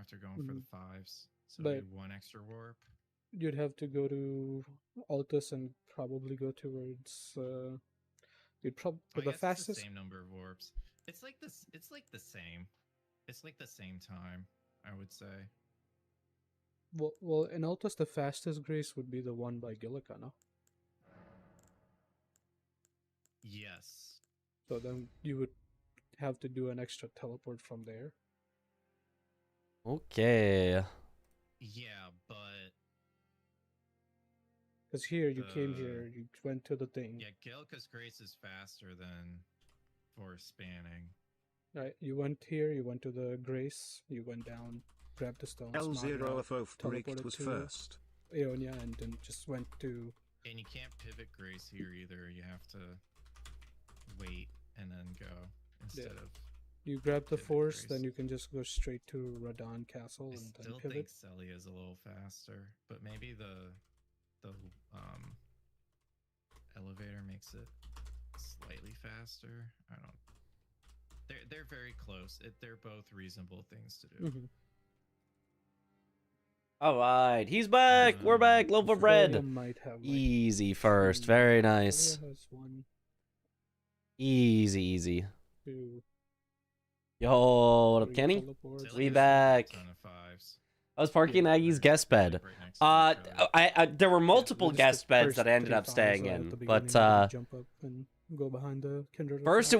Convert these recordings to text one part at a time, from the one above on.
after going for the 5s. So But- maybe 1 extra warp. You'd have to go to Altus and probably go towards. You'd probably I the guess fastest. it's the same number of warps. It's like this. It's like the same. It's like the same time, I would say. Well, in Altus, the fastest grace would be the one by Gillica, no? Yes. So then you would have to do an extra teleport from there. Okay. Yeah, but Because here, you came here, you went to the thing. yeah, Gillica's Grace is faster than Force Spanning. Right, you went here, you went to the Grace, you went down, grabbed the stones. L0FO Bricked was teleported to first. Aeonia, and then just went to. And you can't pivot Grace here either. You have to wait and then go instead of. You grab the Pivot Force, Grace. then you can just go straight to Radon Castle I and then still pivot. think Celia is a little faster, but maybe the elevator makes it slightly faster. I don't. They're very close. They're both reasonable things to do. Mhm. All right, he's back. We're back. Loaf of Aeonia bread. might have, like, Easy first. two- Very nice. Aeonia has 1, Easy, easy. 2, Yo, what up, 3 Kenny? teleports. Celia's We got a back. ton of 5s. I was parking in Aggie's guest bed. Right next to each other. I there were multiple Just guest the beds first that I ended 3 up staying tiles, at in, the but beginning, then you jump up and go behind the Kindred. first it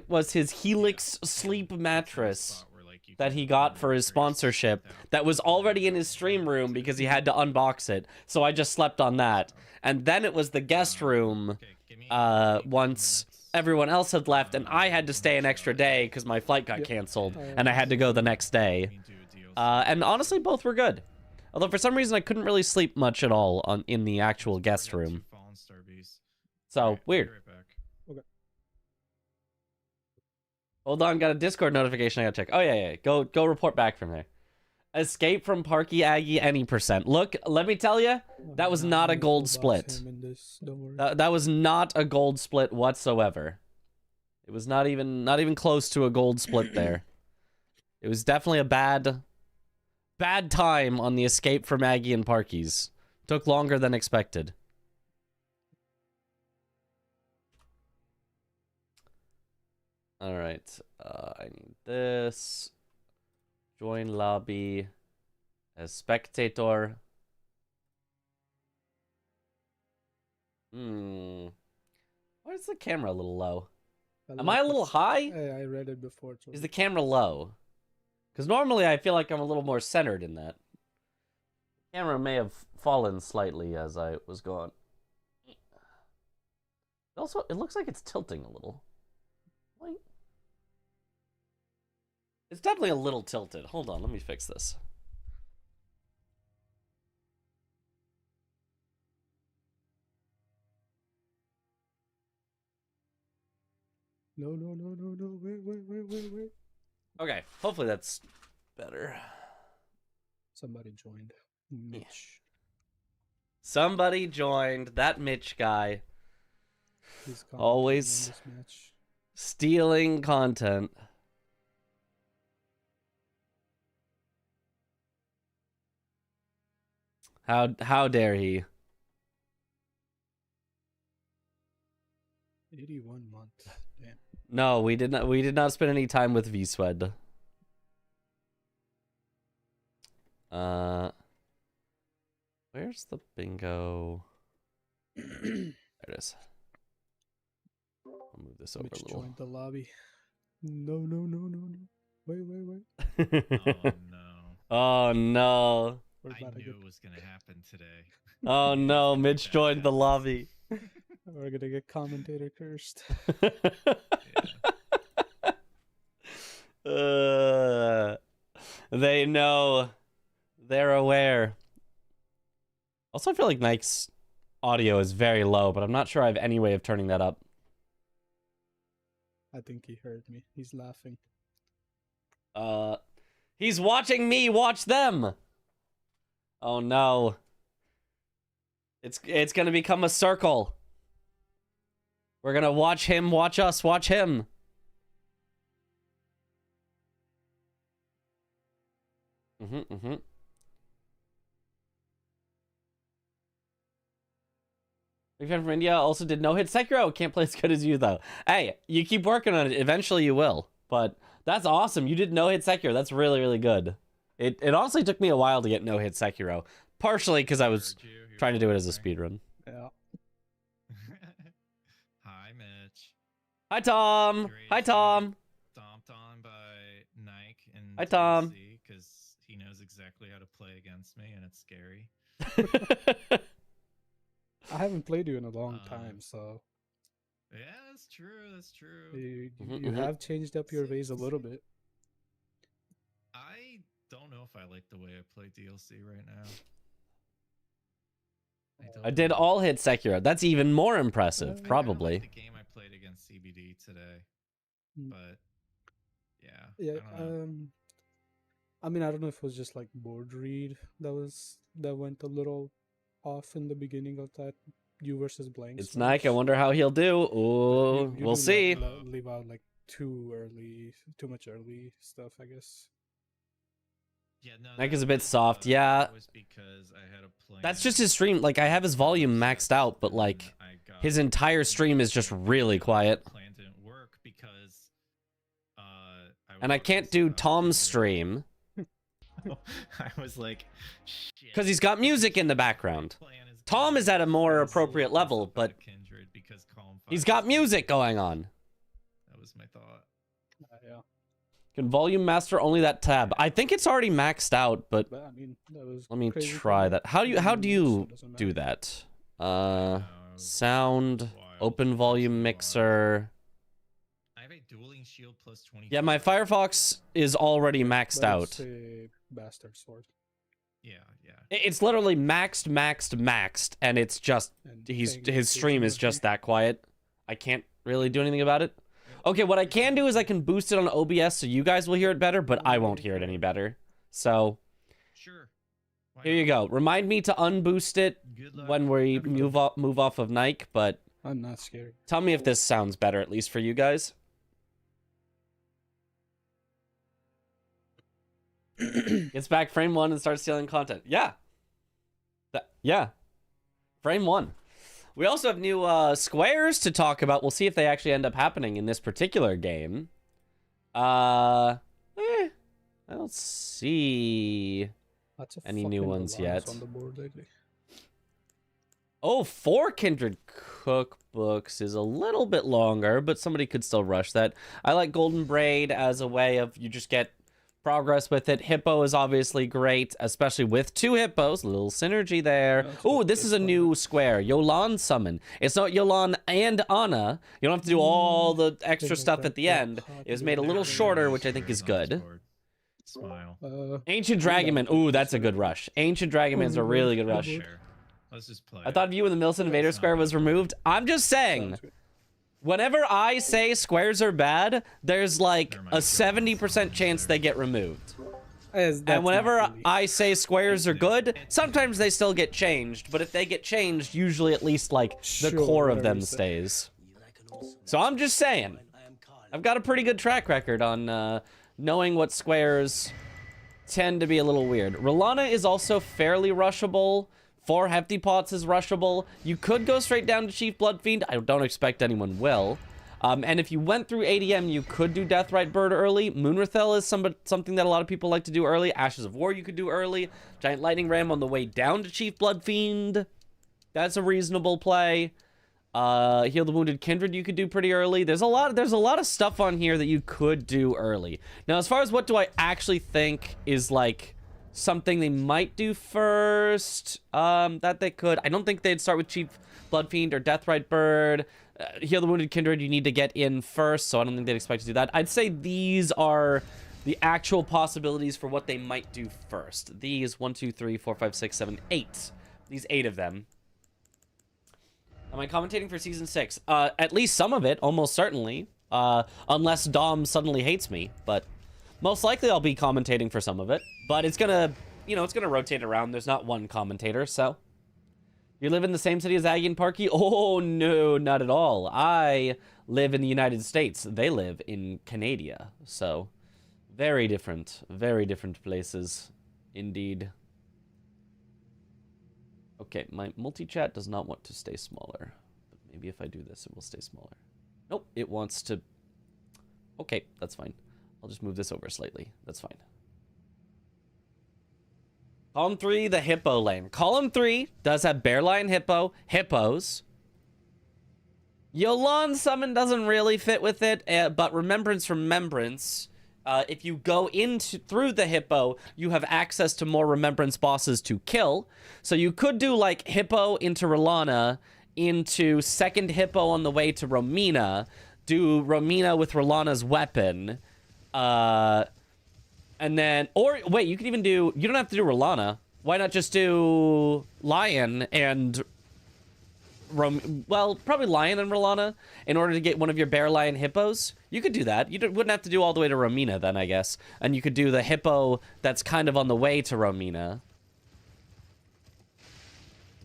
was his Helix Yeah. sleep It's in a mattress spot where, like, you that can he got move for his Grace sponsorship without that was already in his stream room because he had to unbox it, so I just slept on that. And then it was the guest room Okay, give me once everyone else had left, and I had to stay an extra day because my flight got Yep. canceled, and I had to go the next day. And honestly, both were good. Although for some reason I couldn't really sleep much at all in the actual guest room. So weird. Hold on, got a Discord notification I gotta check. Oh yeah. Go report back from there. Escape from Parky Aggie any percent. Look, let me tell you, that was not a gold split. That was not a gold split whatsoever. It was not even close to a gold split there. It was definitely a bad time on the escape from Aggie and Parky's. Took longer than expected. All right, I need this. Join lobby as spectator. Why is the camera a little low? Am I a little high? I read it before. Is the camera low? Because normally I feel like I'm a little more centered in that. The camera may have fallen slightly as I was going. Also, it looks like it's tilting a little. Wait. It's definitely a little tilted. Hold on, let me fix this. No, wait. Okay, hopefully that's better. Somebody joined. Mitch. Somebody joined. That Mitch guy. He's commenting Always on this match. stealing content. How dare he? 81 months. Damn. No, we did not spend any time with V-Swed. Where's the bingo? There it is. I'll move this over Mitch a little. joined the lobby. No. Wait. Oh no. Oh no. We're I about to knew get. it was gonna happen today. Oh no, Mitch joined the lobby. We're gonna get commentator cursed. They know. They're aware. Also, I feel like Nike's audio is very low, but I'm not sure I have any way of turning that up. I think he heard me. He's laughing. He's watching me watch them. Oh no. It's gonna become a circle. We're gonna watch him watch us watch him. Mm-hmm. Big fan from India also did no hit Sekiro. Can't play as good as you though. Hey, you keep working on it. Eventually you will. But that's awesome. You did no hit Sekiro. That's really, really good. It honestly took me a while to get no hit Sekiro. Partially because I was trying to do it as a speedrun. Yeah. Hi, Mitch. Hi, Tom. Hi, Tom. Stomped on by Nike and Hi, Tom. Because he knows exactly how to play against me, and it's scary. I haven't played you in a long time, so Yeah, that's true. That's true. you have changed up your ways a little bit. I don't know if I like the way I play DLC right now. I did all hit Sekiro. That's even more impressive, I probably. like the game I played against CBD today, but yeah. Yeah. I don't know. I mean, I don't know if it was just like board read that went a little off in the beginning of that you versus blank. It's Nike. I wonder how he'll do. Ooh, You we'll do see. Leave out like too much early stuff, I guess. Yeah, no, Nike is a bit soft. Yeah. was because I had a plan. That's just his stream. Like, I have his volume maxed out, but like, his entire stream is just really quiet. Plan didn't work because And I can't do Tom's stream I was like, because he's got music in the background. Tom is at a more appropriate level, but he's got music going on. That was my thought. Yeah. Can volume master only that tab? I think it's already maxed out, but I mean, that was let me crazy try for that. How do you so it doesn't do matter. that? Sound, open volume mixer. I have a dueling shield plus 20. Yeah, my Firefox is already maxed But out. it's a bastard sword. Yeah. It's literally maxed, and it's just And his stream is just that quiet. I can't really do anything about it. Okay, what I can do is I can boost it on OBS so you guys will hear it better, but I won't hear it any better. So Sure. here you go. Remind me to unboost it Good luck. when we move off of Nike, but I'm not scared. tell me if this sounds better, at least for you guys. Gets back frame 1 and starts stealing content. Yeah. Yeah. Frame 1. We also have new squares to talk about. We'll see if they actually end up happening in this particular game. I don't see Lots of any new fucking ones alarms yet. on the board lately. Oh, 4 Kindred cookbooks is a little bit longer, but somebody could still rush that. I like Golden Braid as a way of you just get progress with it. Hippo is obviously great, especially with 2 hippos. A little synergy there. Oh, this is a new square. Yolan summon. It's not Yolan and Anna. You don't have to do all the extra stuff at the end. It was made a little shorter, which I think is good. Smile. Ancient Dragonman. Ooh, that's a good rush. Ancient Dragonman's a really good rush. Sure. Let's just play. I thought View in the Milson Invader Square was removed. I'm just saying, whenever I say squares are bad, there's like a 70% chance they get removed. And whenever I say squares are good, sometimes they still get changed. But if they get changed, usually at least like the core of them stays. So I'm just saying, I've got a pretty good track record on knowing what squares tend to be a little weird. Rolana is also fairly rushable. 4 Hefty Pots is rushable. You could go straight down to Chief Bloodfiend. I don't expect anyone will. And if you went through ADM, you could do Deathrite Bird early. Moonrathel is something that a lot of people like to do early. Ashes of War you could do early. Giant Lightning Ram on the way down to Chief Bloodfiend. That's a reasonable play. Heal the Wounded Kindred you could do pretty early. There's a lot of stuff on here that you could do early. Now, as far as what do I actually think is like something they might do first, that they could. I don't think they'd start with Chief Bloodfiend or Deathrite Bird. Heal the Wounded Kindred you need to get in first, so I don't think they'd expect to do that. I'd say these are the actual possibilities for what they might do first. These 1, 2, 3, 4, 5, 6, 7, 8. These 8 of them. Am I commentating for season 6? At least some of it, almost certainly. Unless Dom suddenly hates me, but most likely I'll be commentating for some of it. But it's gonna, it's gonna rotate around. There's not one commentator, so. You live in the same city as Aggie and Parky? Oh, no, not at all. I live in the United States. They live in Canada, so very different places. Indeed. Okay, my multi-chat does not want to stay smaller. But maybe if I do this, it will stay smaller. Nope, it wants to... Okay, that's fine. I'll just move this over slightly. That's fine. Column 3, the hippo lane. Column 3 does have bear lion hippo, hippos. Yolan summon doesn't really fit with it, but remembrance, if you go through the hippo, you have access to more remembrance bosses to kill. So you could do like hippo into Rolana, into second hippo on the way to Romina, do Romina with Rolana's weapon, and then, or wait, you could even do, you don't have to do Rolana. Why not just do Lion and well, probably Lion and Rolana in order to get one of your bear lion hippos. You could do that. You wouldn't have to do all the way to Romina then, I guess. And you could do the hippo that's kind of on the way to Romina.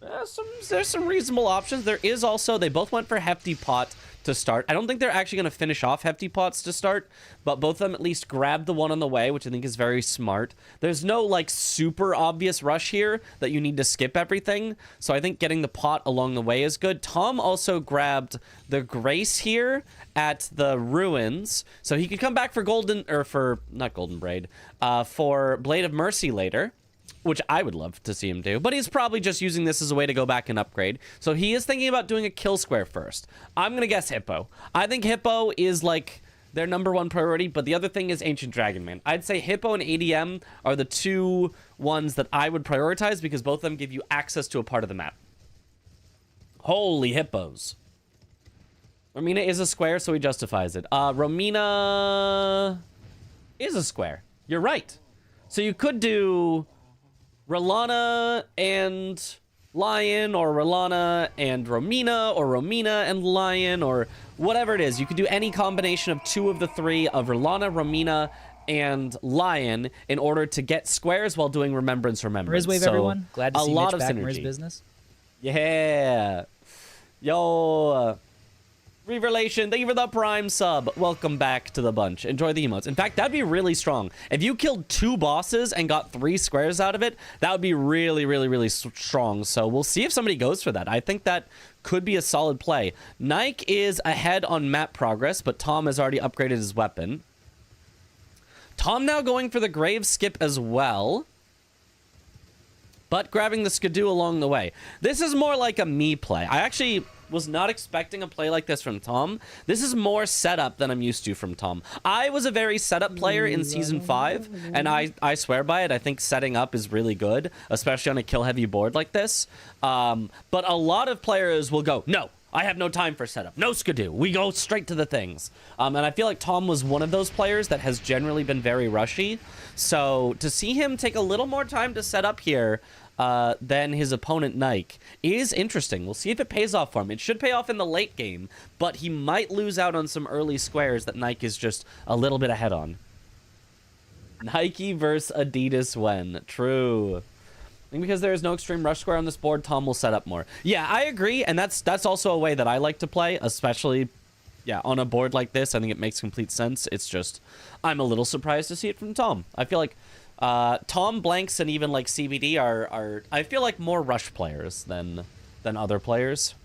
There's some reasonable options. There is also, they both went for Hefty Pot to start. I don't think they're actually going to finish off Hefty Pots to start, but both of them at least grabbed the one on the way, which I think is very smart. There's no like super obvious rush here that you need to skip everything, so I think getting the pot along the way is good. Tom also grabbed the Grace here at the ruins, so he could come back for not Golden Braid, for Blade of Mercy later, which I would love to see him do, but he's probably just using this as a way to go back and upgrade. So he is thinking about doing a kill square first. I'm going to guess Hippo. I think Hippo is like their #1 priority, but the other thing is Ancient Dragon Man. I'd say Hippo and ADM are the two ones that I would prioritize because both of them give you access to a part of the map. Holy hippos. Romina is a square, so he justifies it. Romina is a square. You're right. So you could do Rolana and Lion, or Rolana and Romina, or Romina and Lion, or whatever it is. You could do any combination of two of the three of Rolana, Romina, and Lion in order to get squares while doing Remembrance. Riz-wave, so everyone. Glad to see Mitch back in Riz business. Yeah. Yo, Revelation, thank you for the Prime sub. Welcome back to the bunch. Enjoy the emotes. In fact, that'd be really strong. If you killed 2 bosses and got 3 squares out of it, that would be really, really, really strong. So we'll see if somebody goes for that. I think that could be a solid play. Nike is ahead on map progress, but Tom has already upgraded his weapon. Tom now going for the grave skip as well, but grabbing the Skidoo along the way. This is more like a me play. I actually was not expecting a play like this from Tom. This is more setup than I'm used to from Tom. I was a very setup player in Season 5, and I swear by it. I think setting up is really good, especially on a kill-heavy board like this. But a lot of players will go, no, I have no time for setup. No Skidoo. We go straight to the things. And I feel like Tom was one of those players that has generally been very rushy. So to see him take a little more time to set up here than his opponent Nike is interesting. We'll see if it pays off for him. It should pay off in the late game, but he might lose out on some early squares that Nike is just a little bit ahead on. Nike versus Adidas when? True. I think because there is no extreme rush square on this board, Tom will set up more. Yeah, I agree, and that's also a way that I like to play, especially on a board like this. I think it makes complete sense. It's just I'm a little surprised to see it from Tom. I feel like Tom, Blanks, and even like CBD are I feel like more rush players than other players.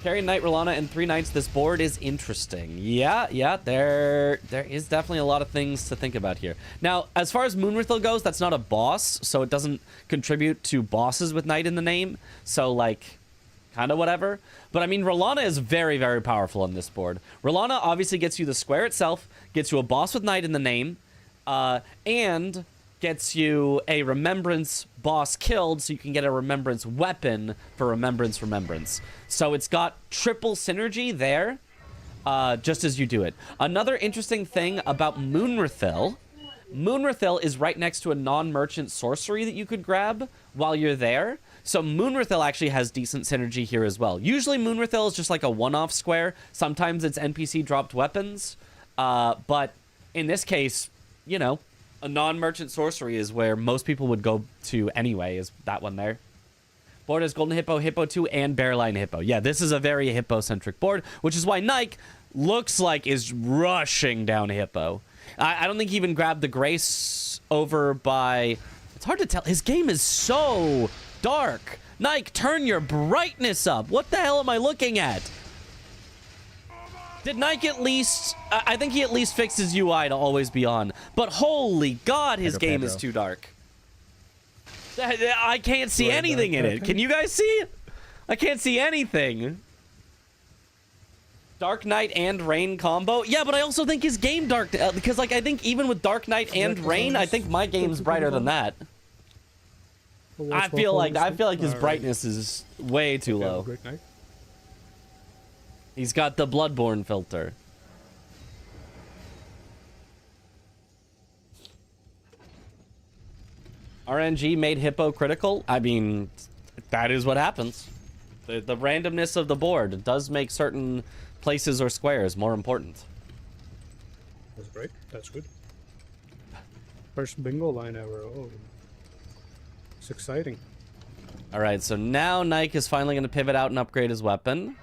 Carry Knight, Rolana, and 3 Knights. This board is interesting. Yeah, there is definitely a lot of things to think about here. Now, as far as Moonrithil goes, that's not a boss, so it doesn't contribute to bosses with Knight in the name. So, like, kind of whatever. But, I mean, Rolana is very, very powerful on this board. Rolana obviously gets you the square itself, gets you a boss with Knight in the name, and gets you a Remembrance boss killed, so you can get a Remembrance weapon for Remembrance. So it's got triple synergy there, just as you do it. Another interesting thing about Moonrithil is right next to a non-merchant sorcery that you could grab while you're there. So Moonrithil actually has decent synergy here as well. Usually Moonrithil is just like a one-off square. Sometimes it's NPC dropped weapons. But in this case, you know, a non-merchant sorcery is where most people would go to anyway, is that one there. Board has Golden Hippo, Hippo 2, and Bearline Hippo. Yeah, this is a very Hippo-centric board, which is why Nike looks like is rushing down Hippo. I don't think he even grabbed the Grace over by... It's hard to tell. His game is so dark. Nike, turn your brightness up. What the hell am I looking at? Did Nike at least... I think he at least fixed his UI to always be on. But holy God, his game is too dark. I can't see anything in it. Can you guys see it? I can't see anything. Dark Knight and Rain combo. Yeah, but I also think his game dark because like I think even with Dark Knight and Rain, I think my game's brighter than that. I feel like his brightness is way too low. He's got the Bloodborne filter. RNG made Hippo critical. I mean, that is what happens. The randomness of the board does make certain places or squares more important. That's great. That's good. First bingo line ever. Oh, it's exciting. All right, so now Nike is finally going to pivot out and upgrade his weapon.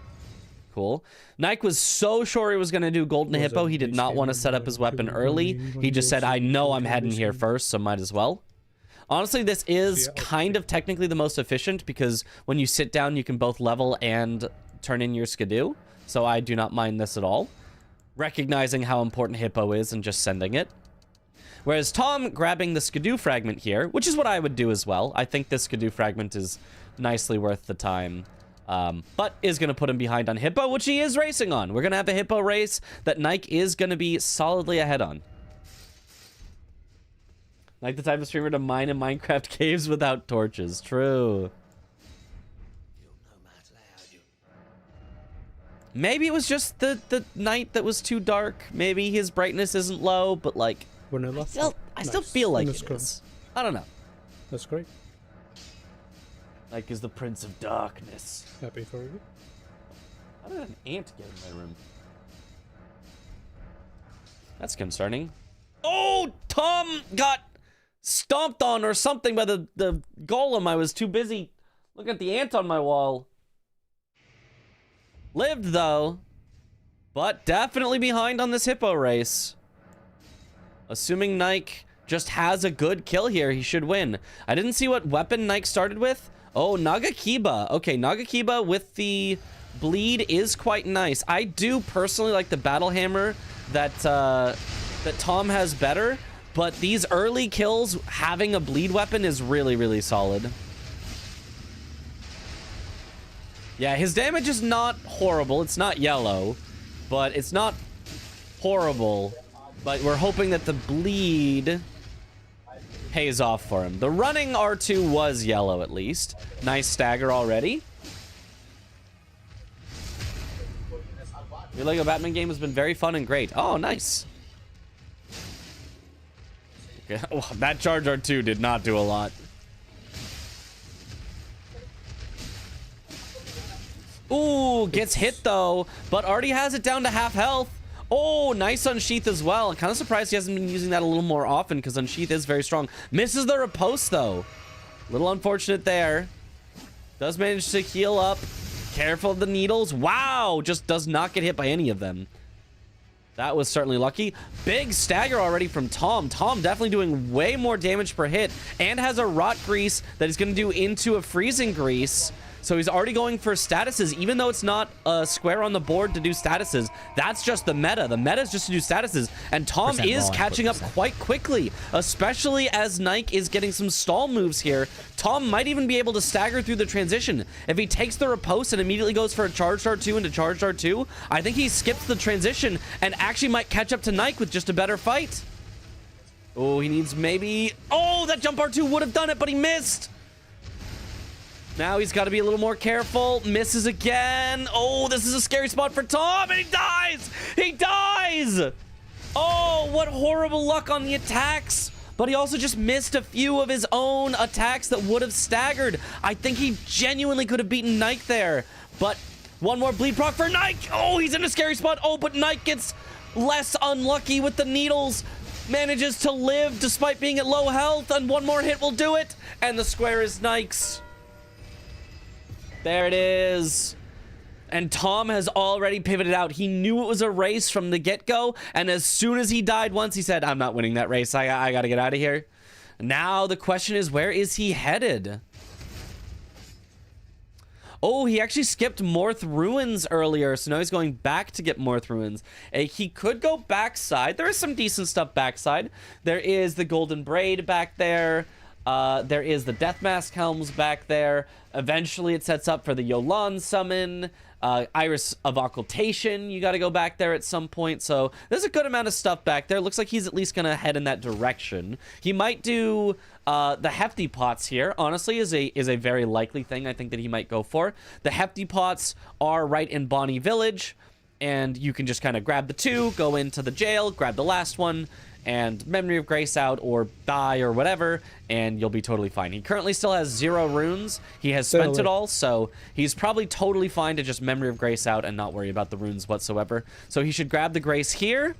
Cool. Nike was so sure he was going to do Golden Hippo, he did not want to set up his weapon early. He just said, I know I'm heading here first, so might as well. Honestly, this is kind of technically the most efficient because when you sit down, you can both level and turn in your skidoo. So I do not mind this at all. Recognizing how important Hippo is and just sending it. Whereas Tom grabbing the skidoo fragment here, which is what I would do as well. I think this skidoo fragment is nicely worth the time. But is going to put him behind on Hippo, which he is racing on. We're going to have a Hippo race that Nike is going to be solidly ahead on. Like the type of streamer to mine in Minecraft caves without torches. True. Maybe it was just the night that was too dark. Maybe his brightness isn't low, but like... Vanilla. I still feel like it is. I don't know. That's great. Like is the Prince of Darkness. Happy for you. How did an ant get in my room? That's concerning. Oh, Tom got stomped on or something by the golem. I was too busy looking at the ant on my wall. Lived though, but definitely behind on this Hippo race. Assuming Nike just has a good kill here, he should win. I didn't see what weapon Nike started with. Oh, Nagakiba. Okay, Nagakiba with the bleed is quite nice. I do personally like the battle hammer that Tom has better, but these early kills having a bleed weapon is really, really solid. Yeah, his damage is not horrible. It's not yellow, but it's not horrible. But we're hoping that the bleed pays off for him. The running R2 was yellow, at least. Nice stagger already. Your Lego Batman game has been very fun and great. Oh, nice. Okay. Well, that charge R2 did not do a lot. Ooh, gets hit though, but already has it down to half health. Oh, nice Unsheath as well. Kind of surprised he hasn't been using that a little more often because Unsheath is very strong. Misses the riposte though. Little unfortunate there. Does manage to heal up. Careful of the needles. Wow, just does not get hit by any of them. That was certainly lucky. Big stagger already from Tom. Tom definitely doing way more damage per hit and has a Rot Grease that he's going to do into a Freezing Grease. So he's already going for statuses, even though it's not a square on the board to do statuses. That's just the meta. The meta is just to do statuses. And Tom is catching up quite quickly, especially as Nike is getting some stall moves here. Tom might even be able to stagger through the transition. If he takes the riposte and immediately goes for a charged R2 into charged R2, I think he skips the transition and actually might catch up to Nike with just a better fight. Oh, he needs maybe... Oh, that jump R2 would have done it, but he missed. Now he's got to be a little more careful. Misses again. Oh, this is a scary spot for Tom, and he dies! He dies! Oh, what horrible luck on the attacks. But he also just missed a few of his own attacks that would have staggered. I think he genuinely could have beaten Nike there. But one more bleed proc for Nike. Oh, he's in a scary spot. Oh, but Nike gets less unlucky with the needles. Manages to live despite being at low health, and one more hit will do it. And the square is Nike's. There it is. And Tom has already pivoted out. He knew it was a race from the get-go, and as soon as he died once, he said, I'm not winning that race. I gotta get out of here. Now the question is, where is he headed? Oh, he actually skipped Morth Ruins earlier, so now he's going back to get Morth Ruins. He could go backside. There is some decent stuff backside. There is the Golden Braid back there. There is the Death Mask Helms back there. Eventually, it sets up for the Yolan summon. Iris of Occultation, you got to go back there at some point. So there's a good amount of stuff back there. Looks like he's at least going to head in that direction. He might do the Hefty Pots here, honestly, is a very likely thing I think that he might go for. The Hefty Pots are right in Bonnie Village, and you can just kind of grab the two, go into the jail, grab the last one, and Memory of Grace out or die or whatever, and you'll be totally fine. He currently still has 0 runes. He has spent it all, so he's probably totally fine to just Memory of Grace out and not worry about the runes whatsoever. So he should grab the Grace here,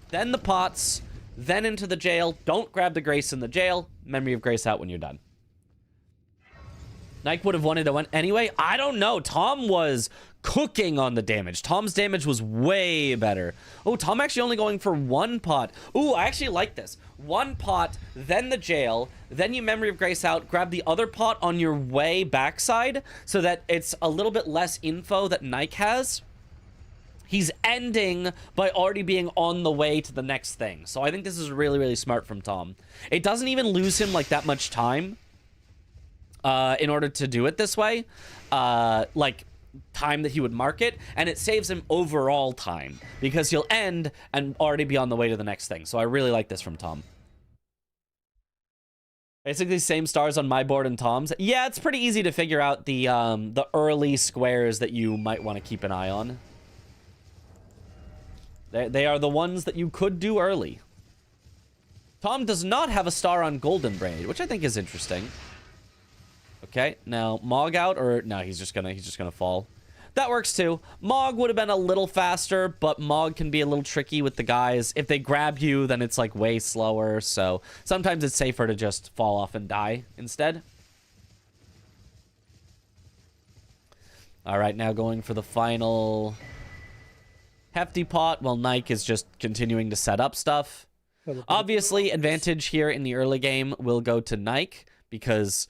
then the pots, then into the jail. Don't grab the Grace in the jail. Memory of Grace out when you're done. Nike would have wanted to win anyway. I don't know. Tom was cooking on the damage. Tom's damage was way better. Oh, Tom actually only going for 1 pot. Ooh, I actually like this. 1 pot, then the jail, then you Memory of Grace out, grab the other pot on your way backside so that it's a little bit less info that Nike has. He's ending by already being on the way to the next thing. So I think this is really, really smart from Tom. It doesn't even lose him like that much time in order to do it this way. Like time that he would mark it, and it saves him overall time because he'll end and already be on the way to the next thing. So I really like this from Tom. Basically same stars on my board and Tom's. Yeah, it's pretty easy to figure out the early squares that you might want to keep an eye on. They are the ones that you could do early. Tom does not have a star on Golden Braid, which I think is interesting. Okay, now Mog out, or no, he's just gonna fall. That works too. Mog would have been a little faster, but Mog can be a little tricky with the guys. If they grab you, then it's like way slower, so sometimes it's safer to just fall off and die instead. All right, now going for the final Hefty Pot, while Nike is just continuing to set up stuff. Obviously, advantage here in the early game will go to Nike because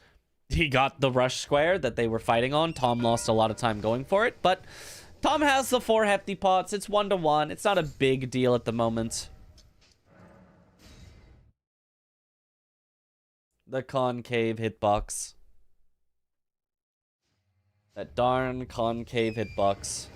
he got the rush square that they were fighting on. Tom lost a lot of time going for it, but Tom has the 4 Hefty Pots. It's 1-1. It's not a big deal at the moment. The concave hitbox. That darn concave hitbox.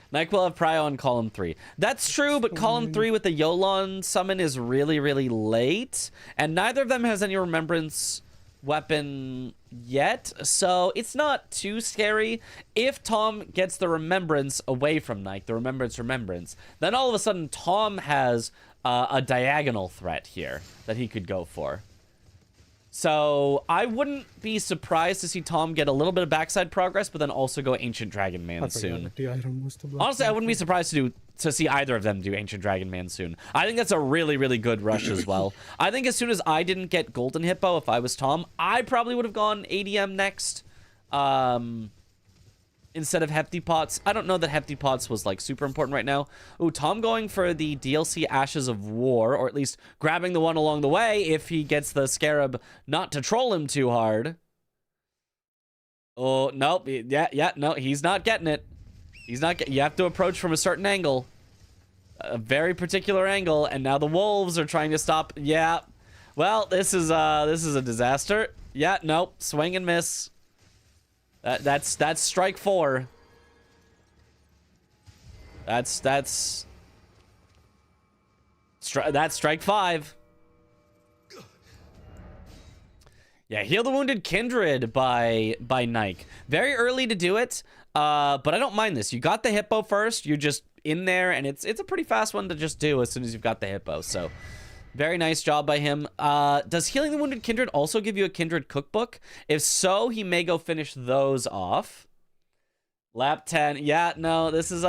Nike will have Prio on column 3. That's true, but column 3 with the Yolan summon is really, really late. And neither of them has any remembrance weapon yet. So it's not too scary. If Tom gets the remembrance away from Nike, the remembrance, then all of a sudden Tom has a diagonal threat here that he could go for. So I wouldn't be surprised to see Tom get a little bit of backside progress, but then also go Ancient Dragon Man soon. Honestly, I wouldn't be surprised to see either of them do Ancient Dragon Man soon. I think that's a really, really good rush as well. I think as soon as I didn't get Golden Hippo, if I was Tom, I probably would have gone ADM next. Instead of Hefty Pots. I don't know that Hefty Pots was like super important right now. Ooh, Tom going for the DLC Ashes of War, or at least grabbing the one along the way if he gets the Scarab not to troll him too hard. Oh, nope. Yeah, no, he's not getting it. He's not you have to approach from a certain angle. A very particular angle, and now the wolves are trying to stop. Yeah. Well, this is a disaster. Yeah, nope. Swing and miss. That's strike 4. That's strike 5. Yeah, heal the wounded kindred by Nike. Very early to do it, but I don't mind this. You got the hippo first. You're just in there, and it's a pretty fast one to just do as soon as you've got the hippo. So very nice job by him. Does healing the wounded kindred also give you a kindred cookbook? If so, he may go finish those off. Lap 10. Yeah, no, this is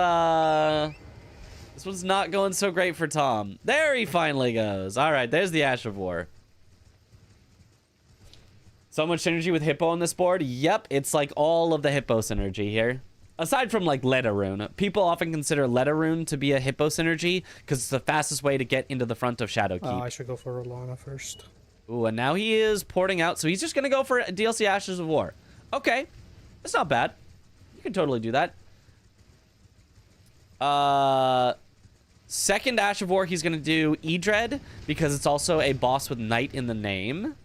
This one's not going so great for Tom. There he finally goes. All right, there's the Ash of War. So much synergy with Hippo on this board. Yep, it's like all of the Hippo synergy here. Aside from like Ledaroon. People often consider Ledaroon to be a Hippo synergy because it's the fastest way to get into the front of Shadowkeep. I should go for Rolana first. Ooh, and now he is porting out. So he's just going to go for DLC Ashes of War. Okay, that's not bad. You can totally do that. Second Ash of War, he's going to do Edred because it's also a boss with Knight in the name.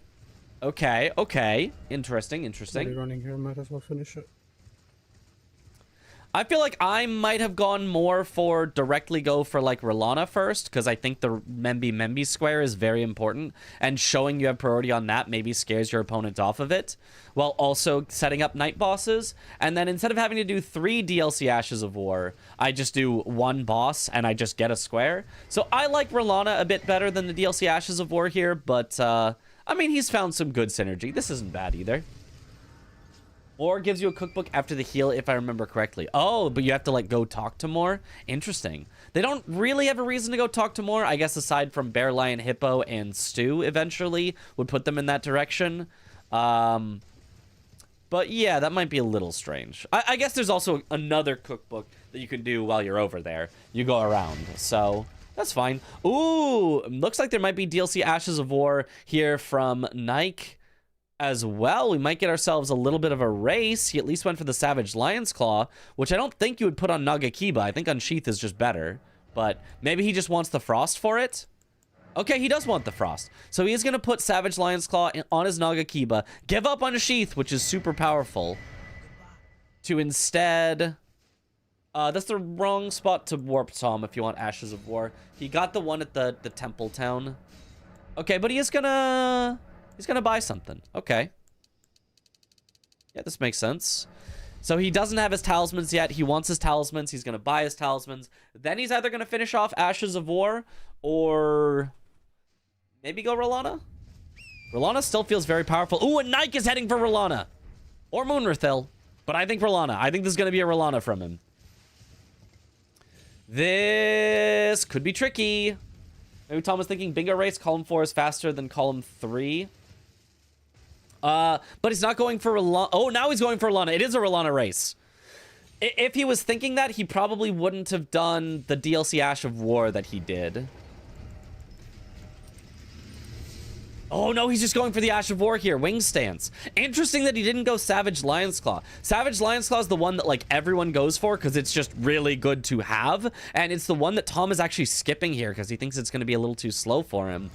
Okay, okay. Interesting, interesting. Already running here, might as well finish it. I feel like I might have gone more for directly go for like Rolana first because I think the Membi square is very important and showing you have priority on that maybe scares your opponent off of it while also setting up night bosses. And then instead of having to do 3 DLC Ashes of War, I just do 1 boss and I just get a square. So I like Rolana a bit better than the DLC Ashes of War here, but I mean, he's found some good synergy. This isn't bad either. Or gives you a cookbook after the heal, if I remember correctly. Oh, but you have to, like, go talk to more? Interesting. They don't really have a reason to go talk to more, I guess, aside from Bear, Lion, Hippo, and Stu, eventually, would put them in that direction. But, yeah, that might be a little strange. I guess there's also another cookbook that you can do while you're over there. You go around, so that's fine. Ooh, looks like there might be DLC Ashes of War here from Nike as well. We might get ourselves a little bit of a race. He at least went for the Savage Lion's Claw, which I don't think you would put on Nagakiba. I think Unsheath is just better, but maybe he just wants the Frost for it. Okay, he does want the Frost. So he is going to put Savage Lion's Claw on his Nagakiba, give up Unsheath, which is super powerful, to instead... that's the wrong spot to warp Tom if you want Ashes of War. He got the one at the Temple Town. Okay, but he is gonna... He's going to buy something. Okay. Yeah, this makes sense. So he doesn't have his talismans yet. He wants his talismans. He's going to buy his talismans. Then he's either going to finish off Ashes of War or maybe go Rolana. Rolana still feels very powerful. Ooh, and Nike is heading for Rolana. Or Moonrathil. But I think Rolana. I think this is going to be a Rolana from him. This could be tricky. Maybe Tom was thinking Bingo Race, column 4 is faster than column 3. But he's not going for Rolana. Oh, now he's going for Rolana. It is a Rolana race. If he was thinking that, he probably wouldn't have done the DLC Ash of War that he did. Oh, no, he's just going for the Ash of War here. Wing Stance. Interesting that he didn't go Savage Lion's Claw. Savage Lion's Claw is the one that, like, everyone goes for because it's just really good to have. And it's the one that Tom is actually skipping here because he thinks it's going to be a little too slow for him.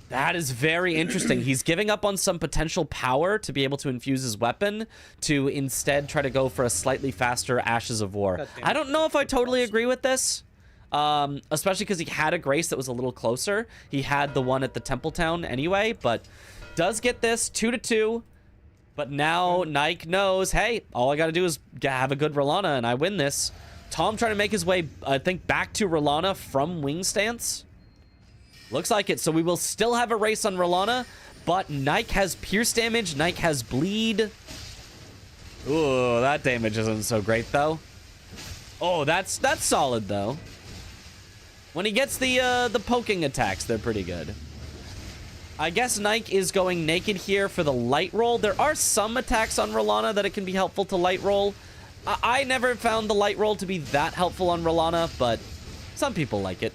That is very interesting. He's giving up on some potential power to be able to infuse his weapon to instead try to go for a slightly faster Ashes of War. I don't know if I totally agree with this. Especially because he had a Grace that was a little closer. He had the one at the Temple Town anyway, but does get this 2-2. But now Nike knows, hey, all I got to do is have a good Rolana and I win this. Tom trying to make his way, I think, back to Rolana from Wing Stance. Looks like it. So we will still have a race on Rolana, but Nike has pierce damage. Nike has bleed. Ooh, that damage isn't so great, though. Oh, that's solid, though. When he gets the poking attacks, they're pretty good. I guess Nike is going naked here for the light roll. There are some attacks on Rolana that it can be helpful to light roll. I never found the light roll to be that helpful on Rolana, but some people like it.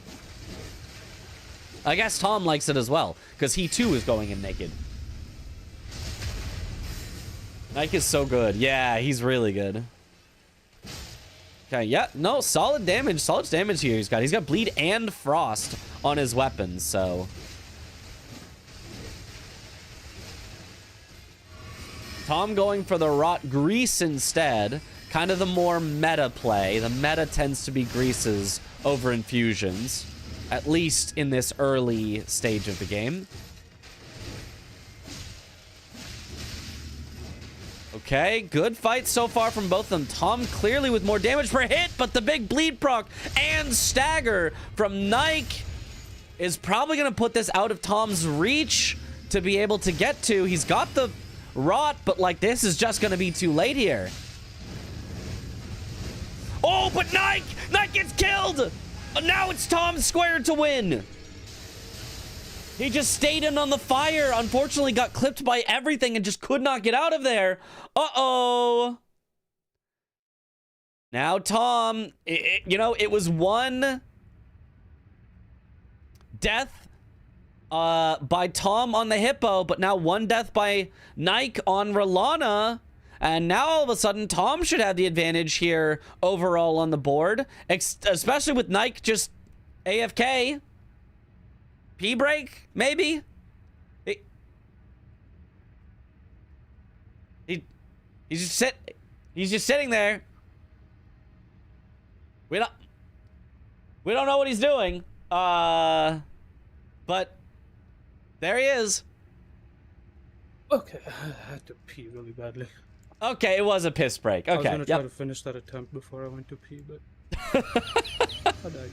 I guess Tom likes it as well, because he too is going in naked. Nike is so good. Yeah, he's really good. Okay, yeah, no, solid damage here he's got. He's got bleed and frost on his weapons, so. Tom going for the rot grease instead. Kind of the more meta play. The meta tends to be greases over infusions, at least in this early stage of the game. Okay, good fight so far from both of them. Tom clearly with more damage per hit, but the big bleed proc and stagger from Nike is probably going to put this out of Tom's reach to be able to get to. He's got the rot, but like this is just going to be too late here. Oh, but Nike gets killed. Now it's Tom squared to win. He just stayed in on the fire. Unfortunately, got clipped by everything and just could not get out of there. Uh-oh. Now Tom, you know, it was one death by Tom on the Hippo, but now one death by Nike on Rolana. And now all of a sudden, Tom should have the advantage here overall on the board, especially with Nike just AFK. P-break, maybe? He's just sitting there. We don't know what he's doing. But there he is. Okay, I had to pee really badly. Okay, it was a piss break. Okay. I was gonna try to finish that attempt before I went to pee, but I died.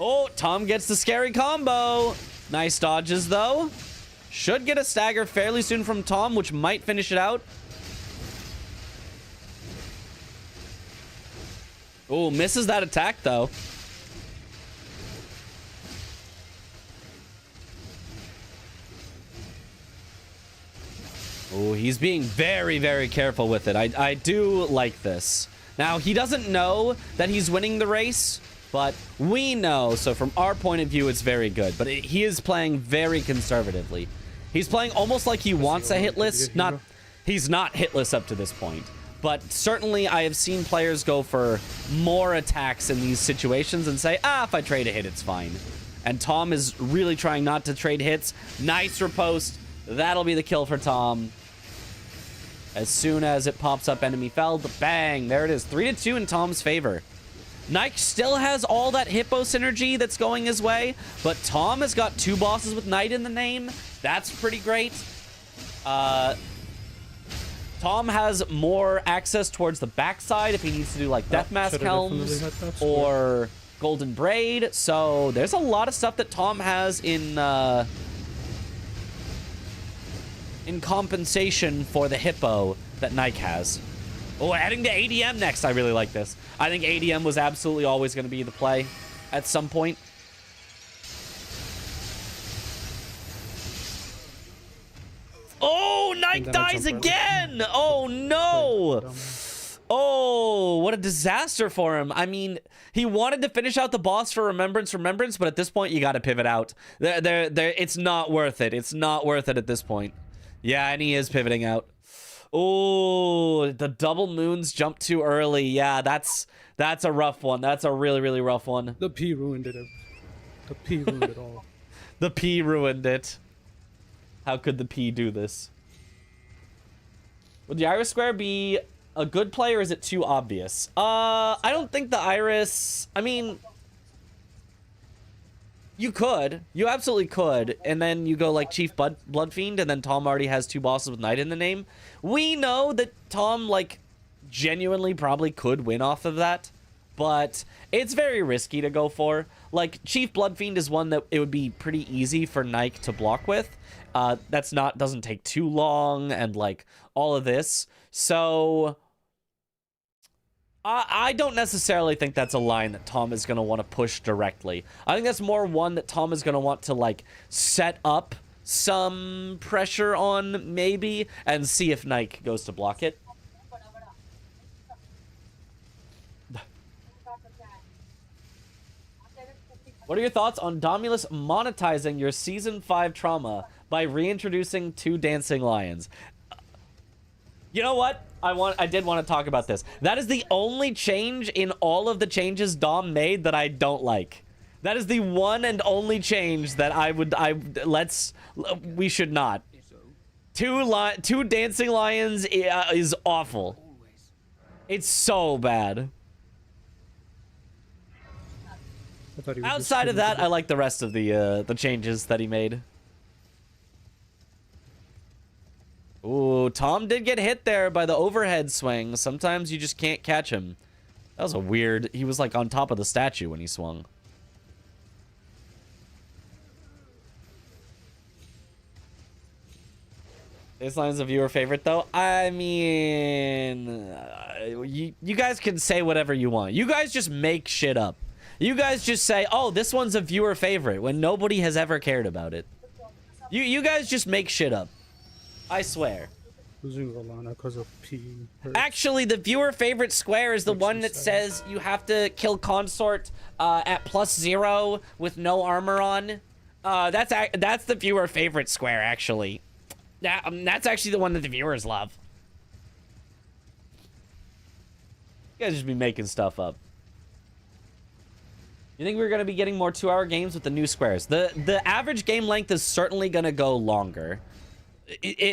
Oh, Tom gets the scary combo. Nice dodges, though. Should get a stagger fairly soon from Tom, which might finish it out. Oh, misses that attack, though. Oh, he's being very, very careful with it. I do like this. Now, he doesn't know that he's winning the race, but we know. So from our point of view, it's very good. But he is playing very conservatively. He's playing almost like he wants a hitless. He's not hitless up to this point. But certainly, I have seen players go for more attacks in these situations and say, if I trade a hit, it's fine. And Tom is really trying not to trade hits. Nice riposte. That'll be the kill for Tom. As soon as it pops up enemy felled, bang, there it is. 3-2 in Tom's favor. Nike still has all that Hippo synergy that's going his way, but Tom has got 2 bosses with Knight in the name. That's pretty great. Tom has more access towards the backside if he needs to do like Death Mask Helms or Golden Braid. So there's a lot of stuff that Tom has in compensation for the Hippo that Nike has. Oh, heading to ADM next. I really like this. I think ADM was absolutely always going to be the play at some point. Oh, Nike dies again. Oh, no. Oh, what a disaster for him. I mean, he wanted to finish out the boss for Remembrance, but at this point, you got to pivot out. It's not worth it. It's not worth it at this point. Yeah, and he is pivoting out. Oh, the double moons jumped too early. Yeah, that's a rough one. That's a really, really rough one. The P ruined it. The P ruined it all. The P ruined it. How could the P do this? Would the Iris Square be a good play, or is it too obvious? I don't think the Iris... I mean... You could. You absolutely could. And then you go like Chief Bloodfiend, and then Tom already has 2 bosses with Knight in the name. We know that Tom, like, genuinely probably could win off of that. But it's very risky to go for. Like, Chief Bloodfiend is one that it would be pretty easy for Nike to block with. Doesn't take too long, and, like, all of this. So... I don't necessarily think that's a line that Tom is going to want to push directly. I think that's more one that Tom is going to want to, like, set up some pressure on, maybe, and see if Nike goes to block it. What are your thoughts on Domulus monetizing your Season 5 trauma by reintroducing 2 dancing lions? You know what? I did want to talk about this. That is the only change in all of the changes Dom made that I don't like. That is the one and only change that we should not. 2 dancing lions is awful. It's so bad. Outside of that, I like the rest of the changes that he made. Ooh, Tom did get hit there by the overhead swing. Sometimes you just can't catch him. That was a weird... He was like on top of the statue when he swung. Baseline's a viewer favorite, though. I mean, you guys can say whatever you want. You guys just make shit up. You guys just say, oh, this one's a viewer favorite when nobody has ever cared about it. You guys just make shit up. I swear. Actually, the viewer favorite square is the one that says you have to kill consort at +0 with no armor on. That's the viewer favorite square, actually. That's actually the one that the viewers love. You guys just be making stuff up. You think we're going to be getting more 2-hour games with the new squares? The average game length is certainly going to go longer.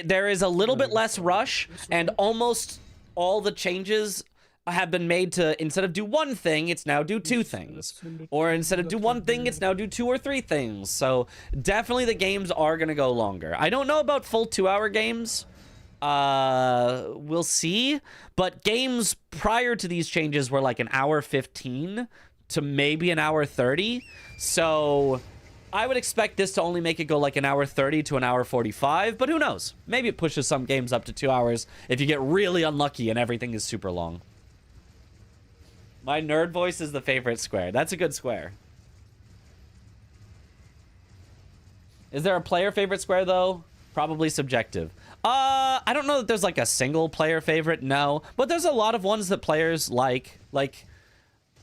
There is a little bit less rush, and almost all the changes have been made to, instead of do one thing, it's now do 2 things. Or instead of do 1 thing, it's now do 2 or 3 things. So definitely the games are going to go longer. I don't know about full 2-hour games. We'll see. But games prior to these changes were like 1:15 to maybe 1:30. So I would expect this to only make it go like 1:30 to 1:45. But who knows? Maybe it pushes some games up to 2 hours if you get really unlucky and everything is super long. My nerd voice is the favorite square. That's a good square. Is there a player favorite square, though? Probably subjective. I don't know that there's like a single player favorite, no. But there's a lot of ones that players like. Like,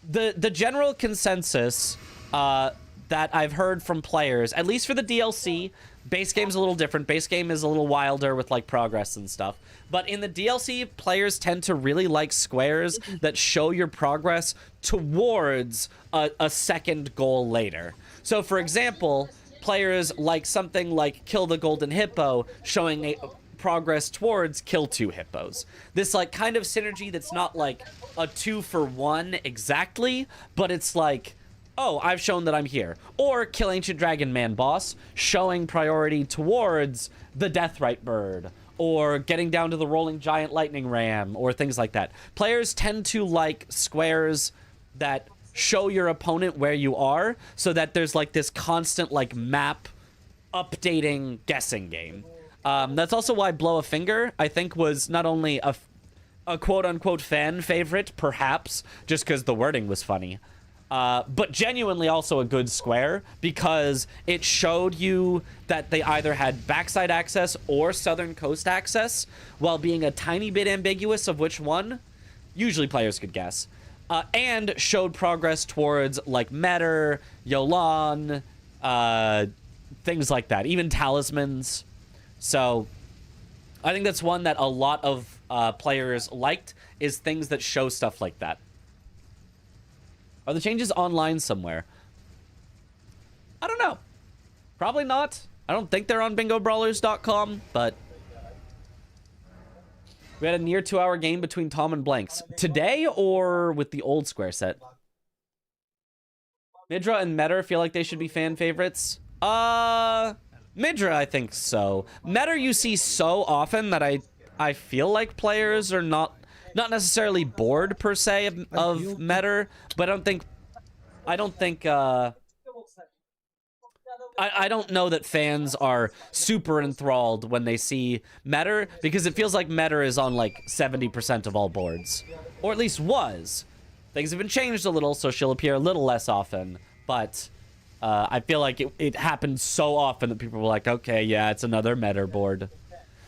the general consensus that I've heard from players, at least for the DLC, base game's a little different. Base game is a little wilder with like progress and stuff. But in the DLC, players tend to really like squares that show your progress towards a second goal later. So for example, players like something like kill the golden hippo, showing a progress towards kill 2 hippos. This like kind of synergy that's not like a 2-for-1 exactly, but it's like, oh, I've shown that I'm here. Or kill Ancient Dragon Man boss, showing priority towards the Deathrite Bird, or getting down to the Rolling Giant Lightning Ram, or things like that. Players tend to like squares that show your opponent where you are, so that there's like this constant like map updating guessing game. That's also why Blow a Finger, I think, was not only a quote-unquote fan favorite, perhaps, just because the wording was funny, but genuinely also a good square, because it showed you that they either had backside access or southern coast access, while being a tiny bit ambiguous of which one. Usually players could guess. And showed progress towards, like, Metter, Yolan, things like that. Even talismans. So, I think that's one that a lot of players liked, is things that show stuff like that. Are the changes online somewhere? I don't know. Probably not. I don't think they're on bingobrawlers.com, but we had a near 2-hour game between Tom and Blanks. Today or with the old square set? Midra and Metter feel like they should be fan favorites. Midra, I think so. Metter you see so often that I feel like players are not necessarily bored per se of Metter, but I don't know that fans are super enthralled when they see Metter, because it feels like Metter is on like 70% of all boards, or at least was. Things have been changed a little, so she'll appear a little less often, but I feel like it happened so often that people were like, okay, yeah, it's another Metter board.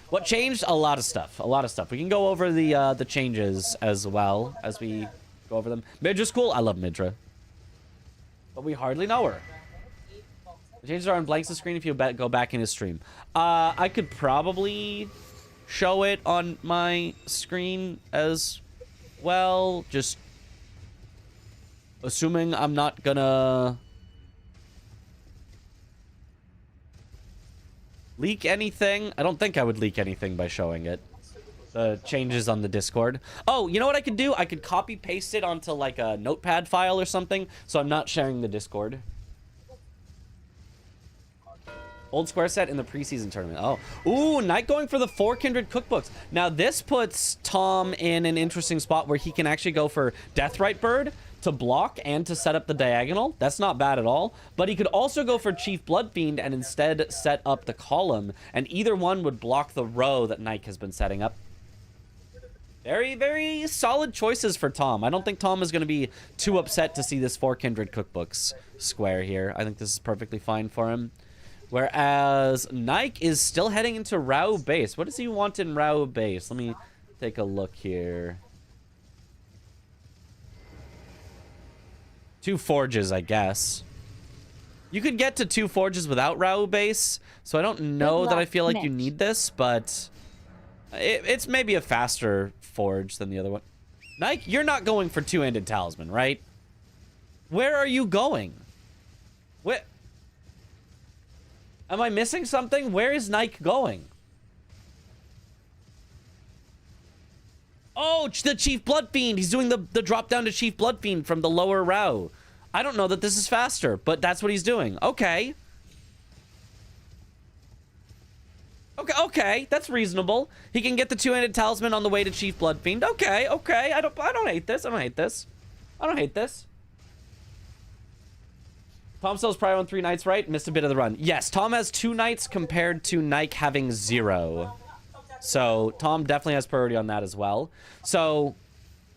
What changed? A lot of stuff. A lot of stuff. We can go over the changes as well as we go over them. Midra's cool. I love Midra. But we hardly know her. The changes are on Blank's screen if you go back in his stream. I could probably show it on my screen as well. Just assuming I'm not gonna leak anything. I don't think I would leak anything by showing it. The changes on the Discord. Oh, you know what I could do? I could copy paste it onto like a notepad file or something, so I'm not sharing the Discord. Old square set in the preseason tournament. Oh, ooh, Knight going for the 4 Kindred cookbooks. Now this puts Tom in an interesting spot where he can actually go for Deathrite Bird, to block and to set up the diagonal. That's not bad at all. But he could also go for Chief Bloodfiend and instead set up the column. And either one would block the row that Nike has been setting up. Very, very solid choices for Tom. I don't think Tom is going to be too upset to see this 4 Kindred Cookbooks square here. I think this is perfectly fine for him. Whereas Nike is still heading into Rao base. What does he want in Rao base? Let me take a look here. 2 forges, I guess. You could get to 2 forges without Rao base, so I don't know that I feel like you need this, but it's maybe a faster forge than the other one. Nike, you're not going for 2-handed talisman, right? Where are you going? Where? Am I missing something? Where is Nike going? Oh, the Chief Bloodfiend. He's doing the drop down to Chief Bloodfiend from the lower row. I don't know that this is faster, but that's what he's doing. Okay. Okay, that's reasonable. He can get the 2-handed talisman on the way to Chief Bloodfiend. Okay. I don't hate this. I don't hate this. Tom still has prior on 3 knights, right? Missed a bit of the run. Yes, Tom has 2 knights compared to Nike having 0. So Tom definitely has priority on that as well. So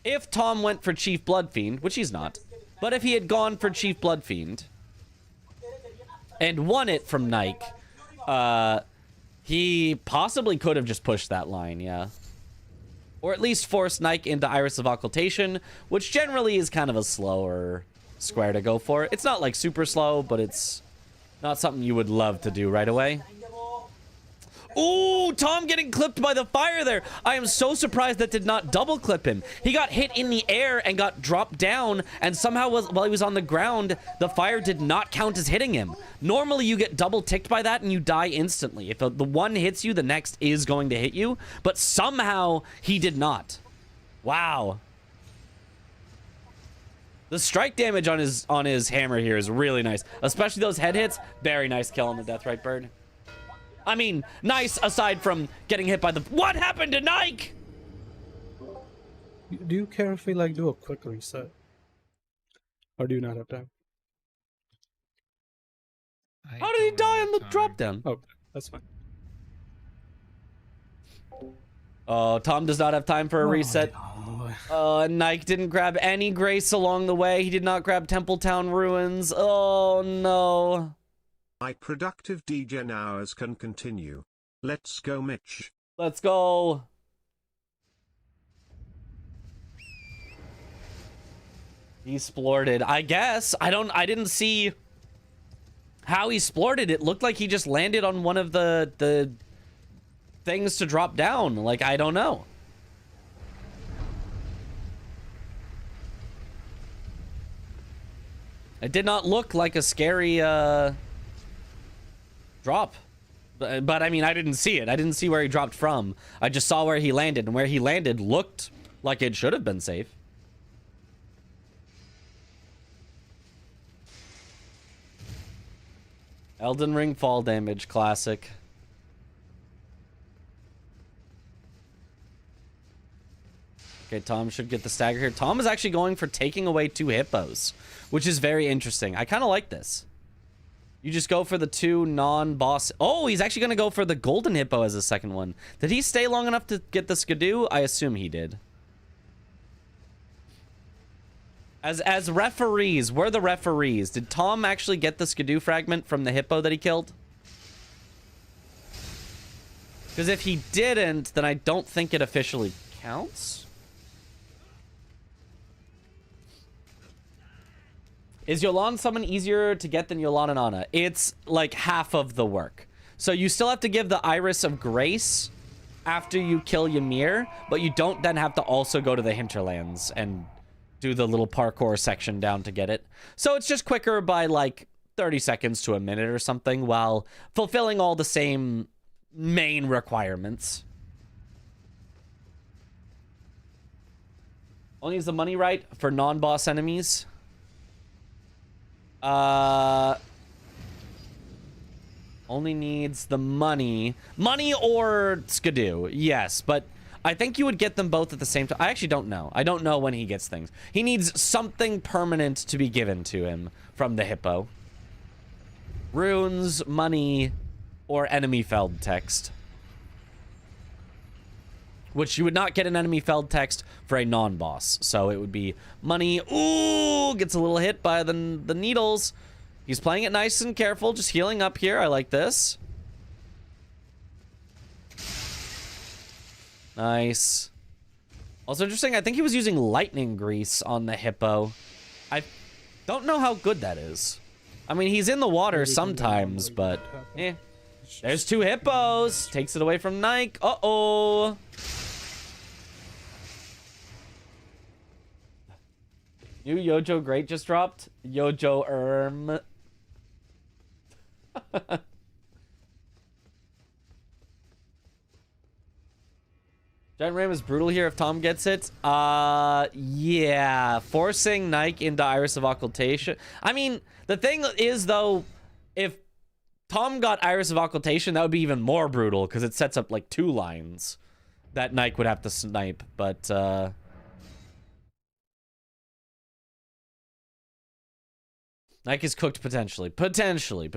if Tom went for Chief Bloodfiend, which he's not, but if he had gone for Chief Bloodfiend and won it from Nike, he possibly could have just pushed that line, yeah. Or at least forced Nike into Iris of Occultation, which generally is kind of a slower square to go for. It's not like super slow, but it's not something you would love to do right away. Ooh, Tom getting clipped by the fire there. I am so surprised that did not double clip him. He got hit in the air and got dropped down, and somehow while he was on the ground, the fire did not count as hitting him. Normally, you get double ticked by that and you die instantly. If the one hits you, the next is going to hit you, but somehow he did not. Wow. The strike damage on his hammer here is really nice, especially those head hits. Very nice kill on the Deathrite Bird. I mean, nice aside from getting hit by the... What happened to Nike? Do you care if we, like, do a quick reset? Or do you not have time? How did he die on the drop down? Oh, that's fine. Oh, Tom does not have time for a reset. Nike didn't grab any grace along the way. He did not grab Templetown Ruins. Oh, no. My productive degen hours can continue. Let's go, Mitch. Let's go. He splorted. I guess. I didn't see how he splorted. It looked like he just landed on one of the things to drop down. Like, I don't know. It did not look like a scary drop, but I mean, I didn't see it. I didn't see where he dropped from. I just saw where he landed, and where he landed looked like it should have been safe. Elden Ring fall damage, classic. Okay, Tom should get the stagger here. Tom is actually going for taking away 2 hippos, which is very interesting. I kind of like this. You just go for the 2 non-boss... Oh, he's actually going to go for the golden hippo as a second one. Did he stay long enough to get the skidoo? I assume he did. As referees, we're the referees. Did Tom actually get the skidoo fragment from the hippo that he killed? Because if he didn't, then I don't think it officially counts. Is Yolan summon easier to get than Yolan and Ana? It's like half of the work. So you still have to give the Iris of Grace after you kill Ymir, but you don't then have to also go to the hinterlands and do the little parkour section down to get it. So it's just quicker by like 30 seconds to a minute or something while fulfilling all the same main requirements. Only use the money right for non-boss enemies. Only needs the money. Money or skidoo, yes. But I think you would get them both at the same time. I actually don't know. I don't know when he gets things. He needs something permanent to be given to him from the hippo. Runes, money, or enemy felled text. Which you would not get an enemy felled text for a non-boss. So it would be money. Ooh, gets a little hit by the needles. He's playing it nice and careful, just healing up here. I like this. Nice. Also interesting, I think he was using lightning grease on the hippo. I don't know how good that is. I mean, he's in the water sometimes, but eh. There's 2 hippos. Takes it away from Nike. Uh-oh. New Yojo Great just dropped. Yojo Giant Ram is brutal here if Tom gets it. Yeah. Forcing Nike into Iris of Occultation. I mean, the thing is, though, if Tom got Iris of Occultation, that would be even more brutal, because it sets up, like, 2 lines that Nike would have to snipe, but, Nike is cooked potentially. Potentially.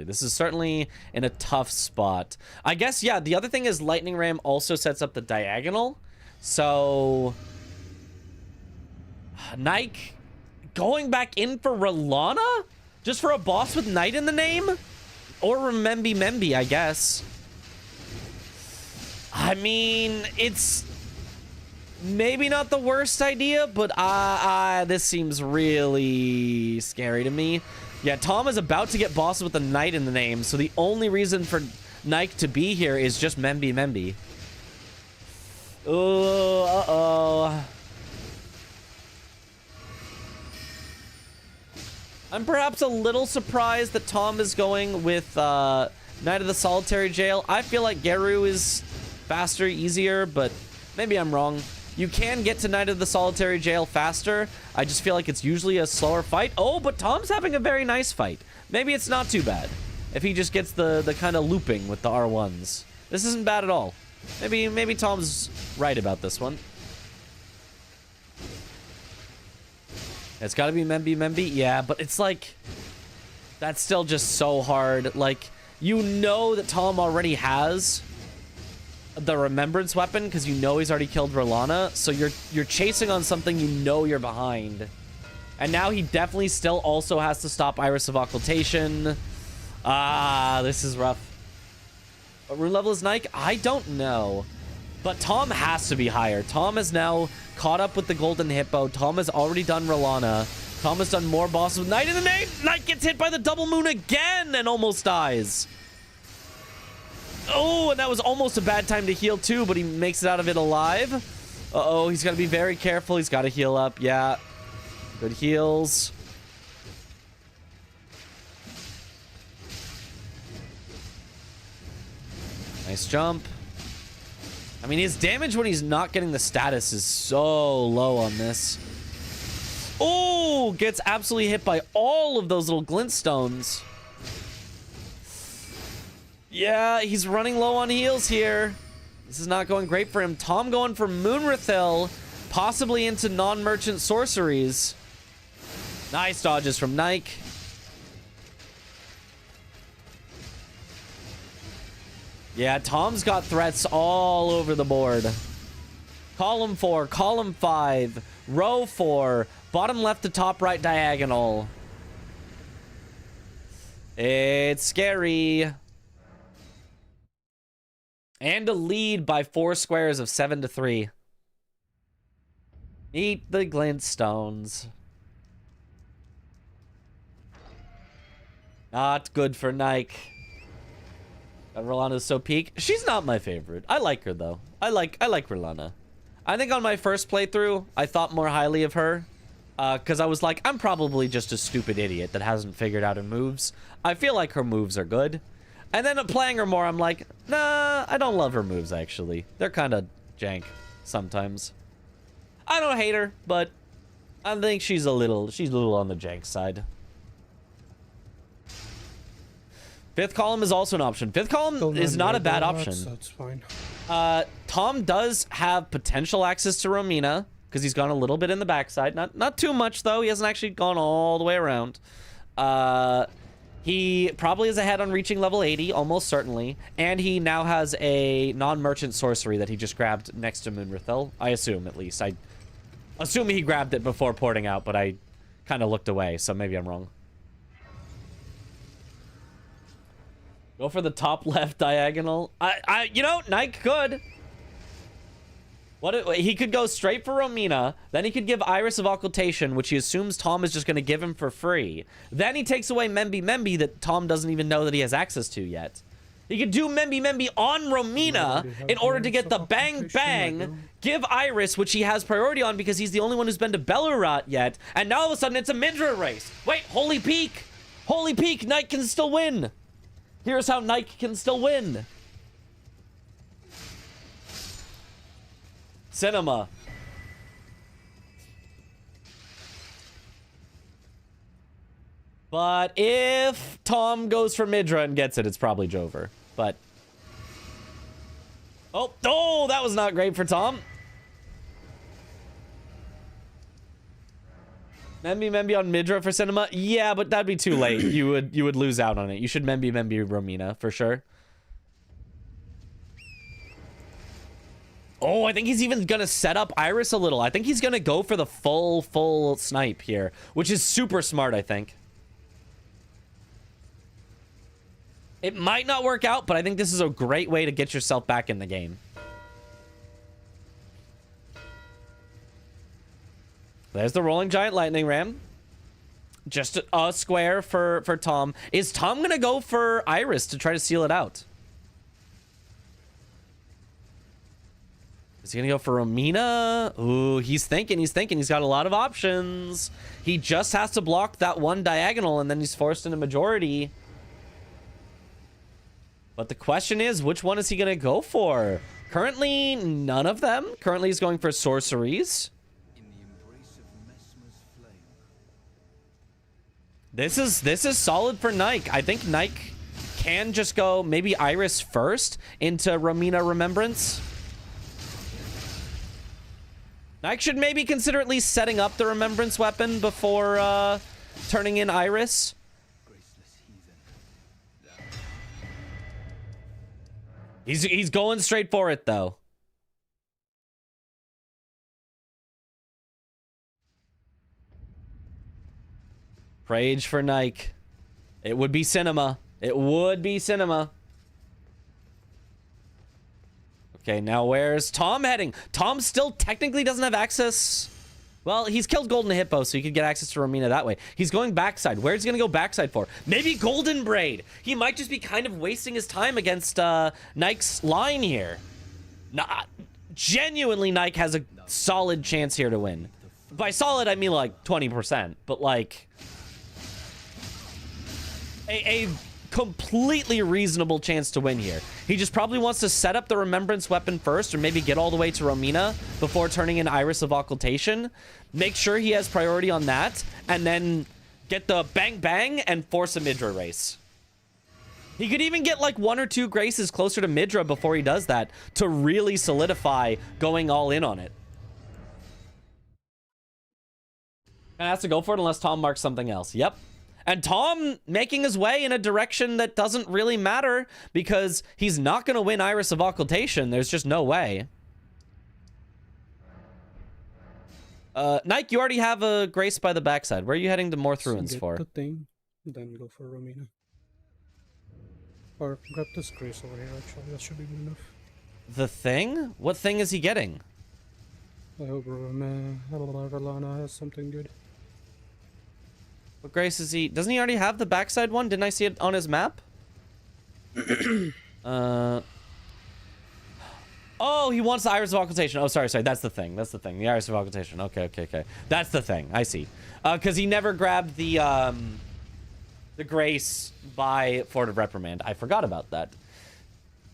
This is certainly in a tough spot. I guess, yeah, the other thing is Lightning Ram also sets up the diagonal. So Nike going back in for Rolana? Just for a boss with Knight in the name? Or Remembi Membi, I guess. I mean, it's maybe not the worst idea, but this seems really scary to me. Yeah, Tom is about to get bosses with a Knight in the name, so the only reason for Nike to be here is just Membi Membi. Oh, uh-oh. I'm perhaps a little surprised that Tom is going with Knight of the Solitary Jail. I feel like Geru is faster, easier, but maybe I'm wrong. You can get to Knight of the Solitary Jail faster. I just feel like it's usually a slower fight. Oh, but Tom's having a very nice fight. Maybe it's not too bad if he just gets the kind of looping with the R1s. This isn't bad at all. Maybe Tom's right about this one. It's got to be Membi Membi. Yeah, but it's like, that's still just so hard. Like, you know that Tom already has the remembrance weapon because you know he's already killed Rolana, so you're chasing on something you know you're behind. And now he definitely still also has to stop Iris of Occultation. This is rough. What rune level is Nike? I don't know. But Tom has to be higher. Tom is now caught up with the Golden Hippo. Tom has already done Rolana. Tom has done more bosses with Knight in the name. Knight gets hit by the double moon again and almost dies. Oh, and that was almost a bad time to heal too, but he makes it out of it alive. Uh-oh, he's got to be very careful. He's got to heal up. Yeah. Good heals. Nice jump. I mean, his damage when he's not getting the status is so low on this. Oh, gets absolutely hit by all of those little glintstones. Yeah, he's running low on heals here. This is not going great for him. Tom going for Moonrathil, possibly into non-merchant sorceries. Nice dodges from Nike. Yeah, Tom's got threats all over the board. Column 4, column 5, row 4, bottom left to top right diagonal. It's scary. And a lead by 4 squares of 7-3. Eat the glintstones. Not good for Nike. Rolana's so peak. She's not my favorite. I like her though. I like Rolana. I think on my first playthrough, I thought more highly of her. Because I was like, I'm probably just a stupid idiot that hasn't figured out her moves. I feel like her moves are good. And then playing her more, I'm like, nah, I don't love her moves, actually. They're kind of jank sometimes. I don't hate her, but I think she's a little on the jank side. Fifth column is also an option. Fifth column is not a bad option. That's fine. Tom does have potential access to Romina because he's gone a little bit in the backside. Not too much, though. He hasn't actually gone all the way around. He probably is ahead on reaching level 80, almost certainly. And he now has a non-merchant sorcery that he just grabbed next to Moonrithel. I assume, at least. I assume he grabbed it before porting out, but I kind of looked away, so maybe I'm wrong. Go for the top left diagonal. You know, Nike could. He could go straight for Romina. Then he could give Iris of Occultation, which he assumes Tom is just going to give him for free. Then he takes away Membi that Tom doesn't even know that he has access to yet. He could do Membi on Romina in order to get the bang bang, give Iris, which he has priority on because he's the only one who's been to Belurat yet. And now all of a sudden it's a Midra race. Wait, Holy Peak. Holy Peak, Nike can still win. Here's how Nike can still win. Cinema. But if Tom goes for Midra and gets it, it's probably Jover. But... Oh, that was not great for Tom. Membi on Midra for Cinema? Yeah, but that'd be too late. You would lose out on it. You should Membi Romina, for sure. Oh, I think he's even gonna set up Iris a little. I think he's gonna go for the full snipe here, which is super smart, I think. It might not work out, but I think this is a great way to get yourself back in the game. There's the Rolling Giant Lightning Ram. Just a square for Tom. Is Tom gonna go for Iris to try to seal it out? Is he gonna go for Romina? Ooh, he's thinking. He's got a lot of options. He just has to block that one diagonal, and then he's forced into majority. But the question is, which one is he gonna go for? Currently, none of them. Currently, he's going for sorceries. This is solid for Nike. I think Nike can just go maybe Iris first into Romina Remembrance. Nike should maybe consider at least setting up the Remembrance weapon before turning in Iris. He's going straight for it, though. Rage for Nike. It would be Cinema. It would be Cinema. Okay, now where's Tom heading? Tom still technically doesn't have access. Well, he's killed Golden Hippo, so he could get access to Romina that way. He's going backside. Where's he going to go backside for? Maybe Golden Braid. He might just be kind of wasting his time against Nike's line here. Genuinely, Nike has a solid chance here to win. By solid, I mean like 20%. But like... A completely reasonable chance to win here. He just probably wants to set up the Remembrance weapon first, or maybe get all the way to Romina before turning in Iris of Occultation. Make sure he has priority on that, and then get the bang bang and force a Midra race. He could even get like 1 or 2 graces closer to Midra before he does that to really solidify going all in on it. And has to go for it unless Tom marks something else. Yep. And Tom making his way in a direction that doesn't really matter because he's not going to win Iris of Occultation. There's just no way. Nike, you already have a Grace by the backside. Where are you heading to Morth Ruins for? The thing, then go for Romina. Or grab this Grace over here, actually. That should be good enough. The thing? What thing is he getting? I hope Rolana has something good. What Grace is he? Doesn't he already have the backside one? Didn't I see it on his map? Oh, he wants the Iris of Occultation. Oh, sorry. That's the thing. That's the thing. The Iris of Occultation. Okay. That's the thing. I see. Because he never grabbed the Grace by Fort of Reprimand. I forgot about that.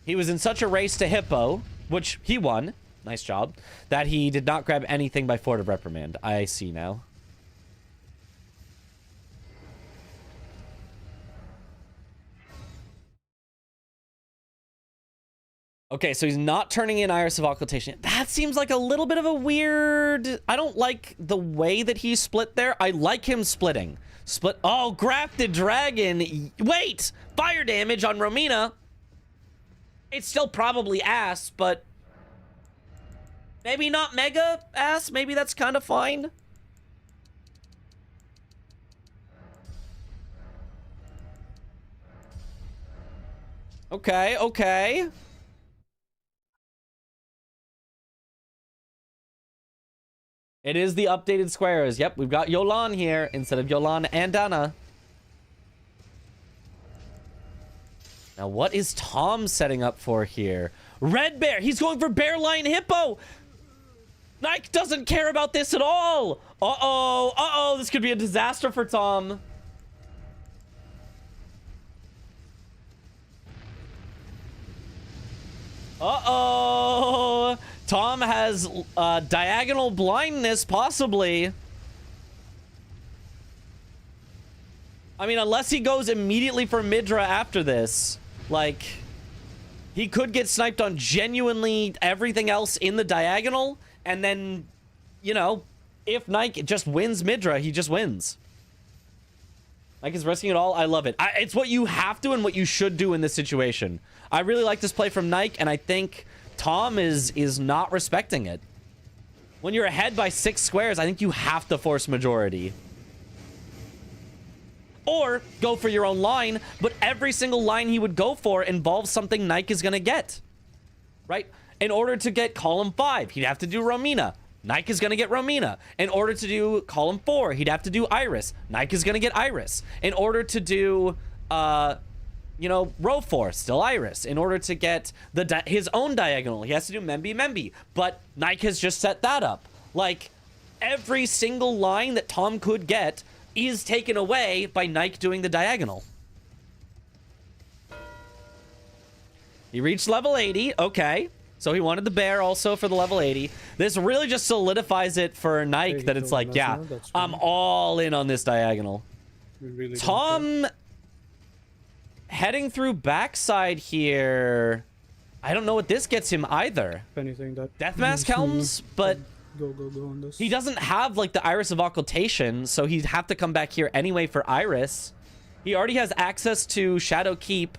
He was in such a race to Hippo, which he won. Nice job. That he did not grab anything by Fort of Reprimand. I see now. Okay, so he's not turning in Iris of Occultation. That seems like a little bit of a weird... I don't like the way that he split there. I like him splitting. Split... Oh, Grafted Dragon. Wait! Fire damage on Romina. It's still probably ass, but... maybe not mega ass. Maybe that's kind of fine. Okay, okay. It is the updated squares. Yep, we've got Yolan here instead of Yolan and Anna. Now, what is Tom setting up for here? Red Bear. He's going for Bear Lion Hippo. Nike doesn't care about this at all. Uh-oh. Uh-oh. This could be a disaster for Tom. Uh-oh. Tom has diagonal blindness, possibly. I mean, unless he goes immediately for Midra after this. Like, he could get sniped on genuinely everything else in the diagonal. And then, you know, if Nike just wins Midra, he just wins. Nike is risking it all. I love it. It's what you have to and what you should do in this situation. I really like this play from Nike, and I think Tom is not respecting it. When you're ahead by 6 squares, I think you have to force majority. Or go for your own line, but every single line he would go for involves something Nike is going to get. Right? In order to get column 5, he'd have to do Romina. Nike is going to get Romina. In order to do column 4, he'd have to do Iris. Nike is going to get Iris. In order to do, you know, row 4, still Iris. In order to get his own diagonal, he has to do Membi. But Nike has just set that up. Like, every single line that Tom could get is taken away by Nike doing the diagonal. He reached level 80. Okay. So he wanted the bear also for the level 80. This really just solidifies it for Nike that it's like, yeah, I'm all in on this diagonal. Really Tom heading through backside here. I don't know what this gets him either. If anything, that Deathmask Helms, but go on this. He doesn't have like the Iris of Occultation, so he'd have to come back here anyway for Iris. He already has access to Shadow Keep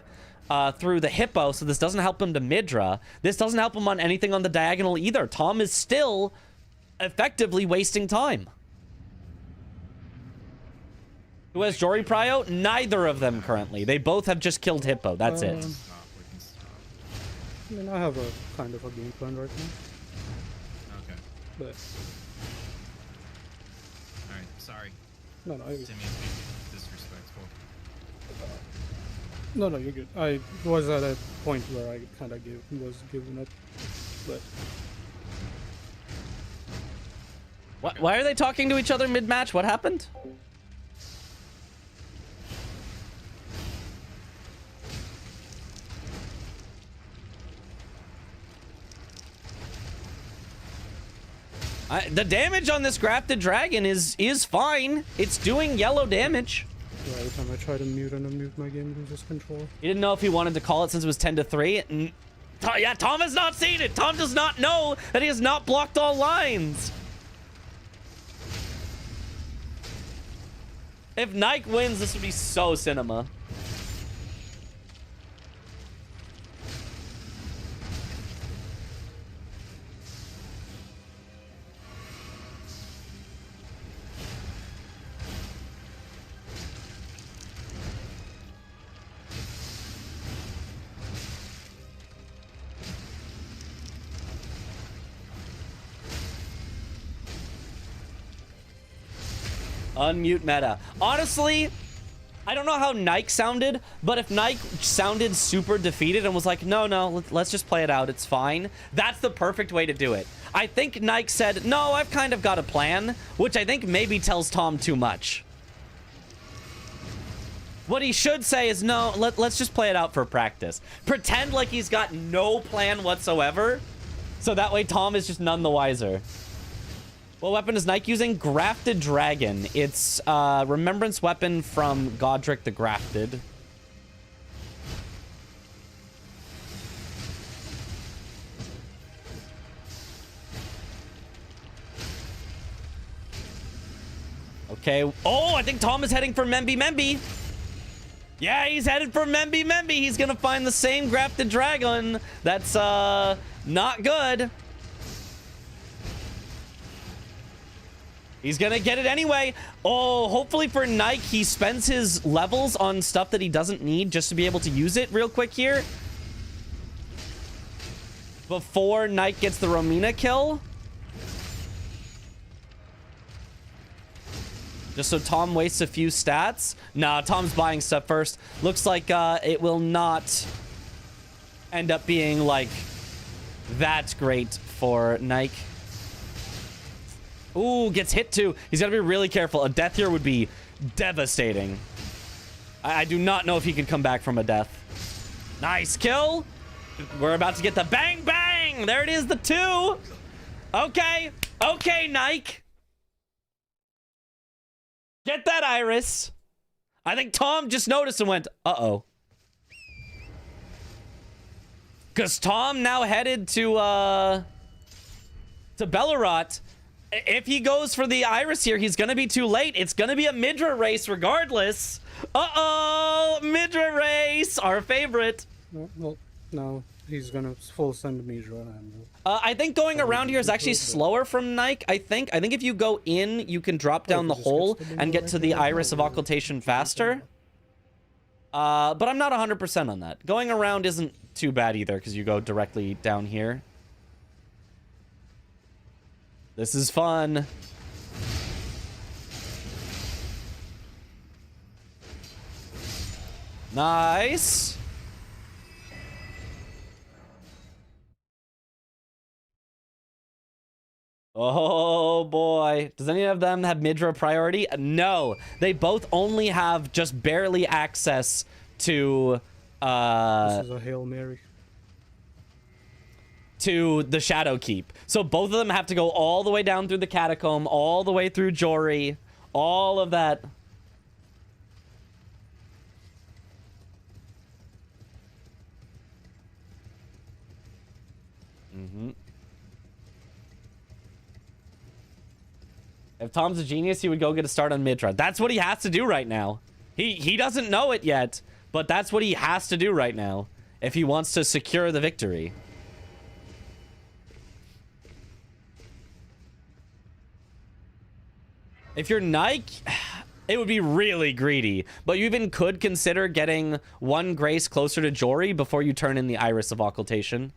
through the Hippo, so this doesn't help him to Midra. This doesn't help him on anything on the diagonal either. Tom is still effectively wasting time. Who has Jory Prio? Neither of them currently. They both have just killed Hippo. That's it. I mean, I have a kind of a game plan right now. Okay. But... alright, sorry. No, Timmy's being disrespectful. No, you're good. I was at a point where I kind of was giving up, but... Why are they talking to each other mid-match? What happened? The damage on this Grafted Dragon is fine. It's doing yellow damage. Yeah, every time I try to mute and unmute my game, it loses control. He didn't know if he wanted to call it since it was 10-3. Yeah, Tom has not seen it. Tom does not know that he has not blocked all lines. If Nike wins, this would be so cinema. Unmute meta. Honestly, I don't know how Nike sounded, but if Nike sounded super defeated and was like, no, let's just play it out, it's fine, that's the perfect way to do it. I think Nike said, no, I've kind of got a plan, which I think maybe tells Tom too much. What he should say is, no, let's just play it out for practice. Pretend like he's got no plan whatsoever, so that way Tom is just none the wiser. What weapon is Nike using? Grafted Dragon. It's a remembrance weapon from Godric the Grafted. Okay. Oh, I think Tom is heading for Memby Memby. Yeah, he's headed for Memby Memby. He's going to find the same grafted dragon. That's not good. He's going to get it anyway. Oh, hopefully for Nike, he spends his levels on stuff that he doesn't need just to be able to use it real quick here. Before Nike gets the Romina kill. Just so Tom wastes a few stats. Nah, Tom's buying stuff first. Looks like it will not end up being, like, that great for Nike. Ooh, gets hit too. He's got to be really careful. A death here would be devastating. I do not know if he can come back from a death. Nice kill. We're about to get the bang bang. There it is, the 2. Okay. Okay, Nike. Get that Iris. I think Tom just noticed and went, uh-oh. Because Tom now headed to Bellerot. If he goes for the Iris here, he's going to be too late. It's going to be a Midra race regardless. Uh-oh! Midra race! Our favorite. Well, no. He's going to full send Midra. I think going around here is actually slower from Nike, I think. I think if you go in, you can drop down the hole and get to the Iris of Occultation faster. But I'm not 100% on that. Going around isn't too bad either, because you go directly down here. This is fun. Nice. Oh boy. Does any of them have Midra priority? No. They both only have just barely access to this is a Hail Mary. To the Shadow Keep. So both of them have to go all the way down through the Catacomb, all the way through Jory, all of that. If Tom's a genius, he would go get a start on Midra. That's what he has to do right now. He doesn't know it yet, but that's what he has to do right now if he wants to secure the victory. If you're Nike, it would be really greedy, but you even could consider getting one Grace closer to Jory before you turn in the Iris of Occultation.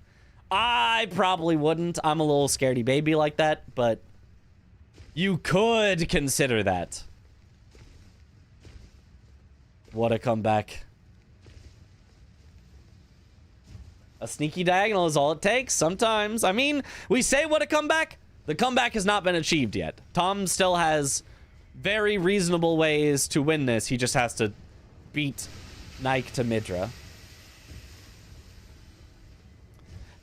I probably wouldn't. I'm a little scaredy baby like that, but you could consider that. What a comeback. A sneaky diagonal is all it takes sometimes. I mean, we say what a comeback. The comeback has not been achieved yet. Tom still has very reasonable ways to win this. He just has to beat Nike to Midra.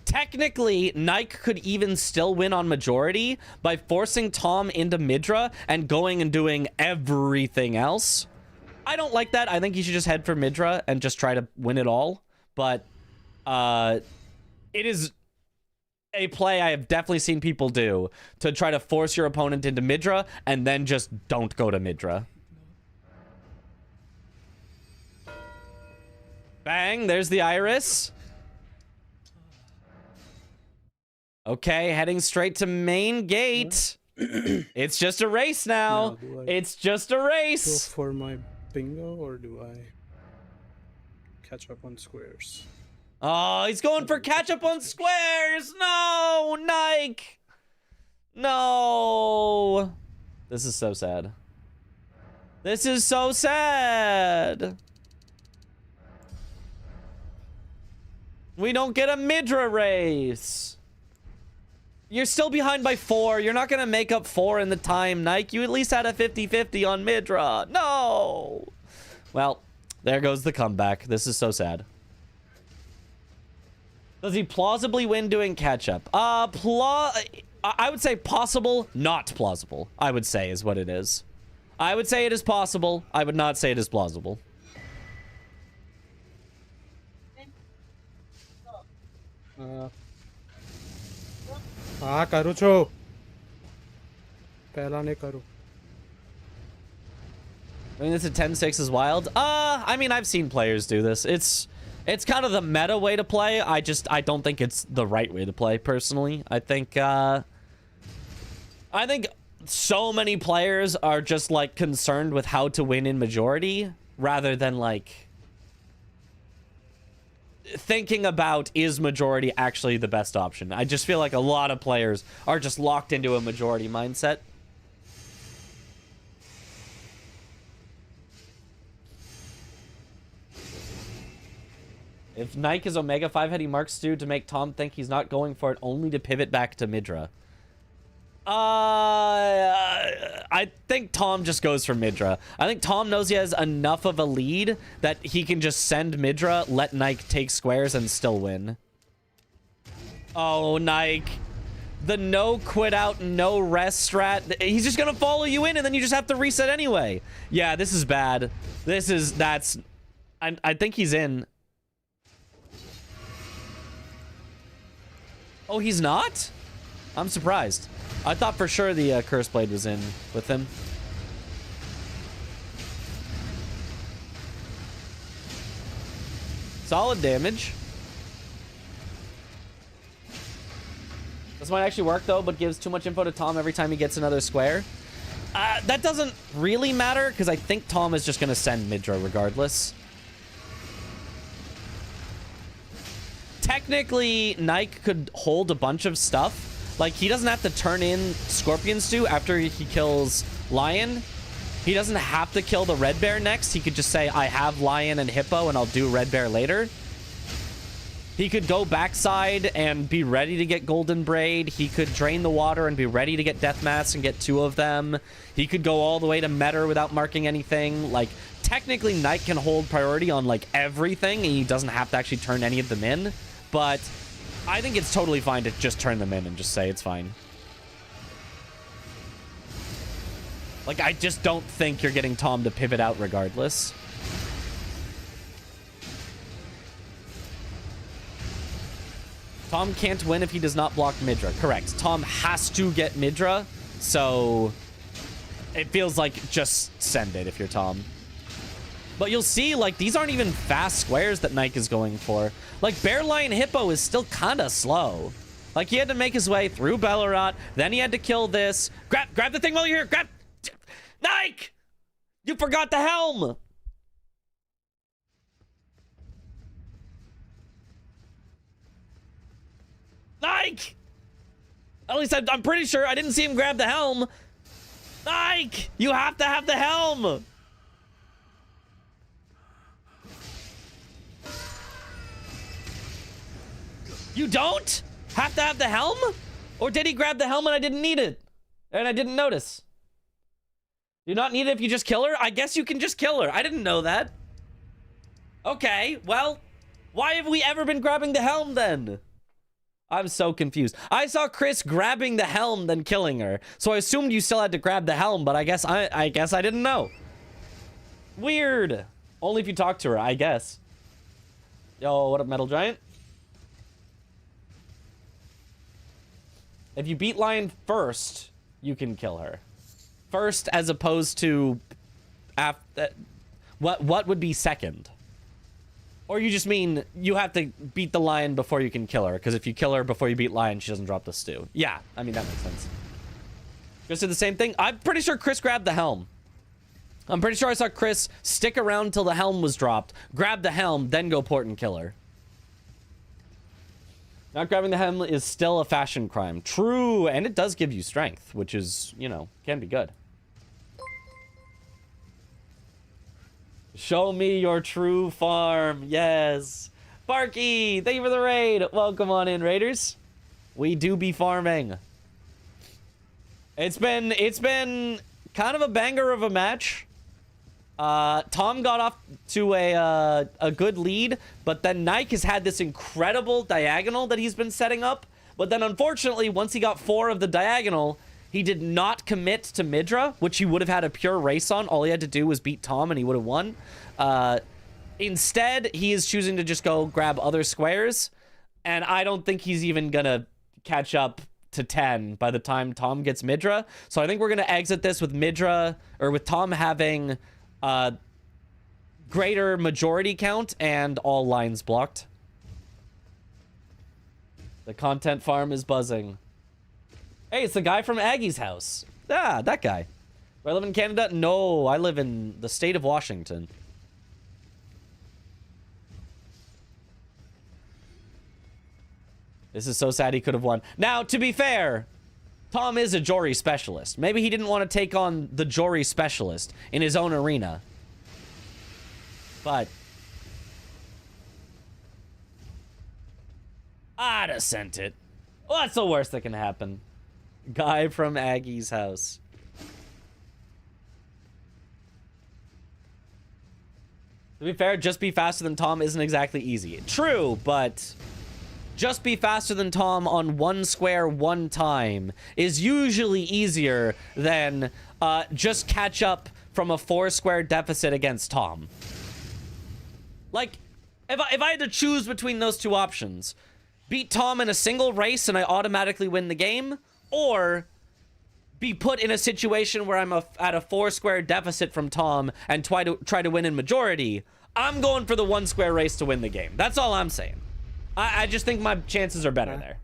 Technically, Nike could even still win on majority by forcing Tom into Midra and going and doing everything else. I don't like that. I think he should just head for Midra and just try to win it all. But it is a play I have definitely seen people do to try to force your opponent into Midra and then just don't go to Midra. Bang, there's the Iris. Okay, heading straight to main gate. It's just a race now. It's just a race. Go for my bingo, or do I catch up on squares? Oh, he's going for catch up on squares. No, Nike. No. This is so sad. This is so sad. We don't get a Midra race. You're still behind by 4. You're not going to make up 4 in the time, Nike. You at least had a 50-50 on Midra. No. Well, there goes the comeback. This is so sad. Does he plausibly win doing catch-up? I would say possible, not plausible, I would say is what it is. I would say it is possible. I would not say it is plausible. करो छो पहला ने करो I mean, this at 10-6 is wild. I mean, I've seen players do this. It's kind of the meta way to play. I don't think it's the right way to play, personally. I think so many players are just, like, concerned with how to win in majority rather than, like, thinking about, is majority actually the best option? I just feel like a lot of players are just locked into a majority mindset. If Nike is Omega 5 head, he marks Stu to make Tom think he's not going for it, only to pivot back to Midra. I think Tom just goes for Midra. I think Tom knows he has enough of a lead that he can just send Midra, let Nike take squares, and still win. Oh, Nike. The no quit out, no rest strat. He's just gonna follow you in, and then you just have to reset anyway. Yeah, this is bad. I think he's in. Oh, he's not? I'm surprised. I thought for sure the Curse Blade was in with him. Solid damage. This might actually work, though, but gives too much info to Tom every time he gets another square. That doesn't really matter, because I think Tom is just going to send Midra regardless. Technically, Nike could hold a bunch of stuff. Like, he doesn't have to turn in Scorpion Stew after he kills Lion. He doesn't have to kill the Red Bear next. He could just say, I have Lion and Hippo, and I'll do Red Bear later. He could go backside and be ready to get Golden Braid. He could drain the water and be ready to get Death Mask and get 2 of them. He could go all the way to Metter without marking anything. Like, technically, Nike can hold priority on, like, everything, and he doesn't have to actually turn any of them in. But I think it's totally fine to just turn them in and just say it's fine. Like, I just don't think you're getting Tom to pivot out regardless. Tom can't win if he does not block Midra. Correct. Tom has to get Midra, so it feels like just send it if you're Tom. But you'll see, like, these aren't even fast squares that Nike is going for. Like, Bear Lion Hippo is still kind of slow. Like, he had to make his way through Bellerat, then he had to kill this. Grab the thing while you're here. Grab. Nike! You forgot the helm! Nike! At least I'm pretty sure I didn't see him grab the helm. Nike! You have to have the helm! You don't have to have the helm? Or did he grab the helm and I didn't need it? And I didn't notice? You not need it if you just kill her? I guess you can just kill her. I didn't know that. Okay, well, why have we ever been grabbing the helm then? I'm so confused. I saw Chris grabbing the helm then killing her. So I assumed you still had to grab the helm, but I guess I didn't know. Weird. Only if you talk to her, I guess. Yo, what up, Metal Giant? If you beat Lion first, you can kill her. First, as opposed to after. What would be second? Or you just mean you have to beat the Lion before you can kill her, because if you kill her before you beat Lion, she doesn't drop the stew. Yeah, I mean, that makes sense. Chris did the same thing. I'm pretty sure Chris grabbed the helm. I'm pretty sure I saw Chris stick around till the helm was dropped, grab the helm, then go port and kill her. Not grabbing the helm is still a fashion crime. True, and it does give you strength, which is, you know, can be good. Show me your true farm. Yes. Barky, thank you for the raid. Welcome on in, raiders. We do be farming. It's been kind of a banger of a match. Tom got off to a good lead, but then Nike has had this incredible diagonal that he's been setting up. But then, unfortunately, once he got 4 of the diagonal, he did not commit to Midra, which he would have had a pure race on. All he had to do was beat Tom, and he would have won. Instead, he is choosing to just go grab other squares, and I don't think he's even gonna catch up to 10 by the time Tom gets Midra. So I think we're gonna exit this with Midra, or with Tom having greater majority count and all lines blocked. The content farm is buzzing. Hey, it's the guy from Aggie's house. Ah, that guy. Do I live in Canada? No, I live in the state of Washington. This is so sad he could have won. Now, to be fair, Tom is a Jory specialist. Maybe he didn't want to take on the Jory specialist in his own arena. But I'd have sent it. What's the worst that can happen? Guy from Aggie's house. To be fair, just be faster than Tom isn't exactly easy. True, but just be faster than Tom on one square one time is usually easier than just catch up from a 4-square deficit against Tom. Like, if I had to choose between those two options, beat Tom in a single race and I automatically win the game, or be put in a situation where I'm at a 4-square deficit from Tom and try to win in majority, I'm going for the 1-square race to win the game. That's all I'm saying. I just think my chances are better there.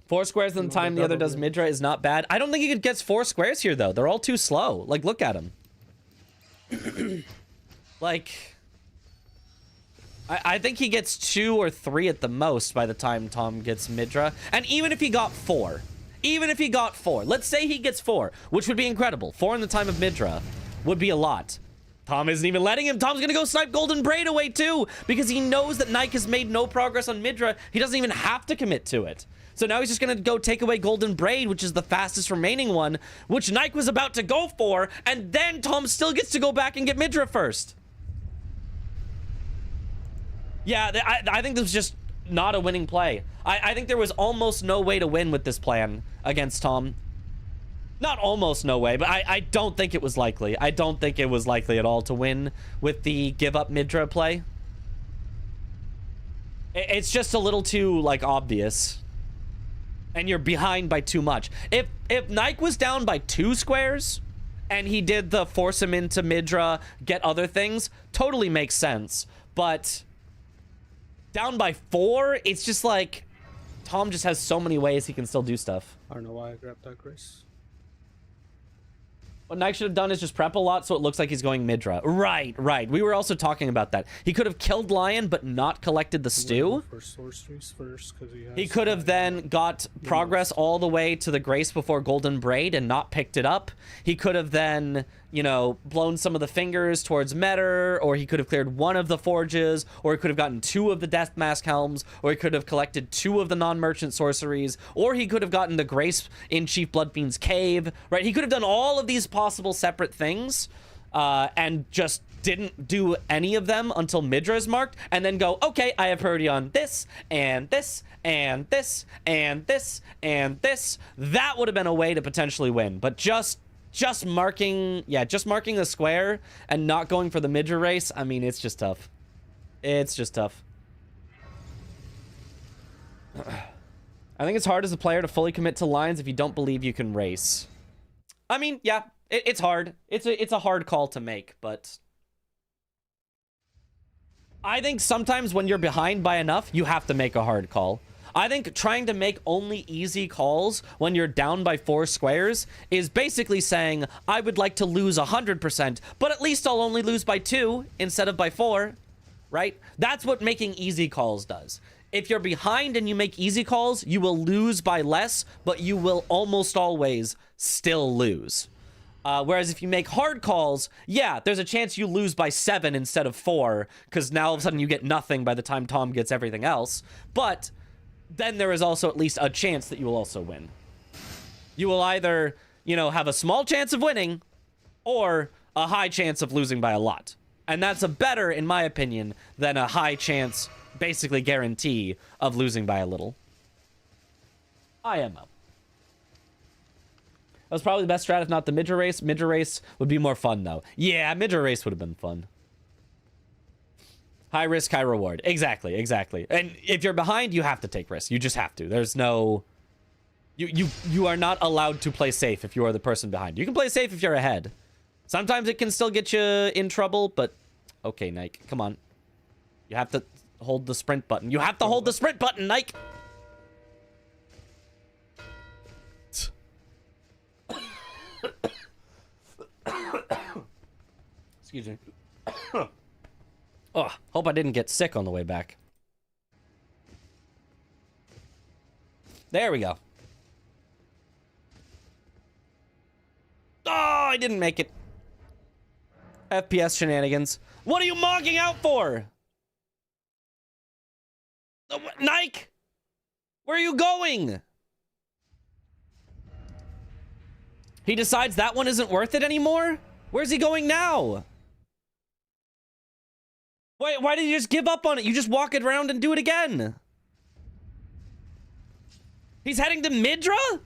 4 squares in the time the other does Midra is not bad. I don't think he gets 4 squares here, though. They're all too slow. Like, look at him. Like, I think he gets 2 or 3 at the most by the time Tom gets Midra. And even if he got 4, let's say he gets 4, which would be incredible. 4 in the time of Midra would be a lot. Tom isn't even letting him. Tom's gonna go snipe Golden Braid away too, because he knows that Nike has made no progress on Midra. He doesn't even have to commit to it. So now he's just gonna go take away Golden Braid, which is the fastest remaining one, which Nike was about to go for, and then Tom still gets to go back and get Midra first. Yeah, I think this was just not a winning play. I think there was almost no way to win with this plan against Tom. Not almost no way, but I don't think it was likely. I don't think it was likely at all to win with the give up Midra play. It's just a little too, like, obvious. And you're behind by too much. If Nike was down by 2 squares and he did the force him into Midra, get other things, totally makes sense. But down by 4, it's just like Tom just has so many ways he can still do stuff. I don't know why I grabbed that Grace. What Nike should have done is just prep a lot so it looks like he's going Midra. Right. We were also talking about that. He could have killed Lion but not collected the stew. For sorceries first, he could have then got progress all the way to the Grace before Golden Braid and not picked it up. He could have then, you know, blown some of the fingers towards Metter, or he could have cleared 1 of the forges, or he could have gotten 2 of the Death Mask helms, or he could have collected 2 of the non-merchant sorceries, or he could have gotten the Grace in Chief Bloodfiend's cave, right? He could have done all of these possible separate things and just didn't do any of them until Midra is marked, and then go, okay, I have priority on this, and this, and this, and this, and this. That would have been a way to potentially win, but just marking the square and not going for the Midra race, I mean, it's just tough. It's just tough. I think it's hard as a player to fully commit to lines if you don't believe you can race. I mean, yeah, it's hard. It's a hard call to make, but I think sometimes when you're behind by enough, you have to make a hard call. I think trying to make only easy calls when you're down by 4 squares is basically saying, I would like to lose 100%, but at least I'll only lose by 2 instead of by 4, right? That's what making easy calls does. If you're behind and you make easy calls, you will lose by less, but you will almost always still lose. Whereas if you make hard calls, yeah, there's a chance you lose by 7 instead of 4, because now all of a sudden you get nothing by the time Tom gets everything else. But then there is also at least a chance that you will also win. You will either, you know, have a small chance of winning or a high chance of losing by a lot. And that's a better, in my opinion, than a high chance, basically guarantee, of losing by a little. IMO. That was probably the best strat, if not the Midra race. Midra race would be more fun, though. Yeah, Midra race would have been fun. High risk, high reward. Exactly. And if you're behind, you have to take risks. You just have to. There's no You are not allowed to play safe if you are the person behind. You can play safe if you're ahead. Sometimes it can still get you in trouble, but okay, Nike, come on. You have to hold the sprint button. You have to hold the sprint button, Nike. Excuse me. Oh, hope I didn't get sick on the way back. There we go. Oh, I didn't make it. FPS shenanigans. What are you mogging out for? Nike? Where are you going? He decides that one isn't worth it anymore? Where's he going now? Wait, why did you just give up on it? You just walk it around and do it again. He's heading to Midra?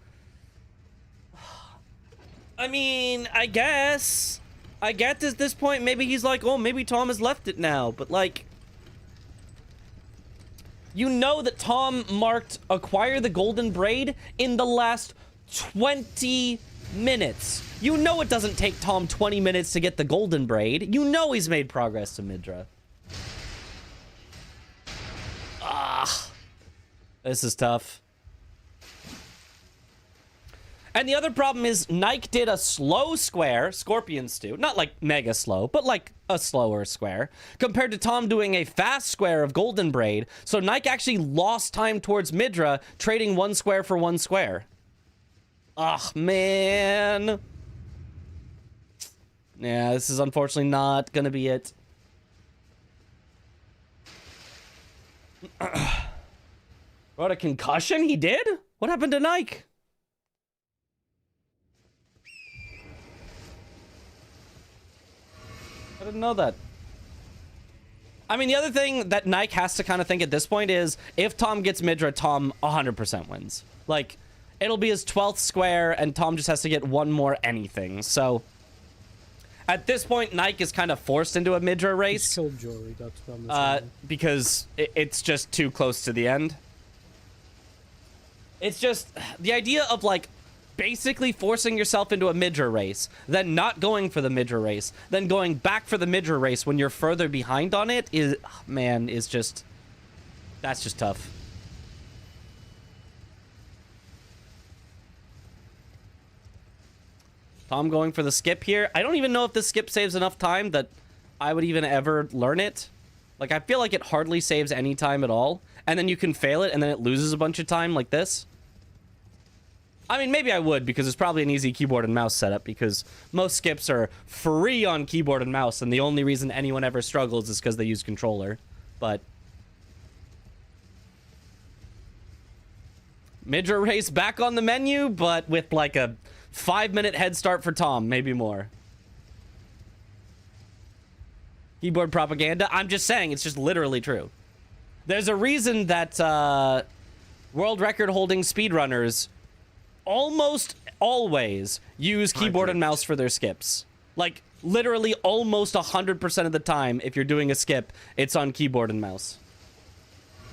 I mean, I guess. I get at this point, maybe he's like, oh, maybe Tom has left it now. But, like, you know that Tom marked acquire the golden braid in the last 20 minutes. You know it doesn't take Tom 20 minutes to get the golden braid. You know he's made progress to Midra. Ah, this is tough. And the other problem is Nike did a slow square, Scorpion Stew. Not like mega slow, but like a slower square. Compared to Tom doing a fast square of Golden Braid. So Nike actually lost time towards Midra, trading one square for one square. Ugh, man. Yeah, this is unfortunately not gonna be it. What, a concussion he did? What happened to Nike? I didn't know that. I mean, the other thing that Nike has to kind of think at this point is if Tom gets Midra, Tom 100% wins. Like, it'll be his 12th square and Tom just has to get one more anything. So, at this point, Nike is kind of forced into a Midra race. Killjoy, that's what I'm because it's just too close to the end. It's just the idea of, like, basically forcing yourself into a Midra race, then not going for the Midra race, then going back for the Midra race when you're further behind on it is, man, is just, that's just tough. Tom going for the skip here. I don't even know if this skip saves enough time that I would even ever learn it. Like, I feel like it hardly saves any time at all, and then you can fail it and then it loses a bunch of time like this. I mean, maybe I would, because it's probably an easy keyboard and mouse setup, because most skips are free on keyboard and mouse, and the only reason anyone ever struggles is because they use controller. But Midra race back on the menu, but with like a 5-minute head start for Tom, maybe more. Keyboard propaganda? I'm just saying, it's just literally true. There's a reason that world record holding speedrunners almost always use keyboard and mouse for their skips. Like, literally almost 100% of the time, if you're doing a skip, it's on keyboard and mouse.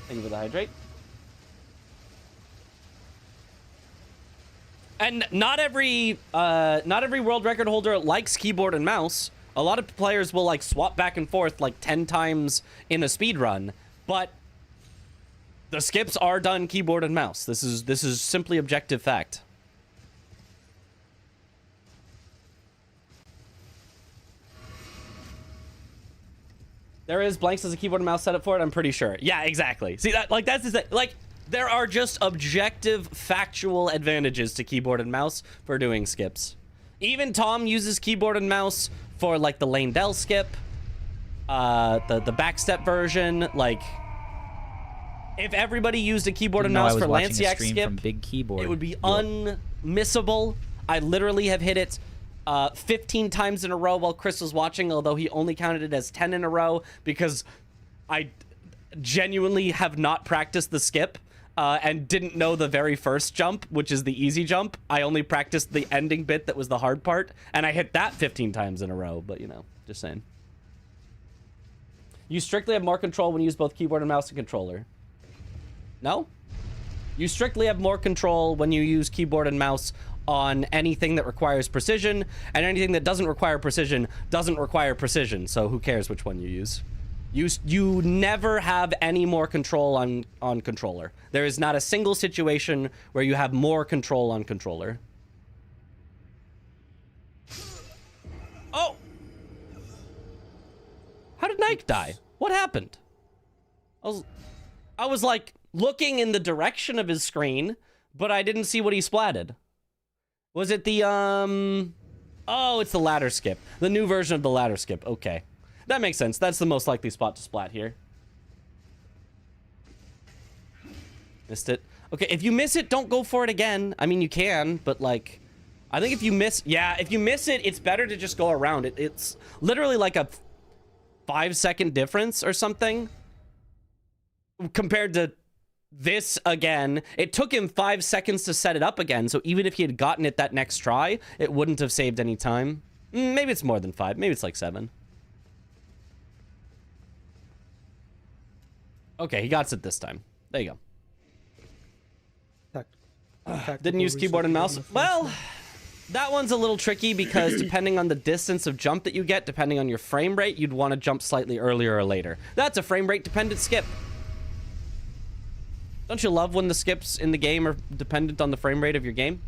Thank you for the hydrate. And not every world record holder likes keyboard and mouse. A lot of players will, like, swap back and forth, like, 10 times in a speed run, but the skips are done keyboard and mouse. This is simply objective fact. There is blanks as a keyboard and mouse setup for it, I'm pretty sure. Yeah, exactly. See, that, like, that's the thing. Like, there are just objective, factual advantages to keyboard and mouse for doing skips. Even Tom uses keyboard and mouse for, like, the Lane Dell skip, the backstep version, like, if everybody used a keyboard and mouse for Lanciac skip, Big Keyboard. it would be unmissable. I literally have hit it 15 times in a row while Chris was watching, although he only counted it as 10 in a row because I genuinely have not practiced the skip and didn't know the very first jump, which is the easy jump. I only practiced the ending bit that was the hard part, and I hit that 15 times in a row, but, you know, just saying. You strictly have more control when you use both keyboard and mouse and controller. No? You strictly have more control when you use keyboard and mouse on anything that requires precision, and anything that doesn't require precision doesn't require precision, so who cares which one you use. You never have any more control on controller. There is not a single situation where you have more control on controller. Oh! How did Nike die? What happened? I was like looking in the direction of his screen, but I didn't see what he splatted. Was it the oh, it's the ladder skip. The new version of the ladder skip. Okay. That makes sense. That's the most likely spot to splat here. Missed it. Okay, if you miss it, don't go for it again. I mean, you can, but like, I think if you miss, yeah, if you miss it, it's better to just go around it. It's literally like a 5-second difference or something compared to this again. It took him 5 seconds to set it up again, so even if he had gotten it that next try, it wouldn't have saved any time. Maybe it's more than 5. Maybe it's like 7. Okay, he got it this time. There you go. Didn't use keyboard and mouse. Well, that one's a little tricky because depending on the distance of jump that you get, depending on your frame rate, you'd want to jump slightly earlier or later. That's a frame rate dependent skip. Don't you love when the skips in the game are dependent on the frame rate of your game?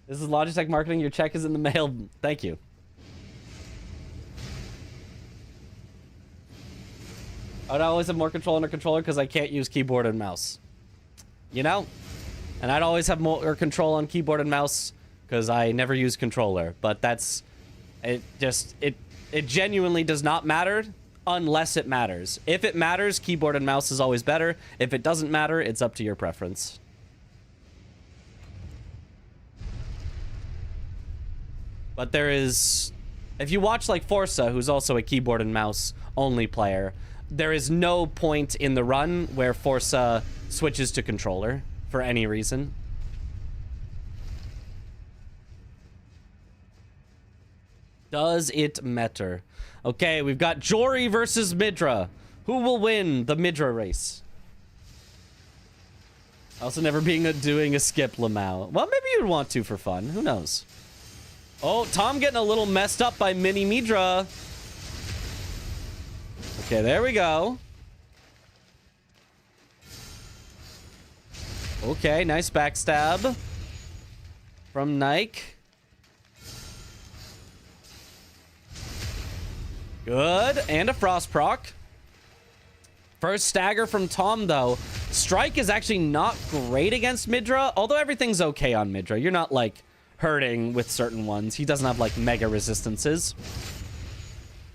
This is Logitech marketing. Your check is in the mail. Thank you. I would always have more control on a controller because I can't use keyboard and mouse. You know? And I'd always have more control on keyboard and mouse because I never use controller. But that's... It genuinely does not matter unless it matters. If it matters, keyboard and mouse is always better. If it doesn't matter, it's up to your preference. But there is... If you watch like Forza, who's also a keyboard and mouse only player, there is no point in the run where Forza switches to controller for any reason. Does it matter? Okay, we've got Jory versus Midra. Who will win the Midra race? Also never doing a skip Lamau. Well, maybe you'd want to for fun. Who knows? Oh, Tom getting a little messed up by Mini Midra. Okay, there we go. Okay, nice backstab from Nike. Good, and a frost proc. First stagger from Tom, though. Strike is actually not great against Midra, although everything's okay on Midra. You're not, like, hurting with certain ones. He doesn't have, like, mega resistances.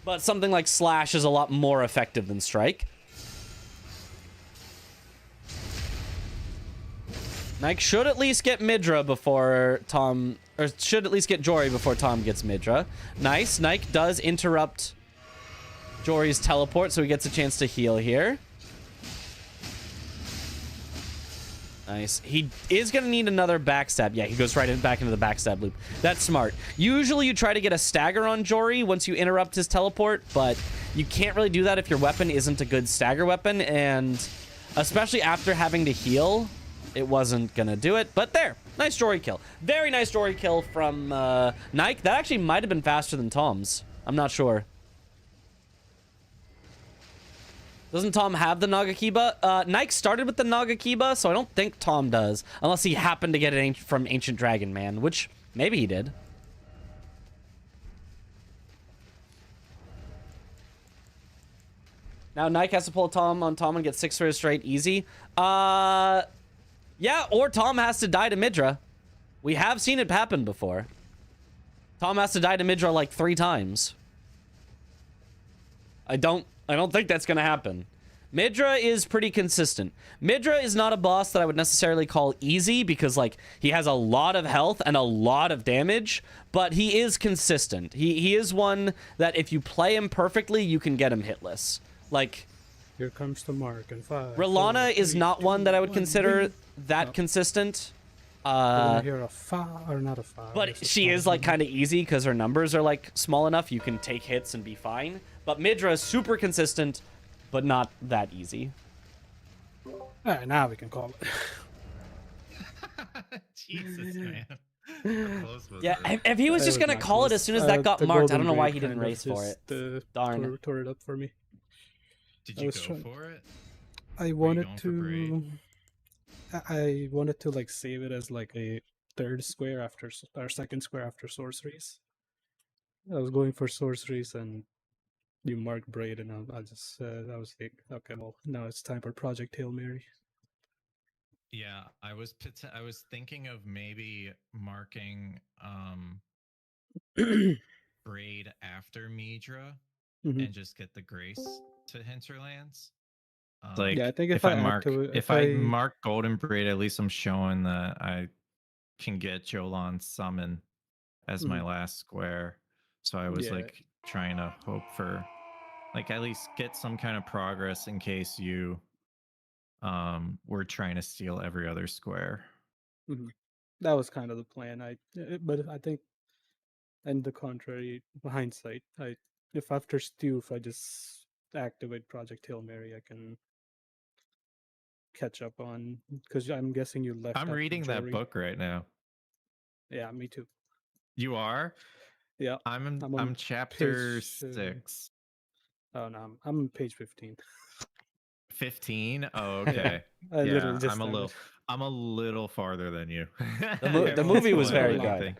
But something like Slash is a lot more effective than Strike. Nike should at least get Midra before Tom... Or should at least get Jory before Tom gets Midra. Nice. Nike does interrupt Jory's teleport, so he gets a chance to heal here. Nice. He is going to need another backstab. Yeah, he goes right back into the backstab loop. That's smart. Usually you try to get a stagger on Jory once you interrupt his teleport, but you can't really do that if your weapon isn't a good stagger weapon, and especially after having to heal, it wasn't going to do it. But there. Nice Jory kill. Very nice Jory kill from Nike. That actually might have been faster than Tom's. I'm not sure. Doesn't Tom have the Nagakiba? Nike started with the Nagakiba, so I don't think Tom does. Unless he happened to get it from Ancient Dragon Man, which maybe he did. Now Nike has to pull Tom on Tom and get 6 for straight easy. Yeah, or Tom has to die to Midra. We have seen it happen before. Tom has to die to Midra like 3 times. I don't think that's going to happen. Midra is pretty consistent. Midra is not a boss that I would necessarily call easy because, like, he has a lot of health and a lot of damage, but he is consistent. He is one that if you play him perfectly, you can get him hitless. Like, here comes the mark in 5. Rilana is not one that I would consider that consistent. Here a fa or not a fa. But she is like kind of easy because her numbers are like small enough. You can take hits and be fine. But Midra is super consistent, but not that easy. All right, now we can call it. Jesus, man. How close was Yeah, it? if he was just That gonna was not call it close. as soon as that got The marked, I golden don't know why braid he didn't kind of race for it. just, Darn. Tore it up for me. Did I you was go trying- for it? I you wanted going for braid? I wanted to like save it as like a third square after or second square after sorceries. I was going for sorceries and you marked braid, and I just I was like, okay, well now it's time for Project Hail Mary. Yeah, I was thinking of maybe marking braid after Midra Mhm. and just get the grace to hinterlands. Yeah, I think if I mark golden braid, at least I'm showing that I can get Jolan summon as my last square. So I was like trying to hope for like at least get some kind of progress in case you were trying to steal every other square. that was kind of the plan. But I think, and the contrary, hindsight, if after stew, if I just activate Project Hail Mary, I can catch up on, because I'm guessing you left. I'm after reading that Jory. book right now. Yeah, me too. You are? Yeah, I'm on chapter page, 6. Oh no, I'm on page 15. 15? Oh, okay. I literally Yeah, just I'm a little farther than you. The movie was very good.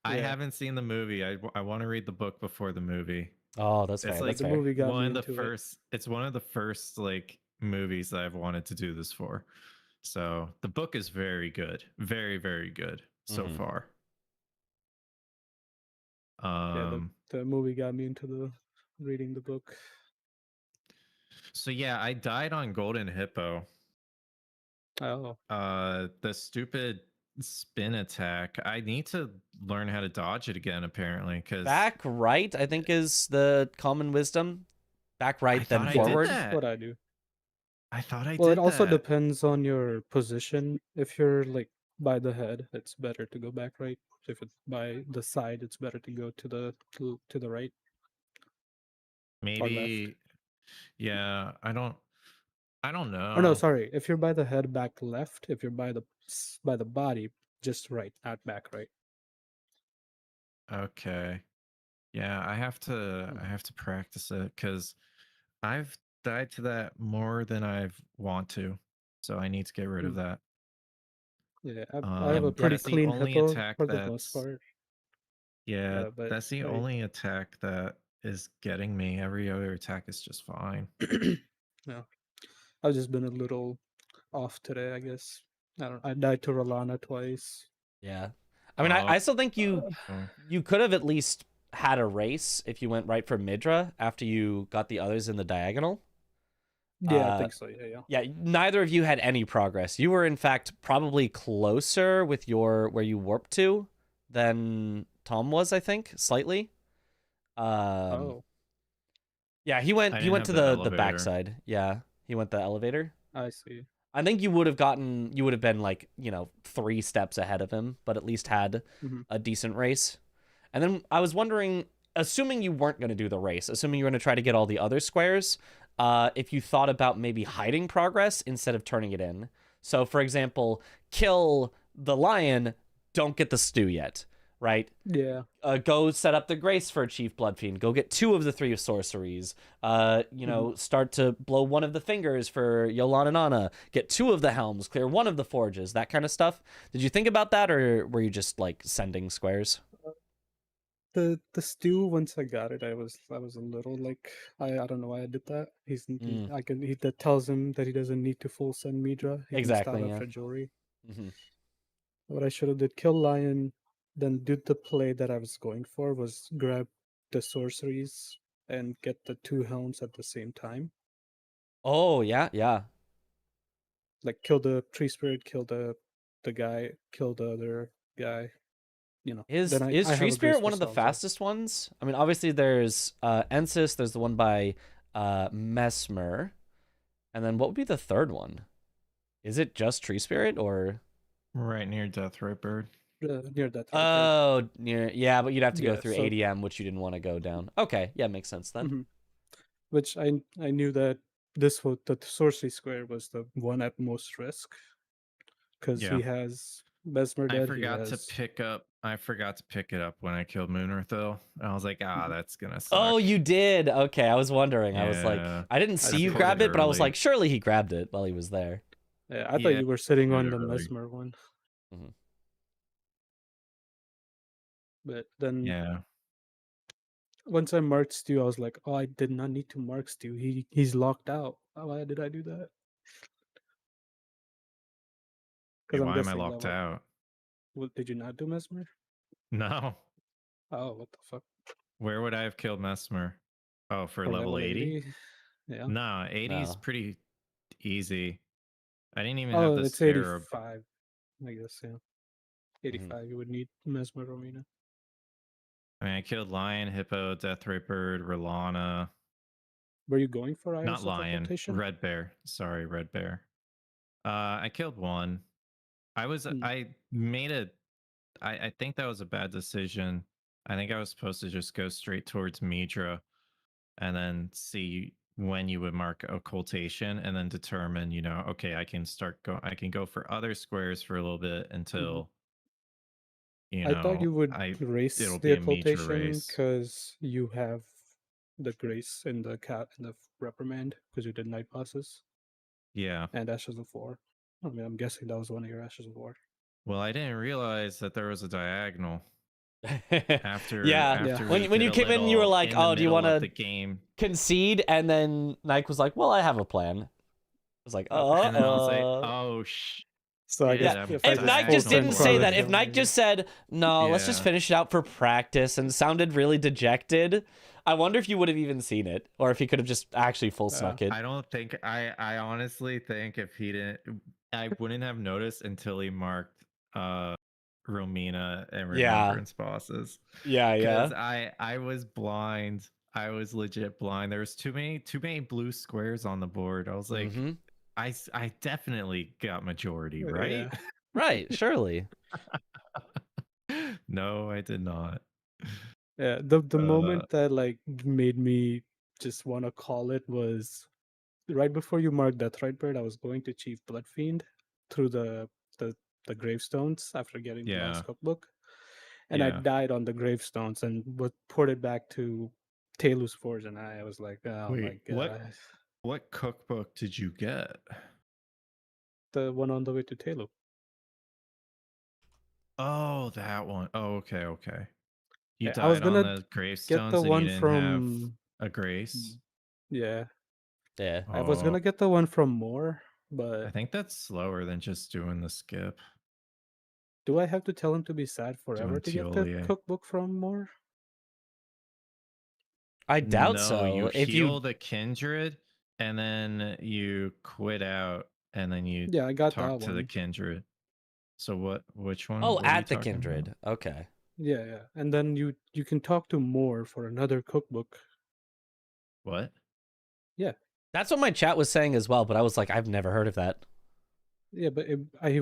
I haven't seen the movie. I want to read the book before the movie. Oh, that's fair. It's That's like the fair. movie got one me of the into it. first. It's one of the first like movies that I've wanted to do this for. So the book is very good, very very good so Mhm. far. Yeah, the movie got me into the reading the book. So yeah, I died on Golden Hippo. Oh, The stupid spin attack. I need to learn how to dodge it again. Apparently, because Back right, I think, is the common wisdom. Back right, then forward. that's what I do. I thought I Well, did it also that. depends on your position. If you're like by the head, it's better to go back right. If it's by the side, it's better to go to the right. Maybe. Yeah, I don't know. Oh no, sorry. If you're by the head, back left. If you're by the body, just right, not back right. Okay. Yeah, I have to practice it because I've died to that more than I've want to. So I need to get rid of that. Yeah, I have a pretty that's the clean only hippo attack for the most part. Yeah, but that's the only attack that is getting me. Every other attack is just fine. No, I've just been a little off today, I guess. I died to Rolana twice. Yeah. I mean, I still think you could have at least had a race if you went right for Midra after you got the others in the diagonal. Yeah, I think so. Yeah. Yeah, neither of you had any progress. You were, in fact, probably closer with your where you warped to than Tom was, I think, slightly. Yeah, he went to the backside. Yeah, he went the elevator. I see. I think you would have been like, 3 steps ahead of him, but at least had a decent race. And then I was wondering, assuming you weren't going to do the race, assuming you were going to try to get all the other squares, if you thought about maybe hiding progress instead of turning it in. So, for example, kill the lion, don't get the stew yet, right? Yeah. Go set up the grace for Chief Bloodfiend. Go get 2 of the 3 of sorceries. Start to blow 1 of the fingers for Yolan and Anna. Get 2 of the helms. Clear 1 of the forges. That kind of stuff. Did you think about that, or were you just like sending squares? The stew, once I got it, I was a little like I don't know why I did that. That tells him that he doesn't need to full send Midra. He Exactly. can start Yeah. after Jory. Mm-hmm. What I should have did, kill lion, then do the play that I was going for was grab the sorceries and get the 2 helms at the same time. Oh yeah. Like kill the tree spirit, kill the guy, kill the other guy. Is then I have Tree a Spirit grace one of the Salsa. fastest ones? I mean, obviously there's Ensis, there's the one by Mesmer, and then what would be the third one? Is it just Tree Spirit or? Right near Death Right Bird. Near that. Oh, yeah, but you'd have to go through so, ADM, which you didn't want to go down. Okay, yeah, makes sense then. Mhm. Which I knew that this was the sorcery square was the one at most risk because Yeah. he has Mesmer dead. I forgot to pick it up when I killed Moonrithil. I was like, that's gonna suck. Oh, you did. Okay, I was wondering. I was like, Yeah. I didn't see you pulled grab it it, but I was early. like, surely he grabbed it while he was there. Yeah, I thought you were sitting on the early. Mesmer one. Mhm. But then Yeah. once I marked Stu, I was like, oh, I did not need to mark Stu. He's locked out. Why did I do that? Hey, Because I'm why am I guessing locked out? Did you not do Mesmer? No. Oh, what the fuck? Where would I have killed Mesmer? Oh, for level 80? Yeah. Nah, 80 is No. pretty easy. I didn't even Oh, have the it's scarab. 85. I guess, yeah. 85, you would need Mesmer Romina. I mean, I killed Lion, Hippo, Death Ray Bird, Rolana. Were you going for Not Iris of Lion, Occultation? Red Bear. Sorry, Red Bear. I killed one. I made I think that was a bad decision. I think I was supposed to just go straight towards Midra and then see when you would mark occultation and then determine, okay, I can go for other squares for a little bit until I thought you would race it'll the be a Midra occultation race. because you have the grace in the reprimand because you did night bosses. Yeah. And Ashes of War. I mean, I'm guessing that was one of your Ashes of War. Well, I didn't realize that there was a diagonal. Yeah. When you came in, you were like, "Oh, do you want to concede?" And then Nike was like, "Well, I have a plan." I was like, "Oh." And then I was like, "Oh So I guess if Nike just didn't say that, if Nike just said, "No, let's just finish it out for practice," and sounded really dejected, I wonder if you would have even seen it, or if he could have just actually full snuck it. I don't think I honestly think if he didn't, I wouldn't have noticed until he marked Romina and Remembrance bosses. Because I was blind. I was legit blind. There was too many blue squares on the board. I was like, I definitely got majority, right? Yeah. Right, surely. No, I did not. Yeah, the moment that like made me just want to call it was right before you marked Death Right Bird. I was going to Chief Bloodfiend through the gravestones after getting the last cookbook, and I died on the gravestones and would put it back to Talu's Forge, and I was like, oh my god. What cookbook did you get? The one on the way to Talu. Oh, that one. Oh, okay. You died I was gonna on the gravestones get the one and you didn't from have a grace. Yeah. I was gonna get the one from Moore, but I think that's slower than just doing the skip. Do I have to tell him to be sad forever to get the cookbook from Moore? I doubt so. You heal the kindred and then you quit out and then you I got talk that to one. the kindred. So which one? Oh, what at the kindred. About? Okay. Yeah. And then you can talk to Moore for another cookbook. What? Yeah. That's what my chat was saying as well, but I was like, I've never heard of that. Yeah, but I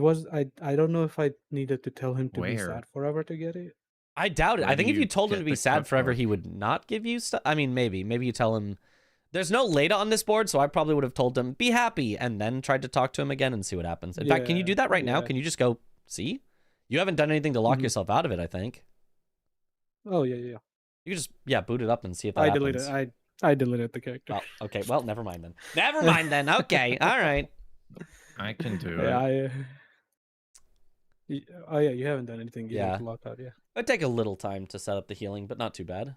don't know if I needed to tell him to be sad forever to get it. I doubt it. I think if you told him to be sad forever, he would not give you stuff. I mean, maybe you tell him there's no Leda on this board, so I probably would have told him be happy and then tried to talk to him again and see what happens. In fact, can you do that right now? Can you just go see? You haven't done anything to lock yourself out of it, I think. Oh yeah. You can just boot it up and see if that happens. I deleted the character. Oh, okay, well, never mind then. Okay, all right. I can do it. Oh yeah, you haven't done anything. You have to lock out. Yeah. It'd take a little time to set up the healing, but not too bad.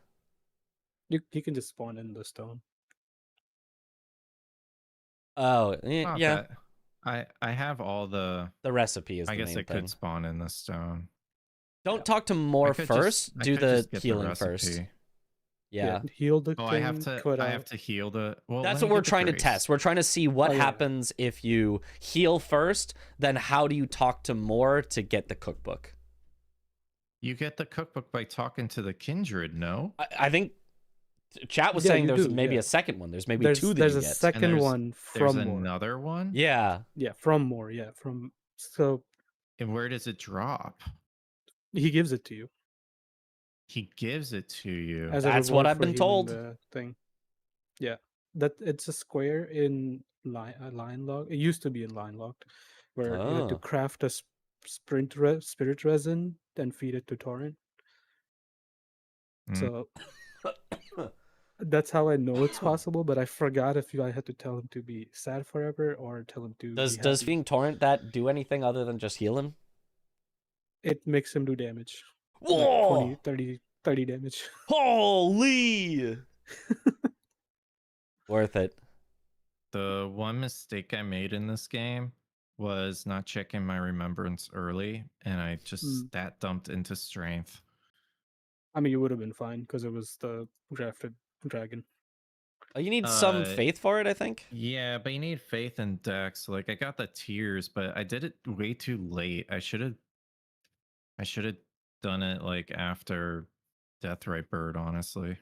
You can just spawn in the stone. Oh, yeah. I have all the recipe is. I guess I could spawn in the stone. Don't talk to Moore first. Do the healing first. Yeah. Heal the. Oh, I have to heal the. Well, that's what we're trying to test. We're trying to see what happens if you heal first. Then how do you talk to Moore to get the cookbook? You get the cookbook by talking to the kindred. No, I think chat was saying there's maybe a second one. There's maybe two that there's you a get. Second one from Moore. Moore. Another one. Yeah. Yeah, from Moore. Yeah, from so And where does it drop? He gives it to you He gives it to you. as a That's what reward I've for been healing told. the thing. Yeah, that it's a square in line lock. It used to be in line locked, where you had to Oh. craft a spirit resin and feed it to Torrent. Mm. So that's how I know it's possible. But I forgot if I had to tell him to be sad forever or tell him to be Does happy. feeding Torrent that do anything other than just heal him? It makes him do damage. Whoa! Like 20, 30 damage. Holy! Worth it. The one mistake I made in this game was not checking my remembrance early, and I just stat dumped into strength. I mean, you would have been fine because it was the drafted dragon. Oh, you need some faith for it, I think. Yeah, but you need faith and dex. Like I got the tiers, but I did it way too late. I should have done it like after Deathrite Bird, honestly.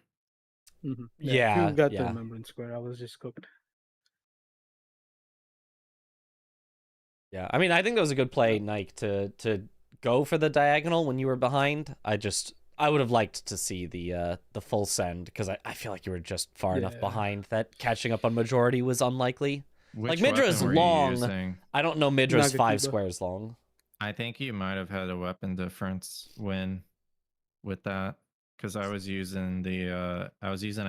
Mm-hmm. Yeah, you got yeah. the remembrance square. I was just cooked. Yeah, I mean, I think that was a good play, Nike, to go for the diagonal when you were behind. I would have liked to see the full send because I feel like you were just far enough behind that catching up on majority was unlikely. Which like Midra is long. Using? I don't know Midra's 5 squares long. I think you might have had a weapon difference win with that because I was using a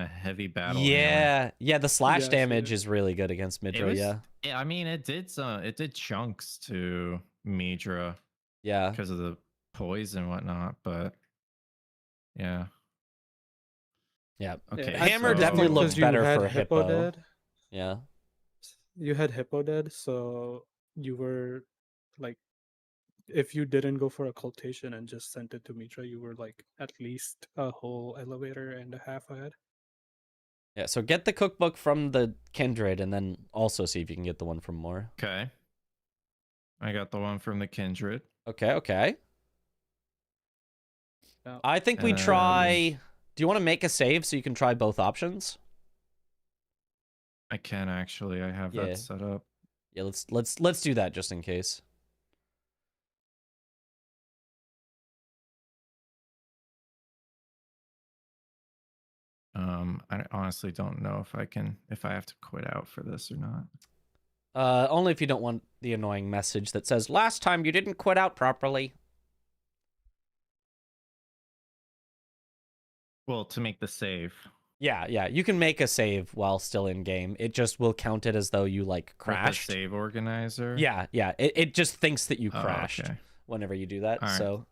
heavy battle. Yeah, the slash damage is really good against Midra. Yeah, I mean it did chunks to Midra. Yeah, because of the poise and whatnot, but yeah. Okay. Yeah, Hammer definitely looks better for Hippo. Dead. Yeah. You had Hippo dead, so you were like, if you didn't go for occultation and just sent it to Mitra, you were like at least a whole elevator and a half ahead. Yeah, so get the cookbook from the Kindred and then also see if you can get the one from Moore. Okay. I got the one from the Kindred. Okay. I think we try... Do you want to make a save so you can try both options? I can actually. I have that set up. Yeah, let's do that just in case. I honestly don't know if I have to quit out for this or not. Only if you don't want the annoying message that says, last time you didn't quit out properly. Well, to make the save. Yeah, you can make a save while still in game. It just will count it as though you like crashed. With the save organizer? Yeah. It just thinks that you crashed whenever you do that. Right. So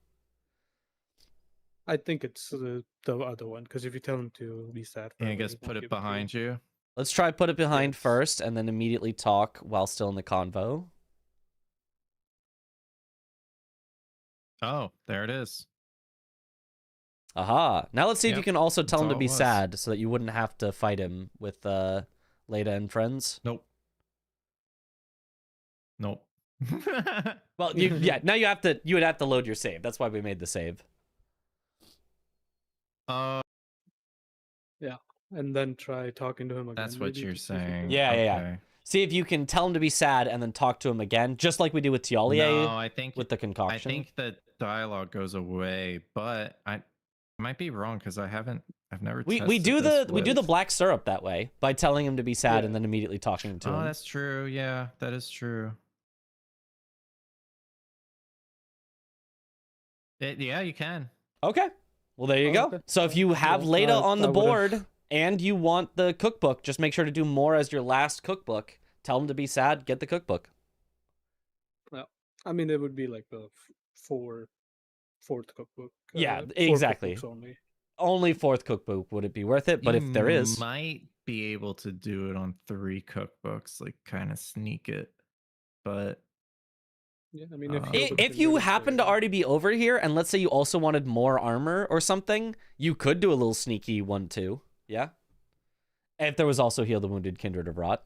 I think it's the other one, because if you tell him to be sad, I guess put it behind you. Let's try put it behind first, and then immediately talk while still in the convo. Oh, there it is. Aha. Now let's see if you can also tell him to be sad so that you wouldn't have to fight him with Leda and friends. Nope. Well, now you would have to load your save. That's why we made the save. Yeah. And then try talking to him again. That's what you're saying. Yeah. See if you can tell him to be sad and then talk to him again, just like we do with Tialier. No, I think with the concoction. I think the dialogue goes away, but I might be wrong because I've never. We do the black syrup that way by telling him to be sad and then immediately talking to him. Oh, that's true. Yeah, that is true. Yeah, you can. Okay. Well, there you go. Okay. So if you have Leda on the board and you want the cookbook, just make sure to do more as your last cookbook. Tell him to be sad, get the cookbook. Well, I mean, it would be like the fourth cookbook. Yeah, exactly. Only fourth cookbook would it be worth it, but if there is... might be able to do it on 3 cookbooks, like kind of sneak it, but... Yeah, I mean, if you happen to already be over here, and let's say you also wanted more armor or something, you could do a little sneaky 1-2. Yeah? If there was also Heal the Wounded Kindred of Rot.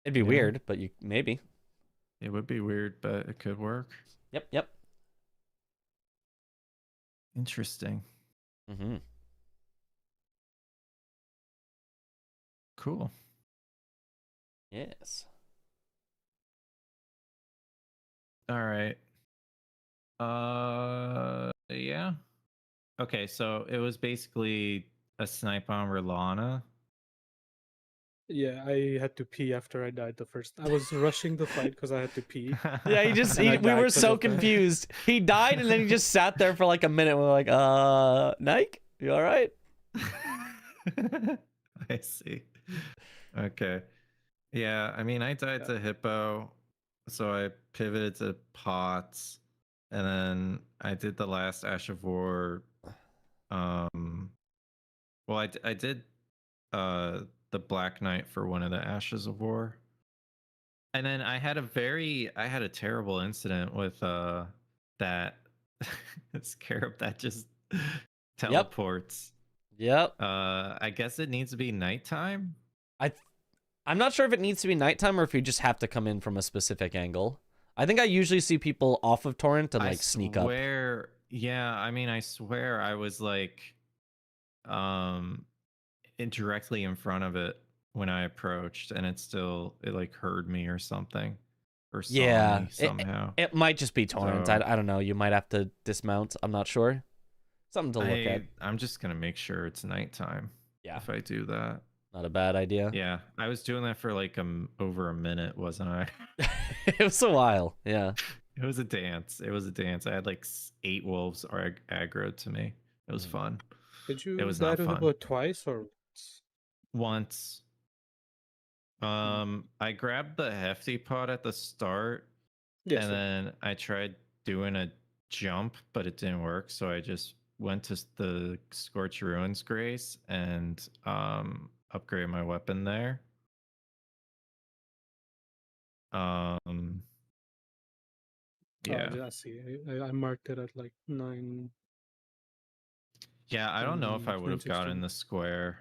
It'd be weird, but maybe. It would be weird, but it could work. Yep. Interesting. Mm-hmm. Cool. Yes. All right. Yeah. Okay, so it was basically a snipe on Rilana. Yeah, I had to pee after I died the first. I was rushing the fight because I had to pee. Yeah, we were so confused. He died and then he just sat there for like a minute. We're like, Nike, you all right? I see. Okay. Yeah, I mean, I died to Hippo, so I pivoted to Pots, and then I did the last Ash of War. Well, I did the Black Knight for one of the Ashes of War. And then I had a terrible incident with that scarab that just teleports. Yep. I guess it needs to be nighttime. I'm not sure if it needs to be nighttime or if you just have to come in from a specific angle. I think I usually see people off of Torrent and like sneak up. Yeah, I mean, I swear I was like directly in front of it when I approached, and it like heard me or something, or saw me somehow. It might just be Torrent. So, I don't know. You might have to dismount. I'm not sure. Something to look at. I'm just gonna make sure it's nighttime. Yeah. If I do that. Not a bad idea. Yeah, I was doing that for like over a minute, wasn't I? It was a while. Yeah. It was a dance. I had like 8 wolves aggroed to me. It was fun. Did you it was die not to fun. Hippo twice or once? I grabbed the hefty pot at the start, and then I tried doing a jump, but it didn't work. So I just went to the Scorch Ruins Grace and upgrade my weapon there. Yeah. Oh, I see. I marked it at like 9. Yeah, I don't know if I would have gotten the square.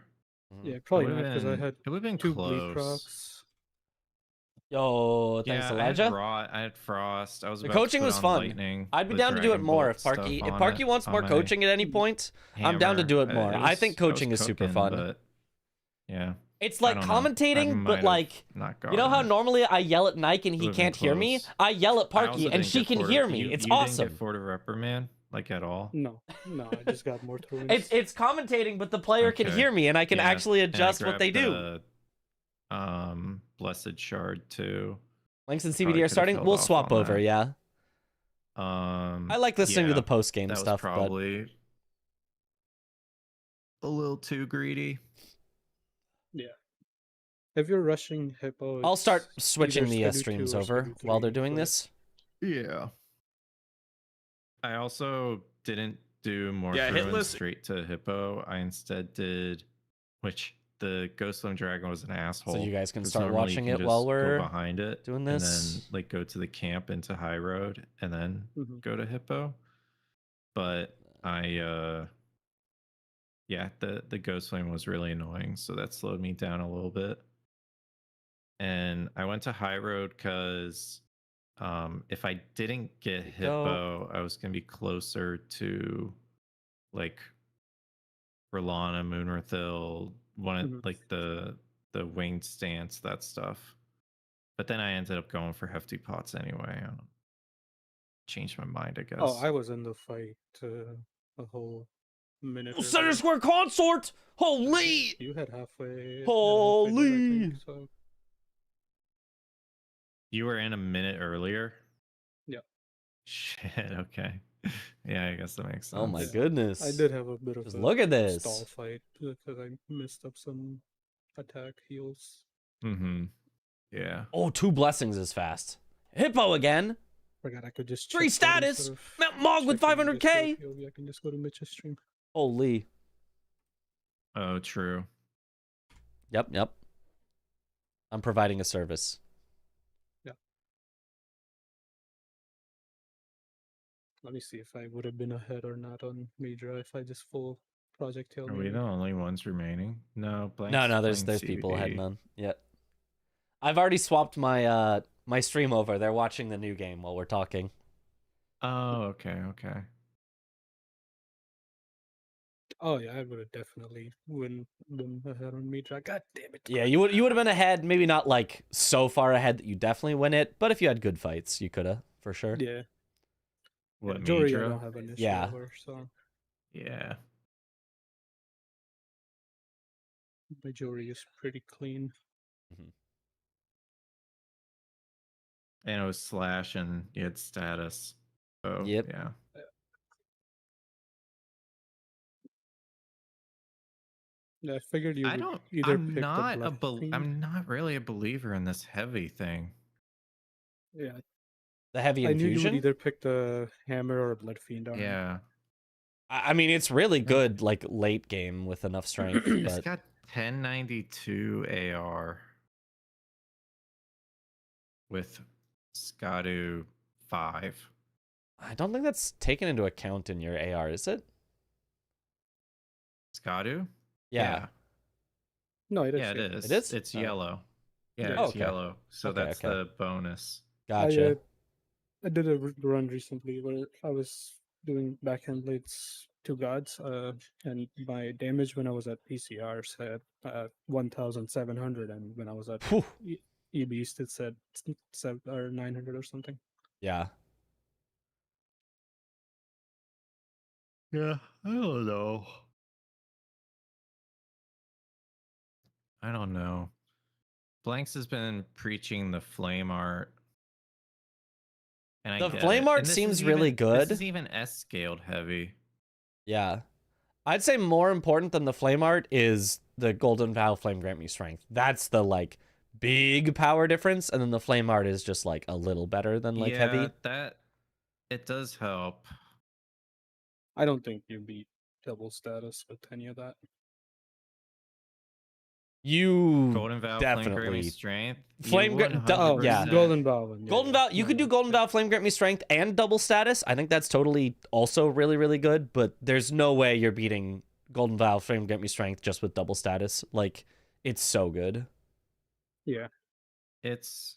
Yeah, probably not because I had it would have been 2 close. bleed procs. Yo, thanks, Elijah. I had frost. I was the coaching was fun. Lightning, I'd be down to do it more if Parky wants more coaching at any point. I'm down to do it more. I think coaching is super fun. But yeah. It's like commentating, but like, you know how normally I yell at Nike and he can't hear me? I yell at Parky and she can hear me. It's awesome. Didn't get Fort of Reprimand, like at all? No, I just got more throws. It's commentating, but the player can hear me and I can actually adjust what they do. Blessed Shard too. Links and CBD are starting. We'll swap over, yeah. I like listening to the post game stuff. Probably a little too greedy. Yeah. If you're rushing Hippo, I'll start switching the streams over while they're doing this. Yeah. I also didn't do more straight to Hippo. I instead did, which the Ghostflame Dragon was an asshole. So you guys can start watching it while we're behind it doing this. And then like go to the camp into High Road and then go to Hippo. But yeah, the Ghost Flame was really annoying, so that slowed me down a little bit. And I went to High Road because if I didn't get Hippo, I was gonna be closer to like Rilana, Moonrathil, like the winged stance, that stuff. But then I ended up going for hefty pots anyway. I changed my mind, I guess. Oh, I was in the fight a whole minute. Center Square Consort! Holy! You had halfway. Holy! I think, so. You were in a minute earlier? Yeah. Shit, okay. Yeah, I guess that makes sense. Oh my goodness. I did have a bit of a look at this stall fight because I messed up some attack heals. Yeah. Oh, 2 blessings is fast. Hippo again. Forgot I could just 3 status. Mount Mog with 500k. I can just go to Mitch's stream. Holy. Oh, true. Yep. I'm providing a service. Yeah. Let me see if I would have been ahead or not on Midra if I just full Project Hail. Are we the only ones remaining? No, no. There's people ahead, none. Yeah. I've already swapped my my stream over. They're watching the new game while we're talking. Oh, okay. Oh yeah, I would have definitely been ahead on me. God damn it. Yeah, you would have been ahead, maybe not like so far ahead that you definitely win it, but if you had good fights, you could have for sure. Yeah. What, Jory, I Midra? don't have an issue Yeah. over, so Yeah. my Jory is pretty clean. Mhm. And it was slash and you had status. So Yep. yeah. Yeah, I figured you I would don't either I'm pick the not Blood Fiend. I'm not really a believer in this heavy thing. Yeah, The heavy I knew you would infusion. either pick the Hammer or Blood Fiend arm. Yeah. I mean, it's really good, like late game with enough strength. It's But got 1092 AR with Skadu 5. I don't think that's taken into account in your AR, is it? Skadu? Yeah. No, it is. Yeah, it is. It is? It's Oh. yellow. Yeah, Yeah. it's Okay. yellow. So Okay, that's okay. the bonus. Gotcha. I did a run recently where I was doing backhand blades to gods, and my damage when I was at PCR said 1,700, and when I was at Whew. E-Beast it said 900 or something. Yeah. Yeah, I don't know. I don't know. Blanks has been preaching the flame art. And I The get flame it. art And this seems is really even- good. This is even S scaled heavy. Yeah. I'd say more important than the flame art is the golden vow flame grant me strength. That's the like big power difference, and then the flame art is just like a little better than like yeah, heavy. that it does help. I don't think you beat double status with any of that. You Golden Vow, Flame Grant Me definitely Strength. Flame You Grant- 100%. yeah. Golden Vow. one, yeah, Golden yeah. Vow, you could No, do Golden Vow, Flame Grant Me Strength, and double status. I think that's totally also really, really good, but there's no way you're beating Golden Vow, Flame Grant Me Strength just with double status. Like, it's so good. Yeah. It's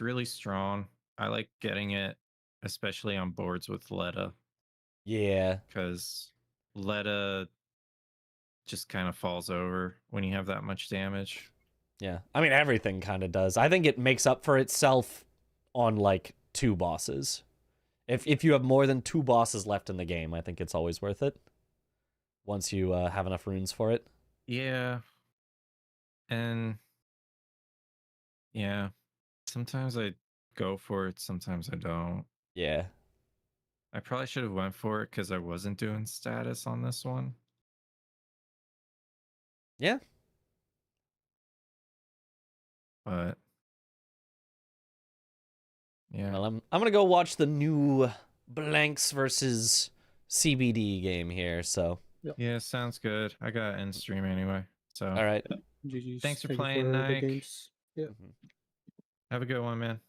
really strong. I like getting it, especially on boards with Letta, Yeah. because Letta just kind of falls over when you have that much damage. Yeah. I mean, everything kind of does. I think it makes up for itself on, like, 2 bosses. If you have more than 2 bosses left in the game, I think it's always worth it. Once you have enough runes for it. Yeah. And yeah, sometimes I go for it, sometimes I don't. Yeah. I probably should have went for it because I wasn't doing status on this one. Yeah. But yeah. Well, I'm gonna go watch the new Blanks versus CBD game here, so. Yeah, sounds good. I got end stream anyway. So All right. GG's. Thanks for Thank you playing, the Nike. games. Yeah. have a good one, man.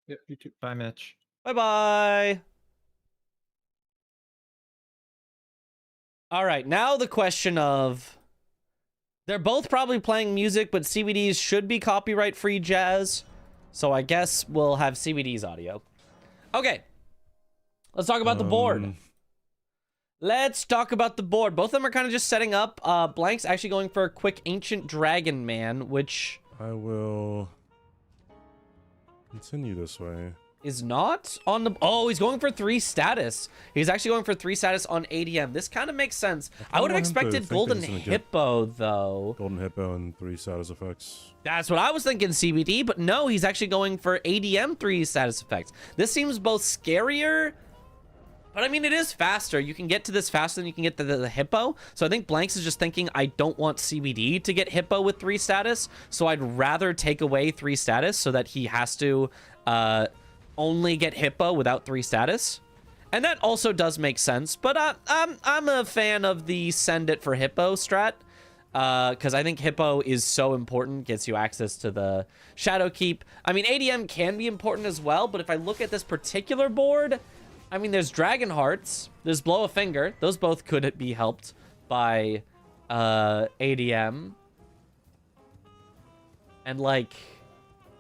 Yeah, you too. Bye, Mitch. Bye-bye. All right, now the question of... They're both probably playing music, but CBD's should be copyright-free jazz. So I guess we'll have CBD's audio. Okay. Let's talk about the board. Let's talk about the board. Both of them are kind of just setting up. Blank's actually going for a quick Ancient Dragon Man, which... I will continue this way. is not on the... Oh, he's going for 3 status. He's actually going for 3 status on ADM. This kind of makes sense. I would have want him to expected think that Golden he's gonna get- Hippo, though. Golden Hippo and 3 status effects. That's what I was thinking, CBD, but no, he's actually going for ADM 3 status effects. This seems both scarier, but I mean, it is faster. You can get to this faster than you can get to the Hippo. So I think Blanks is just thinking, I don't want CBD to get Hippo with 3 status, so I'd rather take away 3 status so that he has to only get Hippo without 3 status. And that also does make sense, but I'm a fan of the send it for Hippo strat. Because I think Hippo is so important, gets you access to the Shadow Keep. I mean, ADM can be important as well, but if I look at this particular board, I mean, there's Dragon Hearts, there's Blow a Finger. Those both could be helped by ADM. And, like,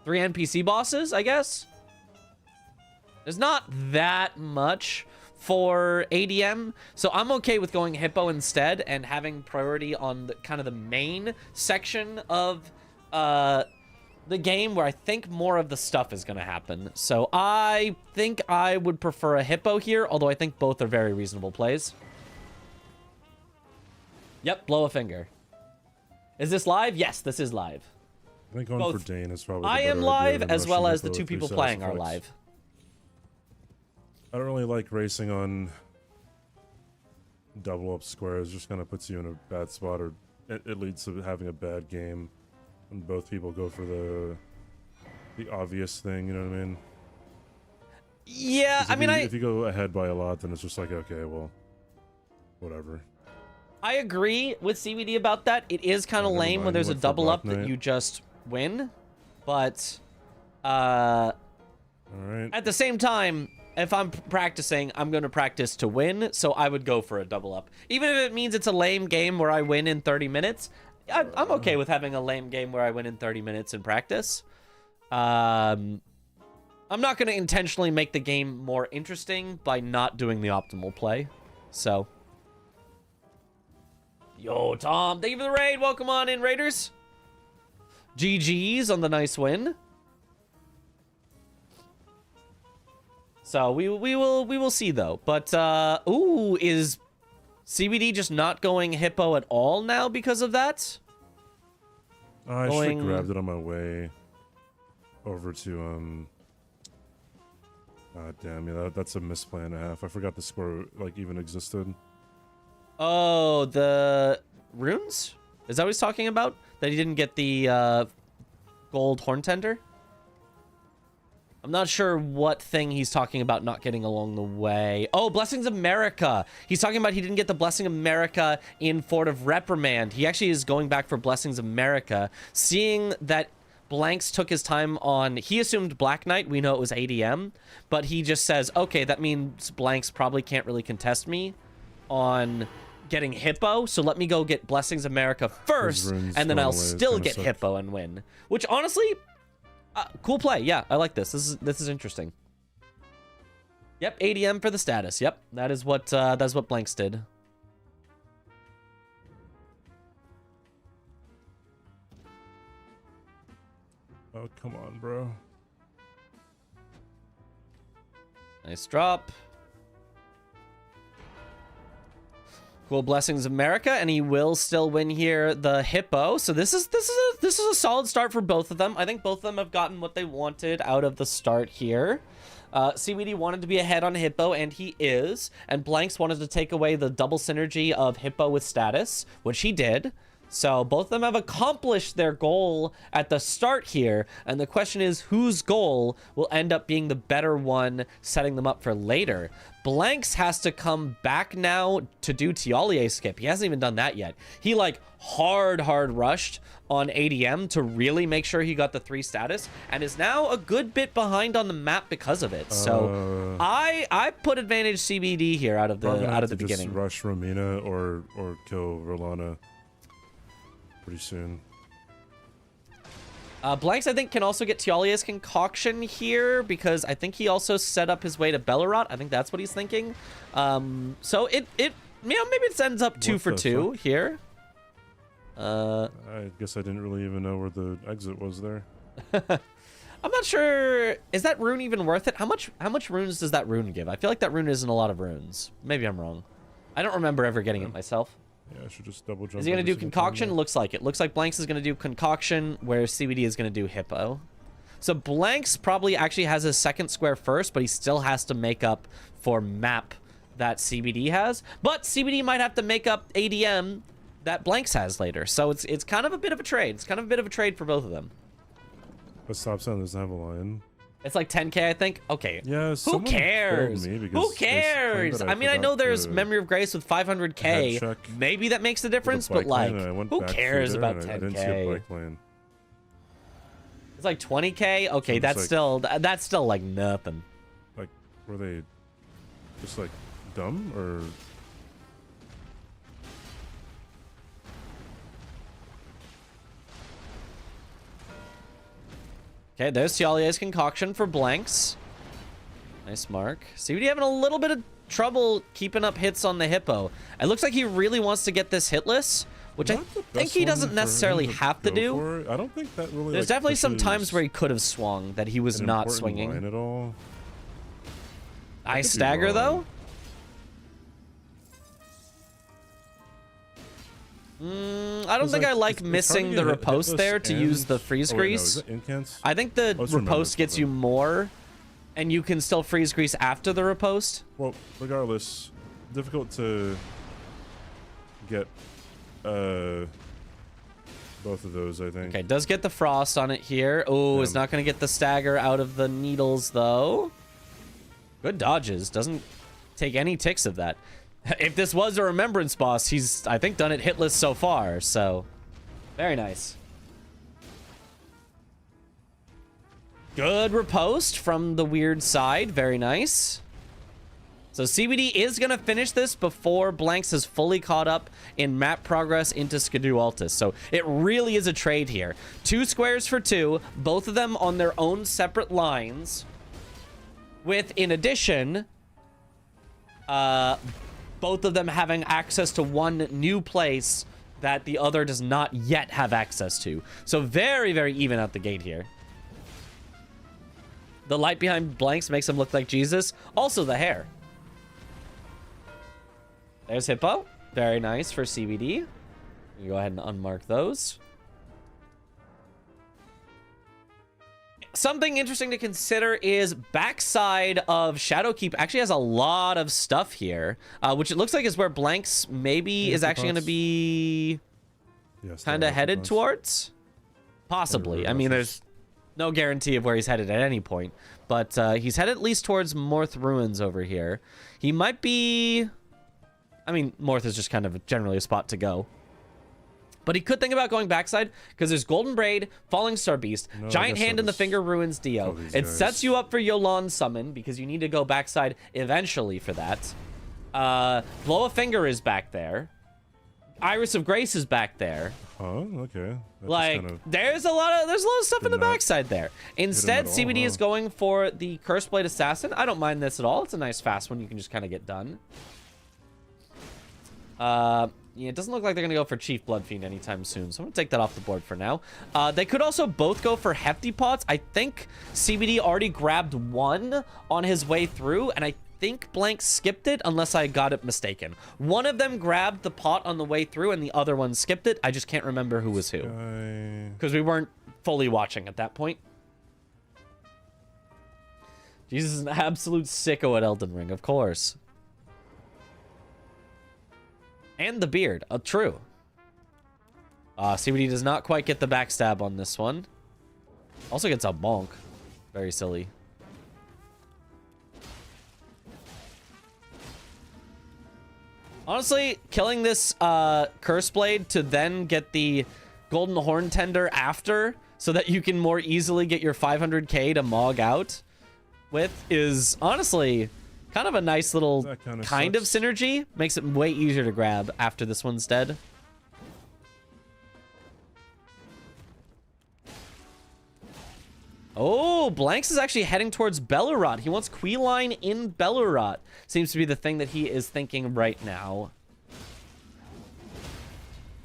3 NPC bosses, I guess? There's not that much. for ADM, so I'm okay with going Hippo instead and having priority on the kind of the main section of the game where I think more of the stuff is going to happen. So I think I would prefer a Hippo here, although I think both are very reasonable plays. Yep, blow a finger. Is this live? Yes, this is live. I think going Both. for Dane is probably the I better am idea live, than as well rushing as the Hippo two with 3 people status playing are effects. live. I don't really like racing on double up squares. Just kind of puts you in a bad spot, or it leads to having a bad game when both people go for the obvious thing. You know what I mean? Yeah, 'Cause I mean, if you go ahead by a lot, then it's just like, okay, well, whatever. I agree with CBD about that. It is kind of Never lame mind, when there's a went for double Black up that Knight. you just win, but All right. at the same time, if I'm practicing, I'm going to practice to win, so I would go for a double up. Even if it means it's a lame game where I win in 30 minutes, I'm okay with having a lame game where I win in 30 minutes in practice. I'm not going to intentionally make the game more interesting by not doing the optimal play, so... Yo, Tom, thank you for the raid. Welcome on in, Raiders. GG's on the nice win. So we will see though. But ooh, is CBD just not going Hippo at all now because of that? I should have grabbed it on my way over to damn, yeah, that's a misplan and a half. I forgot the score like even existed. Oh, the runes? Is that what he's talking about? That he didn't get the gold horn tender? I'm not sure what thing he's talking about not getting along the way. Oh, Blessings of America. He's talking about he didn't get the Blessing of America in Fort of Reprimand. He actually is going back for Blessings of America. Seeing that Blanks took his time on... He assumed Black Knight. We know it was ADM. But he just says, okay, that means Blanks probably can't really contest me on getting Hippo, so let me go get Blessings of America first, and then I'll still get Hippo and win. Which, honestly... cool play. Yeah, I like this. This is interesting. Yep, ADM for the status. Yep, that's what Blanks did. Oh, come on, bro. Nice drop. Cool, Blessings of America, and he will still win here the Hippo. So this is a solid start for both of them. I think both of them have gotten what they wanted out of the start here. CBD wanted to be ahead on Hippo, and he is. And Blanks wanted to take away the double synergy of Hippo with status, which he did. So both of them have accomplished their goal at the start here. And the question is, whose goal will end up being the better one, setting them up for later? Blanks has to come back now to do Tialier skip. He hasn't even done that yet. He like hard rushed on ADM to really make sure he got the 3 status, and is now a good bit behind on the map because of it. So I put advantage CBD here out of the beginning. Just rush Romina or kill Rolana pretty soon. Blanks, I think, can also get Tialia's concoction here, because I think he also set up his way to Bellerot. I think that's what he's thinking. So it maybe it ends up 2 for 2 here. I guess I didn't really even know where the exit was there. I'm not sure. Is that rune even worth it? How much runes does that rune give? I feel like that rune isn't a lot of runes. Maybe I'm wrong. I don't remember ever getting it myself. Yeah, I should just double jump. Is he going to do Concoction? Looks like it. Looks like Blanks is going to do Concoction, where CBD is going to do Hippo. So Blanks probably actually has his second square first, but he still has to make up for map that CBD has. But CBD might have to make up ADM that Blanks has later. So it's kind of a bit of a trade. It's kind of a bit of a trade for both of them. But Stop Sign doesn't have a lion. It's like 10k, I think. Okay. Yeah, who cares? Who cares? I mean, I know there's Memory of Grace with 500k. Maybe that makes the difference, but like, who cares about 10k? I didn't see a bike lane. It's like 20k. Okay, that's still like nothing. Like, were they just like dumb or? Okay, there's Tialier's Concoction for Blanks. Nice mark. CBD having a little bit of trouble keeping up hits on the Hippo. It looks like he really wants to get this hitless, which I think he doesn't necessarily have to do. I don't think that really. There's definitely some times where he could have swung that he was not swinging. Line at all. I stagger though. I don't think I like missing the riposte there to use the freeze grease. I think the riposte gets you more, and you can still freeze grease after the riposte. Well, regardless, difficult to get both of those, I think. Okay, does get the frost on it here. Oh, it's not going to get the stagger out of the needles, though. Good dodges. Doesn't take any ticks of that. If this was a remembrance boss, he's, I think, done it hitless so far, so very nice. Good riposte from the weird side. Very nice. So CBD is going to finish this before Blanks is fully caught up in map progress into Skidoo Altus. So it really is a trade here. 2 squares for 2, both of them on their own separate lines. With, in addition, both of them having access to one new place that the other does not yet have access to. So very, very even out the gate here. The light behind Blanks makes him look like Jesus. Also the hair. There's Hippo. Very nice for CBD. You go ahead and unmark those. Something interesting to consider is backside of Shadowkeep actually has a lot of stuff here, which it looks like is where Blanks maybe is actually going to be kind of headed towards. Possibly. I mean, there's no guarantee of where he's headed at any point, but he's headed at least towards Morth Ruins over here. He might be... I mean, Morth is just kind of generally a spot to go. But he could think about going backside because there's Golden Braid, Falling Star Beast, Giant Hand in the Finger Ruins Dio. It sets you up for Yolan Summon because you need to go backside eventually for that. Blow a Finger is back there. Iris of Grace is back there. Oh, okay. Like, there's a lot of stuff in the backside there. Instead, CBD is going for the Curseblade Assassin. I don't mind this at all. It's a nice fast one you can just kind of get done. Yeah, it doesn't look like they're going to go for Chief Bloodfiend anytime soon, so I'm going to take that off the board for now. They could also both go for Hefty Pots. I think CBD already grabbed one on his way through, and I think Blank skipped it, unless I got it mistaken. One of them grabbed the pot on the way through, and the other one skipped it. I just can't remember who was who, because we weren't fully watching at that point. Jesus is an absolute sicko at Elden Ring, of course. And the beard. Oh, true. CBD does not quite get the backstab on this one. Also gets a bonk. Very silly. Honestly, killing this Curse Blade to then get the Golden Horn Tender after so that you can more easily get your 500k to Mog out with is honestly... kind of a nice little kind of synergy. Makes it way easier to grab after this one's dead. Oh, Blanks is actually heading towards Bellerot. He wants Queeline in Bellerot. Seems to be the thing that he is thinking right now.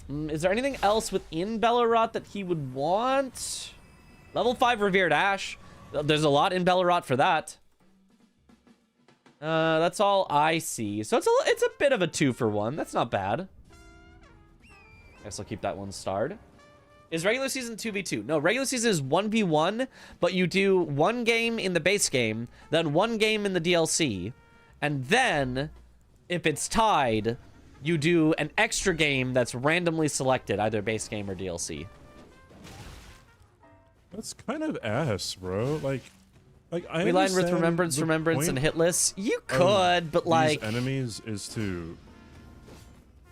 Is there anything else within Bellerot that he would want? Level 5 Revered Ash. There's a lot in Bellerot for that. That's all I see. So it's a bit of a 2-for-1. That's not bad. Guess I'll keep that one starred. Is regular season 2v2? No, regular season is 1v1, but you do 1 game in the base game, then 1 game in the DLC, and then, if it's tied, you do an extra game that's randomly selected, either base game or DLC. That's kind of ass, bro. Like I Reline with remembrance, and hitless. You could, but like enemies is to.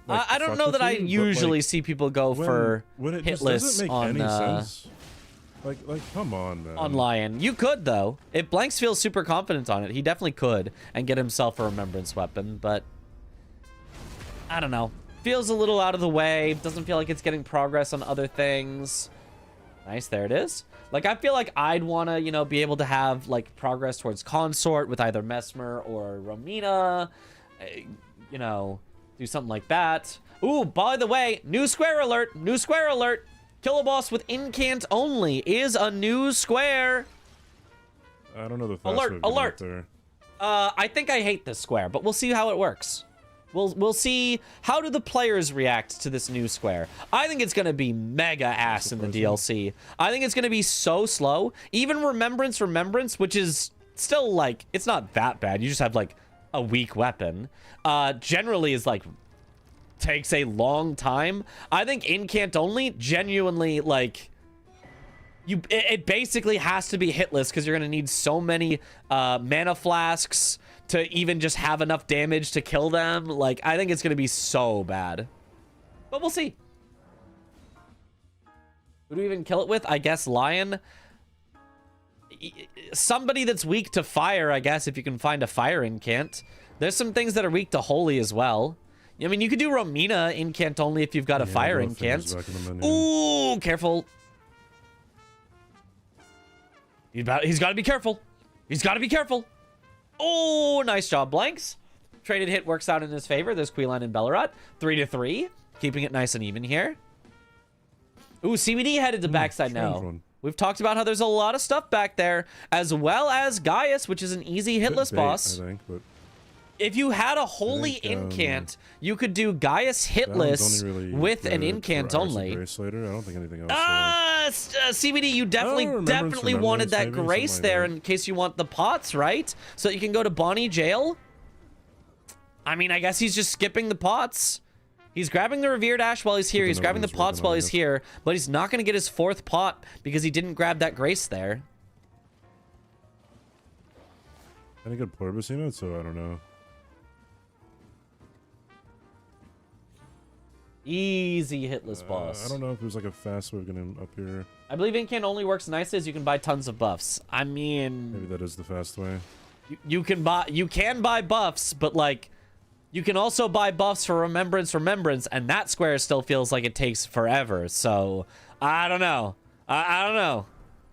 I don't know that I usually see people go for hitless on. Like, come on, man. On Lion, you could though. If Blanks feels super confident on it, he definitely could and get himself a remembrance weapon. But I don't know. Feels a little out of the way. Doesn't feel like it's getting progress on other things. Nice, there it is. Like, I feel like I'd want to, you know, be able to have, like, progress towards Consort with either Mesmer or Romina. You know, do something like that. Ooh, by the way, new square alert. New square alert. Kill a boss with incant only is a new square. I don't know the fast Alert, way of getting alert. up there. I think I hate this square, but we'll see how it works. We'll see how do the players react to this new square. I think it's going to be mega ass in the DLC. I think it's going to be so slow. Even Remembrance, which is still, like, it's not that bad. You just have, like, a weak weapon. Generally is, like, takes a long time. I think incant only genuinely, like, it basically has to be hitless because you're going to need so many mana flasks to even just have enough damage to kill them. Like, I think it's going to be so bad. But we'll see. Who do we even kill it with? I guess Lion. Somebody that's weak to fire, I guess, if you can find a fire incant. There's some things that are weak to holy as well. I mean, you could do Romina incant only if you've got a fire incant. Ooh, careful. He's got to be careful. He's got to be careful. Oh, nice job, Blanks. Traded hit works out in his favor. There's Queeline and Bellerat. 3-3. Keeping it nice and even here. Ooh, CBD headed to backside now. We've talked about how there's a lot of stuff back there, as well as Gaius, which is an easy hitless boss. I think, but if you had a holy incant, you could do Gaius hitless really with an incant only. Grace later. I don't think anything else. CBD, you definitely wanted that grace there in case you want the pots, right? So that you can go to Bonnie jail. I mean, I guess he's just skipping the pots. He's grabbing the revered ash while he's here. He's grabbing the pots while he's here, but he's not going to get his 4th pot because he didn't grab that grace there. I think good Pluribus emote, so I don't know. Easy hitless boss. I don't know if there's like a fast way of getting him up here. I believe incant only works nicely as you can buy tons of buffs. I mean, maybe that is the fast way. You can buy buffs, but like you can also buy buffs for remembrance, and that square still feels like it takes forever. So I don't know. I don't know.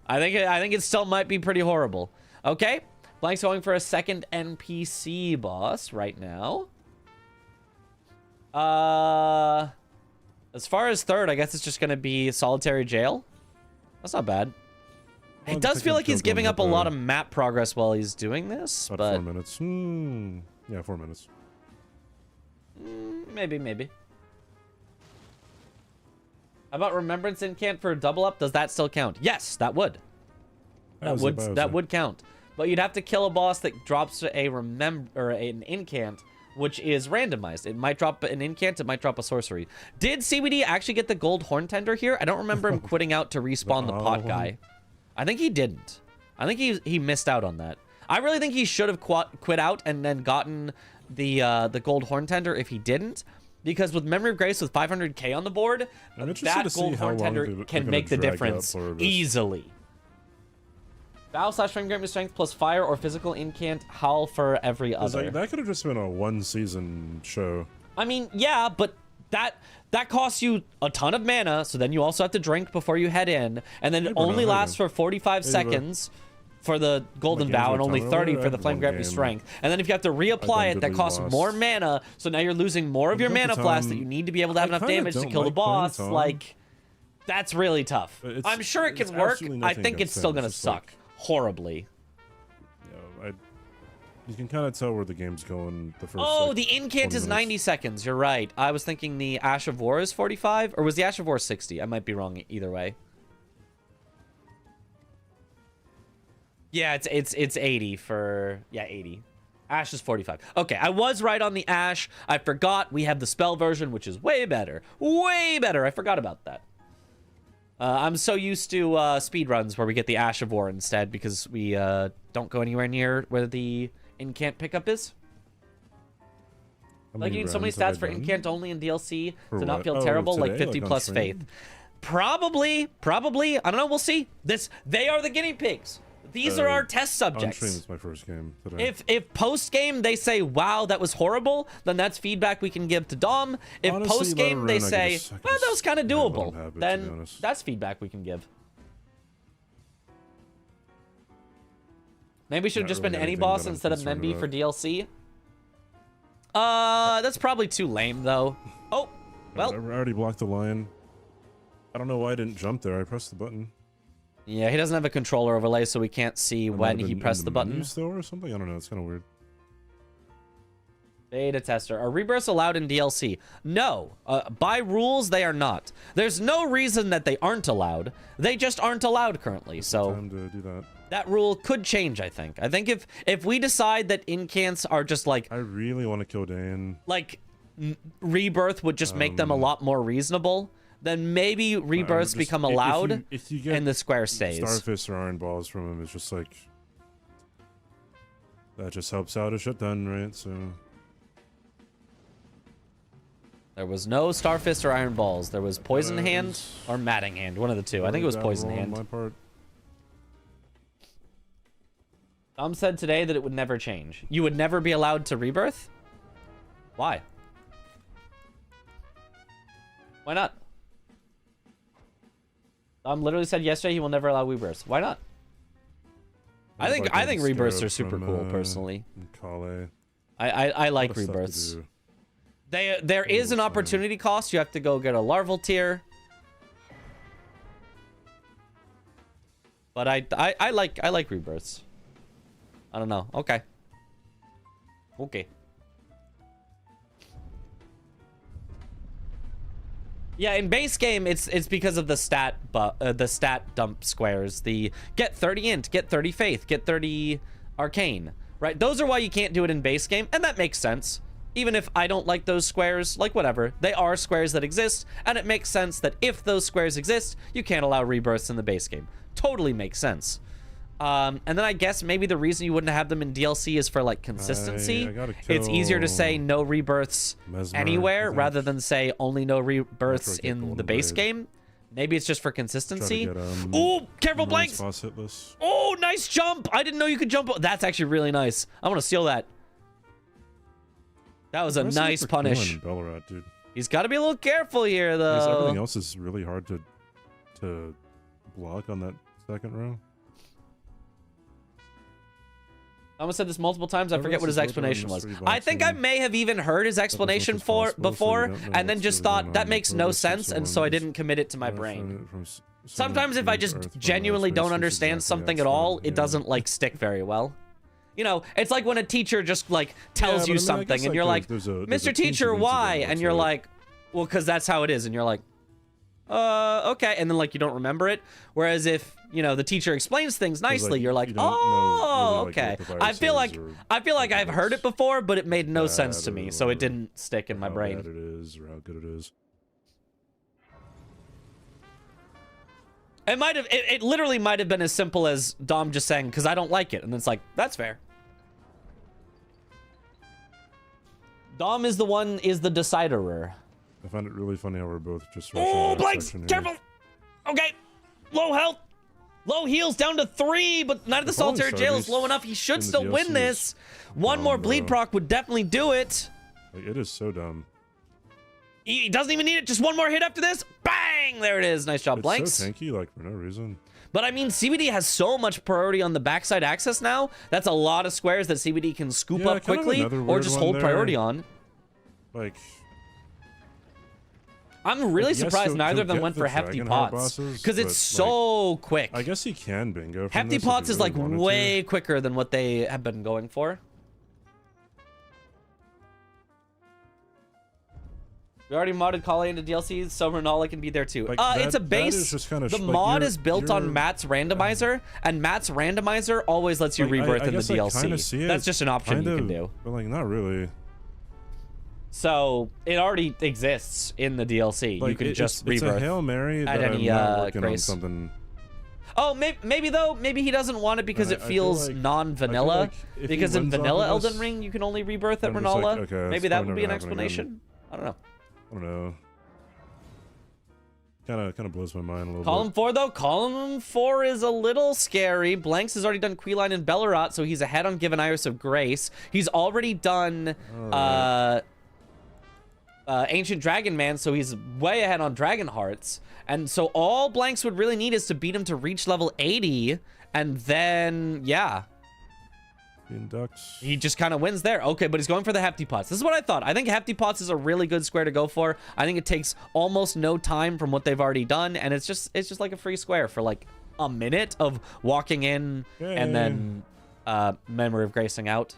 I think it still might be pretty horrible. Okay, Blank's going for a second NPC boss right now. As far as third, I guess it's just gonna be solitary jail. That's not bad. It does feel like he's giving up a lot of map progress while he's doing this, About but 4 minutes. Yeah, 4 minutes. Maybe. How about Remembrance Incant for a double up? Does that still count? Yes, that would. That would count. But you'd have to kill a boss that drops an incant, which is randomized. It might drop an incant, it might drop a sorcery. Did CBD actually get the gold horn tender here? I don't remember him quitting out to respawn the pot guy. I think he didn't. I think he missed out on that. I really think he should have quit out and then gotten the gold horn tender if he didn't. Because with Memory of Grace with 500k on the board, that gold horn tender can make the difference easily. Battle/Frame Strength plus fire or physical incant howl for every other. That could have just been a 1-season show. I mean, yeah, but that costs you a ton of mana, so then you also have to drink before you head in, and then it only lasts for 45 seconds for the Golden Vow and only 30 for the Flame Gravity Strength. And then if you have to reapply it, that costs more mana, so now you're losing more of your mana flask that you need to be able to have enough damage to kill the boss. Like, that's really tough. I'm sure it can work. I think it's still going to suck horribly. Yeah, you can kind of tell where the game's going. The incant is 90 seconds. You're right. I was thinking the Ash of War is 45, or was the Ash of War 60? I might be wrong either way. Yeah, it's 80 for 80. Ash is 45. Okay, I was right on the Ash. I forgot we have the spell version, which is way better. Way better. I forgot about that. I'm so used to speed runs where we get the Ash of War instead because we don't go anywhere near where the incant pickup is. Like getting so many stats for incant only in DLC to not feel terrible, like 50 plus faith. Probably. I don't know. We'll see. They are the guinea pigs. These are our test subjects. On stream is my first game today. If post game they say, "Wow, that was horrible," then that's feedback we can give to Dom. If post game they say, "Well, that was kind of doable," then that's feedback we can give. Maybe should have Not just really been any anything boss that I'm instead of concerned Memby about. for DLC. That's probably too lame though. Oh, well. I already blocked the line. I don't know why I didn't jump there. I pressed the button. Yeah, he doesn't have a controller overlay, so we can't see when he pressed the button. Still or something? I don't know. It's kind of weird. Beta tester. Are rebirths allowed in DLC? No. By rules, they are not. There's no reason that they aren't allowed. They just aren't allowed currently. So Time to do that. that rule could change, I think. I think if we decide that incants are just like I really want to kill Dan. rebirth would just make them a lot more reasonable, then maybe rebirths become allowed if you get and the square stays. Starfish or iron balls from him, it's just like that just helps out a shit ton, right? So There was no Starfist or Iron Balls. There was Poison Hand was- or Matting Hand. One of the two. I think it was bad Poison roll on Hand. my part. Tom said today that it would never change. You would never be allowed to rebirth? Why? Why not? Tom literally said yesterday he will never allow rebirths. Why not? I think rebirths are super cool personally. Kale. I like Lot of stuff to rebirths. do. There is an opportunity cost. You have to go get a larval tier. But I like rebirths. I don't know. Okay. Okay. Yeah, in base game, it's because of the stat dump squares. The get 30 int, get 30 faith, get 30 arcane. Right? Those are why you can't do it in base game, and that makes sense. Even if I don't like those squares, like whatever, they are squares that exist, and it makes sense that if those squares exist, you can't allow rebirths in the base game. Totally makes sense. And then I guess maybe the reason you wouldn't have them in DLC is for like consistency. I gotta It's easier to kill say no rebirths Mesmer, anywhere I think. rather than say only no rebirths get in the Golden base Blade. game. Maybe it's just for Try to consistency. get, Oh, careful, Norse Blanks! boss hitless. Oh, nice jump! I didn't know you could jump. That's actually really nice. I want to steal that. That was a Where's the nice for punish. killing Ballarat, dude? He's got to be a little careful here, Because everything though. else is really hard to block on that second row. I almost said this multiple times. I Everyone forget what his else's voting on explanation was. mystery I box think I and may have even heard his explanation as much as possible, so before, you don't know and then what's just really thought going that on makes before no this sense, takes and so I one. didn't commit it to my Trying to brain. find it from Sometimes if I just genuinely don't understand something at all, it doesn't like stick very well. You know, it's like when a teacher just like tells you something and you're like, Mr. Teacher, why? And you're like, well, because that's how it is. And you're like, okay. And then like you don't remember it. Whereas if, you know, the teacher explains things nicely, you're like, oh, okay. I feel like I've heard it before, but it made no sense to me. So it didn't stick in my brain. How bad it is or how good it is. It might have, it literally might have been as simple as Dom just saying, because I don't like it. And it's like, that's fair. Dom is the deciderer. I find it really funny how we're both just Oh, rushing that Blanks, section here. careful. Okay, low health. Low heals down to 3, but Night of the Falling Solitary Jail is Starbase low enough. He should in the still DLC win is this. One dumb, more bleed bro. proc would definitely do it. Like, it is so dumb. He doesn't even need it. Just one more hit after this. Bang! There it is. Nice job, It's Blanks. so tanky, like, for no reason. But I mean, CBD has so much priority on the backside access now. That's a lot of squares that CBD can scoop Yeah, up kind of quickly another or weird just one hold there. priority on. Like, I'm really yes, surprised he'll neither of them get went the for Hefty Dragonheart Pots. bosses, Because it's but, so quick. I guess he can bingo from Hefty this if Pots he is really like wanted to. way quicker than what they have been going for. We already modded Kale into DLC, so Renala can be there too. Like, It's a that base. is just kinda The like, mod you're- is built you're- on Matt's randomizer, and Matt's randomizer always lets you Like, rebirth I in the guess I kinda DLC. see it, That's just an option you can kind of, do. But like, not really. So it already exists in the DLC. Like, You can just it's a rebirth. Hail Mary at that any, I'm not working grace. on something. Oh, maybe though. Maybe he doesn't want it because I it feel feels like- non-vanilla. I feel like if he Because in wins off vanilla of Elden this, Ring, you can only rebirth at I'm just like, Renala. okay, Maybe it's that probably would be an never happening again. explanation. I don't know. I don't know. Kind of blows my mind a little Column bit. 4 though. Column 4 is a little scary. Blanks has already done Queeline and Bellerat, so he's ahead on Given Iris of Grace. He's already done Ancient Dragon Man, so he's way ahead on Dragon Hearts. And so all Blanks would really need is to beat him to reach level 80, and then yeah, Being ducked. He just kind of wins there. Okay, but he's going for the Hefty Pots. This is what I thought. I think Hefty Pots is a really good square to go for. I think it takes almost no time from what they've already done, and it's just like a free square for like a minute of walking in and then Memory of Gracing out.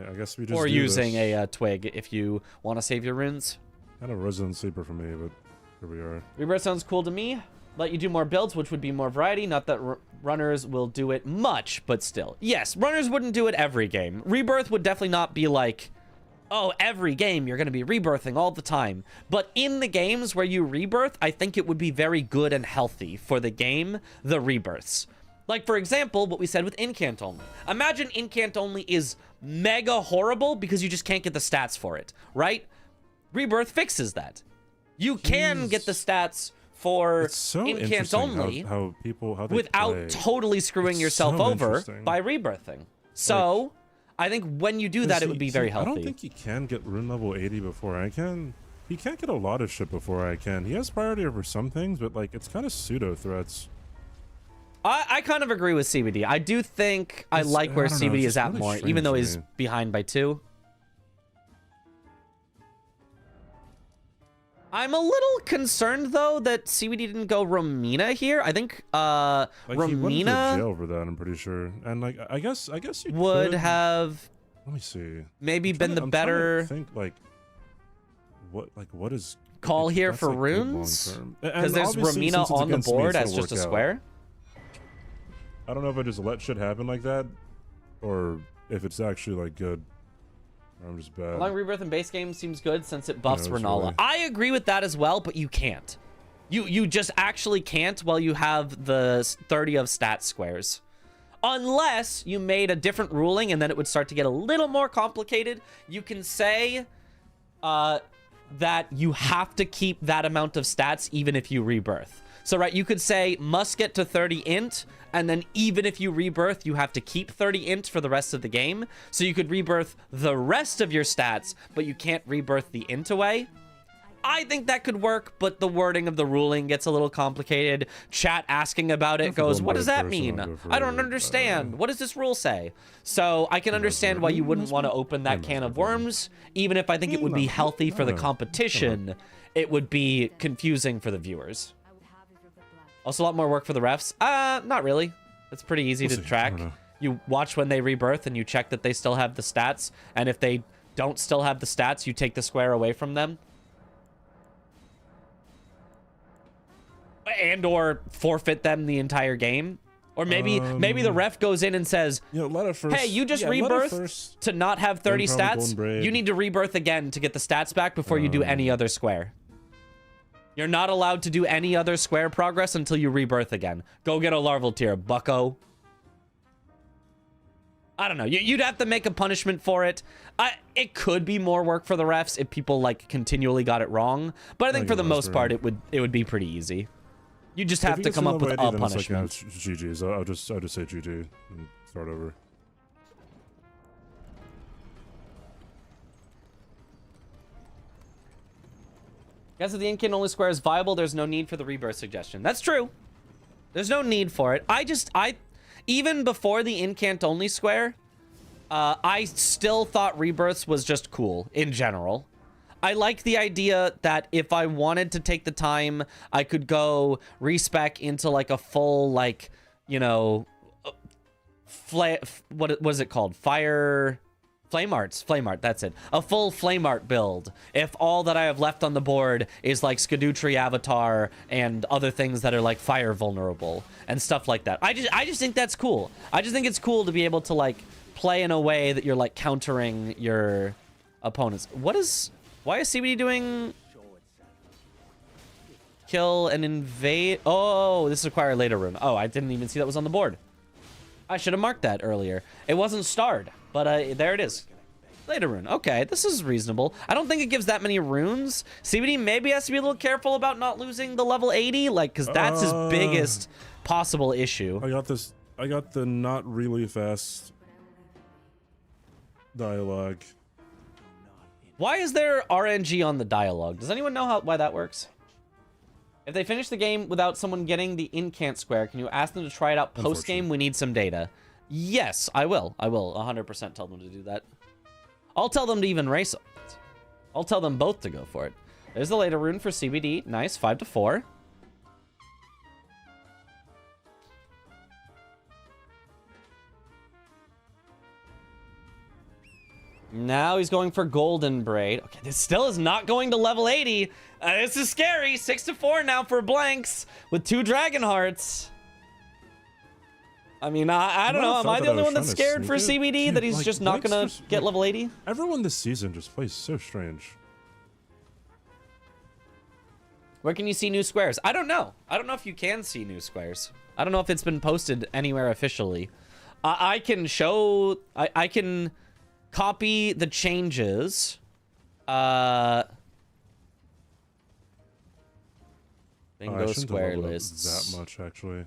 I guess we just or using a twig if you want to save your runes. Kind of Resident Sleeper for me, but here we are. Rebirth sounds cool to me. Let you do more builds, which would be more variety. Not that runners will do it much, but still. Yes, runners wouldn't do it every game. Rebirth would definitely not be like, oh, every game you're going to be rebirthing all the time. But in the games where you rebirth, I think it would be very good and healthy for the game, the rebirths. Like, for example, what we said with Incant Only. Imagine Incant Only is mega horrible because you just can't get the stats for it, right? Rebirth fixes that. You can get the stats for Incant Only how they without play. Totally screwing yourself over by rebirthing. So, I think when you do that, it would be very healthy. I don't think he can get rune level 80 before I can. He can't get a lot of shit before I can. He has priority over some things, but like it's kind of pseudo threats. I kind of agree with CBD. I do think I like where CBD is at really more, strange even though to he's me. behind by 2. I'm a little concerned though that CBD didn't go Romina here. I think Like he went to Romina jail for that, I'm pretty sure. And like I guess you would could, have let me see. maybe I'm been the trying to better think what is call here that's, for like, good runes, long-term. because And there's obviously, Romina since it's on the against me, board it's as gonna just a work out. square. I don't know if I just let shit happen like that, or if it's actually like good. Or I'm just bad. Long rebirth in base game seems good since it buffs Yeah, it's Renala. really- I agree with that as well, but you can't. You just actually can't while you have the 30 of stat squares. Unless you made a different ruling and then it would start to get a little more complicated. You can say that you have to keep that amount of stats even if you rebirth. So, right, you could say must get to 30 int, and then even if you rebirth, you have to keep 30 int for the rest of the game. So you could rebirth the rest of your stats, but you can't rebirth the int away. I think that could work, but the wording of the ruling gets a little complicated. Chat asking about it goes, what does that mean? I don't understand. What does this rule say? So I can understand why you wouldn't want to open that can of worms, even if I think it would be healthy for the competition. It would be confusing for the viewers. Also, a lot more work for the refs. Not really. It's pretty easy to track. You watch when they rebirth and you check that they still have the stats. And if they don't still have the stats, you take the square away from them. And or forfeit them the entire game. Or maybe the ref goes in and says, hey, you just rebirthed to not have 30 stats. You need to rebirth again to get the stats back before you do any other square. You're not allowed to do any other square progress until you rebirth again. Go get a larval tier, bucko. I don't know. You'd have to make a punishment for it. It could be more work for the refs if people like continually got it wrong. But I think for the most part, it would be pretty easy. You just have to come up with a punishment. It's like, GG's. I'll just say GG and start over. Guess if the Incan only square is viable, there's no need for the rebirth suggestion. That's true. There's no need for it. Even before the Incant only square, I still thought rebirths was just cool in general. I like the idea that if I wanted to take the time, I could go respec into like a full, like, you know, what was it called? Flame Art, that's it. A full Flame Art build. If all that I have left on the board is like Skadutri Avatar and other things that are like fire vulnerable and stuff like that. I just think that's cool. I just think it's cool to be able to like play in a way that you're like countering your opponents. Why is CBD doing kill and invade? Oh, this is acquire later rune. Oh, I didn't even see that was on the board. I should have marked that earlier. It wasn't starred, but there it is. Later rune. Okay, this is reasonable. I don't think it gives that many runes. CBD maybe has to be a little careful about not losing the level 80, like, because that's his biggest possible issue. I got the not really fast dialogue. Why is there RNG on the dialogue? Does anyone know why that works? If they finish the game without someone getting the incant square, can you ask them to try it out post-game? We need some data. Yes, I will. I will 100% tell them to do that. I'll tell them to even race it. I'll tell them both to go for it. There's the later rune for CBD. Nice, 5-4. Now he's going for Golden Braid. Okay, this still is not going to level 80. This is scary. 6-4 now for Blanks with 2 Dragon Hearts. I mean, I don't know. Am I the only one that's scared for CBD that he's just not going to get level 80? Everyone this season just plays so strange. Where can you see new squares? I don't know. I don't know if you can see new squares. I don't know if it's been posted anywhere officially. I can show... I can copy the changes. Bingo square lists. That much, actually.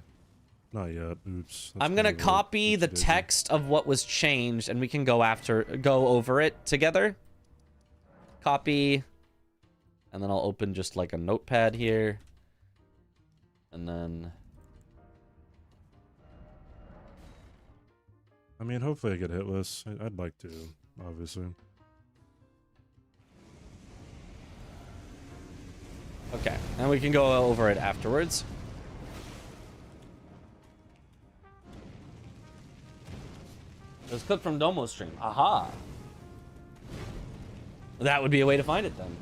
Not yet. Oops. I'm gonna copy the text of what was changed, and we can go over it together. Copy, and then I'll open just like a notepad here, and then. I mean, hopefully I get hitless. I'd like to, obviously. Okay, and we can go over it afterwards. It was clipped from Domo's stream. Aha. That would be a way to find it then.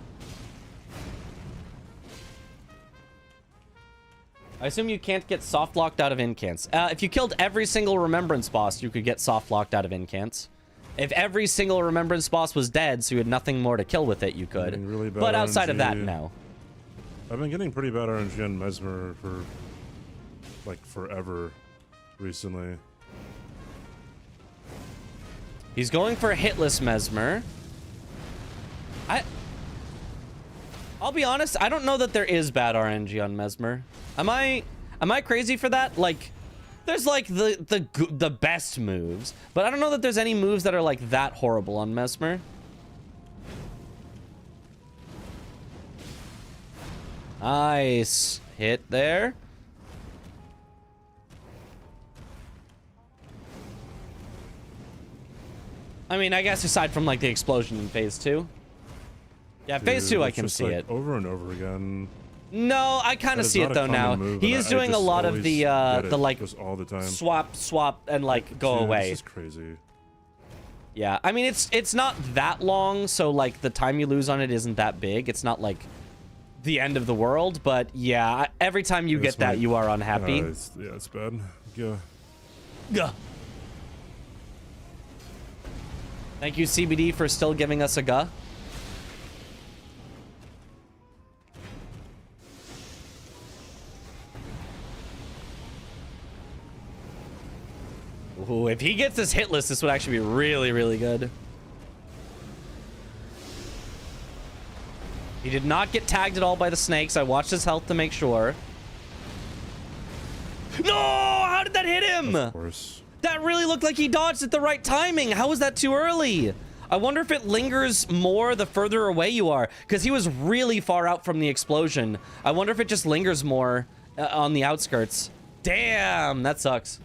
I assume you can't get soft locked out of incants. If you killed every single remembrance boss, you could get soft locked out of incants. If every single remembrance boss was dead, so you had nothing more to kill with it, you could. Really bad but outside RNG. Of that, no. I've been getting pretty bad RNG on Mesmer for like forever recently. He's going for a hitless Mesmer. I'll be honest, I don't know that there is bad RNG on Mesmer. Am I crazy for that? Like, there's like the best moves, but I don't know that there's any moves that are like that horrible on Mesmer. Nice hit there. I mean, I guess aside from like the explosion in phase 2. Yeah, phase 2 I can see it. Over and over again. No, I kind of see it though now. He is doing a lot of the like all the time. swap and like go away. This is crazy. Yeah, I mean it's not that long, so like the time you lose on it isn't that big. It's not like the end of the world, but yeah, every time you get that, you are unhappy. Yeah, it's bad. Yeah. Gah. Thank you, CBD, for still giving us a guh. Ooh, if he gets this hitless, this would actually be really, really good. He did not get tagged at all by the snakes. I watched his health to make sure. No! How did that hit him? Of course. That really looked like he dodged at the right timing. How was that too early? I wonder if it lingers more the further away you are, because he was really far out from the explosion. I wonder if it just lingers more on the outskirts. Damn, that sucks.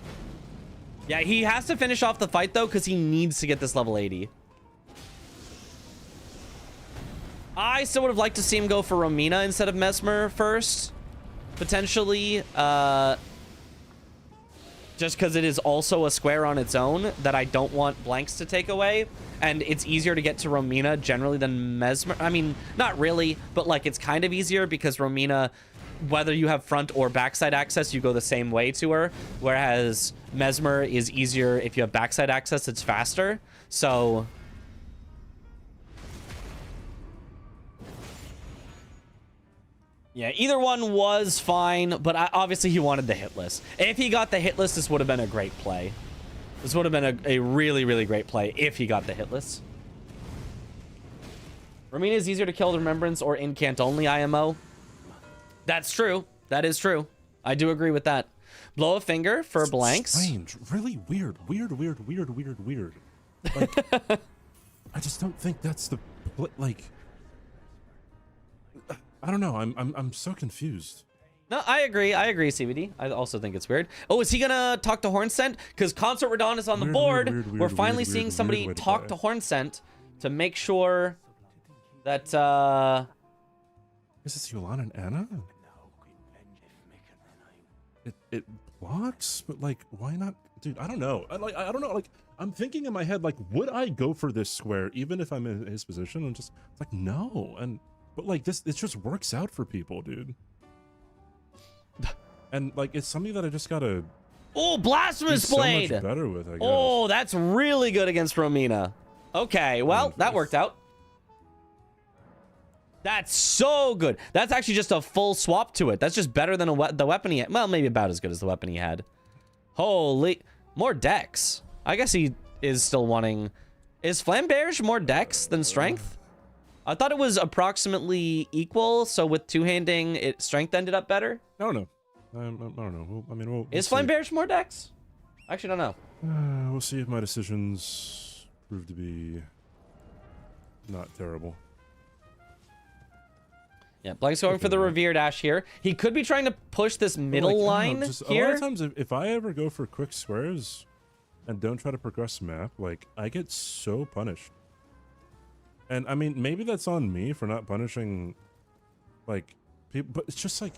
Yeah, he has to finish off the fight, though, because he needs to get this level 80. I still would have liked to see him go for Romina instead of Mesmer first. Potentially. Just because it is also a square on its own that I don't want Blanks to take away. And it's easier to get to Romina generally than Mesmer. I mean, not really, but like it's kind of easier because Romina, whether you have front or backside access, you go the same way to her. Whereas Mesmer is easier if you have backside access, it's faster. So... yeah, either one was fine, but obviously he wanted the hit list. If he got the hit list, this would have been a great play. This would have been a really, really great play if he got the hit list. Romina is easier to kill than Remembrance or Incant only IMO. That's true. That is true. I do agree with that. Blow a finger for Blanks. Strange. Really weird. Weird. Like, I just don't think that's the... like... I don't know. I'm so confused. No, I agree, CBD. I also think it's weird. Oh, is he gonna talk to Hornsent? Because Consort Radon is on the board. We're finally seeing somebody talk to Hornsent to make sure that, Is this Yolanda and Anna? It blocks, but like, why not? Dude, I don't know. I don't know. Like, I'm thinking in my head, like, would I go for this square even if I'm in his position? I'm just it's like, no. But like this, it just works out for people, dude. And like, it's something that I just gotta. Oh, Blasphemous Blade! So much better with, I guess. Oh, that's really good against Romina. Okay, well, that worked out. That's so good. That's actually just a full swap to it. That's just better than the weapon he had. Well, maybe about as good as the weapon he had. Holy, more dex. I guess he is still wanting. Is Flamberge more dex than strength? I thought it was approximately equal. So with two-handing, strength ended up better. I don't know. I don't know. I mean, is Flamberge more dex? I actually don't know. We'll see if my decisions prove to be not terrible. Yeah, Blank's going for the Revered Ash here. He could be trying to push this middle line here. A lot of times, if I ever go for quick squares and don't try to progress the map, like, I get so punished. And, I mean, maybe that's on me for not punishing, like, people, but it's just, like,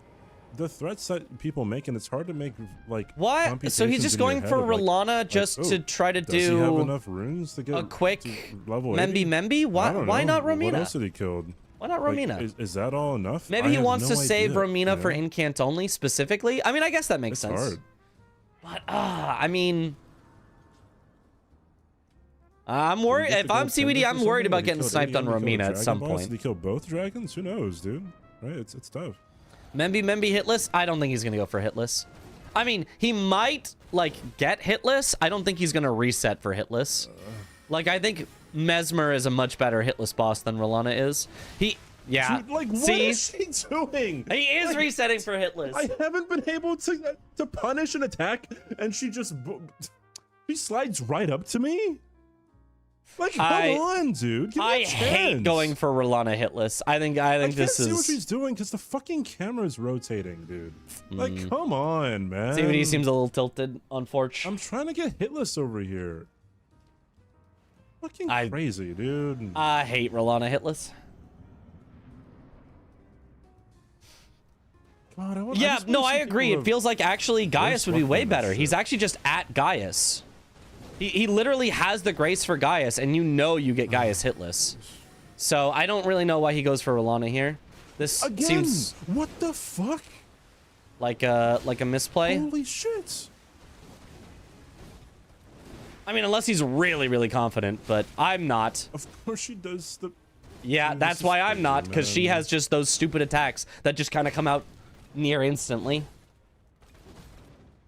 the threats that people make, and it's hard to make, like, what? So he's just going for R'Lana just to try to do... Does he have enough runes to get a quick level Memby? Why not Romina? What else did he kill? Why not Romina? Like, is that all enough? Maybe he wants to save Romina for incant only specifically. I mean, I guess that makes sense. Hard. But I mean, I'm worried. If I'm CBD, I'm worried about getting sniped on Romina at some point. Did he kill both dragons? Who knows, dude? Right? It's tough. Memby hitless? I don't think he's gonna go for hitless. I mean, he might like get hitless. I don't think he's gonna reset for hitless. Like, I think Mesmer is a much better hitless boss than R'Lana is. Yeah. Dude, like, what is she doing? He is like, resetting for hitless. I haven't been able to punish an attack, and she just she slides right up to me. Like, come on, dude. Give me a chance. Hate going for R'Lana hitless. I think this is. I can't see what she's doing because the fucking camera's rotating, dude. Like, come on, man. CBD seems a little tilted on Forge. I'm trying to get hitless over here. Fucking crazy, dude. I hate R'Lana hitless. God, yeah, no, I agree. It feels like actually Gaius would be way better. He's actually just at Gaius. He literally has the grace for Gaius, and you know you get Gaius hitless. So I don't really know why he goes for R'Lana here. This seems what the fuck? Like a misplay. Holy shit. I mean, unless he's really, really confident, but I'm not. Of course she does the... Yeah, that's why I'm not, because she has just those stupid attacks that just kind of come out near instantly.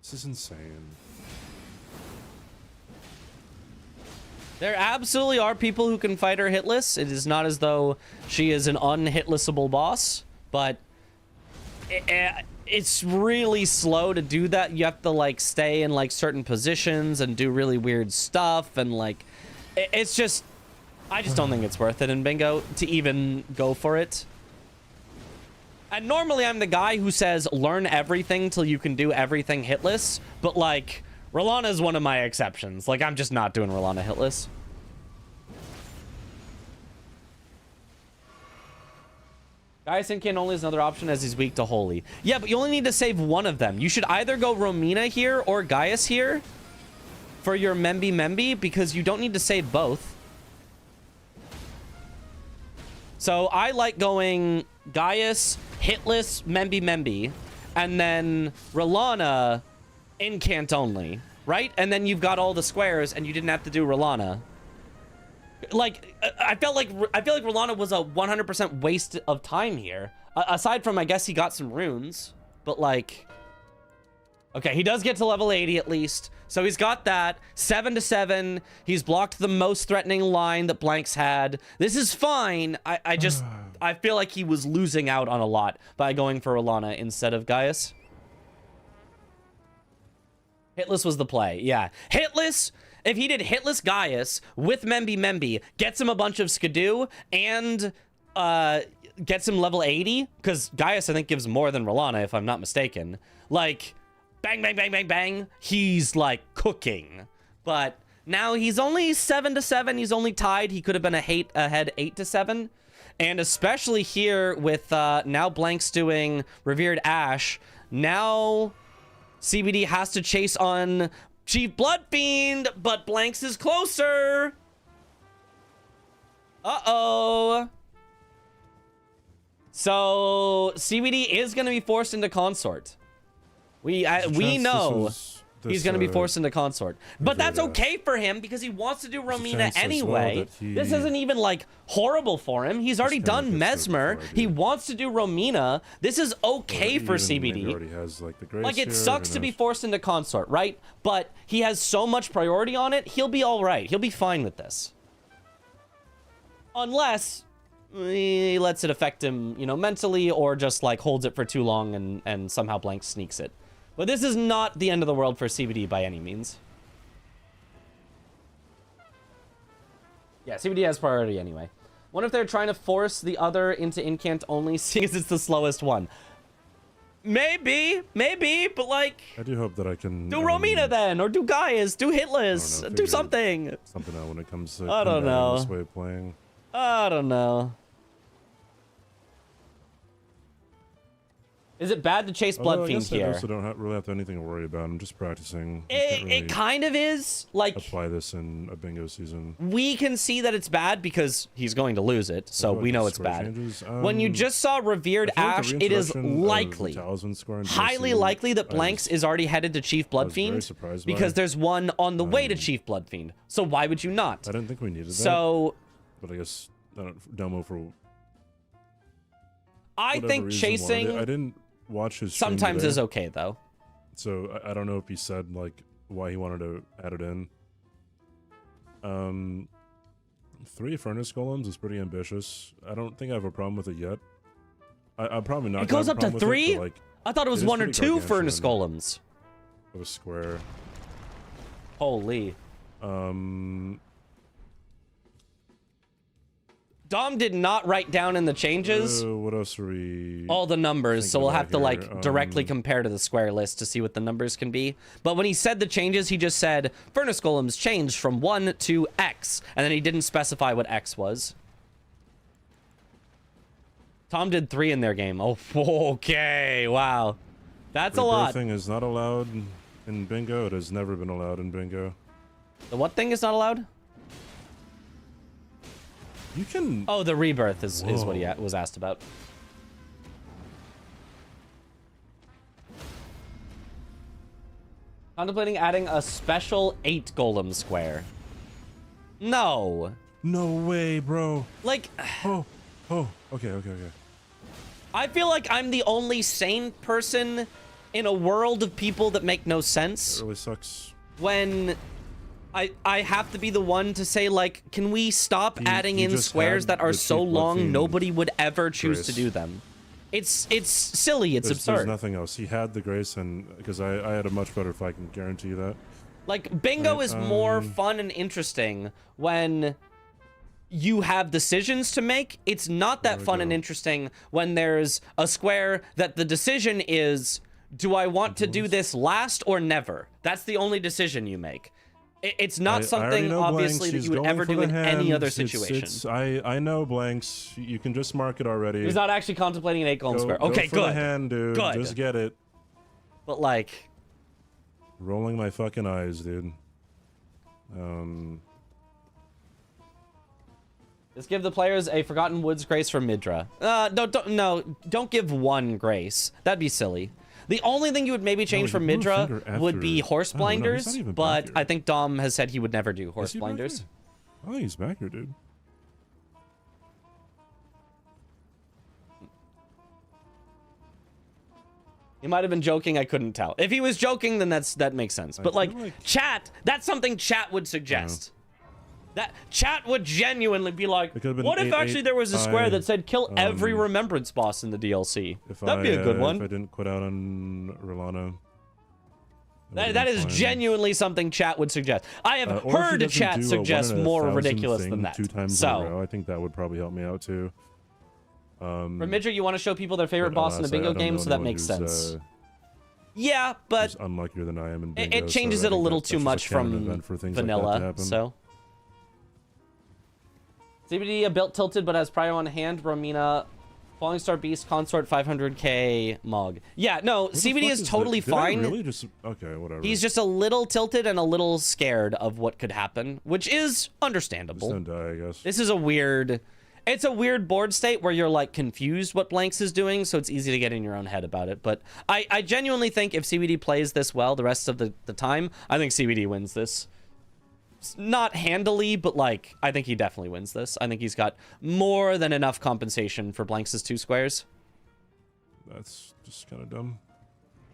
This is insane. There absolutely are people who can fight her hitless. It is not as though she is an unhitlessable boss, but it's really slow to do that. You have to like stay in like certain positions and do really weird stuff, and like it's just, I just don't think it's worth it in bingo to even go for it. And normally I'm the guy who says learn everything till you can do everything hitless, but like R'Lana is one of my exceptions. Like, I'm just not doing R'Lana hitless. Gaius Incant only is another option as he's weak to Holy. Yeah, but you only need to save one of them. You should either go Romina here or Gaius here for your Memby, because you don't need to save both. So I like going Gaius, hitless, Memby, and then R'Lana incant only, right? And then you've got all the squares and you didn't have to do R'Lana. Like, I feel like R'Lana was a 100% waste of time here. Aside from, I guess he got some runes, but like, okay, he does get to level 80 at least. So he's got that 7 to 7. He's blocked the most threatening line that Blanks had. This is fine. I feel like he was losing out on a lot by going for R'Lana instead of Gaius. Hitless was the play, yeah. Hitless, if he did hitless Gaius with Memby, gets him a bunch of Skidoo and gets him level 80, because Gaius, I think, gives more than Rolana, if I'm not mistaken. Like, bang, bang, bang, bang, bang. He's, like, cooking. But now he's only 7-7. He's only tied. He could have been ahead 8-7. And especially here with now Blank's doing Revered Ash. Now CBD has to chase on Chief Bloodfiend, but Blanks is closer. Uh-oh. So CBD is going to be forced into Consort. We know he's going to be forced into Consort. But that's okay for him because he wants to do Romina anyway. This isn't even like horrible for him. He's already done Mesmer. He wants to do Romina. This is okay for CBD. Like, it sucks to be forced into Consort, right? But he has so much priority on it, he'll be all right. He'll be fine with this. Unless he lets it affect him, you know, mentally, or just like holds it for too long and somehow Blank sneaks it. But this is not the end of the world for CBD by any means. Yeah, CBD has priority anyway. Wonder if they're trying to force the other into incant only, seeing as it's the slowest one. Maybe, but like... I do hope that I can... Do Romina then, or do Gaius, do Hitless, do something. Something out when it comes to I don't know. this way of playing. I don't know. Is it bad to chase Bloodfiend here? I also don't really have anything to worry about. I'm just practicing. It kind of is. Like, apply this in a bingo season. We can see that it's bad because he's going to lose it, so we know it's bad. When you just saw Revered Ash, it is likely, highly likely that Blanks is already headed to Chief Bloodfiend because there's one on the way to Chief Bloodfiend. So why would you not? I didn't think we needed that. So, but I guess I don't demo for. I think chasing. I didn't watch his sometimes today, is okay though. So I don't know if he said like why he wanted to add it in. 3 furnace golems is pretty ambitious. I don't think I have a problem with it yet. I'm probably not. It goes up to 3. It, like, I thought it was 1 or 2 furnace golems. It was square. Holy. Dom did not write down in the changes what else are we all the numbers, so we'll have to like directly compare to the square list to see what the numbers can be. But when he said the changes, he just said furnace golems changed from 1 to X, and then he didn't specify what X was. Tom did 3 in their game. Oh, okay, wow, that's a lot. Thing is not allowed in bingo. It has never been allowed in bingo. The what thing is not allowed? You can... Oh, the rebirth is what he was asked about. Contemplating adding a special 8 golem square. No. No way, bro. Like... Oh, okay. I feel like I'm the only sane person in a world of people that make no sense. It really sucks. When... I have to be the one to say, like, can we stop adding in squares that are so long nobody would ever choose to do them? It's silly. It's absurd. There's nothing else. He had the grace, and because I had a much better fight, I can guarantee you that. Like, bingo is more fun and interesting when you have decisions to make. It's not that fun and interesting when there's a square that the decision is, do I want to do this last or never? That's the only decision you make. It's not something, obviously, that you would ever do in any other situation. I know Blanks. You can just mark it already. He's not actually contemplating an 8 golem square. Okay, go for the hand, dude. Good. Just get it. But, like... Rolling my fucking eyes, dude. Just give the players a Forgotten Woods grace from Midra. Don't give 1 grace. That'd be silly. The only thing you would maybe change from Midra would be horse blinders, but I think Dom has said he would never do horse blinders. I think he's back here, dude. He might have been joking, I couldn't tell. If he was joking, then that makes sense. But like chat, that's something chat would suggest. That chat would genuinely be like, what if actually there was a square that said kill every remembrance boss in the DLC? That'd be a good one. If I didn't quit out on Rolana. That is genuinely something chat would suggest. I have heard chat suggest more ridiculous than that. 2 times in a row. I think that would probably help me out too. Remidra, you want to show people their favorite boss in a bingo game, so that makes sense. Yeah, but unluckier than I am in bingo, it changes so it a little too much from vanilla. Like so, CBD a built tilted but has prio on hand. Romina, Falling Star Beast, Consort, 500k Mog. Yeah, no, CBD is totally fine. Really just okay, whatever. He's just a little tilted and a little scared of what could happen, which is understandable. Just don't die, I guess. This is a weird. It's a weird board state where you're like confused what Blanks is doing, so it's easy to get in your own head about it. But I genuinely think if CBD plays this well the rest of the time, I think CBD wins this. Not handily, but like I think he definitely wins this. I think he's got more than enough compensation for Blanks' 2 squares. That's just kind of dumb.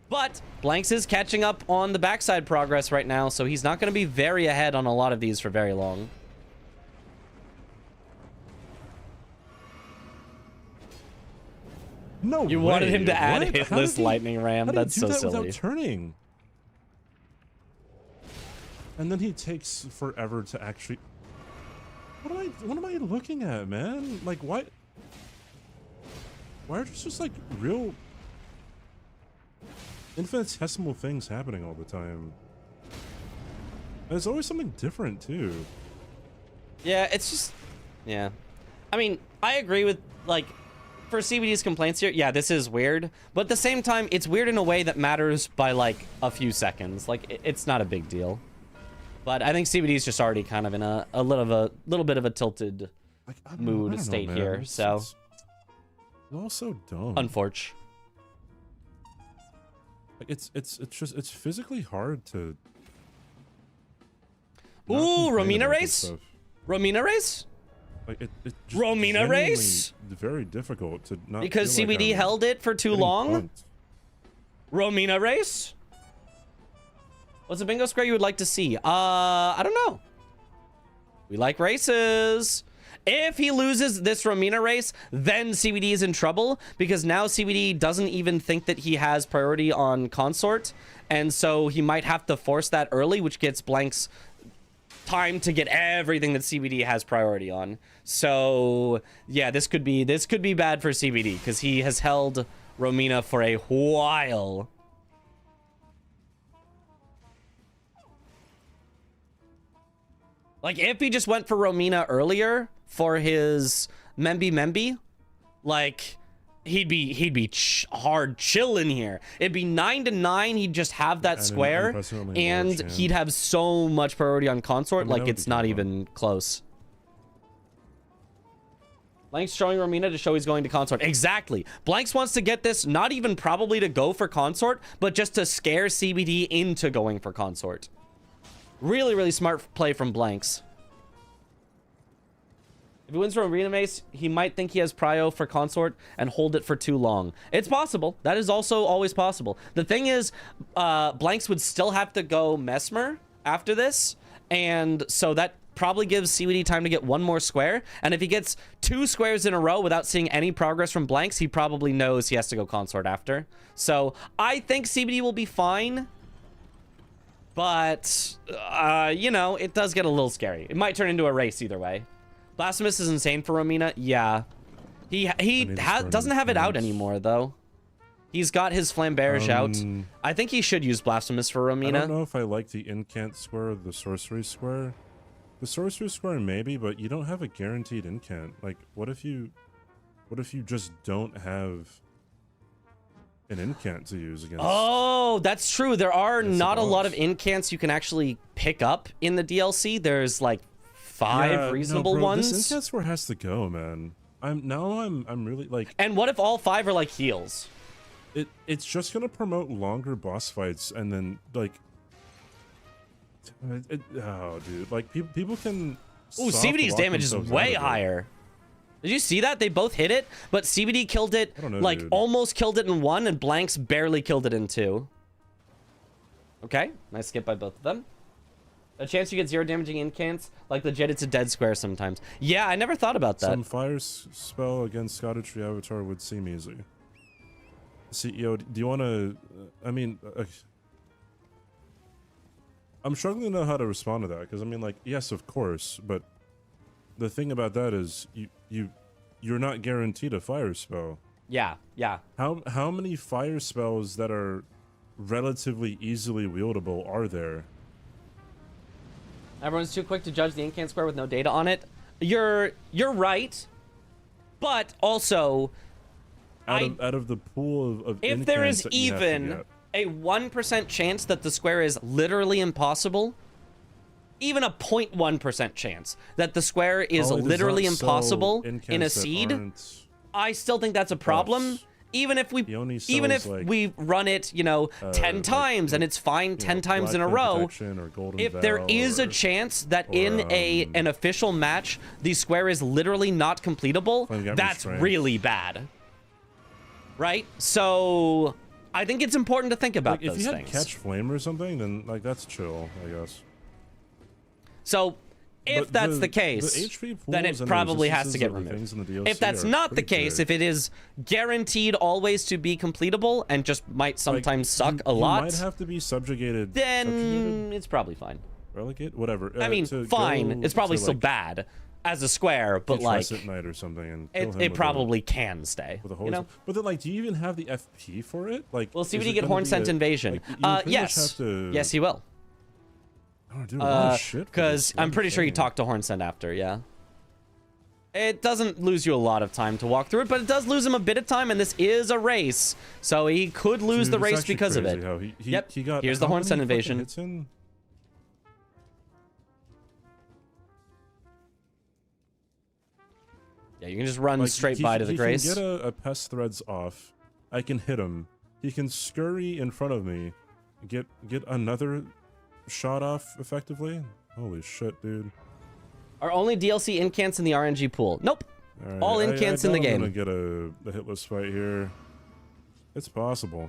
But Blanks is catching up on the backside progress right now, so he's not going to be very ahead on a lot of these for very long. No, you wanted him to add hitless lightning ram. That's so silly. Without turning, and then he takes forever to actually. What am I looking at, man? Like, why? Why are there just like real infinitesimal things happening all the time? And there's always something different too. Yeah, it's just, yeah. I mean, I agree with like. For CBD's complaints here, yeah, this is weird, but at the same time, it's weird in a way that matters by like a few seconds. Like it's not a big deal. But I think CBD's just already kind of in a little bit of a tilted mood state here. So it's also dumb. Unfortunate. Like it's physically hard to. Ooh, Romina race. Romina race. Like it Romina race? Very difficult to not because feel CBD like held it for too long. Pumped. Romina race? What's a bingo square you would like to see? I don't know. We like races. If he loses this Romina race, then CBD is in trouble because now CBD doesn't even think that he has priority on Consort, and so he might have to force that early, which gets Blank's time to get everything that CBD has priority on. So yeah, this could be bad for CBD because he has held Romina for a while. Like if he just went for Romina earlier for his Memby, like he'd be hard chilling here. It'd be 9-9. He'd just have that square, and he'd have so much priority on Consort. Like it's not even close. Blanks showing Romina to show he's going to Consort. Exactly. Blanks wants to get this not even probably to go for Consort, but just to scare CBD into going for Consort. Really, really smart play from Blanks. If he wins from Arena Mace, he might think he has prio for Consort and hold it for too long. It's possible. That is also always possible. The thing is, Blanks would still have to go Mesmer after this, and so that probably gives CBD time to get one more square, and if he gets 2 squares in a row without seeing any progress from Blanks, he probably knows he has to go Consort after. So I think CBD will be fine. But, you know, it does get a little scary. It might turn into a race either way. Blasphemous is insane for Romina. Yeah. He doesn't have it out anymore, though. He's got his Flamberge out. I think he should use Blasphemous for Romina. I don't know if I like the incant square or the sorcery square. The sorcery square maybe, but you don't have a guaranteed incant. Like, what if you just don't have an incant to use against? Oh, that's true. There are not a lot of incants you can actually pick up in the DLC. There's like 5 reasonable ones. This incant square has to go, man. I'm really like. And what if all 5 are like heals? It's just gonna promote longer boss fights, and then like. Oh, dude! Like people can. Ooh, CBD's damage is way higher. Did you see that? They both hit it, but CBD killed it, like, dude. Almost killed it in 1, and Blanks barely killed it in 2. Okay, nice skip by both of them. A chance you get 0 damaging incants, like legit, it's a dead square sometimes. Yeah, I never thought about that. Some fire spell against Scottish Tree Avatar would seem easy. CEO, do you want to... I mean... I'm struggling to know how to respond to that, because I mean, like, yes, of course, but the thing about that is you you're not guaranteed a fire spell. Yeah, yeah. How many fire spells that are relatively easily wieldable are there? Everyone's too quick to judge the incant square with no data on it. You're right, but also Out of the pool of if there is incants that you have to even get. a 1% chance that the square is literally impossible, even a 0.1% chance that the square is Oh, it does literally not sell impossible incants in a that seed, aren't I still think that's a problem. buffs. Even if we He only even if sells, like, we run it, 10 times and it's fine 10 times in a row, if there is a chance that in an official match the square is literally not completable, that's really bad. Right? So I think it's important to think about those things. If you had things. catch flame or something, then like that's chill, I guess. So if But that's the case, HP then pools it and probably has to resistances get of the removed. things in the DLC If that's are not the pretty case, big. if it is guaranteed always to be completable and just might sometimes suck a lot, might have to be subjugated. then it's probably fine. Relegate, whatever. I mean, to fine. go It's probably to, still like, bad as a square, but like at night or something, and kill him it with probably can stay. with a hose. You know? But then, like, do you even have the FP for it? Like, We'll see is when you it get gonna Horn be Scent Invasion. like, you pretty much Yes. have to- Yes, he will. Oh, dude, a lot of shit for Because this I'm one pretty sure you thing. talked to Horn Scent after, yeah. It doesn't lose you a lot of time to walk through it, but it does lose him a bit of time, and this is a race. So he could lose Dude, the it's race actually because of crazy it. how he Yep. got Here's the how Horn many Scent fucking Invasion. hits in? Yeah, you can just run Like, straight he by can- to the he Grace. can get a pest threads off. I can hit him. He can scurry in front of me. Get another shot off effectively. Holy shit, dude. Are only DLC incants in the RNG pool? Nope. Right, All I incants in the doubt I'm game. gonna get a hitless fight here. It's possible.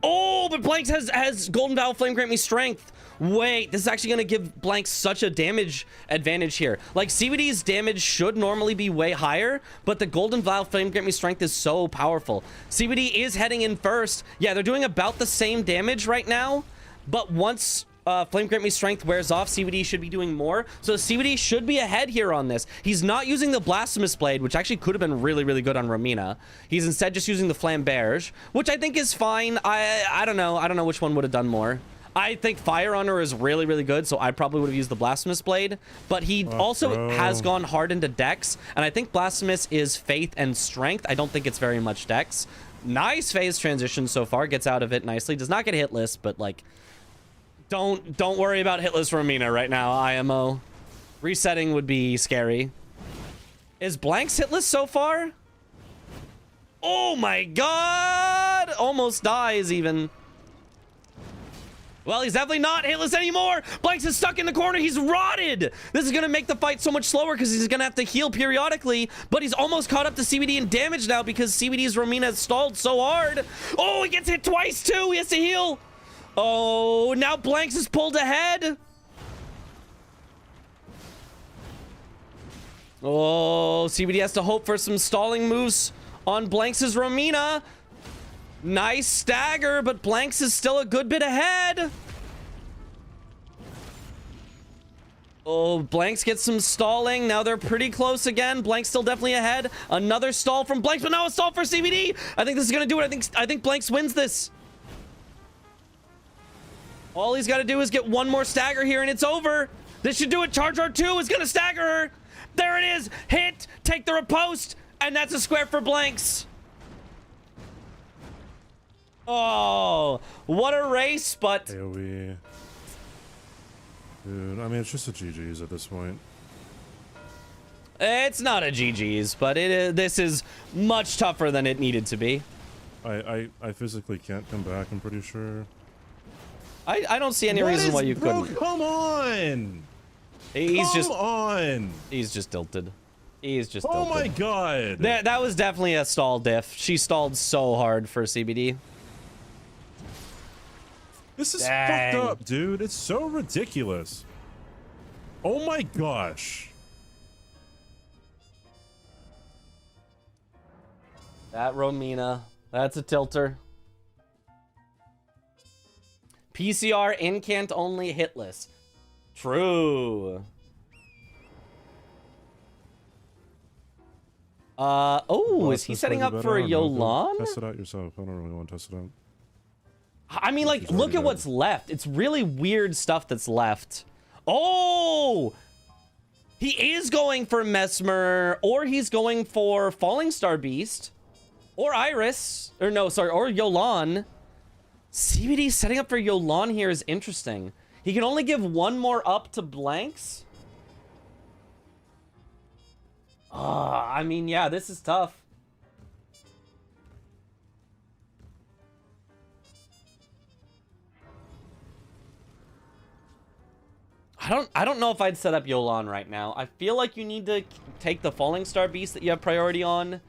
Oh, but Blanks has Golden Valve Flame grant me strength. Wait, this is actually going to give Blanks such a damage advantage here. Like, CBD's damage should normally be way higher, but the Golden Valve Flame grant me strength is so powerful. CBD is heading in first. Yeah, they're doing about the same damage right now, but once Flame grant me strength wears off, CBD should be doing more. So CBD should be ahead here on this. He's not using the Blasphemous Blade, which actually could have been really, really good on Romina. He's instead just using the Flamberge, which I think is fine. I don't know. I don't know which one would have done more. I think Fire on her is really, really good, so I probably would have used the Blasphemous Blade. But he also has gone hard into Dex, and I think Blasphemous is Faith and Strength. I don't think it's very much Dex. Nice phase transition so far. Gets out of it nicely. Does not get hitless, but like... Don't worry about hitless Romina right now, IMO. Resetting would be scary. Is Blanks hitless so far? Oh my god! Almost dies even. Well, he's definitely not hitless anymore. Blanks is stuck in the corner. He's rotted. This is going to make the fight so much slower because he's going to have to heal periodically. But he's almost caught up to CBD in damage now because CBD's Romina has stalled so hard. Oh, he gets hit twice too. He has to heal. Oh, now Blanks is pulled ahead. Oh, CBD has to hope for some stalling moves on Blanks' Romina. Nice stagger, but Blanks is still a good bit ahead. Oh, Blanks gets some stalling. Now they're pretty close again. Blanks still definitely ahead. Another stall from Blanks, but now a stall for CBD. I think this is going to do it. I think Blanks wins this. All he's got to do is get one more stagger here, and it's over. This should do it. Charge R2 is going to stagger her. There it is. Hit. Take the riposte. And that's a square for Blanks. Oh, what a race, but... AoE. Dude, I mean, it's just a GG's at this point. It's not a GG's, but this is much tougher than it needed to be. I physically can't come back, I'm pretty sure. I don't see any reason why you couldn't. Come on! He's Come on! He's just tilted. He's just Oh tilted. my god! That was definitely a stall diff. She stalled so hard for CBD. This is Dang. fucked up, dude. It's so ridiculous. Oh my gosh. That Romina. That's a tilter. PCR incant only hitless. True. Oh, is he this setting might up be for a better. I don't know. Yolan? Test it out yourself. I don't really want to test it out. I mean, like, He's look already at dead. what's left. It's really weird stuff that's left. Oh! He is going for Mesmer, or he's going for Falling Star Beast, or Iris, or no, sorry, or Yolan. CBD setting up for Yolan here is interesting. He can only give one more up to blanks. I mean, yeah, this is tough. I don't know if I'd set up Yolan right now. I feel like you need to take the Falling Star Beast that you have priority on.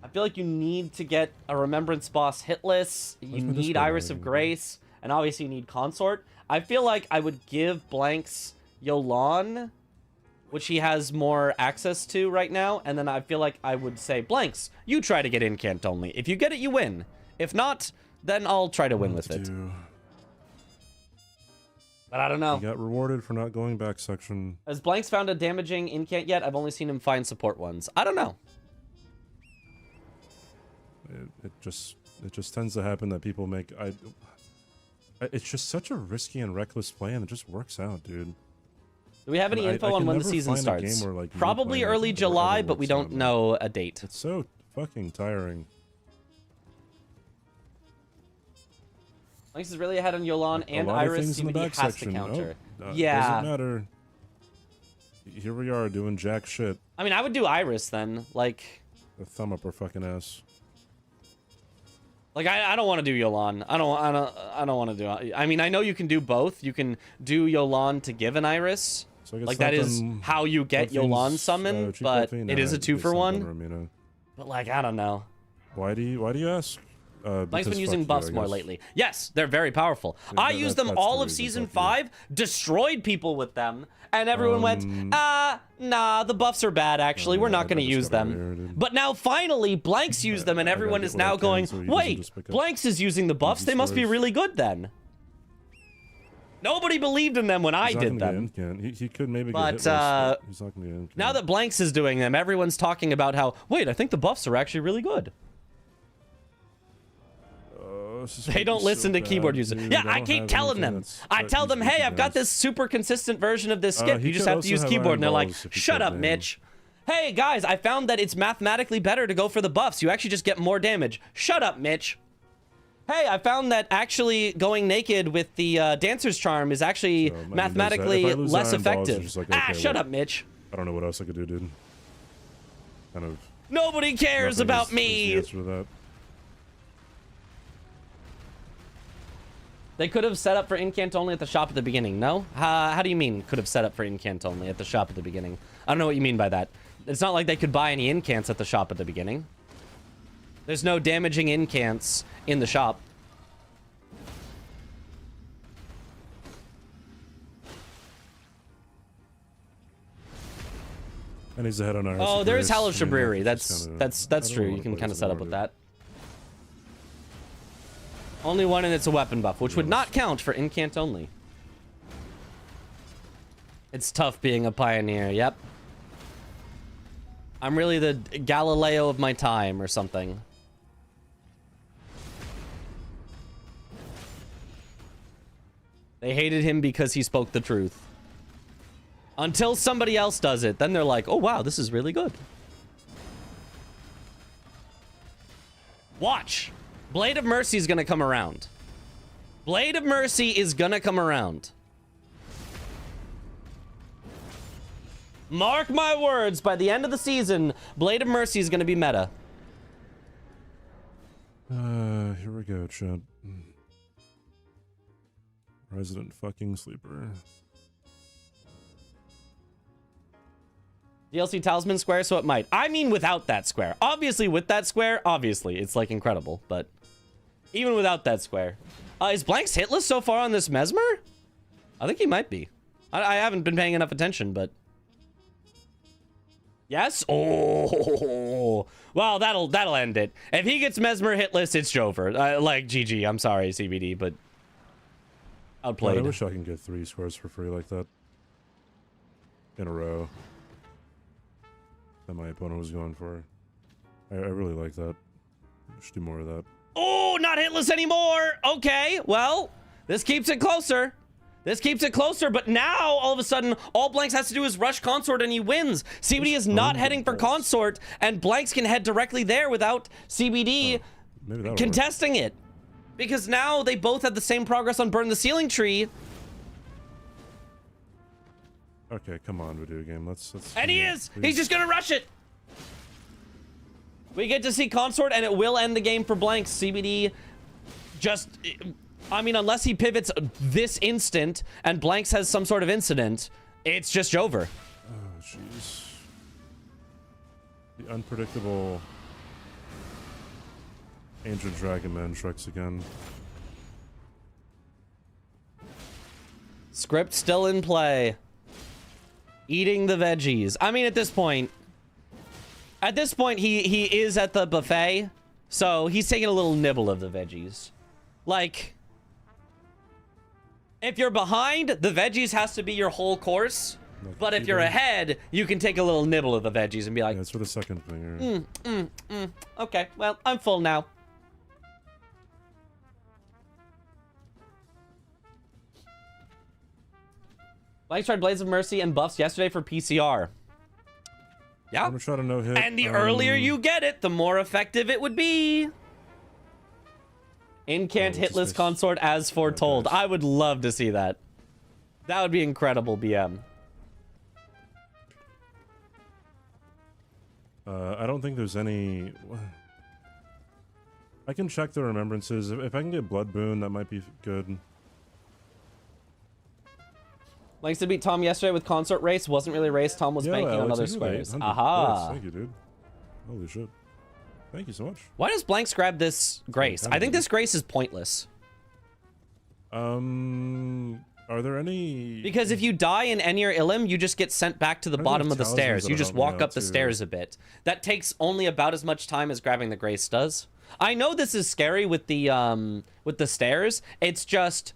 I feel like you need to get a Remembrance boss hitless. You need Iris of Grace, and obviously you need Consort. I feel like I would give blanks Yolan, which he has more access to right now, and then I feel like I would say, blanks, you try to get incant only. If you get it, you win. If not, then I'll try to win with it. But I don't know. He got rewarded for not going back section. Has blanks found a damaging incant yet? I've only seen him find support ones. I don't know. It just tends to happen that people make. It's just such a risky and reckless plan. It just works out, dude. Do we have any info on when the season starts? Where, like, Probably early July, but we don't know a date. It's so fucking tiring. Blanks is really ahead on Yolan Like, and a lot of Iris. things in the CBD back has section. to counter. Yeah, doesn't matter. Here we are doing jack shit. I mean, I would do Iris then. Like, A thumb up our fucking ass. like I don't want to do Yolan. I don't want to do it. I mean, I know you can do both. You can do Yolan to give an Iris. So I guess Like that is how you get Yolan summon, but it is a 2-for-1. But like, I don't know. Why do you ask? Blank's been because using fuck buffs you, I more guess. lately. Yes, they're very powerful. Yeah, I used them that's all the of reason, season fuck you. 5, destroyed people with them, and everyone went, nah, the buffs are bad, actually. We're not going to use them. But now, finally, Blanks used them, and everyone is now going, wait, Blanks is using the buffs. They must be really good then. Nobody believed in them when I did them. He could maybe But, get hit less, but he's not gonna get incant. Now that Blanks is doing them, everyone's talking about how, wait, I think the buffs are actually really good. They don't listen to keyboard users. Yeah, I keep telling them. I tell them, hey, I've got this super consistent version of this skip. You just have to use keyboard. And they're like, shut up, Mitch. Hey, guys, I found that it's mathematically better to go for the buffs. You actually just get more damage. Shut up, Mitch. Hey, I found that actually going naked with the Dancer's Charm is actually mathematically less effective. Shut up, Mitch. I don't know what else I could do, dude. Kind of. Nobody cares about me. The answer to that. They could have set up for incant only at the shop at the beginning, no? How do you mean could have set up for incant only at the shop at the beginning? I don't know what you mean by that. It's not like they could buy any incants at the shop at the beginning. There's no damaging incants in the shop. And he's ahead on our. Oh, there is Hallow Shabriri. That's true. You can kind of set up with that. Only one, and it's a weapon buff, which would not count for incant only. It's tough being a pioneer, yep. I'm really the Galileo of my time or something. They hated him because he spoke the truth. Until somebody else does it, then they're like, oh wow, this is really good. Watch! Blade of Mercy is gonna come around. Blade of Mercy is gonna come around. Mark my words, by the end of the season, Blade of Mercy is gonna be meta. Here we go, chat. Resident fucking sleeper. DLC Talisman Square, so it might. I mean without that square. Obviously, with that square, obviously, it's like incredible, but even without that square. Is Blanks hitless so far on this Mesmer? I think he might be. I haven't been paying enough attention, but... Yes? Oh, well, that'll end it. If he gets Mesmer hitless, it's Jover. Like, GG. I'm sorry, CBD, but... outplayed. God, I wish I can get 3 squares for free like that. In a row. that my opponent was going for. I really like that. Should do more of that. Oh, not hitless anymore. Okay, well, this keeps it closer. This keeps it closer, but now, all of a sudden, all Blanks has to do is rush Consort and he wins. CBD is not heading for Consort, and Blanks can head directly there without CBD contesting it. Because now they both have the same progress on Burn the Ceiling Tree. Okay, come on, video game. Let's and he is! Please. He's just gonna rush it! We get to see Consort, and it will end the game for Blanks. CBD just... I mean, unless he pivots this instant and Blanks has some sort of incident, it's just over. Oh, jeez. The unpredictable Ancient Dragon Man strikes again. Script still in play. Eating the veggies. I mean, at this point, he is at the buffet, so he's taking a little nibble of the veggies. Like... if you're behind, the veggies has to be your whole course. But if you're ahead, you can take a little nibble of the veggies and be like... yeah, it's for the second finger. Okay, well, I'm full now. Blanks tried Blades of Mercy and buffs yesterday for PCR. Yeah. I'm gonna try to no hit. And the earlier you get it, the more effective it would be. Incant hitless Consort as foretold. I would love to see that. That would be incredible, BM. I don't think there's any... I can check the remembrances. If I can get Blood Boon, that might be good. Blanks to beat Tom yesterday with Consort race. Wasn't really race. Tom was banking on other squares. Aha. Thank you, dude. Holy shit. Thank you so much. Why does Blanks grab this Grace? I think this Grace is pointless. Are there any... because if you die in Enir Illim, you just get sent back to the bottom of the stairs. You just walk up the stairs a bit. That takes only about as much time as grabbing the Grace does. I know this is scary with the stairs. It's just...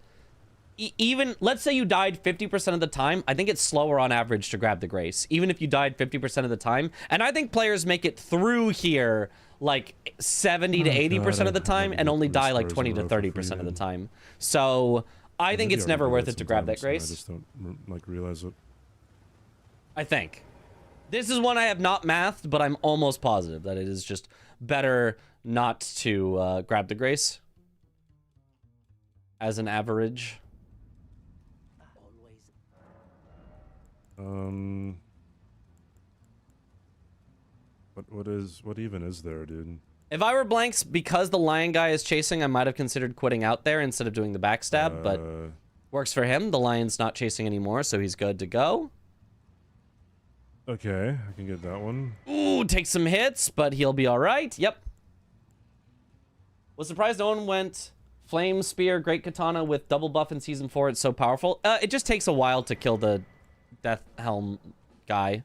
even, let's say you died 50% of the time, I think it's slower on average to grab the Grace, even if you died 50% of the time. And I think players make it through here like 70 to 80% of the time and only die like 20 to 30% of the time. So I think it's never worth it to grab that Grace. I just don't like realize it. I think. This is one I have not mathed, but I'm almost positive that it is just better not to grab the Grace as an average. What even is there, dude? If I were Blanks, because the lion guy is chasing, I might have considered quitting out there instead of doing the backstab, but works for him. The lion's not chasing anymore, so he's good to go. Okay, I can get that one. Ooh, takes some hits, but he'll be all right. Yep. Was surprised no one went Flame Spear, Great Katana with double buff in Season 4. It's so powerful. It just takes a while to kill the Death Helm guy.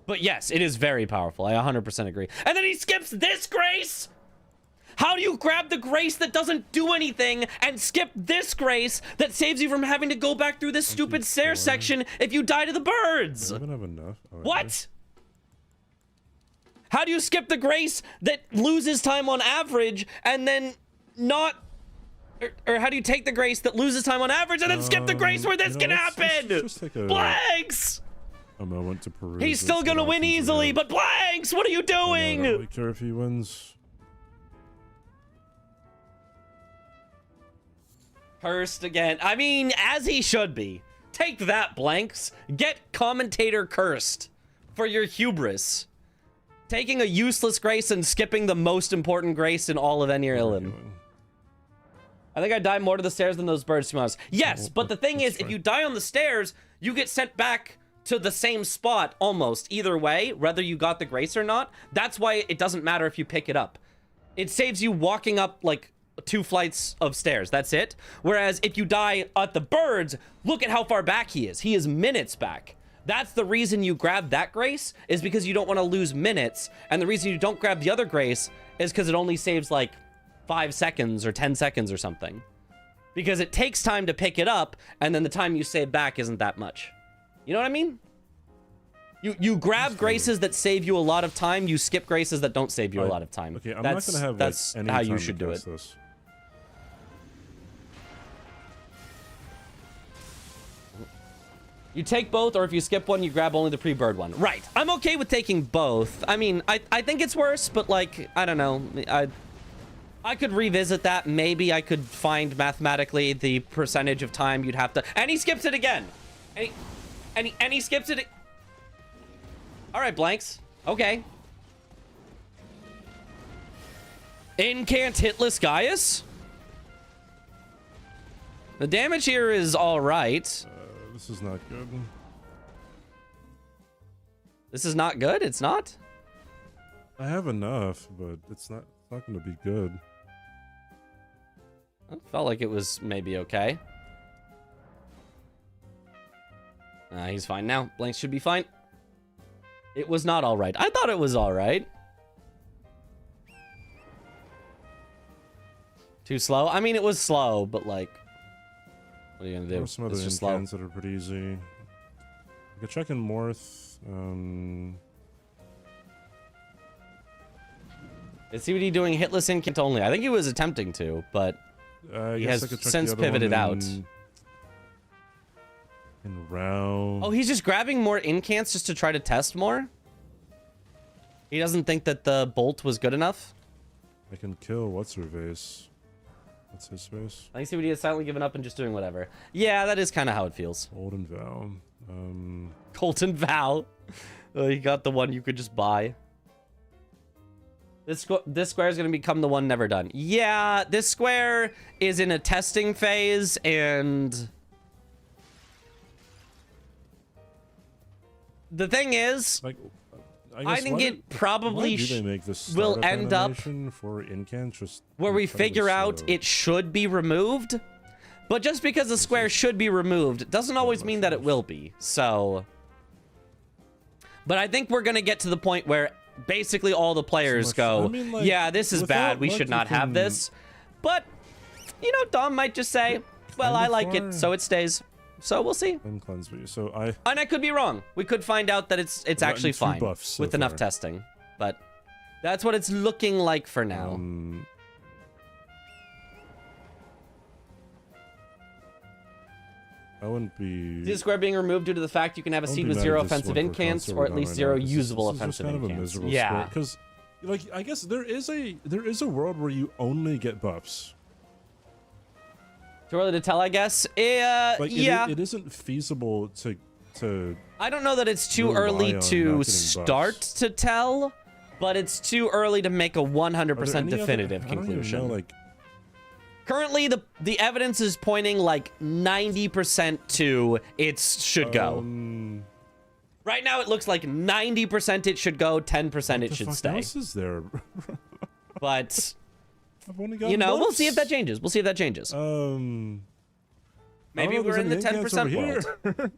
But yes, it is very powerful. I 100% agree. And then he skips this Grace! How do you grab the Grace that doesn't do anything and skip this Grace that saves you from having to go back through this stupid stair section if you die to the birds? I don't have enough. Oh, what? How do you skip the Grace that loses time on average and then not... Or how do you take the Grace that loses time on average and then skip the Grace where this can happen? Just take Blanks! A moment to peruse. He's still gonna win easily, but Blanks, what are you doing? I don't really care if he wins. Cursed again. I mean, as he should be. Take that, Blanks. Get commentator cursed for your hubris. Taking a useless Grace and skipping the most important Grace in all of Enir Illim. I think I die more to the stairs than those birds, to be honest. Yes, but the thing is, if you die on the stairs, you get sent back to the same spot almost either way, whether you got the Grace or not. That's why it doesn't matter if you pick it up. It saves you walking up like 2 flights of stairs. That's it. Whereas if you die at the birds, look at how far back he is. He is minutes back. That's the reason you grab that Grace, is because you don't want to lose minutes. And the reason you don't grab the other Grace is because it only saves like 5 seconds or 10 seconds or something. Because it takes time to pick it up, and then the time you save back isn't that much. You know what I mean? You grab graces that save you a lot of time. You skip graces that don't save you a lot of time. Okay, I'm that's, not gonna have that's like, any how time you to should do cast it. This. You take both, or if you skip one, you grab only the pre-bird one. Right. I'm okay with taking both. I mean, I think it's worse, but like, I don't know. I could revisit that. Maybe I could find mathematically the percentage of time you'd have to... And he skips it again. And he skips it. All right, blanks. Okay. Incant hitless Gaius. The damage here is all right. This is not good. This is not good? It's not? I have enough, but it's not going to be good. I felt like it was maybe okay. He's fine now. Blanks should be fine. It was not all right. I thought it was all right. Too slow? I mean, it was slow, but like... What are you gonna do? There are some other It's just slow. incans that are pretty easy. I could check in Morth. Is CBD doing hitless incant only? I think he was attempting to, but he has since pivoted out. In Rao. Oh, he's just grabbing more incants just to try to test more? He doesn't think that the bolt was good enough? I can kill what's her face. What's his face? I think CBD has silently given up and just doing whatever. Yeah, that is kind of how it feels. Golden Vow. Colton Vow. You got the one you could just buy. This square is going to become the one never done. Yeah, this square is in a testing phase, and... The thing is... Like, I think it probably will end up for incans just where we figure out it should be removed. But just because a square should be removed doesn't always mean that it will be. So, but I think we're going to get to the point where basically all the players go, like, yeah, this is bad. We should not have this. But, you know, Dom might just say, well, I like it, so it stays. So we'll see. And cleanse me. So and I could be wrong. We could find out that it's actually fine with enough testing. But that's what it's looking like for now. I wouldn't be... Is this square being removed due to the fact you can have a seed with 0 offensive incants or at least 0 usable offensive incants? Yeah. Because, like, I guess there is a world where you only get buffs. Too early to tell, I guess. Yeah. It isn't feasible to. I don't know that it's too early to start to tell, but it's too early to make a 100% definitive conclusion. I don't even know, like... Currently, the evidence is pointing like 90% to it should go. Right now, it looks like 90% it should go, 10% it should stay. What else is there? But... You know, we'll see if that changes. We'll see if that changes. Maybe we're in the 10% world.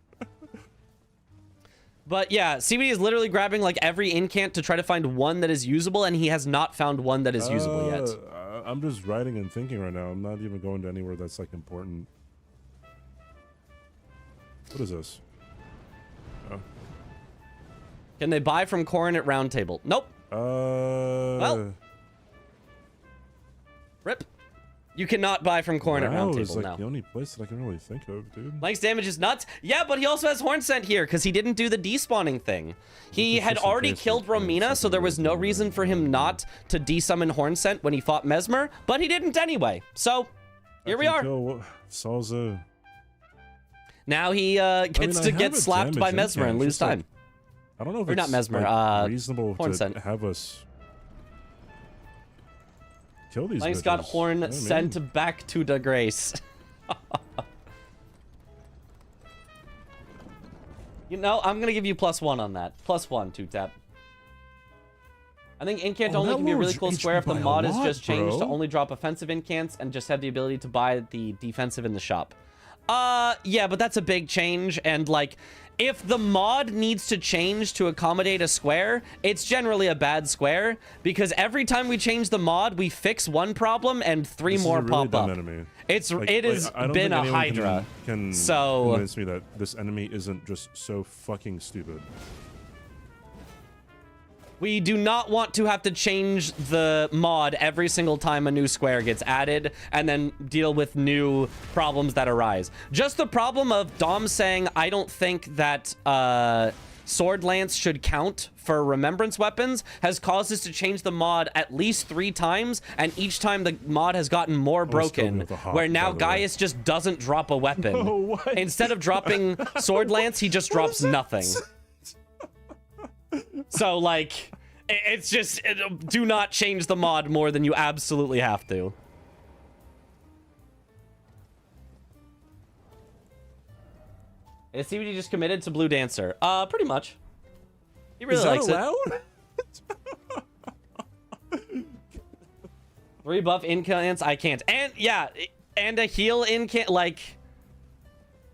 But yeah, CBD is literally grabbing like every incant to try to find one that is usable, and he has not found one that is usable yet. I'm just writing and thinking right now. I'm not even going to anywhere that's like important. What is this? Oh. Can they buy from Corrin at Round Table? Nope. Well. Rip. You cannot buy from Corrin at Round Table is like now. The only place that I can really think of, dude. Blank's damage is nuts. Yeah, but he also has Horn Scent here because he didn't do the despawning thing. He had already killed Romina, so there was no reason for him not to desummon Horn Scent when he fought Mesmer, but he didn't anyway. So, here we are. Salza. Now he gets to get slapped by Mesmer and lose time. I don't know if it's not Mesmer, like, reasonable Horn to Scent. have us kill these Blank's bitches. got Horn sent back to the Grace. You know, I'm going to give you +1 on that. +1, 2-tap. I think incant only can be a really cool square if the mod is just changed to only drop offensive incants and just have the ability to buy the defensive in the shop. Yeah, but that's a big change, and like, if the mod needs to change to accommodate a square, it's generally a bad square, because every time we change the mod, we fix one problem and 3 more pop up. Enemy. It has been a Hydra. Can so convince me that this enemy isn't just so fucking stupid. We do not want to have to change the mod every single time a new square gets added and then deal with new problems that arise. Just the problem of Dom saying, I don't think that Sword Lance should count for remembrance weapons has caused us to change the mod at least 3 times, and each time the mod has gotten more broken, where now Gaius just doesn't drop a weapon. No, instead of dropping Sword Lance, he just drops nothing. So, like, it's just, do not change the mod more than you absolutely have to. Is CBD just committed to Blue Dancer? Pretty much. He really likes it. Rebuff incants, I can't. And, yeah, and a heal incant, like...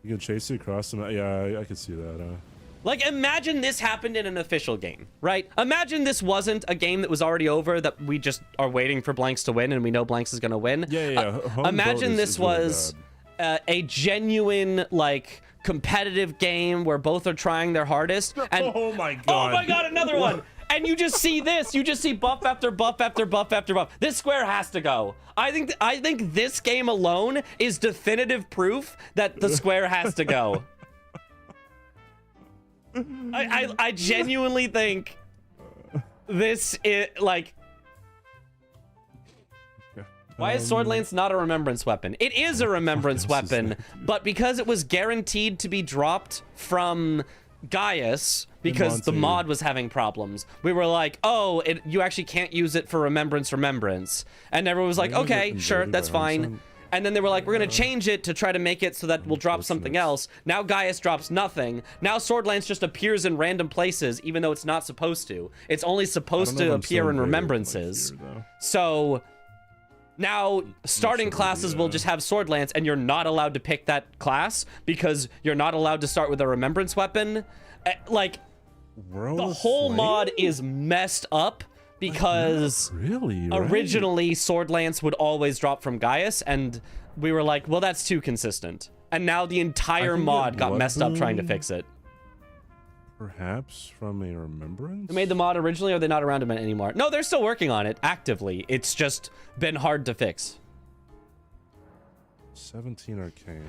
You can chase it across the map. Yeah, I can see that. Like, imagine this happened in an official game, right? Imagine this wasn't a game that was already over, that we just are waiting for Blanks to win, and we know Blanks is going to win. Yeah. Imagine this was a genuine, like, competitive game where both are trying their hardest. And, oh my god, another one! And you just see this. You just see buff after buff after buff after buff. This square has to go. I think this game alone is definitive proof that the square has to go. I genuinely think this is like... Why is Sword Lance not a remembrance weapon? It is a remembrance weapon, but because it was guaranteed to be dropped from Gaius, because the mod was having problems, we were like, oh, you actually can't use it for remembrance. And everyone was like, okay, sure, that's fine. And then they were like, we're going to change it to try to make it so that we'll drop something else. Now Gaius drops nothing. Now Sword Lance just appears in random places, even though it's not supposed to. It's only supposed to appear in remembrances. So now starting classes will just have Sword Lance, and you're not allowed to pick that class because you're not allowed to start with a remembrance weapon. Like, the whole mod is messed up. Because originally Sword Lance would always drop from Gaius, and we were like, well, that's too consistent. And now the entire mod got messed up trying to fix it. Perhaps from a remembrance? Who made the mod originally, or are they not around anymore? No, they're still working on it actively. It's just been hard to fix. 17 Arcane.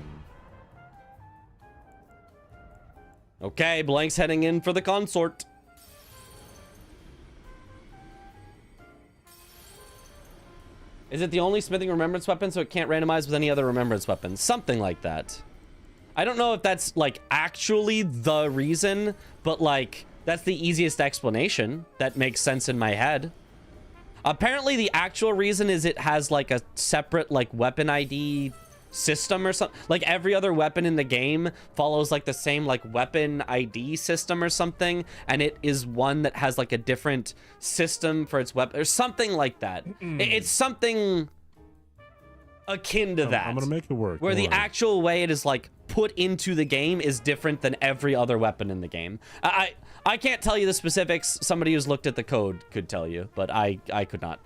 Okay, Blank's heading in for the consort. Is it the only smithing remembrance weapon, so it can't randomize with any other remembrance weapons? Something like that. I don't know if that's, like, actually the reason, but, like, that's the easiest explanation that makes sense in my head. Apparently, the actual reason is it has, like, a separate, like, weapon ID system or something. Like, every other weapon in the game follows, like, the same, like, weapon ID system or something, and it is one that has, like, a different system for its weapon or something like that. It's something akin to that. I'm gonna make it work. Where the actual way it is, like, put into the game is different than every other weapon in the game. I can't tell you the specifics. Somebody who's looked at the code could tell you, but I could not.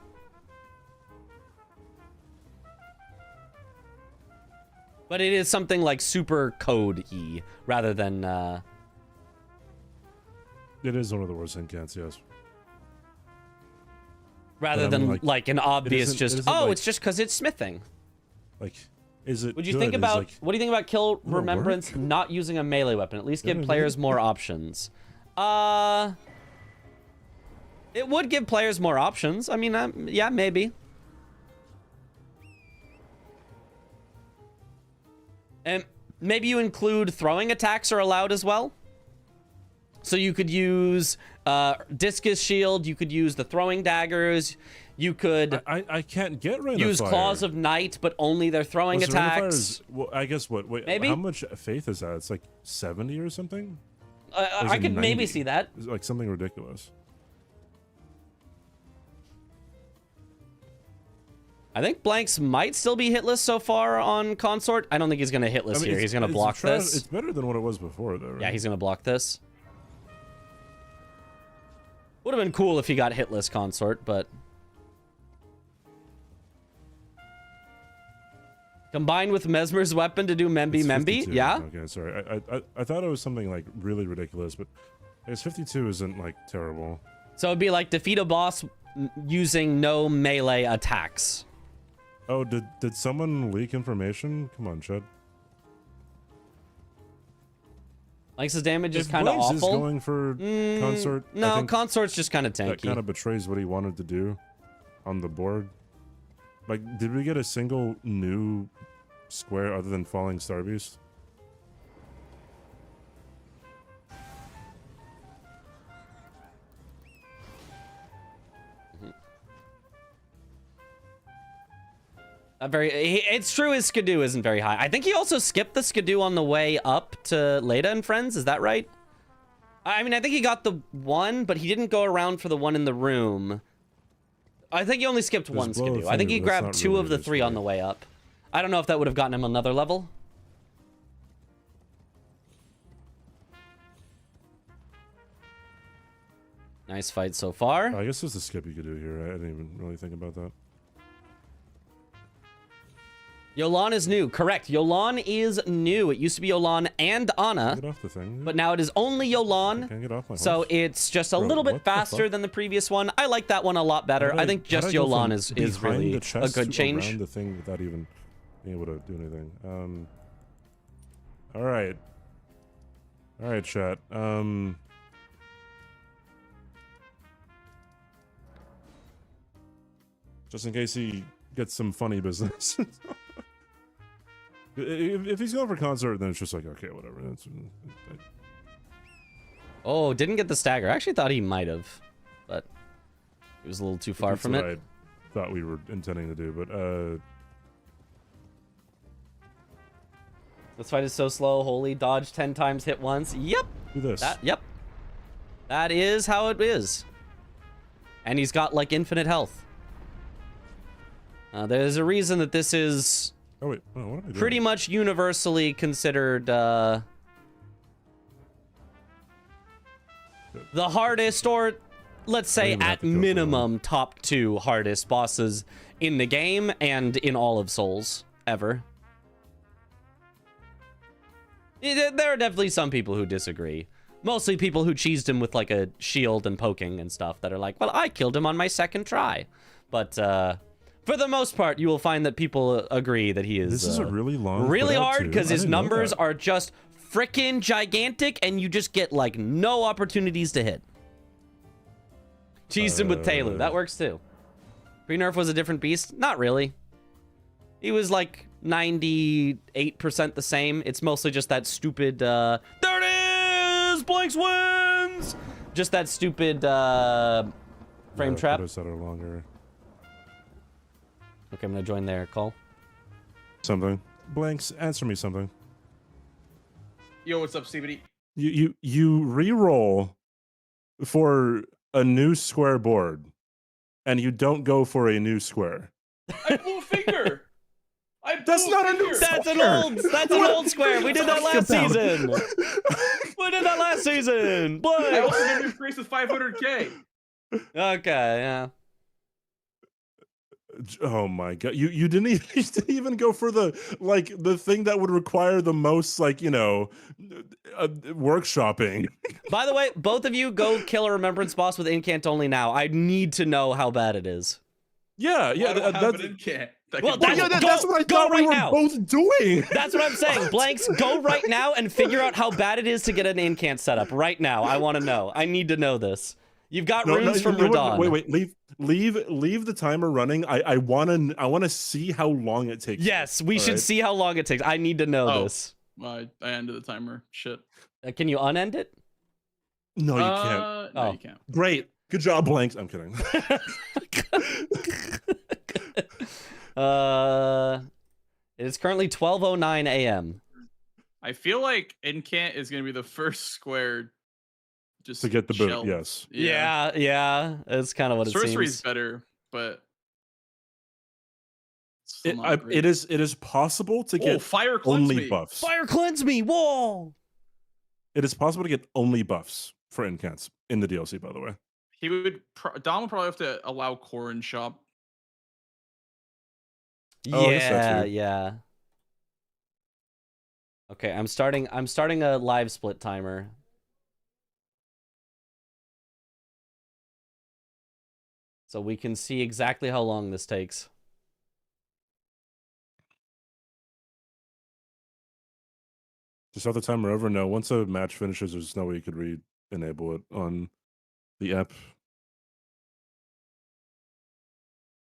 But it is something like super code-y rather than... It is one of the worst incants, yes. Rather than like an obvious just, oh, like, it's just because it's smithing. Like, is it Would you think about, like, what do you think about Kill Remembrance not using a melee weapon? At least give players more options. It would give players more options. I mean, yeah, maybe. And maybe you include throwing attacks are allowed as well. So you could use Discus Shield, you could use the throwing daggers, you could... I can't get Rain use of Fire. Claws of Night, but only their throwing attacks. Well, I guess what? Wait, maybe? How much faith is that? It's like 70 or something? I could maybe see that. It's like something ridiculous. I think Blanks might still be hitless so far on Consort. I don't think he's going to hitless here. He's going to block this. It's better than what it was before, though, right? Yeah, he's going to block this. Would have been cool if he got hitless Consort, but... Combined with Mesmer's weapon to do Memby Memby? Yeah? Okay, sorry. I thought it was something, like, really ridiculous, but I guess 52 isn't, like, terrible. So it'd be like defeat a boss using no melee attacks. Oh, did someone leak information? Come on, Chad. Lynx's damage is If kind of Blaze awful. is going for consort. I No, think consort's just kind of tanky. that kind of betrays what he wanted to do on the board. Like, did we get a single new square other than Falling Star Beast? It's true his Skidoo isn't very high. I think he also skipped the Skidoo on the way up to Leda and Friends. Is that right? I mean, I think he got the one, but he didn't go around for the one in the room. I think he only skipped one Skidoo. I think he grabbed two of the three on the way up. I don't know if that would have gotten him another level. Nice fight so far. I guess there's a skip you could do here. I didn't even really think about that. Yolan is new. Correct. Yolan is new. It used to be Yolan and Ana. Get off the thing. But now it is only Yolan. Can't get off my So horse. it's just a little bit faster than the previous one. I like that one a lot better. I think just How'd go Yolan from is behind really the a chest good to change. around the thing without even being able to do anything. All right. All right, chat. Just in case he gets some funny business. If he's going for consort, then it's just like, okay, whatever. Oh, didn't get the stagger. I actually thought he might have, but he was a little too far That's from what it. I thought we were intending to do, but This fight is so slow. Holy, dodge 10 times, hit once. Yep. do this. Yep. That is how it is. And he's got like infinite health. There's a reason that this is Oh wait, what am I doing? pretty much universally considered the hardest, or let's say even have at to go for minimum top 2 hardest bosses in the game and in all of Souls ever. There are definitely some people who disagree. Mostly people who cheesed him with like a shield and poking and stuff that are like, well, I killed him on my second try. But for the most part, you will find that people agree that he is This is a really long really put out, hard, too. because I his didn't know numbers that. are just freaking gigantic and you just get like no opportunities to hit. Cheesed him with Taylor. That works too. Pre-nerf was a different beast? Not really. He was like 98% the same. It's mostly just that stupid, there it is! Blanks wins! Just that stupid, frame trap. Photos that are longer. Okay, I'm gonna join there, Cole. Something. Blanks, answer me something. Yo, what's up, CBD? You re-roll for a new square board, and you don't go for a new square. I blew a finger. That's not a new That's an square. That's an old square. We did that last season. We did that last season. I also Boy. got new price with 500K. Okay, yeah. Oh my god! You didn't even go for the thing that would require the most workshopping. By the way, both of you go kill a remembrance boss with incant only now. I need to know how bad it is. Yeah, I don't have an incant. Well, that's what I thought we were both doing. That's what I'm saying. Blanks, go right now and figure out how bad it is to get an incant setup right now. I want to know. I need to know this. You've got runes from Radon. Wait, leave the timer running. I wanna see how long it takes. Yes, we should see how long it takes. I need to know this. I ended the timer. Shit. Can you unend it? No, you can't. No, you can't. Great, good job, Blanks. I'm kidding. It is currently 12:09 a.m. I feel like incant is gonna be the first square. Just To get the boot, shelved. yes. Yeah, that's kind of what it Sorcery's seems. better, but it's still not great. It is possible to Oh, get fire cleanse only me. buffs. Fire cleanse me. Whoa. It is possible to get only buffs for incants in the DLC, by the way. He would. Dom would probably have to allow Corrin shop. Oh, I guess that's weird. Yeah. Okay, I'm starting a live split timer. so we can see exactly how long this takes. Just have the timer over? No, once a match finishes, there's no way you could re-enable it on the app.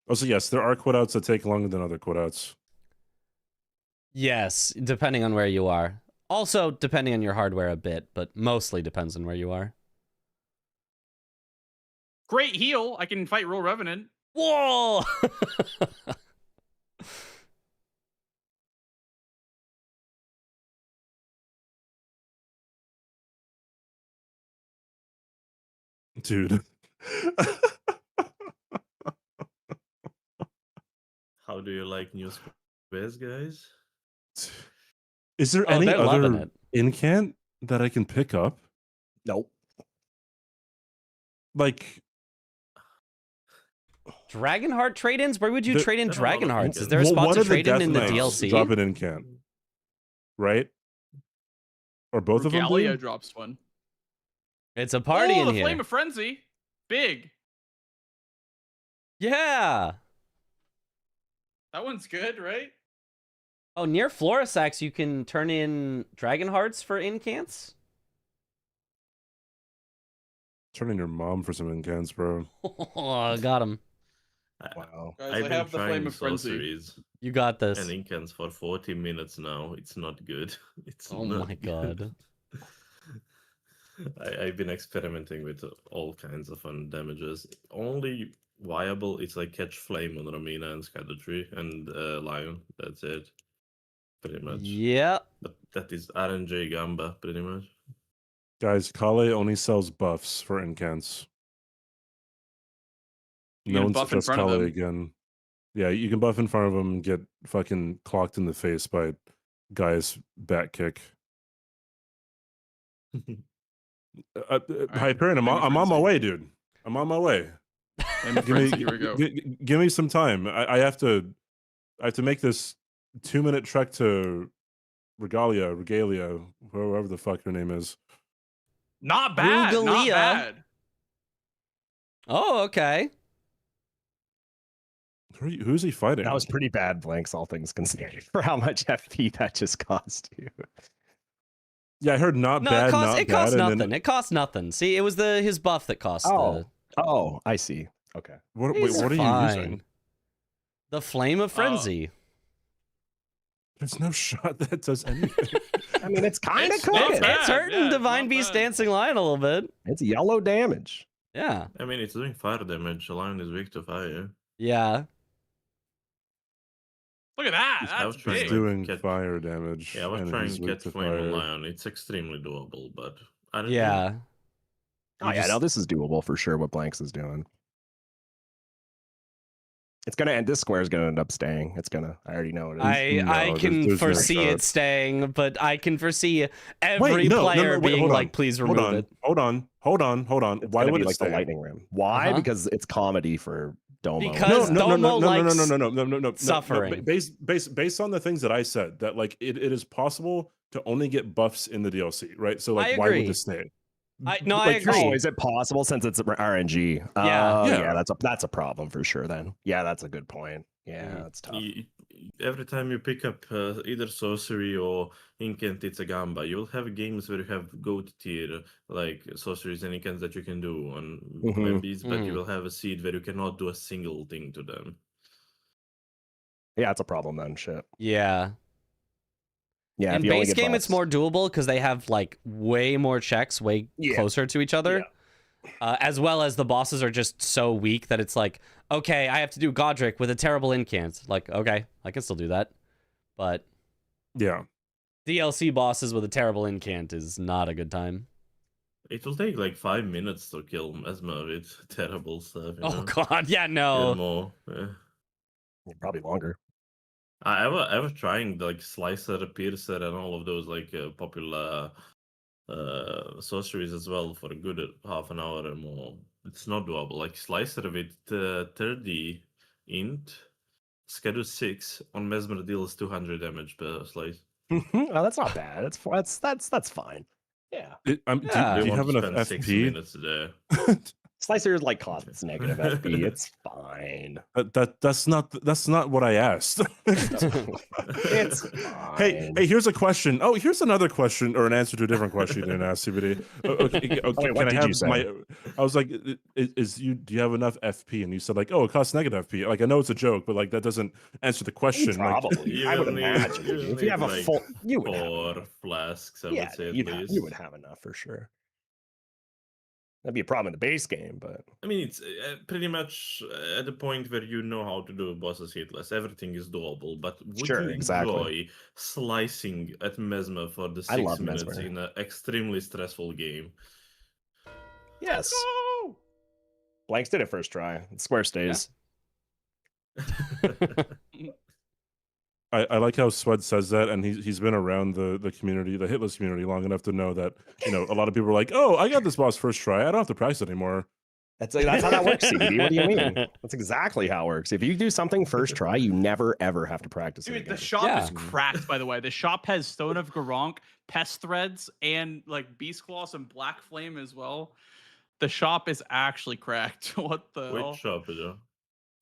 Also, yes, there are quitouts that take longer than other quitouts. Yes, depending on where you are. Also, depending on your hardware a bit, but mostly depends on where you are. Great heal. I can fight Real Revenant. Whoa! Dude. How do you like new squares, guys? Is there Oh, any they're loving other it. incant that I can pick up? Nope. Like, Dragonheart trade-ins? Where would you The- trade in There are a lot of Dragonhearts? Is incants. there a spot one to of the trade in Death the Knights DLC? drop an incant, right? Or both of them Regalia do? drops one. It's a party oh, in the here. Flame of Frenzy. Big. Yeah. That one's good, right? Oh, near Florisax, you can turn in Dragonhearts for incants? Turn in your mom for some incants, bro. Oh, got him. Wow. Guys, I've I been have the trying Flame of Frenzy. sorceries You got this. and incants for 40 minutes now. It's not good. It's Oh not my good. god. I've been experimenting with all kinds of fun damages. Only viable is like catch flame on Romina and Scadutree and Lion. That's it. Pretty much. Yeah. But that is RNG Gamba, pretty much. Guys, Kale only sells buffs for incants. You No can one buff in suggests front of Kale him. again. Yeah, you can buff in front of him and get fucking clocked in the face by Guy's back kick. Hyperion, I'm on my Frenzy. way, dude. I'm on my way. Flame of Give me, Frenzy, here we go. give me some time. I have to make this 2-minute trek to Regalia, whoever the fuck her name is. Not bad. Not Rugalia. bad. Oh, okay. Who's he fighting? That was pretty bad, Blanks, all things considered, for how much FP that just cost you. Yeah, I heard not No, bad, it costs, not it bad. costs and nothing. then, It costs nothing. See, it was his buff that cost Oh, I see. Okay. wait, These what are fine. you using? the Flame of Frenzy. There's no shot that does anything. I mean, it's kind of It's not cooking. bad. It's hurting yeah, Divine not Beast bad. Dancing Lion a little bit. It's yellow damage. Yeah. I mean, it's doing fire damage. Lion is weak to fire. Yeah. Look at that. I was That's trying He's big. to doing get- fire damage. Yeah, I was and trying he's to weak get to flame on fire. Lion. It's extremely doable, but I don't Yeah. know. Oh, yeah, no, this is doable for sure, what Blanks is doing. It's going to end. This square is going to end up staying. It's going to, I already know it is. I No, can there's no foresee shot. it staying, but I can foresee every no, player wait, being hold like, on. please Hold remove on, it. hold on. It's Why gonna would be it like stay? the lightning rim? Why? Uh-huh. Because it's comedy for Domo. Because Domo likes No. suffering. Based on the things that I said, that like it is possible to only get buffs in the DLC, right? So like, I why agree. would this stay? I Like, agree. Oh, is it possible since it's RNG? Yeah. Oh, Yeah. yeah, that's a problem for sure then. Yeah, that's a good point. Yeah, that's tough. Every time you pick up either sorcery or incant, it's a gamba. You will have games where you have goat tier like sorceries and incants that you can do on Mhm. MBs, but you Mhm. will have a seed where you cannot do a single thing to them. Yeah, it's a problem then. Shit. Yeah. Yeah, In if you only base get game, it's buffs. more doable because they have like way more checks, way Yeah. closer to each other. As well as the bosses are just so weak that it's like, okay, I have to do Godric with a terrible incant. Like, okay, I can still do that. But Yeah. DLC bosses with a terrible incant is not a good time. It will take like 5 minutes to kill Mesmer with terrible stuff. You Oh know? god, yeah, Even no. more. Yeah. Probably longer. I was trying like Slicer, Piercer, and all of those like popular sorceries as well for a good half an hour or more. It's not doable. Like Slicer with 30 int, schedule 6 on Mesmer deals 200 damage per slice. Oh, that's not bad. That's fine. Yeah. Yeah. Do you want have to enough spend 6 FP? minutes there. Slicer like costs negative FP. It's fine. That's not what I asked. It's Hey, here's a question. Oh, here's another question or an answer to a different question you didn't ask, CBD. Okay, Wait, what did you say? I was like, do you have enough FP? And you said like, oh, it costs negative FP. Like I know it's a joke, but like that doesn't answer the question. Probably, I would imagine. If you have a full, you would have 4 enough. flasks. I Yeah, would say at least. you would have enough for sure. That'd be a problem in the base game, but I mean, it's pretty much at the point where you know how to do bosses hitless. Everything is doable, but would you enjoy slicing at Mesmer for the 6 minutes in an extremely stressful game? Yes. Blanks did it first try. Square stays. Yeah. I like how Swed says that, and he's been around the community, the hitless community, long enough to know that a lot of people are like, "Oh, I got this boss first try. I don't have to practice anymore." That's how that works, CBD. What do you mean? That's exactly how it works. If you do something first try, you never ever have to practice it again. The shop is cracked, by the way. The shop has Stone of Garronk, Pest Threads, and like Beast Claws and Black Flame as well. The shop is actually cracked. What the hell? Which shop is it?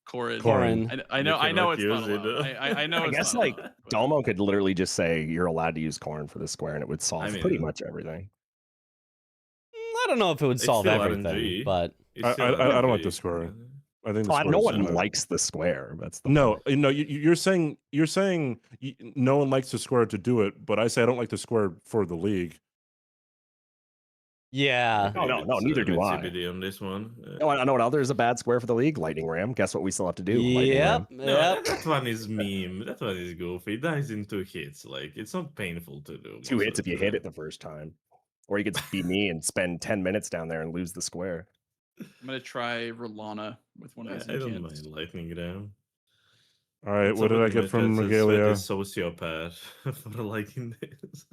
Corin. I know it's not allowed. I know. I guess like Domo could literally just say you're allowed to use Corn for the square, and it would solve pretty much everything. I don't know if it would solve everything, RNG. but I don't like the square. I think no one likes the square. That's the no. You're saying no one likes the square to do it, but I say I don't like the square for the league. Yeah. No, neither do I. CBD on this one. No, I know what other is a bad square for the league. Lightning Ram. Guess what we still have to do? Yep. No, that one is meme. That one is goofy. It dies in 2 hits. Like it's not painful to do. 2 hits if you hit it the first time, or you could be me and spend 10 minutes down there and lose the square. I'm gonna try Rolana with one of these. I don't mind Lightning Ram. All right, what did I get from Regalia? Sociopath for liking this.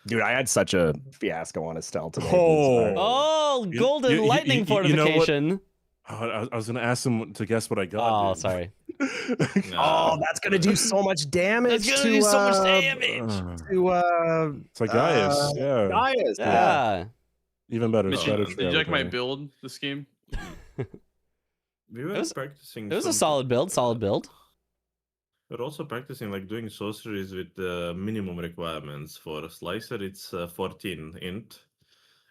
Dude, I had such a fiasco on Estelle today. Golden lightning fortification. I was going to ask him to guess what I got. Oh, sorry. Oh, that's going to do so much damage. That's going to do so much damage. It's like Gaius. Yeah. Gaius. Yeah. Even better. Did you like my build this game? We were practicing. It was a solid build. We're also practicing like doing sorceries with minimum requirements. For a slicer, it's 14 int.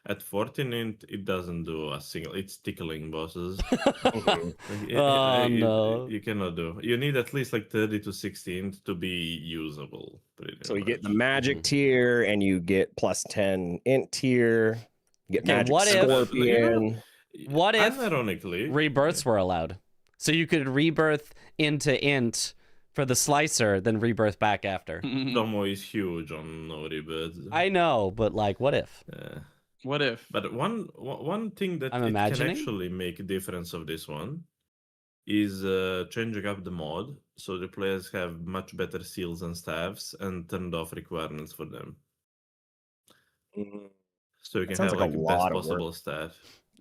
At 14 int, it doesn't do a single. It's tickling bosses. No. You cannot do. You need at least like 30 to 60 int to be usable. So you get the magic tier, and you get +10 int tier. You get magic scorpion. What if ironically rebirths were allowed? So you could rebirth into int for the slicer, then rebirth back after. Domo is huge on no rebirth. I know, but like, what if? What if? But one thing that can actually make a difference of this one is changing up the mod so the players have much better seals and staffs and turned off requirements for them. So you can have like the best possible staff.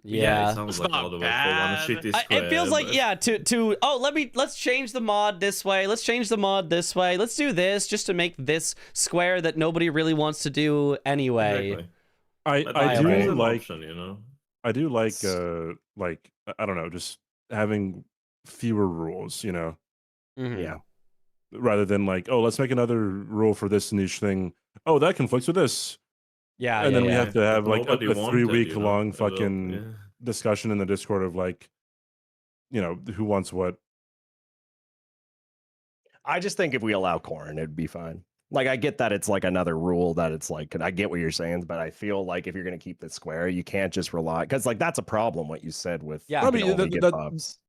Yeah, it sounds like a lot of work for one shitty square. It feels like let's change the mod this way. Let's change the mod this way. Let's do this just to make this square that nobody really wants to do anyway. Exactly. I do like option, I do like I don't know, just having fewer rules, Yeah. Rather than like, oh, let's make another rule for this niche thing. Oh, that conflicts with this. Yeah, and then we have to have like a 3-week long fucking fucking discussion in the Discord of like, who wants what. I just think if we allow Corn, it'd be fine. Like, I get that it's like another rule that it's like, I get what you're saying, but I feel like if you're going to keep the square, you can't just rely, because like that's a problem, what you said with. Yeah, I mean,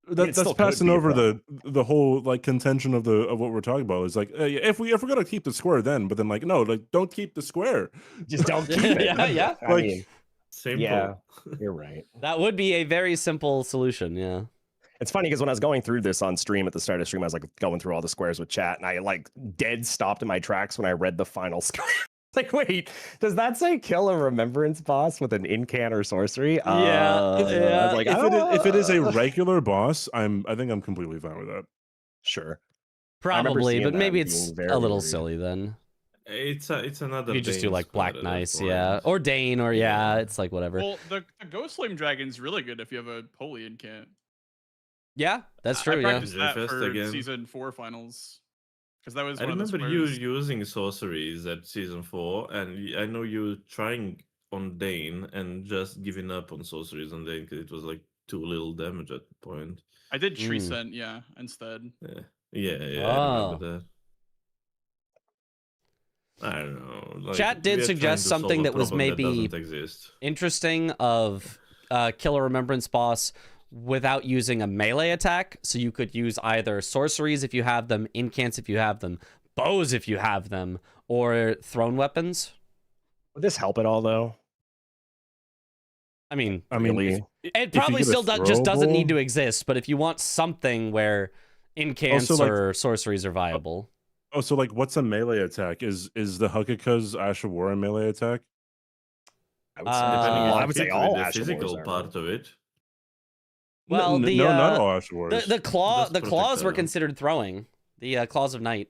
that's passing over the whole like contention of what we're talking about is like, if we're going to keep the square then, but then like, no, like don't keep the square. Just don't keep it. Yeah. I mean, simple. Yeah, you're right. That would be a very simple solution. Yeah. It's funny because when I was going through this on stream at the start of stream, I was like going through all the squares with chat, and I like dead stopped in my tracks when I read the final square. Like, wait, does that say kill a remembrance boss with an incan or sorcery? Yeah. Like, if it is a regular boss, I think I'm completely fine with that. Sure. Probably, but maybe it's a little silly then. It's another. You just do Dane like square Black at that Nice, yeah, point. or Dane, or yeah, it's like whatever. Well, the Ghost Flame Dragon's really good if you have a Holy Incant. Yeah, that's true. I Yeah. practiced that Fest for again. season 4 finals because that was I one of the remember you squares. using sorceries at season 4, and I know you trying on Dane and just giving up on sorceries on Dane because it was like too little damage at the point. I did Tree Scent, yeah, instead. Yeah, I remember that. I don't know. Like, Chat did suggest something that was maybe interesting of kill a remembrance boss without using a melee attack. So you could use either sorceries if you have them, incants if you have them, bows if you have them, or thrown weapons. Would this help at all, though? I mean, really? It probably still just doesn't need to exist, but if you want something where incants or sorceries are viable. Oh, so like, what's a melee attack? Is the Hakuka's Ash of War a melee attack? I would say all Ash of physical Wars part of it. Well, no, not all Ash of Wars. The claws were considered throwing. The claws of night.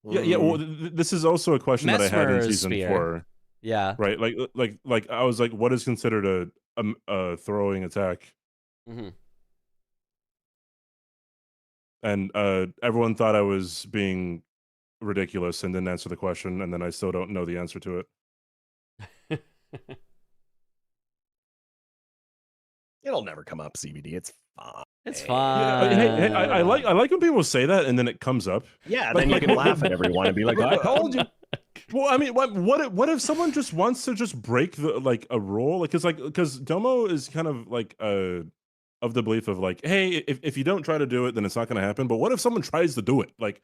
Yeah. Well, this is also a question that I had in season 4. Yeah. Right. Like I was like, what is considered a throwing attack? Mm-hmm. And everyone thought I was being ridiculous and didn't answer the question, and then I still don't know the answer to it. It'll never come up, CBD. It's fine. It's fine. Hey, I like when people say that and then it comes up. Yeah, then you can laugh at everyone and be like, I told you. Well, I mean, what if someone just wants to just break the a rule? Because Domo is kind of like of the belief of like, hey, if you don't try to do it, then it's not going to happen. But what if someone tries to do it? Like,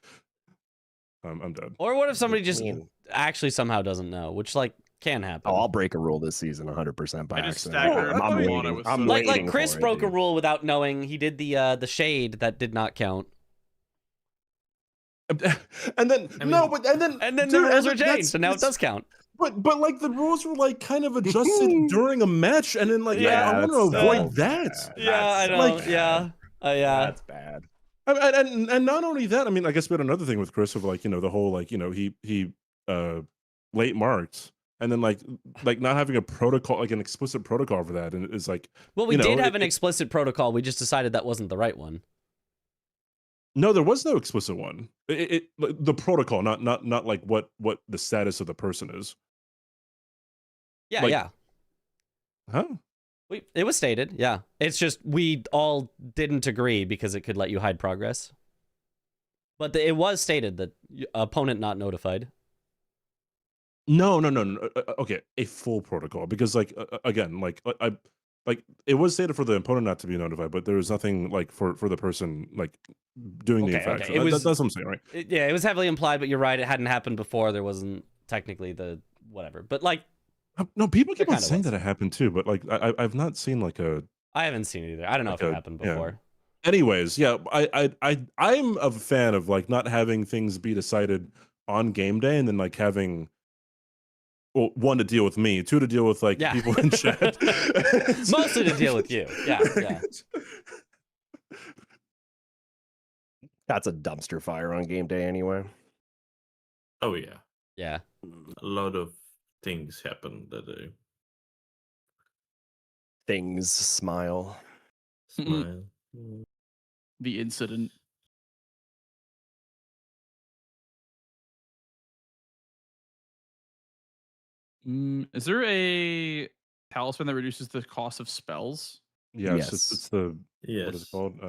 I'm dead. Or what if somebody just actually somehow doesn't know, which like can happen. Oh, I'll break a rule this season 100% by accident. I'm waiting. Like Chris broke a rule without knowing. He did the shade that did not count. And then the rules were changed, so now it does count. But like the rules were like kind of adjusted during a match, and then like I want to avoid that. Yeah, I know. Like, yeah, that's bad. And not only that, I mean, I guess we had another thing with Chris of like the whole like he late marked, and then like not having a protocol, like an explicit protocol for that, and it's like we did have an explicit protocol. We just decided that wasn't the right one. No, there was no explicit one. The protocol, not like what the status of the person is. Yeah, like, yeah. Huh? It was stated, yeah. It's just we all didn't agree because it could let you hide progress. But it was stated that opponent not notified. No. Okay, a full protocol because like again, like it was stated for the opponent not to be notified, but there was nothing like for the person like doing the effect. Okay. That's what I'm saying, right? It was heavily implied, but you're right. It hadn't happened before. There wasn't technically the whatever, but like. No, people keep on saying that it happened too, but like I've not seen like a. I haven't seen it either. I don't know if it happened before. Yeah. Anyways, yeah, I'm a fan of like not having things be decided on game day and then like having. Well, 1 to deal with me, 2 to deal with like people in chat. Mostly to deal with you. Yeah. That's a dumpster fire on game day anyway. Oh yeah. Yeah. A lot of things happened that day. Things smile. The incident. Is there a talisman that reduces the cost of spells? Yes. It's the what is it called?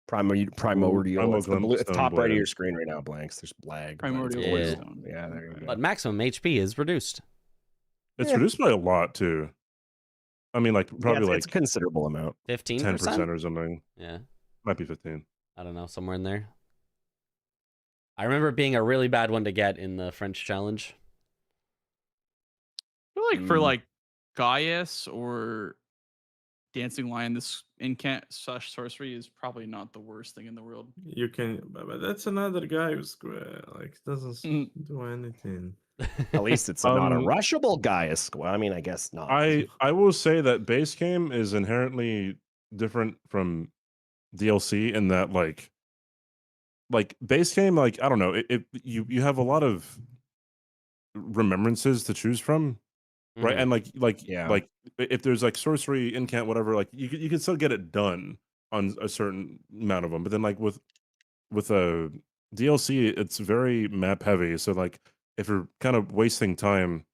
Primordial. It's the top right of blade. your screen right now, Blanks. There's lag. Primordial Glowstone. Yeah, there you go. But maximum HP is reduced. It's reduced by a lot too. I mean, like probably it's a considerable amount. 15%? 10% or something. Yeah. Might be 15. I don't know, somewhere in there. I remember it being a really bad one to get in the French challenge. I feel like for like Gaius or Dancing Lion, this incant / sorcery is probably not the worst thing in the world. You can, but that's another guy who's like doesn't do anything. At least it's not a rushable Gaius. Well, I mean, I guess not. I will say that base game is inherently different from DLC in that like like base game, like I don't know, you have a lot of remembrances to choose from, right? And Yeah. like if there's like sorcery, incant, whatever, like you can still get it done on a certain amount of them. But then like with a DLC, it's very map heavy. So like if you're kind of wasting time,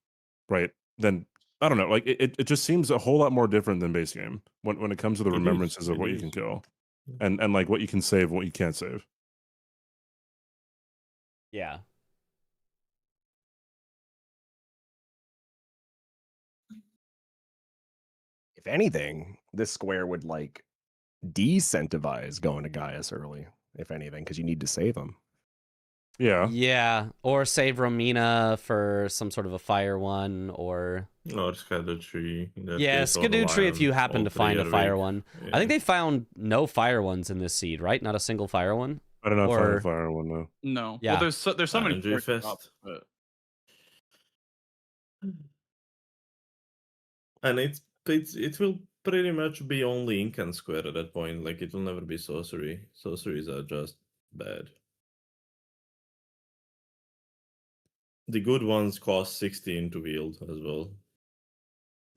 right, then I don't know, like it just seems a whole lot more different than base game when it comes to the It is. remembrances of It what you is. can kill and like what you can save, what you can't save. Yeah. If anything, this square would like decentivize going to Gaius early, if anything, because you need to save them. Yeah. Yeah. Or save Romina for some sort of a fire one, or Skadoo Tree. yeah, Skadoo Tree if you happen to find a fire one. Yeah. I think they found no fire ones in this seed, right? Not a single fire one. I don't know Or- if I fire one though. No. Yeah. Well, there's so many Energy forks Fest. up, but And it will pretty much be only ink and square at that point. Like it will never be sorcery. Sorceries are just bad. The good ones cost 16 to wield as well.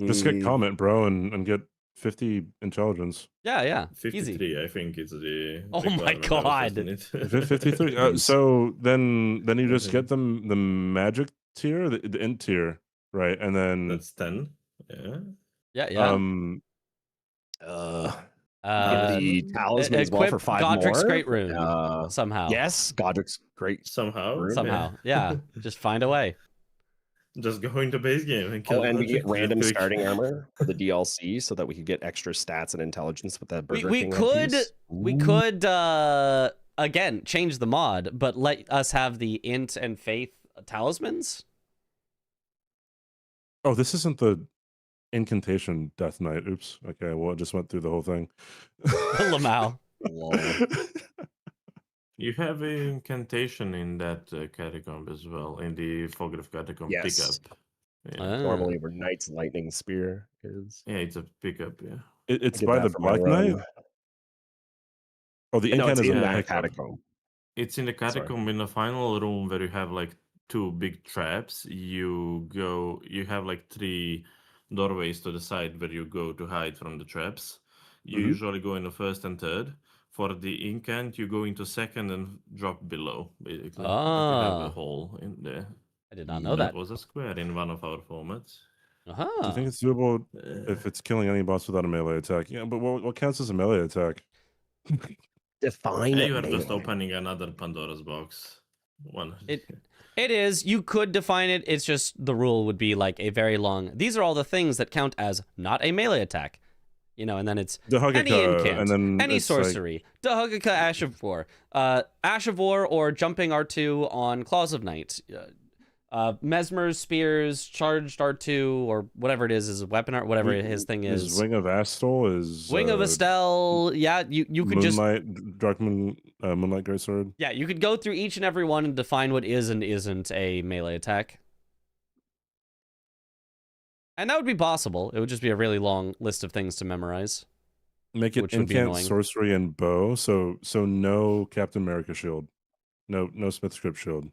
Just get comment, bro, and get 50 intelligence. Yeah, yeah. 53, Easy. I think it's the. Oh my requirement, God. isn't it? 53. So then you just get them the magic tier, the int tier, right? And then That's 10. Yeah. Yeah, yeah. Get the talisman as well for 5 Godric's more. Great Rune somehow. Yes, Godric's Great. Somehow. Rune. Somehow. Yeah. Just find a way. Just go into base game and kill Oh, and we get magic real random quick. starting armor for the DLC so that we could get extra stats and intelligence with that Burger We King could headpiece. we Ooh. could again change the mod, but let us have the int and faith talismans. oh, this isn't the incantation death knight. Oops. Okay, well, I just went through the whole thing. Lamau. Lol. You have an incantation in that catacomb as well, in the Fogriff catacomb Yes. pickup. Yeah. Ah. Normally where Knight's Lightning Spear is. Yeah, it's a pickup, yeah. It's I did by that the for my Black run. Knight? Oh, the No, incant it's is in a that pickup. catacomb. It's in the catacomb in the final room where you have like 2 big traps. You have like 3 doorways to the side where you go to hide from the traps. You Mhm. usually go in the first and third. For the incant, you go into second and drop below, basically. Like you have a Ah. hole in there. I did not know That that. was a square in one of our formats. Do you Uh-huh. think it's doable Uh, if it's killing any boss without a melee attack? Yeah, but what counts as a melee attack? Define you are just melee. opening another Pandora's box. One. It is. You could define it. It's just the rule would be like a very long. These are all the things that count as not a melee attack. You know, and then it's The any Hugaka, incant, and then any it's like- sorcery, Dahugaka, Ash of War, or jumping R2 on Claws of Night, Mesmer's Spears, charged R2, or whatever it is a weapon art, whatever his thing is. Wing of Astal is Wing of Estelle. Yeah, you could just Moonlight, Dark Moon, Moonlight Greatsword. yeah, you could go through each and every one and define what is and isn't a melee attack. And that would be possible. It would just be a really long list of things to memorize. Make it Which would be incant, annoying. sorcery, and bow. So no Captain America shield, no Smith script shield.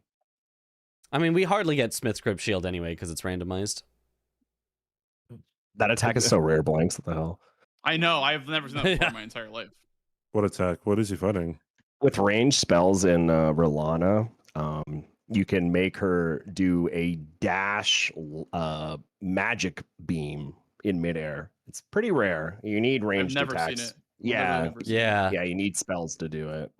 I mean, we hardly get Smith's Grip Shield anyway because it's randomized. That attack is so rare, Blanks. What the hell? I know I've never seen that before Yeah. in my entire life. What attack? What is he fighting? With ranged spells in Rolana, you can make her do a dash magic beam in midair. It's pretty rare. You need ranged I've never attacks. seen it. Yeah, Never seen it. yeah, you need spells to do it.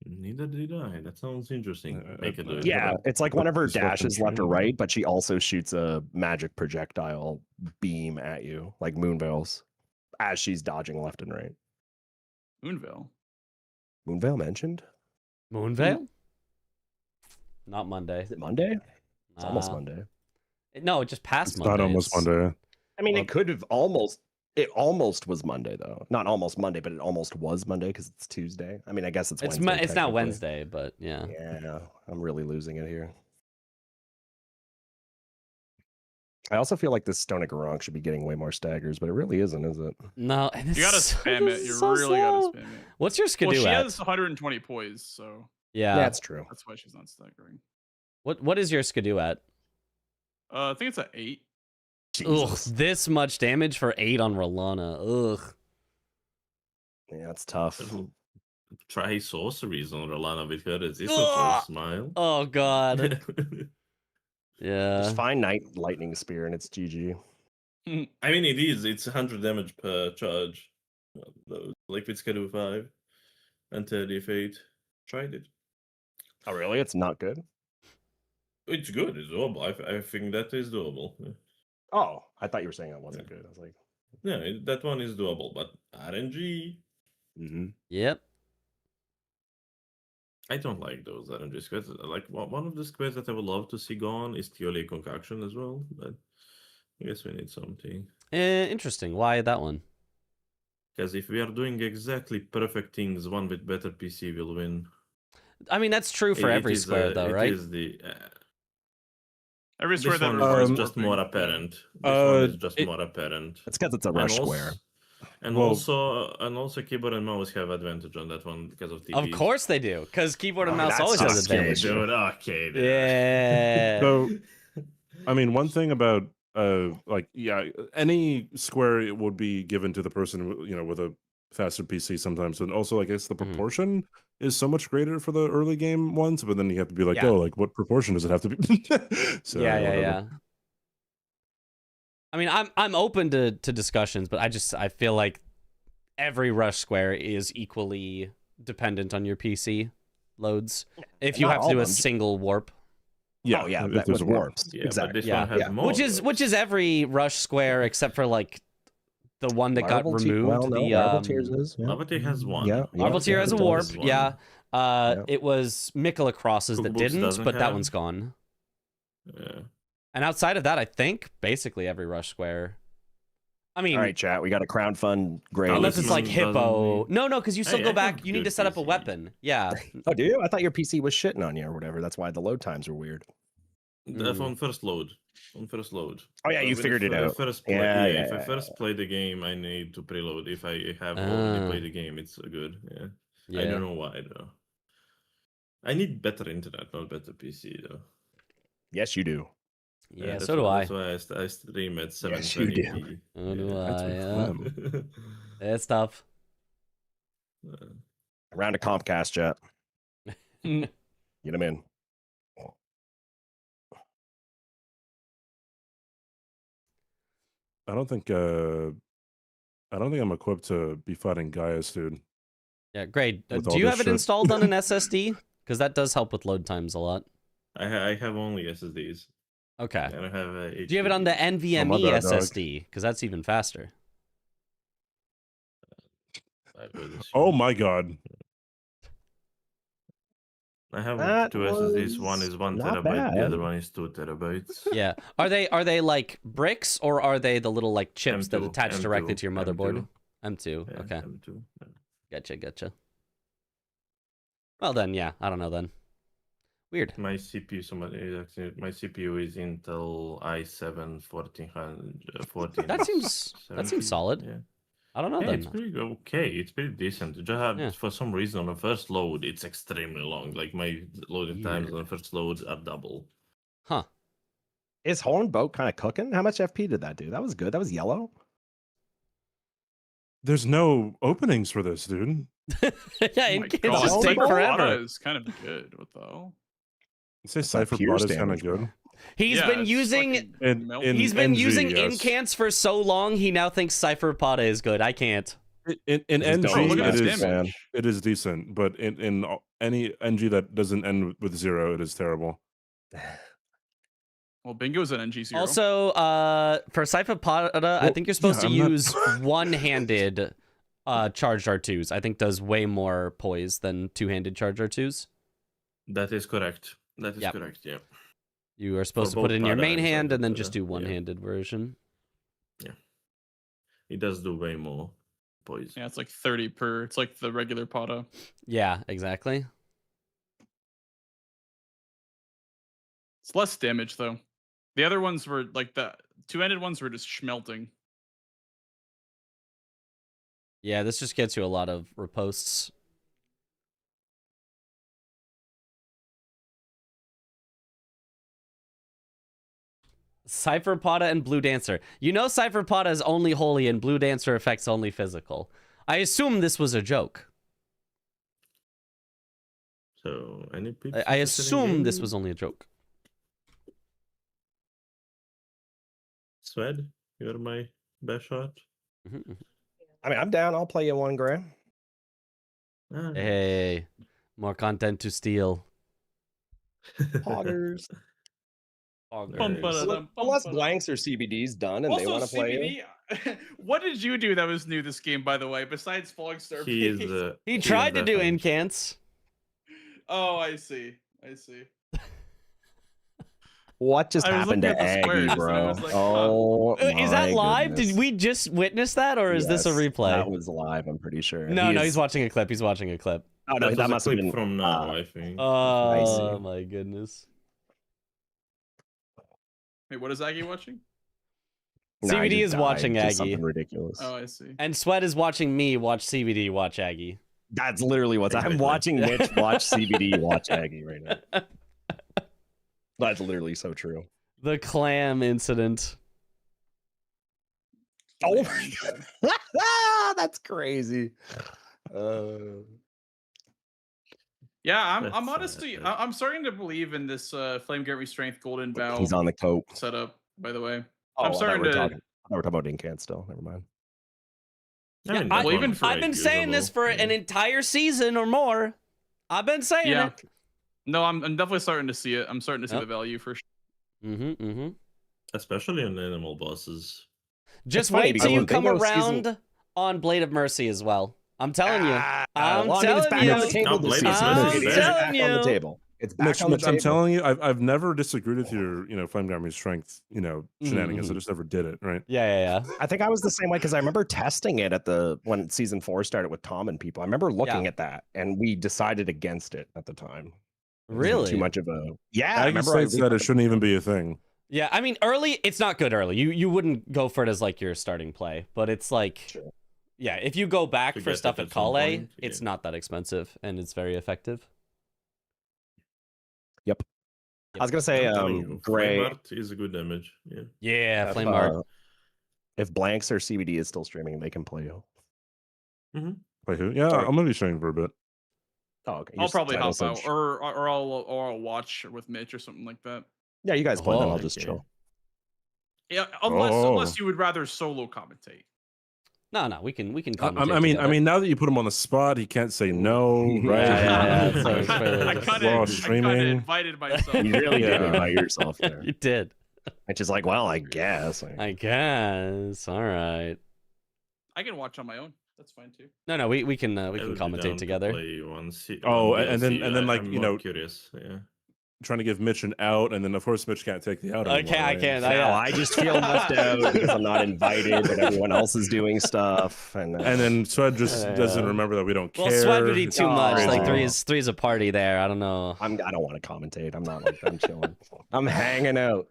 Neither did I. That sounds interesting. Make it a- Yeah, it's like one of her Just fucking dashes left or shooting. right, but she also shoots a magic projectile beam at you, like Moonveil's, as she's dodging left and right. Moonville. Moonveil mentioned? Moonveil? Not Monday. Is it Monday? It's almost Uh, Monday. No, it just passed It's Monday. not almost It's- Monday. I mean, it could have almost. It almost was Monday though. Not almost Monday, but it almost was Monday because it's Tuesday. I mean, I guess it's It's Wednesday. it's not technically. Wednesday, but yeah. Yeah, I'm really losing it here. I also feel like this Stone of Garong should be getting way more staggers, but it really isn't, is it? No, and You gotta spam it. You really gotta spam it. What's your Skidoo Well, she at? has 120 poise, so Yeah, that's true. that's why she's not staggering. What is your Skidoo at? I think it's at 8. Ugh, this much damage for 8 on Rolana. Ugh. Yeah, it's tough. Try sorceries on Rolana with her. It's a smile. Oh god. Yeah. Just find Lightning Spear and it's GG. I mean, it is. It's 100 damage per charge. Like with Schedule 5 and 38. Tried it. Oh, really? It's not good? It's good. It's doable. I think that is doable. Yeah. Oh, I thought you were saying that wasn't good. I was like, Yeah, that one is doable, but RNG. Yep. I don't like those RNG squares. Like one of the squares that I would love to see gone is Tioli Concoction as well, but I guess we need something. Interesting. Why that one? Because if we are doing exactly perfect things, one with better PC will win. I mean, that's true for every square, though, right? It is the every square that is just more apparent. This one is just more apparent. It's because it's a rush square. And also keyboard and mouse have advantage on that one because of TPs. Of course they do, because keyboard and mouse always has advantage. Dude, okay, dude. Yeah. So, I mean, one thing about any square would be given to the person with a faster PC sometimes, and also I guess the proportion is so much greater for the early game ones, but then you have to be like, oh, like what proportion does it have to be? So yeah. I mean, I'm open to discussions, but I feel like every rush square is equally dependent on your PC loads. If you have to do a single warp. Yeah, if there's warps. Yeah, exactly. This one has more which is every rush square except for like the one that got removed. Marble Tears is. Marble Tear has one. Yeah, Marble Tear has a warp. Yeah. It was Mikola Crosses that didn't, but that one's gone. Yeah. And outside of that, I think basically every rush square. I mean, all right, chat. We got a crowdfund grade. Unless it's like Hippo. No, because you still go back. You need to set up a weapon. Yeah. Oh, do you? I thought your PC was shitting on you or whatever. That's why the load times were weird. That's on first load. On first load. Oh yeah, you figured it out. If I first play the game, I need to preload. If I have already played the game, it's good. Yeah. I don't know why though. I need better internet, not better PC though. Yes, you do. Yeah, so do I. That's why I stream at 720p. Yes, you do. So do I. Yeah. It's tough. Round of Comcast, chat. Get them in. I don't think I'm equipped to be fighting Gaius, dude. Yeah, great. Do you have it installed on an SSD? Because that does help with load times a lot. I have only SSDs. Okay. I don't have Do you have it on the NVMe SSD? Because that's even faster. Oh my god. I have two SSDs. One is 1 terabyte, the other one is 2 terabytes. Yeah. Are they like bricks or are they the little like chips M2, that attach directly to your motherboard? M2. M2. Okay. M2. Yeah. Gotcha. Well then, yeah. I don't know then. Weird. My CPU, my CPU is Intel i7 1400. That seems solid. Yeah. I don't know. It's pretty okay. It's pretty decent. Just have, for some reason on the first load, it's extremely long. Like my loading times on the first load are double. Huh? Is Horn Boat kind of cooking? How much FP did that do? That was good. That was yellow. There's no openings for this, dude. Yeah, it just take forever. It's kind of good. What the hell? You say Cypher Bot is kind of good. He's been using NG, incants for so long. He now thinks Cypher Pada is good. I can't. In NG, it is decent, but in any NG that doesn't end with 0, it is terrible. Well, Bingo's an NG0. Also, for Cypher Pada, I think you're supposed to use one-handed charged R2s. I think does way more poise than two-handed charged R2s. That is correct. That is correct. Yeah. You are supposed to put it in your main hand and then just do one-handed version. Yeah. It does do way more poise. Yeah, it's like 30 per. It's like the regular Pada. Yeah, exactly. It's less damage though. The other ones were like the Two-handed ones were just schmelting. Yeah, this just gets you a lot of reposts. Cypher Potta and Blue Dancer. You know Cypher Potta is only holy and Blue Dancer affects only physical. I assume this was a joke. So, any peeps? I assume this was only a joke. Swed, you're my best shot. I mean, I'm down. I'll play you one, Graham. Hey, more content to steal. Poggers. Poggers. Unless blanks or CBD's done and also, they want to play CBD, what did you do that was new this game, by the way, besides Fogstar? He tried to do incants. Oh, I see. I see. What just happened to Aggie, bro? Like, oh, is that live? goodness. Did we just witness that, or is this a Yes, replay? That was live, I'm pretty sure. No, he's watching a clip. He's watching a clip. Oh, no, that must have been from now, I think. Oh, my goodness. Wait, what is Aggie watching? CBD is watching Aggie. Something ridiculous. Oh, I see. And Sweat is watching me watch CBD watch Aggie. That's literally what's. I'm watching Mitch watch CBD watch Aggie right now. That's literally so true. The clam incident. Oh my god, that's crazy. Yeah, I'm honestly I'm starting to believe in this Flame Grant Me Strength Golden Bow. He's on the coat setup, by the way. Oh, I'm starting to. I thought we're talking about incant still. Never mind. Yeah, I've been saying this for an entire season or more. I've been saying it. No, I'm definitely starting to see it. I'm starting to see the value for sure. Especially on animal bosses. Just wait till you come around on Blade of Mercy as well. I'm telling you. I'm telling you. It's back on the table. I'm telling you, I've never disagreed with your, Flame Garmy Strength, shenanigans. I just never did it, right? Yeah. I think I was the same way because I remember testing it when season 4 started with Tom and people. I remember looking at that, and we decided against it at the time. Really? Too much of a I remember I said it shouldn't even be a thing. Yeah, I mean, early, it's not good early. You wouldn't go for it as like your starting play, but it's like, yeah, if you go back for stuff at Kale, it's not that expensive and it's very effective. Yep. I was gonna say, Gray Flame Art is a good damage. Yeah, Flame Art. If Blanks or CBD is still streaming, they can play you. Play who? Yeah, I'm gonna be streaming for a bit. Oh, okay. I'll probably hop out, or I'll watch with Mitch or something like that. Yeah, you guys play, then I'll just chill. Yeah, unless you would rather solo commentate. No, we can commentate. I mean, now that you put him on the spot, he can't say no, right? I kind of invited myself. You really did invite yourself there. You did. It's just like, well, I guess. I guess. All right. I can watch on my own. That's fine too. No, we can commentate together. And then like curious. Yeah. Trying to give Mitch an out, and then of course Mitch can't take the out. Okay, anymore, I can't. I just feel left out because I'm not invited, but everyone else is doing stuff, and then Swed just doesn't remember that we don't care. Well, Swed would be too much. Like three's a party there. I don't know. I don't want to commentate. I'm not like I'm chilling. I'm hanging out,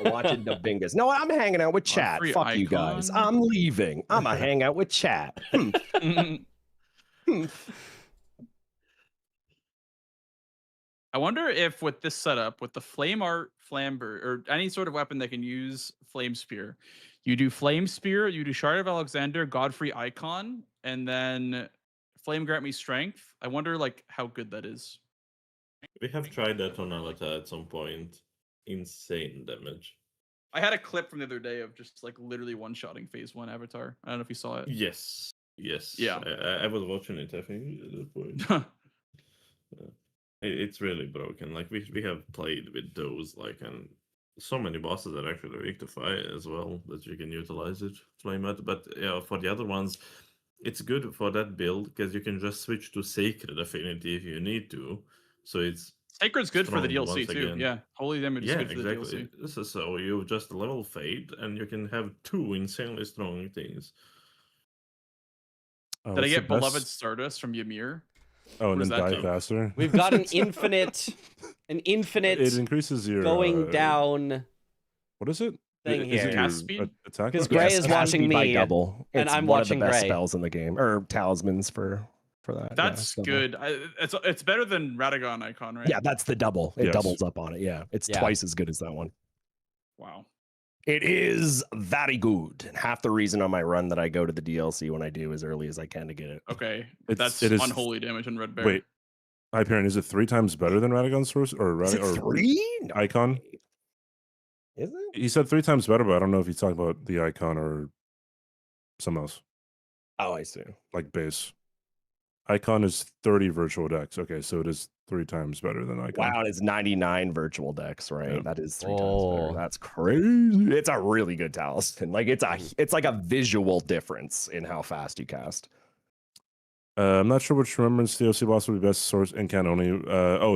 watching the bingas. No, I'm hanging out with chat. Fuck you guys. I'm leaving. I'm gonna hang out with chat. I wonder if with this setup, with the Flame Art Flamber, or any sort of weapon that can use Flame Spear, you do Flame Spear, you do Shard of Alexander, Godfrey Icon, and then Flame Grant Me Strength. I wonder like how good that is. We have tried that on Avatar at some point. Insane damage. I had a clip from the other day of just like literally one-shotting phase 1 Avatar. I don't know if you saw it. Yes. Yeah. I was watching it, I think, at that point. It's really broken. Like we have played with those, like, and so many bosses are actually weak to fight as well that you can utilize it, flame it. But yeah, for the other ones, it's good for that build because you can just switch to Sacred Affinity if you need to. So it's Sacred's good for the DLC too. Yeah, Holy Damage is good for the DLC. This is so you just level Fade and you can have 2 insanely strong things. Did I get Beloved Stardust from Ymir? Oh, and then die faster. We've got an infinite. It increases your going down. What is it? thing Is it here. your Cast speed? attack? Because level? Gray Yes, is cast watching speed by me, double. and It's I'm one watching of the best Gray. spells in the game, or talismans for that. That's double. good. It's better than Radagon icon, right? Yeah, that's the double. It Yes. doubles up on it. Yeah, it's Yeah. twice as good as that one. Wow. It is very good. And half the reason on my run that I go to the DLC when I do as early as I can to get it. Okay. It is unholy damage in Red Bear. Wait, Hyperion, is it 3 times better than Radagon's source or Is it or 3? No. icon? Is it? He said 3 times better, but I don't know if he's talking about the icon or something else, Oh, I see. like base. Icon is 30 virtual decks. Okay, so it is 3 times better than icon. Wow, it's 99 virtual decks, right? Yeah. That is 3 times Oh. better. That's crazy. It's a really good talisman. Like it's like a visual difference in how fast you cast. I'm not sure which Remembrance DLC boss would be best source in can only.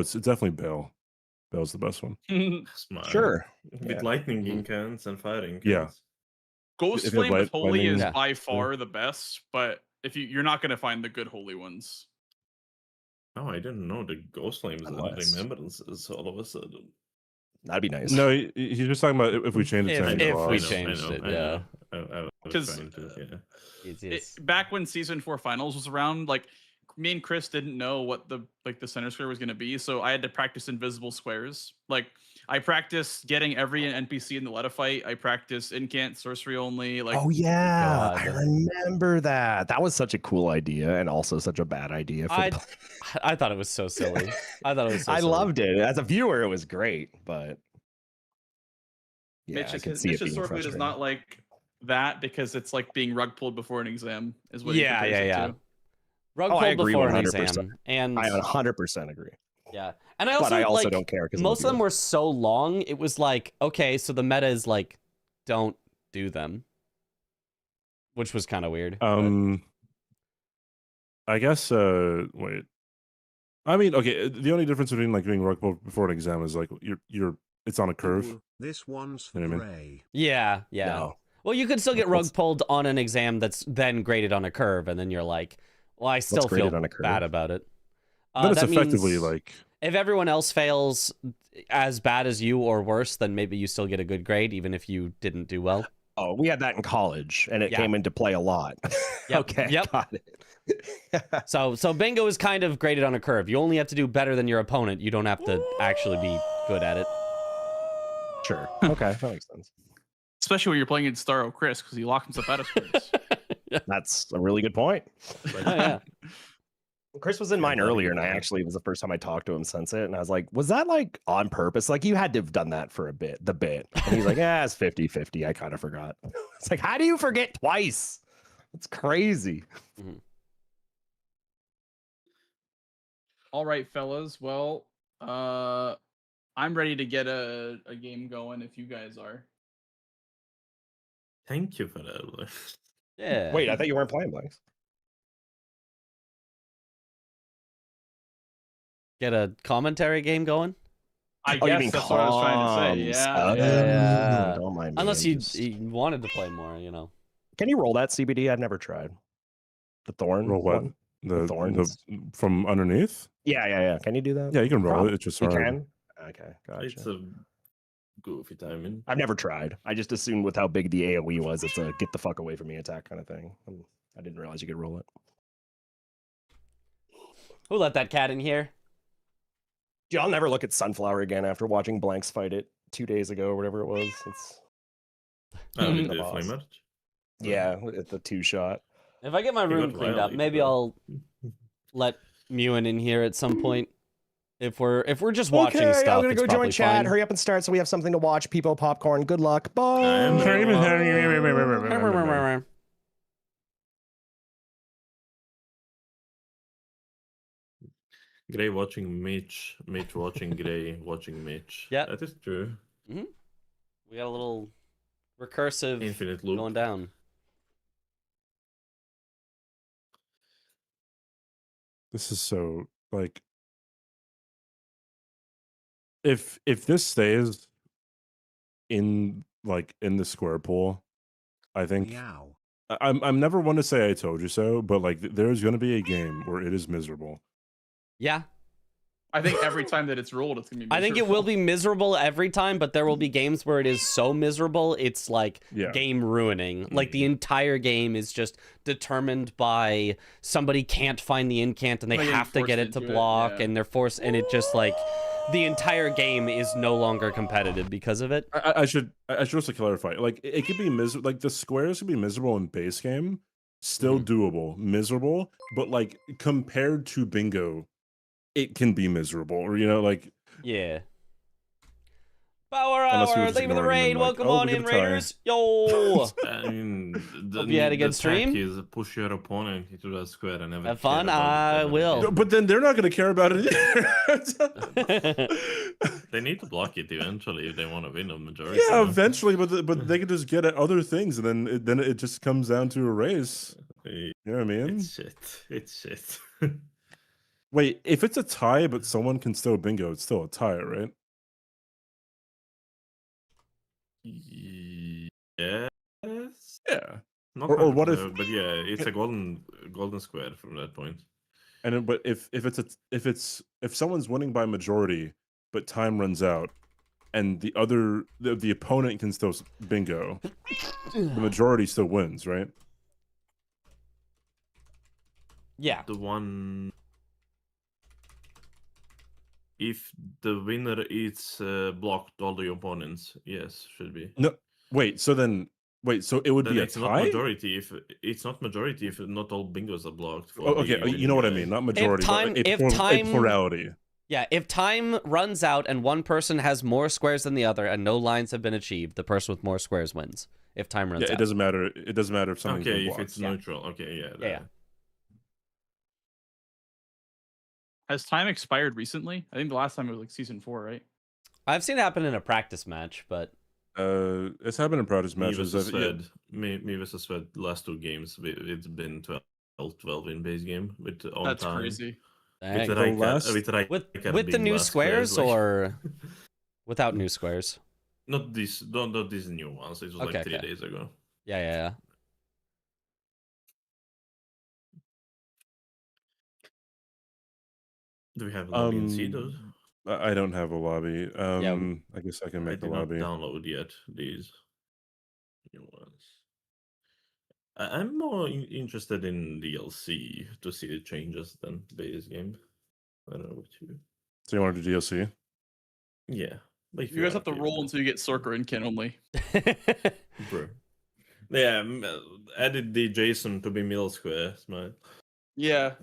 It's definitely Bale. Bale's the best one. Smart. Sure. With Yeah. lightning incans and firing. Yeah. Ghost If you have Flame with Holy lightning- is Yeah. by far the best, but if you're not gonna find the good holy ones. Oh, I didn't know the ghost flames and Unless- remembrances all of a sudden. That'd be nice. No, he's just talking about if we change it to If- any if clause. we changed it, yeah. I was 'Cause, trying to, yeah. Back when season 4 finals was around, like me and Chris didn't know what the center square was gonna be, so I had to practice invisible squares. Like I practiced getting every NPC in the Leta fight. I practiced incant sorcery only. Like Oh yeah, I God. remember that. That was such a cool idea and also such a bad idea for the I thought it was so silly. I thought it was so I silly. loved it. As a viewer, it was great, but yeah, Mitch, I could see it Mitch's being sword blade is frustrating. not like that because it's like being rug pulled before an exam. Is what he Yeah, compares it yeah. to. Rug Oh, I pulled agree before an 100%. exam, and I 100% agree. yeah, and I also, But I also like, don't care because most of them were so long. It was like, okay, so the meta is like, don't do them, which was kind of weird. I guess. Wait. I mean, okay. The only difference between like doing rug pull before an exam is like you're it's on a curve. Ooh, this one's for You know what I Gray. Yeah. No. Well, you could still get rug pulled on an exam that's then graded on a curve, and then you're like, well, I still feel graded on a curve? bad about it. But it's that effectively means like if everyone else fails as bad as you or worse, then maybe you still get a good grade, even if you didn't do well. Oh, we had that in college, and it Yeah. came into play a lot. Yep, Okay, yep. got it. So bingo is kind of graded on a curve. You only have to do better than your opponent. You don't have to actually be good at it. Sure. Okay, that makes sense. Especially when you're playing in Starro Chris because he locked himself out of squares. That's a really good point. Oh, yeah. Chris was in mine earlier, and it was the first time I talked to him since it. And I was like, was that like on purpose? Like, you had to have done that for a bit, the bit. And he's like, yeah, it's 50-50. I kind of forgot. It's like, how do you forget twice? It's crazy. Mhm. All right, fellas. Well, I'm ready to get a game going if you guys are. Thank you for that. Yeah. Wait, I thought you weren't playing Blanks. Get a commentary game going? I Oh, you guess mean that's what I was trying to say. comms. Yeah. Oh, Yeah. don't mind me. Unless I'm you, just- you wanted to play more, you know. Can you roll that CBD? I've never tried. The thorn roll what one? the thorns? from underneath. Yeah. Can you do that? Yeah, you can roll Prob- it. It's just You hard. can? Okay, gotcha. It's a goofy timing. I've never tried. I just assumed with how big the AoE was, it's a get the fuck away from me attack kind of thing. I didn't realize you could roll it. Who let that cat in here? Dude, I'll never look at Sunflower again after watching Blanks fight it 2 days ago or whatever it was. It's Oh, the with the boss. flame arch? yeah, it's the 2-shot. If I get my He room got cleaned up, violated, maybe though. I'll let Mewan in here at some point. If we're just watching okay, stuff, I'm gonna it's go join probably chat. fine. Hurry up and start so we have something to watch. People, popcorn. Good luck. Bye. Gray watching Mitch, Mitch watching Gray, watching Mitch. Yeah. That is true. We got a little recursive Infinite loop. going down. This is so like if this stays in the square pool, I think Meow. I'm never one to say I told you so, but like there's going to be a game where it is miserable. Yeah. I think every time that it's rolled, it's gonna be miserable. I think it will be miserable every time, but there will be games where it is so miserable, it's like game ruining. Like the entire game is just determined by somebody can't find the incant and they have to get it to block and they're forced, and it just like the entire game is no longer competitive because of it. I should also clarify. Like it could be miserable. Like the squares could be miserable in base game, still doable. Miserable, but like compared to bingo, it can be miserable. Or like Power hour, thank you for the raid. Welcome on in, Raiders. Yo. I mean, hope you had a good stream. Is push your opponent into that square and never have fun. I will. But then they're not going to care about it either. They need to block it eventually if they want to win a majority. Yeah, eventually, but they can just get at other things, and then it just comes down to a race. You know what I mean? It's shit. Wait, if it's a tie, but someone can still bingo, it's still a tie, right? Yes. Yeah. Not or what if? But yeah, it's a golden square from that point. And then, but if someone's winning by majority, but time runs out, and the opponent can still bingo, the majority still wins, right? Yeah. The one. If the winner eats blocked all the opponents, yes, should be. No, wait. So it would then be a it's tie. Not majority if it's not majority if not all bingos are blocked. Oh, okay, you know what I mean. Not majority, if but time, a plurality. Yeah, if time runs out and one person has more squares than the other and no lines have been achieved, the person with more squares wins. If time runs out. It doesn't matter. It doesn't matter if something's okay, been if blocked. it's neutral. Okay, yeah. Has time expired recently? I think the last time it was like season 4, right? I've seen it happen in a practice match, but it's happened in practice matches. Me versus Sved, last 2 games, it's been 12 in base game with on That's time. Crazy. With the new squares or without new squares? Not these new ones. It was like 3 days ago. Yeah. Do we have a lobby in C, though? I don't have a lobby. I guess I can make the lobby. I did not download yet these new ones. I'm more interested in DLC to see the changes than base game. I don't know what you. So you want to do DLC? Yeah. You guys have to roll until you get Sorker and Ken only. Bro. Yeah, added the Jason to be middle square. Smart. Yeah.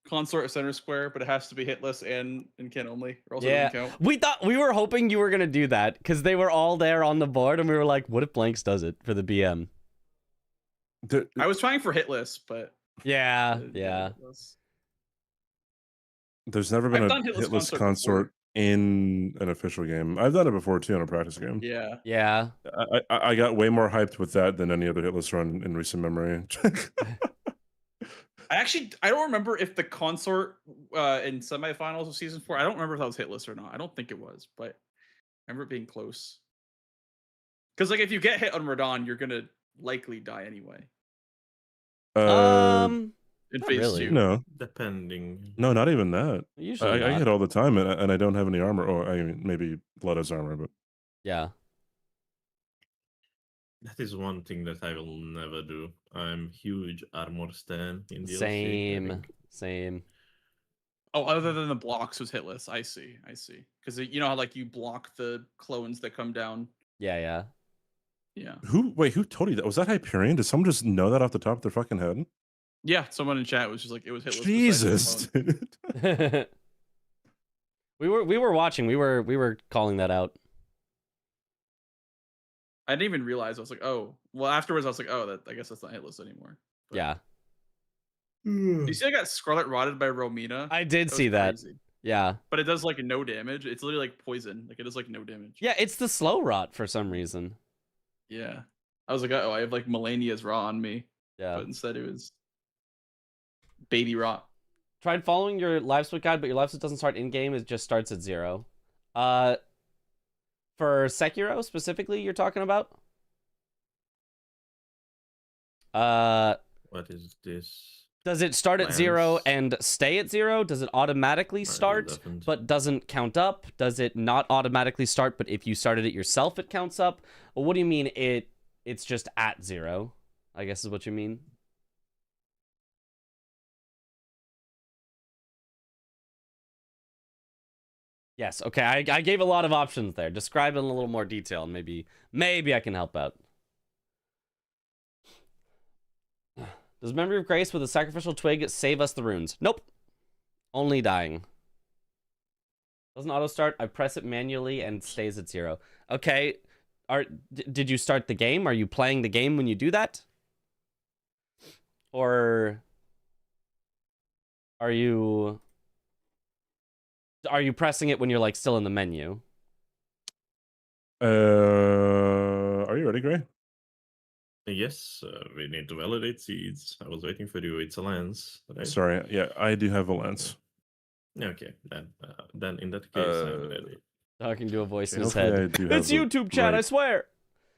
Consort of center square, but it has to be hitless and Ken only, or else it doesn't count. We were hoping you were gonna do that because they were all there on the board, and we were like, "What if Blanks does it for the BM?" I was trying for hitless, but yeah. There's never been a hitless consort in an official game. I've done it before too in a practice game. Yeah. I got way more hyped with that than any other hitless run in recent memory. I don't remember if the consort in semifinals of season 4. I don't remember if that was hitless or not. I don't think it was, but I remember it being close. Because like if you get hit on Radon, you're gonna likely die anyway. In phase 2. No, depending. No, not even that. Usually I hit all the time, and I don't have any armor. Or I mean, maybe Blood has armor, but yeah. That is one thing that I will never do. I'm huge armor stan in DLC. Same. Oh, other than the blocks was hitless. I see. Because you know how like you block the clones that come down. Yeah. Who told you that? Was that Hyperion? Did someone just know that off the top of their fucking head? Yeah, someone in chat was just like, it was hitless. Jesus, dude. we were watching. We were calling that out. I didn't even realize. I was like, oh. Well, afterwards, I was like, oh, I guess that's not hitless anymore. But... Yeah. You see I got Scarlet Rotted by Romina? I did see that. Crazy. Yeah. But it does like no damage. It's literally like poison. Like it does like no damage. Yeah, it's the slow rot for some reason. Yeah. I was like, oh, I have like Melania's Raw on me. Yeah. But instead it was Baby Rot. Tried following your live split guide, but your live split doesn't start in-game. It just starts at 0. For Sekiro specifically, you're talking about? What is this? Does it start at 0 and stay at 0? Does it automatically start but doesn't count up? Does it not automatically start, but if you started it yourself, it counts up? Or what do you mean it's just at 0? I guess is what you mean. Yes, okay, I gave a lot of options there. Describe it in a little more detail, and maybe I can help out. Does Memory of Grace with a sacrificial twig save us the runes? Nope. Only dying. Doesn't auto start. I press it manually and stays at 0. Okay. Did you start the game? Are you playing the game when you do that? Or are you pressing it when you're like still in the menu? Are you ready, Gray? Yes, we need to validate seeds. I was waiting for you. It's a lance. Right? Sorry, yeah, I do have a lance. Okay, then in that case, I'm ready. Talking to a voice in his head. It's YouTube chat, I swear.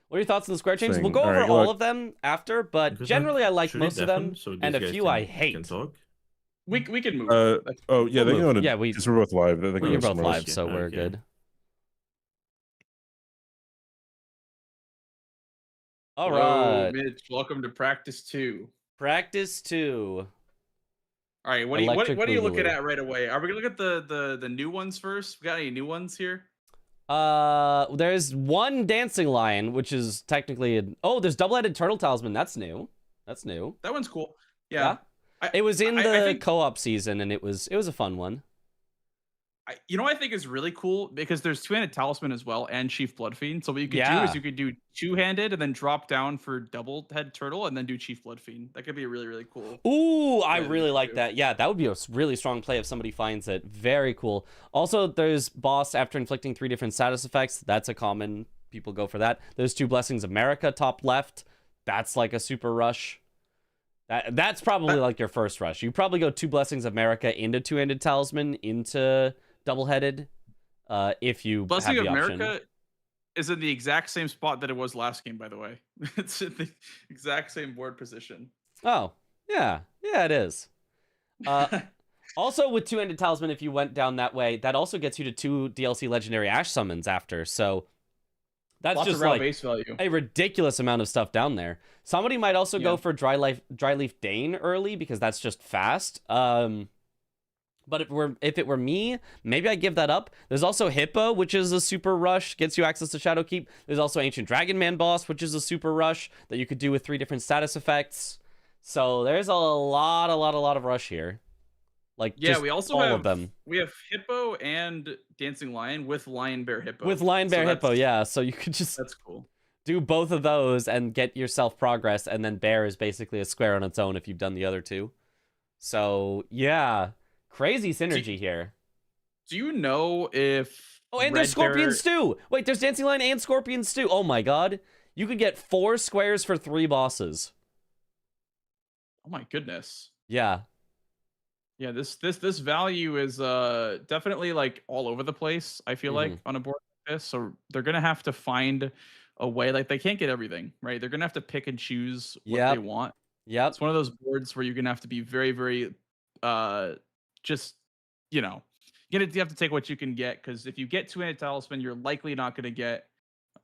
What are your thoughts on the square changes? We'll go over all of them after, but generally I like most of them, and a few I hate. We can move. Oh yeah, they can. Yeah, because we're both live. We're both live, so we're good. All right, Mitch, welcome to practice 2. Practice 2. All right, what are you looking at right away? Are we gonna look at the new ones first? We got any new ones here? There's one dancing lion, which is technically there's double-headed turtle talisman. That's new. That one's cool. Yeah. It was in the co-op season, and it was a fun one. You know what I think is really cool? Because there's two-handed talisman as well, and Chief Bloodfiend. So what you could do is you could do two-handed and then drop down for double head turtle and then do Chief Bloodfiend. That could be really, really cool. Ooh, I really like that. Yeah, that would be a really strong play if somebody finds it. Very cool. Also, there's boss after inflicting 3 different status effects. That's a common. People go for that. There's 2 Blessings of America top left. That's like a super rush. That's probably like your first rush. You probably go 2 Blessings of America into two-handed talisman into double-headed if you Blessing have the of option. America is in the exact same spot that it was last game, by the way. It's in the exact same board position. Oh, yeah, it is. Also, with two-handed talisman, if you went down that way, that also gets you to 2 DLC legendary Ash summons after. So that's lots just of raw like base value. A ridiculous amount of stuff down there. Somebody might also go for dry leaf Dane early because that's just fast. But if it were me, maybe I give that up. There's also Hippo, which is a super rush, gets you access to Shadowkeep. There's also Ancient Dragon Man boss, which is a super rush that you could do with 3 different status effects. So there's a lot of rush here. Like we also have of them. We have Hippo and Dancing Lion with Lion Bear Hippo. With Lion Bear Hippo, yeah. So you could just that's cool. Do both of those and get yourself progress, and then Bear is basically a square on its own if you've done the other 2. So yeah. Crazy synergy here. Do you know if... Oh, and there's Scorpion Stew! Wait, there's Dancing Lion and Scorpion Stew. Oh my god. You could get 4 squares for 3 bosses. Oh my goodness. Yeah. Yeah, this value is definitely like all over the place, I feel like, on a board like this. So they're going to have to find a way. Like, they can't get everything, right? They're going to have to pick and choose what they want. Yep. It's one of those boards where you're going to have to be very, very... just you have to take what you can get, because if you get two-handed talisman, you're likely not going to get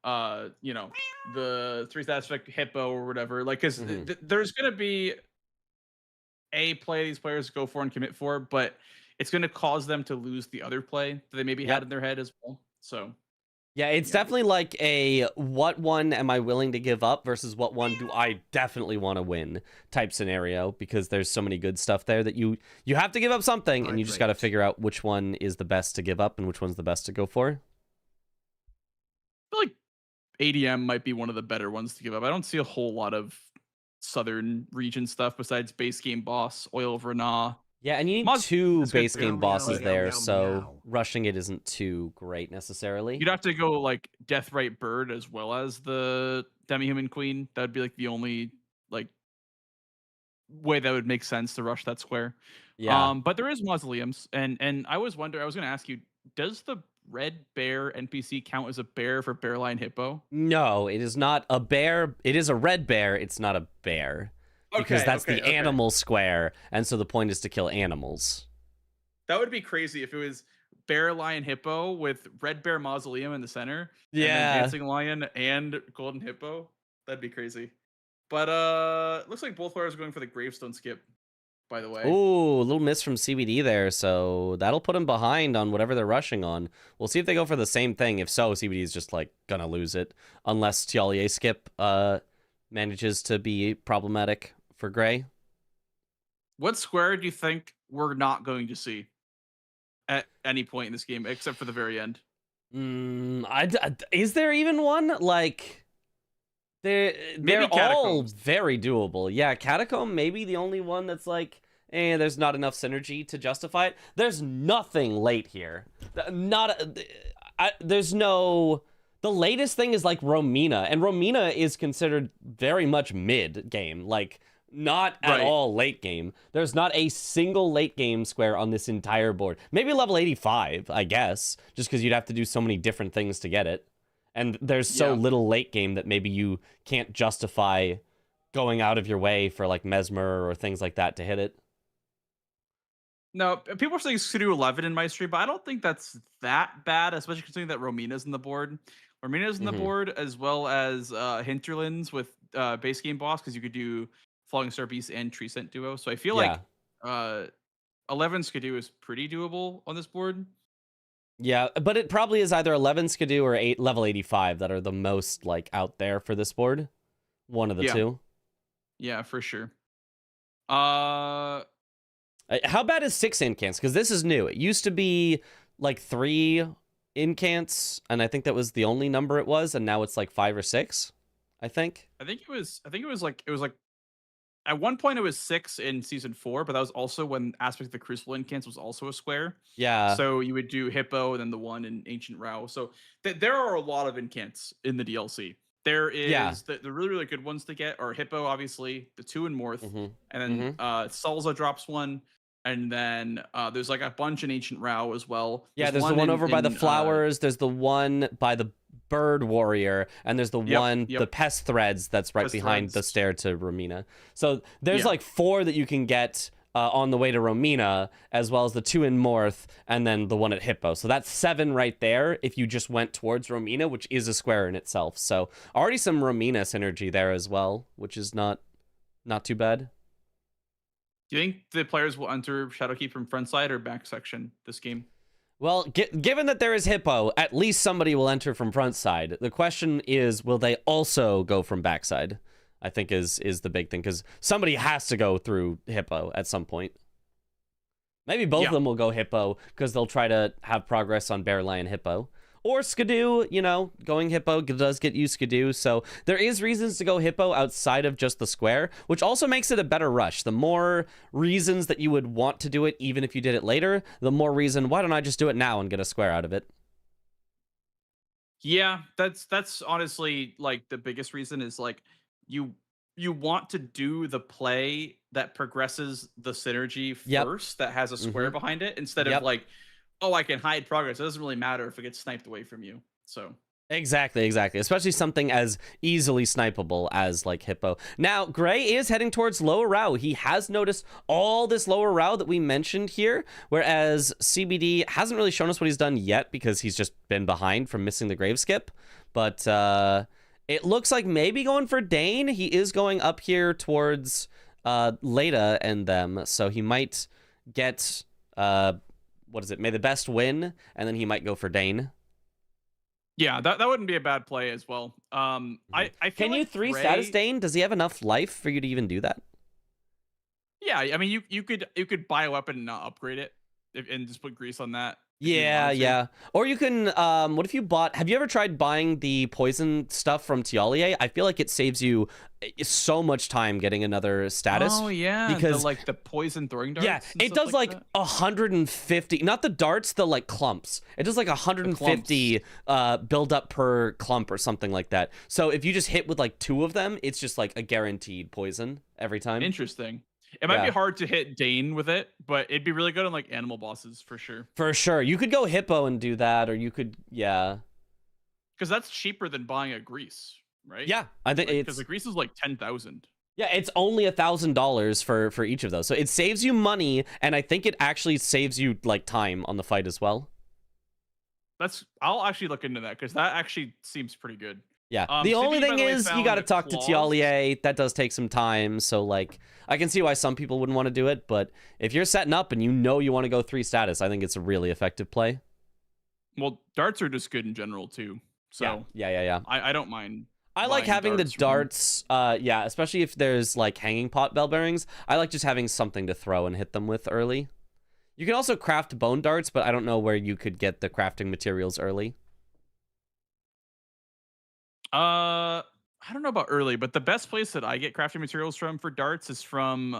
the 3 status effect Hippo or whatever, like, because there's going to be a play these players go for and commit for, but it's going to cause them to lose the other play that they maybe had in their head as well. So yeah, it's definitely like a what one am I willing to give up versus what one do I definitely want to win type scenario, because there's so many good stuff there that you have to give up something, and you just got to figure out which one is the best to give up and which one's the best to go for. I feel like ADM might be one of the better ones to give up. I don't see a whole lot of southern region stuff besides base game boss, Oil of Rana. Yeah, and you need 2 base game bosses there, so rushing it isn't too great necessarily. You'd have to go like Deathrite Bird as well as the Demi-Human Queen. That would be like the only like way that would make sense to rush that square. Yeah. But there is mausoleums, and I was going to ask you, does the red bear NPC count as a bear for Bearline Hippo? No, it is not a bear. It is a red bear. It's not a bear. because that's the okay. animal square, and so the point is to kill animals. That would be crazy if it was bear, lion, hippo with red bear mausoleum in the center. Yeah. And then dancing lion and golden hippo. That'd be crazy. But looks like both players are going for the gravestone skip, by the way. Ooh, a little miss from CBD there, so that'll put him behind on whatever they're rushing on. We'll see if they go for the same thing. If so, CBD is just like gonna lose it unless Tialier skip manages to be problematic for Gray. What square do you think we're not going to see at any point in this game, except for the very end? Is there even one? Like, they're all very doable. Yeah, Catacomb maybe the only one that's like, there's not enough synergy to justify it. There's nothing late here. There's no... The latest thing is like Romina, and Romina is considered very much mid game, like not at all late game. There's not a single late game square on this entire board. Maybe level 85, I guess, just because you'd have to do so many different things to get it. And there's so little late game that maybe you can't justify going out of your way for like Mesmer or things like that to hit it. No, people are saying Skidoo 11 in my stream, but I don't think that's that bad, especially considering that Romina's in the board. Romina's in the board, as well as Hinterlands with base game boss, because you could do Falling Star Beast and Tree Scent duo. So I feel like 11 Skidoo is pretty doable on this board. Yeah, but it probably is either 11 Skidoo or level 85 that are the most like out there for this board. One of the two. Yeah, for sure. How bad is 6 incants? Because this is new. It used to be like 3 incants, and I think that was the only number it was, and now it's like 5 or 6. I think it was like at one point it was 6 in season 4, but that was also when Aspect of the Crucible incants was also a square. Yeah. So you would do Hippo and then the one in Ancient Rao. So there are a lot of incants in the DLC. There is the really, really good ones to get are Hippo, obviously, the 2 in Morth, and then Salza drops one. And then there's like a bunch in Ancient Rao as well. Yeah, there's the one over by the flowers. There's the one by the bird warrior, and there's the one, the pest threads that's right behind the stair to Romina. So there's like 4 that you can get on the way to Romina, as well as the 2 in Morth, and then the one at Hippo. So that's 7 right there if you just went towards Romina, which is a square in itself. So already some Romina synergy there as well, which is not too bad. Do you think the players will enter Shadowkeep from front side or back section this game? Well, given that there is Hippo, at least somebody will enter from front side. The question is, will they also go from backside? I think is the big thing, because somebody has to go through Hippo at some point. Maybe both of them will go Hippo, because they'll try to have progress on Bear, Lion, Hippo. Or Skidoo, you know, going Hippo does get you Skidoo, so there is reasons to go Hippo outside of just the square, which also makes it a better rush. The more reasons that you would want to do it, even if you did it later, the more reason, why don't I just do it now and get a square out of it? Yeah, that's honestly like the biggest reason is like you want to do the play that progresses the synergy first, that has a square behind it, instead of like, oh, I can hide progress. It doesn't really matter if it gets sniped away from you. So exactly. Especially something as easily snipeable as like Hippo. Now, Gray is heading towards lower Rao. He has noticed all this lower Rao that we mentioned here, whereas CBD hasn't really shown us what he's done yet because he's just been behind from missing the grave skip. But it looks like maybe going for Dane. He is going up here towards Leda and them, so he might get what is it? May the best win, and then he might go for Dane. Yeah, that wouldn't be a bad play as well. I feel can you like 3 Gray... status Dane? Does he have enough life for you to even do that? Yeah, I mean you could buy a weapon and not upgrade it, and just put grease on that. Yeah. Or you can, what if you have you ever tried buying the poison stuff from Tialier? I feel like it saves you so much time getting another status. Oh, yeah. Because like the poison throwing darts. Yeah, it does like 150, not the darts, the like clumps. It does like 150 build up per clump or something like that. So if you just hit with like 2 of them, it's just like a guaranteed poison every time. Interesting. It might be hard to hit Dane with it, but it'd be really good on like animal bosses for sure. For sure. You could go Hippo and do that, or you could, because that's cheaper than buying a grease, right? Yeah, I think because the grease is like 10,000. Yeah, it's only $1,000 for each of those. So it saves you money, and I think it actually saves you like time on the fight as well. I'll actually look into that because that actually seems pretty good. Yeah. The only thing is you got to talk to Tialier. That does take some time. So like I can see why some people wouldn't want to do it, but if you're setting up and you know you want to go 3 status, I think it's a really effective play. Well, darts are just good in general too. So yeah. I don't mind. I like having the darts, yeah, especially if there's like hanging pot bell bearings. I like just having something to throw and hit them with early. You can also craft bone darts, but I don't know where you could get the crafting materials early. I don't know about early, but the best place that I get crafting materials from for darts is from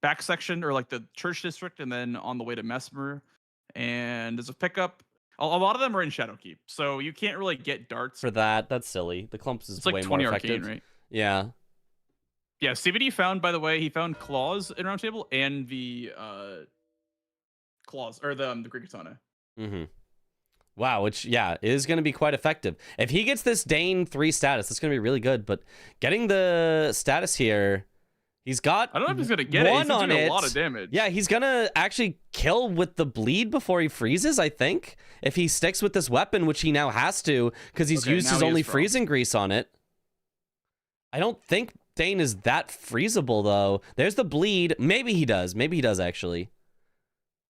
back section or like the church district, and then on the way to Mesmer. And there's a pickup. A lot of them are in Shadowkeep, so you can't really get darts for that. That's silly. The clumps is like way 20 more effective, arcane, right? Yeah. Yeah, CBD found, by the way, he found claws in Roundtable and the claws or the Greek Katana. Mm-hmm. Wow, which is going to be quite effective. If he gets this Dane 3 status, that's going to be really good. But getting the status here, he's got I don't know if he's going to get it. He's doing a lot of damage. Yeah, he's going to actually kill with the bleed before he freezes, I think. If he sticks with this weapon, which he now has to, because he's used his only freezing grease on it. I don't think Dane is that freezable, though. There's the bleed. Maybe he does. Maybe he does, actually.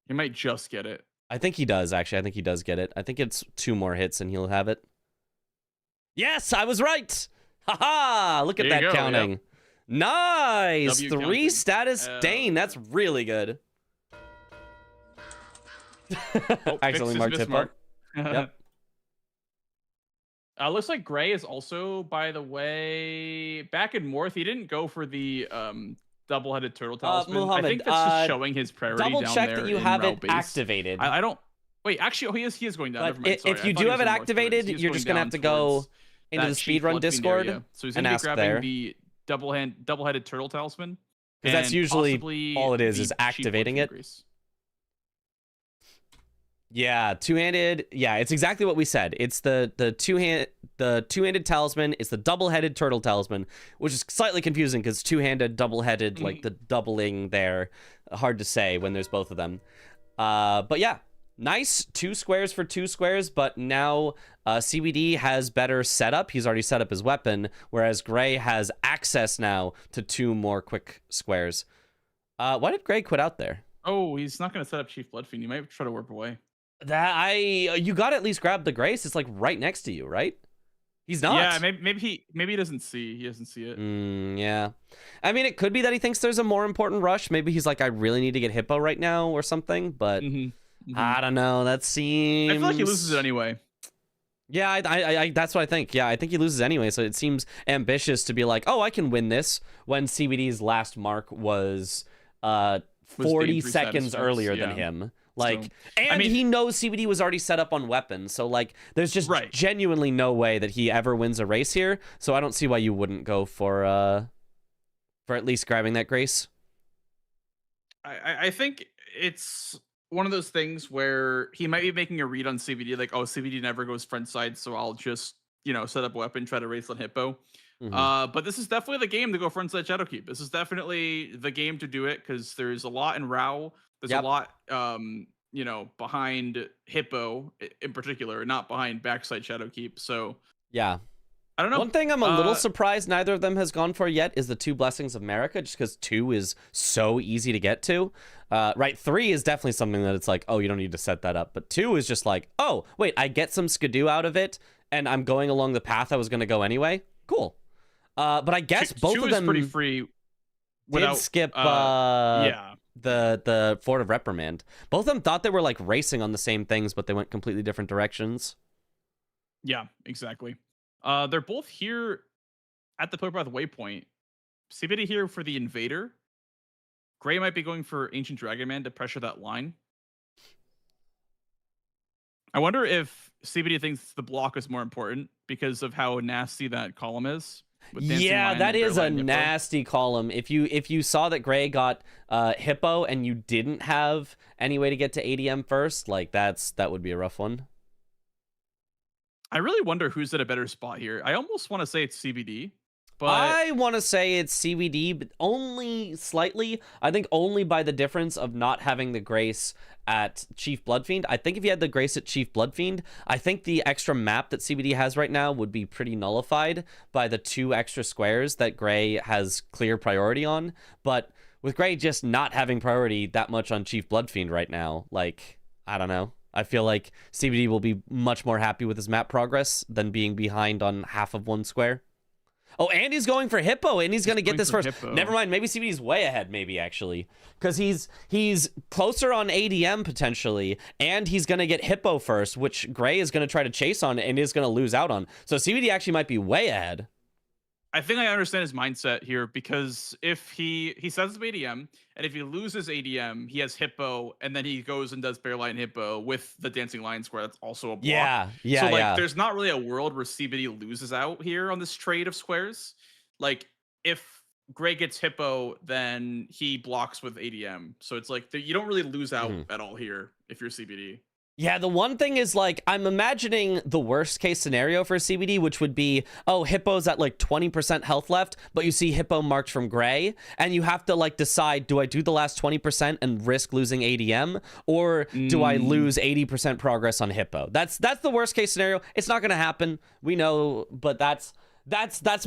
He might just get it. I think he does, actually. I think he does get it. I think it's 2 more hits and he'll have it. Yes, I was right! Haha! Look at that counting. Yep. Nice! 3 status Dane. That's really good. Accidentally marked Hippo. Yep. Looks like Gray is also, by the way, back in Morth. He didn't go for the double-headed turtle talisman. Muhammad, I think that's just showing his priority double down check there that you have it activated. I don't. Wait, actually, he is going down. Never mind, if you do have it activated, you're just gonna have to go into the speedrun Discord so he's gonna be grabbing the double-headed turtle talisman. Because that's usually all it is activating it. Yeah, two-handed. Yeah, it's exactly what we said. It's the two-handed talisman. It's the double-headed turtle talisman, which is slightly confusing because two-handed, double-headed, like the doubling there. Hard to say when there's both of them. But yeah, nice 2 squares for 2 squares. But now CBD has better setup. He's already set up his weapon, whereas Gray has access now to 2 more quick squares. Why did Gray quit out there? Oh, he's not going to set up Chief Bloodfiend. He might try to warp away. You got to at least grab the Grace. It's like right next to you, right? He's not. Yeah, maybe he doesn't see. He doesn't see it. Yeah. I mean, it could be that he thinks there's a more important rush. Maybe he's like, I really need to get Hippo right now or something. But I don't know. That seems. I feel like he loses it anyway. Yeah, I that's what I think. Yeah, I think he loses anyway. So it seems ambitious to be like, oh, I can win this when CBD's last mark was 40 seconds earlier than him. Like, so, and he knows CBD was already set up on weapons, so like, there's just genuinely no way that he ever wins a race here. So I don't see why you wouldn't go for at least grabbing that Grace. I think it's one of those things where he might be making a read on CBD, like, oh, CBD never goes front side, so I'll just set up a weapon, try to race on Hippo. But this is definitely the game to go frontside Shadowkeep. This is definitely the game to do it because there's a lot in Rao. There's a lot, behind Hippo in particular, not behind backside Shadowkeep. So yeah, I don't know. One thing I'm a little surprised neither of them has gone for yet is the 2 Blessings of Marika, just because 2 is so easy to get to. Right, 3 is definitely something that it's like, oh, you don't need to set that up. But 2 is just like, oh, wait, I get some Skidoo out of it, and I'm going along the path I was going to go anyway. Cool. But I guess both of them is pretty free. Did skip. The Fort of Reprimand. Both of them thought they were like racing on the same things, but they went completely different directions. Yeah, exactly. They're both here at the Pillar Path Waypoint. CBD here for the Invader. Gray might be going for Ancient Dragon Man to pressure that line. I wonder if CBD thinks the block is more important because of how nasty that column is. Yeah, that is a nasty column. If you saw that Gray got Hippo and you didn't have any way to get to ADM first, like that would be a rough one. I really wonder who's at a better spot here. I almost want to say it's CBD. But I want to say it's CBD, but only slightly. I think only by the difference of not having the Grace at Chief Bloodfiend. I think if you had the Grace at Chief Bloodfiend, I think the extra map that CBD has right now would be pretty nullified by the 2 extra squares that Gray has clear priority on. But with Gray just not having priority that much on Chief Bloodfiend right now, like, I don't know. I feel like CBD will be much more happy with his map progress than being behind on half of 1 square. Oh, and he's going for Hippo, and he's going to get this first. Hippo. Never mind, maybe CBD's way ahead, maybe, actually. Because he's closer on ADM, potentially, and he's going to get Hippo first, which Gray is going to try to chase on and is going to lose out on. So CBD actually might be way ahead. I think I understand his mindset here, because if he sets up ADM, and if he loses ADM, he has Hippo, and then he goes and does Bear Lion Hippo with the Dancing Lion Square. That's also a block. Yeah, so like, there's not really a world where CBD loses out here on this trade of squares. Like, if Gray gets Hippo, then he blocks with ADM. So it's like you don't really lose out at all here if you're CBD. Yeah, the one thing is, like, I'm imagining the worst case scenario for CBD, which would be, oh, Hippo's at like 20% health left, but you see Hippo marked from Gray, and you have to like decide, do I do the last 20% and risk losing ADM, or do I lose 80% progress on Hippo? That's the worst case scenario. It's not going to happen. We know, but that's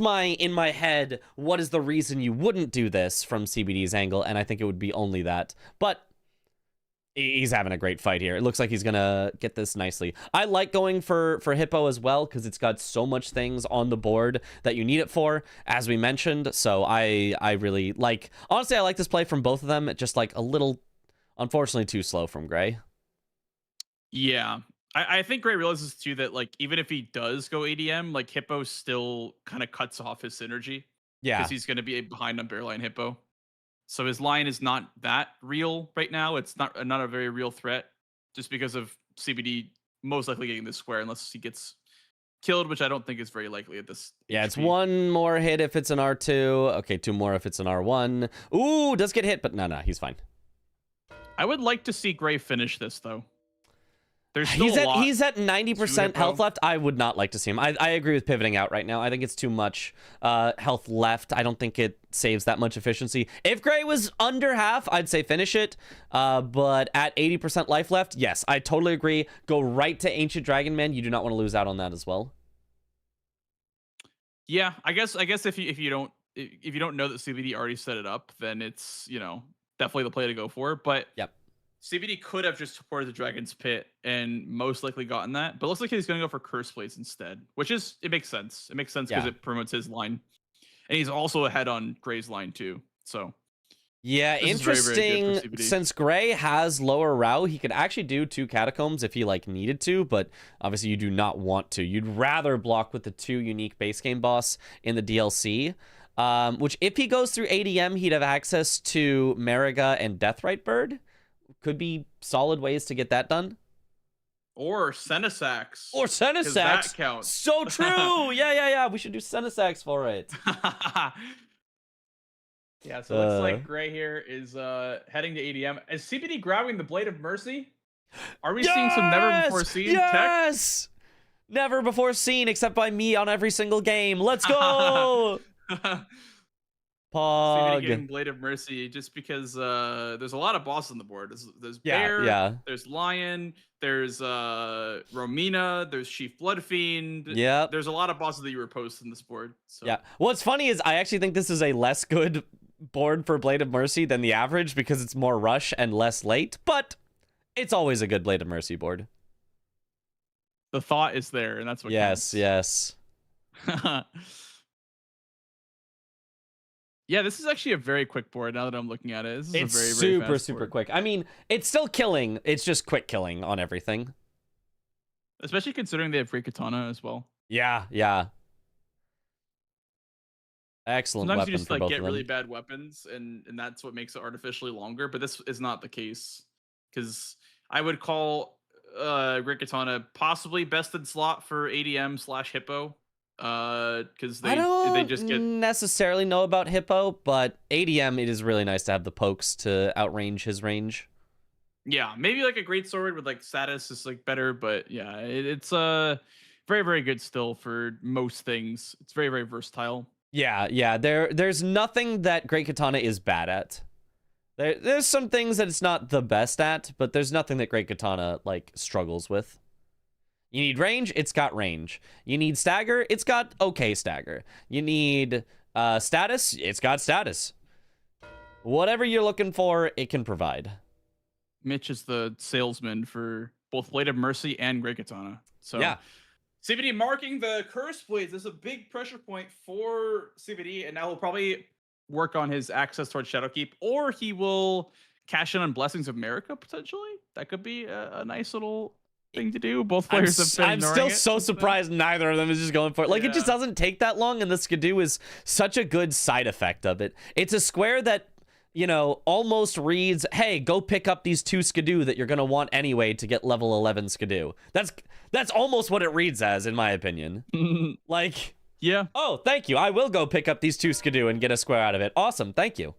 my, in my head, what is the reason you wouldn't do this from CBD's angle, and I think it would be only that. But he's having a great fight here. It looks like he's gonna get this nicely. I like going for Hippo as well, because it's got so much things on the board that you need it for, as we mentioned. So I really like, honestly, I like this play from both of them. Just like a little, unfortunately, too slow from Gray. Yeah. I think Gray realizes too that, like, even if he does go ADM, like, Hippo still kind of cuts off his synergy. Yeah. Because he's going to be behind on Bear Lion Hippo. So his line is not that real right now. It's not a very real threat, just because of CBD most likely getting this square unless he gets killed, which I don't think is very likely at this. Yeah, HP. it's 1 more hit if it's an R2. Okay, 2 more if it's an R1. Ooh, does get hit, but no, he's fine. I would like to see Gray finish this, though. There's still he's at 90% health left. I would not like to see him. I agree with pivoting out right now. I think it's too much health left. I don't think it saves that much efficiency. If Gray was under half, I'd say finish it. But at 80% life left, yes, I totally agree. Go right to Ancient Dragon Man. You do not want to lose out on that as well. Yeah, I guess if you don't know that CBD already set it up, then it's, definitely the play to go for. But yep. CBD could have just supported the Dragon's Pit and most likely gotten that, but it looks like he's going to go for Curse Blades instead, it makes sense. It makes sense because it promotes his line, and he's also ahead on Gray's line too. So yeah, interesting. Very, very since Gray has lower Rao, he could actually do 2 Catacombs if he like needed to, but obviously you do not want to. You'd rather block with the 2 unique base game boss in the DLC. Which if he goes through ADM, he'd have access to Mariga and Deathrite Bird. Could be solid ways to get that done. Or Senesax. That counts. So true. Yeah. We should do Senesax for it. Yeah, so it looks like Gray here is heading to ADM. Is CBD grabbing the Blade of Mercy? Are we seeing some never before seen tech? Yes! Never before seen, except by me on every single game. Let's go! CBD getting Blade of Mercy just because there's a lot of bosses on the board. There's Bear, there's Lion, there's Romina, there's Chief Bloodfiend. Yeah, there's a lot of bosses that you were posting this board. So. Yeah, what's funny is I actually think this is a less good board for Blade of Mercy than the average because it's more rush and less late, but it's always a good Blade of Mercy board. The thought is there, and that's what counts. Yes. Yeah, this is actually a very quick board now that I'm looking at it. This is it's a very, very super board. quick. I mean, it's still killing. It's just quick killing on everything. Especially considering they have Great Katana as well. Yeah. Excellent. Sometimes weapon you just for like both get of them. really bad weapons, and that's what makes it artificially longer. But this is not the case, because I would call Great Katana possibly best in slot for ADM/Hippo. Because they just get necessarily know about Hippo, but ADM, it is really nice to have the pokes to outrange his range. Yeah, maybe like a great sword with like status is like better, but yeah, it's very, very good still for most things. It's very, very versatile. Yeah. There's nothing that Great Katana is bad at. There's some things that it's not the best at, but there's nothing that Great Katana like struggles with. You need range, it's got range. You need stagger, it's got okay stagger. You need status, it's got status. Whatever you're looking for, it can provide. Mitch is the salesman for both Blade of Mercy and Great Katana. So yeah. CBD marking the Curse Blades is a big pressure point for CBD, and now he'll probably work on his access towards Shadowkeep, or he will cash in on Blessings of America, potentially. That could be a nice little thing to do. Both players have been I'm still so surprised neither of them is just going for it. Like, it just doesn't take that long, and the Skidoo is such a good side effect of it. It's a square that, you know, almost reads, hey, go pick up these 2 Skidoo that you're going to want anyway to get level 11 Skidoo. That's almost what it reads as, in my opinion. Like, yeah. Oh, thank you. I will go pick up these 2 Skidoo and get a square out of it. Awesome. Thank you.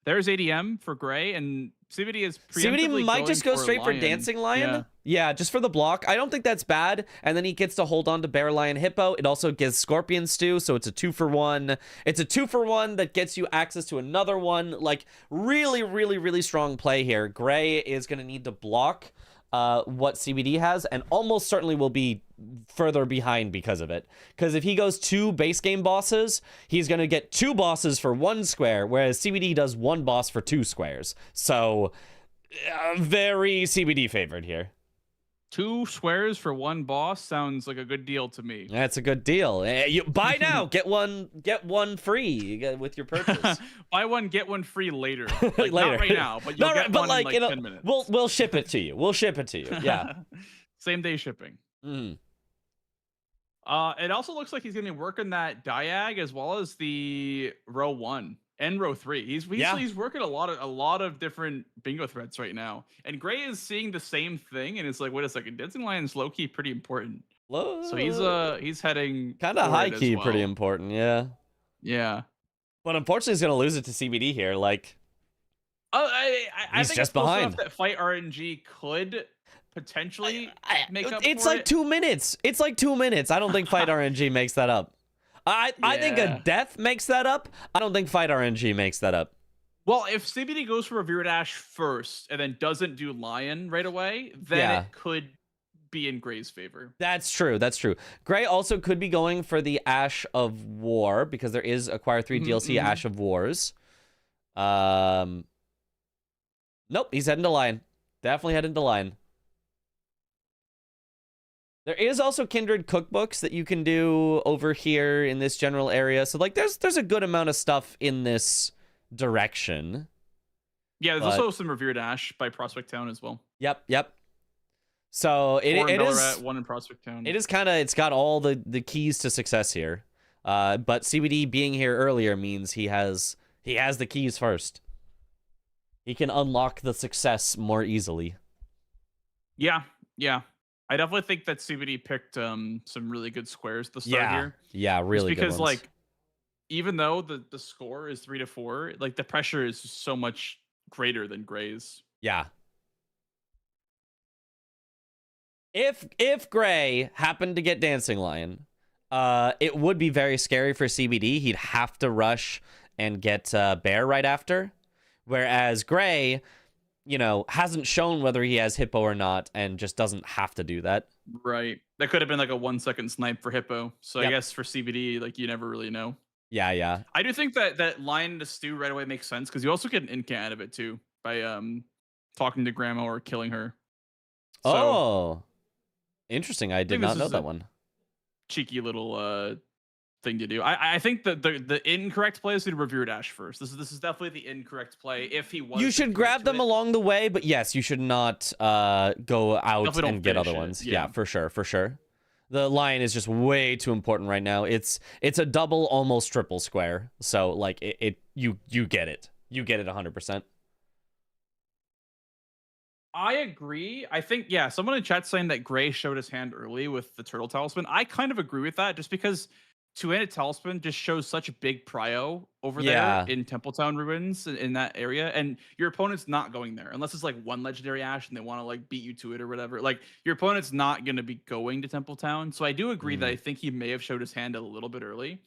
There's ADM for Gray, and CBD is CBD might just go straight for Dancing Lion. Yeah, just for the block. I don't think that's bad. And then he gets to hold on to Bear, Lion, Hippo. It also gives Scorpion Stew, so it's a 2-for-1. It's a 2-for-1 that gets you access to another one. Like, really, really, really strong play here. Gray is going to need to block what CBD has, and almost certainly will be further behind because of it. Because if he goes 2 base game bosses, he's going to get 2 bosses for 1 square, whereas CBD does 1 boss for 2 squares. So, very CBD favored here. 2 squares for 1 boss sounds like a good deal to me. That's a good deal. You buy now, get one free with your purchase. Buy one, get one free later. Like, not right now, but you'll get one in like 10 minutes. We'll ship it to you. We'll ship it to you. Yeah. Same day shipping. Mm. It also looks like he's going to be working that diag as well as the row 1 and row 3. He's working a lot of different bingo threads right now. And Gray is seeing the same thing, and it's like, wait a second, Dancing Lion's low key pretty important. So he's heading kind of high key, pretty important. Yeah. Yeah. But unfortunately, he's gonna lose it to CBD here. Like, I he's think just it's close behind. enough that Fight RNG could potentially make up. It's for like it. 2 minutes. It's like 2 minutes. I don't think Fight RNG makes that up. I think a death makes that up. I don't think Fight RNG makes that up. Well, if CBD goes for Revered Ash first and then doesn't do Lion right away, then it could be in Gray's favor. That's true. That's true. Gray also could be going for the Ash of War, because there is Acquire 3 DLC Ash of Wars. Nope, he's heading to Lion. Definitely heading to Lion. There is also Kindred cookbooks that you can do over here in this general area. So, like, there's a good amount of stuff in this direction. Yeah, there's also some Revered Ash by Prospect Town as well. Yep. So it is one in Prospect Town. It is kind of, it's got all the keys to success here. But CBD being here earlier means he has the keys first. He can unlock the success more easily. Yeah. I definitely think that CBD picked some really good squares at the start here. Yeah, really just because good ones. like, even though the score is 3-4, like the pressure is so much greater than Gray's. Yeah. If Gray happened to get Dancing Lion, it would be very scary for CBD. He'd have to rush and get Bear right after. Whereas Gray, you know, hasn't shown whether he has Hippo or not, and just doesn't have to do that. Right. That could have been like a 1-second snipe for Hippo. So I guess for CBD, like, you never really know. Yeah. I do think that Lion to Stew right away makes sense, because you also get an incant out of it too by talking to Grandma or killing her. So, interesting. I did not know that one. Cheeky little thing to do. I think that the incorrect play is to Revered Ash first. This is definitely the incorrect play. If he was, you should grab them along the way, but yes, you should not go out and get other ones. Yeah, for sure. The Lion is just way too important right now. It's a double, almost triple square. So like you get it. You get it 100%. I agree. I think, someone in chat saying that Gray showed his hand early with the Turtle Talisman. I kind of agree with that, just because two-handed talisman just shows such a big prio over Yeah. there in Templetown ruins in that area, and your opponent's not going there unless it's like one legendary ash and they want to like beat you to it or whatever. Like your opponent's not going to be going to Templetown. So I do agree that I think he may have showed his hand a little bit early.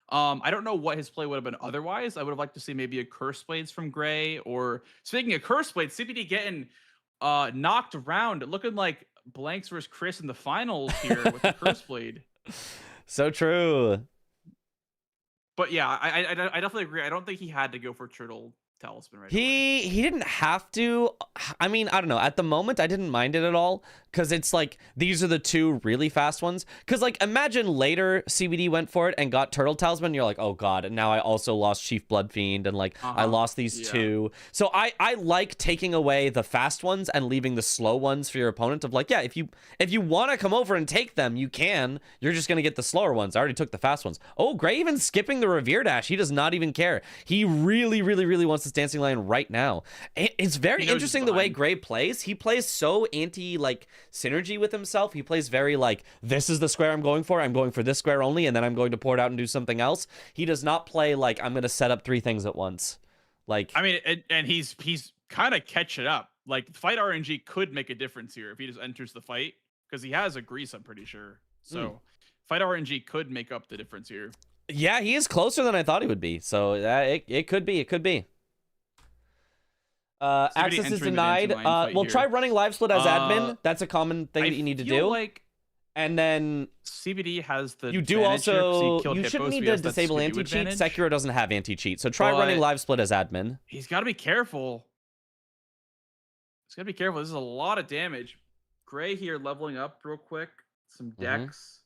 I don't know what his play would have been otherwise. I would have liked to see maybe a Curse Blades from Gray, or speaking of Curse Blades, CBD getting knocked around, looking like Blanks versus Chris in the finals here with the Curse Blade. So true. But yeah, I definitely agree. I don't think he had to go for Turtle Talisman right away. He didn't have to. I mean, I don't know. At the moment, I didn't mind it at all because it's like these are the two really fast ones. Because like imagine later CBD went for it and got Turtle Talisman. And you're like, oh god, and now I also lost Chief Blood Fiend and like I lost these two. So I like taking away the fast ones and leaving the slow ones for your opponent. Of like, yeah, if you want to come over and take them, you can. You're just gonna get the slower ones. I already took the fast ones. Oh, Gray even skipping the Revere Dash. He does not even care. He really wants this Dancing Lion right now. It's very interesting the way Gray plays. He plays so anti like synergy with himself. He plays very like, this is the square I'm going for. I'm going for this square only, and then I'm going to pour it out and do something else. He does not play like I'm going to set up 3 things at once. Like, I mean, and he's kind of catching up. Like fight RNG could make a difference here if he just enters the fight because he has a grease, I'm pretty sure. So fight RNG could make up the difference here. Yeah, he is closer than I thought he would be. So it could be. It could be. Access is denied. We'll try running live split as admin. That's a common thing that you need to do. Like, and then CBD has the. You do also. You shouldn't need to disable anti-cheat. Sekiro doesn't have anti-cheat, so try running live split as admin. He's got to be careful. He's got to be careful. This is a lot of damage. Gray here leveling up real quick. Some decks.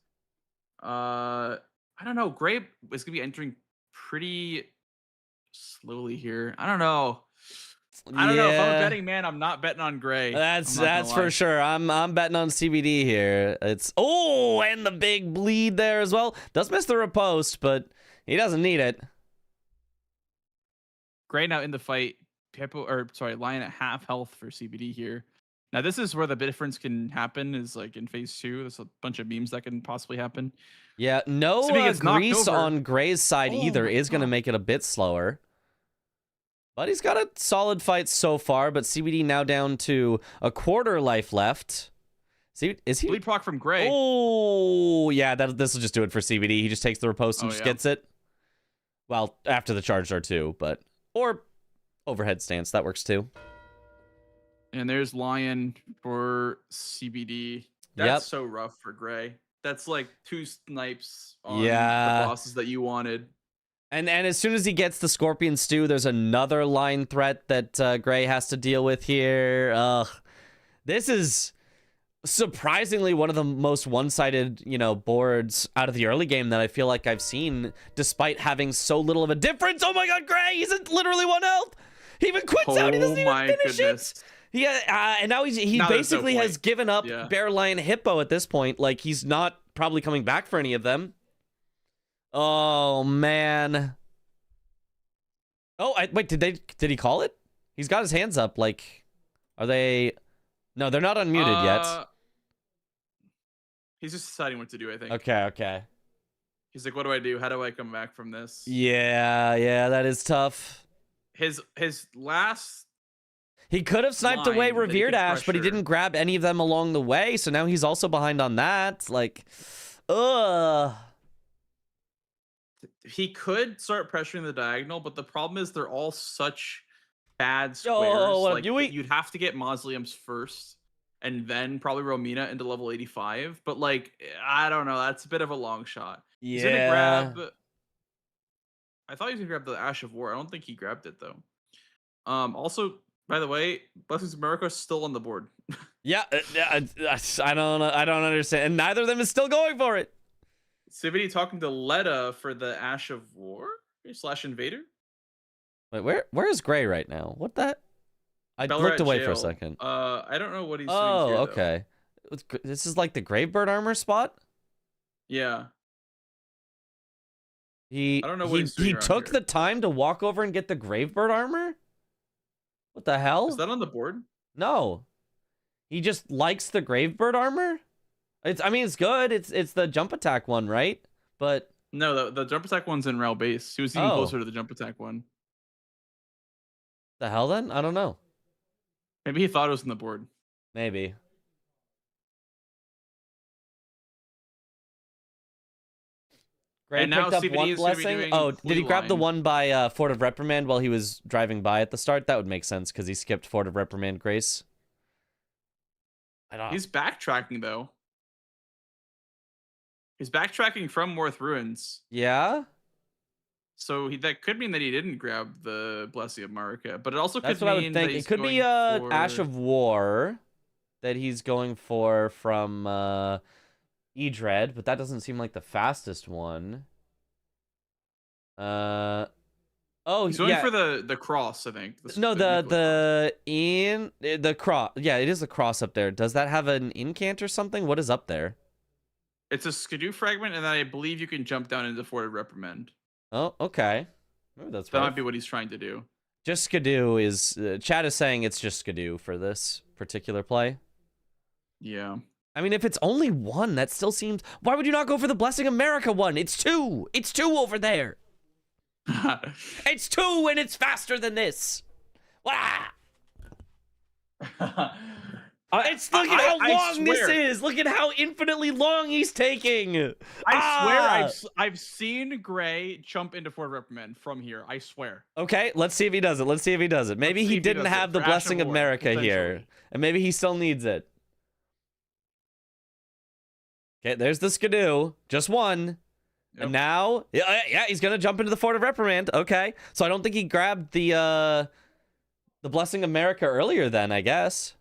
I don't know. Gray is gonna be entering pretty slowly here. I don't know. I don't know. If I'm a betting man, I'm not betting on Gray. That's for sure. I'm betting on CBD here. It's and the big bleed there as well. Does miss the riposte, but he doesn't need it. Gray now in the fight. Lion at half health for CBD here. Now this is where the difference can happen. Is like in phase 2. There's a bunch of memes that can possibly happen. Yeah, no grease on Gray's side either is going to make it a bit slower. But he's got a solid fight so far, but CBD now down to a quarter life left. Is he? Bleed proc from Gray. Oh, yeah, this will just do it for CBD. He just takes the riposte and just gets it. Well, after the charge are too, but... Or overhead stance, that works too. And there's Lion for CBD. That's so rough for Gray. That's like 2 snipes on the bosses that you wanted. And as soon as he gets the Scorpion Stew, there's another line threat that Gray has to deal with here. This is surprisingly one of the most one-sided, boards out of the early game that I feel like I've seen, despite having so little of a difference. Oh my god, Gray! He's at literally 1 health! He even quits out! He doesn't even finish it! And now he basically has given up Bear, Lion, Hippo at this point. Like, he's not probably coming back for any of them. Oh man. Oh, wait, did he call it? He's got his hands up. Like, are they? No, they're not unmuted yet. He's just deciding what to do, I think. Okay. He's like, what do I do? How do I come back from this? Yeah, that is tough. His last. He could have sniped away Revere Dash, but he didn't grab any of them along the way, so now he's also behind on that. Like, He could start pressuring the diagonal, but the problem is they're all such bad squares. You'd have to get mausoleums first, and then probably Romina into level 85. But like, I don't know. That's a bit of a long shot. Yeah. He's gonna grab. I thought he was gonna grab the Ash of War. I don't think he grabbed it though. Also, by the way, Blessings of America is still on the board. Yeah, I don't understand, and neither of them is still going for it. CBD talking to Letta for the Ash of War / Invader. Wait, where is Gray right now? What that? I looked away for a second. I don't know what he's doing here, okay. This is like the Gravebird armor spot? Yeah. I don't know what he took the time to walk over and get the Gravebird armor? What the hell? Is that on the board? No. He just likes the Gravebird armor? It's good. It's the jump attack one, right? But No, the jump attack one's in Rel base. He was even closer to the jump attack one. The hell then? I don't know. Maybe he thought it was in the board. Maybe. Gray And now picked up CBD one is gonna be blessing. doing Oh, did he blue grab the line. one by Fort of Reprimand while he was driving by at the start? That would make sense because he skipped Fort of Reprimand Grace. I don't. He's backtracking though. He's backtracking from Morth Ruins. Yeah. So that could mean that he didn't grab the Blessing of Marika, but it also That's could what I mean would that think. he's It could be going for... Ash of War that he's going for from Edred, but that doesn't seem like the fastest one. Oh, He's going yeah. for the cross, I think. No, the cross. Yeah, it is a cross up there. Does that have an incant or something? What is up there? It's a Skidoo fragment, and then I believe you can jump down into Fort of Reprimand. Oh, okay. Maybe that's That right. might be what he's trying to do. Just Skidoo is... Chad is saying it's just Skidoo for this particular play. Yeah. I mean, if it's only one, that still seems... Why would you not go for the Blessing America one? It's two! It's two over there! It's two, and it's faster than this! Wah! Look at how long this is! Look at how infinitely long he's taking! I swear I've seen Gray jump into Fort of Reprimand from here. I swear. Okay, let's see if he does it. Let's see if he does it. Maybe he didn't have the Blessing of America here. And maybe he still needs it. Okay, there's the Skidoo. Just one. Yep. And now, yeah, he's gonna jump into the Fort of Reprimand. Okay, so I don't think he grabbed the Blessing of America earlier then, I guess.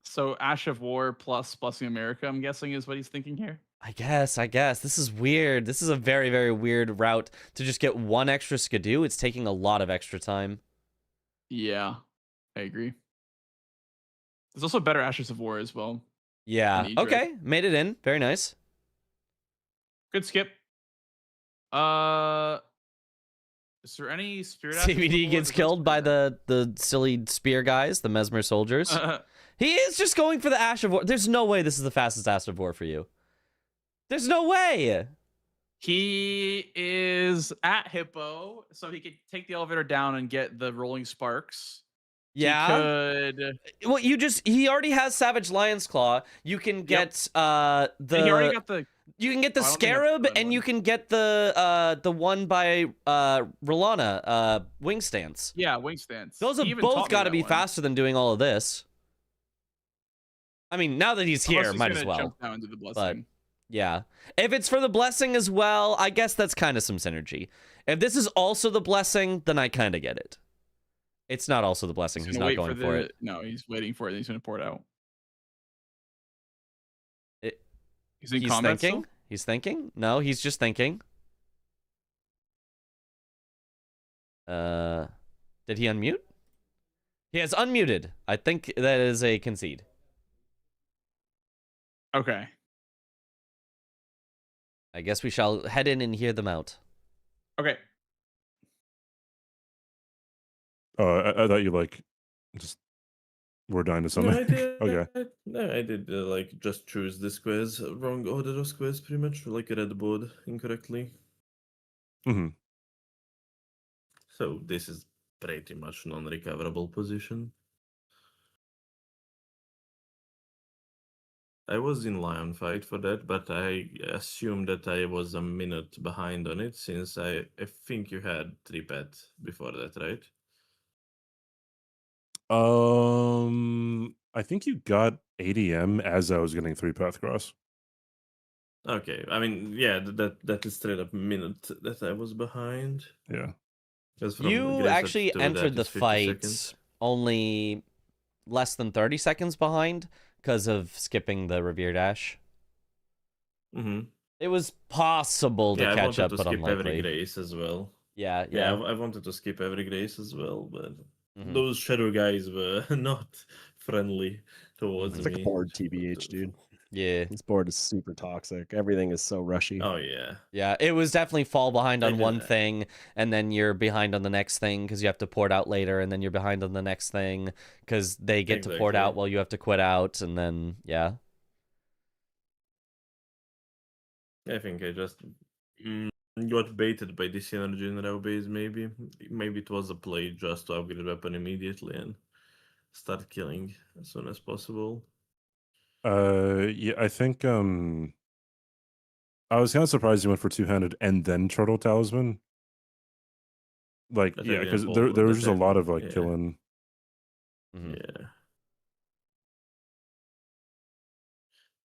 So Ash of War plus Blessing of America, I'm guessing, is what he's thinking here. I guess. This is weird. This is a very, very weird route to just get one extra Skidoo. It's taking a lot of extra time. Yeah, I agree. There's also better Ashes of War as well. Yeah. Okay, made it in. Very nice. Good skip. Is there any spirit? CBD gets killed by the silly spear guys, the Mesmer soldiers. He is just going for the Ash of War. There's no way this is the fastest Ash of War for you. There's no way. He is at Hippo, so he could take the elevator down and get the rolling sparks. Yeah. He could. Well, he already has Savage Lion's Claw. You can get he already got the. You can get the Scarab, and you can get the one by Rolana, Wing Stance. Yeah, Wing Stance. Those have both got to be faster than doing all of this. I mean, now that he's here, might as well. Jump down into the blessing. But yeah, if it's for the blessing as well, I guess that's kind of some synergy. If this is also the blessing, then I kind of get it. It's not also the blessing. He's not going for it. No, he's waiting for it. And he's going to pour it out. He's in combat thinking. Still? He's thinking. No, he's just thinking. Did he unmute? He has unmuted. I think that is a concede. Okay. I guess we shall head in and hear them out. Okay. I thought you just were dying to something. No, I did. Okay. No, I did just choose the squares, wrong order of squares, pretty much, like I read the board incorrectly. Mm-hmm. So this is pretty much non-recoverable position. I was in lion fight for that, but I assume that I was a minute behind on it since I think you had 3-pet before that, right? I think you got ADM as I was getting 3-path cross. Okay, I mean, yeah, that is straight up minute that I was behind. Yeah. You actually entered the fight only less than 30 seconds behind because of skipping the Revere Dash. Mm-hmm. It was possible to catch up, but unlikely. I wanted to skip every grace as well. Yeah. I wanted to skip every grace as well, but those shadow guys were not friendly towards me. It's like a board TBH, dude. Yeah. This board is super toxic. Everything is so rushy. Oh, yeah. Yeah, it was definitely fall behind on one thing, and then you're behind on the next thing because you have to port out later, and then you're behind on the next thing because they get to port out while you have to quit out, and then, yeah. I think I just got baited by this energy in row base, maybe. Maybe it was a play just to upgrade weapon immediately and start killing as soon as possible. Yeah, I think I was kind of surprised he went for two-handed and then Turtle Talisman. Like, That yeah, because example, there was that just a lot of example, like yeah. killing. Yeah.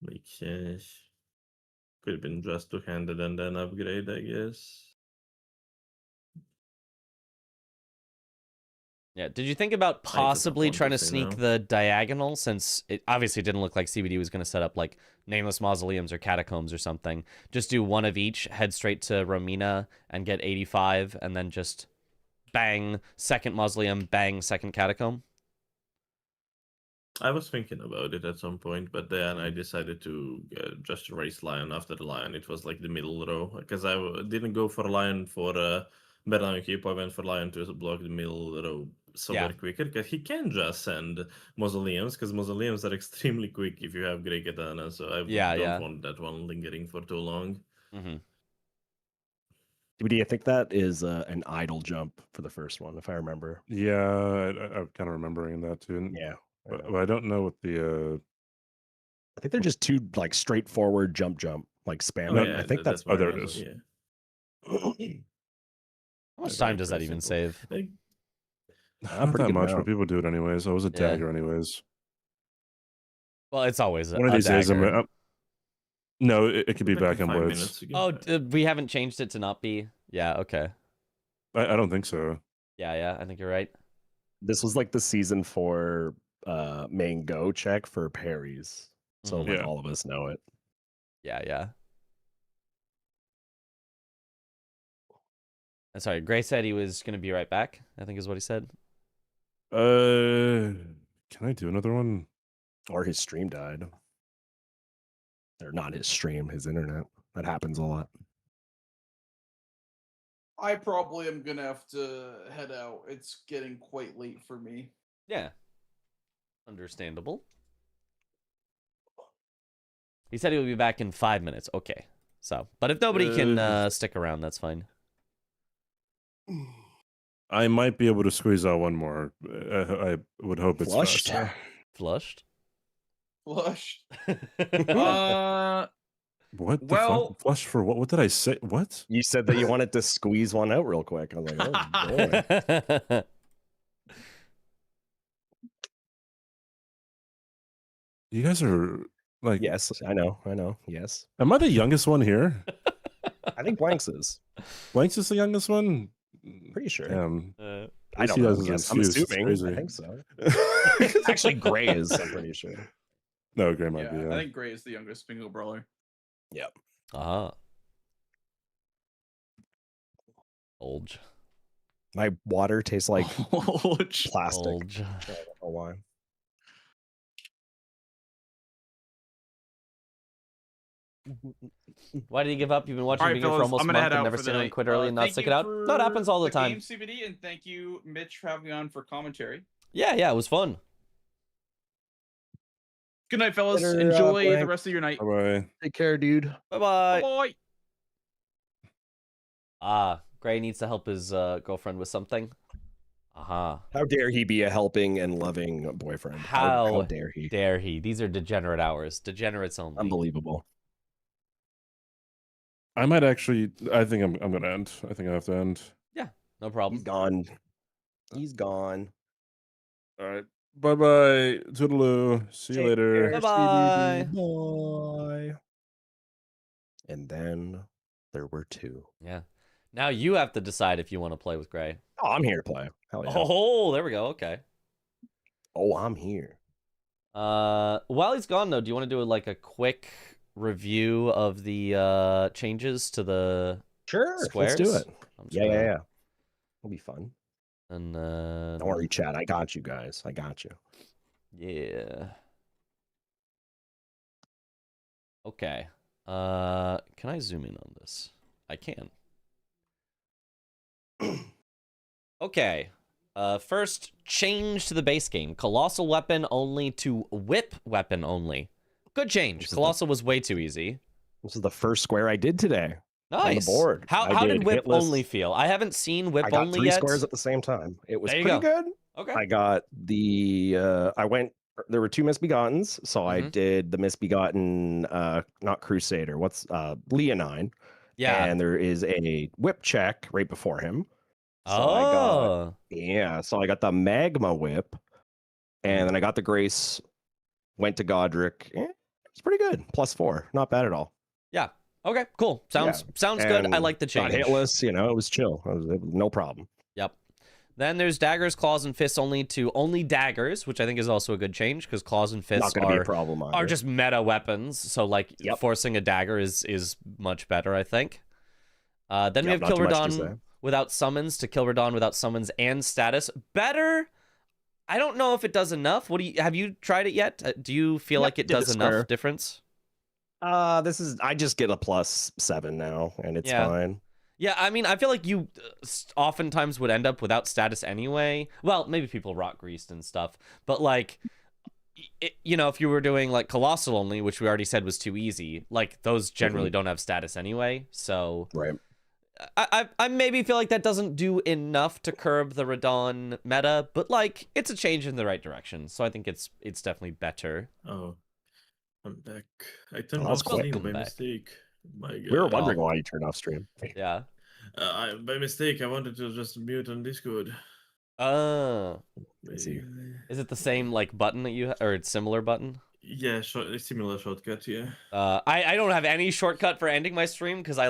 Makes sense. Could have been just two-handed and then upgrade, I guess. Yeah. Did you think about possibly trying to sneak the diagonal, since it obviously didn't look like CBD was going to set up like nameless mausoleums or catacombs or something? Just do one of each, head straight to Romina and get 85, and then just bang second mausoleum, bang second catacomb. I was thinking about it at some point, but then I decided to just race Lion after the Lion. It was like the middle row, because I didn't go for Lion for Bedlam Keep. I went for Lion to block the middle row somewhere quicker, because he can just send Mausoleums, because Mausoleums are extremely quick if you have Grey Katana, so I don't want that one lingering for too long. Do you think that is an idle jump for the first one, if I remember? Yeah, I'm kind of remembering that too. And, yeah. But I don't know what the... I think they're just two like straightforward jump, like spam. Oh, yeah, I think that's... Oh, there it is. Yeah. How much time does that even save? Not that much, but people do it anyways. I was a dagger anyways. Well, it's always one of these days. No, it could be back in Blitz. Oh, we haven't changed it to not be. Yeah, okay. I don't think so. Yeah, I think you're right. This was like the season 4 main go check for parries, so like all of us know it. Yeah. Sorry, Gray said he was going to be right back, I think is what he said. Can I do another one? Or his stream died. Or not his stream, his internet. That happens a lot. I probably am gonna have to head out. It's getting quite late for me. Yeah. Understandable. He said he will be back in 5 minutes. Okay. So, but if nobody can stick around, that's fine. I might be able to squeeze out one more. I would hope it's flushed. Flushed? Flushed. What the fuck? Flush for what? What did I say? What? You said that you wanted to squeeze one out real quick. I was like, oh boy. You guys are like... Yes, I know. Yes. Am I the youngest one here? I think Blanks is. Blanks is the youngest one? Pretty sure. I don't know. Yes, I'm assuming. I think so. Actually, Gray is, I'm pretty sure. No, Gray might be. I think Gray is the youngest bingo brawler. Yep. Olge. My water tastes like plastic. Olge. I don't know why. Why did you give up? You've been watching Bingo for almost a month and never seen anyone quit early and not stick it out? That happens all the time. Game CBD, and thank you, Mitch, for having me on for commentary. Yeah, it was fun. Good night, fellas. Enjoy the rest of your night. Bye-bye. Take care, dude. Bye-bye. Gray needs to help his girlfriend with something. How dare he be a helping and loving boyfriend? How dare he? Dare he? These are degenerate hours. Degenerates only. Unbelievable. I might actually... I think I'm gonna end. I think I have to end. Yeah, no problem. He's gone. All right. Bye-bye. Toodaloo. See you later. Bye-bye. Bye. And then there were 2. Yeah. Now you have to decide if you want to play with Gray. Oh, I'm here to play. Hell yeah. Oh, there we go. Okay. Oh, I'm here. While he's gone, though, do you want to do like a quick review of the changes to the squares? Let's do it. Yeah. It'll be fun. And don't worry, chat. I got you guys. I got you. Yeah. Okay. Can I zoom in on this? I can. Okay. First, change to the base game. Colossal weapon only to whip weapon only. Good change. Colossal was way too easy. This is the first square I did today. Nice. on the board. How did whip hitless. only feel? I haven't seen whip I got only three yet. squares at the same time. It was There you pretty good. Okay. I got the I went there were two misbegottens, so I did the misbegotten not Crusader, what's Leonine. Yeah. And there is a whip check right before him. So so I got the magma whip, and then I got the grace, went to Godric. It's pretty good. +4. Not bad at all. Yeah. Okay, cool. Sounds good. I like the change. Got hitless, it was chill. It was no problem. Yep. Then there's daggers, claws, and fists only to only daggers, which I think is also a good change because claws and fists Not gonna be a problem are just meta weapons. So like forcing a dagger is much better, I think. Then we have Kill Radon without summons to Kill Radon without summons and status. Better. I don't know if it does enough. Have you tried it yet? Do you feel like it does enough difference? I just get a +7 now, and it's fine. Yeah, I mean, I feel like you oftentimes would end up without status anyway. Well, maybe people rot greased and stuff, but like, if you were doing like Colossal only, which we already said was too easy, like those generally don't have status anyway. So I maybe feel like that doesn't do enough to curb the Radon meta, but like it's a change in the right direction. So I think it's definitely better. Oh, I'm back. I turned off stream by mistake. My God. We were wondering why you turned off stream. Yeah. By mistake, I wanted to just mute on Discord. Is it the same like button that you or it's similar button? Yeah, similar shortcut. Yeah. I don't have any shortcut for ending my stream because I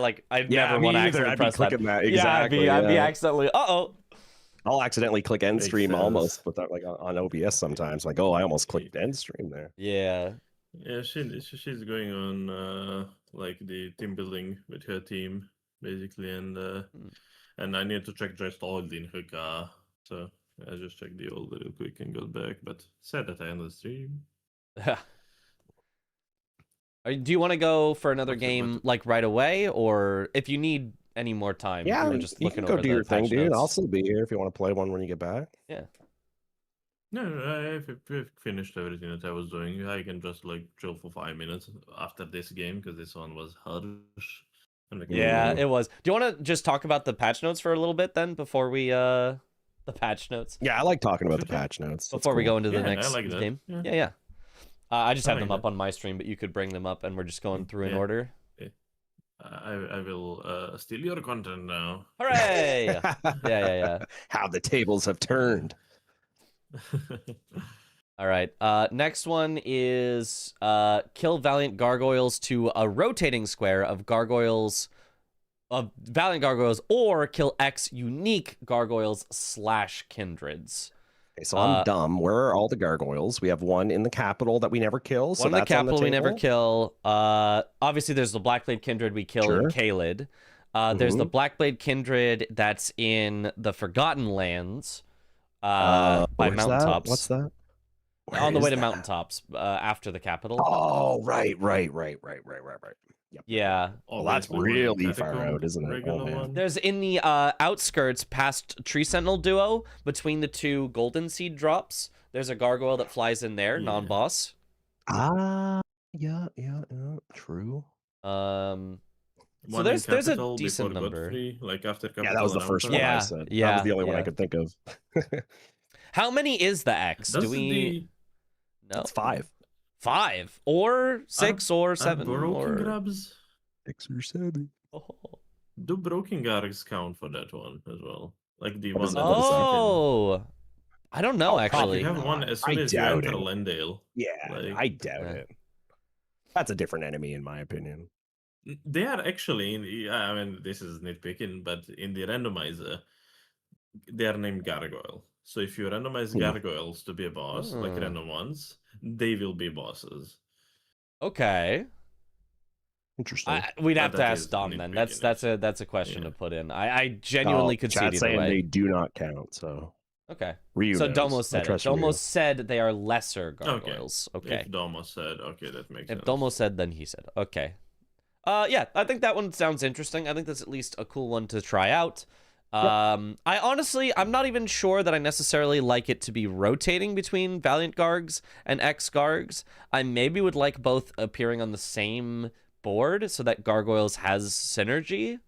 never want to accidentally press that. Exactly. I'd be accidentally. I'll accidentally click end stream almost without like on OBS sometimes. Like, I almost clicked end stream there. Yeah. Yeah, she's going on like the team building with her team basically, and I need to check just oil in her car. So I just checked the oil real quick and got back, but said that I ended the stream. Do you want to go for another game like right away, or if you need any more time? Yeah, we're just you looking can go over do the your thing, patch dude. notes. I'll still be here if you want to play one when you get back. Yeah. No, I've finished everything that I was doing. I can just like chill for 5 minutes after this game because this one was harsh. Yeah, it was. Do you want to just talk about the patch notes for a little bit then before we the patch notes? Yeah, I like talking about the patch notes. Before we go into the next I like that. game. Yeah. I just have them up on my stream, but you could bring them up and we're just going through in order. Yeah. I will steal your content now. Hooray! Yeah. How the tables have turned. All right. Next one is kill Valiant Gargoyles to a rotating square of gargoyles, of Valiant Gargoyles, or kill X unique gargoyles / kindreds. Okay, so I'm dumb. Where are all the gargoyles? We have one in the capital that we never kill. So one in the that's on capital we never table. kill. Obviously, there's the Blackblade Kindred we kill in Kaled. There's the Blackblade Kindred that's in the Forgotten Lands by Mountaintops. What's that? On the way to Mountaintops after the capital. Oh, right. Yep. Yeah. Well, that's really far out, isn't it? Oh, man. There's in the outskirts past Tree Sentinel duo between the two Golden Seed drops. There's a gargoyle that flies in there, non-boss. Yeah, true. So there's a decent number. Like after that was the first one I said. That was the only one I could think of. How many is the X? Do we? No, it's 5. 5 or 6 or 7 broken grabs. 6 or 7. Do broken gargs count for that one as well? Like the What one is that that? Oh, I don't know actually. You have one as soon as you enter Lendale. Yeah, like, I doubt it. That's a different enemy in my opinion. They are actually, I mean, this is nitpicking, but in the randomizer, they are named Gargoyle. So if you randomize Gargoyles to be a boss, like random ones, they will be bosses. Okay. Interesting. We'd have to ask Dom then. That's a question to put in. I genuinely could see it either way. They do not count. So okay. Ryu so knows. Domo said it. Domo said they are lesser Okay. gargoyles. Okay. If Domo said, okay, that makes sense. If Domo said, then he said. Okay. Yeah, I think that one sounds interesting. I think that's at least a cool one to try out. I'm not even sure that I necessarily like it to be rotating between Valiant Gargs and X Gargs. I maybe would like both appearing on the same board so that Gargoyles has synergy.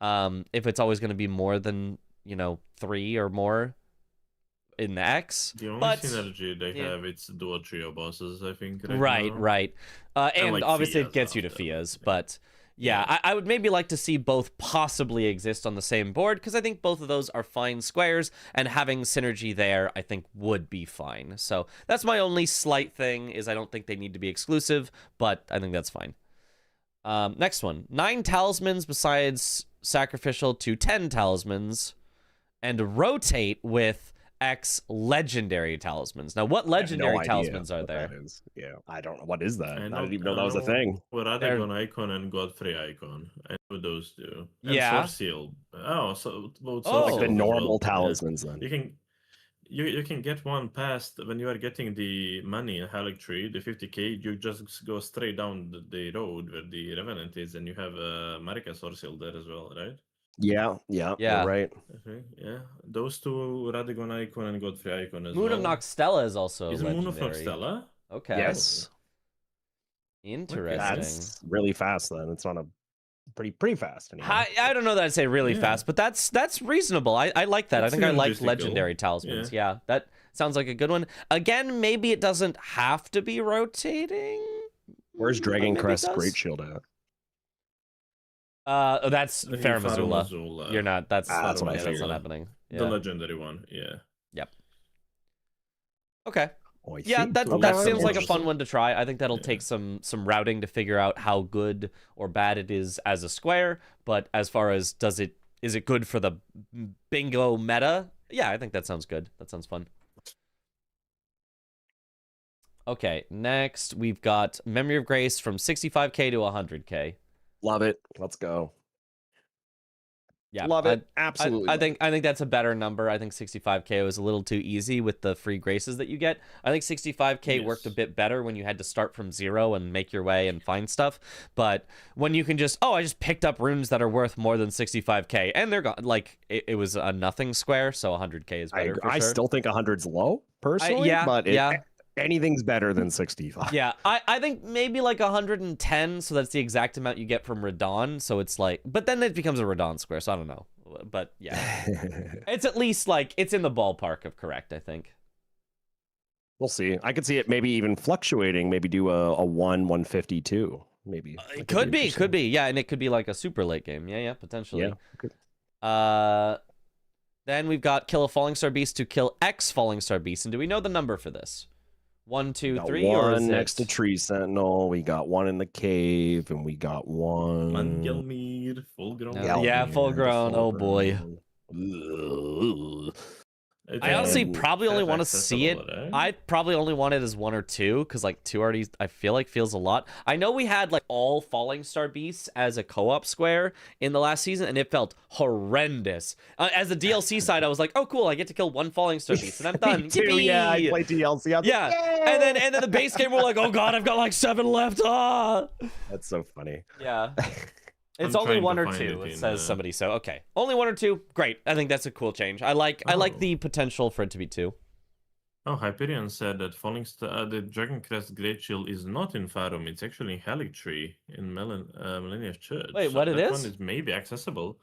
If it's always going to be more than, 3 or more in the X. The only but, synergy they have, it's dual trio bosses, I think. Right. And like obviously Fias it gets you to after. Fias, but yeah, I would maybe like to see both possibly exist on the same board, because I think both of those are fine squares, and having synergy there, I think, would be fine. So that's my only slight thing, is I don't think they need to be exclusive, but I think that's fine. Next one. 9 talismans besides sacrificial to 10 talismans, and rotate with X legendary talismans. Now, what legendary talismans are there? Yeah, I don't know. What is that? I I didn't even know that was a thing. What Radagon Icon and Godfrey Icon. I know those two. And Yeah. Source Seal. Oh, so both Oh. Like the Seals as normal well. talismans then. You can get one past when you are getting the money in Halleck Tree, the 50k. You just go straight down the road where the Revenant is, and you have Marika Sorceal there as well, right? Yeah, you're right. Okay, yeah, those two, Radagon Icon and Godfrey Icon as Moon well. of Noxtella is also Is legendary. Moon of Noxtella? Okay. Yes. Interesting. That's really fast then. It's on a pretty fast. Anyway. I don't know that I'd say really fast, but that's reasonable. I like that. It's I think I like synergistical. legendary talismans. Yeah, that sounds like a good one. Again, maybe it doesn't have to be rotating. Where's Dragon Crest Great Shield at? That's Fair Missoula. You're not. That's what I that's not figured. happening. Yeah. The legendary one, yeah. Yep. Okay. Oh, I Yeah, think that so. seems like a fun Interesting. one to try. I think that'll take some routing to figure out how good or bad it is as a square. But as far as is it good for the bingo meta? Yeah, I think that sounds good. That sounds fun. Okay, next we've got Memory of Grace from 65k to 100k. Love it. Let's go. Yeah, Love it. Absolutely. I think that's a better number. I think 65k was a little too easy with the free graces that you get. I think 65k worked a bit better when you had to start from 0 and make your way and find stuff. But when you can I just picked up runes that are worth more than 65k, and they're gone. Like it was a nothing square, so 100k is better. I still think 100's low personally, but anything's better than 65. Yeah, I think maybe like 110, so that's the exact amount you get from Radon. So it's like, but then it becomes a Radon square, so I don't know. But yeah, it's at least like, it's in the ballpark of correct, I think. We'll see. I could see it maybe even fluctuating, maybe do a 152, maybe. It could be. Yeah, and it could be like a super late game. Yeah, potentially. Yeah. Then we've got kill a Falling Star Beast to kill X Falling Star Beast. And do we know the number for this? 1, 2, 3, or is one it... next to Tree Sentinel. We got one in the cave, and we got one. Gelmir, full grown. Yeah, full grown. Oh boy. I honestly probably only want to see it. I probably only want it as 1 or 2, because like 2 already, I feel like feels a lot. I know we had like all Falling Star Beasts as a co-op square in the last season, and it felt horrendous. As the DLC side, I was like, oh cool, I get to kill 1 Falling Star Beast, and I'm done. Yeah, I played DLC. Yeah, and then the base game, we're like, oh god, I've got like 7 left. Ah, that's so funny. Yeah. It's only 1 or 2, it says somebody. So okay, only 1 or 2. Great. I think that's a cool change. I like the potential for it to be 2. Oh, Hyperion said that Falling Star, the Dragon Crest Great Shield is not in Farum. It's actually in Halleck Tree in Millennium Church. Wait, so what it that is? one is maybe accessible.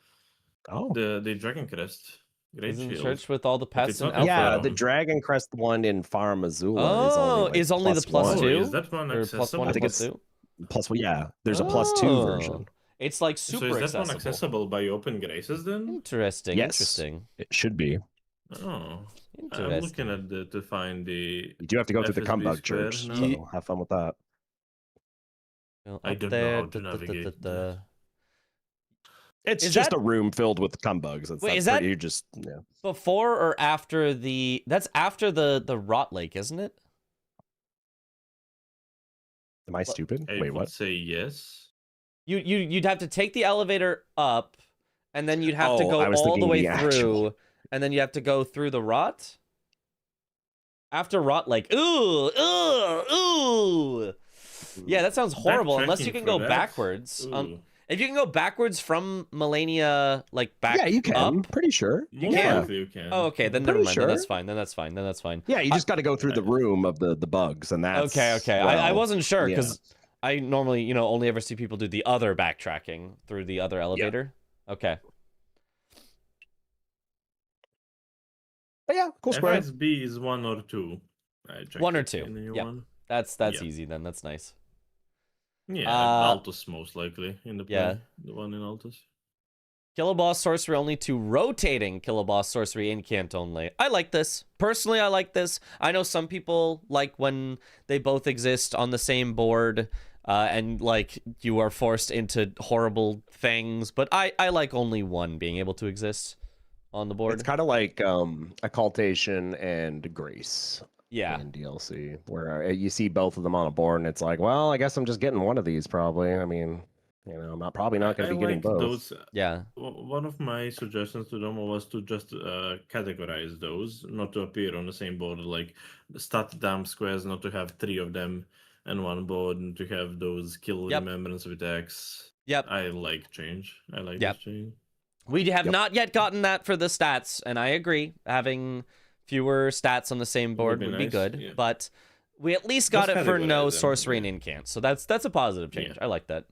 Oh, the Dragon Crest Great Is in Shield. church with all the pets it's and not in yeah, Farum. the Dragon Crest one in Far Missoula is only the plus one. 2? Is that one Or accessible? plus 1 I or think plus it's 2? plus one. Yeah, there's a plus 2 version. It's like So super is that one accessible. accessible by Open Graces then? Interesting. Yes. Interesting. It should be. Oh, I'm Interesting. looking at to find the. You do have to go through the FSB Cumbug square Church, now. so have fun with that. Well, I up don't know there, how to navigate. It's Is just that- a room filled with Cumbugs. Wait, is that- you just yeah. Before or after the? That's after the Rot Lake, isn't it? Am I stupid? I Wait, would what? say yes. You'd have to take the elevator up, and then you'd have to Oh, go I was all the thinking way the through, actual- and then you have to go through the Rot. After Rot Lake, ooh. Yeah, that sounds horrible. Unless you Backtracking can for go that? backwards. Ooh. If you can go backwards from Melania, like back Yeah, you can. up. Pretty sure. You yeah. can. You can. Oh, okay. Then Pretty never mind. sure. Then that's fine. Then that's fine. Yeah, you just got to go through the room of the bugs, and that's Okay. well, I wasn't sure because I normally, you know, only ever see people do the other backtracking through the other elevator. Yeah. Okay. But yeah, cool square. FSB is 1 or 2. 1 or 2. Yeah. That's easy then. That's nice. Yeah, Altus most likely in the play. Yeah. The one in Altus. Kiloboss sorcery only to rotating Kiloboss sorcery incant only. I like this. Personally, I like this. I know some people like when they both exist on the same board and like you are forced into horrible things, but I like only one being able to exist on the board. It's kind of like occultation and grace. Yeah. In DLC, where you see both of them on a board, and it's like, well, I guess I'm just getting one of these probably. I mean, you know, I'm probably not going to be getting both. Those, yeah. One of my suggestions to them was to just categorize those, not to appear on the same board, like stat damn squares, not to have 3 of them in one board, and to have those kill remembrance with X. Yep. I like change. I like this change. We have not yet gotten that for the stats, and I agree. Having fewer stats on the same board would be good, but we at least got it for no sorcery and incant, so that's a positive change. I like that.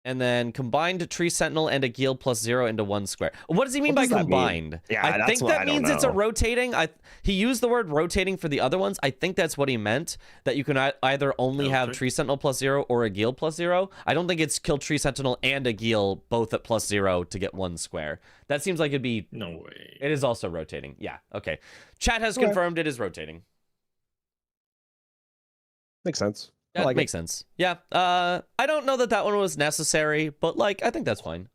And then combined Tree Sentinel and a Geel +0 into 1 square. What does he mean by combined? Mean? Yeah, I think that means it's a rotating. He used the word rotating for the other ones. I think that's what he meant, that you can either only have Tree Sentinel +0 or a Geel +0. I don't think it's kill Tree Sentinel and a Geel both at +0 to get 1 square. That seems like it'd be... No way. It is also rotating. Yeah, okay. Chat has confirmed it is rotating. Makes sense. That makes sense. Yeah. I don't know that one was necessary, but like I think that's fine.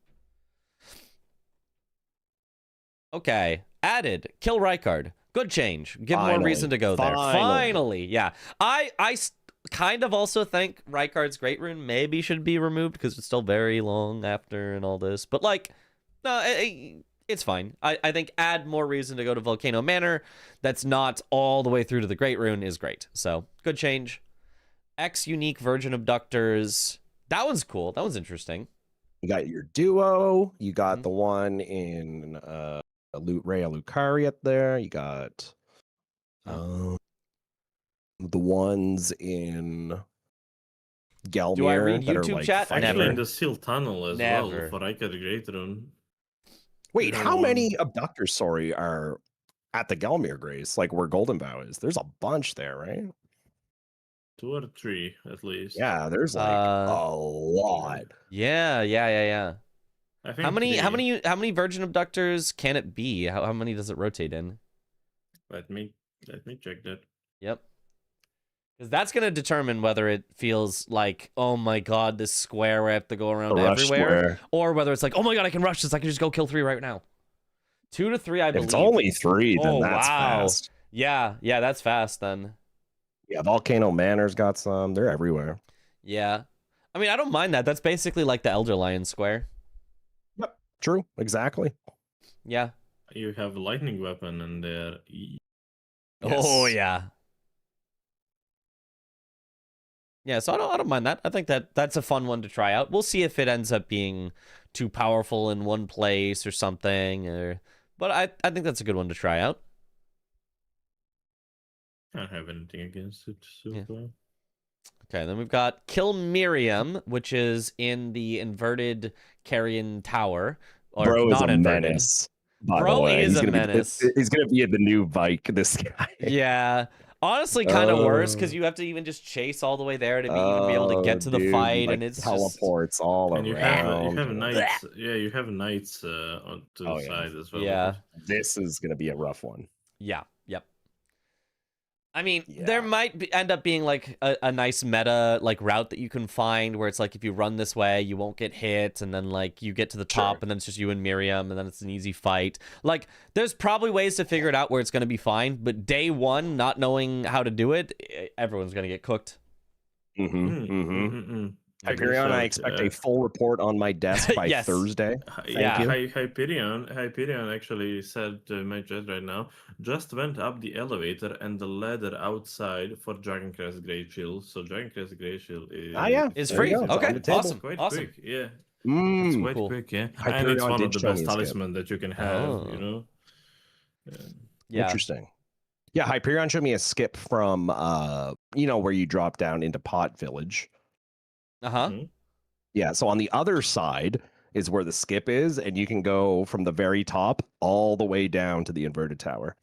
Okay. Added. Kill Rykard. Good change. Give more reason to go there. Finally. Yeah. I kind of also think Rykard's Great Rune maybe should be removed because it's still very long after and all this. But like, no, it's fine. I think add more reason to go to Volcano Manor that's not all the way through to the Great Rune is great. So good change. X unique Virgin Abductors. That one's cool. That one's interesting. You got your duo. You got the one in Rhea Lucari up there. You got the ones in Gelmir. Do I read that YouTube are like chat? Actually, in the Seal Tunnel as well Never. for Rykard Great Rune. Wait, how many abductors, sorry, are at the Gelmir Grace, like where Golden Bow is? There's a bunch there, right? 2 or 3 at least. Yeah, there's like a lot. Yeah. I think How many Virgin Abductors can it be? How many does it rotate in? Let me check that. Yep. Because that's going to determine whether it feels like, oh my god, this square where I have to go around everywhere. Or whether it's like, oh my god, I can rush this. I can just go kill 3 right now. 2 to 3, I believe. If it's only 3, then that's fast. Yeah, that's fast then. Yeah, Volcano Manor's got some. They're everywhere. Yeah. I mean, I don't mind that. That's basically like the Elder Lion Square. Yep, true. Exactly. Yeah. You have a lightning weapon and there. Yes. Oh, yeah. Yeah, so I don't mind that. I think that's a fun one to try out. We'll see if it ends up being too powerful in one place or something. But I think that's a good one to try out. I don't have anything against it so far. Okay, then we've got Kill Miriam, which is in the inverted Carrion Tower. Or Bro not is a inverted. menace. By Bro the way. is a menace. He's going to be the new Vike, this guy. Yeah. Honestly, kind of worse because you have to even just chase all the way there to even be able to get to the fight, like and it's teleports all and around. You have knights. Yeah, you have knights to the side as well. Yeah. This is going to be a rough one. Yeah. Yep. I mean, there might end up being like a nice meta like route that you can find where it's like if you run this way, you won't get hit, and then like you get to the top, and then it's just you and Miriam, and then it's an easy fight. Like, there's probably ways to figure it out where it's going to be fine, but day one, not knowing how to do it, everyone's going to get cooked. Hyperion, I expect a full report on my desk by Thursday. Hyperion actually said to my chat right now, just went up the elevator and the ladder outside for Dragoncrest Great Shield. So Dragoncrest Great Shield is free. Okay, awesome. Quite awesome. quick, yeah. It's quite quick, yeah. Hyperion and it's one of the did show best me talisman that you can have, you know? Yeah. Interesting. Yeah, Hyperion showed me a skip from where you drop down into Pot Village. Uh-huh. Yeah, so on the other side is where the skip is, and you can go from the very top all the way down to the inverted tower.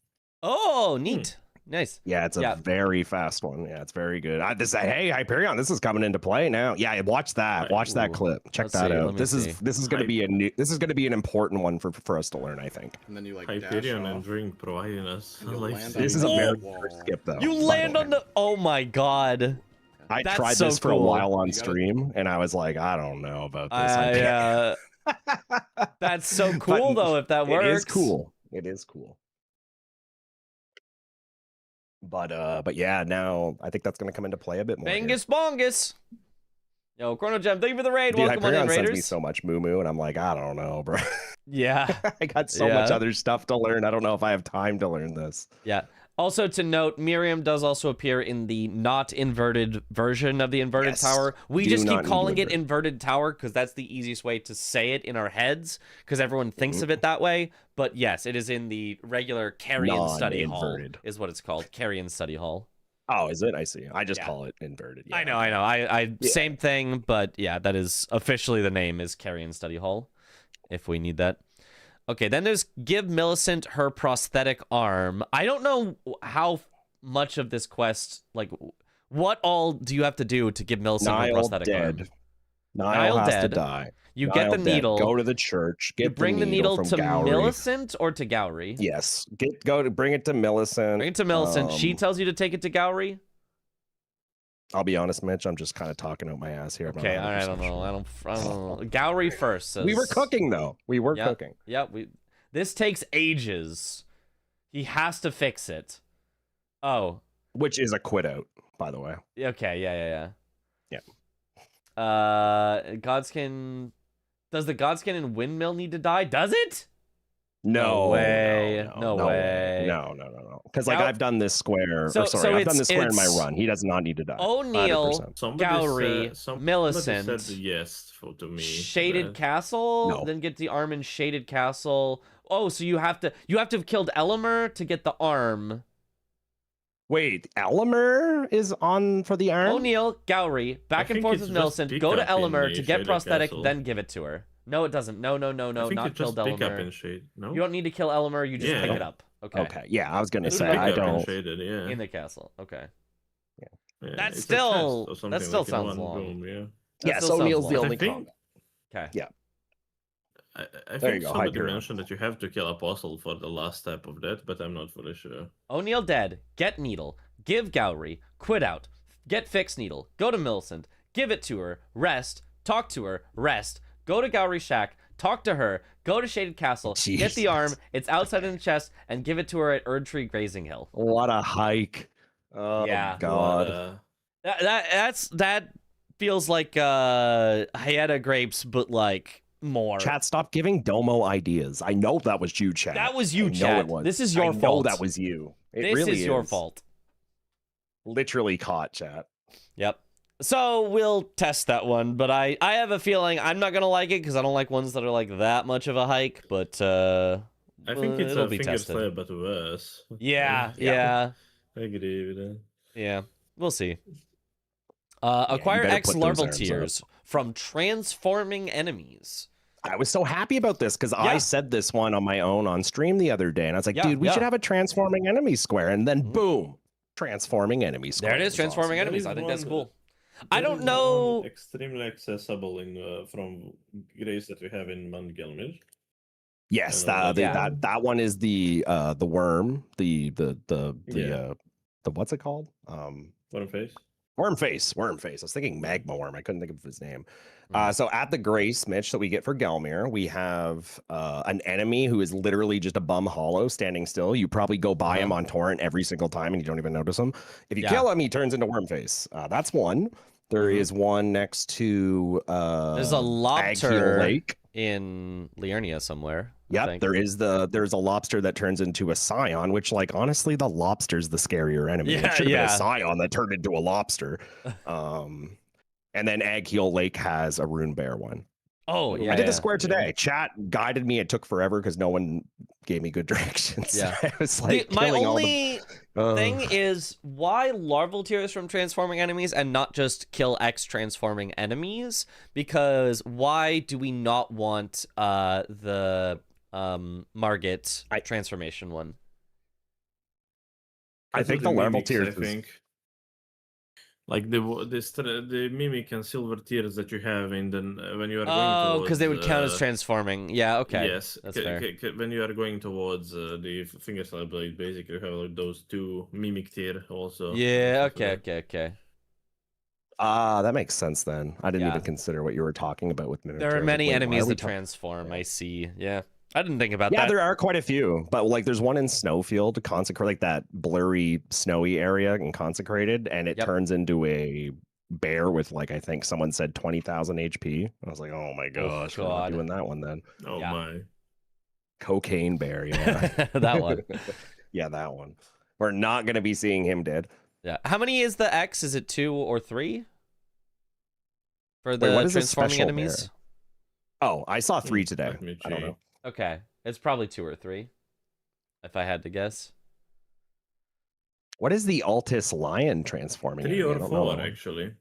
Oh, neat. Nice. Yeah, it's a very fast one. Yeah, it's very good. Hey, Hyperion, this is coming into play now. Yeah, watch that. Watch that clip. Check that out. This is going to be an important one for us to learn, I think. And then you Hyperion and drink providing us. This is a very first skip though. You land on the. Oh my god. I tried this for a while on stream, and I was like, I don't know about this. That's so cool though. If that works, it is cool. It is cool. But yeah, now I think that's going to come into play a bit more. Bangus bongus. Yo, Chrono Gem, thank you for the raid. Dude, welcome on in, Raiders. Sends me so much moo and I'm like, I don't know, bro. Yeah, I got so much other stuff to learn. I don't know if I have time to learn this. Yeah. Also to note, Miriam does also appear in the not inverted version of the inverted tower. We just keep calling it inverted tower because that's the easiest way to say it in our heads because everyone thinks of it that way. But yes, it is in the regular Carrion Study Hall is what it's called. Carrion Study Hall. Oh, is it? I see. I just call it inverted. Yeah. I know. I same thing, but yeah, that is officially the name is Carrion Study Hall if we need that. Okay, then there's give Millicent her prosthetic arm. I don't know how much of this quest, like, what all do you have to do to give Millicent her prosthetic arm? Nile has to die. You get the needle. Go to the church. You bring the needle to Millicent or to Gowry? Yes. Bring it to Millicent. Bring it to Millicent. She tells you to take it to Gowry? I'll be honest, Mitch. I'm just kind of talking out my ass here. Okay, I don't know. I don't know. Gowry first. Says... We were cooking though. We were cooking. Yeah. This takes ages. He has to fix it. Oh, which is a quit out, by the way. Okay. Yeah. Godskin. Does the Godskin and Windmill need to die? Does it? No way. No. Because I've done this square. I've done this square in my run. He does not need to die. O'Neill, Gowry, Millicent. Said yes to me. Shaded Castle. No. Then get the arm in Shaded Castle. Oh, so you have to have killed Elimer to get the arm. Wait, Elimer is on for the arm? O'Neill, Gowry, back and forth with Millicent. Go to Elimer to get prosthetic, then give it to her. No, it doesn't. No. Not kill Elimer. No? You don't need to kill Elimer. You just pick it up. Okay. Yeah, I was gonna say I don't. In the castle. Okay. Yeah, that still sounds long. Boom, so O'Neill's the only combat. Okay. Yeah. I think somebody mentioned that you have to kill Apostle for the last step of that, but I'm not fully sure. O'Neill dead. Get needle. Give Gowry. Quit out. Get fixed needle. Go to Millicent. Give it to her. Rest. Talk to her. Rest. Go to Gowry Shack. Talk to her. Go to Shaded Castle. Jesus. Get the arm. It's outside in the chest, and give it to her at Erdtree Grazing Hill. What a hike! Oh yeah. God. That feels like Hyena Grapes, but like more. Chat, stop giving Domo ideas. I know that was you, Chat. That was you, Chat. This is your fault. That was you. This really is your fault. Literally caught, Chat. Yep. So we'll test that one, but I have a feeling I'm not gonna like it because I don't like ones that are like that much of a hike. But I think it'll be tested. But worse. Yeah. I agree with that. Yeah, we'll see. Acquire X larval tears from transforming enemies. I was so happy about this because I said this one on my own on stream the other day, and I was like, dude, we should have a transforming enemy square, and then boom, transforming enemy square. There it is, transforming enemies. I think that's cool. I don't know. Extremely accessible in from grace that we have in Mangelmir. Yes, that one is the worm, the what's it called? Worm face. Worm face. I was thinking magma worm. I couldn't think of his name. So at the Grace, Mitch, that we get for Gelmir, we have an enemy who is literally just a bum hollow standing still. You probably go by him on torrent every single time and you don't even notice him. If you kill him, he turns into worm face. That's one. There is one next to there's a lobster Lake in Liurnia somewhere. Yep, there's a lobster that turns into a scion, which, like, honestly, the lobster's the scarier enemy. It should have been a scion that turned into a lobster. And then Egg Heel Lake has a rune bear one. Oh, yeah. I did the yeah. square today. Chat guided me. It took forever because no one gave me good directions. Yeah. I was like, My killing only all the thing is why larval tears from transforming enemies and not just kill X transforming enemies? Because why do we not want the Margit transformation one? I think the larval tears I think. Like the mimic and silver tears that you have in the when you are going towards. Because they would count as transforming. Yeah, okay. Yes, that's fair. When you are going towards the fingerstyle blade, basically you have like those two mimic tier also. Yeah. Okay. That makes sense then. I didn't even consider what you were talking about with mimic. There are tears. many Wait, enemies that transform. I see. Yeah. I didn't think about that. Yeah, there are quite a few, but like there's one in Snowfield, consecrate like that blurry, snowy area in Consecrated, and it turns into a bear with like I think someone said 20,000 HP. I was like, oh my gosh, we're not doing that one then. Oh my, cocaine bear, yeah, that one. Yeah, that one. We're not gonna be seeing him dead. Yeah. How many is the X? Is it 2 or 3 for the what is transforming enemies? Bear? Oh, I saw 3 today. I don't know. Okay, it's probably 2 or 3, if I had to guess. What is the Altus Lion transforming? 3 or 4, actually.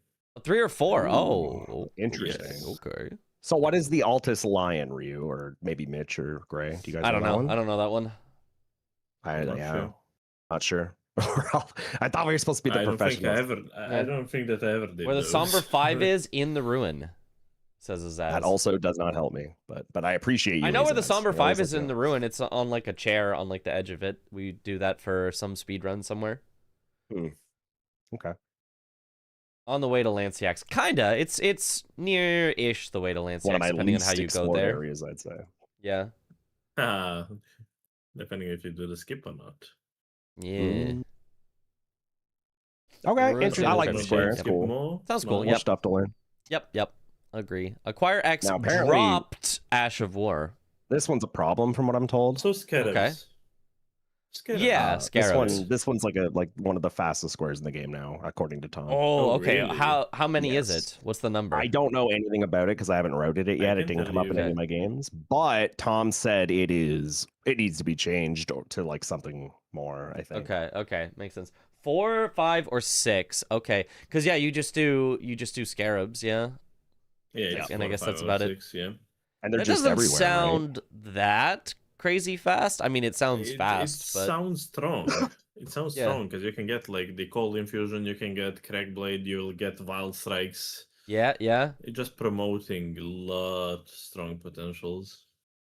3 or 4. Oh, interesting. Yes. Okay. So, what is the Altus Lion, Ryu, or maybe Mitch or Gray? Do you guys? I don't know. One? I don't know that one. Not sure. I thought we were supposed to be the professionals. I don't think that I ever did. Where the somber 5 is in the ruin. Says Azaz. That also does not help me, but I appreciate you. I know where the Azaz. somber 5 is in the ruin. It's on like a chair on like the edge of it. We do that for some speed run somewhere. Okay. On the way to Lanciax, kinda. It's near-ish the way to Lanciax, One of my depending on how you go there. Areas, I'd say. Yeah. Depending if you do the skip or not. Yeah. Okay, interesting. I like the square. It's cool. More, Sounds cool. More stuff to learn. Yep. Agree. Acquire X Now, apparently, dropped Ash of War. This one's a problem from what I'm told. So Scarabs. Okay. Scarabs. Yeah, Scarabs. This one's like one of the fastest squares in the game now, according to Tom. Oh, okay. Really? How many is it? What's the number? I don't know anything about it because I haven't routed it yet. It didn't come up in any of my games. But Tom said it needs to be changed to like something more, I think. Okay. Makes sense. 4, 5, or 6. Okay. Because yeah, you just do Scarabs, yeah. Yeah, and I guess that's about 6, yeah. And they're that just doesn't everywhere. Sound that crazy fast. I mean, it sounds fast, but sounds strong. It sounds strong because you can get like the cold infusion, you can get crack blade, you'll get wild strikes. Yeah. It's just promoting a lot strong potentials.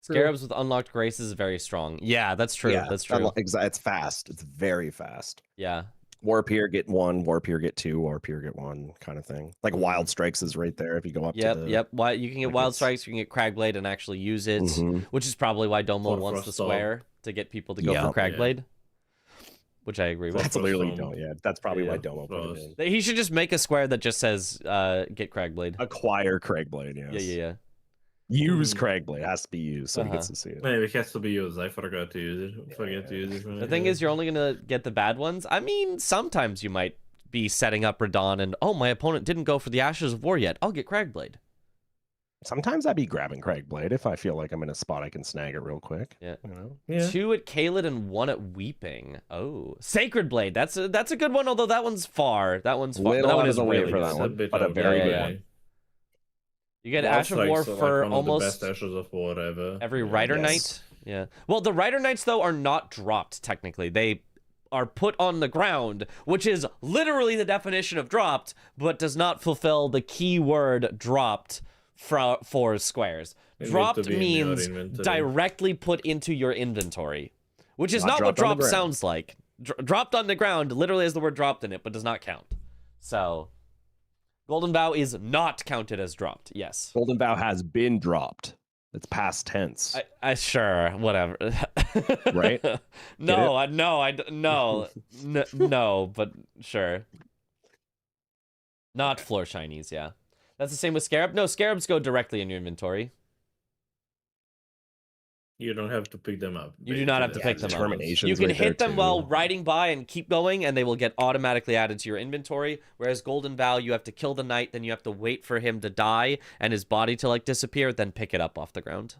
Scarabs with unlocked grace is very strong. Yeah, that's true. Yeah, that's true. It's fast. It's very fast. Yeah. Warp here, get 1. Warp here, get 2. Warp here, get 1, kind of thing. Like Wild Strikes is right there if you go up. Yep. Why you can get Wild Strikes, you can get Cragblade and actually use it, which is probably why Domo wants the square to get people to go for Cragblade. Which I agree with. That's literally Domo. Yeah, that's probably why Domo put it in. He should just make a square that just says get Cragblade. Acquire Cragblade. Yes. Yeah. Use Cragblade. It has to be used so he gets to see it. Maybe it has to be used. I forgot to use it. To use it. The thing is, you're only gonna get the bad ones. I mean, sometimes you might be setting up Radon and my opponent didn't go for the Ashes of War yet. I'll get Cragblade. Sometimes I'd be grabbing Cragblade if I feel like I'm in a spot I can snag it real quick. Yeah. You know? 2 at Kaled and 1 at Weeping. Oh, Sacred Blade. That's a good one. Although that one's far. That one's far. Little that one out is of the way really for good. that one, but a very good one. You get Ash of War for almost the best Ashes of War ever. Every Rider Knight. Yeah. Well, the Rider Knights though are not dropped technically. They are put on the ground, which is literally the definition of dropped, but does not fulfill the keyword dropped for squares. Dropped means directly put into your inventory, which is not what drop sounds like. Dropped on the ground literally has the word dropped in it, but does not count. So Golden Vow is not counted as dropped. Yes. Golden Vow has been dropped. It's past tense. I sure, whatever. Right? No, but sure. Not floor shinies, yeah. That's the same with Scarab. No, Scarabs go directly in your inventory. You don't have to pick them up. You do not have to pick them up. Determination's You can right there, hit them too. while riding by and keep going, and they will get automatically added to your inventory. Whereas Golden Vow, you have to kill the knight, then you have to wait for him to die and his body to like disappear, then pick it up off the ground.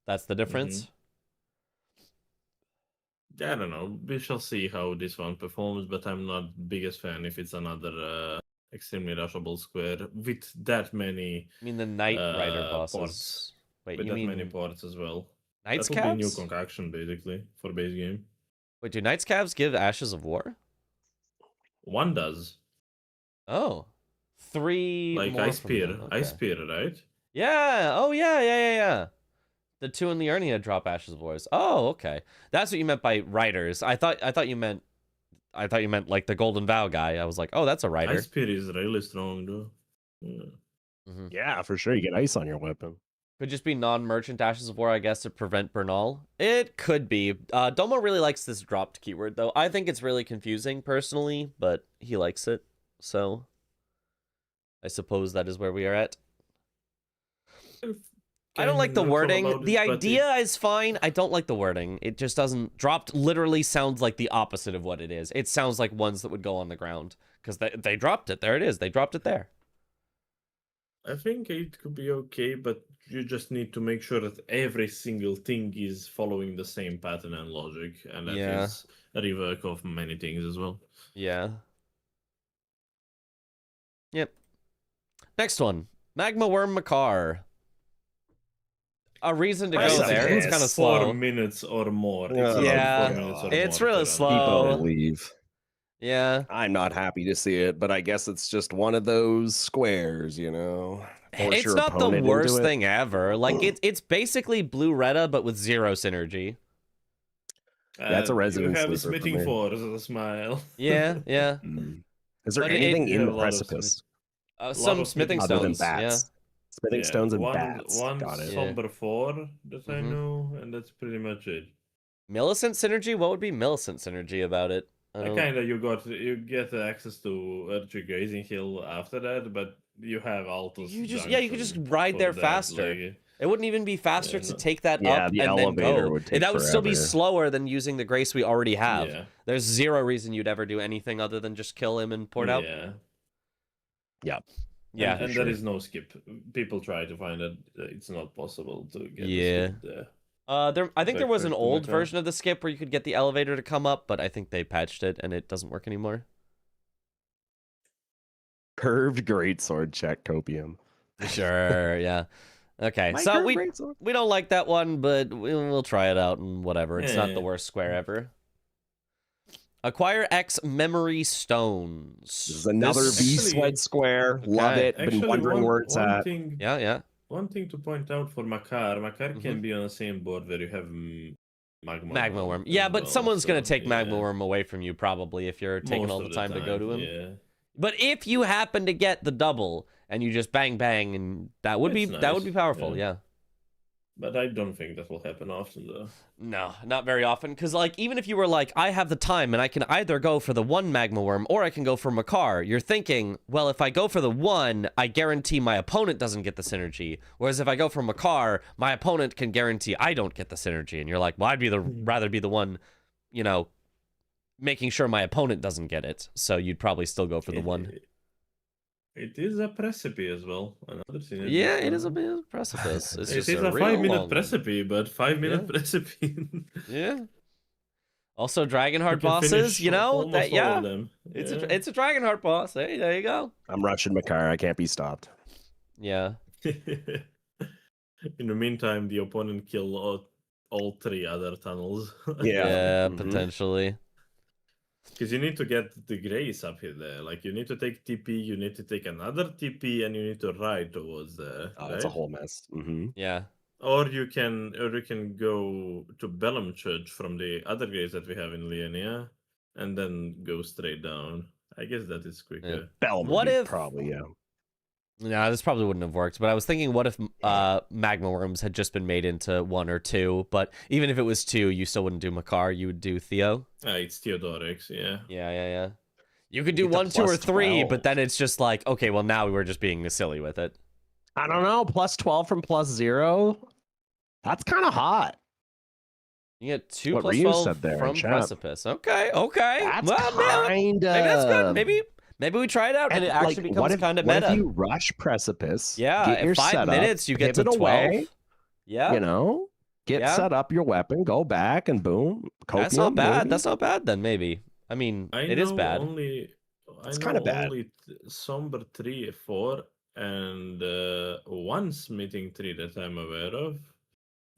That's the difference. I don't know. We shall see how this one performs, but I'm not biggest fan if it's another extremely rushable square with that many. I mean the Knight Rider bosses. Ports. Wait, With you that mean many ports as well. Knights That would be a new Calves? concoction basically for base game. Wait, do Knights Calves give Ashes of War? One does. Oh. 3 Like more Ice from Spear. them. Ice Okay. Spear, right? Yeah. Oh, yeah. The 2 in the Liurnia drop Ashes of Wars. Oh, okay. That's what you meant by riders. I thought you meant like the Golden Vow guy. I was like, oh, that's a rider. Ice Spear is really strong though. Yeah. Yeah, for sure. You get ice on your weapon. Could just be non-merchant Ashes of War, I guess, to prevent Bernal. It could be. Domo really likes this dropped keyword, though. I think it's really confusing, personally, but he likes it. So, I suppose that is where we are at. I don't like the wording. The idea is fine. I don't like the wording. It just doesn't... Dropped literally sounds like the opposite of what it is. It sounds like ones that would go on the ground. Because they dropped it. There it is. They dropped it there. I think it could be okay, but you just need to make sure that every single thing is following the same pattern and logic, and that is a rework of many things as well. Yeah. Yep. Next one. Magma Worm Makar. A reason to go there. It's kind of slow. 4 minutes or more. It's really slow. People leave. Yeah. I'm not happy to see it, but I guess it's just one of those squares, you know? Force It's your not the opponent worst into it. thing ever. Like, it's basically Blue Retta, but with 0 synergy. That's a resident You have a sleeper for smithing me. force, a smile. Yeah. Is there But anything Yeah, in a the lot of precipice? Some smithing other than stones. bats? Smithing stones and one, bats. One Got it. somber 4 that I Mhm. know, and that's pretty much it. Millicent synergy? What would be Millicent synergy about it? Kind of you get access to Urge Grazing Hill after that, but you have Altus. You just Junction you could just ride there for that, faster. like, It wouldn't even be faster to take that Yeah, up the and then elevator go. would take That would still be forever. slower than using the grace we already have. Yeah. There's 0 reason you'd ever do anything other than just kill him and port out. Yeah. Yep. Yeah. And there is no skip. People try to find it. It's not possible to get Yeah. the skip there. I think there was an Backwards to old Macau. version of the skip where you could get the elevator to come up, but I think they patched it and it doesn't work anymore. Curved greatsword check copium. Sure, yeah. Okay, My so curved we greatsword. don't like that one, but we'll try it out and whatever. It's not the Yeah. worst square ever. Acquire X memory stones. This is another This- V Swed square. Love Okay. it. Been wondering where it's at. Yeah. One thing to point out for Makar can be on the same board where you have Magma Worm. Yeah, but someone's gonna take yeah. Magma Worm away from you probably if you're taking Most all of the time to go to him. Yeah. But if you happen to get the double and you just bang bang, and that would be It's that would nice, be powerful. yeah. Yeah. But I don't think that will happen often though. No, not very often. Because, like, even if you were like, I have the time and I can either go for the 1 Magma Worm or I can go for Makar, you're thinking, well, if I go for the 1, I guarantee my opponent doesn't get the synergy. Whereas if I go for Makar, my opponent can guarantee I don't get the synergy. And you're like, well, I'd rather be the one, you know, making sure my opponent doesn't get it. So you'd probably still go for the 1. It is a precipice as well. Another thing. Yeah, it is a bit of a precipice. It's It just is a a real 5-minute long- precipice, but 5-minute Yeah. precipice. Yeah. Also, Dragonheart You can bosses, finish you know, almost that all yeah, of them. it's Yeah. a Dragonheart boss. Hey, there you go. I'm rushing Makar. I can't be stopped. Yeah. In the meantime, the opponent killed all 3 other tunnels. Yeah, Mhm. potentially. Because you need to get the grace up here there. Like you need to take TP, you need to take another TP, and you need to ride towards there. Oh, it's a whole mess. Mm-hmm. Yeah. Or you can go to Bellum Church from the other grace that we have in Liurnia, and then go straight down. I guess that is quicker. Bell. What if- Probably, yeah. No, this probably wouldn't have worked. But I was thinking, what if Magma Worms had just been made into 1 or 2? But even if it was 2, you still wouldn't do Makar. You would do Theo. It's Theodorix, yeah. Yeah. You could do Get the 1, 2, or plus 3, 12. but then it's just like, okay, well, now we were just being silly with it. I don't know. Plus 12 from plus 0. That's kind of hot. You get 2 What plus Ryu 12 said there in from chat. Precipice. Okay, okay. That's Well, maybe that's good. Maybe we try it out and it actually becomes kind of meta. What if you rush Precipice? Yeah, get your 5 setup, minutes, you get to pivot 12. away, Yeah. You know, get set up your weapon, go back, and boom. That's not copium, bad. maybe. That's not bad then, maybe. I mean, it is bad. It's kind of bad. Only Somber 3, 4, and one smithing 3 that I'm aware of.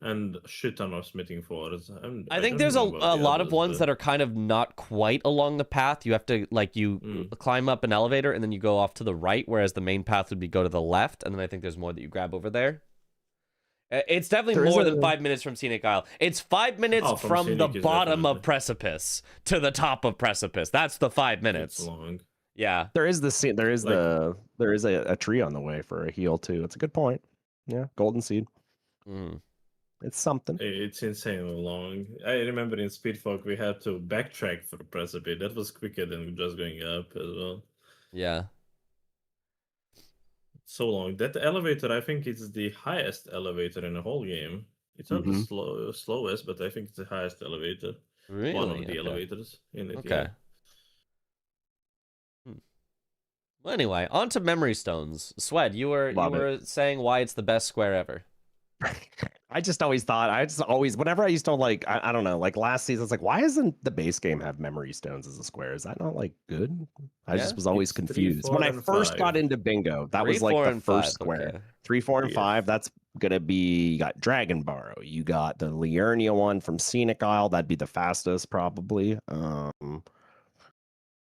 And shit ton of smithing 4s. I think there's a lot of ones that are kind of not quite along the path. You have to, like, you climb up an elevator and then you go off to the right, whereas the main path would be go to the left. And then I think there's more that you grab over there. It's definitely more than 5 minutes from Scenic Isle. It's 5 minutes from the bottom of Precipice to the top of Precipice. That's the 5 minutes. It's long. Yeah. There is a tree on the way for a heal too. It's a good point. Yeah, golden seed. It's something. It's insanely long. I remember in Speedfolk we had to backtrack for Precipice. That was quicker than just going up as well. Yeah. So long. That elevator, I think it's the highest elevator in the whole game. It's not the slowest, but I think it's the highest elevator. Really? One of the elevators in it. Okay. Well, anyway, on to memory stones. Swed, you were saying why it's the best square ever. I just always thought, whenever I used to I don't know, like last season, it's like, why doesn't the base game have memory stones as a square? Is that not like good? I just was always confused. When I first got into bingo, that was like the first square. Okay. 3, 4, and 5, that's gonna be, you got Dragon Barrow, you got the Liurnia one from Scenic Isle, that'd be the fastest probably.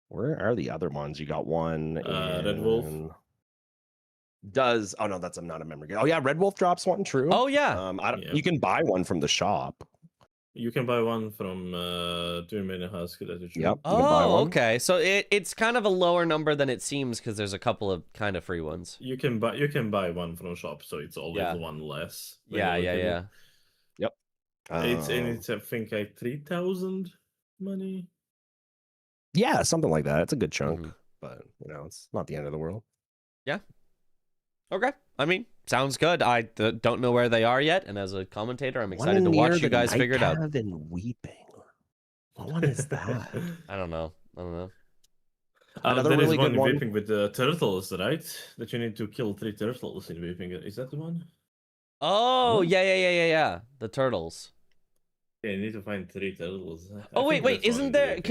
Where are the other ones? You got one Red Wolf. Oh no, that's not a memory game. Oh yeah, Red Wolf drops one, true. Oh yeah. You can buy one from the shop. You can buy one from Doom House. Yep. Oh, okay. So it's kind of a lower number than it seems because there's a couple of kind of free ones. You can buy one from shop, so it's always one less. Yeah. Yep. It's I think like 3,000 money. Yeah, something like that. It's a good chunk, but it's not the end of the world. Yeah. Okay. I mean, sounds good. I don't know where they are yet, and as a commentator, I'm excited to watch you guys figure it out. And weeping. What is that? I don't know. Another really good one. Weeping with the turtles, right? That you need to kill 3 turtles in weeping. Is that the one? Oh, yeah. The turtles. Yeah, you need to find 3 turtles. Oh, wait. Isn't there...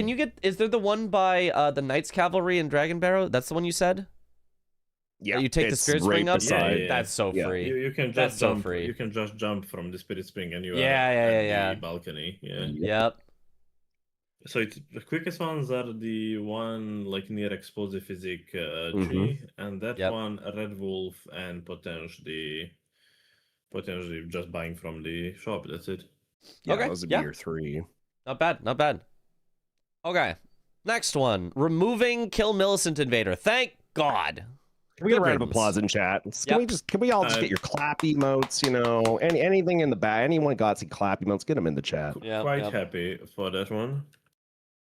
Is there the one by the Knights Cavalry in Dragon Barrow? That's the one you said? Yeah, you take the spirit spring up. Yeah. That's so free. You can just jump. You can just jump from the spirit spring, and you are at the balcony. Yeah. Yep. So the quickest ones are the one like near explosive physic tree, and that one Red Wolf, and potentially just buying from the shop. That's it. Yeah, okay. Those would be your 3. Not bad. Okay. Next one. Removing Kill Millicent Invader. Thank God. Can we get a round of applause in chat? Can we all just get your clap emotes? Anything in the back? Anyone got some clap emotes? Get them in the chat. Quite happy for that one.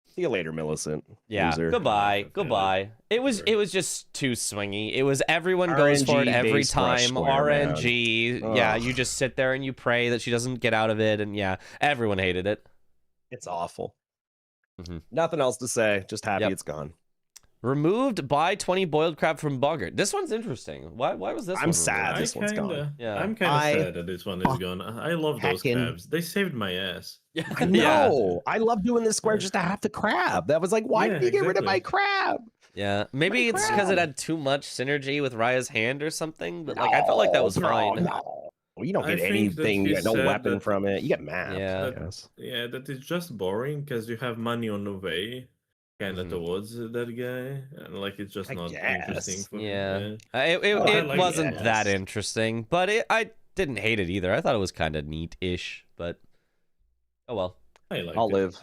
See you later, Millicent. Yeah. Loser. Goodbye. It was just too swingy. It was everyone goes for it every time. RNG. Man. Yeah. You just sit there and you pray that she doesn't get out of it, and everyone hated it. It's awful. Nothing else to say. Just happy it's gone. Removed by 20 boiled crab from Boggart. This one's interesting. Why was this? I'm sad. This one's gone. Yeah, I'm kind of sad that this one is gone. I love those crabs. They saved my ass. I know. I love doing this square just to have the crab. That was like, why did you get rid of my crab? Yeah, maybe it's because it had too much synergy with Raya's hand or something. But I felt like that was fine. No. You don't get anything. You get no weapon from it. You get math. Yeah. That is just boring because you have money on the way. Kind of towards that guy, and it's just not interesting for me. It wasn't that interesting, but I didn't hate it either. I thought it was kind of neat-ish, but oh well. I'll live.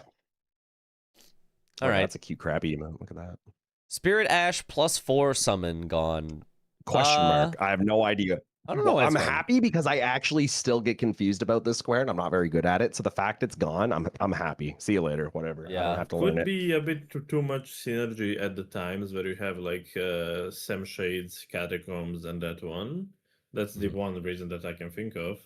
All right, that's a cute crabby emote. Look at that. Spirit Ash +4 summon gone. Question mark. I have no idea. I don't know. I'm happy because I actually still get confused about this square, and I'm not very good at it. So the fact it's gone, I'm happy. See you later. Whatever. Yeah. I don't have to learn it. Could be a bit too much synergy at the times where you have Sam Shades, Catacombs, and that one. That's the one reason that I can think of.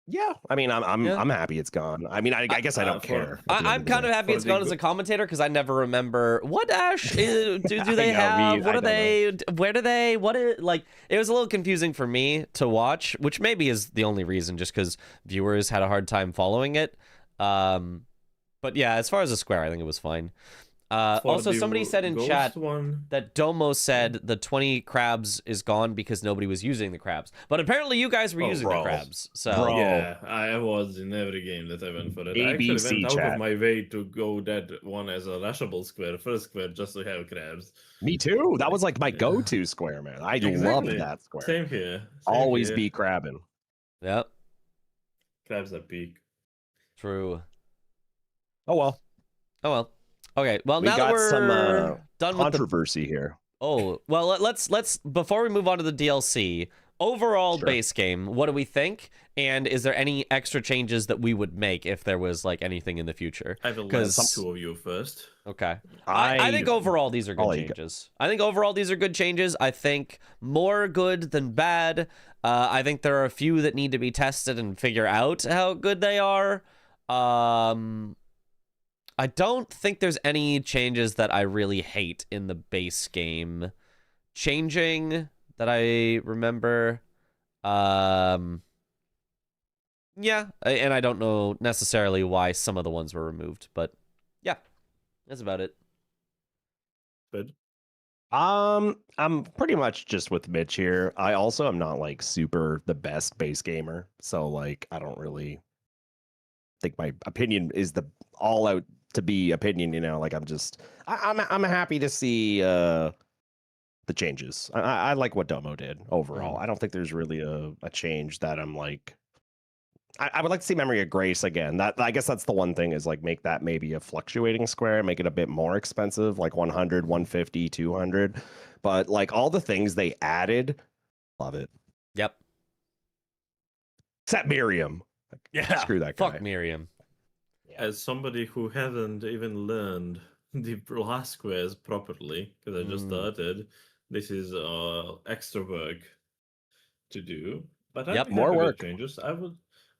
Yeah, I mean, I'm happy it's gone. I mean, I guess I don't care. I'm kind of happy it's gone as a commentator because I never remember what Ash do they have. What are they? Where do they? What is like? It was a little confusing for me to watch, which maybe is the only reason, just because viewers had a hard time following it. But yeah, as far as the square, I think it was fine. Also, somebody said in chat that Domo said the 20 crabs is gone because nobody was using the crabs. But apparently you guys were using the crabs. So yeah, I was in every game that I went for it. I actually went out of my way to go that one as a rushable square, first square, just to have crabs. Me too. That was like my go-to square, man. I loved that square. Same here. Always be crabbing. Yep. Crabs at peak. True. Oh well. Oh well. Okay, well, we now got that we're some done controversy with here. Oh, well, let's before we move on to the DLC, overall base game, what do we think? And is there any extra changes that we would make if there was like anything in the future? I will let two of you first. Okay. I think overall these are good changes. I think overall these are good changes. I think more good than bad. I think there are a few that need to be tested and figure out how good they are. I don't think there's any changes that I really hate in the base game changing that I remember. Yeah, and I don't know necessarily why some of the ones were removed, but yeah, that's about it. Good. I'm pretty much just with Mitch here. I also am not like super the best base gamer, so like I don't really think my opinion is the all out to be opinion, you know. Like I'm happy to see the changes. I like what Domo did overall. I don't think there's really a change that I'm like I would like to see Memory of Grace again. That I guess that's the one thing is like make that maybe a fluctuating square, make it a bit more expensive, like 100, 150, 200. But like all the things they added, love it. Yep. Except Miriam. Yeah. Screw that guy. Fuck Miriam. As somebody who hasn't even learned the last squares properly, because I just started, this is extra work to do. But I think more work changes.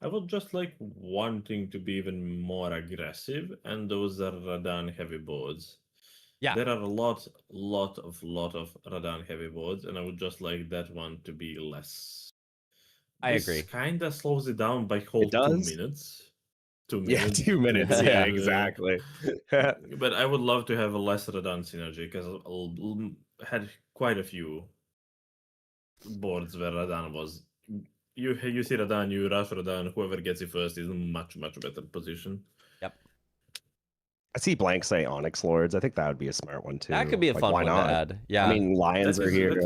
I would just like wanting to be even more aggressive, and those are Radan heavy boards. Yeah, there are a lot of Radan heavy boards, and I would just like that one to be less. I agree. Kind of slows it down by whole 2 minutes. 2 minutes. Yeah, 2 minutes. Yeah, exactly. But I would love to have a less Radan synergy because I had quite a few boards where Radan was. You see Radan, you rush Radan. Whoever gets it first is in much better position. Yep. I see Blank say Onyx Lords. I think that would be a smart one too. That could be a fun one to add. Yeah. I mean, Lions are here.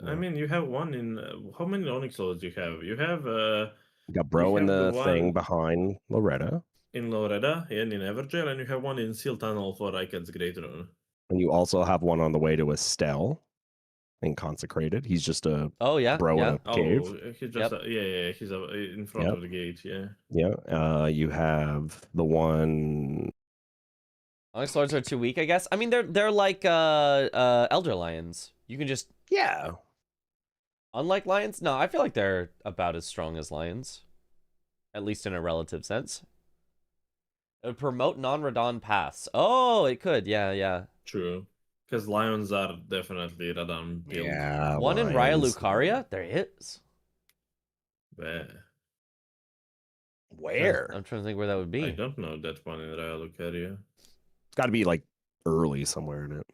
I mean, you have one in. How many Onyx Lords do you have? You have. You got Bro in the thing behind Loretta. In Loretta and in Everjail, and you have one in Seal Tunnel for Icon's Great Rune. And you also have one on the way to Estelle in Consecrated. He's just a bro in a cave. He's just he's in front of the gate. Yeah. You have the one. Onyx Lords are too weak, I guess. I mean, they're like Elder Lions. You can just Unlike Lions? No, I feel like they're about as strong as Lions. At least in a relative sense. It would promote non-Radon paths. Oh, it could. Yeah. True. Because Lions are definitely Radon build. Yeah, one in Raya Lucaria? There is. Where? I'm trying to think where that would be. I don't know that one in Raya Lucaria. It's got to be like early somewhere in it.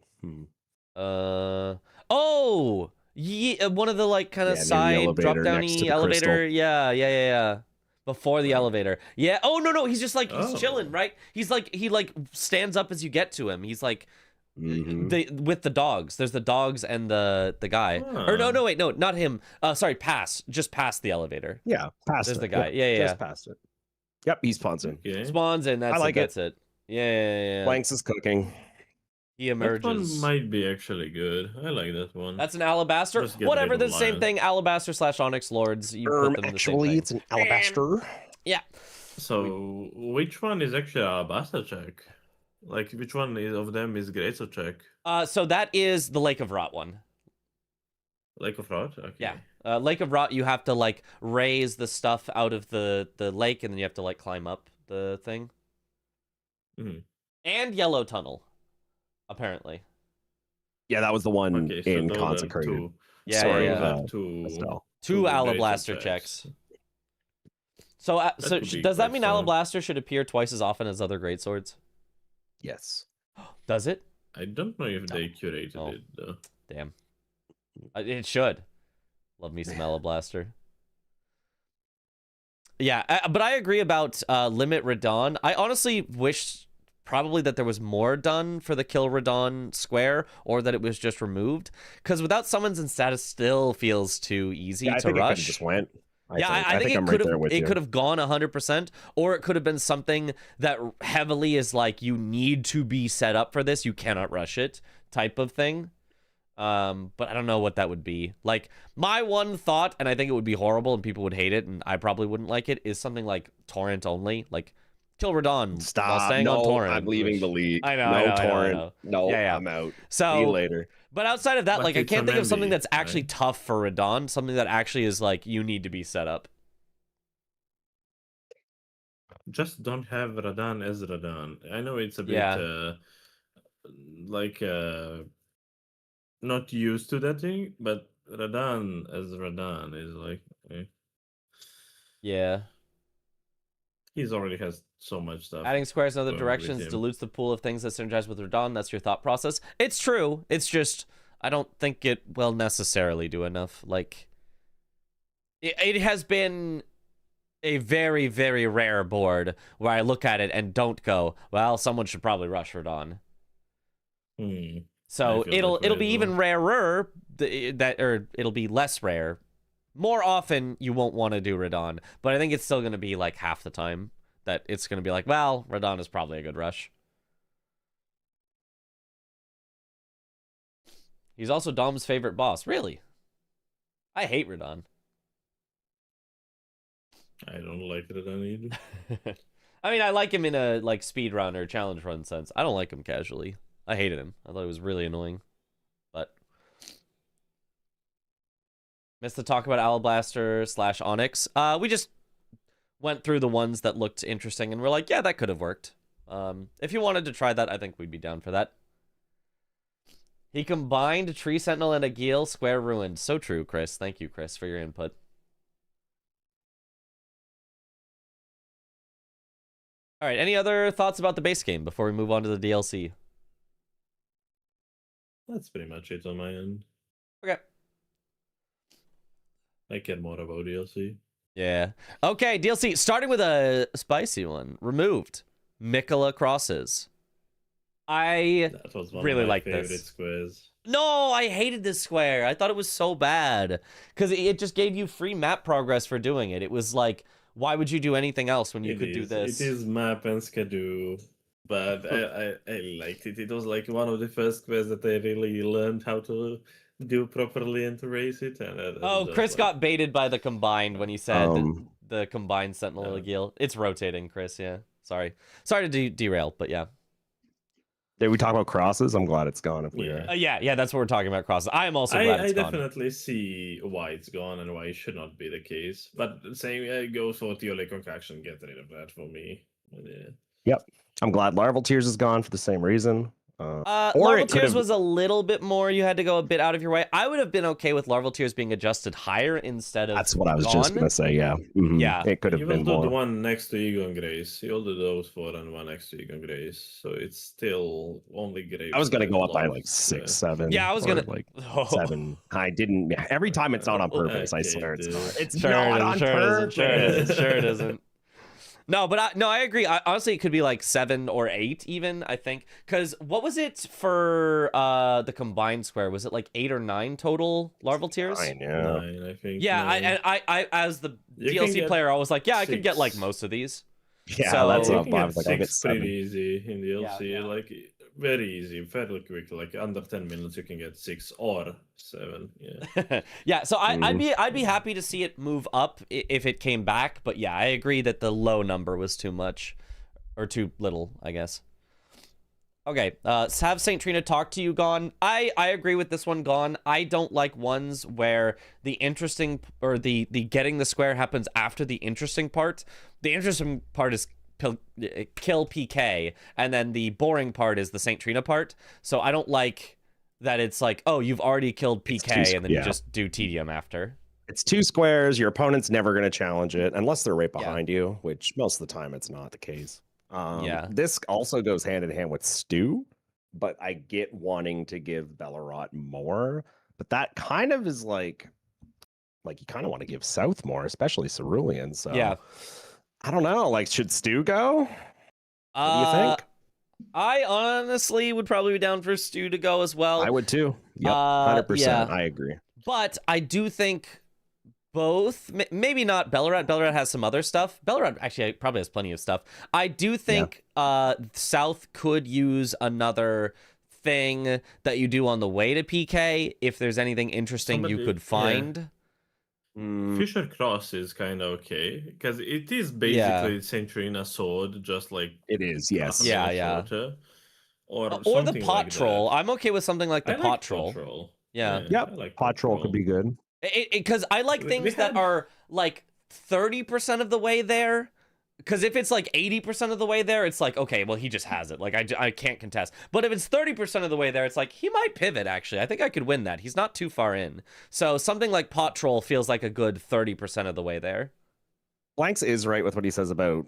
Oh! Yeah, one of the like kind of side drop downy elevator. Crystal. Yeah. Before the elevator. Yeah. Oh no, he's just like he's chilling, right? He's like he like stands up as you get to him. He's like with the dogs. There's the dogs and the guy. Or no, wait, no, not him. Sorry, just past the elevator. Yeah, past. There's the guy. Yeah. Just past it. Yep, he spawns in. Okay. Spawns in. That's it. Yeah. Blanks is cooking. He emerges. That one might be actually good. I like that one. That's an Alabaster. Whatever, the same thing. Alabaster / Onyx Lords. You put them in the same thing. It's an Alabaster. Yeah. So, which one is actually Alabaster check? Like, which one of them is Greater check? So that is the Lake of Rot one. Lake of Rot? Okay. Yeah. Lake of Rot, you have to like raise the stuff out of the lake, and then you have to like climb up the thing. Mm-hmm. And Yellow Tunnel, apparently. Yeah, that was the one Okay, so in those are Consecrated. two. Yeah, Story yeah, of, yeah. Estelle. Two great Alablaster checks. So, so could be does that quite mean fun. Alablaster should appear twice as often as other greatswords? Yes. Does it? I don't know if they curated it though. Damn. It should. Love me some Alablaster. Yeah, but I agree about Limit Radon. I honestly wish probably that there was more done for the Kill Radon square, or that it was just removed. Because without summons and status still feels too easy I to think rush. It just went. I think I'm it right there with you. could have gone 100%, or it could have been something that heavily is like, you need to be set up for this, you cannot rush it type of thing. But I don't know what that would be. Like, my one thought, and I think it would be horrible and people would hate it and I probably wouldn't like it, is something like Torrent only. Like, Kill Radon while staying on Torrent. I'm leaving the league. I know. Torrent. No, Yeah. I'm out. So, see you later. But outside of that, But like, I it's can't think of something Amendi, that's actually right? tough for Radon. Something that actually is like, you need to be set up. Just don't have Radan as Radan. I know it's a bit like not used to that thing, but Radan as Radan is like Yeah. he's already has so much stuff. Adding squares in other going with directions him. dilutes the pool of things that synergize with Radon. That's your thought process. It's true. It's just, I don't think it will necessarily do enough. Like, it has been a very, very rare board where I look at it and don't go, well, someone should probably rush Radon. So I feel it'll that way be as even rarer, or it'll be less rare. More often, you won't want to do Radon, but I think it's still going to be like half the time that it's going to be like, well, Radon is probably a good rush. He's also Dom's favorite boss. Really? I hate Radon. I don't like Radan either. I mean, I like him in a like speed run or challenge run sense. I don't like him casually. I hated him. I thought he was really annoying. But missed the talk about Alablaster / Onyx. We just went through the ones that looked interesting and we're like, yeah, that could have worked. If you wanted to try that, I think we'd be down for that. He combined Tree Sentinel and Aguil, square ruined. So true, Chris. Thank you, Chris, for your input. All right, any other thoughts about the base game before we move on to the DLC? That's pretty much it on my end. Okay. I care more about DLC. Yeah. Okay, DLC. Starting with a spicy one. Removed. Mikola crosses. I That was one really of my like favorite this. squares. No, I hated this square. I thought it was so bad. Because it just gave you free map progress for doing it. It was like, why would you do anything else when you could do this? It is map and schedule, but I liked it. It was like one of the first squares that I really learned how to do properly and to race it. And oh, Chris got baited by the combined when he said the combined Sentinel Aguil. It's rotating, Chris, yeah. Sorry to derail, but yeah. Did we talk about crosses? I'm glad it's gone. If we yeah, that's what we're talking about, crosses. I am also glad it's gone. I definitely see why it's gone and why it should not be the case. But same goes for Teole Concoction. Get rid of that for me. But, yeah. Yep. I'm glad Larval Tears is gone for the same reason. Larval Tears was a little bit more. You had to go a bit out of your way. I would have been okay with Larval Tears being adjusted higher instead of. That's what I was just gonna say. Yeah, yeah. It could have been You will do more. the one next to Egon Grace. You'll do those 4 and one next to Egon Grace. So it's still only Grace. I was gonna go up by like 6, 7. Yeah, I was gonna like 7. I didn't. Every time it's not on purpose. I swear it's not. It's not on purpose. Sure it isn't. No, but I agree. Honestly, it could be like 7 or 8 even, I think. Because what was it for the combined square? Was it like 8 or 9 total Larval Tears? 9, yeah. 9, I think. Yeah, 9. I as the DLC player, I was like, yeah, I could get like most of these. Yeah, so, that's You not can bad. get Like, I'll get 6 7. pretty easy in DLC. Yeah. Like very easy, fairly quick. Like under 10 minutes, you can get 6 or 7. Yeah. Yeah, so I'd be happy to see it move up if it came back, but yeah, I agree that the low number was too much or too little, I guess. Okay, have St. Trina talk to you, Gone. I agree with this one, Gone. I don't like ones where the interesting, or the getting the square happens after the interesting part. The interesting part is kill PK, and then the boring part is the St. Trina part. So I don't like that it's like, oh, you've already killed PK, and then you just do tedium after. It's 2 squares. Your opponent's never going to challenge it unless they're right behind you, which most of the time it's not the case. This also goes hand in hand with Stu, but I get wanting to give Bellerot more, but that kind of is like you kind of want to give South more, especially Cerulean. So yeah, I don't know. Like, should Stu go? What do you think? I honestly would probably be down for Stu to go as well. I would too. Yep, 100%. Yeah. I agree. But I do think both, maybe not Bellerot. Bellerot has some other stuff. Bellerot actually probably has plenty of stuff. I do think South could use another thing that you do on the way to PK if there's anything interesting you could find. Fisher Cross is kind of okay because it is basically St. Trina sword, just like it is. Yes. Shorter, or the pot troll. I'm okay with something like the pot troll. Yeah. Yep. Like pot troll could be good. Because I like things that are like 30% of the way there. Because if it's like 80% of the way there, it's like, okay, well, he just has it. Like, I can't contest. But if it's 30% of the way there, it's like, he might pivot, actually. I think I could win that. He's not too far in. So something like Pot Troll feels like a good 30% of the way there. Blanks is right with what he says about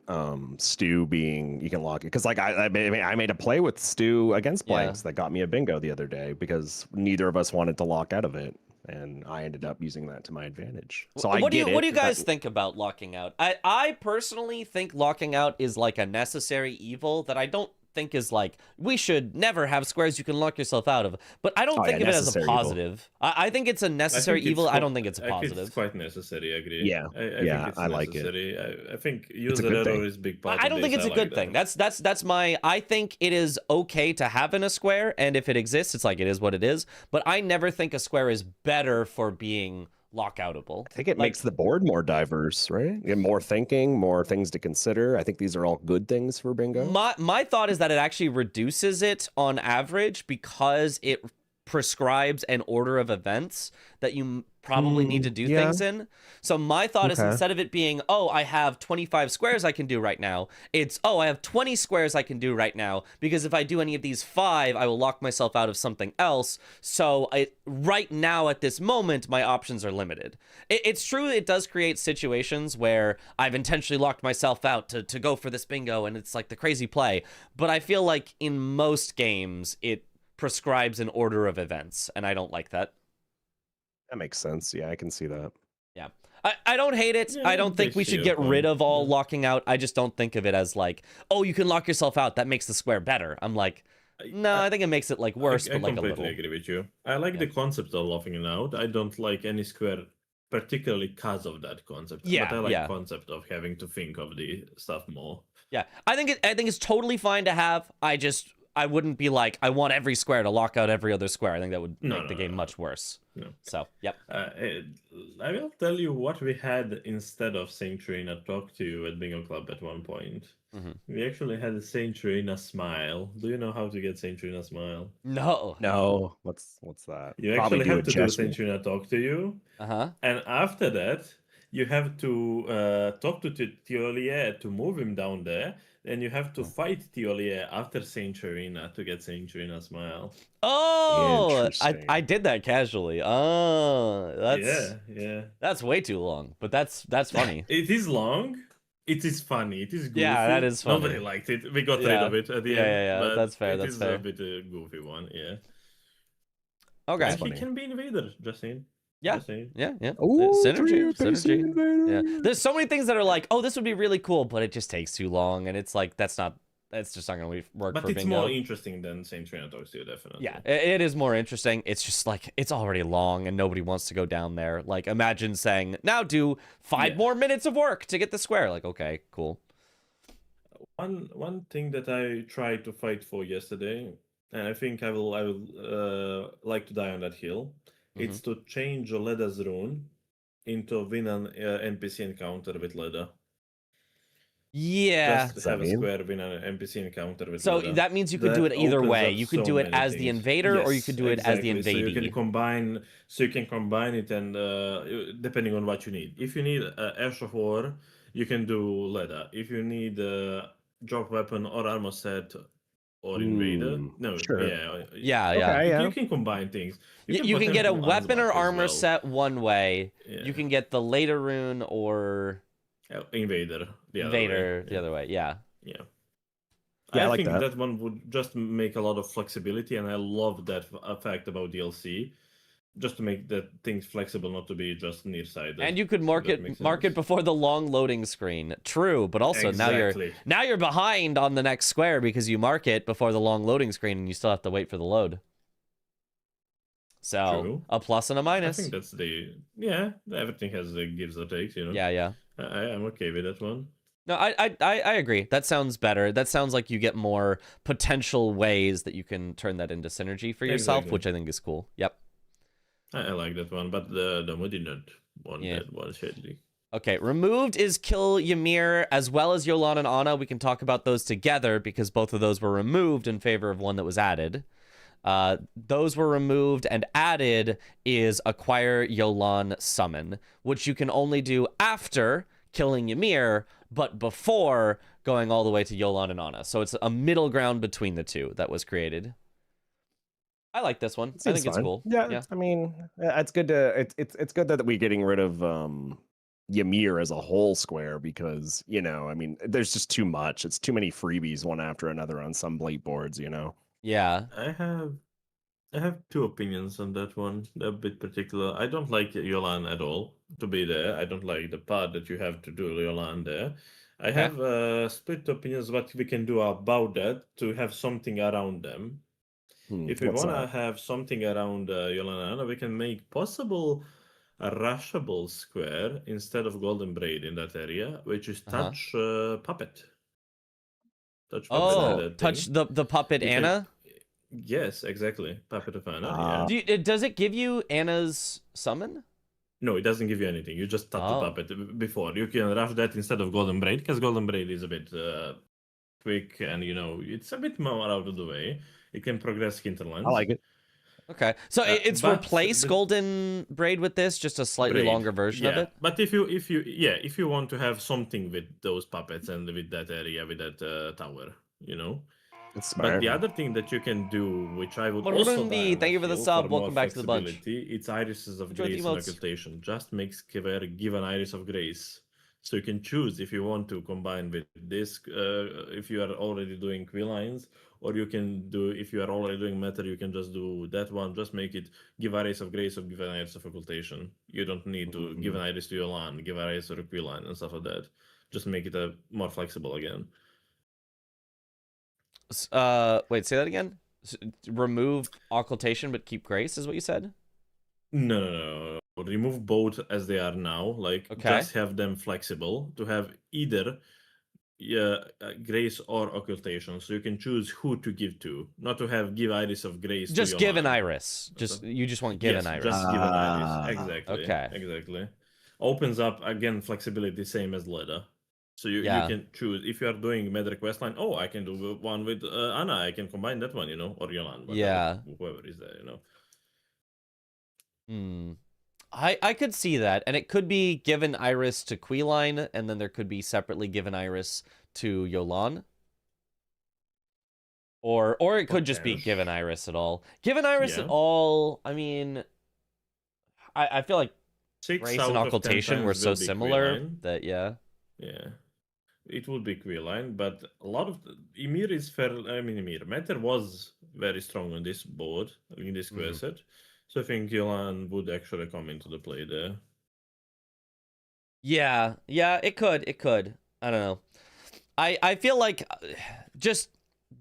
Stu being, you can lock it. Because like I made a play with Stu against Blanks that got me a bingo the other day because neither of us wanted to lock out of it. And I ended up using that to my advantage. So what do you guys think about locking out? I personally think locking out is like a necessary evil that I don't think is like, we should never have squares you can lock yourself out of. But I don't think of it as a positive. I think it's a necessary evil. I don't think it's a positive. It's quite necessary, I agree. Yeah, I think it's like it. I think user error is a big part I don't think it's a good thing. That's my, I think it is okay to have in a square, and if it exists, it's like, it is what it is. But I never think a square is better for being lockoutable. I think it makes the board more diverse, right? And more thinking, more things to consider. I think these are all good things for bingo. My thought is that it actually reduces it on average because it prescribes an order of events that you probably need to do things in. So my thought is, instead of it being, oh, I have 25 squares I can do right now, it's, oh, I have 20 squares I can do right now, because if I do any of these 5, I will lock myself out of something else. So right now at this moment, my options are limited. It's true, it does create situations where I've intentionally locked myself out to go for this bingo, and it's like the crazy play. But I feel like in most games, it prescribes an order of events, and I don't like that. That makes sense. Yeah, I can see that. Yeah. I don't hate it. I don't think we should get rid of all locking out. I just don't think of it as like, oh, you can lock yourself out. That makes the square better. I'm like, no, I think it makes it like worse, but like a little. I completely agree with you. I like the concept of locking it out. I don't like any square particularly because of that concept. Yeah, but I like the concept of having to think of the stuff more. Yeah, I think it's totally fine to have. I wouldn't be like, I want every square to lock out every other square. I think that would make the game much worse. No. So, yep. I will tell you what we had instead of St. Trina talk to you at Bingo Club at one point. Mm-hmm. We actually had a St. Trina smile. Do you know how to get St. Trina smile? No. What's that? You actually have to do St. Trina talk to you. Uh-huh. And after that, you have to talk to Thiolier to move him down there. And you have to fight Thiolier after St. Trina to get St. Trina smile. Oh, I did that casually. Oh, that's way too long, but that's funny. It is long. It is funny. It is goofy. Yeah, that is funny. Nobody liked it. We got rid of it at the end. Yeah, that's fair. It is a bit a goofy one. Yeah. Okay. He can be Invader, just saying. Yeah. Ooh, synergy. Yeah. There's so many things that are like, oh, this would be really cool, but it just takes too long, and it's like that's just not going to work. But for it's bingo. more interesting than St. Trina talks to you, definitely. Yeah, it is more interesting. It's just like it's already long, and nobody wants to go down there. Like, imagine saying, now do 5 more minutes of work to get the square. Like, okay, cool. One thing that I tried to fight for yesterday, and I think I will like to die on that hill. It's to change Leda's rune into win an NPC encounter with Leda. Yeah. Just have a square with an NPC encounter with So Leda. that means you could do it either opens way. up You could so do it many as the things. invader, or you Yes, could do it as the exactly. So you can invadee. combine it, and depending on what you need. If you need Ash of War, you can do Leda. If you need drop weapon or armor set or invader, no, sure. Yeah. You can combine things. You can get a weapon or armor set one way. Yeah. You can get the later rune or invader the other way. Yeah. I like think that. that one would just make a lot of flexibility, and I love that fact about DLC. Just to make that things flexible, not to be just nearsighted. And you could mark it before the long loading screen. True, but also now you're behind on the next square because you mark it before the long loading screen and you still have to wait for the load. So True. A plus and a minus. I think that's everything has gives or takes, you know. Yeah. I'm okay with that one. No, I agree. That sounds better. That sounds like you get more potential ways that you can turn that into synergy for yourself, which I think is cool. Yep. I like that one, but the Moody Nut one, that one shady. Okay, removed is Kill Ymir as well as Yolan and Ana. We can talk about those together because both of those were removed in favor of one that was added. Those were removed, and added is Acquire Yolan Summon, which you can only do after killing Ymir, but before going all the way to Yolan and Ana. So it's a middle ground between the two that was created. I like this one. I think it's cool. Yeah, I mean, it's good to it's good that we're getting rid of Ymir as a whole square because, you know, I mean, there's just too much. It's too many freebies one after another on some blade boards, you know. Yeah. I have two opinions on that one. They're a bit particular. I don't like Yolan at all to be there. I don't like the part that you have to do Yolan there. I have split opinions what we can do about that to have something around them. If we want to have something around Yolan, we can make possible a rushable square instead of Golden Braid in that area, which is touch puppet. Touch the puppet Anna? Yes, exactly. Puppet of Anna. Does it give you Anna's summon? No, it doesn't give you anything. You just tap the puppet before. You can rush that instead of Golden Braid, because Golden Braid is a bit quick and, you know, it's a bit more out of the way. It can progress hinterlands. I like it. Okay, so it's replace Golden Braid with this, just a slightly longer version of it. But if you want to have something with those puppets and with that area, with that tower, you know. But the other thing that you can do, which I would also thank you for the sub. Welcome back to the bunch. It's irises of grace and occultation. Just makes give an iris of grace. So you can choose if you want to combine with this, if you are already doing quillines, or you can do, if you are already doing matter, you can just do that one. Just make it give iris of grace or give an iris of occultation. You don't need to give an iris to your land, give an iris or a quilline and stuff like that. Just make it more flexible again. Wait, say that again. Remove occultation but keep grace is what you said? No. Remove both as they are now. Just have them flexible to have either grace or occultation, so you can choose who to give to. Not to have give iris of grace. Just give an iris. You just want give an iris. Just give an iris. Exactly. Okay. Exactly. Opens up again flexibility, same as Leda. So you can choose if you are doing Medra questline. Oh, I can do one with Anna. I can combine that one, you know, or Yolan. Whoever is there, you know. I could see that, and it could be given iris to Queeline, and then there could be separately given iris to Yolan. Or it could just be given iris at all. Given iris at all, I mean, I feel like grace and occultation were so similar that Yeah. It would be Queeline, but a lot of Ymir is Ymir. Matter was very strong on this board, in this square set. So I think Yolan would actually come into the play there. Yeah, it could. I don't know. I feel like just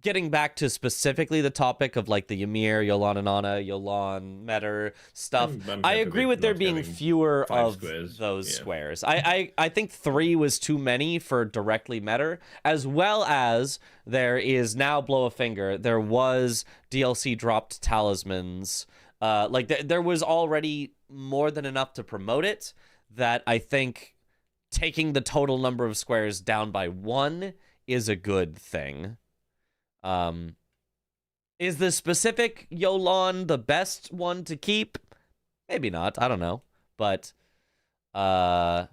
getting back to specifically the topic of like the Ymir, Yolan and Ana, Yolan, Metter stuff, I agree with there being fewer of those squares. I think 3 was too many for directly Metter, as well as there is now Blow a Finger. There was DLC dropped talismans. There was already more than enough to promote it that I think taking the total number of squares down by 1 is a good thing. Is the specific Yolan the best one to keep? Maybe not. I don't know. But I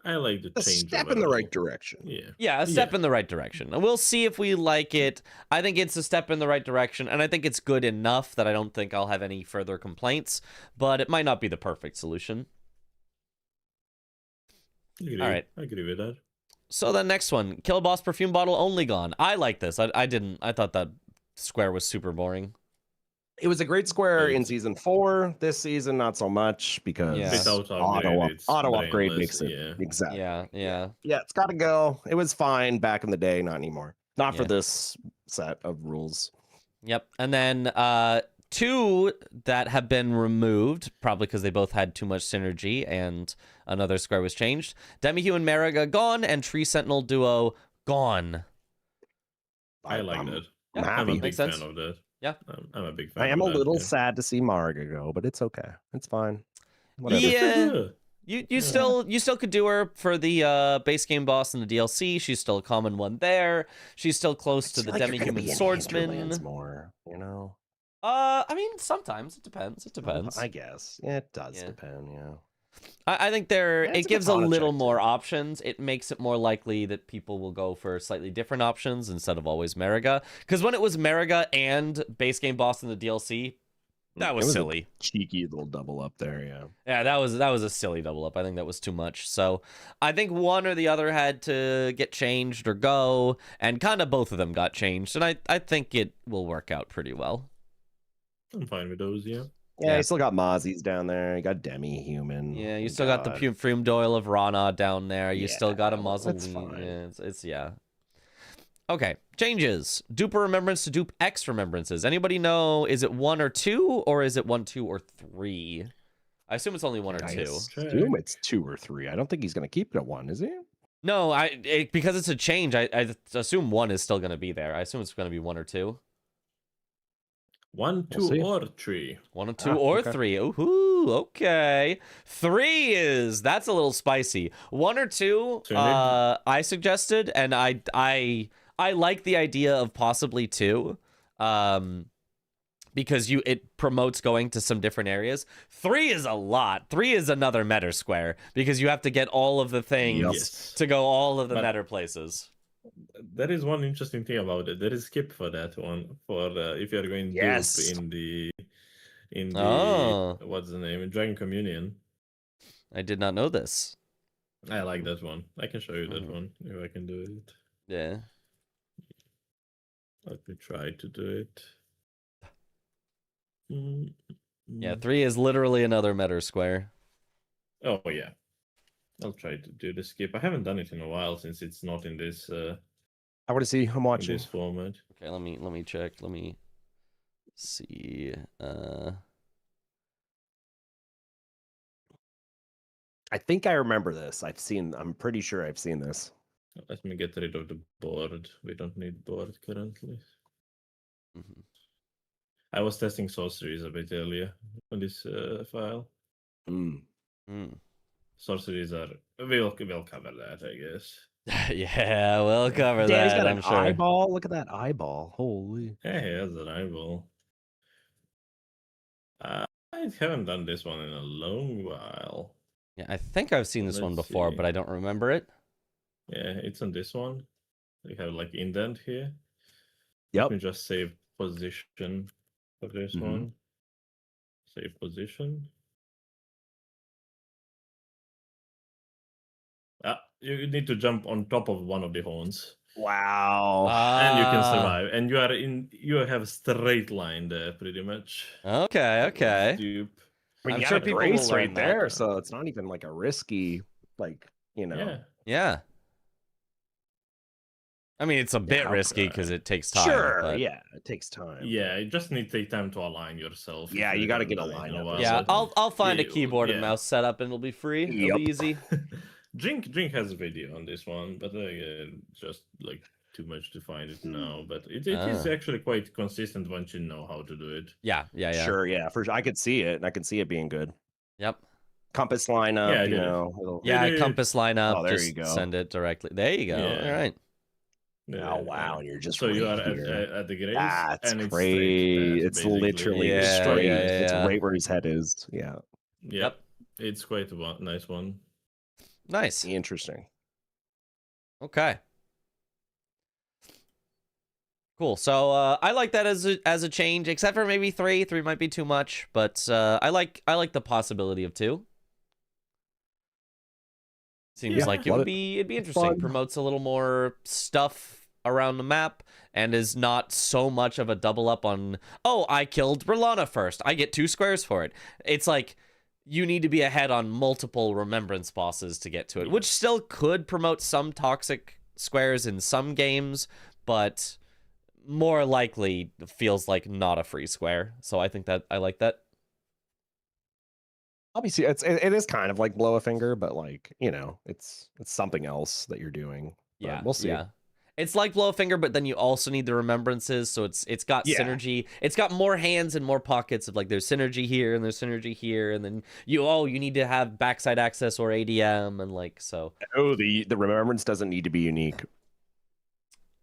like the A change step in the overall. right direction. Yeah. yeah, a step in the right direction. And we'll see if we like it. I think it's a step in the right direction, and I think it's good enough that I don't think I'll have any further complaints, but it might not be the perfect solution. All right. I agree with that. So the next one, Killer Boss perfume bottle only gone. I like this. I didn't. I thought that square was super boring. It was a great square in season 4. This season, not so much because Without upgrade, it's auto upgrade brainless, makes it yeah. exactly. Yeah. Yeah, it's got to go. It was fine back in the day, not anymore. Not for Yeah. this set of rules. Yep. And then 2 that have been removed, probably because they both had too much synergy and another square was changed. Demi-Human Mariga gone and Tree Sentinel Duo gone. I like that. I'm I'm a happy. big Makes fan sense. of that. Yeah. I'm a big fan. I am of a that, little yeah. sad to see Marga go, but it's okay. It's fine. Whatever. Yeah. You still could do her for the base game boss in the DLC. She's still a common one there. She's still close to the Demi-Human Swordsman. More, you know. I mean, sometimes it depends. It depends. I guess it does Yeah. depend. Yeah. I think it's it a gives a katana little check, more too. options. It makes it more likely that people will go for slightly different options instead of always Mariga. Because when it was Mariga and base game boss in the DLC, that was silly. Cheeky little double up there. Yeah. Yeah, that was a silly double up. I think that was too much. So I think one or the other had to get changed or go, and kind of both of them got changed. And I think it will work out pretty well. I'm fine with those, yeah. Yeah, you still got Mozzie's down there. You got Demi-Human. Yeah, you still got the Fume Doyle of Rana down there. You still got a that's Mausoleum. fine. Yeah, it's yeah. Okay, changes. Duper Remembrance to Dupe X Remembrances. Anybody know, is it 1 or 2, or is it 1, 2, or 3? I assume it's only 1 or 2. Assume it's 2 or 3. I don't think he's going to keep it at 1, is he? No, because it's a change, I assume 1 is still going to be there. I assume it's going to be 1 or 2. 1, 2, see. or 3. 1 or 2 or 3. Ooh, okay. 3 is, that's a little spicy. 1 or 2, I suggested, and I like the idea of possibly 2, because it promotes going to some different areas. 3 is a lot. 3 is another meta square, because you have to get all of the things Yes. to go all of the But- meta places. There is one interesting thing about it. There is skip for that one. For if you're going Yes. dupe in the Oh. what's the name? Dragon Communion. I did not know this. I like that one. I can show you that one if I can do it. Yeah. Let me try to do it. Yeah, 3 is literally another meta square. Oh yeah. I'll try to do the skip. I haven't done it in a while since it's not in this I want to see. I'm in watching. this format. Okay, let me check. Let me see. I think I remember this. I'm pretty sure I've seen this. Let me get rid of the board. We don't need board currently. Mhm. I was testing sorceries a bit earlier on this file. Mm. Sorceries are we'll cover that, I guess. Yeah, we'll cover Damn, he's that, got I'm an sure. eyeball. Look at that eyeball. Holy. Hey, he has an eyeball. I haven't done this one in a long while. Yeah, I think I've seen this one Let's before, see. but I don't remember it. Yeah, it's on this one. We have like indent here. Yep. Let me just save position for this Mhm. one. Save position. You need to jump on top of one of the horns. Wow. And you can Ah, survive. And you have a straight line there pretty much. Okay, okay. Dupe. I mean, I'm you sure have a people grace will learn right that. there, so it's not even like a risky, Yeah. Yeah. I mean, it's a bit how risky could I? because it takes time. Sure, but- yeah, it takes time. Yeah, you just need to take time to align yourself. Yeah, if you gotta haven't get a done it in line up. while. Yeah, So- I'll find a Yeah, keyboard and yeah. mouse setup, and it'll be free. It'll Yep. be easy. Drink has a video on this one, but just like too much to find it now. But it is actually quite consistent once you know how to do it. Yeah. Sure, yeah, for sure. I could see it, and I can see it being good. Yep. compass lineup, Yeah, I you did it. know. Yeah, compass lineup. Oh, there just you go. send it directly. There you go. Yeah. All right. Yeah, Oh wow, and you're just so you right are here. at the grace, That's and it's great. straight there, It's basically. literally Yeah, straight. yeah, It's yeah. right where his head is. Yeah. Yep. It's quite a nice one. Nice. Interesting. Okay. Cool. So I like that as a change, except for maybe 3. 3 might be too much, but I like the possibility of 2. Seems like it'd be interesting. Fun. Promotes a little more stuff around the map and is not so much of a double up on, oh, I killed Bralana first, I get 2 squares for it. It's like you need to be ahead on multiple remembrance bosses to get to it, which still could promote some toxic squares in some games, but more likely feels like not a free square. So I think that I like that. Obviously, it is kind of like blow a finger, but like, you know, it's something else that you're doing. But Yeah, we'll see. Yeah, it's like blow a finger, but then you also need the remembrances, so it's got synergy. It's got more hands and more pockets of like there's synergy here and there's synergy here, and then you need to have backside access or ADM and like so. Oh, the remembrance doesn't need to be unique.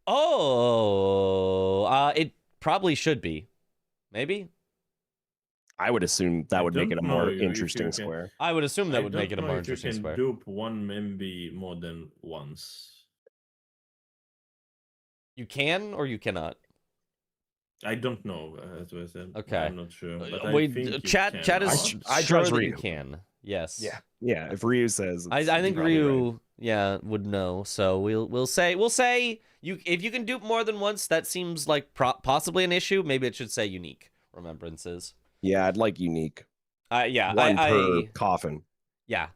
Oh, it probably should be. Maybe. I would assume that would make it a more interesting can, square. I would assume that would make it a more interesting square. square. You can dupe one maybe more than once. You can or you cannot. I don't know. As I said, Okay, I'm not sure. But I wait, think chat is I sure trust that Ryu. you can. Yes. Yeah. If Ryu says, I think Ryu, right. yeah, would know. So we'll say you if you can dupe more than once, that seems like possibly an issue. Maybe it should say unique remembrances. Yeah, I'd like unique. Yeah, one per coffin. Yeah.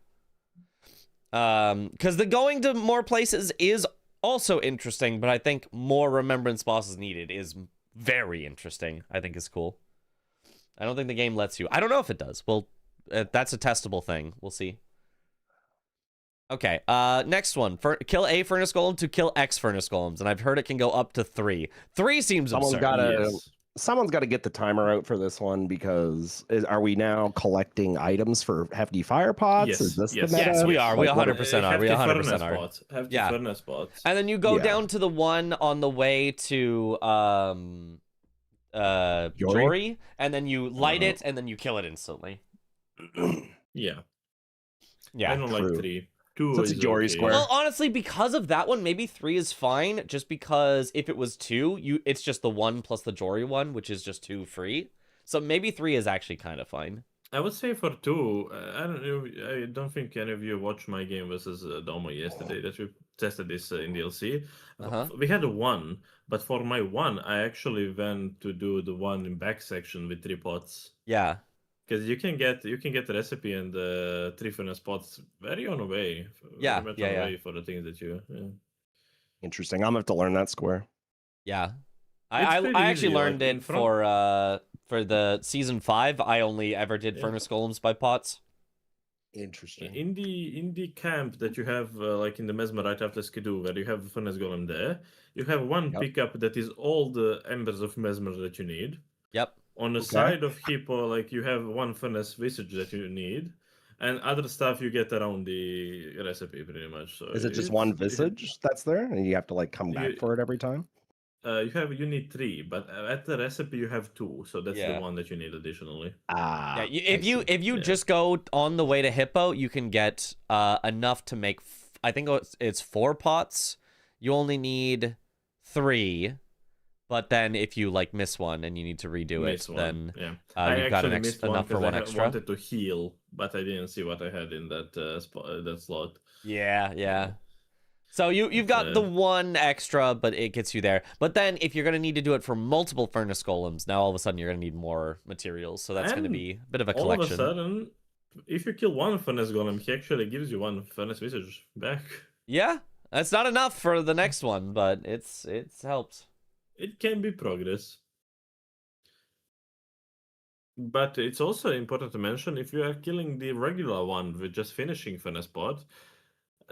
Because the going to more places is also interesting, but I think more remembrance bosses needed is very interesting. I think is cool. I don't think the game lets you. I don't know if it does. Well, that's a testable thing. We'll see. Okay, next one. Kill a furnace golem to kill X furnace golems, and I've heard it can go up to 3. 3 seems absurd. Someone's got to get the timer out for this one because are we now collecting items for hefty fire pots? Yes, is this yes. the meta? Yes, we are. We 100% are. We 100% are. Hefty Yeah. furnace pots. And then you go down to the one on the way to Jory, and then you light it, and then you kill it instantly. Yeah. Yeah. I don't like 3. 2 So it's a is Jory okay. square. Well, honestly, because of that one, maybe 3 is fine. Just because if it was 2, it's just the 1 plus the Jory one, which is just 2 free. So maybe 3 is actually kind of fine. I would say for 2, I don't think any of you watched my game versus Domo yesterday that we tested this in DLC. We had a 1, but for my 1, I actually went to do the one in back section with 3 pots. Yeah. Because you can get the recipe and 3 furnace pots very on the way. Yeah, very much yeah, on the yeah. way for the things that you. Yeah. Interesting. I'm gonna have to learn that square. Yeah. It's I pretty actually easy, learned like, in it front- for the season 5. I only ever did furnace golems by pots. Interesting. In the camp that you have, like in the Mesmer right after Skidoo, where you have furnace golem there, you have one pickup that is all the embers of Mesmer that you need. Yep. On the side of Hippo, like you have one furnace visage that you need, and other stuff you get around the recipe pretty much. So is it just one visage that's there, and you have to like come back for it every time? You need 3, but at the recipe you have 2, so that's the one that you need additionally. Yeah, if you just go on the way to Hippo, you can get enough to make. I think it's 4 pots. You only need 3. But then if you like miss one and you need to redo then you've got enough for one extra. I wanted to heal, but I didn't see what I had in that slot. Yeah. So you've got the 1 extra, but it gets you there. But then if you're gonna need to do it for multiple furnace golems, now all of a sudden you're gonna need more materials. So that's gonna be a bit of a collection. All of a sudden, if you kill 1 furnace golem, he actually gives you 1 furnace visage back. Yeah, that's not enough for the next one, but it's helped. It can be progress. But it's also important to mention, if you are killing the regular one with just finishing furnace pot,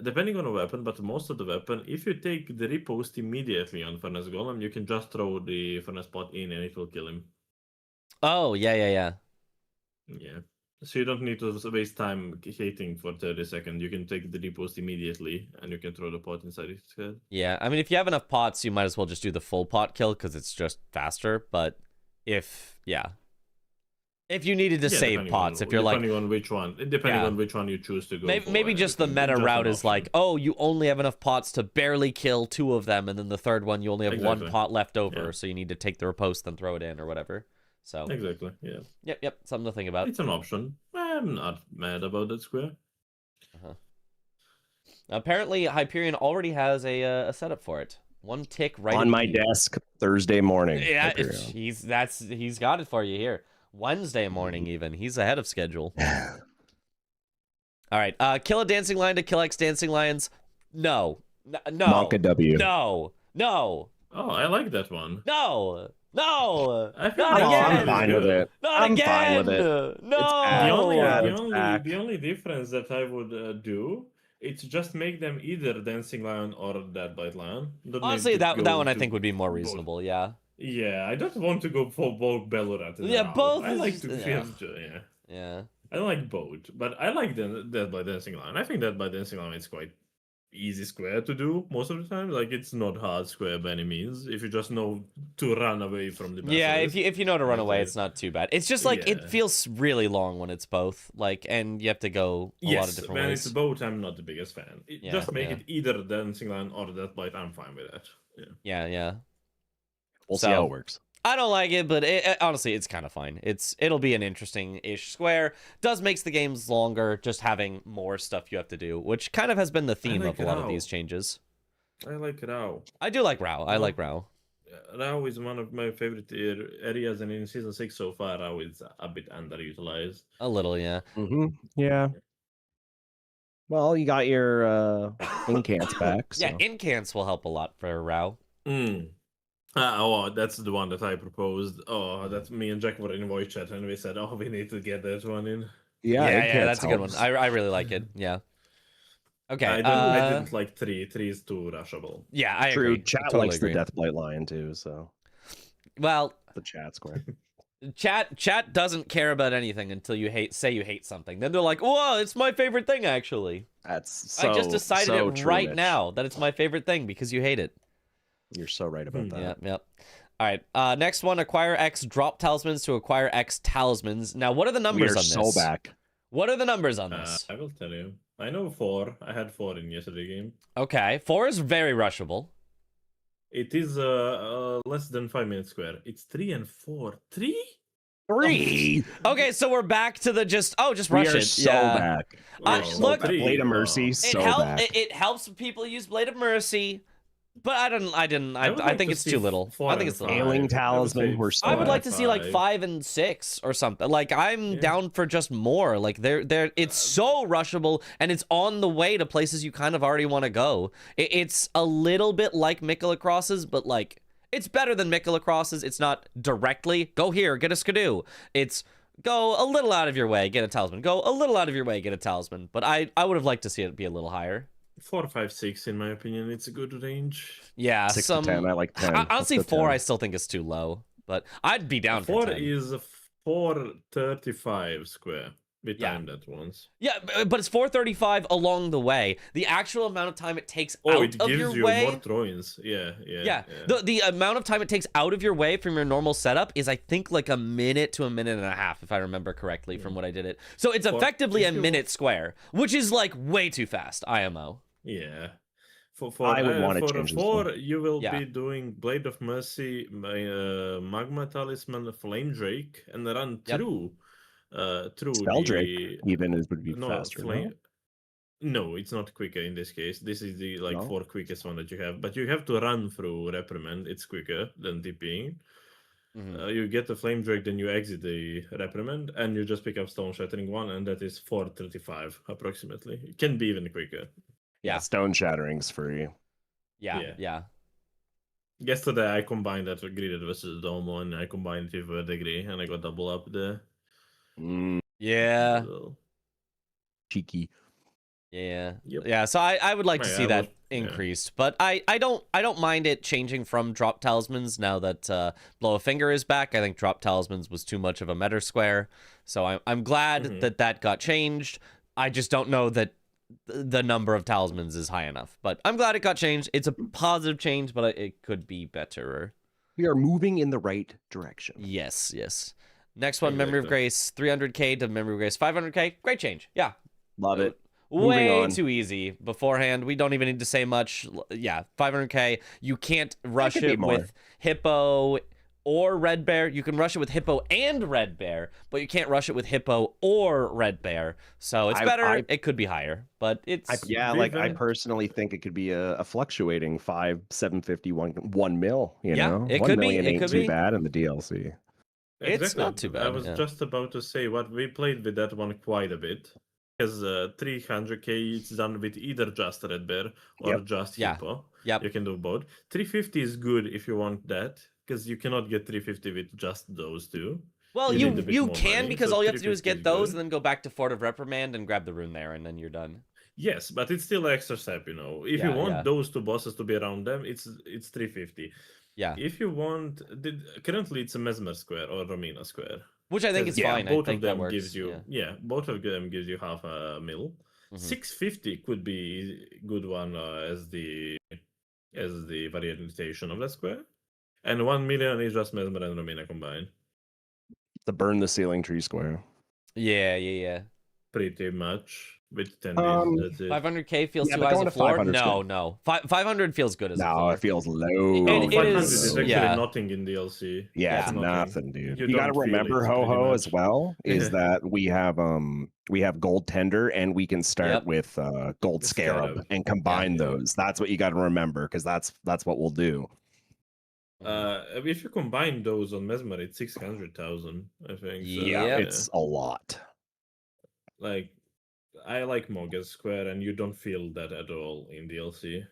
depending on the weapon, but most of the weapon, if you take the repost immediately on furnace golem, you can just throw the furnace pot in and it will kill him. Oh, yeah. Yeah. So you don't need to waste time hating for 30 seconds. You can take the repost immediately, and you can throw the pot inside its head. Yeah, I mean, if you have enough pots, you might as well just do the full pot kill because it's just faster. But if you needed to save pots, if you're like depending on which one you choose to go. Maybe just the meta route is like, oh, you only have enough pots to barely kill 2 of them, and then the third one you only have 1 pot left over, so you need to take the riposte and throw it in or whatever. So exactly, yeah. Yep, something to think about. It's an option. I'm not mad about that square. Apparently, Hyperion already has a setup for it. 1 tick right on my desk Thursday morning. Yeah, he's got it for you here. Wednesday morning, even. He's ahead of schedule. All right, kill a dancing lion to kill X dancing lions. No. Monka W. No. Oh, I like that one. No. I'm fine with it. I'm fine with it. No. The only difference that I would do, it's just make them either dancing lion or dead bite lion. Honestly, that one I think would be more reasonable. Both. Yeah. Yeah, I don't want to go for both Bellorat. Both. I like to Yeah. I like both, but I like Dead by Dancing Lion. I think Dead by Dancing Lion is quite easy square to do most of the time. Like, it's not hard square by any means if you just know to run away from the basilisk. Yeah, if you know to run away, it's not too bad. It's just like it feels really long when it's both, like, and you have to go a lot of different ways. When it's both, I'm not the biggest fan. Just make it either Dancing Lion or Death Bite. I'm fine with that. Yeah. We'll see how it works. I don't like it, but honestly, it's kind of fine. It'll be an interesting-ish square. Does makes the games longer, just having more stuff you have to do, which kind of has been the theme of a lot of these changes. I like Rao. I do like Rao. I like Rao. Rao is one of my favorite areas, and in Season 6 so far, Rao is a bit underutilized. A little, yeah. Yeah. Well, you got your incants back. So. Yeah, incants will help a lot for Rao. Oh, that's the one that I proposed. Oh, that's me and Jack were in voice chat, and we said, "Oh, we need to get that one in." Yeah, that's a good one. I really like it. Yeah. Okay. I didn't like 3. 3 is too rushable. Yeah, I agree. True. Chat totally likes agree. the Deathblight Lion too, so. Well, the chat square. Chat doesn't care about anything until you say you hate something. Then they're like, "Whoa, it's my favorite thing." Actually, that's so. I just decided so it true, right Mitch. now that it's my favorite thing because you hate it. You're so right about that. Yep. All right. Next one: acquire X drop talismans to acquire X talismans. Now, what are the numbers on this? So back. What are the numbers on this? I will tell you. I know 4. I had 4 in yesterday game. Okay, 4 is very rushable. It is less than 5 minutes square. It's 3 and 4. 3? 3. Okay, so we're back to the just rush we are it. So back. Look, Blade of Mercy. Back. It helps people use Blade of Mercy. But I think it's too little. I think it's Ailing Talisman. I would like to see like 5 and 6 or something. Like I'm down for just more. Like it's so rushable and it's on the way to places you kind of already want to go. It's a little bit like Mikula Crosses, but like it's better than Mikula Crosses. It's not directly go here, get a skidoo. It's go a little out of your way, get a talisman. Go a little out of your way, get a talisman. But I would have liked to see it be a little higher. 4, 5, 6, in my opinion, it's a good range. Yeah, 6 to 10. I like 10. Honestly, 4 I still think is too low, but I'd be down for 10. 4 is 435 square. We timed that once. Yeah, but it's 435 along the way. The actual amount of time it takes out of your way. Oh, it gives you more throw-ins. Yeah. The amount of time it takes out of your way from your normal setup is, I think, like a minute to a minute and a half, if I remember correctly from what I did it. So it's effectively a minute square, which is like way too fast, IMO. Yeah. I would want to change 4, you will be doing Blade of Mercy, Magma Talisman, Flame Drake, and run through Spell Drake even would be faster. No, it's not quicker in this case. This is the 4 quickest one that you have, but you have to run through Reprimand. It's quicker than TPing. You get the Flame Drake, then you exit the Reprimand, and you just pick up Stone Shattering 1, and that is 435 approximately. It can be even quicker. Yeah, Stone Shattering's free. Yeah. Yesterday I combined that with Greeded versus Domo, and I combined it with Degree, and I got double up there. Yeah. So. Cheeky. Yeah. Yeah, so I would like to see that increased, but I don't mind it changing from drop talismans now that Blow a Finger is back. I think drop talismans was too much of a meta square, so I'm glad that got changed. I just don't know that the number of talismans is high enough, but I'm glad it got changed. It's a positive change, but it could be better. We are moving in the right direction. Yes. Next one, Memory of Grace, 300k to Memory of Grace, 500k. Great change. Yeah. Love it. Way too easy beforehand. We don't even need to say much. Yeah, 500k. You can't rush it with Hippo or Red Bear. You can rush it with Hippo and Red Bear, but you can't ruch it with Hippo or Red Bear. So it's better. It could be higher, but it's... I personally think it could be a fluctuating 750, 1 mil, you know? It 1 could million be. It ain't could too be bad in the DLC. It's not too bad. I was just about to say what we played with that one quite a bit. Because 300k it's done with either just Red Bear or just Hippo. Yep. You can do both. 350 is good if you want that, because you cannot get 350 with just those two. Well, you can, money, because so all you have to do is get those good. and then go back to Fort of Reprimand and grab the rune there, and then you're done. Yes, but it's still extra step, you know. If you want those two bosses to be around them, it's 350. Yeah. If you want, currently it's a Mesmer square or Romina square. Which I think is fine. Both I think of them that works. gives you both of them gives you half a mil. 650 could be a good one as the variation of that square. And 1 million is just Mesmer and Romina combined. The burn the ceiling tree square. Yeah. Pretty much. With 10 days, that's it. 500k feels too high as a floor? No. 500 feels good as a floor. No, it feels low. It 500 is, is actually nothing in DLC. Yeah, it's nothing, dude. You You got to don't feel remember, it, Ho-Ho, pretty as well, is that we have gold tender, and we can start with gold scarab and combine those. That's what you got to remember, because that's what we'll do. If you combine those on Mesmer, it's 600,000, I think. So, It's a lot. Like, I like Mogus Square, and you don't feel that at all in DLC.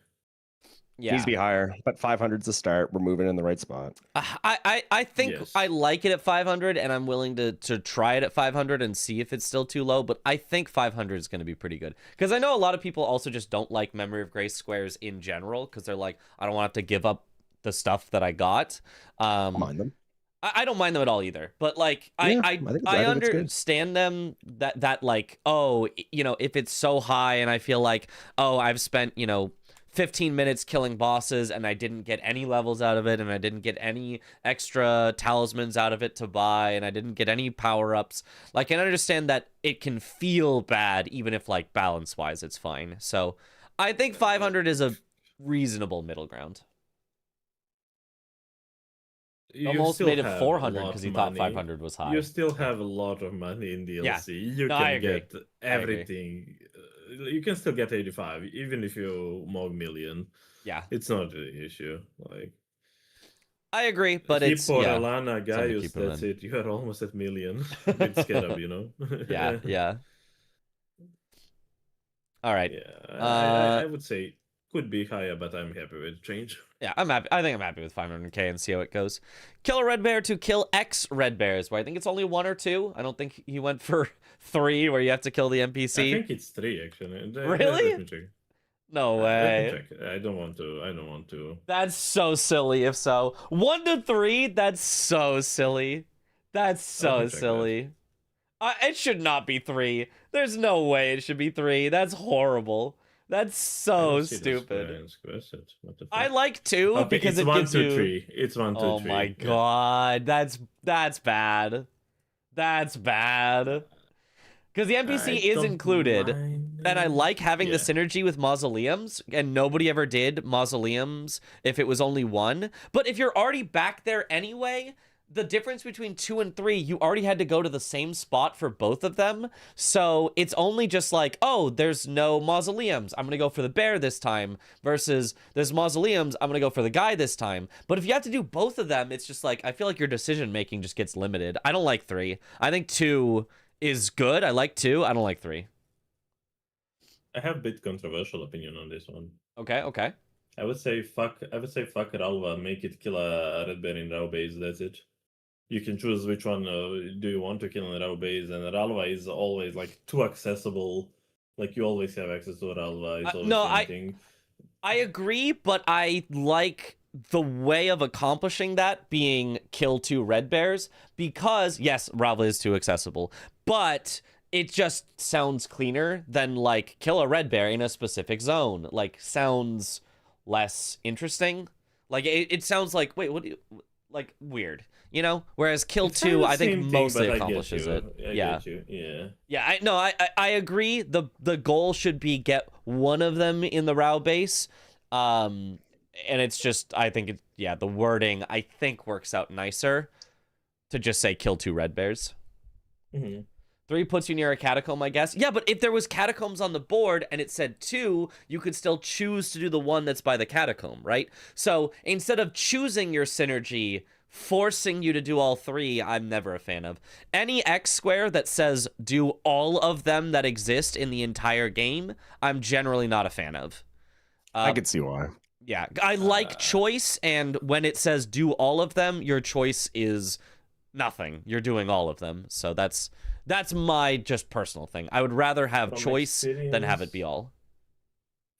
Yeah. Needs to be higher, but 500's a start. We're moving in the right spot. I think I like it at 500, and I'm willing to try it at 500 and see if it's still too low, but I think 500 is going to be pretty good. Because I know a lot of people also just don't like Memory of Grace squares in general, because they're like, I don't want to have to give up the stuff that I got. Mind them. I don't mind them at all either, but like I understand them that like, oh, you know, if it's so high and I feel like, oh, I've spent, 15 minutes killing bosses and I didn't get any levels out of it, and I didn't get any extra talismans out of it to buy, and I didn't get any power-ups. Like, I understand that it can feel bad, even if like balance-wise it's fine. So I think 500 is a reasonable middle ground. Almost made it 400 because he thought 500 was high. You still have a lot of money in DLC. Yeah. You can get everything. You can still get 85, even if you more million. Yeah. It's not an issue. Like, I agree, but it's Alana, Gaius, that's it. You are almost at million. With Scarab, Yeah. All right. Yeah. I would say could be higher, but I'm happy with the change. Yeah, I'm happy. I think I'm happy with 500k and see how it goes. Kill a red bear to kill X red bears, where I think it's only 1 or 2. I don't think he went for 3, where you have to kill the NPC. I think it's 3 actually. Really? No way. I don't want to. That's so silly. If so, 1 to 3. That's so silly. That's so silly. It should not be 3. There's no way it should be 3. That's horrible. That's so stupid. I like 2 because it gives you 3. It's 1, 2, 3. Oh my god, that's bad. That's bad. Because the NPC is included, and I like having the synergy with mausoleums, and nobody ever did mausoleums if it was only 1. But if you're already back there anyway, the difference between 2 and 3, you already had to go to the same spot for both of them. So it's only just like, oh, there's no mausoleums, I'm going to go for the bear this time, versus there's mausoleums, I'm going to go for the guy this time. But if you have to do both of them, it's just like, I feel like your decision making just gets limited. I don't like 3. I think 2 is good. I like 2. I don't like 3. I have a bit controversial opinion on this one. Okay. I would say fuck Ralva, make it kill a red bear in Rao base, that's it. You can choose which one do you want to kill in Rao base, and Ralva is always like too accessible. Like, you always have access to Ralva. It's always I agree, but I like the way of accomplishing that being kill 2 red bears because, yes, Ravel is too accessible, but it just sounds cleaner than, like, kill a red bear in a specific zone. Like, sounds less interesting. Like, it sounds like, wait, what do you, like, weird, you know? Whereas kill It's 2, kinda the I think, same thing, mostly but I get accomplishes you. it. I Yeah. get you. Yeah. Yeah, I agree. The goal should be get one of them in the RAW base. And it's just, I think, the wording, I think, works out nicer to just say kill 2 red bears. 3 puts you near a catacomb, I guess. Yeah, but if there was catacombs on the board and it said 2, you could still choose to do the one that's by the catacomb, right? So instead of choosing your synergy, forcing you to do all 3, I'm never a fan of. Any X square that says do all of them that exist in the entire game, I'm generally not a fan of. I could see why. Yeah, I like choice, and when it says do all of them, your choice is nothing. You're doing all of them. So that's my just personal thing. I would rather have From choice than have it be all.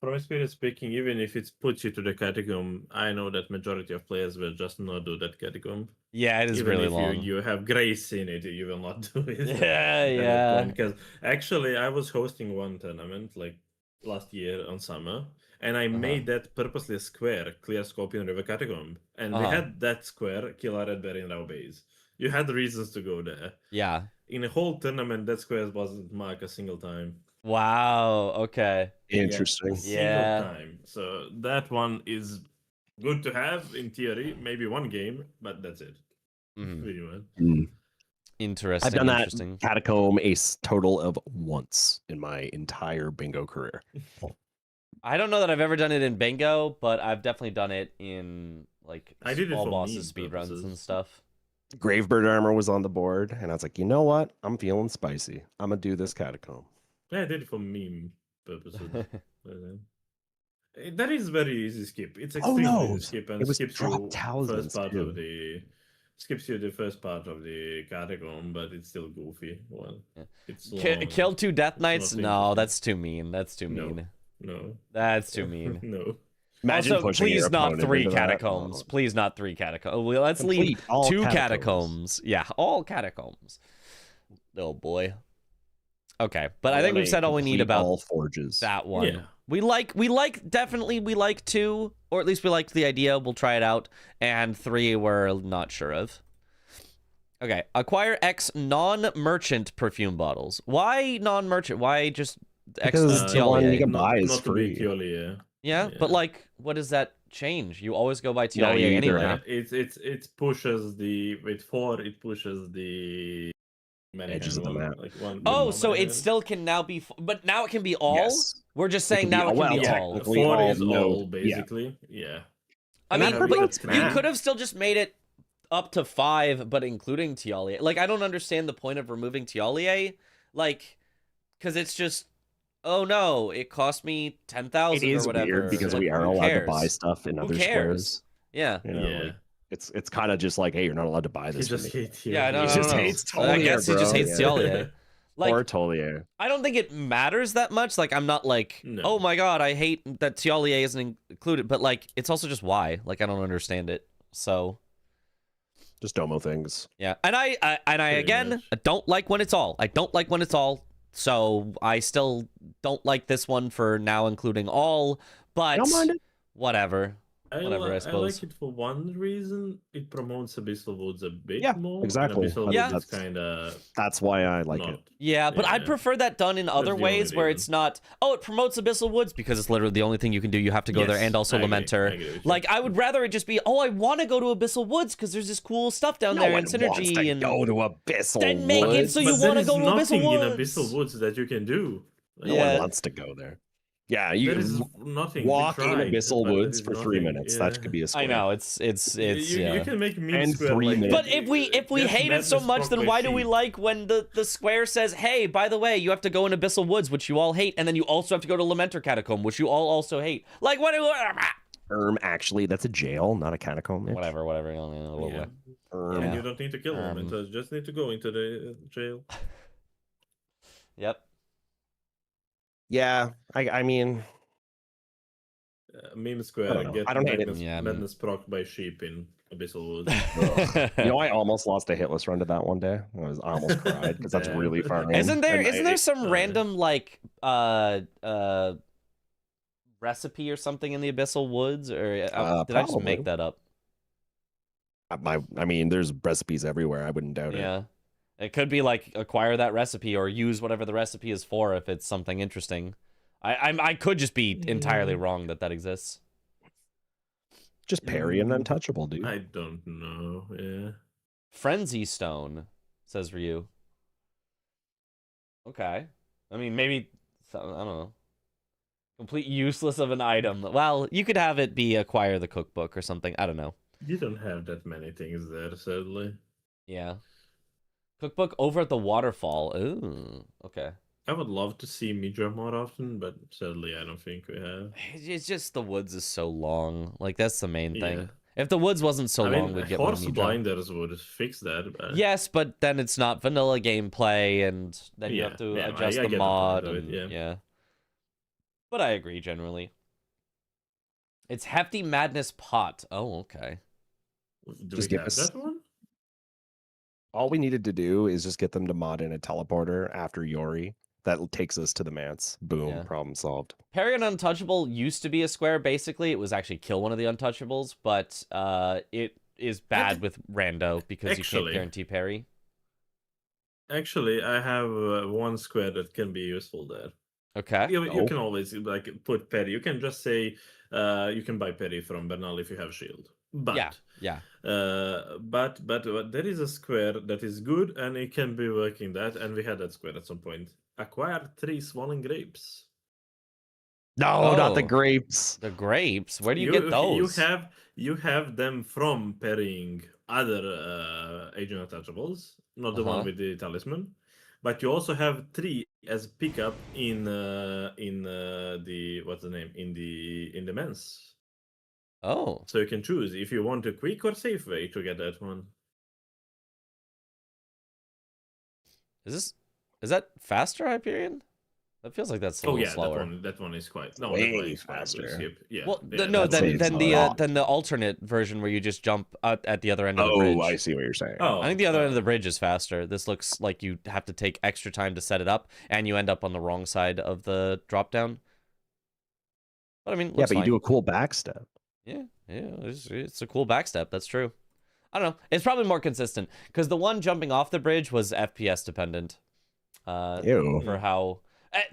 From experience speaking, even if it puts you to the catacomb, I know that majority of players will just not do that catacomb. Yeah, it is even really if long. You have grace in it, you will not do it. Yeah. Because actually, I was hosting one tournament like last year on summer, and I made that purposely a square, clear Scorpion River Catacomb, and we had that square kill a red bear in our base. You had reasons to go there. Yeah. In a whole tournament, that square wasn't marked a single time. Wow. Okay. Interesting. Single time. So that one is good to have in theory. Maybe one game, but that's it. Pretty much. Interesting. I've done that interesting. catacomb a total of once in my entire bingo career. I don't know that I've ever done it in bingo, but I've definitely done it in like I did it small for bosses meme speedruns purposes. and stuff. Gravebird armor was on the board, and I was like, you know what? I'm feeling spicy. I'm gonna do this catacomb. Yeah, I did it for meme purposes. That is very easy skip. It's extremely easy skip and It was skips drop you talismans first part too. of the skips you the first part of the catacomb, but it's still goofy. Well, it's long. Kill 2 Death Knights? not No, interesting. that's too mean. That's too mean. No. That's too mean. No. Imagine also, pushing your please not opponent 3 into that. catacombs. Please not 3 catacombs. Well, let's leave Complete all 2 catacombs. catacombs. Yeah, all catacombs. Oh boy. Okay, but I think we've said all we need Complete about all forges. that one. Yeah. We like 2, or at least we liked the idea. We'll try it out. And 3 we're not sure of. Okay, acquire X non-merchant perfume bottles. Why non-merchant? Why just X Because the one you can buy is not to be free. Tioli, Yeah, but like, what does that change? You always go by No, Tioli you either anyway. have- it pushes the with 4. It pushes the Edges of the one, map. like one, Oh, one so it Mannequin. still can now be, but now it can be all. Yes. We're just It saying can be now it all- can be well, all. technically 4 all is node. all Yeah. basically. Yeah. I And mean, that but promotes you math. could have still just made it up to 5, but including Tialier. Like, I don't understand the point of removing Tialier. Like, because it's just, oh no, it cost me 10,000 It or is whatever. weird because Like, we are who allowed to cares? buy stuff in Who other cares? squares. Yeah. You know, Yeah. like, it's kind of just like, hey, you're not allowed to buy He this. just from me. hate you. Yeah, I don't He know. just hates I Tialier, guess he just bro. hates Yeah. Tialier. Like, Or Tolier. I don't think it matters that much. Like, I'm not like, No. oh my god, I hate that Tialier isn't included. But like, it's also just why. Like, I don't understand it. So Just domo things. yeah, and I again, much. I don't like when it's all. I don't like when it's all. So I still don't like this one for now including all. But Don't mind it. whatever. Whatever, I I suppose. like it for one reason. It promotes Abyssal Woods a bit Yeah, more. exactly. And Abyssal Yeah. Woods is kind of That's why I like not. it. Yeah, but I'd Yeah. prefer that done in other the only ways where reason. it's not, oh, it promotes Abyssal Woods because it's literally the only thing you can do. You have to go there Yes, and also I agree, I Lamenter. agree with you. Like, I would rather it just be, oh, I want to go to Abyssal Woods because there's this cool stuff down No there one and synergy wants to and go to Abyssal Then make it Woods. so you But there wanna is go to nothing Abyssal in Woods. Abyssal Woods that you can do. No Yeah. one wants to go there. Yeah, you There is can nothing. We walk in tried, Abyssal but there Woods is for 3 nothing. minutes. Yeah. That could be a square. I know it's You yeah. can make meme And square 3 like minutes. But if we Death hate it so Madness much, Rock then why do we Machine. like when the square says, "Hey, by the way, you have to go in Abyssal Woods," which you all hate, and then you also have to go to Lamenter Catacomb, which you all also hate? Like, what? Actually, that's a jail, not a catacomb. Mitch. Whatever. Yeah. Erm. And you don't need to kill them. Um, You just need to go into the jail. Yep. Yeah, I mean, Meme Square know. get I don't hate it. madness, Yeah, madness proc by sheep in Abyssal Woods. You know, I almost lost a hitless run to that one day. I almost cried because that's Damn. really far in. Isn't there And there some Oh, random like recipe or something in the Abyssal Woods, or did I just probably. make that up? I mean, there's recipes everywhere. I wouldn't doubt it. Yeah. It could be like acquire that recipe or use whatever the recipe is for if it's something interesting. I could just be entirely wrong that exists. Just parry and untouchable, dude. I don't know. Yeah. Frenzy Stone, says Ryu. Okay. I mean, maybe, I don't know. Complete useless of an item. Well, you could have it be acquire the cookbook or something. I don't know. You don't have that many things there, sadly. Yeah. Cookbook over at the waterfall. Ooh, okay. I would love to see Midra more often, but sadly, I don't think we have. It's just the woods is so long. Like, that's the main Yeah. thing. If the woods wasn't so I long, mean, we'd get more Horse Midra. Blinders would fix that. But... Yes, but then it's not vanilla gameplay, and then you have to adjust I the get mod. point of it, yeah. But I agree generally. It's Hefty Madness Pot. Oh, okay. Do Just we give have us that one? all we needed to do is just get them to mod in a teleporter after Yori. That takes us to the Mance. Boom, Yeah. problem solved. Parry an Untouchable used to be a square, basically. It was actually kill one of the Untouchables, but it is bad with rando because you can't guarantee parry. Actually, I have one square that can be useful there. Okay. You can always like put parry. You can just say you can buy parry from Bernal if you have shield. But yeah. But there is a square that is good and it can be working that, and we had that square at some point. Acquire 3 swollen grapes. No, not the grapes. The grapes. Where do you get those? You have them from parrying other agent untouchables, not the one with the talisman. But you also have 3 as pickup in the what's the name in the men's. Oh. So you can choose if you want a quick or safe way to get that one. Is that faster, Hyperion? That feels like that's a little slower. That one is quite way faster. Skip. Yeah. Well, yeah, then the alternate version where you just jump at the other end of the bridge. Oh, I see what you're saying. I think the other end of the bridge is faster. This looks like you have to take extra time to set it up, and you end up on the wrong side of the drop down. But I mean, yeah, but you do a cool backstep. Yeah, it's a cool backstep. That's true. I don't know. It's probably more consistent because the one jumping off the bridge was FPS dependent. For how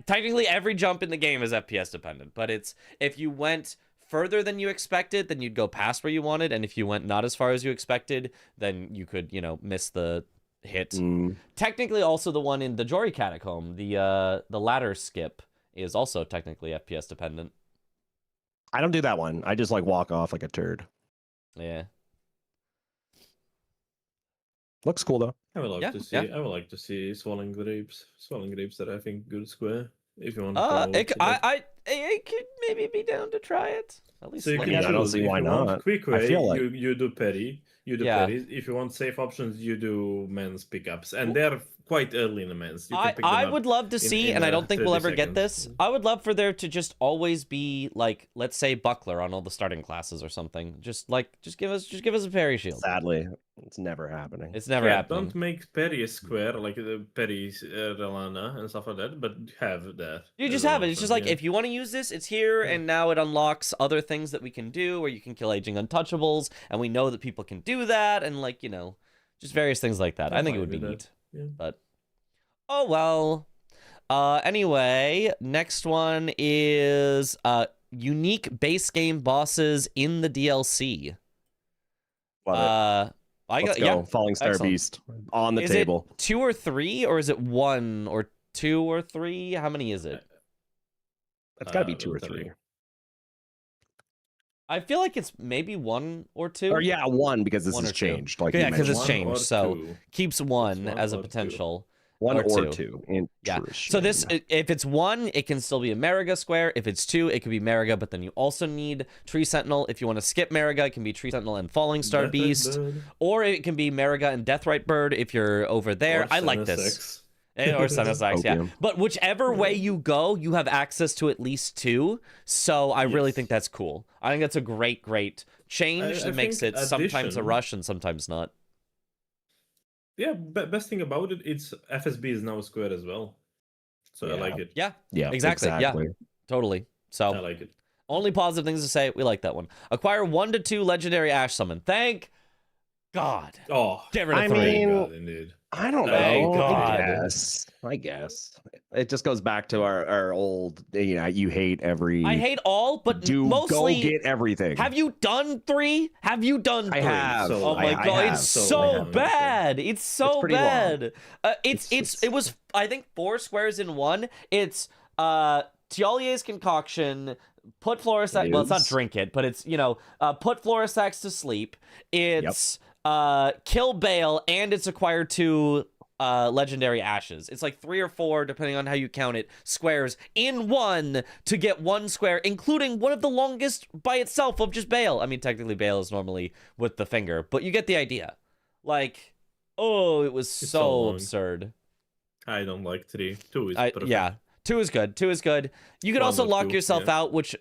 technically every jump in the game is FPS dependent, but it's if you went further than you expected, then you'd go past where you wanted, and if you went not as far as you expected, then you could miss the hit. Technically, also the one in the Jori Catacomb, the ladder skip is also technically FPS dependent. I don't do that one. I just like walk off like a turd. Yeah. Looks cool though. I would like to see. I would like to see swollen grapes. Swollen grapes that I think good square. If you want. It could maybe be down to try it. At least so you like can I don't see why not. Quick way. I feel like you do parry. You do parries. If you want safe options, you do men's pickups, and they're quite early in the men's. You can pick them I up would love to see, and I don't think we'll ever get this. I would love for there to just always be like, let's say, buckler on all the starting classes or something. Just give us a parry shield. Sadly, it's never happening. It's never happening. Don't make parry a square like the parry Relana and stuff like that, but have that. You just have it. It's just like if you want to use this, it's here, and now it unlocks other things that we can do, where you can kill aging untouchables, and we know that people can do that, and just various things like that. I think it would be neat. Yeah. But oh well. Anyway, next one is unique base game bosses in the DLC. Love it. Let's go. Falling Star Excellent. Beast on the is table. It 2 or 3, or is it 1 or 2 or 3? How many is it? It's got to be 2 or 3. I feel like it's maybe 1 or 2. Or 1 because this has changed. Like because it's changed. So 2. keeps 1 as a potential. 1 or 2. Yeah. So this, if it's 1, it can still be a Mariga square. If it's 2, it could be Mariga, but then you also need Tree Sentinel. If you want to skip Mariga, it can be Tree Sentinel and Falling Star Beast. Or it can be Mariga and Deathrite Bird if you're over there. I like this. Or Senesax, yeah. Opium. But whichever way you go, you have access to at least 2. So I really think that's cool. I think that's a great change that makes it sometimes a rush and sometimes not. Yeah, best thing about it, it's FSB is now a square as well. So I like it. Yeah, yeah, exactly. Yeah, totally. So I like it. Only positive things to say. We like that one. Acquire 1 to 2 legendary Ash Summon. Thank God. Oh, get rid of 3. mean, God, indeed. I don't Thank know. God. I guess it just goes back to our old. You hate every. I hate all, but mostly go get everything. Have you done 3? Have you done 3? I have. Oh my God, it's so bad. It's so bad. It was I think 4 squares in 1. It's Tialier's concoction. Put Florisax. Well, it's not drink it, but it's put Florisax to sleep. It's kill Bale, and it's acquire 2 legendary ashes. It's like 3 or 4, depending on how you count it, squares in 1 to get 1 square, including one of the longest by itself of just Bale. I mean, technically Bale is normally with the finger, but you get the idea. Like, it was so absurd. I don't like 3. 2 is perfect. Yeah. 2 is good. 2 is good. You could also lock yourself out, which,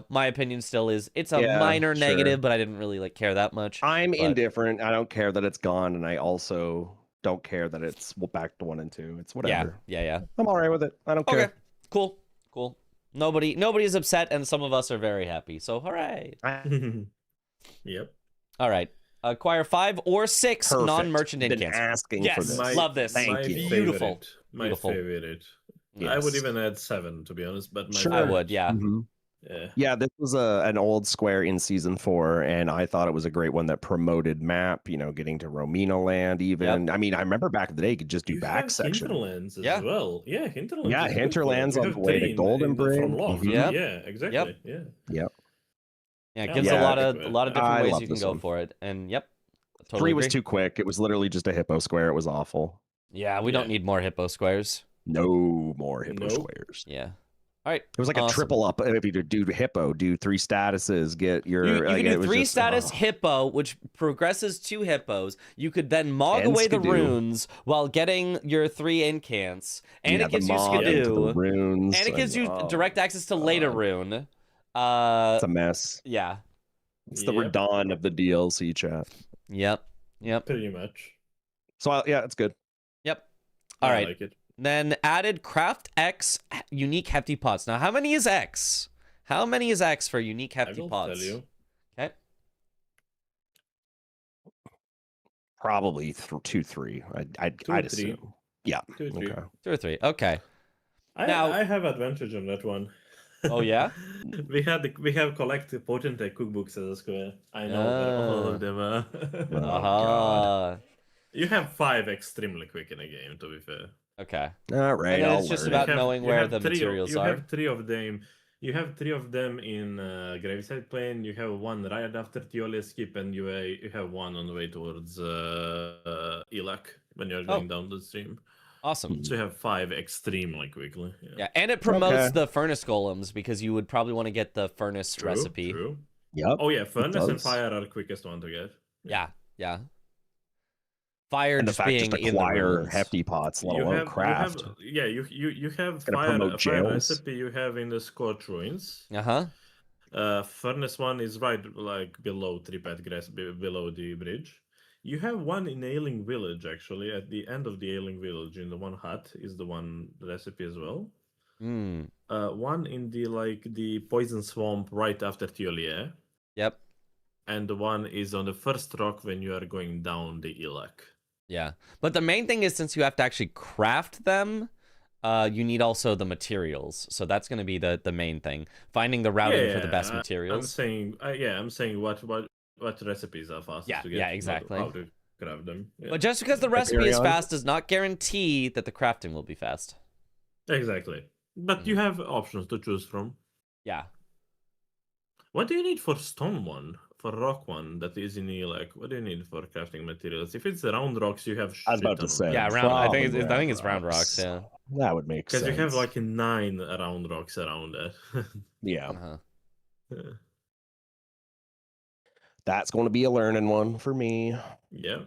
my opinion still is. It's a minor negative, but I didn't really care that much. I'm indifferent. I don't care that it's gone, and I also don't care that it's back to 1 and 2. It's whatever. Yeah. I'm all right with it. I don't care. Okay. Cool. Nobody is upset, and some of us are very happy. So hooray. Yep. All right. Acquire 5 or 6 non-merchant Been incants. asking for this. Love this. Thank you. Beautiful. My favorite. Yes. I would even add 7, to be honest, but I would, yeah. Mm-hmm. Yeah, this was an old square in season 4, and I thought it was a great one that promoted map, getting to Romina land even. Yep. I mean, I remember back in the day you could just do back section. Hinterlands as well. Yeah, Hinterlands. Yeah, Hinterlands on the way to Golden Bridge. Mm-hmm. Yeah, exactly. Yep. Yeah, it gives a lot of different ways you can go for it. And totally 3 was too quick. It was literally just a hippo square. It was awful. Yeah, we don't need more hippo squares. No more hippo squares. Yeah. All right. It was like a triple up. If you do hippo, do 3 statuses, get your. You can do 3 status hippo, which progresses 2 hippos. You could then mog away the runes while getting your 3 incants, and it gives you Skidoo, runes, and it gives you direct access to later rune. It's a mess. Yeah. It's the Radon of the DLC chat. Yep. Pretty much. So it's good. Yep. All right. I like it. Then added Craft X unique hefty pots. Now, how many is X? How many is X for unique hefty pots? Tell you. Okay. Probably 2, 3. I'd assume. Yeah. 2, 3. Okay. 2 or 3. Okay. I have advantage on that one. Oh yeah. we have collected Potentate cookbooks as a square. I know all of them. God. You have 5 extremely quick in a game, to be fair. Okay. All right. And it's just about knowing where the materials are. You have 3 of them. You have 3 of them in Graveside Plain. You have 1 right after Tiole skip, and you have 1 on the way towards Ilak when you're going down the stream. Awesome. So you have 5 extremely quickly. Yeah, and it promotes the furnace golems because you would probably want to get the furnace recipe. True. Yep. Oh yeah, furnace and fire are the quickest one to get. Yeah. Fire and just the fact being just acquire hefty pots, let alone craft. You have fire recipe you have in the Scorch Ruins. Furnace one is right like below 3-path grass, below the bridge. You have 1 in Ailing Village actually. At the end of the Ailing Village, in the 1 hut, is the 1 recipe as well. 1 in the Poison Swamp right after Tiolier. Yep. And the 1 is on the first rock when you are going down the Ilak. Yeah, but the main thing is since you have to actually craft them, you need also the materials. So that's going to be the main thing. Finding the routing for the best materials. I'm saying what recipes are fastest to get. Yeah, exactly. How to craft them. Yeah. But just because the recipe is fast does not guarantee that the crafting will be fast. Exactly. But you have options to choose from. Yeah. What do you need for stone one? For rock one that is in Ilak? What do you need for crafting materials? If it's round rocks, you have. I was about to say. Yeah, round. I think it's round rocks. Yeah. That would make sense. Because you have like 9 round rocks around it. Yeah. Yeah. That's going to be a learning one for me. Yeah.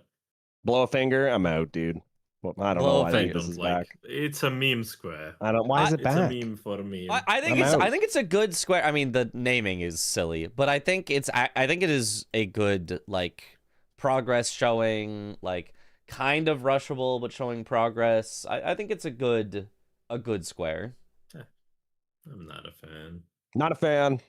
Blow a finger, I'm out, dude. Well, I don't know Blow why fingers. this is like back. it's a meme square. I don't. Why is it It's back? a meme for a meme. I think I'm out. I think it's a good square. I mean, the naming is silly, but I think it is a good like progress showing, like kind of rushable but showing progress. I think it's a good square. I'm not a fan. Not a fan.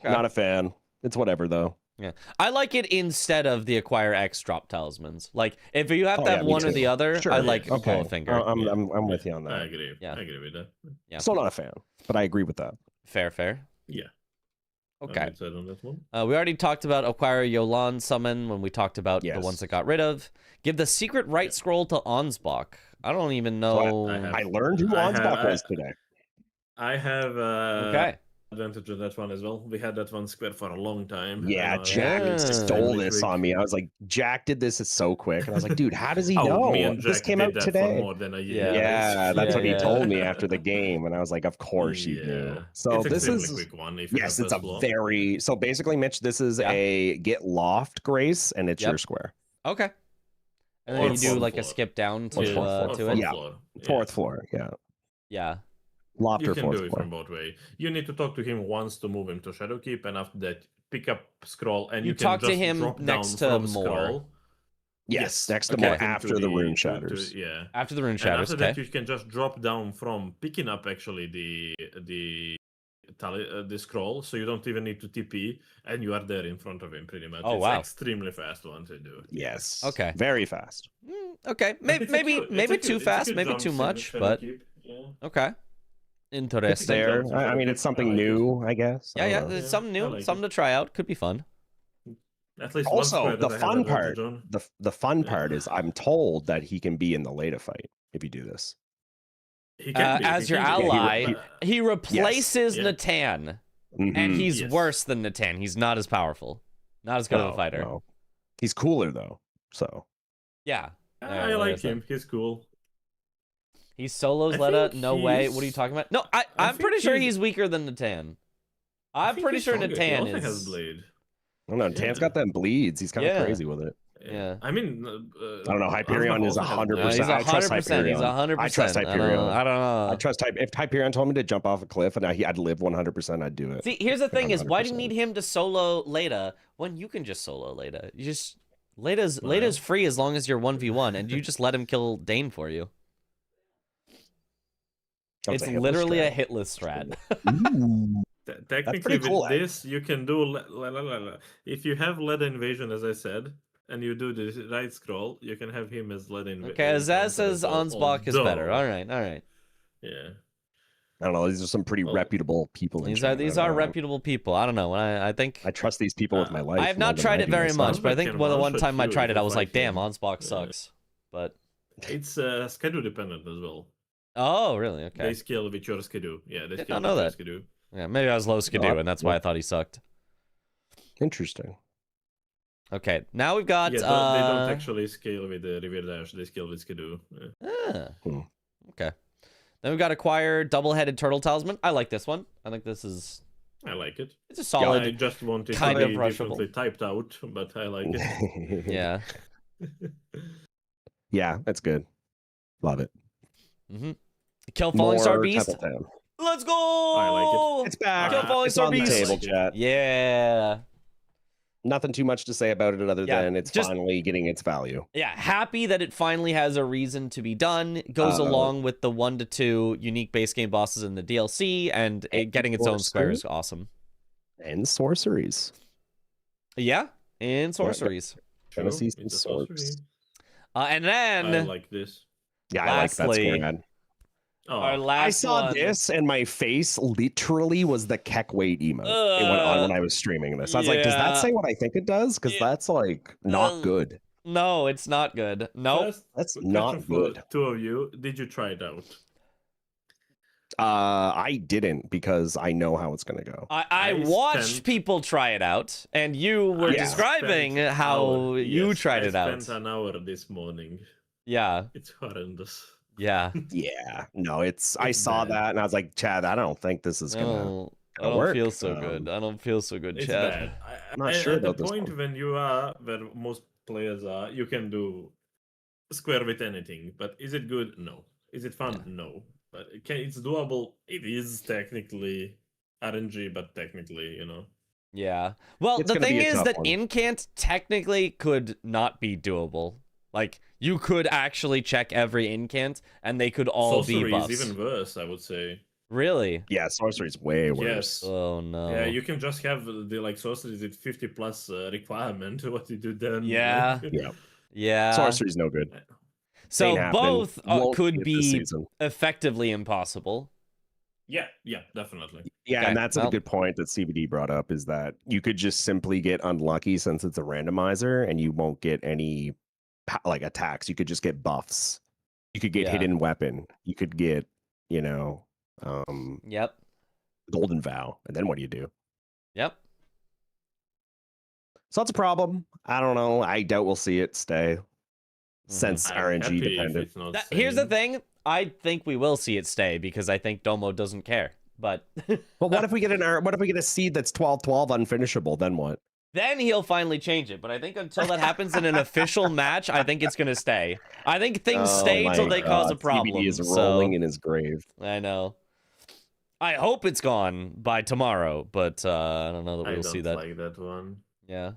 Okay. Not a fan. It's whatever though. Yeah, I like it instead of the acquire X drop talismans. Like if you have to have me one or too. the other, Sure, I like okay. blow a finger. I'm with you on I that. agree. Yeah. I agree with that. Yeah, Still not a fan, but I agree with that. fair. Yeah. Okay. I'm excited on that one. We already talked about acquire Yolan summon when we talked about the ones that got rid of. Give the secret right scroll to Ansbach. I don't even know. I learned who Ansbach was today. I have Okay. advantage of that one as well. We had that one square for a long time. Yeah, and, Jack stole extremely this quick. on me. I was like, Jack did this so quick, and I was like, dude, how does he Oh, know? me and This Jack came did out that today. for more than a year. Yeah, that's what he Yeah. told me after the game, and I was like, of course you knew. Yeah. So It's this extremely is quick one. If you yes, have it's a first blow. very so basically, Mitch. This is a get loft grace, and it's Yep. your square. Okay. And Or then you do fourth like a floor. skip down Or to fourth to Or it. Yeah. floor. Fourth floor, yeah, Yeah. loft You or can fourth do it floor. from both way. You need to talk to him once to move him to Shadowkeep, and after that, pick up scroll, and You you, can talk to just him drop next down to from more. scroll. Yes, next to Okay. more Into after the rune shatters. Yeah. After the rune And shatters. after Okay. that, you can just drop down from picking up actually the scroll, so you don't even need to TP, and you are there in front of him pretty much. Oh, it's wow. extremely fast one to do. Yes. Okay. Very fast. Okay. Maybe It's a good- it's a maybe good- too it's a fast, good maybe jump too in much, the but Shadowkeep, yeah. okay. It's Interesting. there. jumps in I mean, Shadowkeep. it's something I like it. new, I guess. I Yeah, don't know. it's something new, I like something it. to try out. Could be fun. At least one Also, square the that I have fun advantage part, on. the fun Yeah. part is I'm told that he can be in the Leda fight if you do this. He can be, As he your can be, ally, but- he replaces Yeah. Natan, Mhm. and he's Yes. worse than Natan. He's not as powerful, not as good of No, a fighter. no. He's cooler though. So Yeah. I like him. He's cool. He solos I Leda. think No way. What are you he's- talking about? No, I I'm think pretty sure he's- he's weaker than Natan. I I'm think pretty he's sure stronger. He Natan also has is. blade. I don't know. Tan's got them bleeds. He's kind of Yeah. crazy with it. Yeah. I mean, I don't know. Hyperion is 100%. He's I trust 100%. He's Hyperion. 100%. I trust I don't Hyperion. know. I don't know. I trust If Hyperion told me to jump off a cliff and I'd live 100%, I'd do it. See, here's the thing: is why do you 100%. need him to solo Leda when you can just solo Leda? You just Leda's free as long as you're 1v1, and you just let him kill Dane for you. That's It's a hitless literally a strat. hitless strat. Ooh. Technically, pretty cool, with this, you can do if you have Leda invasion, as I said, and you do the right scroll, you can have him as Leda invasion. Okay, Azaz says Ansbach is better. All right. Yeah. I don't know. These are some pretty Oh. reputable people. in These chat. are I don't know. reputable people. I don't know. I think I trust these people with my life. I have more not than tried I it do very myself. much, but I think can the one one-shot time I you tried if it, I you was like, fight damn, him. Ansbach sucks. But It's schedule dependent as well. oh, really? Okay. They scale with your schedule. Yeah, they Did scale not know with your that. schedule. Yeah, maybe I was low skidoo, and that's why I thought he sucked. Interesting. Okay, now we've got. Yeah, they don't actually scale with the Riviera Dash. They scale with Skidoo. Yeah. Okay. Then we've got acquire double-headed turtle talisman. I like this one. I think this is. I like it. It's a solid. I just want it kind to of be rushable. differently typed out, but I like it. Yeah. Yeah, that's good. Love it. Kill falling star More beast. Temple Town. Let's go. I like it. It's back. Kill falling It's star on the beast. table, chat. Yeah. Nothing too much to say about it other Yeah, than it's just- finally getting its value. Yeah, happy that it finally has a reason to be done. Goes along with the 1 to 2 unique base game bosses in the DLC, and getting its own square is awesome. And sorceries. Yeah, and sorceries. Gonna see some It's a swords. sorcery. And then I like this. Yeah, I like that Lastly, square, man. Oh, our last I saw one. this and my face literally was the Keck Wait emote it went on when I was streaming this. I was like, does that yeah. say what I think it does? Because that's like not good. No, it's not good. Nope. First, That's question not for good. two of you. Did you try it out? I didn't because I know how it's gonna go. I I watched spent- people try it out, and you were Yeah. describing Spent how hour- you yes, tried I it out. spent an hour this morning. Yeah, It's horrendous. yeah. Yeah, no, I It's saw bad. that and I was like, Chad, I don't think this is gonna. No, I gonna don't work. feel so good. I don't feel so good, It's Chad. bad. I'm not sure at the about this point one. when you are where most players are, you can do square with anything, but is it good? No. Is it fun? No. But it's doable. It is technically RNG, but technically, Yeah. Well, It's the gonna be thing a is tough that one. incant technically could not be doable. Like, you could actually check every incant, and they could all be sorcery buffs. is even worse, I would say. Really? Yeah, sorcery's way worse. Yes. Oh no. Yeah, you can just have the like sorceries with 50 plus requirement. What you do then? Yeah. Yeah. Yeah. Sorcery's no good. So Ain't happening. both Won't could see it this be season. effectively impossible. Yeah, definitely. Yeah, Okay, and that's well- a good point that CBD brought up, is that you could just simply get unlucky since it's a randomizer, and you won't get any like attacks. You could just get buffs. You could get Yeah. hidden weapon. You could get, Yep. golden vow, and then what do you do? Yep. So that's a problem. I don't know. I doubt we'll see it stay since I'm RNG happy if dependent. it's not Here's the staying. thing. I think we will see it stay because I think Domo doesn't care. But But what if we get a seed that's 12/12 unfinishable? Then what? then he'll finally change it. But I think until that happens in an official match, I think it's gonna stay. I think things stay my till they cause a God, problem. CBD is so- rolling in his grave. I know. I hope it's gone by tomorrow, but I don't know that I we'll don't see that. like that one. Yeah.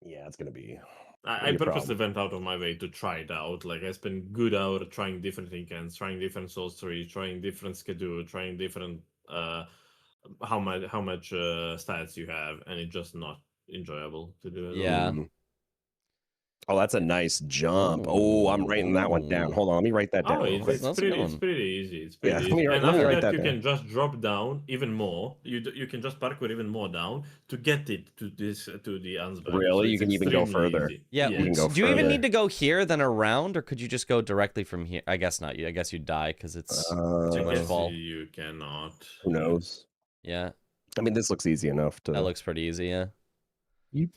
Yeah, it's gonna be. I be a purposely problem. went out of my way to try it out. Like I spent good hour trying different incants, trying different sorcery, trying different schedule, trying different how much stats you have, and it's just not enjoyable to do. Yeah. Oh, that's a nice jump. Oh, I'm writing that one down. Hold on, let me write that down. Oh, real quick. it's pretty easy. It's Yeah, pretty let me easy. write- And let me after write that, that you down. can just drop down even more. You can just parkour even more down to get it to the Ansberg. Really? So You it's can even go extremely further. easy. Yeah. You can go Do you even further. need to go here then around, or could you just go directly from here? I guess not. I guess you'd die because it's too I much guess fall. you cannot. Who knows? Yeah. I mean, this looks easy enough to. That looks pretty easy. Yeah. Yep.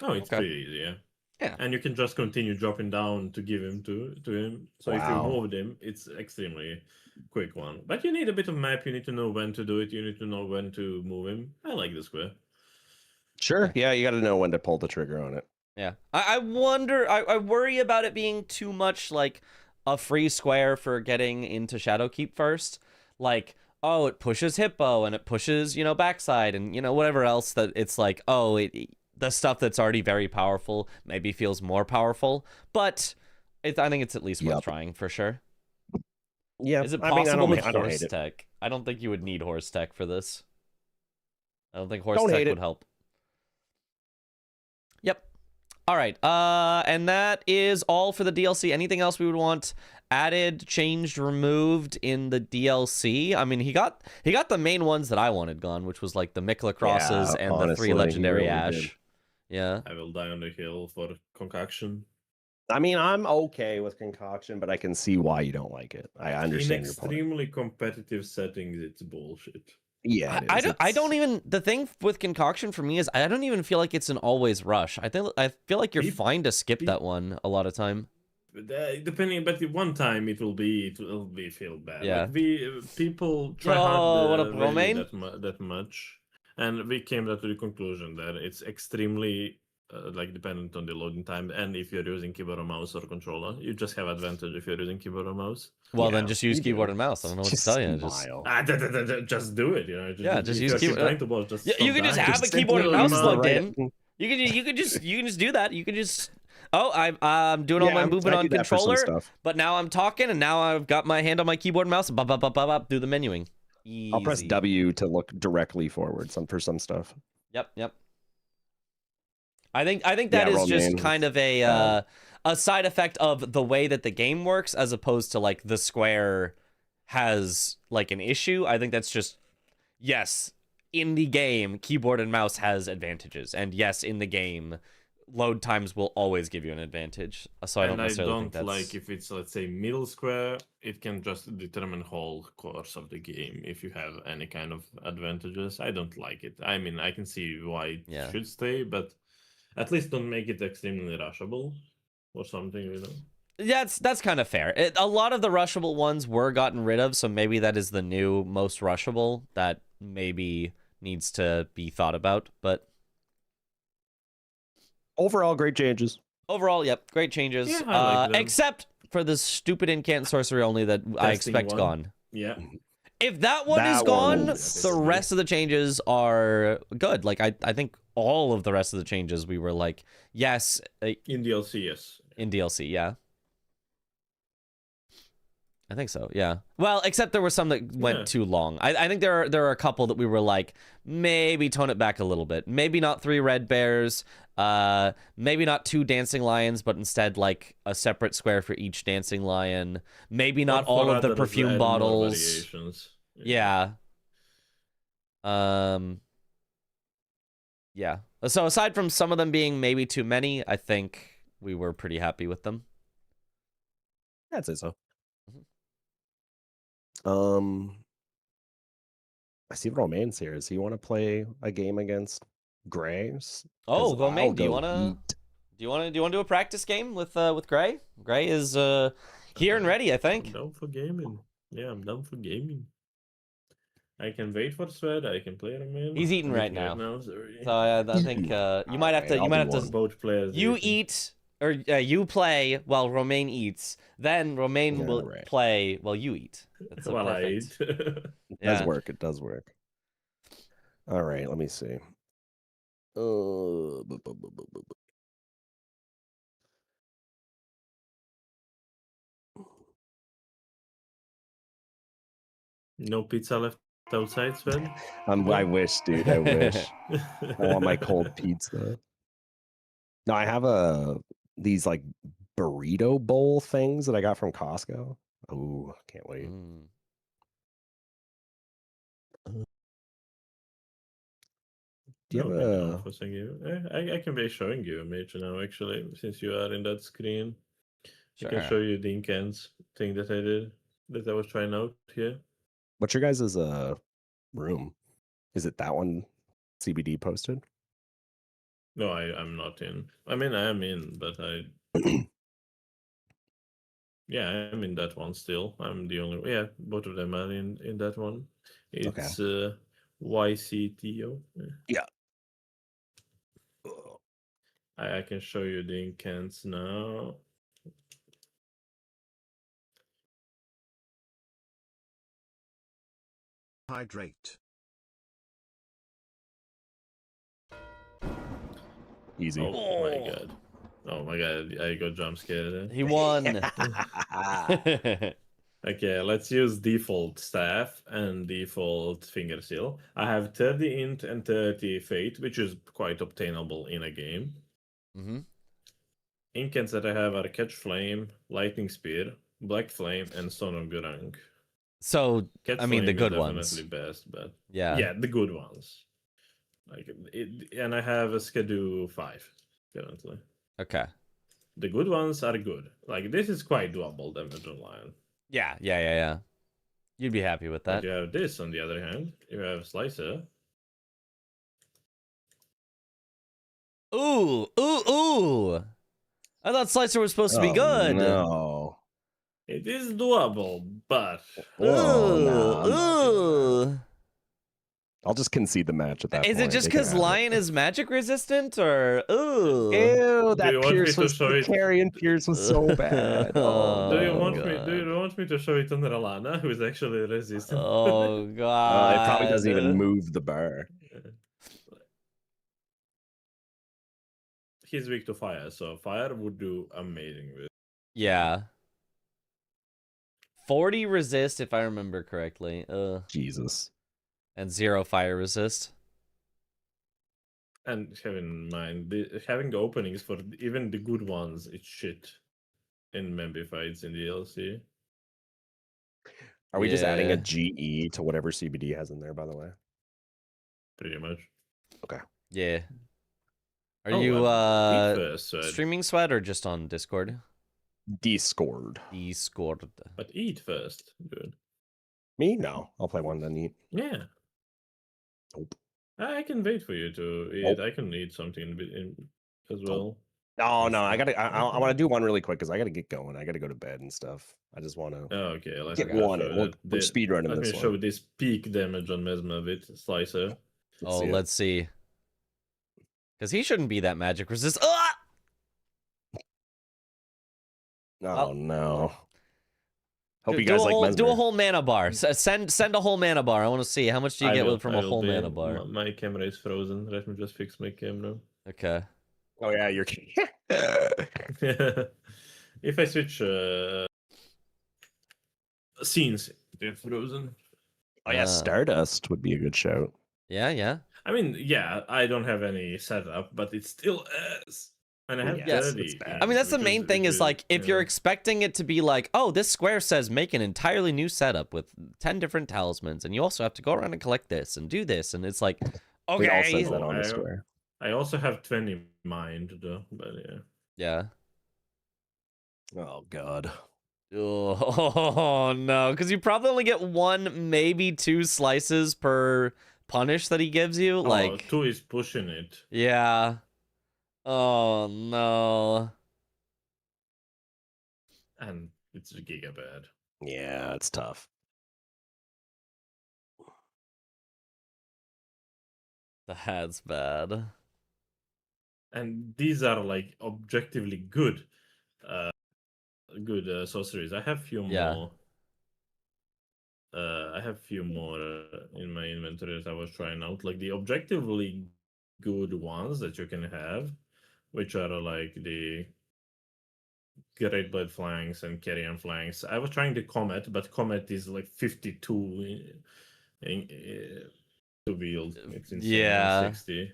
Oh, it's Okay. pretty easy, yeah. Yeah. And you can just continue dropping down to give him to him. So if you Wow. moved him, it's extremely quick one. But you need a bit of map. You need to know when to do it. You need to know when to move him. I like the square. Sure. Yeah, you got to know when to pull the trigger on it. Yeah. I wonder. I worry about it being too much like a free square for getting into Shadowkeep first. Like, oh, it pushes Hippo and it pushes, backside and, whatever else that it's like, oh, the stuff that's already very powerful maybe feels more powerful. But I think it's at least worth trying for sure. Yeah. Is it I mean, possible with I don't horse hate it. tech? I don't think you would need horse tech for this. I don't think horse Don't tech hate would it. help. Yep. All right. And that is all for the DLC. Anything else we would want added, changed, removed in the DLC? I mean, he got the main ones that I wanted gone, which was like the Mikla crosses and the 3 honestly, legendary he really ash. did. Yeah. I will die on the hill for concoction. I mean, I'm okay with concoction, but I can see why you don't like it. I understand In your point. extremely competitive settings, it's bullshit. Yeah, it is. I don't even. The thing with concoction for me is I don't even feel like it's an always rush. I feel like you're fine to skip that one a lot of time. Depending, but one time it will be feel bad. Yeah. Like people try Yo, hard what up, really Romain? that much, and we came to the conclusion that it's extremely like dependent on the loading time. And if you're using keyboard or mouse or controller, you just have advantage if you're using keyboard or mouse. Well, then just use keyboard and mouse. I don't know what to tell you. Just do it. Just if use you're keyboard. trying to watch, just You stop can just dying. have a keyboard and mouse plugged in. You can just do that. You can just. Oh, I'm doing all my movement on controller, but now I'm talking, and now I've got my hand on my keyboard and mouse. Do the menuing. Easy. I'll press W to look directly forward for some stuff. Yep. I think that is just kind of a side effect of the way that the game works, as opposed to like the square has like an issue. I think that's just, yes, in the game, keyboard and mouse has advantages, and yes, in the game, load times will always give you an advantage. So I don't necessarily think that's... like if it's, let's say, middle square, it can just determine whole course of the game if you have any kind of advantages. I don't like it. I mean, I can see why it should stay, but at least don't make it extremely rushable or something, Yeah, that's kind of fair. A lot of the rushable ones were gotten rid of, so maybe that is the new most rushable that maybe needs to be thought about, but... Overall, great changes. Overall, yep, great changes. Yeah, I like them. Except for the stupid incant sorcery only that I expect one. gone. Yeah. If that one That is gone, one is- the rest of the changes are good. Like I think all of the rest of the changes we were like, yes, In DLC, yes. in DLC, yeah. I think so, yeah. Well, except there were some that went too long. I think there are a couple that we were like, maybe tone it back a little bit. Maybe not 3 red bears. Maybe not 2 dancing lions, but instead like a separate square for each dancing lion. Maybe not But all for of the others, perfume add more bottles. variations. Yeah. Yeah. So aside from some of them being maybe too many, I think we were pretty happy with them. I'd say so. Mhm. I see Romain's here. Does he want to play a game against Graves? Oh, 'Cause Romain, I'll do you go wanna eat. do you wanna do a practice game with Gray? Gray is here and ready, I I'm think. down for gaming. Yeah, I'm down for gaming. I can wait for Sweat. I can play Romain. He's eating right now. Sorry. So I think you might have to Both players. you eating. eat or you play while Romain eats. Then Romain Yeah, will right. play while you eat. That's so While perfect. I eat. It does Yeah. work. It does work. All right, let me see. Bu- bu- bu- bu- bu- bu- No pizza left outside, Sven? I wish, dude. I wish. I want my cold pizza. No, I have these like burrito bowl things that I got from Costco. Oh, can't wait. Mm. Do you No, have okay, no, a for saying you. I can be showing you a image now, actually, since you are in that screen. I can show Sure. you the Incans thing that I did, that I was trying out here. what's your guys' room? Is it that one CBD posted? No, I'm not in. I mean, I am in, but I. Yeah, I'm in that one still. I'm the only. Yeah, both of them are in that one. It's YCTO. Yeah. I can show you the incants now. Hydrate. Easy. Oh my god. Oh my god, I got jump scared. He won. Okay, let's use default staff and default finger seal. I have 30 int and 30 fate, which is quite obtainable in a game. Mm-hmm. Incants that I have are Catch Flame, Lightning Spear, Black Flame, and Stone of Gurang. So Catch I mean the Flame good is ones. definitely best, but Yeah. the good ones. Like and I have a Skadu 5 currently. Okay. The good ones are good. Like this is quite doable damage online. Yeah. You'd be happy with But that. you have this on the other hand. You have Slicer. Ooh. I thought Slicer was supposed to be good. No. It is doable, but Ooh. I'll just concede the match at that Is point. it just They can because have it. Lion is magic resistant, or ooh? Ew, that you want Pierce me to was show the it? carrion Pierce was so bad. Oh, do you Oh, want me? God. Do you want me to show it on Alana, who is actually resistant? Oh it god. probably doesn't even move the bar. He's weak to fire, so fire would do amazing with. Yeah. 40 resist, if I remember correctly. Jesus. And 0 fire resist. And have in mind, having the openings for even the good ones, it's shit in member fights in the DLC. Are we just adding a Yeah. GE to whatever CBD has in there, by the way? Pretty much. Yeah. Are Oh, you eat first, Sweat. streaming Sweat or just on Discord? Discord. Discord. But eat first, dude. Me? No. I'll play one then eat. Yeah. Nope. I can wait for you to eat. Nope. I can eat something as well. No, I want to do one really quick because I gotta get going. I gotta go to bed and stuff. I just want to Oh, okay, let's get one in. We're speed running Let this me show one. this peak damage on Mesmer with Slicer. Oh, see it. let's see. Because he shouldn't be that magic resist. Ah! Oh no. Hope do, you guys like Mesmer. Do a whole mana bar. Send a whole mana bar. I want to see how much do you get from a whole mana bar. My camera is frozen. Let me just fix my camera. Okay. Oh yeah, you're. If I switch scenes, they're frozen. Oh yeah, Stardust would be a good shout. Yeah. I mean, yeah, I don't have any setup, but it still is. And I have 30. I mean, that's the main thing is like, if you're expecting it to be like, oh, this square says make an entirely new setup with 10 different talismans, and you also have to go around and collect this and do this, and it's like, okay. It all says that on the square. I also have 20 in mind, though, but yeah. Yeah. Oh, God. Oh, no, because you probably only get 1, maybe 2 slices per punish that he gives you. Like 2 is pushing it. Yeah. Oh no. And it's a giga bad. Yeah, it's tough. That's bad. And these are like objectively good sorceries. I have few more. I have few more in my inventory that I was trying out. Like the objectively good ones that you can have, which are like the Great Blade Flanks and Carrion Flanks. I was trying the Comet, but Comet is like 52 to wield. It's insane. Yeah. 60.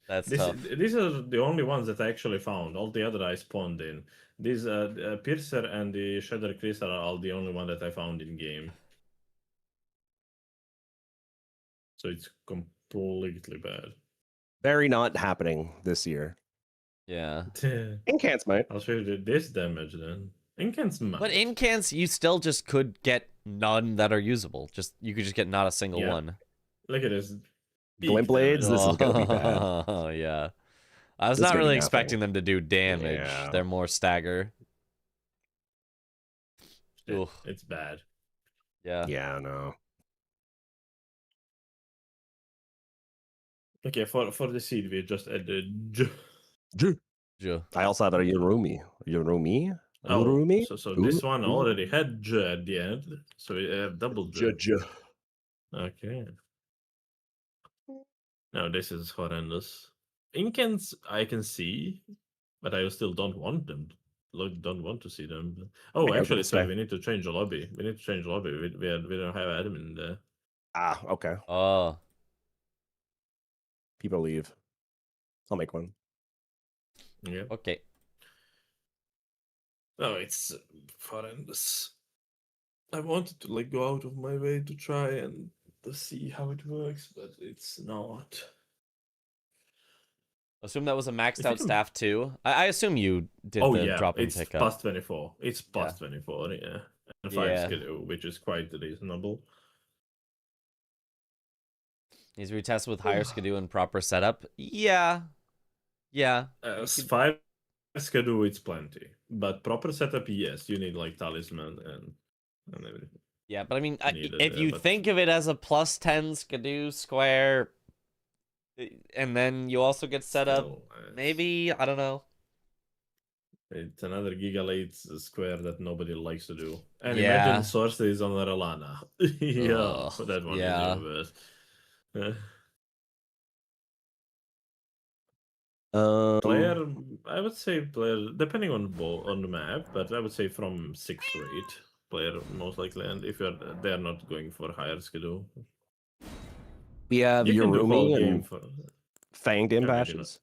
That's tough. These are the only ones that I actually found. All the other I spawned in. These Piercer and the Shadow Crystal are all the only one that I found in game. So it's completely bad. Very not happening this year. Yeah. Incants might. I'll show you this damage then. Incants might. But incants, you still just could get none that are usable. You could just get not a single one. Look at this. Glint Blades, this is gonna be bad. Oh yeah. I was not really expecting them to do damage. Yeah. They're more stagger. It's bad. Yeah. Yeah, no. Okay, for the seed we just added I also have a Yorumi. Yorumi? Oh, Urumi? so this one already had J at the end, so we have double J. Okay. No, this is horrendous. Incants I can see, but I still don't want them. Don't want to see them. Oh, actually, so we need to change the lobby. We don't have admin there. Ah, okay. Oh. People leave. I'll make one. Yeah. Okay. Oh, it's horrendous. I wanted to like go out of my way to try and to see how it works, but it's not. Assume that was a maxed out staff too. I assume you did the drop and pick up. It's past 24. It's past 24, yeah. And 5 skill, which is quite reasonable. Needs to be tested with higher skidoo and proper setup. Yeah. 5 skidoo, it's plenty. But proper setup, yes. You need like talisman and everything. Yeah, but I mean, if you think of it as a plus 10 skidoo square, and then you also get set up, maybe, I don't know. It's another Gigalate square that nobody likes to do. And imagine sorceries on Aralana. That one is the player, I would say player, depending on the map, but I would say from 6th rate player most likely, and if they're not going for higher skill. We have Yorumi and Fanged Impashes.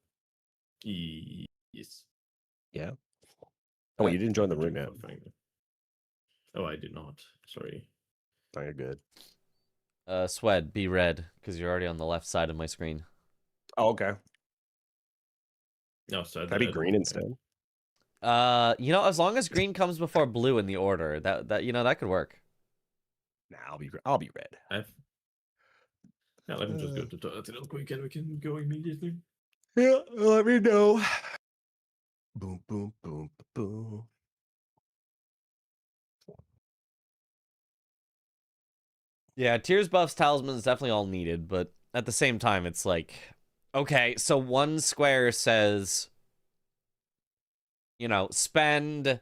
Yes. Yeah. Oh, you didn't join the room yet. Oh, I did not. Sorry. Oh, you're good. Swed, be red, because you're already on the left side of my screen. Oh, okay. No, so Can I be green instead? As long as green comes before blue in the order, that that could work. Nah, I'll be red. Yeah, let me just go to the toilet real quick and we can go immediately. Yeah, let me know. Boom, boom, boom, boom. Yeah, tears, buffs, talismans definitely all needed, but at the same time, it's like, okay, so one square says, spend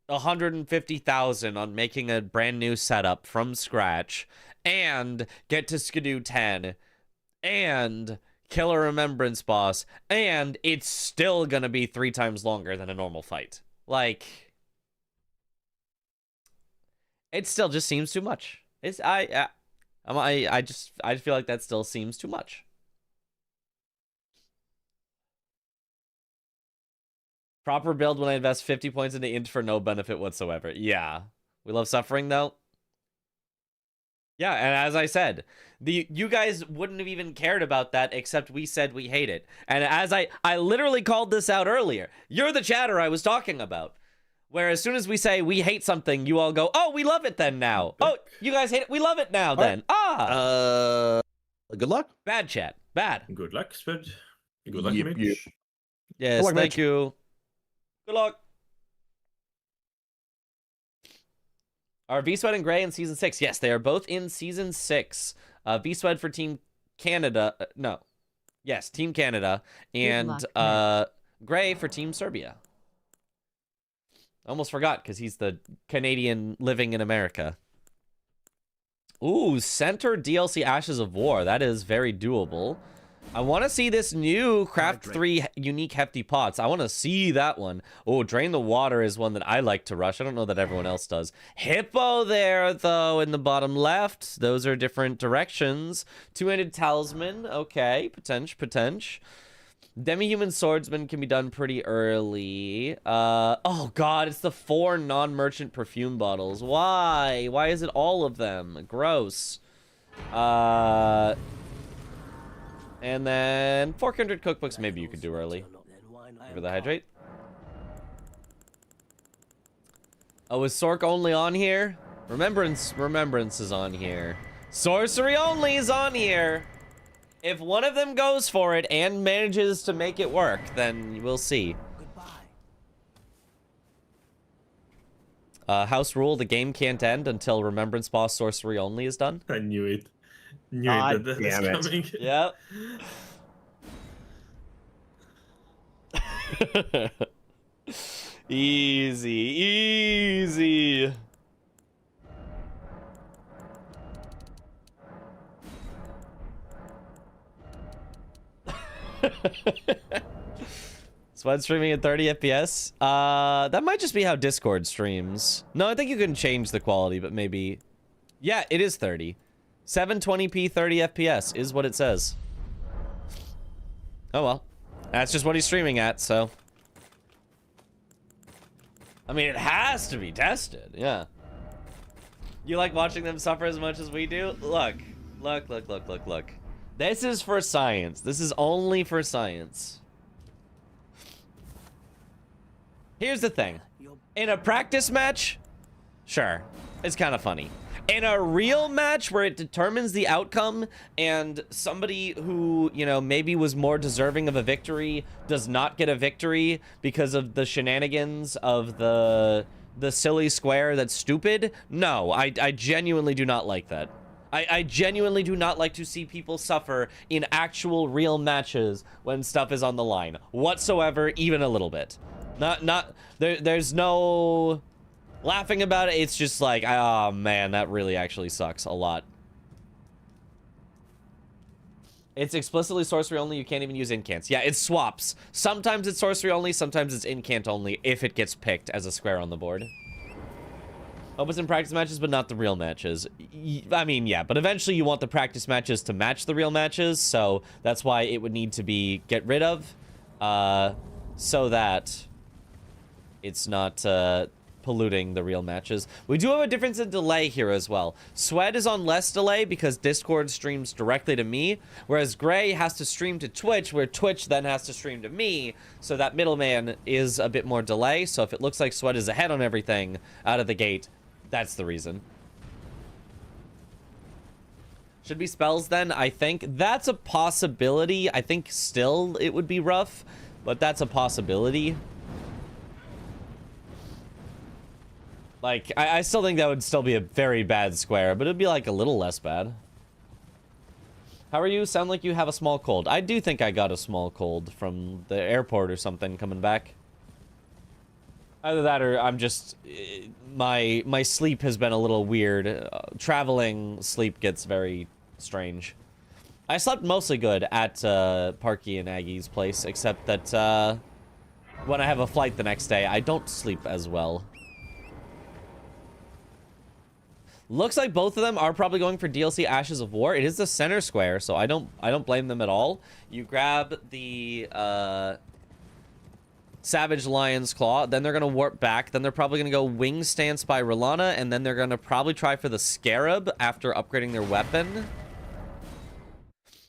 150,000 on making a brand new setup from scratch and get to Skidoo 10 and kill a remembrance boss, and it's still gonna be 3 times longer than a normal fight. Like, it still just seems too much. I feel like that still seems too much. Proper build when I invest 50 points into int for no benefit whatsoever. Yeah. We love suffering, though. Yeah, and as I said, you guys wouldn't have even cared about that except we said we hate it. And as I literally called this out earlier. You're the chatter I was talking about. Where as soon as we say we hate something, you all go, oh, we love it then now. Oh, you guys hate it? We love it now then. Good luck. Bad chat. Bad. Good luck, Spud. Good luck, Yep, Mitch. yep. Yes, Good luck, thank Mitch. you. Good luck. Are V-Sweat and Gray in Season 6? Yes, they are both in Season 6. V-Sweat for Team Canada. No. Yes, Team Canada. And Gray for Team Serbia. Almost forgot, because he's the Canadian living in America. Ooh, Center DLC Ashes of War. That is very doable. I want to see this new Craft 3 unique hefty pots. I want to see that one. Oh, Drain the Water is one that I like to rush. I don't know that everyone else does. Hippo there, though, in the bottom left. Those are different directions. Two-handed Talisman. Okay, potential. Demi-Human Swordsman can be done pretty early. Oh, God, it's the 4 non-merchant perfume bottles. Why? Why is it all of them? Gross. And then 400 cookbooks maybe you could do early. For the hydrate. Oh, is Sork only on here? Remembrance is on here. Sorcery only is on here. If one of them goes for it and manages to make it work, then we'll see. House rule, the game can't end until Remembrance Boss Sorcery only is done. I knew it. God That damn was it. coming. Yep. Easy. Spud streaming at 30 FPS? That might just be how Discord streams. No, I think you can change the quality, but maybe... Yeah, it is 30. 720p 30 FPS is what it says. Oh well. That's just what he's streaming at, so... I mean, it has to be tested, yeah. You like watching them suffer as much as we do? Look. This is for science. This is only for science. Here's the thing. In a practice match, sure, it's kind of funny. In a real match where it determines the outcome and somebody who, you know, maybe was more deserving of a victory does not get a victory because of the shenanigans of the silly square that's stupid, no, I genuinely do not like that. I genuinely do not like to see people suffer in actual real matches when stuff is on the line whatsoever, even a little bit. There's no laughing about it. It's just like, oh man, that really actually sucks a lot. It's explicitly sorcery only. You can't even use incants. Yeah, it swaps. Sometimes it's sorcery only, sometimes it's incant only if it gets picked as a square on the board. Hope it's in practice matches, but not the real matches. I mean, yeah, but eventually you want the practice matches to match the real matches, so that's why it would need to be get rid of, so that it's not polluting the real matches. We do have a difference in delay here as well. Sweat is on less delay because Discord streams directly to me, whereas Gray has to stream to Twitch, where Twitch then has to stream to me, so that middleman is a bit more delay. So if it looks like Sweat is ahead on everything out of the gate, that's the reason. Should be spells then, I think. That's a possibility. I think still it would be rough, but that's a possibility. Like, I still think that would still be a very bad square, but it'd be like a little less bad. How are you? Sound like you have a small cold. I do think I got a small cold from the airport or something coming back. Either that or I'm just my sleep has been a little weird. Traveling sleep gets very strange. I slept mostly good at Parky and Aggie's place, except that when I have a flight the next day, I don't sleep as well. Looks like both of them are probably going for DLC Ashes of War. It is the center square, so I don't blame them at all. You grab the Savage Lion's Claw, then they're gonna warp back, then they're probably gonna go Wing Stance by Rolana, and then they're gonna probably try for the Scarab after upgrading their weapon.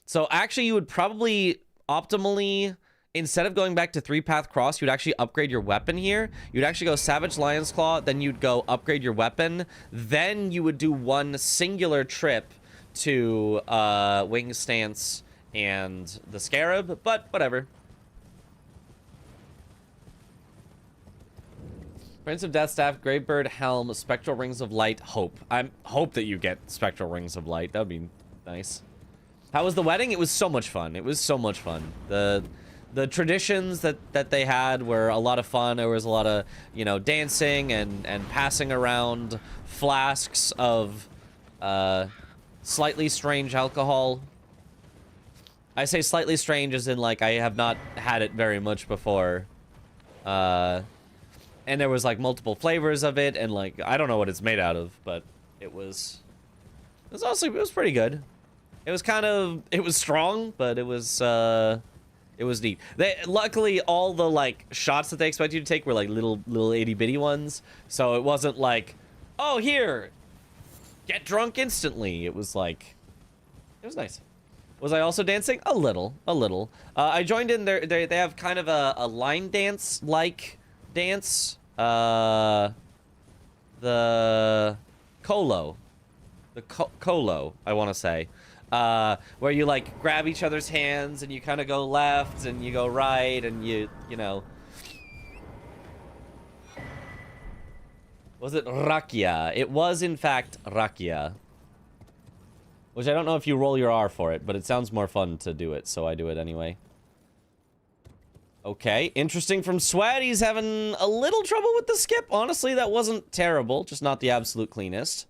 So actually, you would probably optimally, instead of going back to 3-path cross, you'd actually upgrade your weapon here. You'd actually go Savage Lion's Claw, then you'd go upgrade your weapon. Then you would do one singular trip to Wing Stance and the Scarab, but whatever. Prince of Death Staff, Gravebird Helm, Spectral Rings of Light, Hope. I hope that you get Spectral Rings of Light. That would be nice. How was the wedding? It was so much fun. It was so much fun. The traditions that they had were a lot of fun. There was a lot of, you know, dancing and passing around flasks of slightly strange alcohol. I say slightly strange as in, like, I have not had it very much before. And there was, like, multiple flavors of it, and, like, I don't know what it's made out of, but it was pretty good. It was kind of, it was strong, but it was neat. Luckily, all the, like, shots that they expect you to take were, like, little itty-bitty ones, so it wasn't like, oh, here, get drunk instantly. It was, like, it was nice. Was I also dancing? A little. I joined in there. They have kind of a line dance-like dance. The Colo. The Colo, I want to say. Where you, like, grab each other's hands and you kind of go left and you go right and you know. Was it Rakia? It was, in fact, Rakia. Which I don't know if you roll your R for it, but it sounds more fun to do it, so I do it anyway. Okay, interesting from Sweat. He's having a little trouble with the skip. Honestly, that wasn't terrible, just not the absolute cleanest.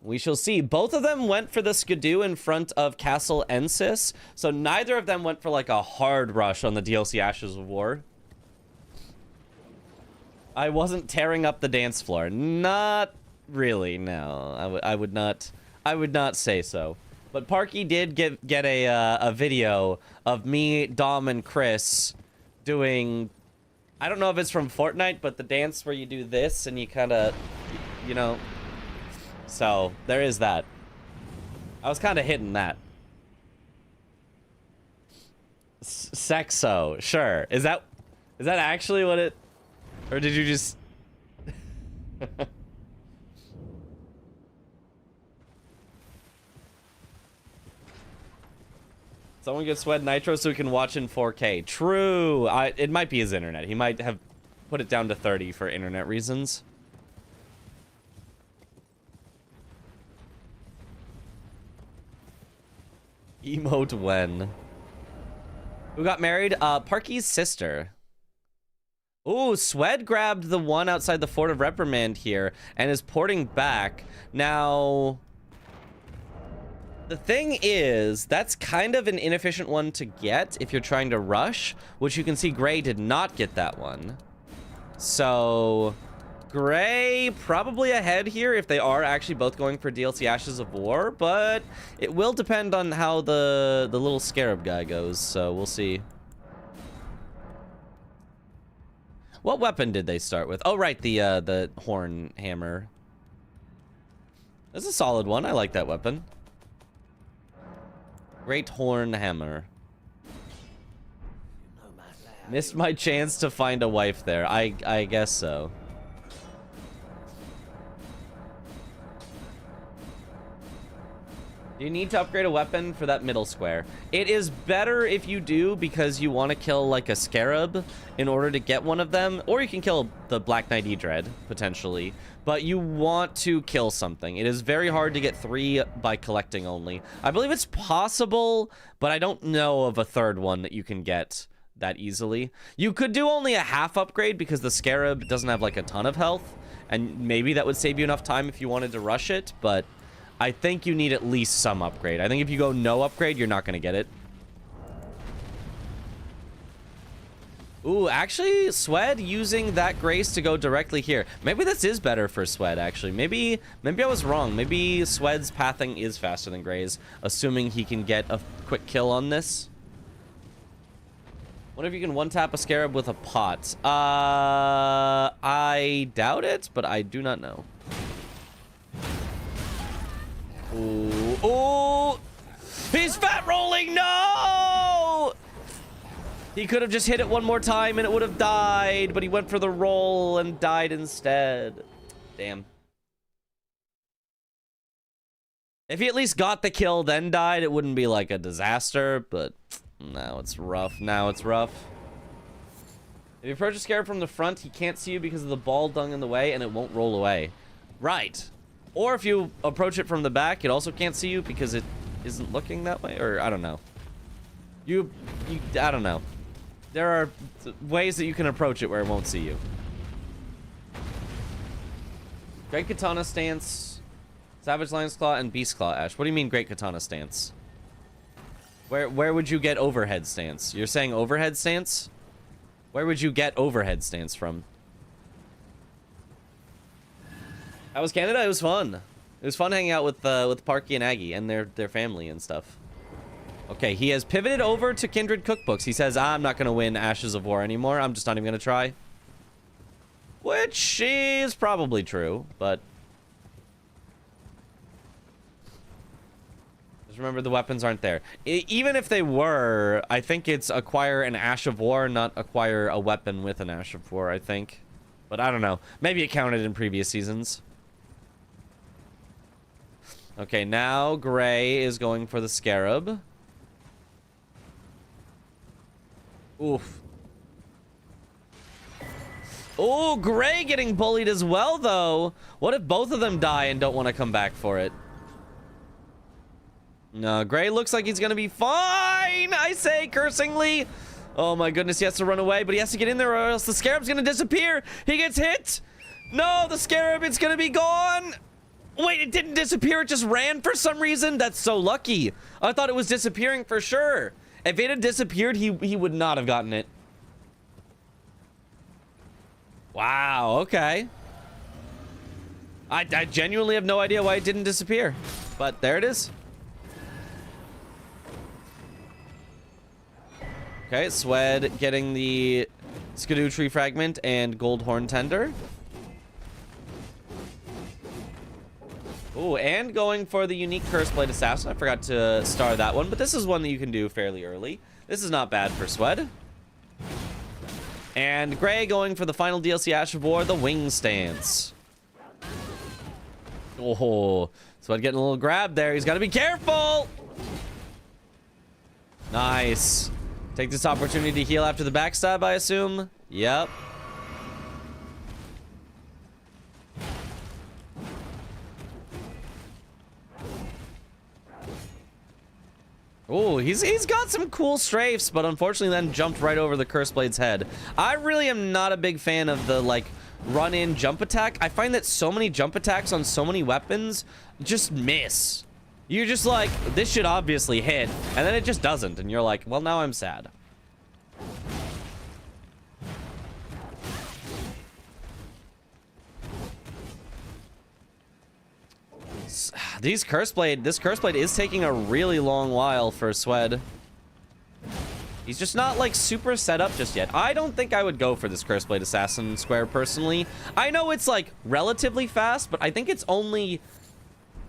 We shall see. Both of them went for the Skidoo in front of Castle Ensis, so neither of them went for, like, a hard rush on the DLC Ashes of War. I wasn't tearing up the dance floor. Not really, no. I would not say so. But Parky did get a video of me, Dom, and Chris doing, I don't know if it's from Fortnite, but the dance where you do this and you kind of, you know. So there is that. I was kind of hitting that. Sexo, sure. Is that actually what it, or did you just? Someone gets Sweat Nitro so we can watch in 4K. True. It might be his internet. He might have put it down to 30 for internet reasons. Emote when? Who got married? Parky's sister. Ooh, Swed grabbed the one outside the Fort of Reprimand here and is porting back. Now, the thing is, that's kind of an inefficient one to get if you're trying to rush, which you can see Gray did not get that one. So, Gray probably ahead here if they are actually both going for DLC Ashes of War, but it will depend on how the little Scarab guy goes, so we'll see. What weapon did they start with? Oh, right, the horn hammer. That's a solid one. I like that weapon. Great horn hammer. Missed my chance to find a wife there. I guess so. Do you need to upgrade a weapon for that middle square? It is better if you do because you want to kill like a Scarab in order to get one of them. Or you can kill the Black Knight E-Dread, potentially. But you want to kill something. It is very hard to get 3 by collecting only. I believe it's possible, but I don't know of a third one that you can get that easily. You could do only a half upgrade because the Scarab doesn't have like a ton of health, and maybe that would save you enough time if you wanted to rush it, but I think you need at least some upgrade. I think if you go no upgrade, you're not going to get it. Ooh, actually, Swed using that Grace to go directly here. Maybe this is better for Swed, actually. Maybe I was wrong. Maybe Swed's pathing is faster than Gray's, assuming he can get a quick kill on this. What if you can one-tap a Scarab with a pot? I doubt it, but I do not know. Ooh, ooh! He's fat rolling, no! He could have just hit it one more time and it would have died, but he went for the roll and died instead. Damn. If he at least got the kill then died, it wouldn't be like a disaster, but now it's rough. Now it's rough. If you approach a Scarab from the front, he can't see you because of the ball dung in the way and it won't roll away. Right. Or if you approach it from the back, it also can't see you because it isn't looking that way, or I don't know. I don't know. There are ways that you can approach it where it won't see you. Great Katana stance, Savage Lion's Claw, and Beast Claw, Ash. What do you mean Great Katana stance? Where would you get overhead stance? You're saying overhead stance? Where would you get overhead stance from? How was Canada? It was fun. It was fun hanging out with Parky and Aggie and their family and stuff. Okay, he has pivoted over to Kindred Cookbooks. He says, I'm not going to win Ashes of War anymore. I'm just not even going to try. Which is probably true, but... just remember the weapons aren't there. Even if they were, I think it's acquire an Ash of War, not acquire a weapon with an Ash of War, I think. But I don't know. Maybe it counted in previous seasons. Okay, now Gray is going for the Scarab. Oof. Oh, Gray getting bullied as well, though. What if both of them die and don't want to come back for it? No, Gray looks like he's going to be fine, I say, cursingly. Oh, my goodness, he has to run away, but he has to get in there or else the Scarab's going to disappear. He gets hit. No, the Scarab, it's going to be gone. Wait, it didn't disappear. It just ran for some reason. That's so lucky. I thought it was disappearing for sure. If it had disappeared, he would not have gotten it. Wow, okay. I genuinely have no idea why it didn't disappear. But there it is. Okay, Swed getting the Skidoo Tree Fragment and Gold Horn Tender. Oh, and going for the unique Curseblade Assassin. I forgot to star that one, but this is one that you can do fairly early. This is not bad for Swed. And Gray going for the final DLC Ash of War, the Wing Stance. Oh, Swed getting a little grab there. He's got to be careful. Nice. Take this opportunity to heal after the backstab, I assume. Yep. Oh, he's got some cool strafes, but unfortunately then jumped right over the Curseblade's head. I really am not a big fan of the, like, run-in jump attack. I find that so many jump attacks on so many weapons just miss. You're just like, this should obviously hit, and then it just doesn't, and you're like, well, now I'm sad. This Curseblade is taking a really long while for Swed. He's just not, like, super set up just yet. I don't think I would go for this Curseblade Assassin square, personally. I know it's, like, relatively fast, but I think it's only,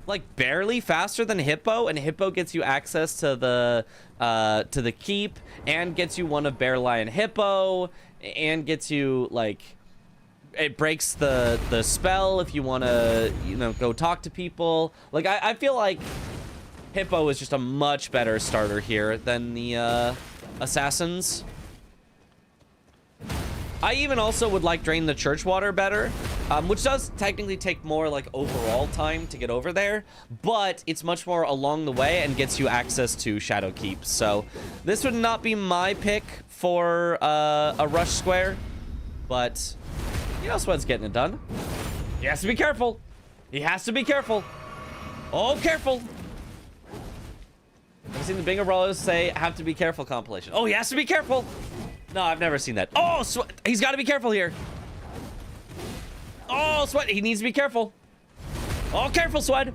like, barely faster than Hippo, and Hippo gets you access to the keep, and gets you one of Bear, Lion, Hippo, and gets you, like... it breaks the spell if you want to, you know, go talk to people. Like, I feel like Hippo is just a much better starter here than the Assassins. I even also would like Drain the Church Water better, which does technically take more like overall time to get over there, but it's much more along the way and gets you access to Shadow Keep. So this would not be my pick for a rush square, but you know, Sweat's getting it done. He has to be careful. He has to be careful. Oh, careful. I've seen the Bingo Brawlers say have to be careful compilation. Oh, he has to be careful. No, I've never seen that. Oh, Sweat, he's got to be careful here. Oh, Sweat, he needs to be careful. Oh, careful, Sweat.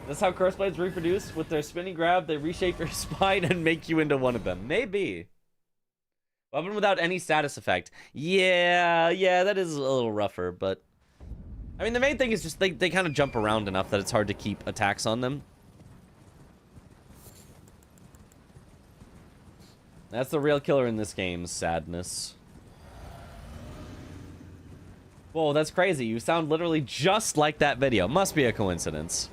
That's how curse blades reproduce. With their spinning grab, they reshape your spine and make you into one of them. Maybe. Weapon without any status effect. Yeah, that is a little rougher, but... I mean, the main thing is just they kind of jump around enough that it's hard to keep attacks on them. That's the real killer in this game, sadness. Whoa, that's crazy. You sound literally just like that video. Must be a coincidence.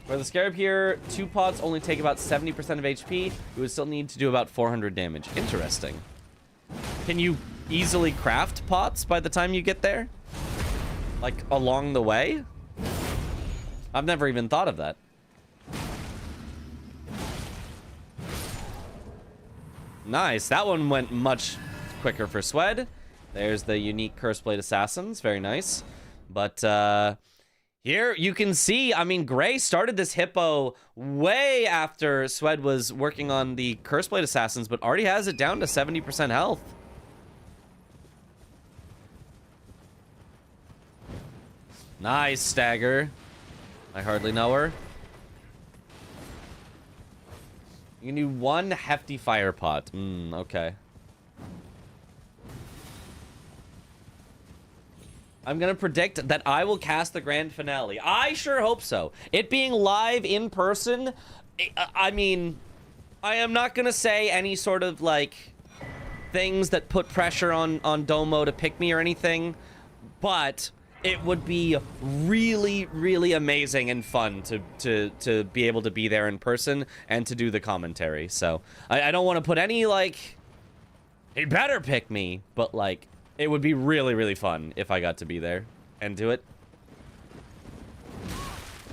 For the Scarab here, 2 pots only take about 70% of HP. You would still need to do about 400 damage. Interesting. Can you easily craft pots by the time you get there? Like, along the way? I've never even thought of that. Nice. That one went much quicker for Swed. There's the unique Curseblade Assassins. Very nice. But, here you can see, I mean, Gray started this hippo way after Swed was working on the Curseblade Assassins, but already has it down to 70% health. Nice stagger. I hardly know her. You can do 1 hefty fire pot. Okay. I'm going to predict that I will cast the grand finale. I sure hope so. It being live in person, I mean, I am not going to say any sort of, like, things that put pressure on Domo to pick me or anything, but it would be really, really amazing and fun to be able to be there in person and to do the commentary. So, I don't want to put any, like, he better pick me, but, like, it would be really, really fun if I got to be there and do it.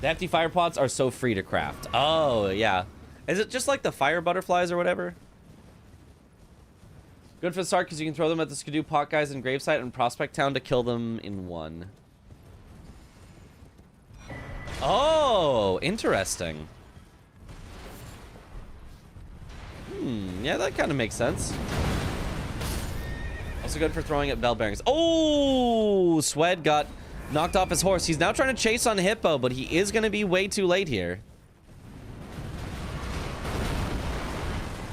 The hefty fire pots are so free to craft. Oh, yeah. Is it just like the fire butterflies or whatever? Good for the start because you can throw them at the Skidoo pot guys in Gravesite and Prospect Town to kill them in 1. Oh, interesting. Yeah, that kind of makes sense. Also good for throwing at bell bearings. Oh, Swed got knocked off his horse. He's now trying to chase on Hippo, but he is going to be way too late here.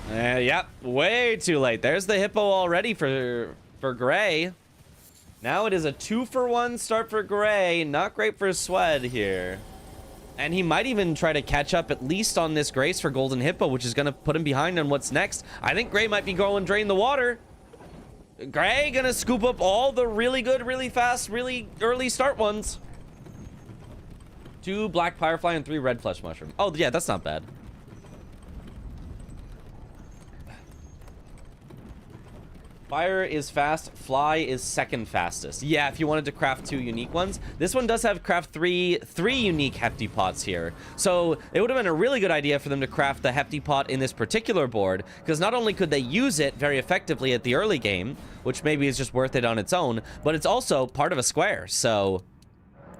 Yep, way too late. There's the Hippo already for Gray. Now it is a 2-for-1 start for Gray. Not great for Swed here. And he might even try to catch up at least on this Grace for Golden Hippo, which is going to put him behind on what's next. I think Gray might be going Drain the Water. Gray gonna scoop up all the really good, really fast, really early start ones. 2 black firefly and 3 red flesh mushroom. Oh yeah, that's not bad. Fire is fast, fly is second fastest. Yeah, if you wanted to craft 2 unique ones. This one does have craft three unique hefty pots here. So it would have been a really good idea for them to craft the hefty pot in this particular board, because not only could they use it very effectively at the early game, which maybe is just worth it on its own, but it's also part of a square. So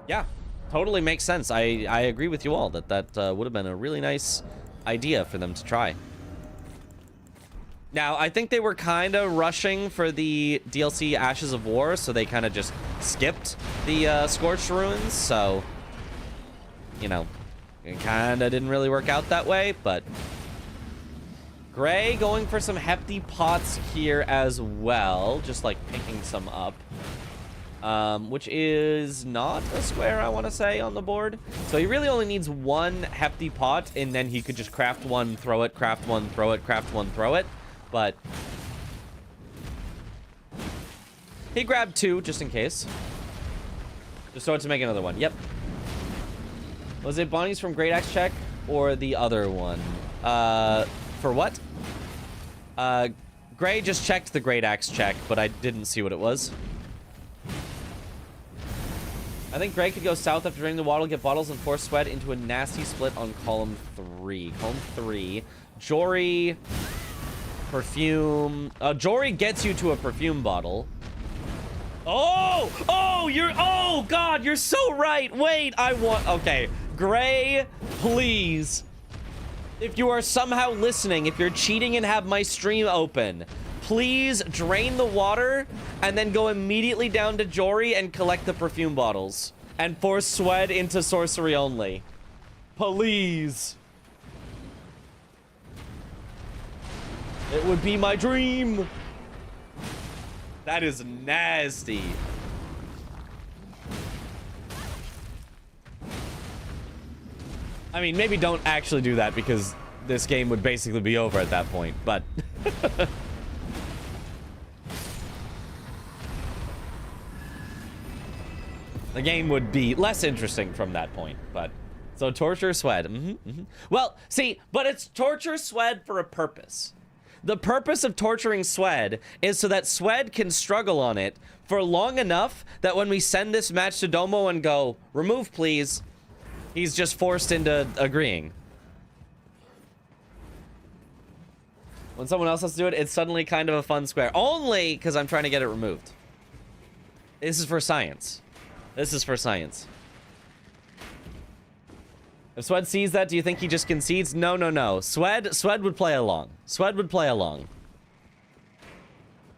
yeah, totally makes sense. I agree with you all that would have been a really nice idea for them to try. Now, I think they were kind of rushing for the DLC Ashes of War, so they kind of just skipped the Scorched Ruins, so, you know, it kind of didn't really work out that way, but Gray going for some hefty pots here as well, just like picking some up, which is not a square, I want to say, on the board. So he really only needs 1 hefty pot, and then he could just craft 1, throw it, craft 1, throw it, craft 1, throw it. But he grabbed 2 just in case. Just so to make another one. Yep. Was it Bonnie's from Great Axe check or the other one? For what? Gray just checked the Great Axe check, but I didn't see what it was. I think Gray could go south after draining the water, get bottles, and force Sweat into a nasty split on column 3. Column 3. Jory... Perfume... Jory gets you to a perfume bottle. Oh! Oh, you're... Oh, God, you're so right! Wait, I want... Okay. Gray, please. If you are somehow listening, if you're cheating and have my stream open, please drain the water and then go immediately down to Jory and collect the perfume bottles. And force Swed into sorcery only. Please. It would be my dream. That is nasty. I mean, maybe don't actually do that because this game would basically be over at that point, but... The game would be less interesting from that point, but... So, torture Swed. Well, see, but it's torture Swed for a purpose. The purpose of torturing Swed is so that Swed can struggle on it for long enough that when we send this match to Domo and go, remove please, he's just forced into agreeing. When someone else has to do it, it's suddenly kind of a fun square. Only because I'm trying to get it removed. This is for science. This is for science. If Swed sees that, do you think he just concedes? No, no, no. Swed would play along. Swed would play along.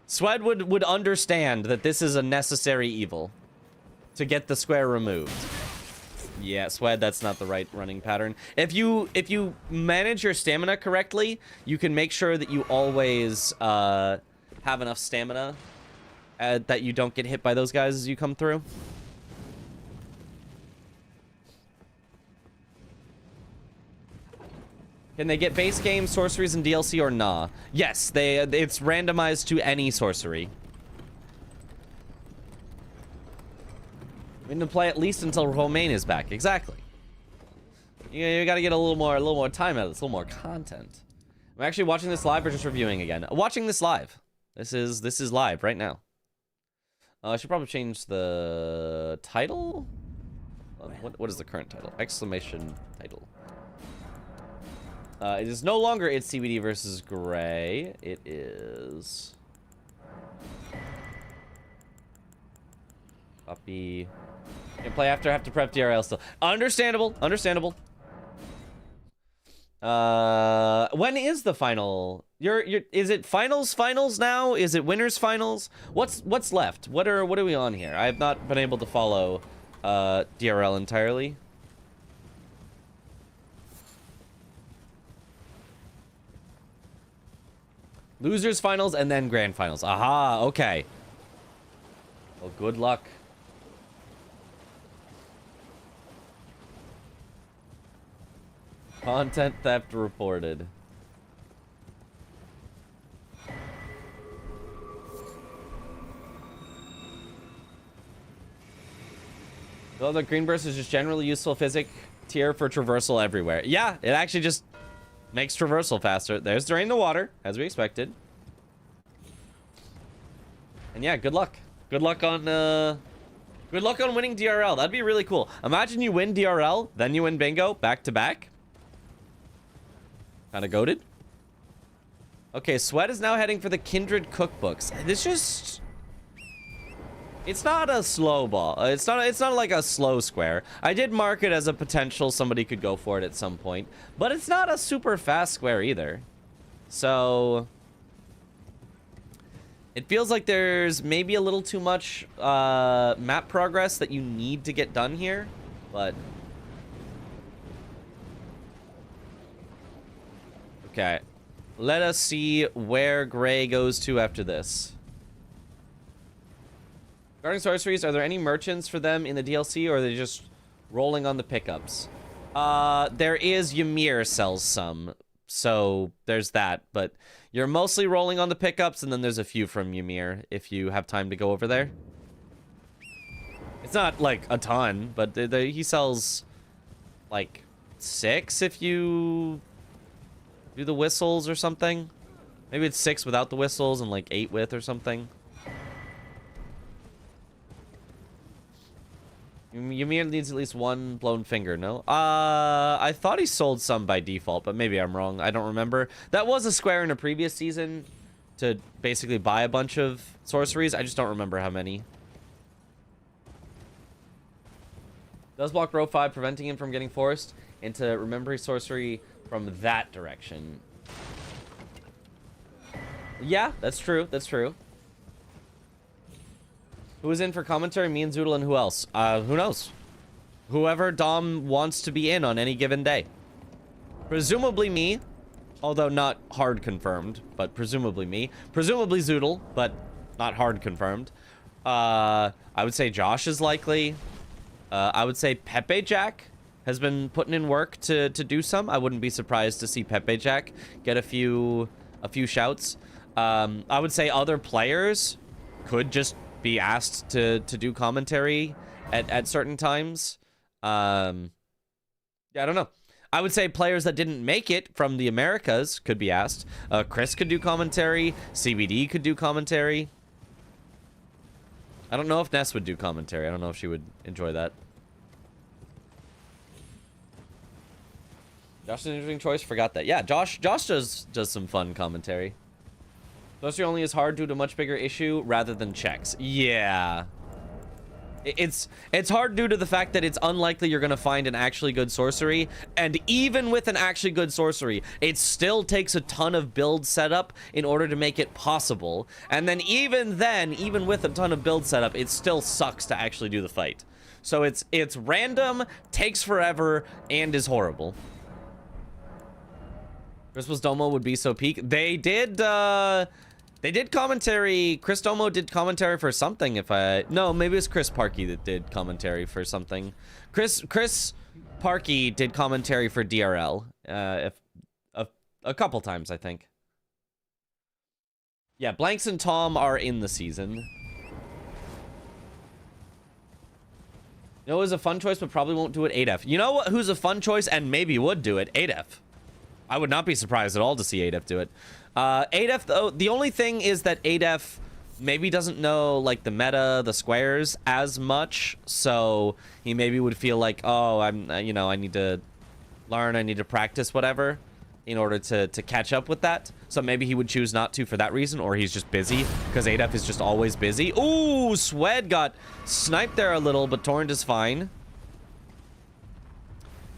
Swed would understand that this is a necessary evil to get the square removed. Yeah, Swed, that's not the right running pattern. If you manage your stamina correctly, you can make sure that you always have enough stamina that you don't get hit by those guys as you come through. Can they get base game, sorceries, and DLC or nah? Yes, it's randomized to any sorcery. We need to play at least until Romaine is back. Exactly. You gotta get a little more time out of this, a little more content. I'm actually watching this live or just reviewing again. Watching this live. This is live right now. I should probably change the title. What is the current title? Exclamation title. It is no longer It's CBD versus Gray. It is... Copy. Can play after, have to prep DRL still. Understandable. Understandable. When is the final? Is it finals now? Is it winners finals? What's left? What are we on here? I have not been able to follow DRL entirely. Losers finals and then grand finals. Aha, okay. Well, good luck. Content theft reported. Though the green burst is just generally useful physic tier for traversal everywhere. Yeah, it actually just makes traversal faster. There's Drain the Water, as we expected. And yeah, good luck. Good luck on winning DRL. That'd be really cool. Imagine you win DRL, then you win bingo back to back. Kind of goated. Okay, Sweat is now heading for the Kindred cookbooks. This just... It's not a slow ball. It's not like a slow square. I did mark it as a potential somebody could go for it at some point, but it's not a super fast square either. So it feels like there's maybe a little too much map progress that you need to get done here, but okay. Let us see where Gray goes to after this. Regarding sorceries, are there any merchants for them in the DLC, or are they just rolling on the pickups? There is Ymir sells some, so there's that. But you're mostly rolling on the pickups, and then there's a few from Ymir if you have time to go over there. It's not like a ton, but he sells like 6 if you do the whistles or something. Maybe it's 6 without the whistles and like 8 with or something. Ymir needs at least 1 blown finger, no? I thought he sold some by default, but maybe I'm wrong. I don't remember. That was a square in a previous season to basically buy a bunch of sorceries. I just don't remember how many. Does block row 5, preventing him from getting forced into remembering sorcery from that direction. Yeah, that's true. That's true. Who is in for commentary? Me and Zoodle, and who else? Who knows? Whoever Dom wants to be in on any given day. Presumably me, although not hard confirmed, but presumably me. Presumably Zoodle, but not hard confirmed. I would say Josh is likely. I would say Pepe Jack has been putting in work to do some. I wouldn't be surprised to see Pepe Jack get a few shouts. I would say other players could just be asked to do commentary at certain times. Yeah, I don't know. I would say players that didn't make it from the Americas could be asked. Chris could do commentary. CBD could do commentary. I don't know if Ness would do commentary. I don't know if she would enjoy that. Josh is an interesting choice. Forgot that. Yeah, Josh does some fun commentary. Sorcery only is hard due to much bigger issue rather than checks. Yeah. It's hard due to the fact that it's unlikely you're going to find an actually good sorcery. And even with an actually good sorcery, it still takes a ton of build setup in order to make it possible. And then, even with a ton of build setup, it still sucks to actually do the fight. So it's random, takes forever, and is horrible. Christmas Domo would be so peak. They did commentary. Chris Domo did commentary for something. No, maybe it was Chris Parkey that did commentary for something. Chris Parkey did commentary for DRL. A couple times, I think. Yeah, Blanks and Tom are in the season. Noah's a fun choice, but probably won't do it. ADEF. You know who's a fun choice and maybe would do it? ADEF. I would not be surprised at all to see ADEF do it. ADEF, though, the only thing is that ADEF maybe doesn't know, like, the meta, the squares as much, so he maybe would feel like, oh, I need to learn, I need to practice whatever in order to catch up with that. So maybe he would choose not to for that reason, or he's just busy, because ADEF is just always busy. Ooh, Swed got sniped there a little, but Torrent is fine.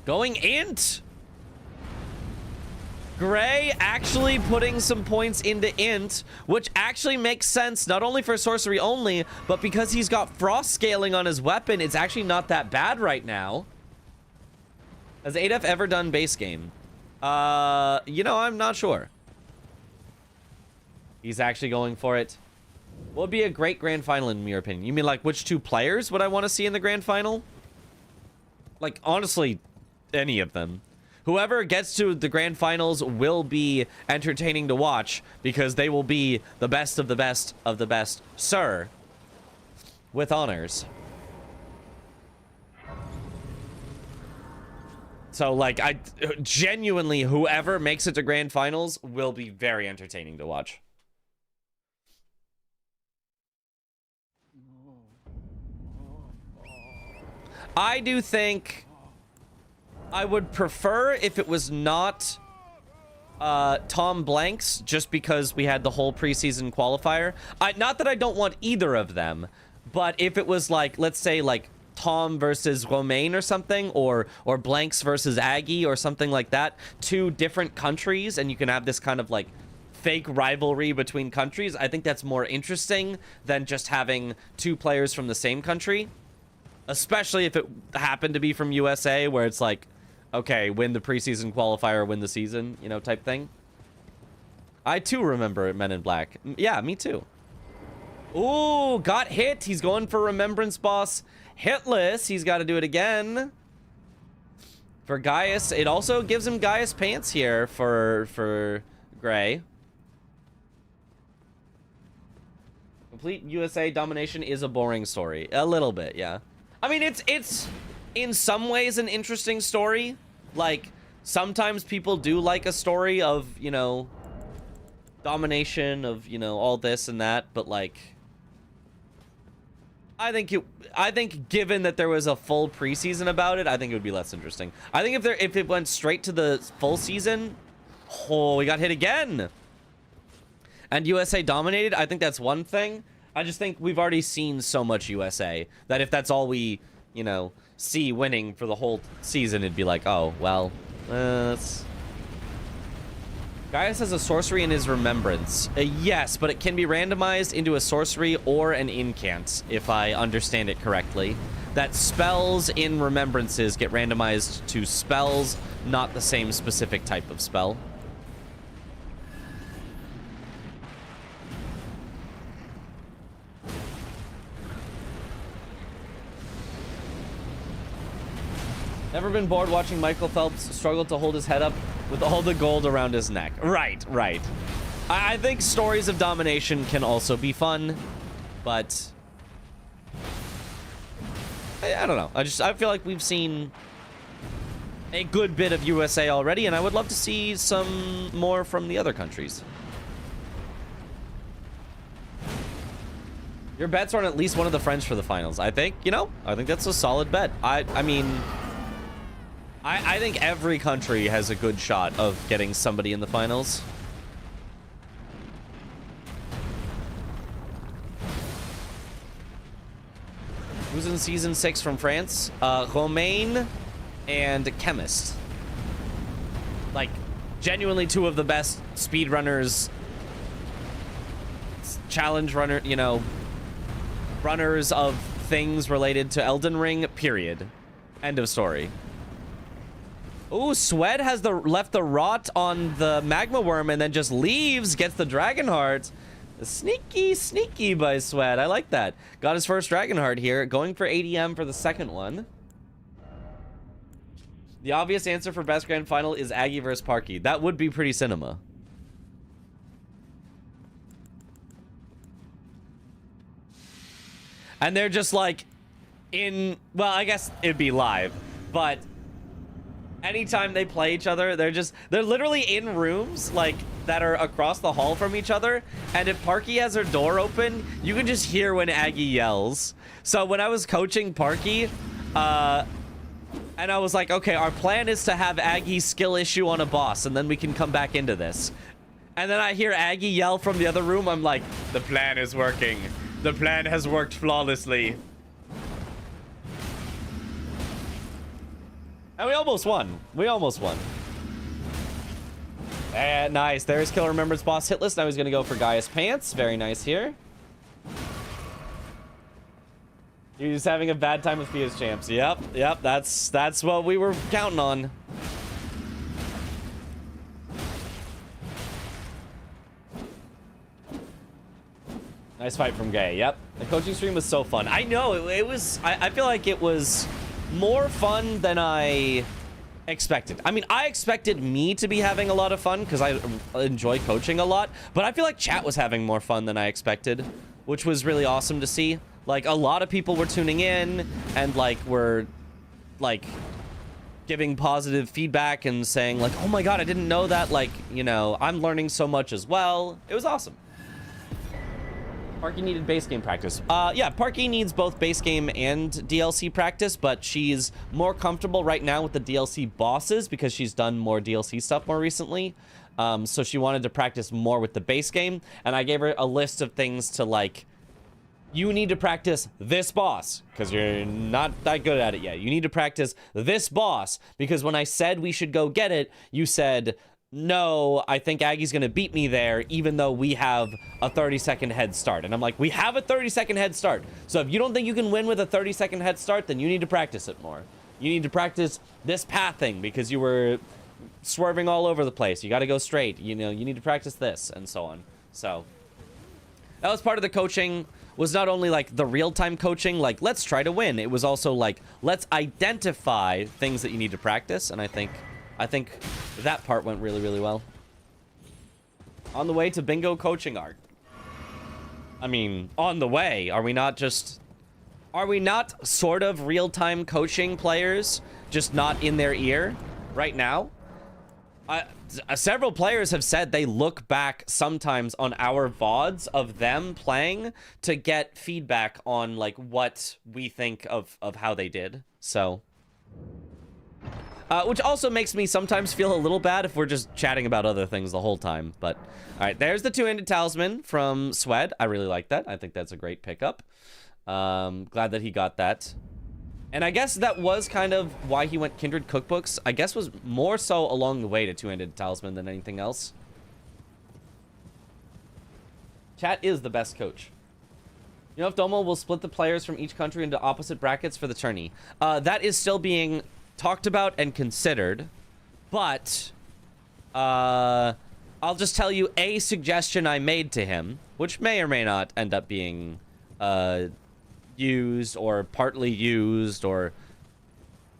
Going int! Gray actually putting some points into int, which actually makes sense not only for sorcery only, but because he's got frost scaling on his weapon, it's actually not that bad right now. Has ADEF ever done base game? I'm not sure. He's actually going for it. What would be a great grand final in your opinion? You mean like which 2 players would I want to see in the grand final? Like, honestly, any of them. Whoever gets to the grand finals will be entertaining to watch because they will be the best of the best of the best, sir. With honors. So, like, genuinely, whoever makes it to grand finals will be very entertaining to watch. I do think I would prefer if it was not Tom Blanks, just because we had the whole preseason qualifier. Not that I don't want either of them, but if it was like, let's say like Tom versus Romain or something, or Blanks versus Aggie or something like that, 2 different countries, and you can have this kind of like fake rivalry between countries, I think that's more interesting than just having 2 players from the same country. Especially if it happened to be from USA, where it's like, okay, win the preseason qualifier, win the season, you know, type thing. I too remember Men in Black. Yeah, me too. Ooh, got hit. He's going for Remembrance Boss hitless. He's got to do it again. For Gaius, it also gives him Gaius pants here for Gray. Complete USA domination is a boring story. A little bit, yeah. I mean, it's in some ways an interesting story. Like, sometimes people do like a story of, you know, domination, of, you know, all this and that, but like, I think given that there was a full preseason about it, I think it would be less interesting. I think if it went straight to the full season, oh, we got hit again. And USA dominated, I think that's one thing. I just think we've already seen so much USA that if that's all we, you know, see winning for the whole season, it'd be like, oh, well, that's... Gaius has a sorcery in his remembrance. Yes, but it can be randomized into a sorcery or an incant, if I understand it correctly. That spells in remembrances get randomized to spells, not the same specific type of spell. Never been bored watching Michael Phelps struggle to hold his head up with all the gold around his neck. Right. I think stories of domination can also be fun, but I don't know. I feel like we've seen a good bit of USA already, and I would love to see some more from the other countries. Your bets are on at least one of the French for the finals. I think, you know, I think that's a solid bet. I mean, I think every country has a good shot of getting somebody in the finals. Who's in season 6 from France? Romain and Chemist. Like, genuinely two of the best speedrunners, challenge runner, you know, runners of things related to Elden Ring, period. End of story. Ooh, Swed has left the rot on the magma worm and then just leaves, gets the dragon heart. Sneaky by Swed. I like that. Got his first dragon heart here. Going for ADM for the second one. The obvious answer for best grand final is Aggie versus Parky. That would be pretty cinema. And they're just like in, well, I guess it'd be live, but anytime they play each other, they're literally in rooms like that are across the hall from each other, and if Parky has her door open, you can just hear when Aggie yells. So when I was coaching Parky, and I was like, okay, our plan is to have Aggie skill issue on a boss, and then we can come back into this. And then I hear Aggie yell from the other room. I'm like, the plan is working. The plan has worked flawlessly. And we almost won. Nice. There's Killer Remembrance boss hit list. Now he's going to go for Gaius Pants. Very nice here. He's having a bad time with Fia's champs. Yep. That's what we were counting on. Nice fight from Gay. Yep. The coaching stream was so fun. I know. It was... I feel like it was more fun than I expected. I mean, I expected me to be having a lot of fun because I enjoy coaching a lot, but I feel like chat was having more fun than I expected, which was really awesome to see. Like, a lot of people were tuning in and like were like giving positive feedback and saying like, oh my god, I didn't know that. Like, you know, I'm learning so much as well. It was awesome. Parky needed base game practice. Yeah, Parky needs both base game and DLC practice, but she's more comfortable right now with the DLC bosses because she's done more DLC stuff more recently. So she wanted to practice more with the base game, and I gave her a list of things to like, you need to practice this boss because you're not that good at it yet. You need to practice this boss because when I said we should go get it, you said, no, I think Aggie's gonna beat me there, even though we have a 30-second head start. And I'm like, we have a 30-second head start. So if you don't think you can win with a 30-second head start, then you need to practice it more. You need to practice this pathing because you were swerving all over the place. You got to go straight. You know, you need to practice this and so on. So that was part of the coaching. Was not only like the real-time coaching, like let's try to win. It was also like let's identify things that you need to practice. And I think that part went really, really well. On the way to bingo coaching art. I mean, on the way. Are we not just Are we not sort of real-time coaching players, just not in their ear right now? Several players have said they look back sometimes on our VODs of them playing to get feedback on like what we think of how they did. So, which also makes me sometimes feel a little bad if we're just chatting about other things the whole time. But all right, there's the two-handed talisman from Swed. I really like that. I think that's a great pickup. Glad that he got that. And I guess that was kind of why he went Kindred Cookbooks. I guess was more so along the way to two-handed talisman than anything else. Chat is the best coach. You know if Domo will split the players from each country into opposite brackets for the tourney. That is still being talked about and considered. But I'll just tell you a suggestion I made to him, which may or may not end up being used or partly used or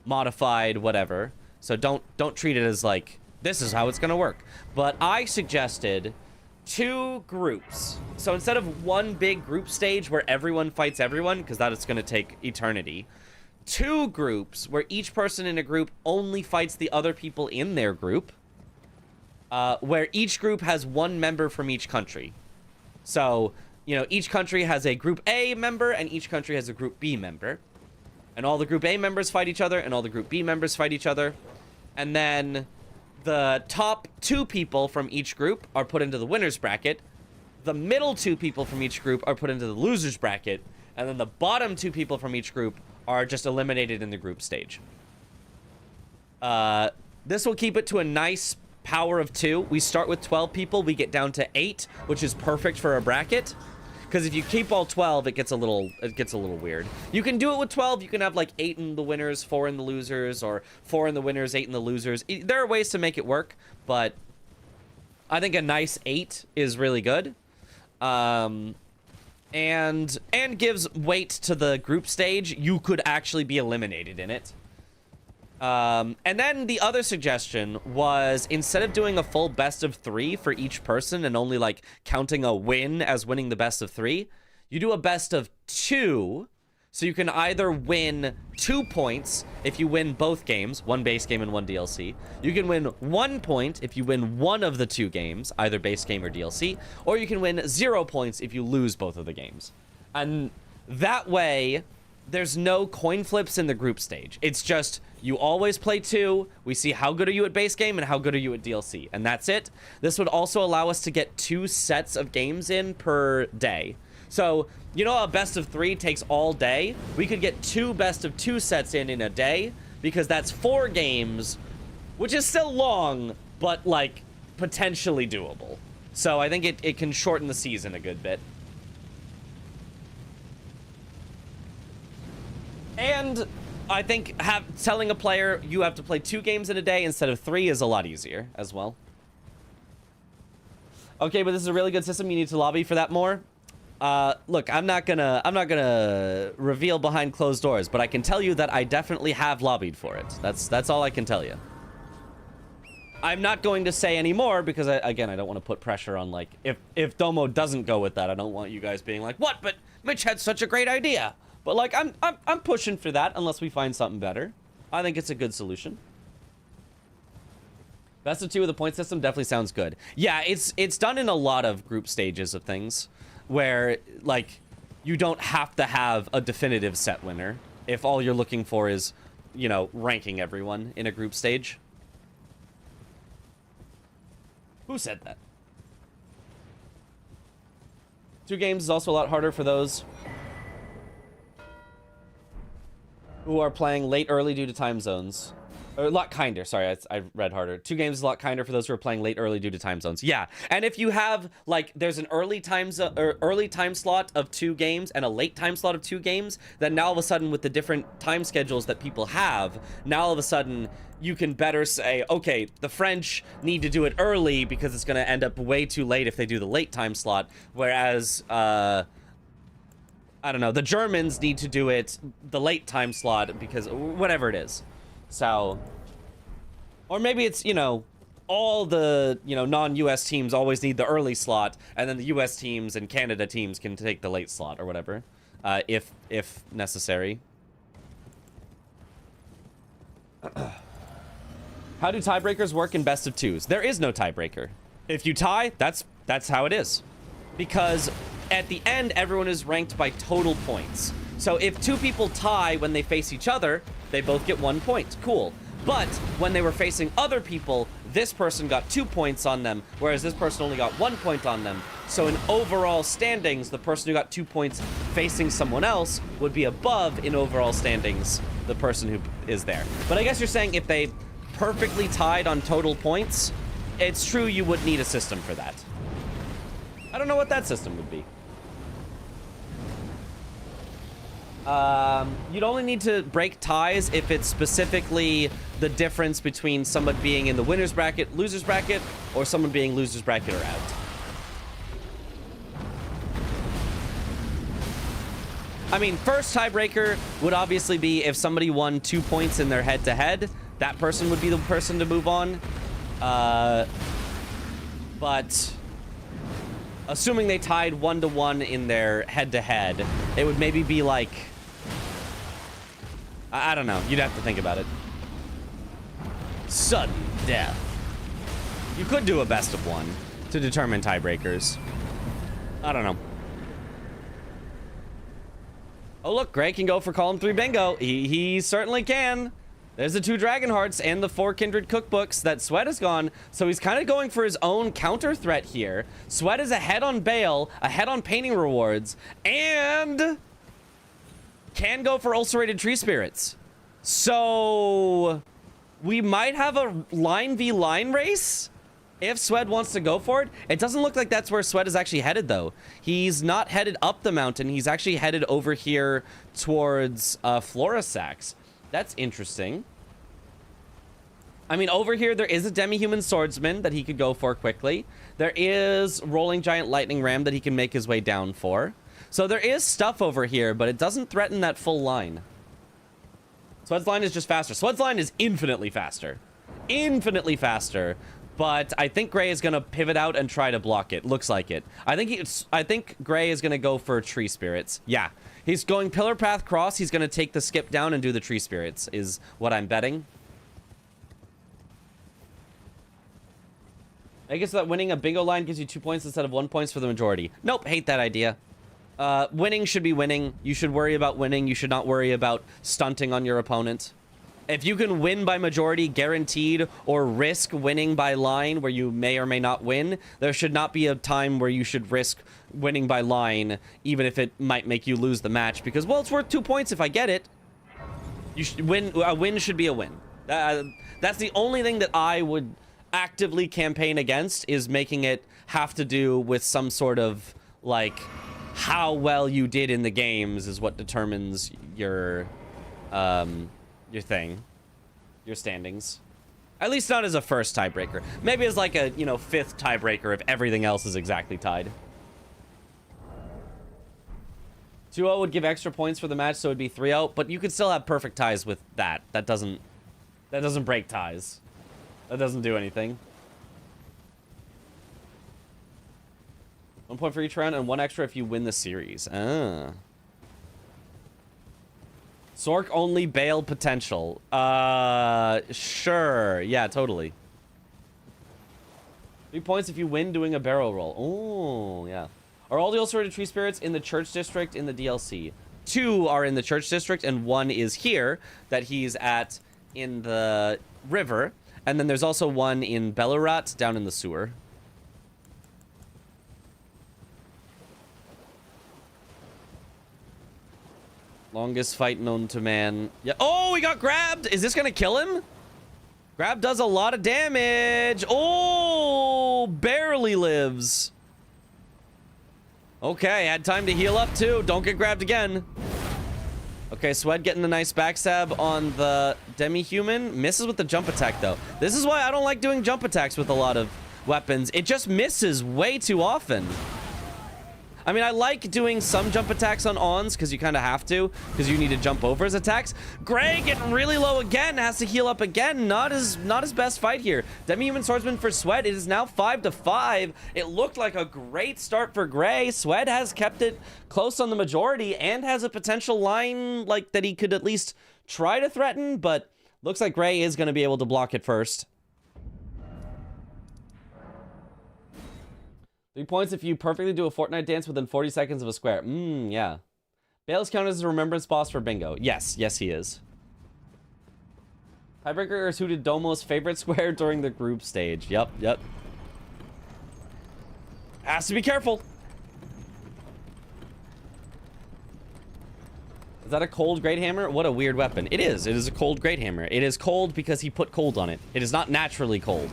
modified, whatever. So don't treat it as like this is how it's gonna work. But I suggested 2 groups. So instead of one big group stage where everyone fights everyone, because that is gonna take eternity, 2 groups where each person in a group only fights the other people in their group, where each group has 1 member from each country. So you know, each country has a Group A member, and each country has a Group B member. And all the Group A members fight each other, and all the Group B members fight each other. And then the top 2 people from each group are put into the winner's bracket. The middle 2 people from each group are put into the loser's bracket. And then the bottom 2 people from each group are just eliminated in the group stage. This will keep it to a nice power of 2. We start with 12 people, we get down to 8, which is perfect for a bracket. Because if you keep all 12, it gets a little weird. You can do it with 12. You can have like 8 in the winners, 4 in the losers, or 4 in the winners, 8 in the losers. There are ways to make it work, but I think a nice 8 is really good. And gives weight to the group stage. You could actually be eliminated in it. And then the other suggestion was instead of doing a full best of 3 for each person and only like counting a win as winning the best of 3, you do a best of 2. So you can either win 2 points if you win both games, 1 base game and 1 DLC. You can win 1 point if you win one of the 2 games, either base game or DLC, or you can win 0 points if you lose both of the games. And that way, there's no coin flips in the group stage. It's just you always play 2. We see how good are you at base game and how good are you at DLC, and that's it. This would also allow us to get 2 sets of games in per day. So you know a best of 3 takes all day. We could get 2 best of 2 sets in a day because that's 4 games, which is still long, but like potentially doable. So I think it can shorten the season a good bit. And I think telling a player you have to play 2 games in a day instead of 3 is a lot easier as well. Okay, but this is a really good system. You need to lobby for that more. Look, I'm not gonna reveal behind closed doors, but I can tell you that I definitely have lobbied for it. That's all I can tell you. I'm not going to say any more because again, I don't want to put pressure on like if Domo doesn't go with that, I don't want you guys being like, "What? But Mitch had such a great idea." But like I'm pushing for that unless we find something better. I think it's a good solution. Best of 2 with the point system definitely sounds good. Yeah, it's done in a lot of group stages of things where like you don't have to have a definitive set winner if all you're looking for is, you know, ranking everyone in a group stage. Who said that? 2 games is also a lot harder for those who are playing late early due to time zones. Or a lot kinder, sorry, I read harder. 2 games is a lot kinder for those who are playing late early due to time zones. Yeah, and if you have, like, there's an early time slot of 2 games and a late time slot of 2 games, then now all of a sudden with the different time schedules that people have, now all of a sudden you can better say, okay, the French need to do it early because it's going to end up way too late if they do the late time slot, whereas, I don't know, the Germans need to do it the late time slot because whatever it is. So, or maybe it's, you know, all the, you know, non-US teams always need the early slot, and then the US teams and Canada teams can take the late slot or whatever. if necessary. How do tiebreakers work in best of twos? There is no tiebreaker. If you tie, that's how it is. Because at the end, everyone is ranked by total points. So if two people tie when they face each other, they both get 1 point. Cool. But when they were facing other people, this person got 2 points on them, whereas this person only got 1 point on them. So in overall standings, the person who got 2 points facing someone else would be above in overall standings the person who is there. But I guess you're saying if they perfectly tied on total points, it's true you would need a system for that. I don't know what that system would be. You'd only need to break ties if it's specifically the difference between someone being in the winner's bracket, loser's bracket, or someone being loser's bracket or out. I mean, first tiebreaker would obviously be if somebody won 2 points in their head-to-head, that person would be the person to move on. But assuming they tied 1-1 in their head-to-head, it would maybe be like, I don't know. You'd have to think about it. Sudden death. You could do a best of one to determine tiebreakers. I don't know. Oh, look, Gray can go for column 3 bingo. He certainly can. There's the 2 Dragon Hearts and the 4 Kindred Cookbooks that Sweat has gone. So he's kind of going for his own counter threat here. Sweat is ahead on Bale, ahead on Painting Rewards, and can go for Ulcerated Tree Spirits. So we might have a line v line race if Sweat wants to go for it. It doesn't look like that's where Sweat is actually headed, though. He's not headed up the mountain. He's actually headed over here towards Florisax. That's interesting. I mean, over here, there is a Demi-Human Swordsman that he could go for quickly. There is Rolling Giant Lightning Ram that he can make his way down for. So there is stuff over here, but it doesn't threaten that full line. Sweat's line is just faster. Sweat's line is infinitely faster. Infinitely faster. But I think Gray is going to pivot out and try to block it. Looks like it. I think Gray is going to go for Tree Spirits. Yeah. He's going Pillar Path Cross. He's going to take the skip down and do the Tree Spirits, is what I'm betting. I guess that winning a bingo line gives you 2 points instead of 1 point for the majority. Nope, hate that idea. Winning should be winning. You should worry about winning. You should not worry about stunting on your opponent. If you can win by majority guaranteed or risk winning by line where you may or may not win, there should not be a time where you should risk winning by line even if it might make you lose the match because, well, it's worth 2 points if I get it. You should win. A win should be a win. That's the only thing that I would actively campaign against is making it have to do with some sort of, like, how well you did in the games is what determines your thing, your standings. At least not as a first tiebreaker. Maybe as like a, fifth tiebreaker if everything else is exactly tied. 2-0 would give extra points for the match, so it'd be 3-0, but you could still have perfect ties with that. That doesn't break ties. That doesn't do anything. 1 point for each round and 1 extra if you win the series. Ah. Sork only Bale potential. Sure. Yeah, totally. 3 points if you win doing a barrel roll. Oh, yeah. Are all the Ulcerated Tree Spirits in the Church District in the DLC? 2 are in the Church District, and 1 is here that he's at in the river. And then there's also 1 in Belurat down in the sewer. Longest fight known to man. Yeah. Oh, he got grabbed. Is this going to kill him? Grab does a lot of damage. Oh, barely lives. Okay, had time to heal up too. Don't get grabbed again. Okay, Sweat getting a nice backstab on the Demi-Human. Misses with the jump attack, though. This is why I don't like doing jump attacks with a lot of weapons. It just misses way too often. I mean, I like doing some jump attacks on Ons because you kind of have to, because you need to jump over his attacks. Gray getting really low again, has to heal up again. Not his best fight here. Demi-Human Swordsman for Sweat. It is now 5-5. It looked like a great start for Gray. Sweat has kept it close on the majority and has a potential line like that he could at least try to threaten, but looks like Gray is going to be able to block it first. 3 points if you perfectly do a Fortnite dance within 40 seconds of a square. Yeah. Bale's counted as a remembrance boss for bingo. Yes, he is. Tiebreaker is who did Domo's favorite square during the group stage. Yep. Has to be careful. Is that a cold great hammer? What a weird weapon. It is. It is a cold great hammer. It is cold because he put cold on it. It is not naturally cold.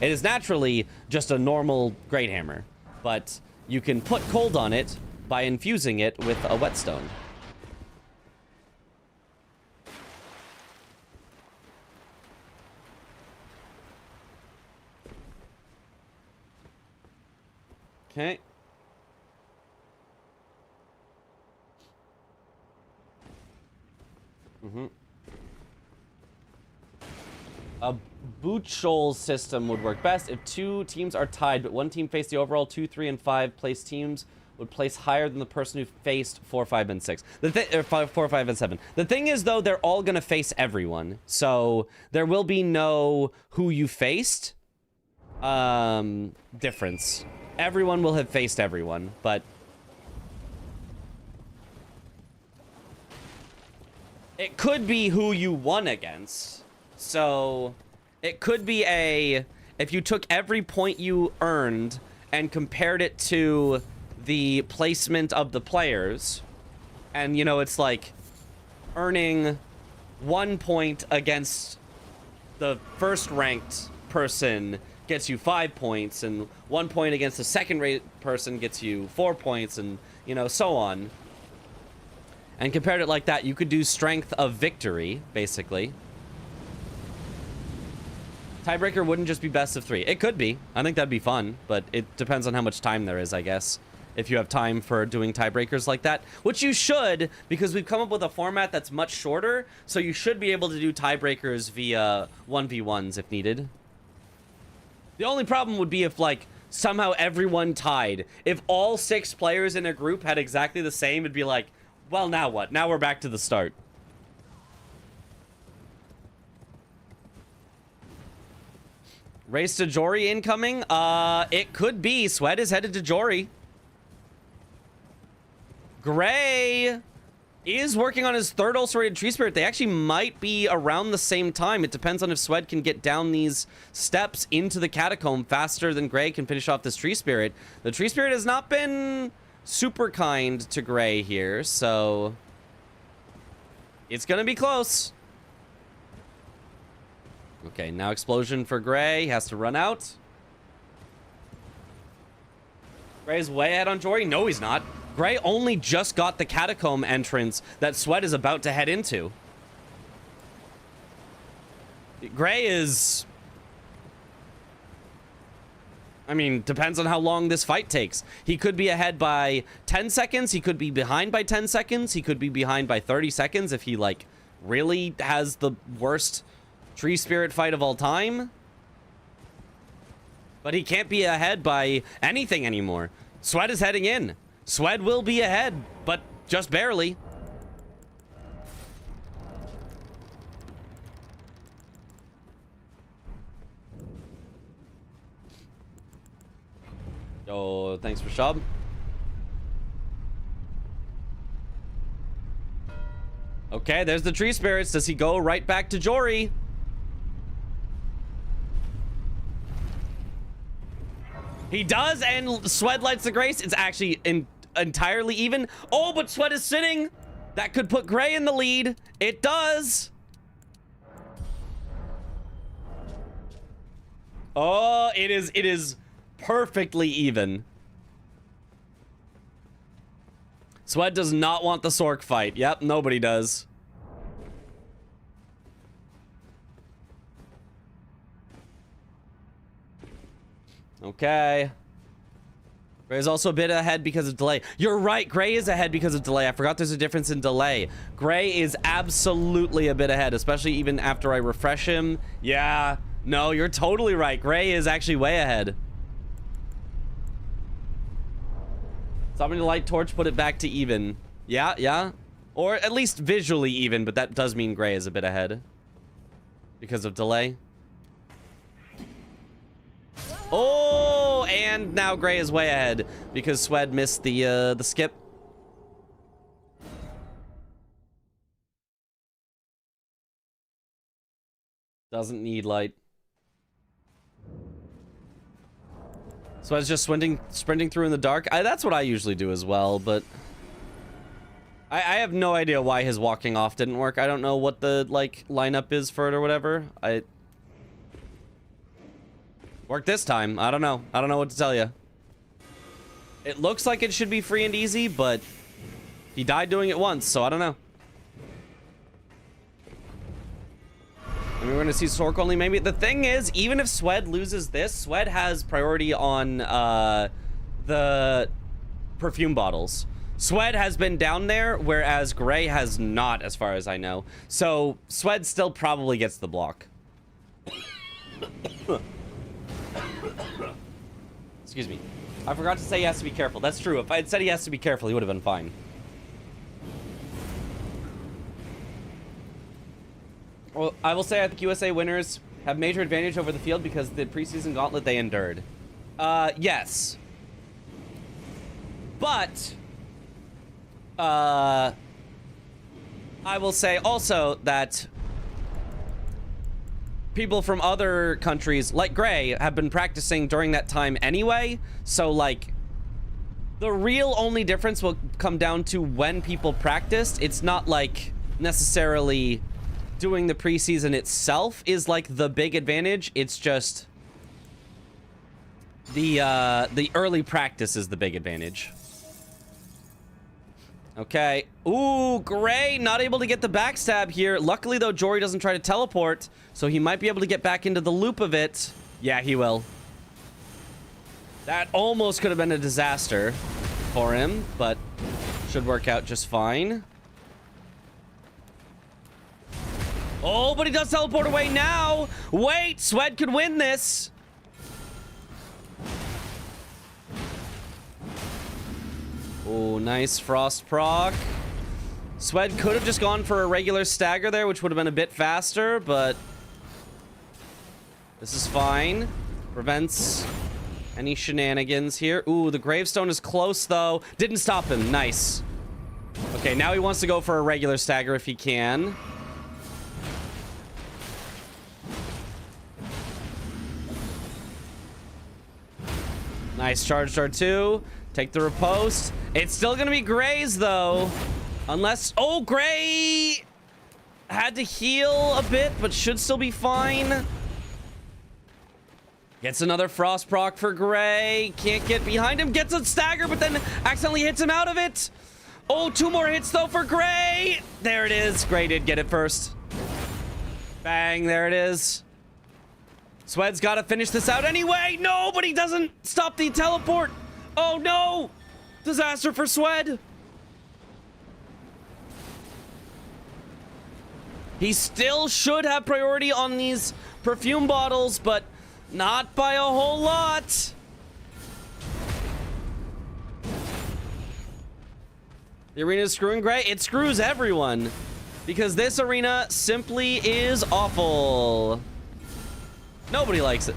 It is naturally just a normal great hammer. But you can put cold on it by infusing it with a whetstone. Okay. A boot shoal system would work best if 2 teams are tied, but one team faced the overall 2, 3, and 5 place teams would place higher than the person who faced 4, 5, and 6. Or 4, 5, and 7. The thing is, though, they're all gonna face everyone, so there will be no who you faced difference. Everyone will have faced everyone, but it could be who you won against. So it could be if you took every point you earned and compared it to the placement of the players, and you know, it's like earning 1 point against the first ranked person gets you 5 points, and 1 point against the second rate person gets you 4 points, and you know, so on. And compared it like that, you could do strength of victory, basically. Tiebreaker wouldn't just be best of 3. It could be. I think that'd be fun, but it depends on how much time there is, I guess. If you have time for doing tiebreakers like that, which you should, because we've come up with a format that's much shorter, so you should be able to do tiebreakers via 1v1s if needed. The only problem would be if, like, somehow everyone tied. If all 6 players in a group had exactly the same, it'd be like, well, now what? Now we're back to the start. Race to Jory incoming? It could be. Sweat is headed to Jory. Gray is working on his 3rd ulcerated tree spirit. They actually might be around the same time. It depends on if Sweat can get down these steps into the catacomb faster than Gray can finish off this tree spirit. The tree spirit has not been super kind to Gray here, so it's gonna be close. Okay, now explosion for Gray. He has to run out. Gray's way ahead on Jory. No, he's not. Gray only just got the catacomb entrance that Sweat is about to head into. Gray is... I mean, depends on how long this fight takes. He could be ahead by 10 seconds. He could be behind by 10 seconds. He could be behind by 30 seconds if he, like, really has the worst tree spirit fight of all time. But he can't be ahead by anything anymore. Sweat is heading in. Sweat will be ahead, but just barely. Oh, thanks for Shub. Okay, there's the tree spirits. Does he go right back to Jory? He does, and Sweat lights the grace. It's actually entirely even. Oh, but Sweat is sitting. That could put Gray in the lead. It does. Oh, it is perfectly even. Sweat does not want the Sork fight. Yep, nobody does. Okay. Gray is also a bit ahead because of delay. You're right, Gray is ahead because of delay. I forgot there's a difference in delay. Gray is absolutely a bit ahead, especially even after I refresh him. Yeah, no, you're totally right. Gray is actually way ahead. Summoning the light torch, put it back to even. Yeah, yeah. Or at least visually even, but that does mean Gray is a bit ahead because of delay. Oh, and now Gray is way ahead because Swed missed the skip. Doesn't need light. Swed's just sprinting through in the dark. That's what I usually do as well, but I have no idea why his walking off didn't work. I don't know what the like lineup is for it or whatever. Worked this time. I don't know. I don't know what to tell you. It looks like it should be free and easy, but he died doing it once, so I don't know. I mean, we're gonna see Sork only maybe. The thing is, even if Swed loses this, Swed has priority on the perfume bottles. Swed has been down there, whereas Gray has not, as far as I know. So Swed still probably gets the block. Excuse me. I forgot to say he has to be careful. That's true. If I had said he has to be careful, he would have been fine. Well, I will say I think USA winners have major advantage over the field because the preseason gauntlet they endured. Yes. But I will say also that people from other countries, like Gray, have been practicing during that time anyway. So, like, the real only difference will come down to when people practiced. It's not, like, necessarily doing the preseason itself is, like, the big advantage. It's just the early practice is the big advantage. Okay. Ooh, Gray not able to get the backstab here. Luckily, though, Jory doesn't try to teleport, so he might be able to get back into the loop of it. Yeah, he will. That almost could have been a disaster for him, but should work out just fine. Oh, but he does teleport away now. Wait, Swed could win this. Oh, nice frost proc. Swed could have just gone for a regular stagger there, which would have been a bit faster, but this is fine. Prevents any shenanigans here. Ooh, the gravestone is close, though. Didn't stop him. Nice. Okay, now he wants to go for a regular stagger if he can. Nice charge R2. Take the riposte. It's still gonna be Gray's, though. Unless... Oh, Gray had to heal a bit, but should still be fine. Gets another frost proc for Gray. Can't get behind him. Gets a stagger, but then accidentally hits him out of it. Oh, 2 more hits, though, for Gray. There it is. Gray did get it first. Bang, there it is. Swed's got to finish this out anyway. No, but he doesn't stop the teleport. Oh, no. Disaster for Swed. He still should have priority on these perfume bottles, but not by a whole lot. The arena is screwing Gray. It screws everyone because this arena simply is awful. Nobody likes it.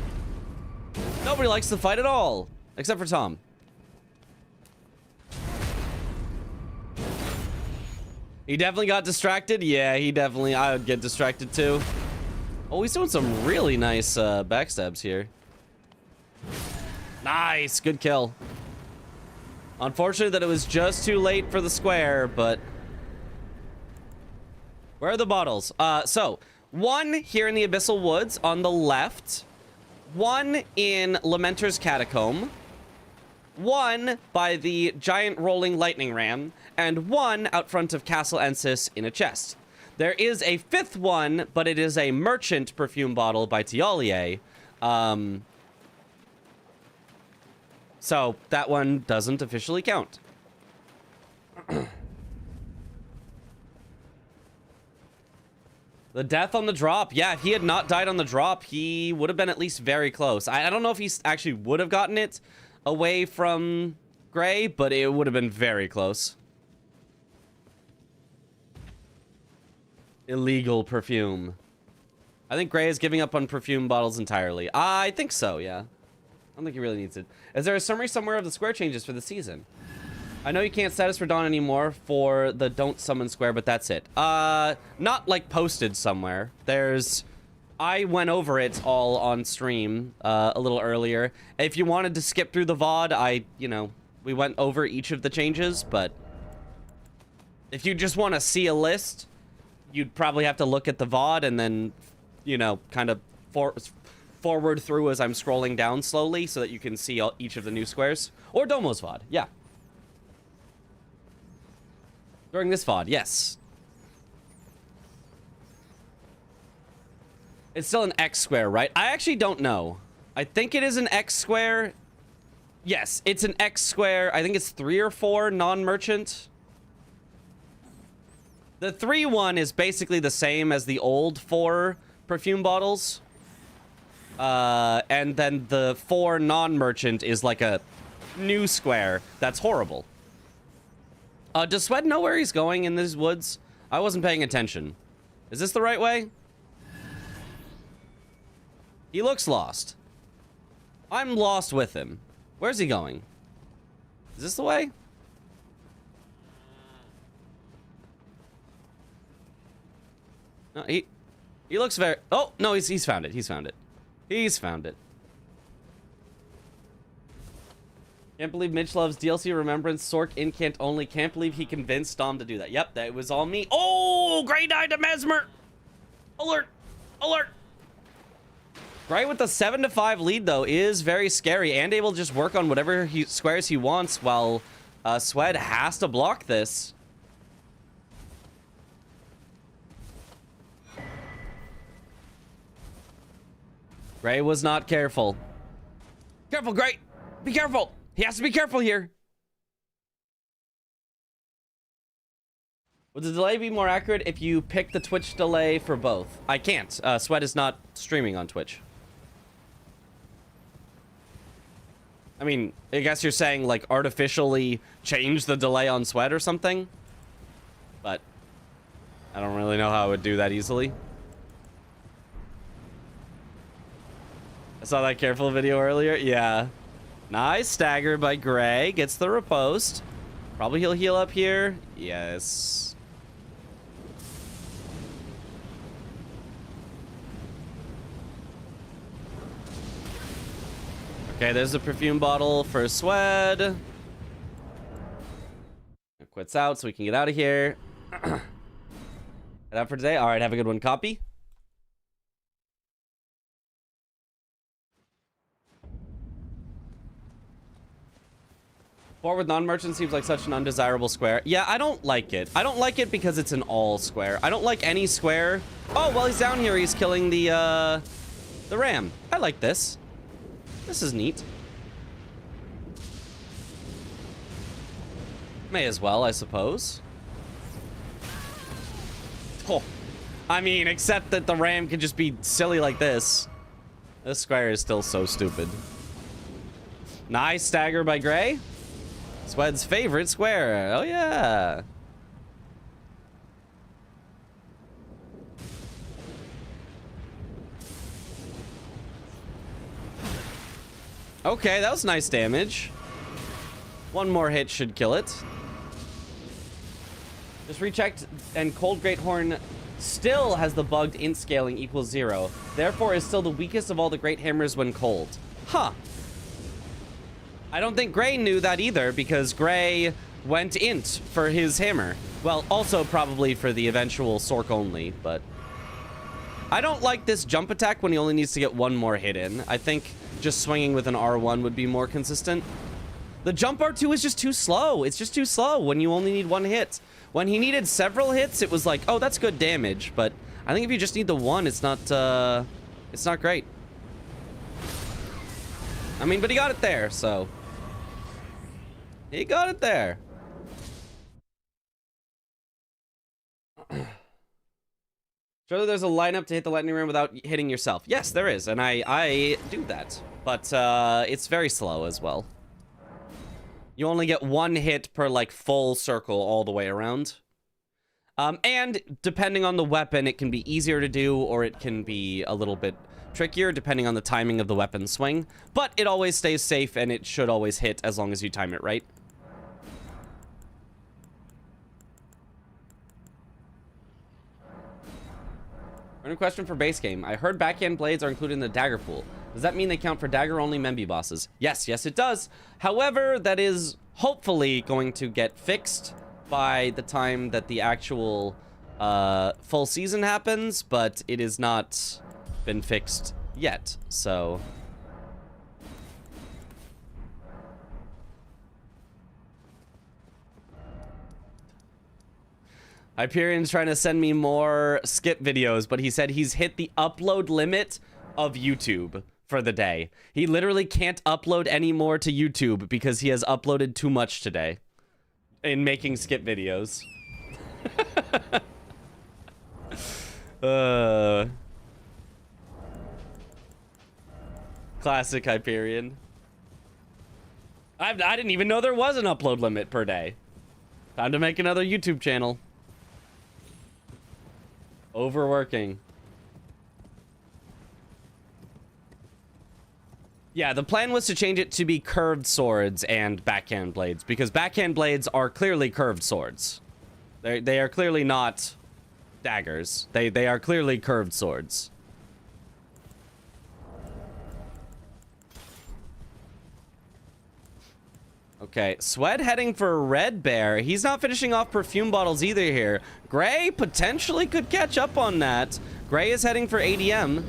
Nobody likes the fight at all, except for Tom. He definitely got distracted. Yeah, he definitely... I would get distracted too. Oh, he's doing some really nice backstabs here. Nice. Good kill. Unfortunate that it was just too late for the square, but... Where are the bottles? So, 1 here in the Abyssal Woods on the left. 1 in Lamenter's Catacomb. 1 by the giant rolling lightning ram. And 1 out front of Castle Ensis in a chest. There is a 5th one, but it is a merchant perfume bottle by Tialier. So that one doesn't officially count. The death on the drop. Yeah, if he had not died on the drop, he would have been at least very close. I don't know if he actually would have gotten it away from Gray, but it would have been very close. Illegal perfume. I think Gray is giving up on perfume bottles entirely. I think so, yeah. I don't think he really needs it. Is there a summary somewhere of the square changes for the season? I know you can't status for Dawn anymore for the don't summon square, but that's it. Not like posted somewhere. I went over it all on stream a little earlier. If you wanted to skip through the VOD, we went over each of the changes, but if you just want to see a list, you'd probably have to look at the VOD and then, kind of forward through as I'm scrolling down slowly so that you can see each of the new squares. Or Domo's VOD, yeah. During this VOD, yes. It's still an X square, right? I actually don't know. I think it is an X square. Yes, it's an X square. I think it's 3 or 4 non-merchant. The 3 one is basically the same as the old 4 perfume bottles. And then the 4 non-merchant is like a new square that's horrible. Does Swed know where he's going in these woods? I wasn't paying attention. Is this the right way? He looks lost. I'm lost with him. Where's he going? Is this the way? No, he looks very... Oh, no, he's found it. He's found it. He's found it. Can't believe Mitch loves DLC Remembrance, Sork Incant only. Can't believe he convinced Dom to do that. Yep, that was all me. Oh, Gray died to Mesmer. Alert. Alert. Gray with the 7-5 lead, though, is very scary and able to just work on whatever squares he wants while Swed has to block this. Gray was not careful. Careful, Gray. Be careful. He has to be careful here. Would the delay be more accurate if you pick the Twitch delay for both? I can't. Sweat is not streaming on Twitch. I mean, I guess you're saying, like, artificially change the delay on Sweat or something? But I don't really know how I would do that easily. I saw that careful video earlier. Yeah. Nice stagger by Gray. Gets the riposte. Probably he'll heal up here. Yes. Okay, there's a perfume bottle for Swed. It quits out so we can get out of here. Head out for today. All right, have a good one. Copy. Forward non-merchant seems like such an undesirable square. Yeah, I don't like it. I don't like it because it's an all square. I don't like any square. Oh, well, he's down here. He's killing the ram. I like this. This is neat. May as well, I suppose. Oh, I mean, except that the ram can just be silly like this. This square is still so stupid. Nice stagger by Gray. Swed's favorite square. Oh, yeah. Okay, that was nice damage. One more hit should kill it. Just rechecked, and Cold Great Horn still has the bugged int scaling equals 0. Therefore, is still the weakest of all the Great Hammers when cold. Huh. I don't think Gray knew that either, because Gray went int for his hammer. Well, also probably for the eventual Sork only, but... I don't like this jump attack when he only needs to get one more hit in. I think just swinging with an R1 would be more consistent. The jump R2 is just too slow. It's just too slow when you only need one hit. When he needed several hits, it was like, oh, that's good damage. But I think if you just need the one, it's not great. I mean, but he got it there, so... He got it there. Surely there's a lineup to hit the lightning round without hitting yourself. Yes, there is, and I do that. But it's very slow as well. You only get one hit per, like, full circle all the way around. And depending on the weapon, it can be easier to do, or it can be a little bit trickier, depending on the timing of the weapon swing. But it always stays safe, and it should always hit as long as you time it right. Random question for base game. I heard backhand blades are included in the dagger pool. Does that mean they count for dagger-only Memby bosses? Yes, it does. However, that is hopefully going to get fixed by the time that the actual full season happens, but it has not been fixed yet, so... Hyperion's trying to send me more skip videos, but he said he's hit the upload limit of YouTube for the day. He literally can't upload any more to YouTube because he has uploaded too much today in making skip videos. Classic Hyperion. I didn't even know there was an upload limit per day. Time to make another YouTube channel. Overworking. Yeah, the plan was to change it to be curved swords and backhand blades, because backhand blades are clearly curved swords. They are clearly not daggers. They are clearly curved swords. Okay, Swed heading for Red Bear. He's not finishing off perfume bottles either here. Gray potentially could catch up on that. Gray is heading for ADM.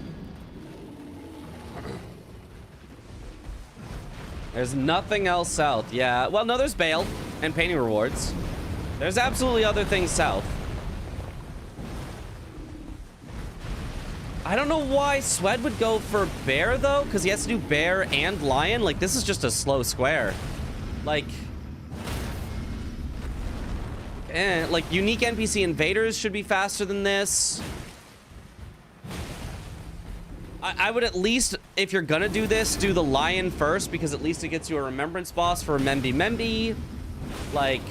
There's nothing else south. Yeah, well, no, there's bail and painting rewards. There's absolutely other things south. I don't know why Swed would go for bear, though, because he has to do bear and lion. Like, this is just a slow square. Like, unique NPC invaders should be faster than this. I would at least, if you're gonna do this, do the lion first, because at least it gets you a remembrance boss for Memby. Like,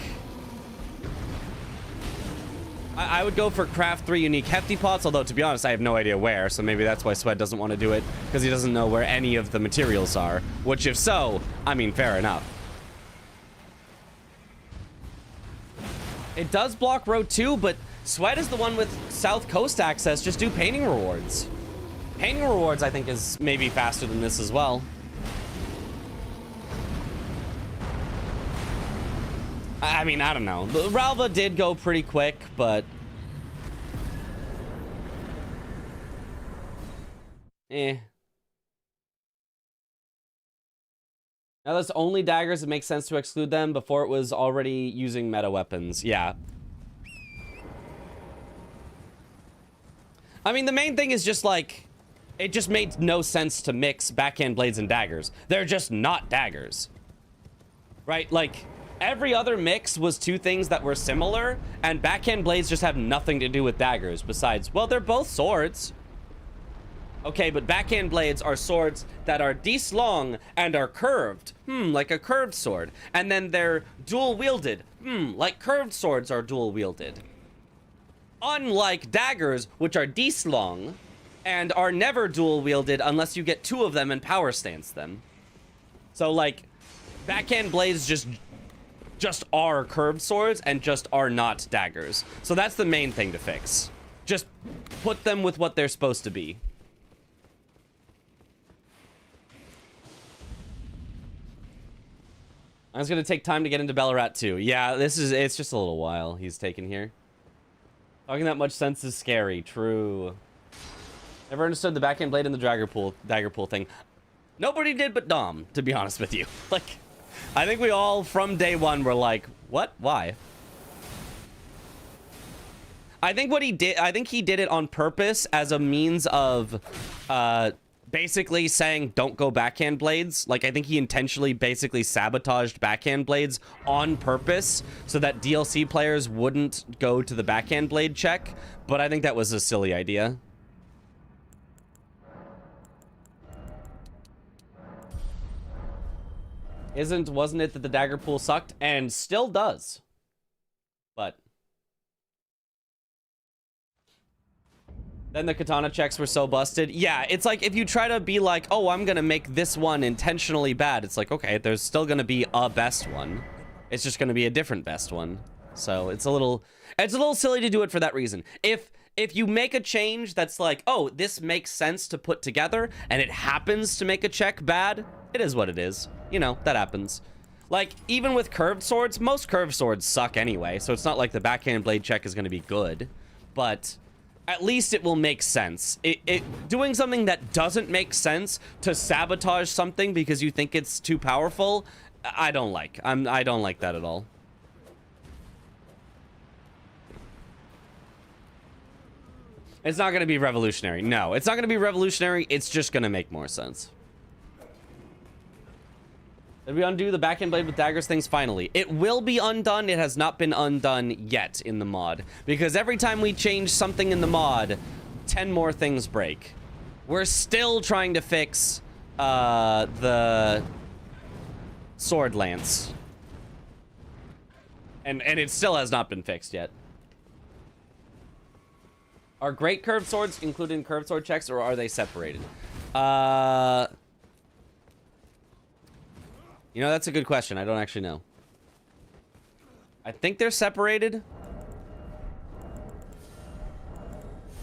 I would go for craft 3 unique hefty pots, although to be honest, I have no idea where, so maybe that's why Swed doesn't want to do it, because he doesn't know where any of the materials are, which if so, I mean, fair enough. It does block road 2, but Swed is the one with South Coast access. Just do painting rewards. Painting rewards, I think, is maybe faster than this as well. I mean, I don't know. Ralva did go pretty quick, but... Now that's only daggers. It makes sense to exclude them. Before it was already using meta weapons. Yeah. I mean, the main thing is just like, it just made no sense to mix backhand blades and daggers. They're just not daggers. Right? Like, every other mix was 2 things that were similar, and backhand blades just have nothing to do with daggers besides, well, they're both swords. Okay, but backhand blades are swords that are this long and are curved. Like a curved sword. And then they're dual wielded. Like curved swords are dual wielded. Unlike daggers, which are this long and are never dual wielded unless you get 2 of them and power stance them. So like, backhand blades just are curved swords and just are not daggers. So that's the main thing to fix. Just put them with what they're supposed to be. I was gonna take time to get into Bellarat too. Yeah, it's just a little while he's taken here. Talking that much sense is scary. True. Never understood the backhand blade and the dagger pool thing. Nobody did but Dom, to be honest with you. Like, I think we all from day one were like, what? Why? I think he did it on purpose as a means of basically saying don't go backhand blades. Like, I think he intentionally basically sabotaged backhand blades on purpose so that DLC players wouldn't go to the backhand blade check. But I think that was a silly idea. Wasn't it that the dagger pool sucked? And still does. But then the katana checks were so busted. Yeah, it's like if you try to be like, oh, I'm gonna make this one intentionally bad. It's like, okay, there's still gonna be a best one. It's just gonna be a different best one. So it's a little silly to do it for that reason. If you make a change that's like, oh, this makes sense to put together, and it happens to make a check bad, it is what it is. You know, that happens. Like, even with curved swords, most curved swords suck anyway, so it's not like the backhand blade check is going to be good. But at least it will make sense. Doing something that doesn't make sense to sabotage something because you think it's too powerful, I don't like. I don't like that at all. It's not going to be revolutionary. No, it's not going to be revolutionary. It's just going to make more sense. Did we undo the backhand blade with daggers things finally? It will be undone. It has not been undone yet in the mod. Because every time we change something in the mod, 10 more things break. We're still trying to fix the sword lance. And it still has not been fixed yet. Are great curved swords included in curved sword checks, or are they separated? You know, that's a good question. I don't actually know. I think they're separated.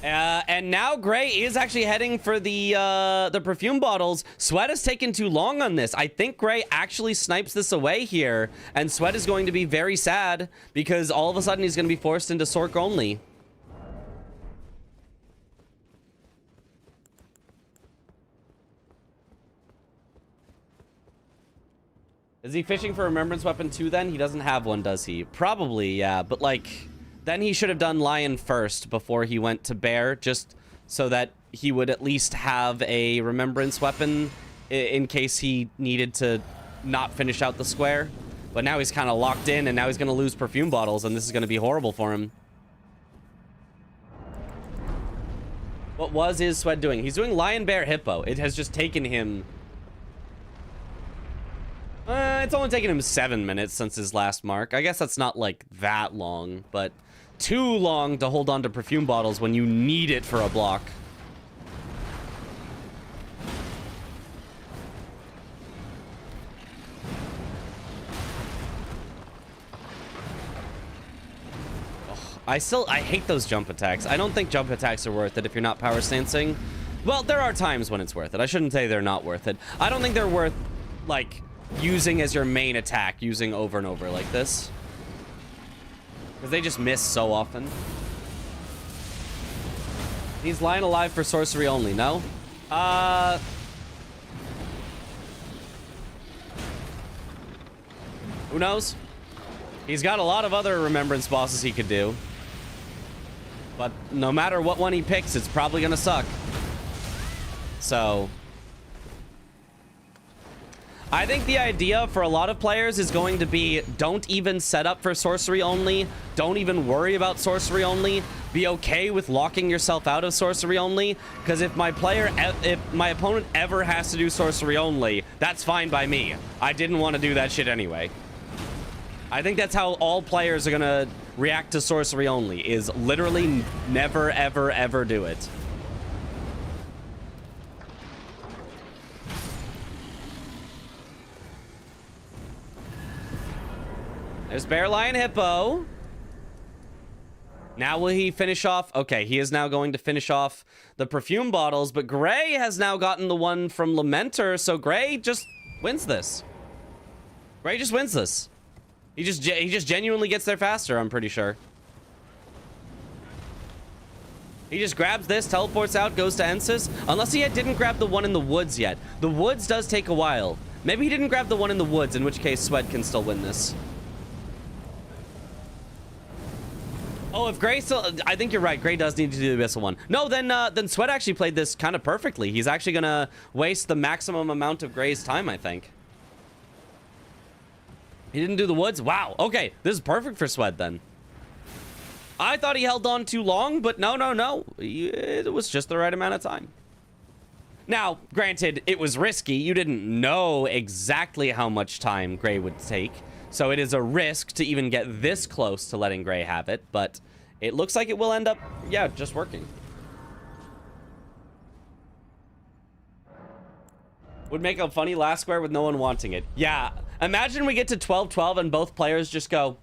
And now Gray is actually heading for the perfume bottles. Sweat has taken too long on this. I think Gray actually snipes this away here, and Sweat is going to be very sad because all of a sudden he's going to be forced into Sork only. Is he fishing for Remembrance Weapon 2 then? He doesn't have one, does he? Probably, yeah. But, like, then he should have done Lion first before he went to Bear, just so that he would at least have a Remembrance Weapon in case he needed to not finish out the square. But now he's kind of locked in, and now he's going to lose perfume bottles, and this is going to be horrible for him. What is Sweat doing? He's doing Lion, Bear, Hippo. It has just taken him... it's only taken him 7 minutes since his last mark. I guess that's not, like, that long, but too long to hold on to perfume bottles when you need it for a block. I hate those jump attacks. I don't think jump attacks are worth it if you're not power stancing. Well, there are times when it's worth it. I shouldn't say they're not worth it. I don't think they're worth, like... using as your main attack, using over and over like this. Because they just miss so often. He's lying alive for sorcery only, no? Who knows? He's got a lot of other Remembrance bosses he could do. But no matter what one he picks, it's probably gonna suck. So... I think the idea for a lot of players is going to be don't even set up for sorcery only. Don't even worry about sorcery only. Be okay with locking yourself out of sorcery only. Because if my opponent ever has to do sorcery only, that's fine by me. I didn't want to do that shit anyway. I think that's how all players are going to react to sorcery only, is literally never, ever, ever do it. There's Bear, Lion, Hippo. Now will he finish off? Okay, he is now going to finish off the perfume bottles, but Gray has now gotten the one from Lamenter, so Gray just wins this. Gray just wins this. He just genuinely gets there faster, I'm pretty sure. He just grabs this, teleports out, goes to Ensis. Unless he didn't grab the one in the woods yet. The woods does take a while. Maybe he didn't grab the one in the woods, in which case Sweat can still win this. Oh, if Gray still, I think you're right. Gray does need to do the Abyssal one. No, then Sweat actually played this kind of perfectly. He's actually gonna waste the maximum amount of Gray's time, I think. He didn't do the woods? Wow. Okay, this is perfect for Sweat then. I thought he held on too long, but no. It was just the right amount of time. Now, granted, it was risky. You didn't know exactly how much time Gray would take. So it is a risk to even get this close to letting Gray have it, but it looks like it will end up, yeah, just working. Would make a funny last square with no one wanting it. Yeah, imagine we get to 12-12 and both players just go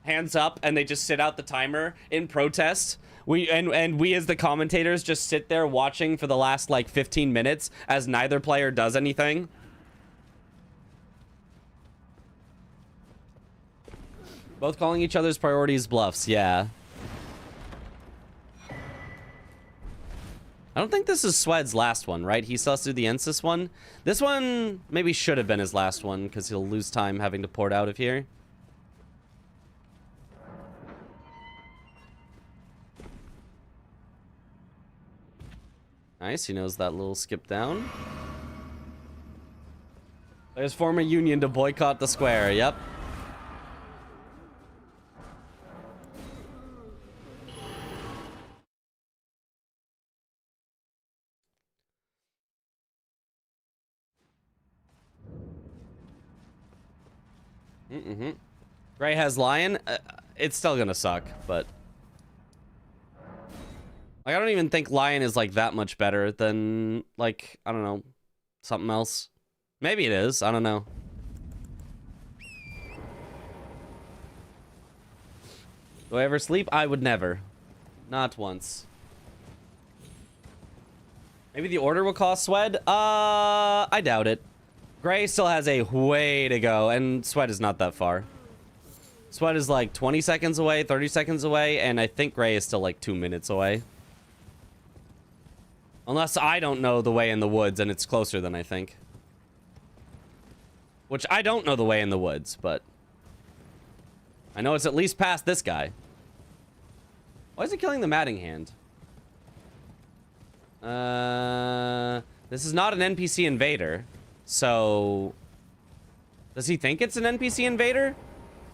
hands up and they just sit out the timer in protest. We as the commentators just sit there watching for the last like 15 minutes as neither player does anything. Both calling each other's priorities bluffs, yeah. I don't think this is Swed's last one, right? He still has to do the Ensis one. This one maybe should have been his last one because he'll lose time having to port out of here. Nice, he knows that little skip down. Players form a union to boycott the square, yep. Gray has Lion. It's still gonna suck, but like, I don't even think Lion is like that much better than like, I don't know, something else. Maybe it is. I don't know. Do I ever sleep? I would never. Not once. Maybe the order will cost Swed? I doubt it. Gray still has a way to go, and Sweat is not that far. Sweat is like 20 seconds away, 30 seconds away, and I think Gray is still like 2 minutes away. Unless I don't know the way in the woods, and it's closer than I think. Which I don't know the way in the woods, but I know it's at least past this guy. Why is he killing the Matting Hand? This is not an NPC invader. So, does he think it's an NPC invader?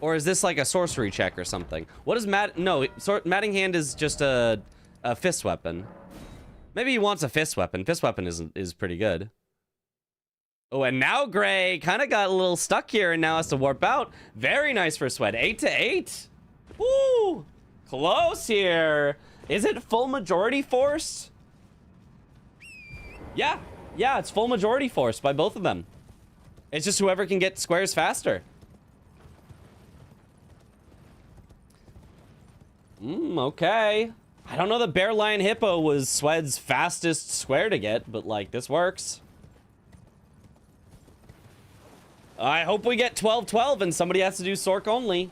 Or is this like a sorcery check or something? What is no, Matting Hand is just a fist weapon. Maybe he wants a fist weapon. Fist weapon is pretty good. Oh, and now Gray kind of got a little stuck here and now has to warp out. Very nice for Sweat. 8-8. Woo! Close here. Is it full majority force? Yeah. Yeah, it's full majority force by both of them. It's just whoever can get squares faster. Okay. I don't know that Bear Lion Hippo was Swed's fastest square to get, but like, this works. I hope we get 12-12 and somebody has to do Sork only.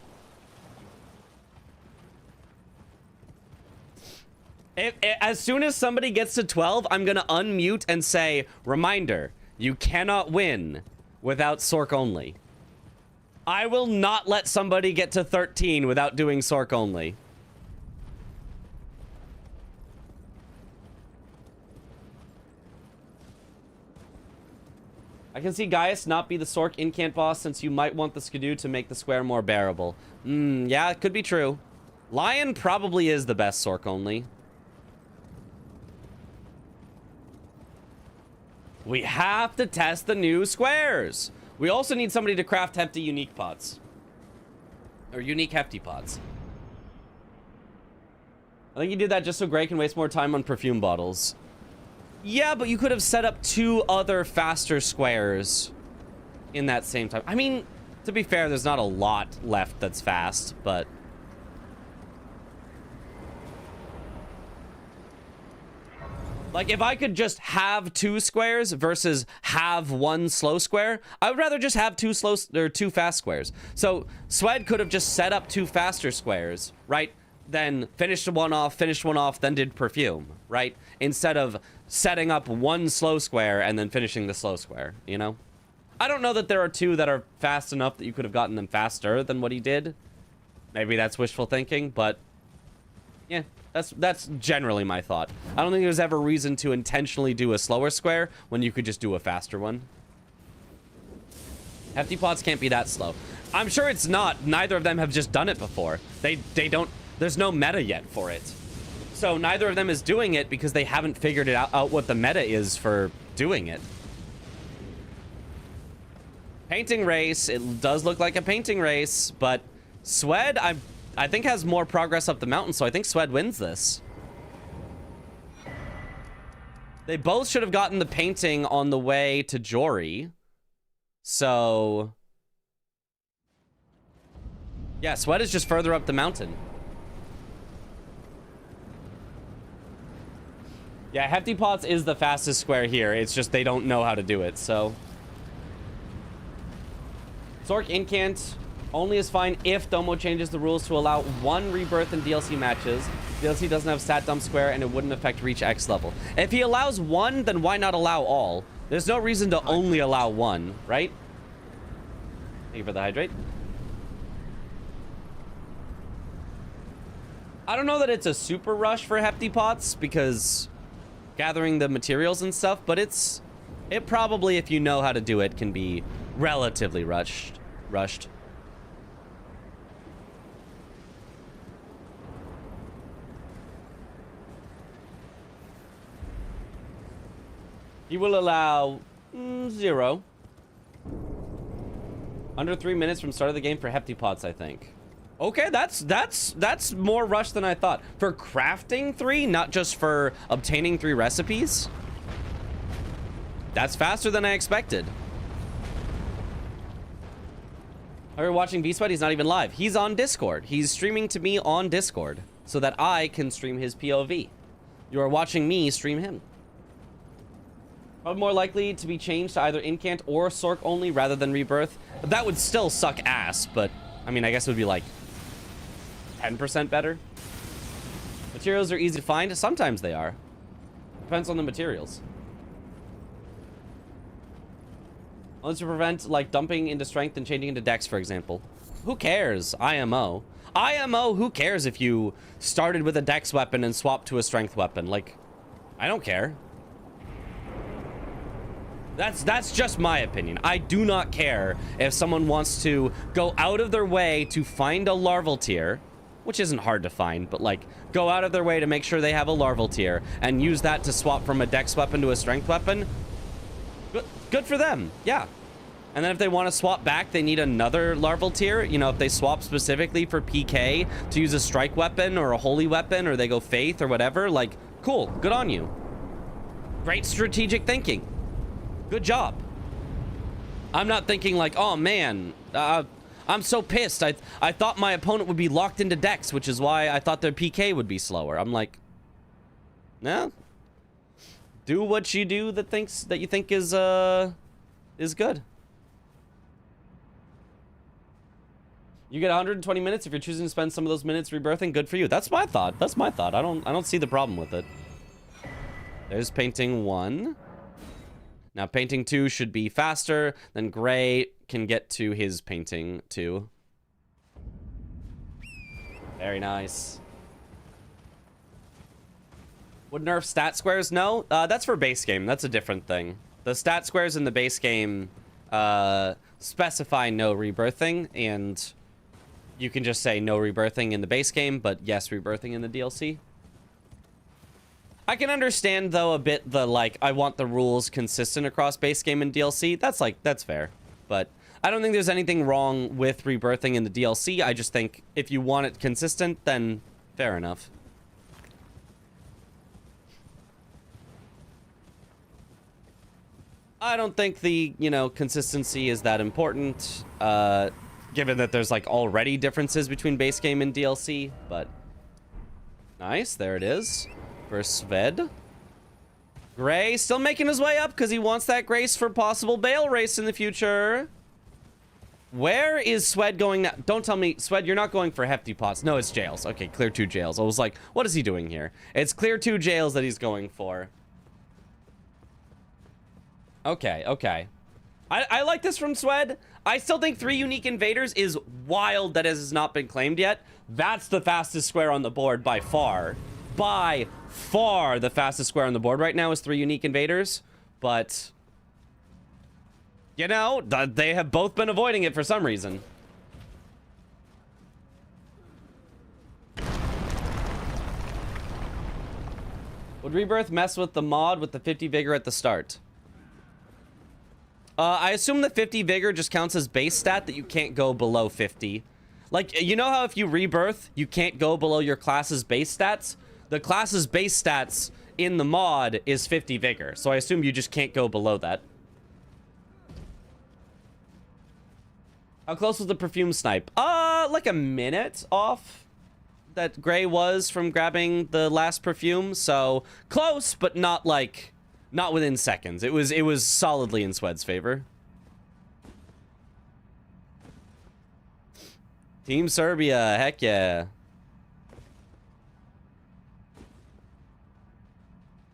As soon as somebody gets to 12, I'm gonna unmute and say, reminder, you cannot win without Sork only. I will not let somebody get to 13 without doing Sork only. I can see Gaius not be the Sork incant boss since you might want the Skidoo to make the square more bearable. Yeah, it could be true. Lion probably is the best Sork only. We have to test the new squares. We also need somebody to craft hefty unique pots. Or unique hefty pots. I think he did that just so Gray can waste more time on perfume bottles. Yeah, but you could have set up 2 other faster squares in that same time. I mean, to be fair, there's not a lot left that's fast, but... like, if I could just have 2 squares versus have 1 slow square, I would rather just have 2 fast squares. So, Swed could have just set up 2 faster squares, right? Then finished one off, then did perfume, right? Instead of setting up 1 slow square and then finishing the slow square, you know? I don't know that there are 2 that are fast enough that you could have gotten them faster than what he did. Maybe that's wishful thinking, but Yeah, that's generally my thought. I don't think there's ever reason to intentionally do a slower square when you could just do a faster one. Hefty pots can't be that slow. I'm sure it's not. Neither of them have just done it before. They don't, there's no meta yet for it. So neither of them is doing it because they haven't figured it out what the meta is for doing it. Painting race, it does look like a painting race, but Swed, I think has more progress up the mountain, so I think Swed wins this. They both should have gotten the painting on the way to Jory. So yeah, Swed is just further up the mountain. Yeah, Hefty Pots is the fastest square here. It's just they don't know how to do it, so. Sork Incant only is fine if Domo changes the rules to allow 1 rebirth in DLC matches. DLC doesn't have stat dump square and it wouldn't affect reach X level. If he allows 1, then why not allow all? There's no reason to only allow 1, right? Thank you for the hydrate. I don't know that it's a super rush for Hefty Pots because gathering the materials and stuff, but it probably, if you know how to do it, can be relatively rushed. He will allow 0. Under 3 minutes from start of the game for Hefty Pots, I think. Okay, that's more rush than I thought. For crafting 3, not just for obtaining 3 recipes. That's faster than I expected. Are you watching V-Sweat? He's not even live. He's on Discord. He's streaming to me on Discord so that I can stream his POV. You are watching me stream him. Probably more likely to be changed to either Incant or Sork only rather than Rebirth. That would still suck ass, but I mean, I guess it would be like 10% better. Materials are easy to find. Sometimes they are. Depends on the materials. Unless to prevent like dumping into strength and changing into dex, for example. Who cares? IMO. IMO, who cares if you started with a dex weapon and swapped to a strength weapon? Like, I don't care. That's just my opinion. I do not care if someone wants to go out of their way to find a larval tier, which isn't hard to find, but like go out of their way to make sure they have a larval tier and use that to swap from a dex weapon to a strength weapon. Good for them, yeah. And then if they want to swap back, they need another larval tier. You know, if they swap specifically for PK to use a strike weapon or a holy weapon, or they go faith or whatever, like, cool, good on you. Great strategic thinking. Good job. I'm not thinking like, oh man, I'm so pissed. I thought my opponent would be locked into dex, which is why I thought their PK would be slower. I'm like, no. Do what you do that you think is good. You get 120 minutes if you're choosing to spend some of those minutes rebirthing. Good for you. That's my thought. That's my thought. I don't see the problem with it. There's painting 1. Now painting 2 should be faster. Then Gray can get to his painting 2. Very nice. Would nerf stat squares? No, that's for base game. That's a different thing. The stat squares in the base game specify no rebirthing, and you can just say no rebirthing in the base game, but yes rebirthing in the DLC. I can understand though a bit the like I want the rules consistent across base game and DLC. That's fair, but I don't think there's anything wrong with rebirthing in the DLC. I just think if you want it consistent, then fair enough. I don't think the, consistency is that important, given that there's, like, already differences between base game and DLC, but nice, there it is, for Sved. Gray still making his way up because he wants that grace for possible Bale race in the future. Where is Swed going now? Don't tell me, Swed, you're not going for Hefty Pots. No, it's jails. Okay, clear 2 jails. I was like, what is he doing here? It's clear 2 jails that he's going for. Okay, okay. I like this from Swed. I still think 3 unique invaders is wild that it has not been claimed yet. That's the fastest square on the board by far. By far the fastest square on the board right now is 3 unique invaders. But, you know, they have both been avoiding it for some reason. Would Rebirth mess with the mod with the 50 Vigor at the start? I assume the 50 Vigor just counts as base stat that you can't go below 50. Like, you know how if you Rebirth, you can't go below your class's base stats? The class's base stats in the mod is 50 Vigor, so I assume you just can't go below that. How close was the perfume snipe? Like a minute off that Gray was from grabbing the last perfume, so close, but not like, not within seconds. It was solidly in Swed's favor. Team Serbia, heck yeah.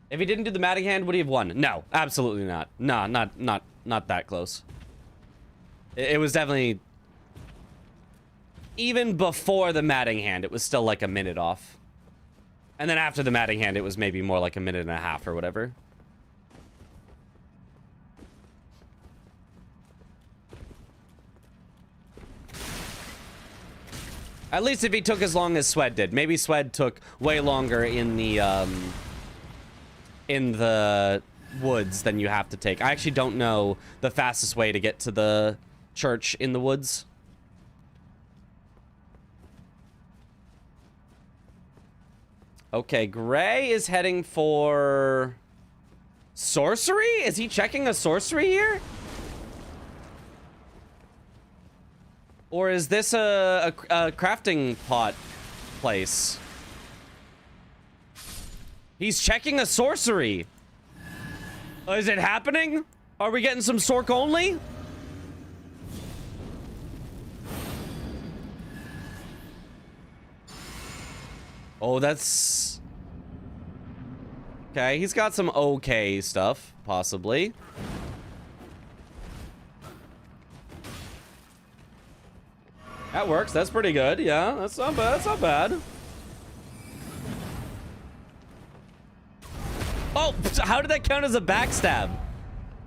If he didn't do the matting hand, would he have won? No, absolutely not. No, not that close. It was definitely, even before the matting hand, it was still like a minute off. And then after the matting hand, it was maybe more like a minute and a half or whatever. At least if he took as long as Swed did. Maybe Swed took way longer in the woods than you have to take. I actually don't know the fastest way to get to the church in the woods. Okay, Gray is heading for sorcery? Is he checking a sorcery here? Or is this a crafting pot place? He's checking a sorcery. Is it happening? Are we getting some Sork only? Oh, that's... Okay, he's got some okay stuff, possibly. That works. That's pretty good. Yeah, that's not bad. That's not bad. Oh, how did that count as a backstab?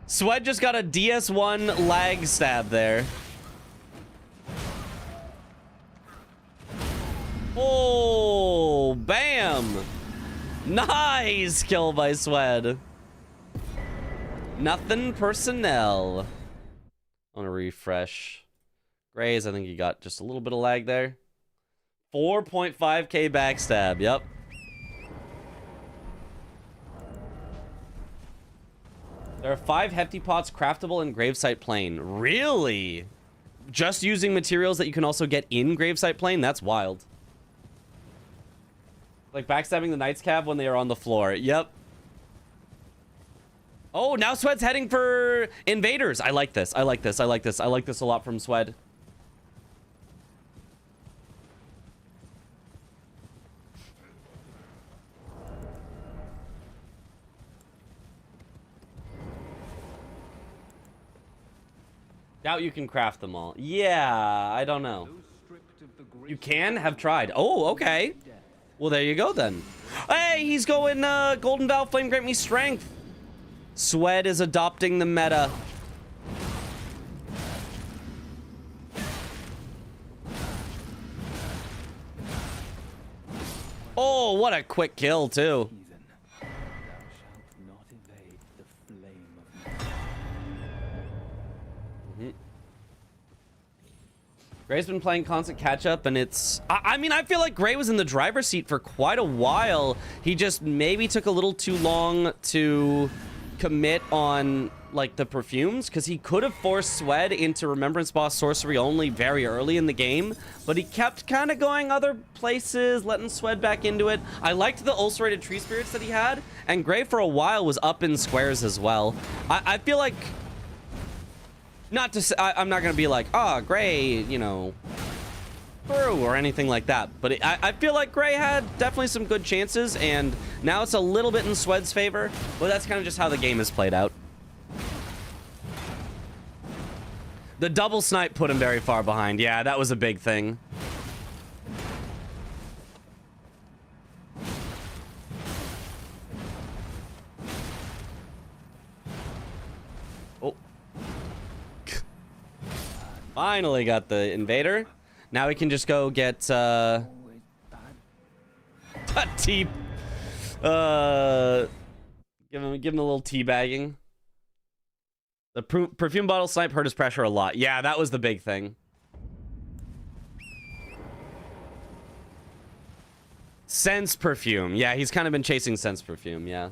Swed just got a DS1 lag stab there. Oh, bam. Nice kill by Swed. Nothing personnel. I want to refresh. Grays, I think you got just a little bit of lag there. 4.5k backstab, yep. There are 5 hefty pots craftable in Gravesite Plane. Really? Just using materials that you can also get in Gravesite Plane? That's wild. Like backstabbing the Knight's Cab when they are on the floor. Yep. Oh, now Swed's heading for invaders. I like this. I like this. I like this. I like this a lot from Swed. Doubt you can craft them all. Yeah, I don't know. You can? Have tried. Oh, okay. Well, there you go then. Hey, he's going Golden Vow, Flame Grant Me Strength. Swed is adopting the meta. Oh, what a quick kill, too. Gray's been playing constant catch-up, and it's... I mean, I feel like Gray was in the driver's seat for quite a while. He just maybe took a little too long to commit on, like, the perfumes, because he could have forced Swed into Remembrance Boss Sorcery only very early in the game, but he kept kind of going other places, letting Swed back into it. I liked the ulcerated tree spirits that he had, and Gray for a while was up in squares as well. I feel like... Not to say, I'm not going to be like, oh, Gray, you know, through or anything like that. But I feel like Gray had definitely some good chances, and now it's a little bit in Swed's favor. But that's kind of just how the game is played out. The double snipe put him very far behind. Yeah, that was a big thing. Finally got the invader. Now we can just go get tea. Give him a little tea bagging. The perfume bottle snipe hurt his pressure a lot. Yeah, that was the big thing. Sense perfume. Yeah, he's kind of been chasing sense perfume. Yeah.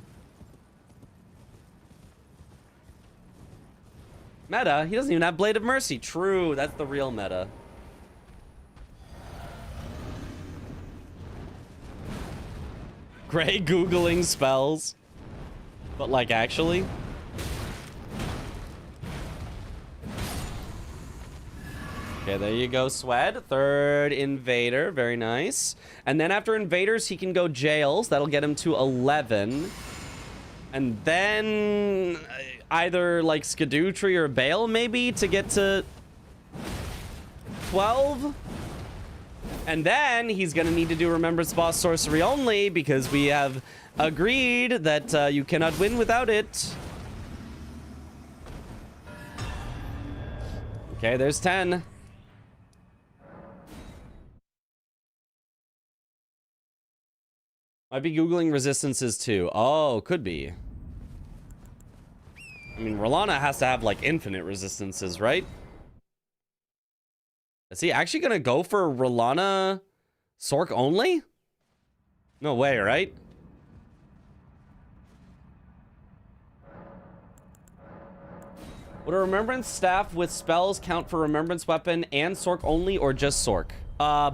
Meta. He doesn't even have Blade of Mercy. True. That's the real meta. Gray Googling spells. But like actually. Okay, there you go, Swed. Third invader. Very nice. And then after invaders, he can go jails. That'll get him to 11. And then either like Skadootree or Bale maybe to get to 12. And then he's going to need to do Remembrance Boss Sorcery only because we have agreed that you cannot win without it. Okay, there's 10. Might be Googling resistances too. Oh, could be. I mean, Rolana has to have like infinite resistances, right? Is he actually gonna go for Rolana Sork only? No way, right? Would a Remembrance Staff with spells count for Remembrance Weapon and Sork only, or just Sork?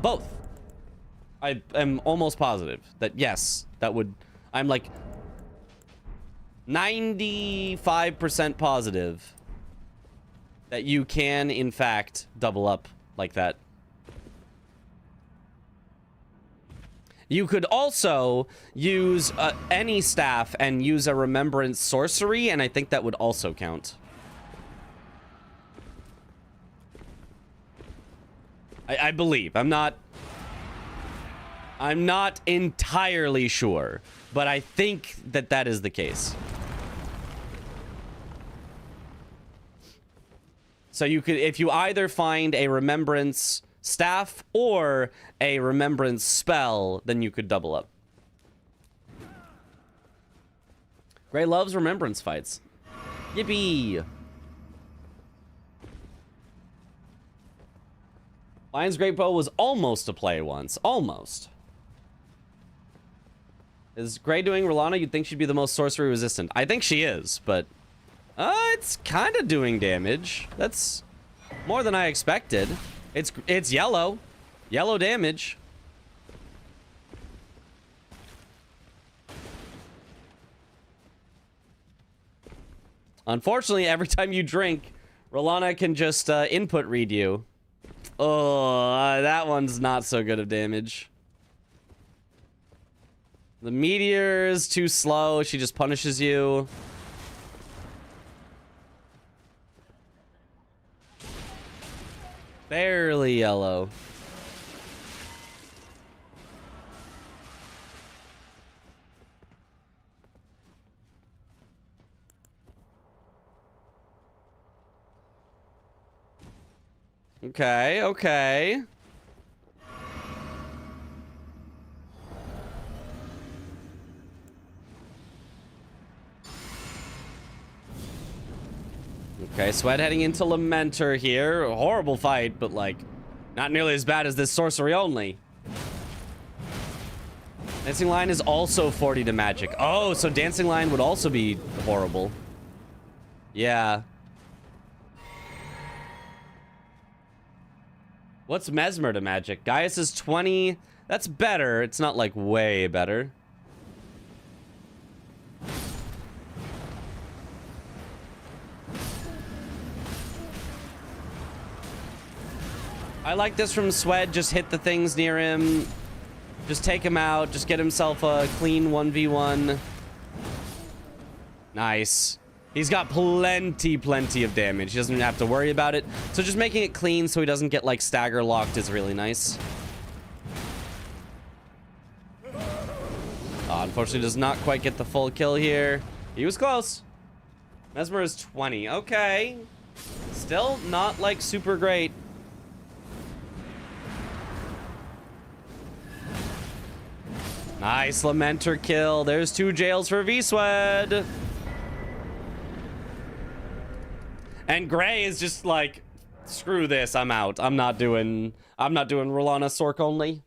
Both. I am almost positive that yes, that would... I'm like 95% positive that you can, in fact, double up like that. You could also use any staff and use a Remembrance Sorcery, and I think that would also count. I believe. I'm not entirely sure, but I think that that is the case. So you could, if you either find a Remembrance Staff or a Remembrance Spell, then you could double up. Gray loves Remembrance fights. Yippee! Lion's Great Bow was almost a play once. Almost. Is Gray doing Rolana? You'd think she'd be the most sorcery resistant. I think she is, but... it's kind of doing damage. That's more than I expected. It's yellow. Yellow damage. Unfortunately, every time you drink, Rolana can just input read you. Oh, that one's not so good of damage. The meteor is too slow. She just punishes you. Barely yellow. Okay, okay. Okay, Sweat heading into Lamenter here. A horrible fight, but like, not nearly as bad as this sorcery only. Dancing Line is also 40 to magic. Oh, so Dancing Line would also be horrible. Yeah. What's Mesmer to magic? Gaius is 20. That's better. It's not like way better. I like this from Swed. Just hit the things near him. Just take him out. Just get himself a clean 1v1. Nice. He's got plenty of damage. He doesn't even have to worry about it. So just making it clean so he doesn't get, like, stagger locked is really nice. Unfortunately, does not quite get the full kill here. He was close. Mesmer is 20. Okay. Still not, like, super great. Nice Lamenter kill. There's 2 jails for V-Swed. And Gray is just like, screw this, I'm out. I'm not doing Rolana Sork only.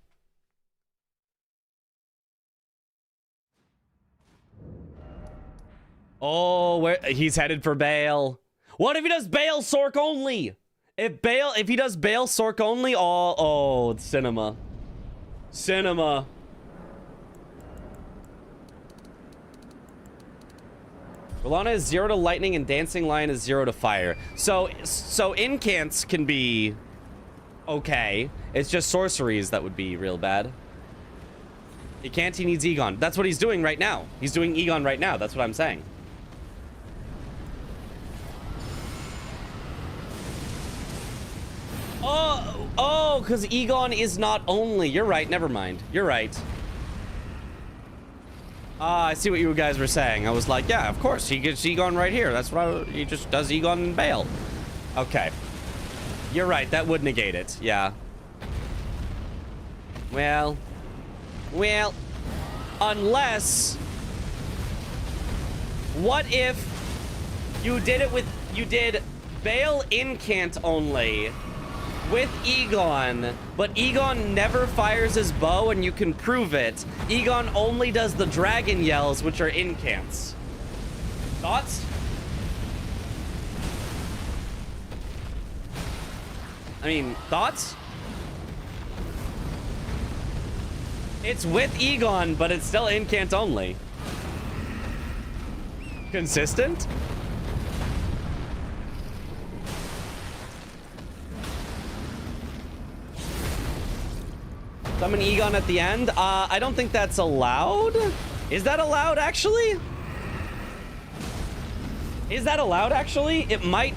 Oh, he's headed for Bale. What if he does Bale Sork only? If he does Bale Sork only, oh, cinema. Cinema. Rolana is 0 to lightning and Dancing Lion is 0 to fire. So incants can be okay. It's just sorceries that would be real bad. He can't, he needs Egon. That's what he's doing right now. He's doing Egon right now. That's what I'm saying. Oh, because Egon is not only. You're right. Never mind. You're right. I see what you guys were saying. I was like, yeah, of course. He gets Egon right here. That's what he just does Egon and Bale. Okay. You're right. That would negate it. Yeah. Well, unless... What if you did Bale incant only with Egon, but Egon never fires his bow and you can prove it. Egon only does the dragon yells, which are incants. Thoughts? I mean, thoughts? It's with Egon, but it's still incant only. Consistent? Summon Egon at the end? I don't think that's allowed. Is that allowed, actually? Is that allowed, actually? It might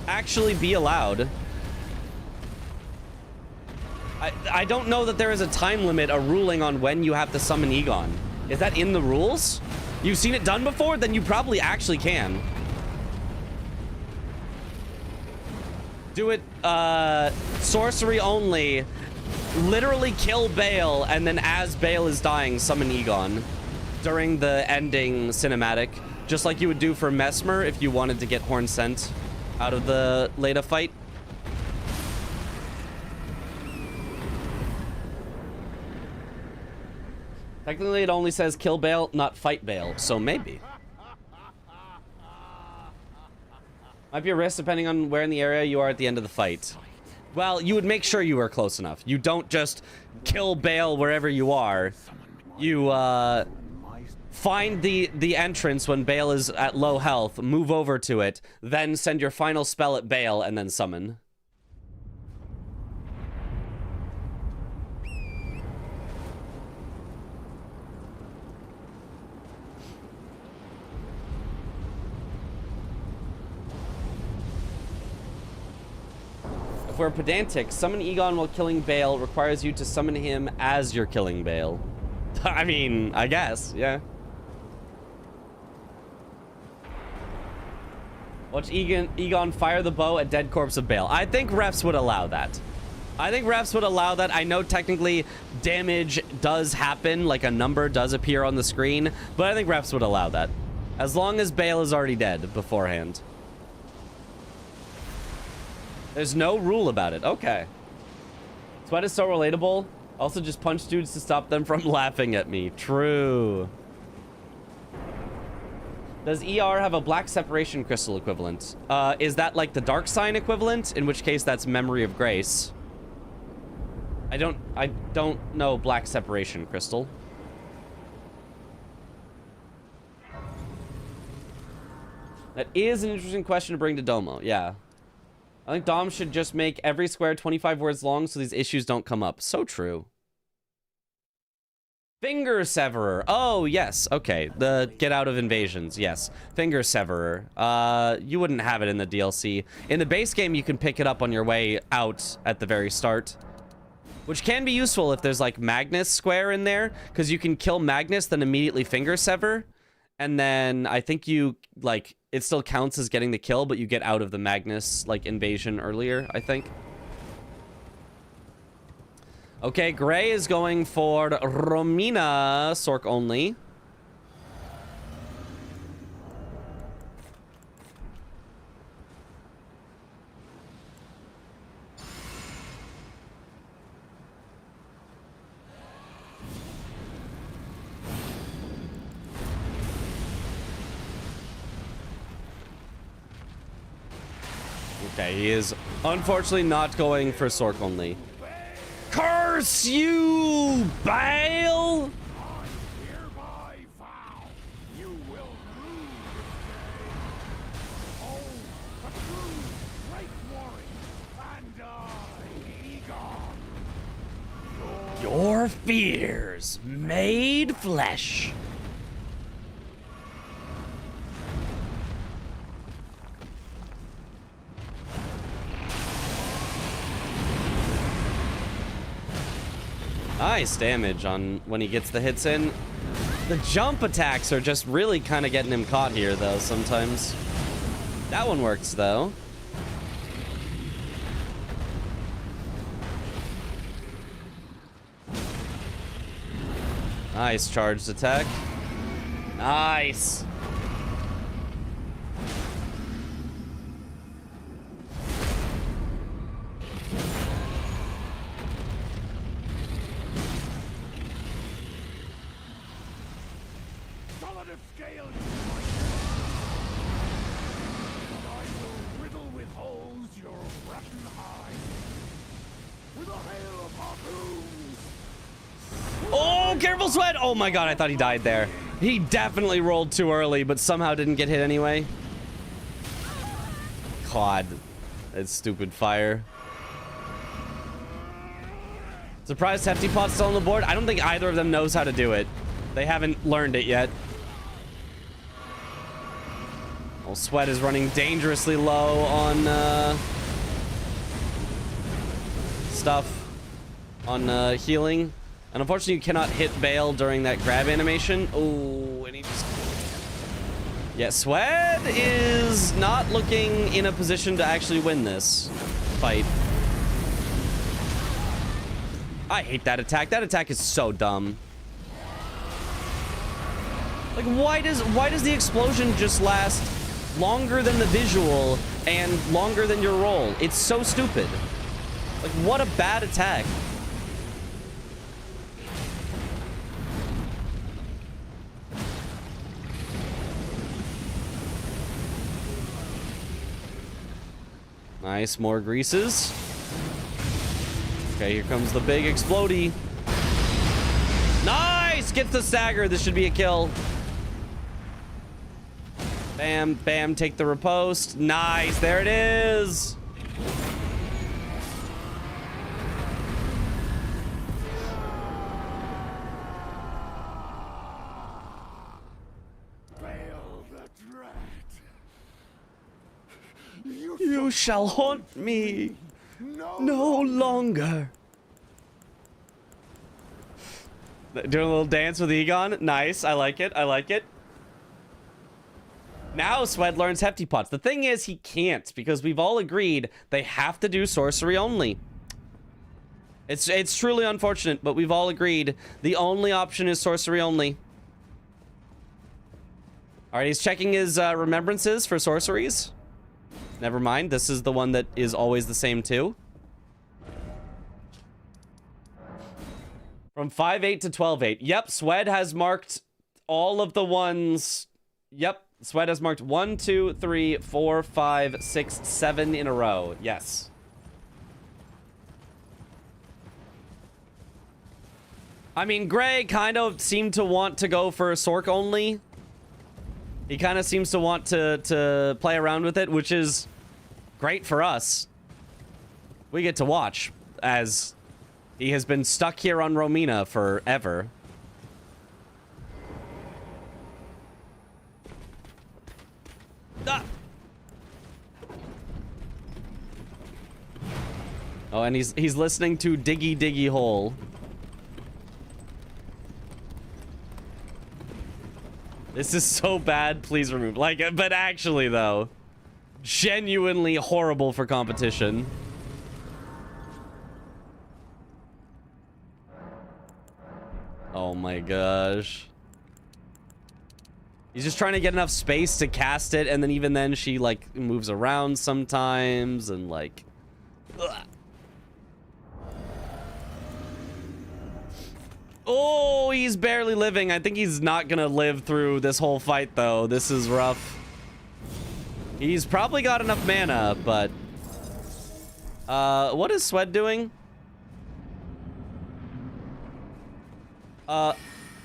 actually be allowed. I don't know that there is a time limit, a ruling on when you have to summon Egon. Is that in the rules? You've seen it done before? Then you probably actually can. Do it, sorcery only. Literally kill Bale, and then as Bale is dying, summon Egon during the ending cinematic. Just like you would do for Mesmer if you wanted to get Horn Sent out of the Leda fight. Technically, it only says kill Bale, not fight Bale, so maybe. Might be a risk depending on where in the area you are at the end of the fight. Well, you would make sure you are close enough. You don't just kill Bale wherever you are. You, find the entrance when Bale is at low health, move over to it, then send your final spell at Bale, and then summon. If we're pedantic, summon Egon while killing Bale requires you to summon him as you're killing Bale. I mean, I guess, yeah. Watch Egon fire the bow at dead corpse of Bale. I think refs would allow that. I know technically damage does happen, like a number does appear on the screen, but I think refs would allow that. As long as Bale is already dead beforehand. There's no rule about it. Okay. Sweat is so relatable. Also just punch dudes to stop them from laughing at me. True. Does ER have a black separation crystal equivalent? Is that like the dark sign equivalent? In which case that's memory of grace. I don't know black separation crystal. That is an interesting question to bring to Domo. Yeah. I think Dom should just make every square 25 words long so these issues don't come up. So true. Finger Severer. Oh, yes. Okay. The get out of invasions. Yes. Finger Severer. You wouldn't have it in the DLC. In the base game, you can pick it up on your way out at the very start. Which can be useful if there's like Magnus Square in there. Because you can kill Magnus, then immediately Finger Sever. and then I think you, like, it still counts as getting the kill, but you get out of the Magnus, like, invasion earlier, I think. Okay, Gray is going for Romina, Sork only. Okay, he is unfortunately not going for Sork only. Curse you, Bale! Your fears made flesh. Nice damage on when he gets the hits in. The jump attacks are just really kind of getting him caught here, though, sometimes. That one works, though. Nice charged attack. Nice. Oh, careful, Sweat! Oh my god, I thought he died there. He definitely rolled too early, but somehow didn't get hit anyway. God, that's stupid fire. Surprised Hefty Pot's still on the board. I don't think either of them knows how to do it. They haven't learned it yet. Oh, Sweat is running dangerously low on stuff. On healing. And unfortunately, you cannot hit Bale during that grab animation. Oh, and he just... Yeah, Sweat is not looking in a position to actually win this fight. I hate that attack. That attack is so dumb. Like, why does the explosion just last longer than the visual and longer than your roll? It's so stupid. Like, what a bad attack. Nice, more greases. Okay, here comes the big explodey. Nice! Gets the stagger. This should be a kill. Bam, bam, take the riposte. Nice, there it is. You shall haunt me no longer. Doing a little dance with Egon. Nice. I like it. I like it. Now Sweat learns Hefty Pots. The thing is, he can't, because we've all agreed they have to do sorcery only. It's truly unfortunate, but we've all agreed the only option is sorcery only. All right, he's checking his remembrances for sorceries. Never mind. This is the one that is always the same too. From 5-8 to 12-8. Yep, Swed has marked all of the ones. Yep, Swed has marked 1, 2, 3, 4, 5, 6, 7 in a row. Yes. I mean, Gray kind of seemed to want to go for Sork only. He kind of seems to want to play around with it, which is great for us. We get to watch as he has been stuck here on Romina forever. Ah! Oh, and he's listening to Diggy Diggy Hole. This is so bad. Please remove. Like, but actually, though, genuinely horrible for competition. Oh my gosh. He's just trying to get enough space to cast it, and then even then she, like, moves around sometimes, and, like... Ugh. Oh, he's barely living. I think he's not gonna live through this whole fight, though. This is rough. He's probably got enough mana, but... what is Swed doing?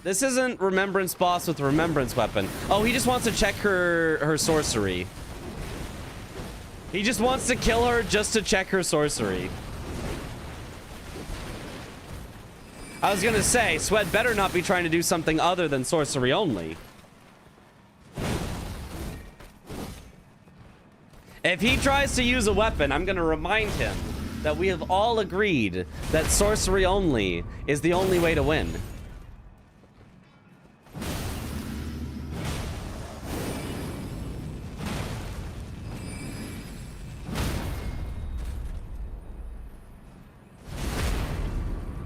This isn't Remembrance boss with Remembrance weapon. Oh, he just wants to check her sorcery. He just wants to kill her just to check her sorcery. I was gonna say, Swed better not be trying to do something other than sorcery only. If he tries to use a weapon, I'm gonna remind him that we have all agreed that sorcery only is the only way to win.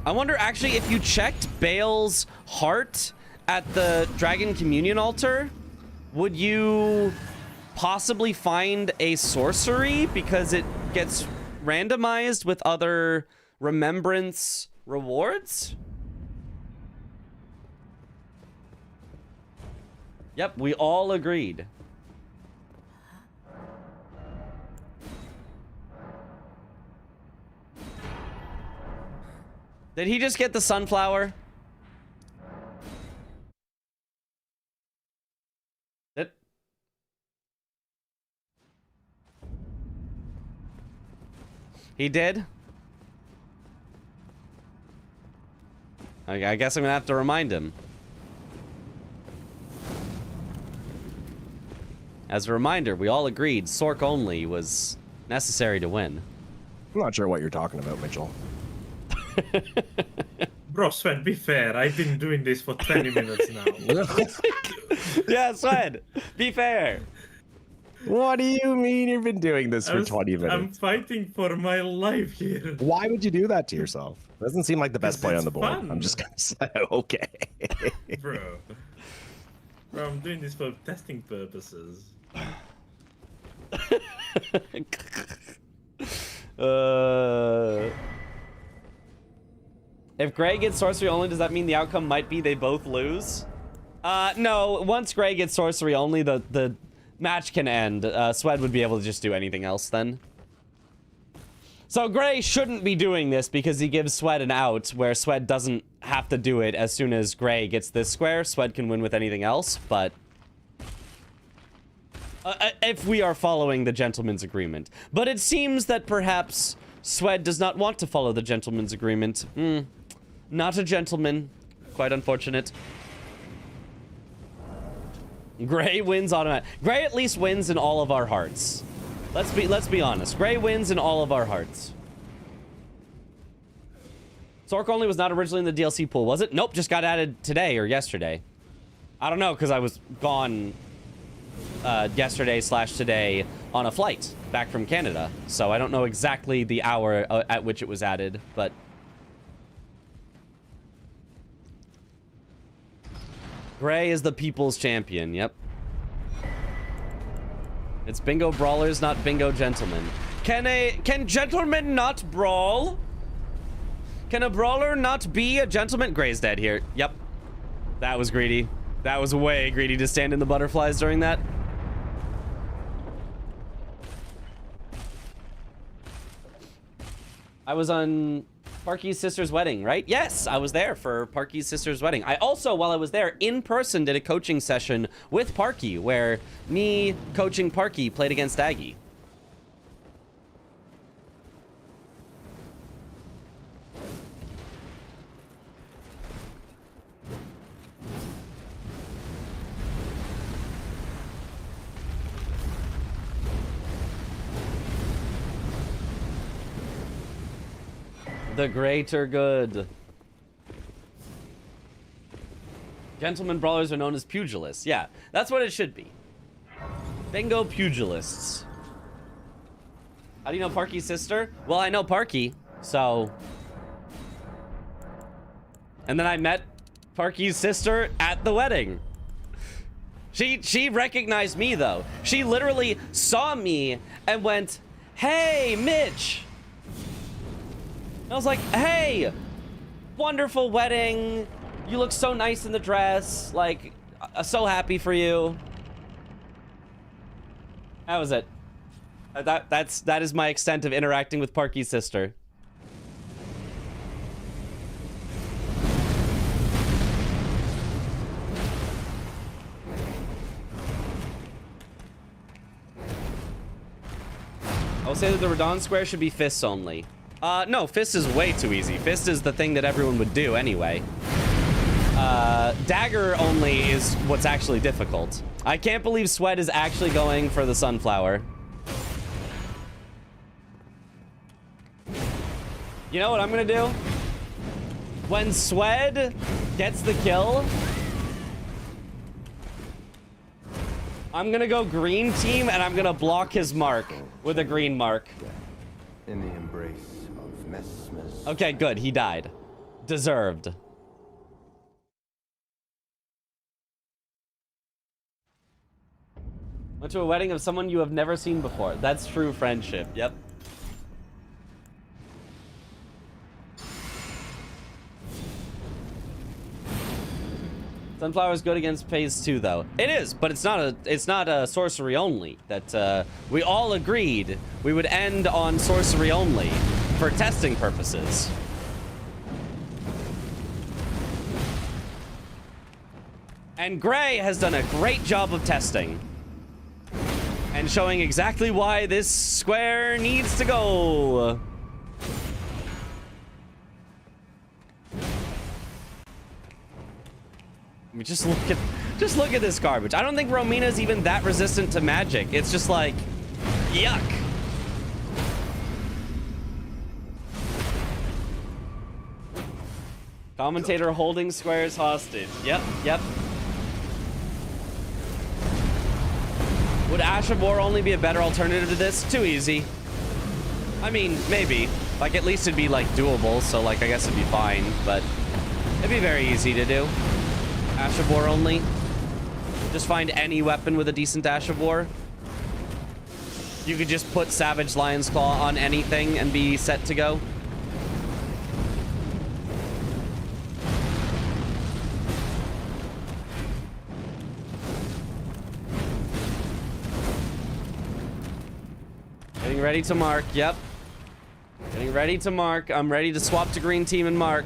I wonder, actually, if you checked Bale's heart at the Dragon Communion altar, would you possibly find a sorcery? Because it gets randomized with other remembrance rewards? Yep, we all agreed. Did he just get the sunflower? He did? I guess I'm gonna have to remind him. As a reminder, we all agreed Sork only was necessary to win. I'm not sure what you're talking about, Mitchell. Bro, Sven, be fair. I've been doing this for 20 minutes now. Yeah, Sven, be fair. What do you mean you've been doing this for 20 minutes? I'm fighting for my life here. Why would you do that to yourself? Doesn't seem like the best play on the board. Fun. I'm just gonna say, okay. Bro, I'm doing this for testing purposes. If Gray gets sorcery only, does that mean the outcome might be they both lose? No, once Gray gets sorcery only, the match can end. Swed would be able to just do anything else then. So Gray shouldn't be doing this because he gives Swed an out where Swed doesn't have to do it as soon as Gray gets this square. Swed can win with anything else, but... if we are following the gentleman's agreement. But it seems that perhaps Swed does not want to follow the gentleman's agreement. Not a gentleman. Quite unfortunate. Gray wins automatic. Gray at least wins in all of our hearts. Let's be honest. Gray wins in all of our hearts. Sork only was not originally in the DLC pool, was it? Nope, just got added today or yesterday. I don't know, because I was gone yesterday/today on a flight back from Canada. So I don't know exactly the hour at which it was added, but... Gray is the people's champion, yep. It's bingo brawlers, not bingo gentlemen. Can gentlemen not brawl? Can a brawler not be a gentleman? Gray's dead here. Yep. That was greedy. That was way greedy to stand in the butterflies during that. I was on Parky's sister's wedding, right? Yes, I was there for Parky's sister's wedding. I also, while I was there, in person did a coaching session with Parky, where me coaching Parky played against Aggie. The greater good. Gentlemen brawlers are known as pugilists. Yeah, that's what it should be. Bingo pugilists. How do you know Parky's sister? Well, I know Parky, so... And then I met Parky's sister at the wedding. She recognized me, though. She literally saw me and went, "Hey, Mitch!" And I was like, "Hey, wonderful wedding. You look so nice in the dress. Like, so happy for you." That was it. That is my extent of interacting with Parky's sister. I'll say that the Radon Square should be fists only. No, fist is way too easy. Fist is the thing that everyone would do anyway. Dagger only is what's actually difficult. I can't believe Sweat is actually going for the Sunflower. You know what I'm gonna do? When Swed gets the kill, I'm gonna go green team and I'm gonna block his mark with a green mark. In the embrace of mesmerism. Okay, good. He died. Deserved. Went to a wedding of someone you have never seen before. That's true friendship. Yep. Sunflower's good against phase 2 though. It is, but it's not a sorcery only. That we all agreed we would end on sorcery only for testing purposes. And Gray has done a great job of testing and showing exactly why this square needs to go. I mean, just look at this garbage. I don't think Romina's even that resistant to magic. It's just like, yuck. Commentator holding squares hostage. Yep, yep. Would Ash of War only be a better alternative to this? Too easy. I mean, maybe. Like, at least it'd be, like, doable, so, like, I guess it'd be fine, but it'd be very easy to do. Ash of War only. Just find any weapon with a decent Ash of War. You could just put Savage Lion's Claw on anything and be set to go. Getting ready to mark. Yep. Getting ready to mark. I'm ready to swap to green team and mark.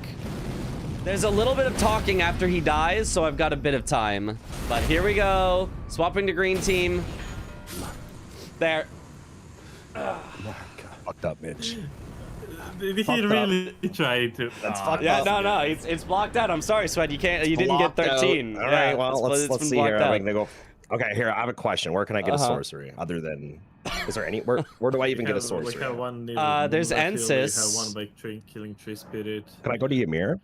There's a little bit of talking after he dies, so I've got a bit of time. But here we go. Swapping to green team. There. Fucked up, Mitch. Did he really try to? That's fucked yeah, up. no, it's blocked out. I'm sorry, Sweat. You didn't get 13. All right, yeah, well, let's see here. I'm gonna go. Okay, here I have a question. Where can I get a sorcery other than? Is there any? Where do I even get a sorcery? We have one there's Ensis. We have one by killing Tree Spirit. Can I go to Ymir?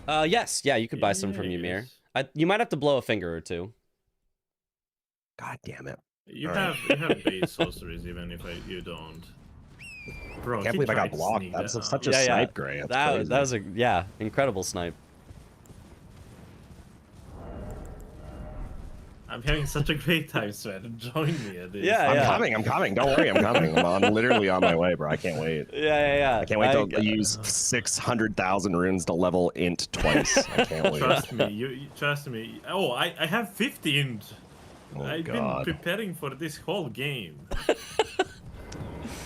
Yes, yeah, you could buy some from Ymir. You might have to blow a finger or two. God damn it! You have base sorceries even if you don't. Bro, I can't believe I got blocked. That's such a snipe, Gray. That was a incredible snipe. I'm having such a great time, Sven. Join me at this. Yeah, I'm coming. Don't worry, I'm coming. I'm literally on my way, bro. I can't wait. Yeah. I can't wait to use 600,000 runes to level int twice. I can't wait. Trust me. You trust me. Oh, I have 50 int. Oh, I've God. been preparing for this whole game.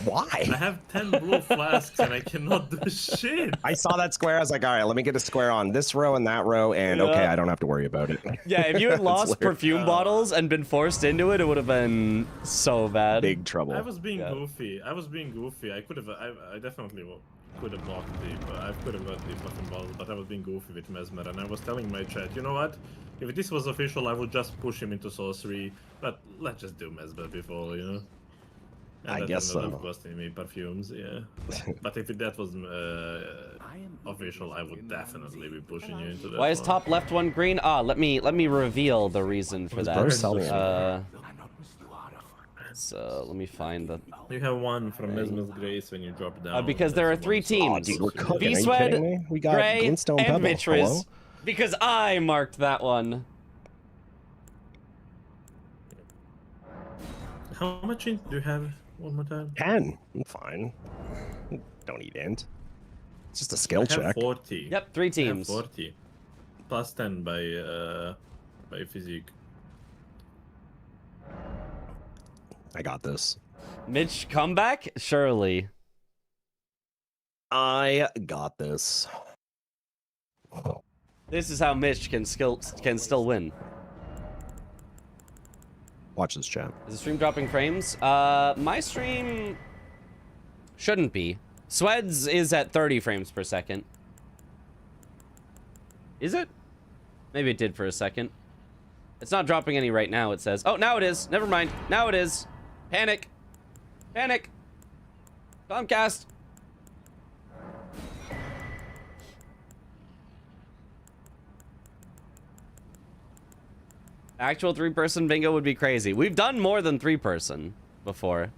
Why? I have 10 blue flasks and I cannot do shit. I saw that square. I was like, all right, let me get a square on this row and that row, and okay, I don't have to worry about it. Yeah, if you had lost perfume bottles and been forced into it, it would have been so bad. Big trouble. I was being goofy. I could have. I definitely could have blocked I could have got the perfume bottles, but I was being goofy with Mesmer, and I was telling my chat, you know what? If this was official, I would just push him into sorcery. But let's just do Mesmer before, you know. And I that guess ended up so. costing me perfumes, yeah. But if that was official, I would definitely be pushing you into that. Why is one. top left one green? Ah, let me reveal the reason for that. So let me find the. You have one from Mesmer's Grace when you drop down. Because there are 3 teams. Oh, dude, we're cooking. Are you V-Swed, kidding me? We got Gray, Glintstone and Pebble. Hello? Vitriz. Because I marked that one. How much int do you have? One more time. 10. I'm fine. Don't eat int. It's just a skill I have check. 40. Yep, 3 teams. I have 40. Plus 10 by physique. I got this. Mitch comeback? Surely. I got this. This is how Mitch can still win. Watch this, chat. Is the stream dropping frames? My stream shouldn't be. Swed's is at 30 frames per second. Is it? Maybe it did for a second. It's not dropping any right now, it says. Oh, now it is. Never mind. Now it is. Panic. Panic. Comcast. Actual 3-person bingo would be crazy. We've done more than 3-person before.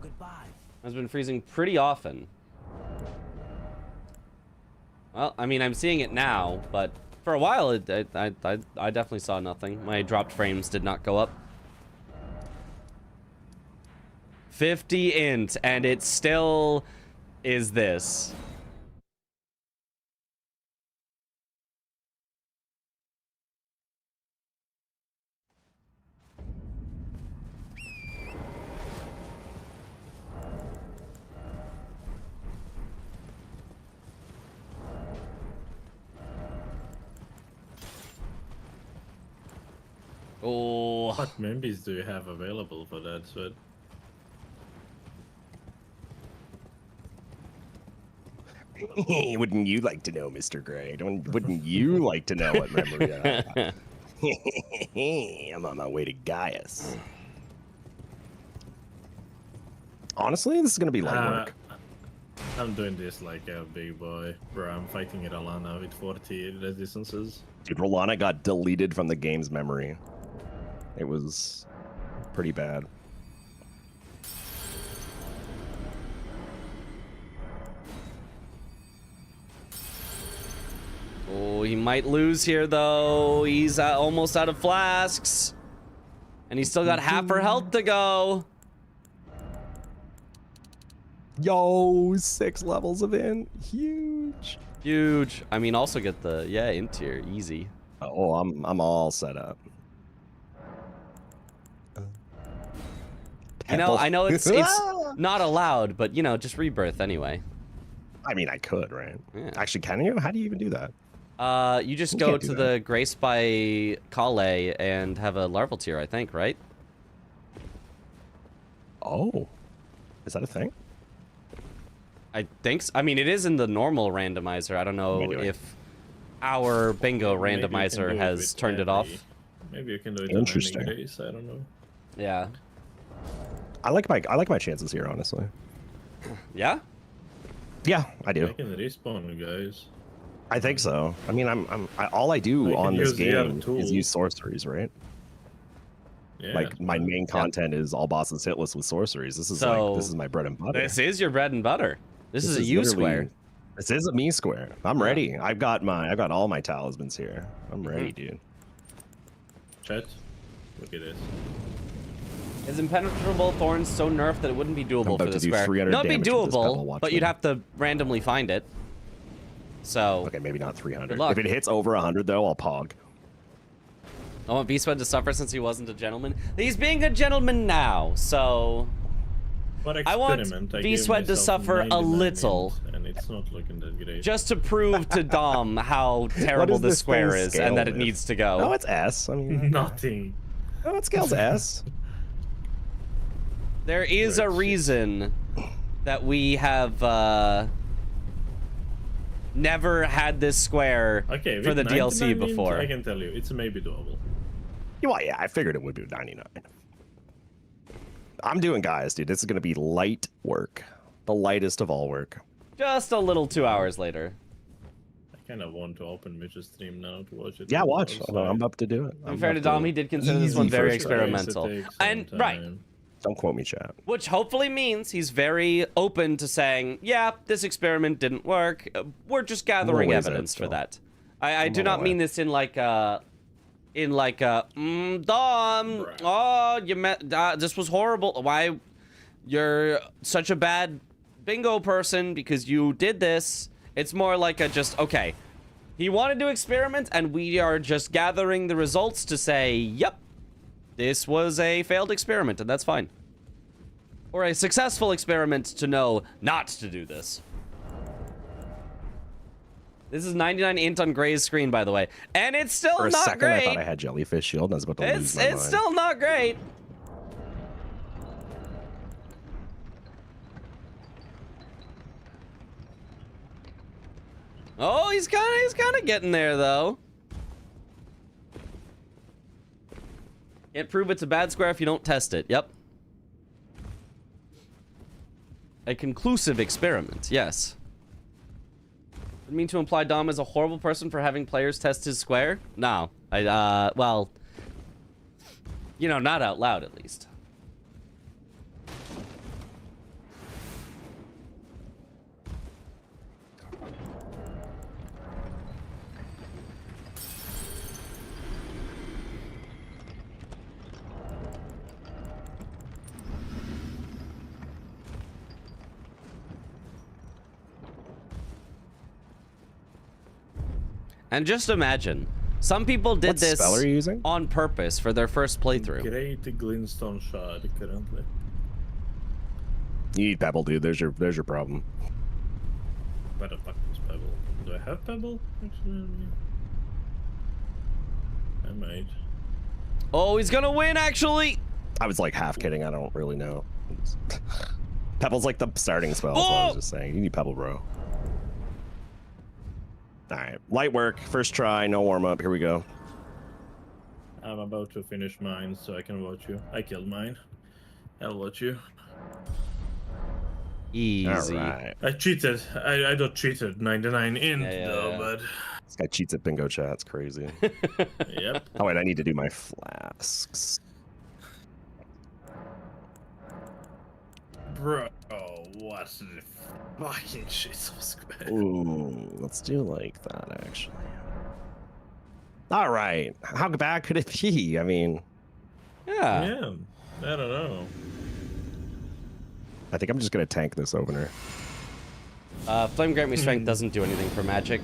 Goodbye. It's been freezing pretty often. Well, I mean, I'm seeing it now, but for a while, I definitely saw nothing. My dropped frames did not go up. 50 int, and it still is this. Oh. What members do you have available for that, Sweat? Wouldn't you like to know, Mr. Gray? Wouldn't you like to know what memory I have? I'm on my way to Gaius. Honestly, this is gonna be light work. I'm doing this like a big boy, bro. I'm fighting Iralana with 40 resistances. Dude, Rolana got deleted from the game's memory. It was pretty bad. Oh, he might lose here, though. He's almost out of flasks. And he's still got half her health to go. Yo, 6 levels of int. Huge. Huge. I mean, also get the, yeah, int tier. Easy. Oh, I'm all set up. You know, I know it's not allowed, but, you know, just rebirth anyway. I mean, I could, right? Yeah. Actually, can you? How do you even do that? You just go to the Grace by Kale and have a larval tier, I think, right? Oh. Is that a thing? I think so. I mean, it is in the normal randomizer. I don't know if our bingo randomizer has turned it off. Maybe you can do it Interesting. on any Grace, I don't know. Yeah. I like my chances here, honestly. Yeah? Yeah, I do. I can respawn, guys. I think so. I mean, all I do on this game is use sorceries, right? Yeah, like my main content is all bosses hitless with sorceries. This is this is my bread and butter. This is your bread and butter. This is a U square. This is a me square. I'm ready. I've got all my talismans here. I'm ready, dude. Chat, look at this. Is impenetrable thorns so nerfed that it wouldn't be doable for the square? Not be doable, but you'd have to randomly find it. So okay, maybe not 300. If it hits over 100, though, I'll pog. I want V-Swed to suffer since he wasn't a gentleman. He's being a gentleman now, so I want V-Swed to suffer a little, and it's not looking that great. just to prove to Dom how terrible this square is and that it needs to go. No, it's S. I mean, nothing. No, it scales S. There is a reason that we have never had this square Okay, for the with DLC 99 before. I can tell you, it's maybe doable. Well, yeah, I figured it would be 99. I'm doing guys, dude. This is gonna be light work, the lightest of all work. Just a little 2 hours later. I kind of want to open Mitch's stream now to watch it. Yeah, watch. I'm up to do it. In fair to Dom, he did consider this one very experimental. And right. Don't quote me, chat. Which hopefully means he's very open to saying, yeah, this experiment didn't work. We're just gathering evidence for that. I do not mean this in like Dom, oh, you met, this was horrible. Why, you're such a bad bingo person because you did this. It's more like a just, okay, he wanted to experiment and we are just gathering the results to say, yep, this was a failed experiment and that's fine. Or a successful experiment to know not to do this. This is 99 int on Gray's screen, by the way. And it's still For a not second, great. I thought I had jellyfish shield. And I was about to lose my mind. It's still not great. Oh, he's kind of getting there though. Can't prove it's a bad square if you don't test it. Yep. A conclusive experiment. Yes. I mean to imply Dom is a horrible person for having players test his square? No. Well, you know, not out loud at least. And just imagine, some people did this spell are you using? On purpose for their first playthrough. Great glintstone shard currently. You need pebble, dude. There's your problem. Where the fuck is pebble? Do I have pebble? Actually, I might. Oh, he's gonna win, actually. I was like half kidding. I don't really know. Pebble's like the starting spell. That's what I was just saying. You need pebble, bro. All right, light work, first try, no warm up. Here we go. I'm about to finish mine, so I can watch you. I killed mine. I'll watch you. Easy. All right. I cheated. I don't cheated 99 int though, but this guy cheats at bingo chat. It's crazy. Yep. Oh wait, I need to do my flasks. Bro, what the fucking shit so square. Ooh, let's do like that actually. All right, how bad could it be? I mean, yeah, I don't know. I think I'm just gonna tank this opener. Flame Grant Me Strength doesn't do anything for magic.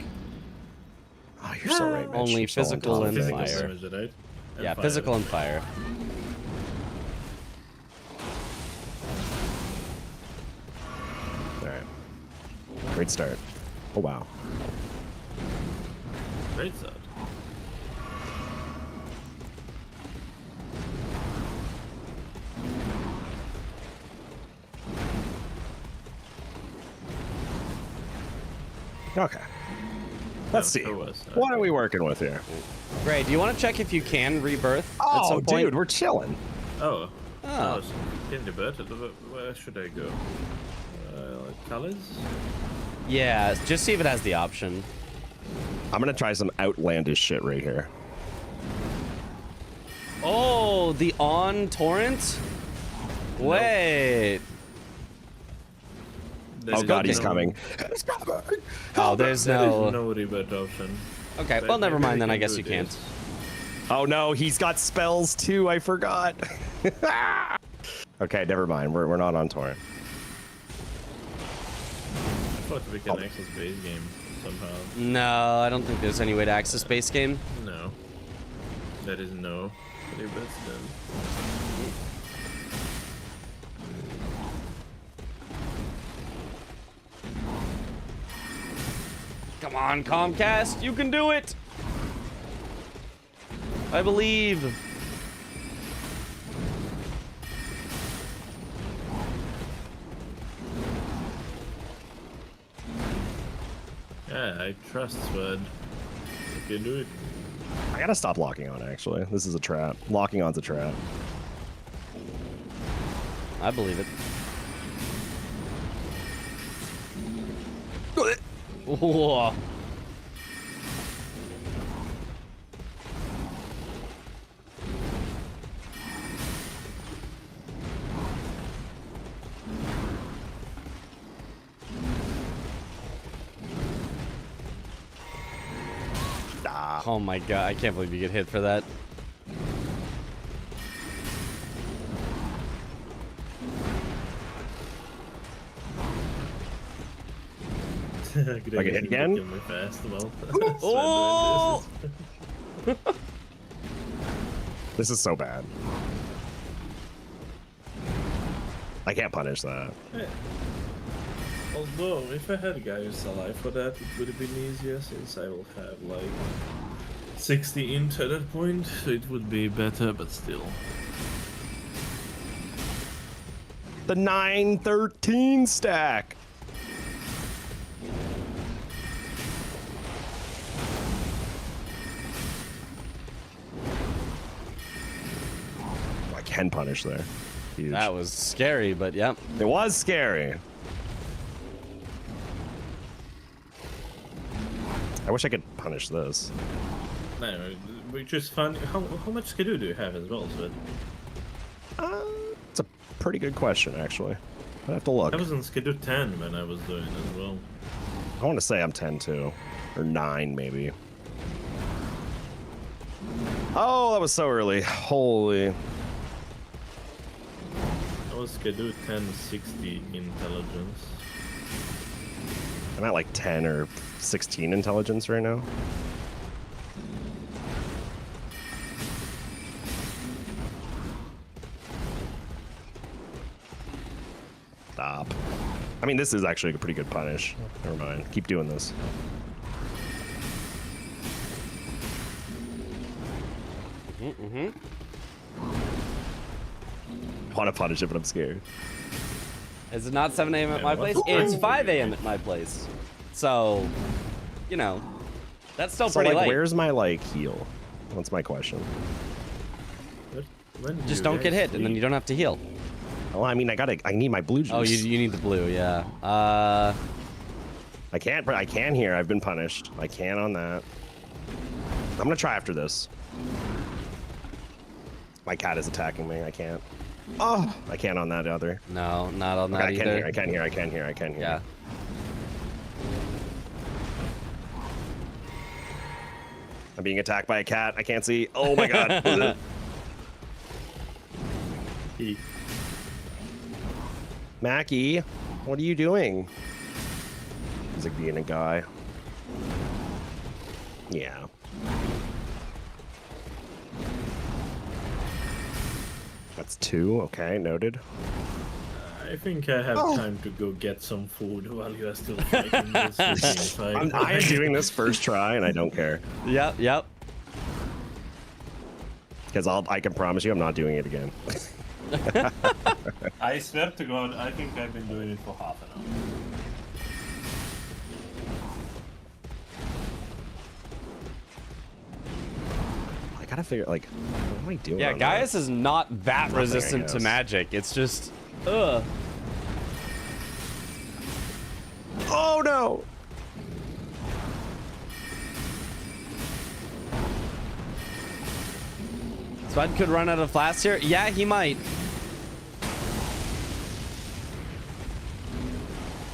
Oh, you're so right, Mitch. Only You're so physical on and top of fire. things. Right? Yeah, fire. physical and fire. All right, great start. Oh wow. Great start. Okay. Let's see. What are we working with here? Gray, do you want to check if you can rebirth at Oh, some point? dude, we're chilling. Oh. Oh. In the bird. Where should I go? Colors? Yeah, just see if it has the option. I'm gonna try some outlandish shit right here. Oh, the on torrent? Wait. Oh god, he's coming. Oh, there's There no... is no rebirth option. Okay, well, never mind then. I guess you can't. Oh no, he's got spells too. I forgot. Okay, never mind. We're not on torrent. I thought we can access base game somehow. No, I don't think there's any way to access base game. No. There is no rebirth then. Come on, Comcast, you can do it. I believe. Yeah, I trust Swed. You can do it. I gotta stop locking on, actually. This is a trap. Locking on's a trap. I believe it. Whoa. Oh my god, I can't believe you get hit for that. I get hit again? Oh! This is so bad. I can't punish that. Although, if I had guys alive for that, it would have been easier since I will have like 60 int at that point, so it would be better, but still. The 913 stack. I can punish there. Huge. That was scary, but yep. It was scary. I wish I could punish this. No, which is fun. How much Skidoo do you have as well, Swed? It's a pretty good question, actually. I have to look. I was on Skidoo 10 when I was doing it as well. I want to say I'm 10 too, or 9 maybe. Oh, that was so early. Holy. I was Skidoo 10, 60 intelligence. I'm at like 10 or 16 intelligence right now. Stop. I mean, this is actually a pretty good punish. Never mind. Keep doing this. I want to punish it, but I'm scared. Is it not 7 a.m. at my place? It's 5 a.m. at my place. So, you know, that's still pretty late. Where's my like heal? That's my question. Just don't get hit, and then you don't have to heal. Well, I mean, I need my blue juice. Oh, you need the blue, yeah. I can here. I've been punished. I can on that. I'm gonna try after this. My cat is attacking me. I can't. Oh, I can't on that other. No, not on that I either. I can hear. Yeah. I'm being attacked by a cat. I can't see. Oh my god. Mackie, what are you doing? He's like being a guy. Yeah. That's 2. Okay, noted. I think I have time to go get some food while you are still fighting this fight. I'm doing this first try, and I don't care. Yep. Because I can promise you I'm not doing it again. I swear to God, I think I've been doing it for half an hour. I gotta figure, like, what am I doing? Yeah, Gaius is not that resistant to magic. It's just, ugh. Oh no! Spud could run out of flasks here. Yeah, he might.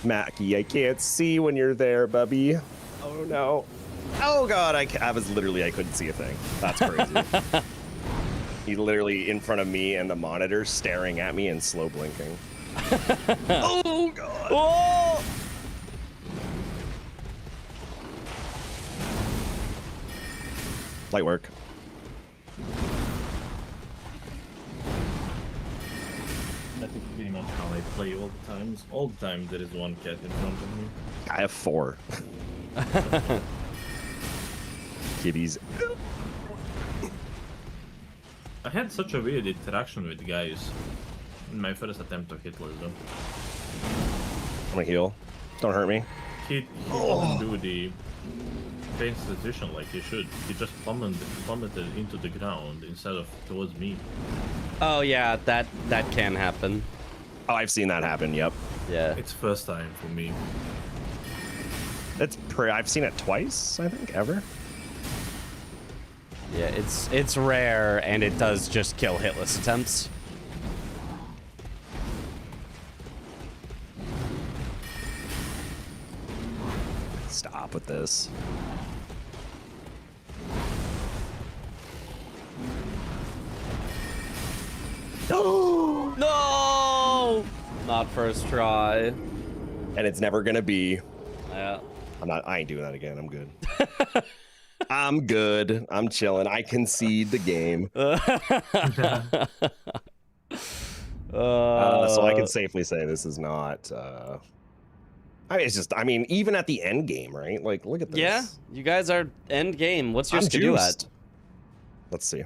Mackie, I can't see when you're there, bubby. Oh no. Oh god, I couldn't see a thing. That's crazy. He's literally in front of me and the monitor staring at me and slow blinking. Oh god. Oh! Light work. That is pretty much how I play all the time. All the time there is one cat in front of me. I have 4. Kitties. I had such a weird interaction with guys in my first attempt to hit Lizzo. I'm gonna heal. Don't hurt me. he didn't do the institution like he should. He just plummeted into the ground instead of towards me. Oh yeah, that can happen. Oh, I've seen that happen. Yep. Yeah. It's first time for me. I've seen it twice, I think, ever. Yeah, it's rare, and it does just kill hitless attempts. Stop with this. No! Not first try. And it's never gonna be. Yeah. I ain't doing that again. I'm good. I'm good. I'm chilling. I concede the game. So I can safely say this is not. I mean, it's just. I mean, even at the end game, right? Like, look at this. Yeah, you guys are end game. What's your I'm to-do juiced. at? Let's see.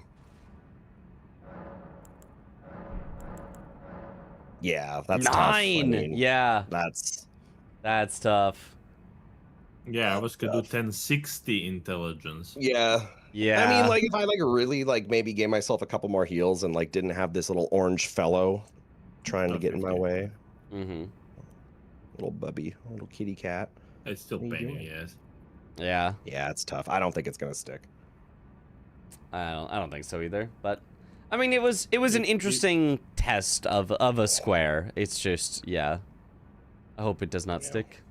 Yeah, that's 9. tough. I mean, yeah, that's tough. Yeah, I was gonna do 1060 intelligence. Yeah. Yeah. I mean, like, if I like really like maybe gave myself a couple more heals and like didn't have this little orange fellow trying to get in my way. Mm-hmm. Little bubby, little kitty cat. It's still banging, yes. Yeah. Yeah, it's tough. I don't think it's gonna stick. I don't think so either. But I mean, it was an interesting test of a square. It's just, yeah. I hope it does not stick.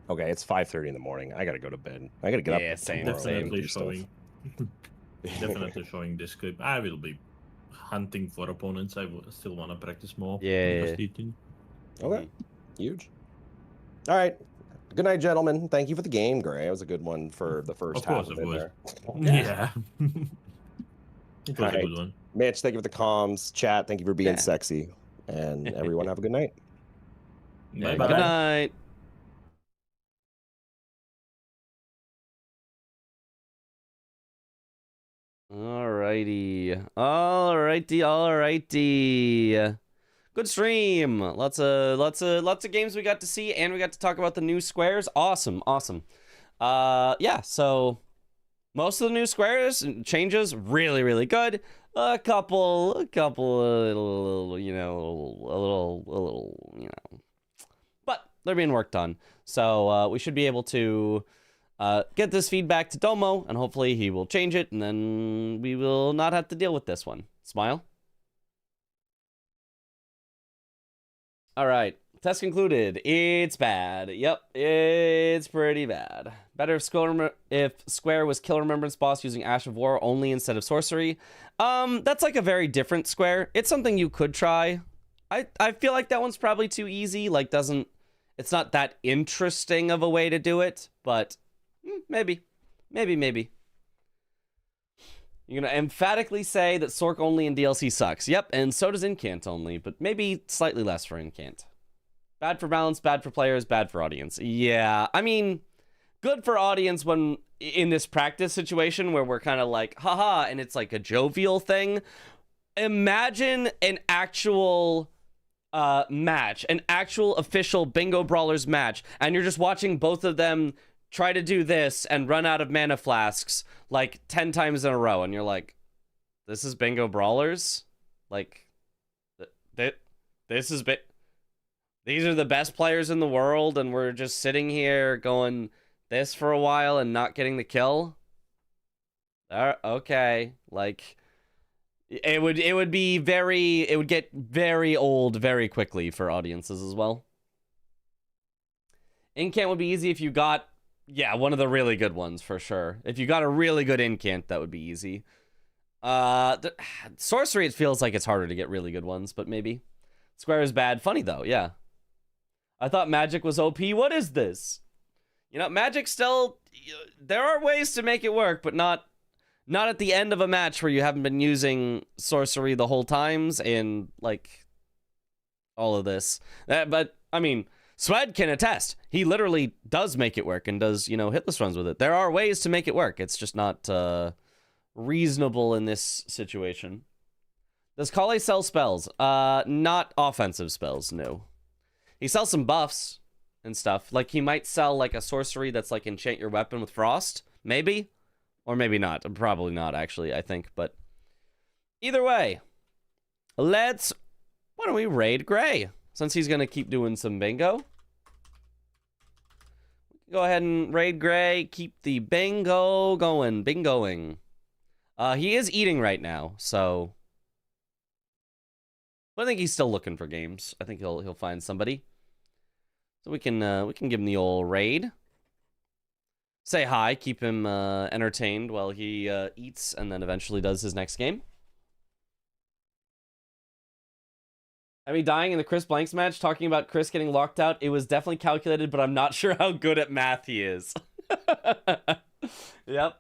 Okay, it's 5:30 in the morning. I gotta go to bed. I gotta get up. Yeah, same. Definitely showing. Definitely showing this clip. I will be hunting for opponents. I still want to practice more. Yeah. Okay. Huge. All right. Good night, gentlemen. Thank you for the game, Gray. It was a good one for the first half of it there. Yeah. It was a good one. Mitch, thank you for the comms. Chat, thank you for being sexy. And everyone have a good night. Bye. Good night. Alrighty. Good stream. Lots of games we got to see, and we got to talk about the new squares. Awesome. Yeah, so most of the new squares and changes really good. A couple little, you know, but they're being worked on. So we should be able to get this feedback to Domo, and hopefully he will change it, and then we will not have to deal with this one. Smile. All right, test concluded. It's bad. Yep, it's pretty bad. Better if Square was Kill Remembrance Boss using Ash of War only instead of Sorcery. That's like a very different Square. It's something you could try. I feel like that one's probably too easy. Like, it's not that interesting of a way to do it, but maybe. You're gonna emphatically say that Sorc only in DLC sucks. Yep, and so does Incant only, but maybe slightly less for Incant. Bad for balance, bad for players, bad for audience. Yeah, I mean, good for audience when in this practice situation where we're kind of like, haha, and it's like a jovial thing. Imagine an actual match, an actual official Bingo Brawlers match, and you're just watching both of them try to do this and run out of mana flasks like 10 times in a row, and you're like, this is Bingo Brawlers? Like, these are the best players in the world, and we're just sitting here going this for a while and not getting the kill? Okay, like, it would get very old very quickly for audiences as well. Incant would be easy if you got, yeah, one of the really good ones, for sure. If you got a really good Incant, that would be easy. Sorcery, it feels like it's harder to get really good ones, but maybe. Square is bad. Funny, though, yeah. I thought Magic was OP. What is this? You know, Magic still... There are ways to make it work, but not at the end of a match where you haven't been using Sorcery the whole times and, like, all of this. But, I mean... Swed can attest. He literally does make it work and does, you know, hitless runs with it. There are ways to make it work. It's just not reasonable in this situation. Does Kale sell spells? Not offensive spells, no. He sells some buffs. and stuff. Like, he might sell, like, a sorcery that's, like, enchant your weapon with frost. Maybe. Or maybe not. Probably not, actually, I think. But either way, why don't we raid Gray? Since he's going to keep doing some bingo. Go ahead and raid Gray. Keep the bingo going. Bingoing. He is eating right now, so... But I think he's still looking for games. I think he'll find somebody. So we can give him the old raid. Say hi, keep him entertained while he eats, and then eventually does his next game. I mean, dying in the Chris Blanks match, talking about Chris getting locked out, it was definitely calculated, but I'm not sure how good at math he is. Yep.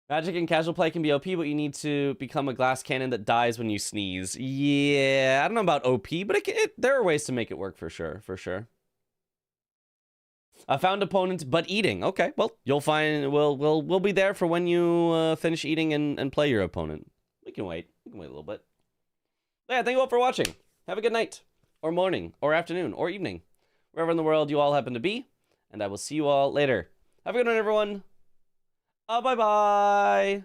Magic and casual play can be OP, but you need to become a glass cannon that dies when you sneeze. Yeah, I don't know about OP, but there are ways to make it work for sure, for sure. I found opponent, but eating. Okay, well, you'll find we'll be there for when you finish eating and play your opponent. We can wait. We can wait a little bit. Yeah, thank you all for watching. Have a good night, or morning, or afternoon, or evening, wherever in the world you all happen to be, and I will see you all later. Have a good night, everyone. Bye-bye.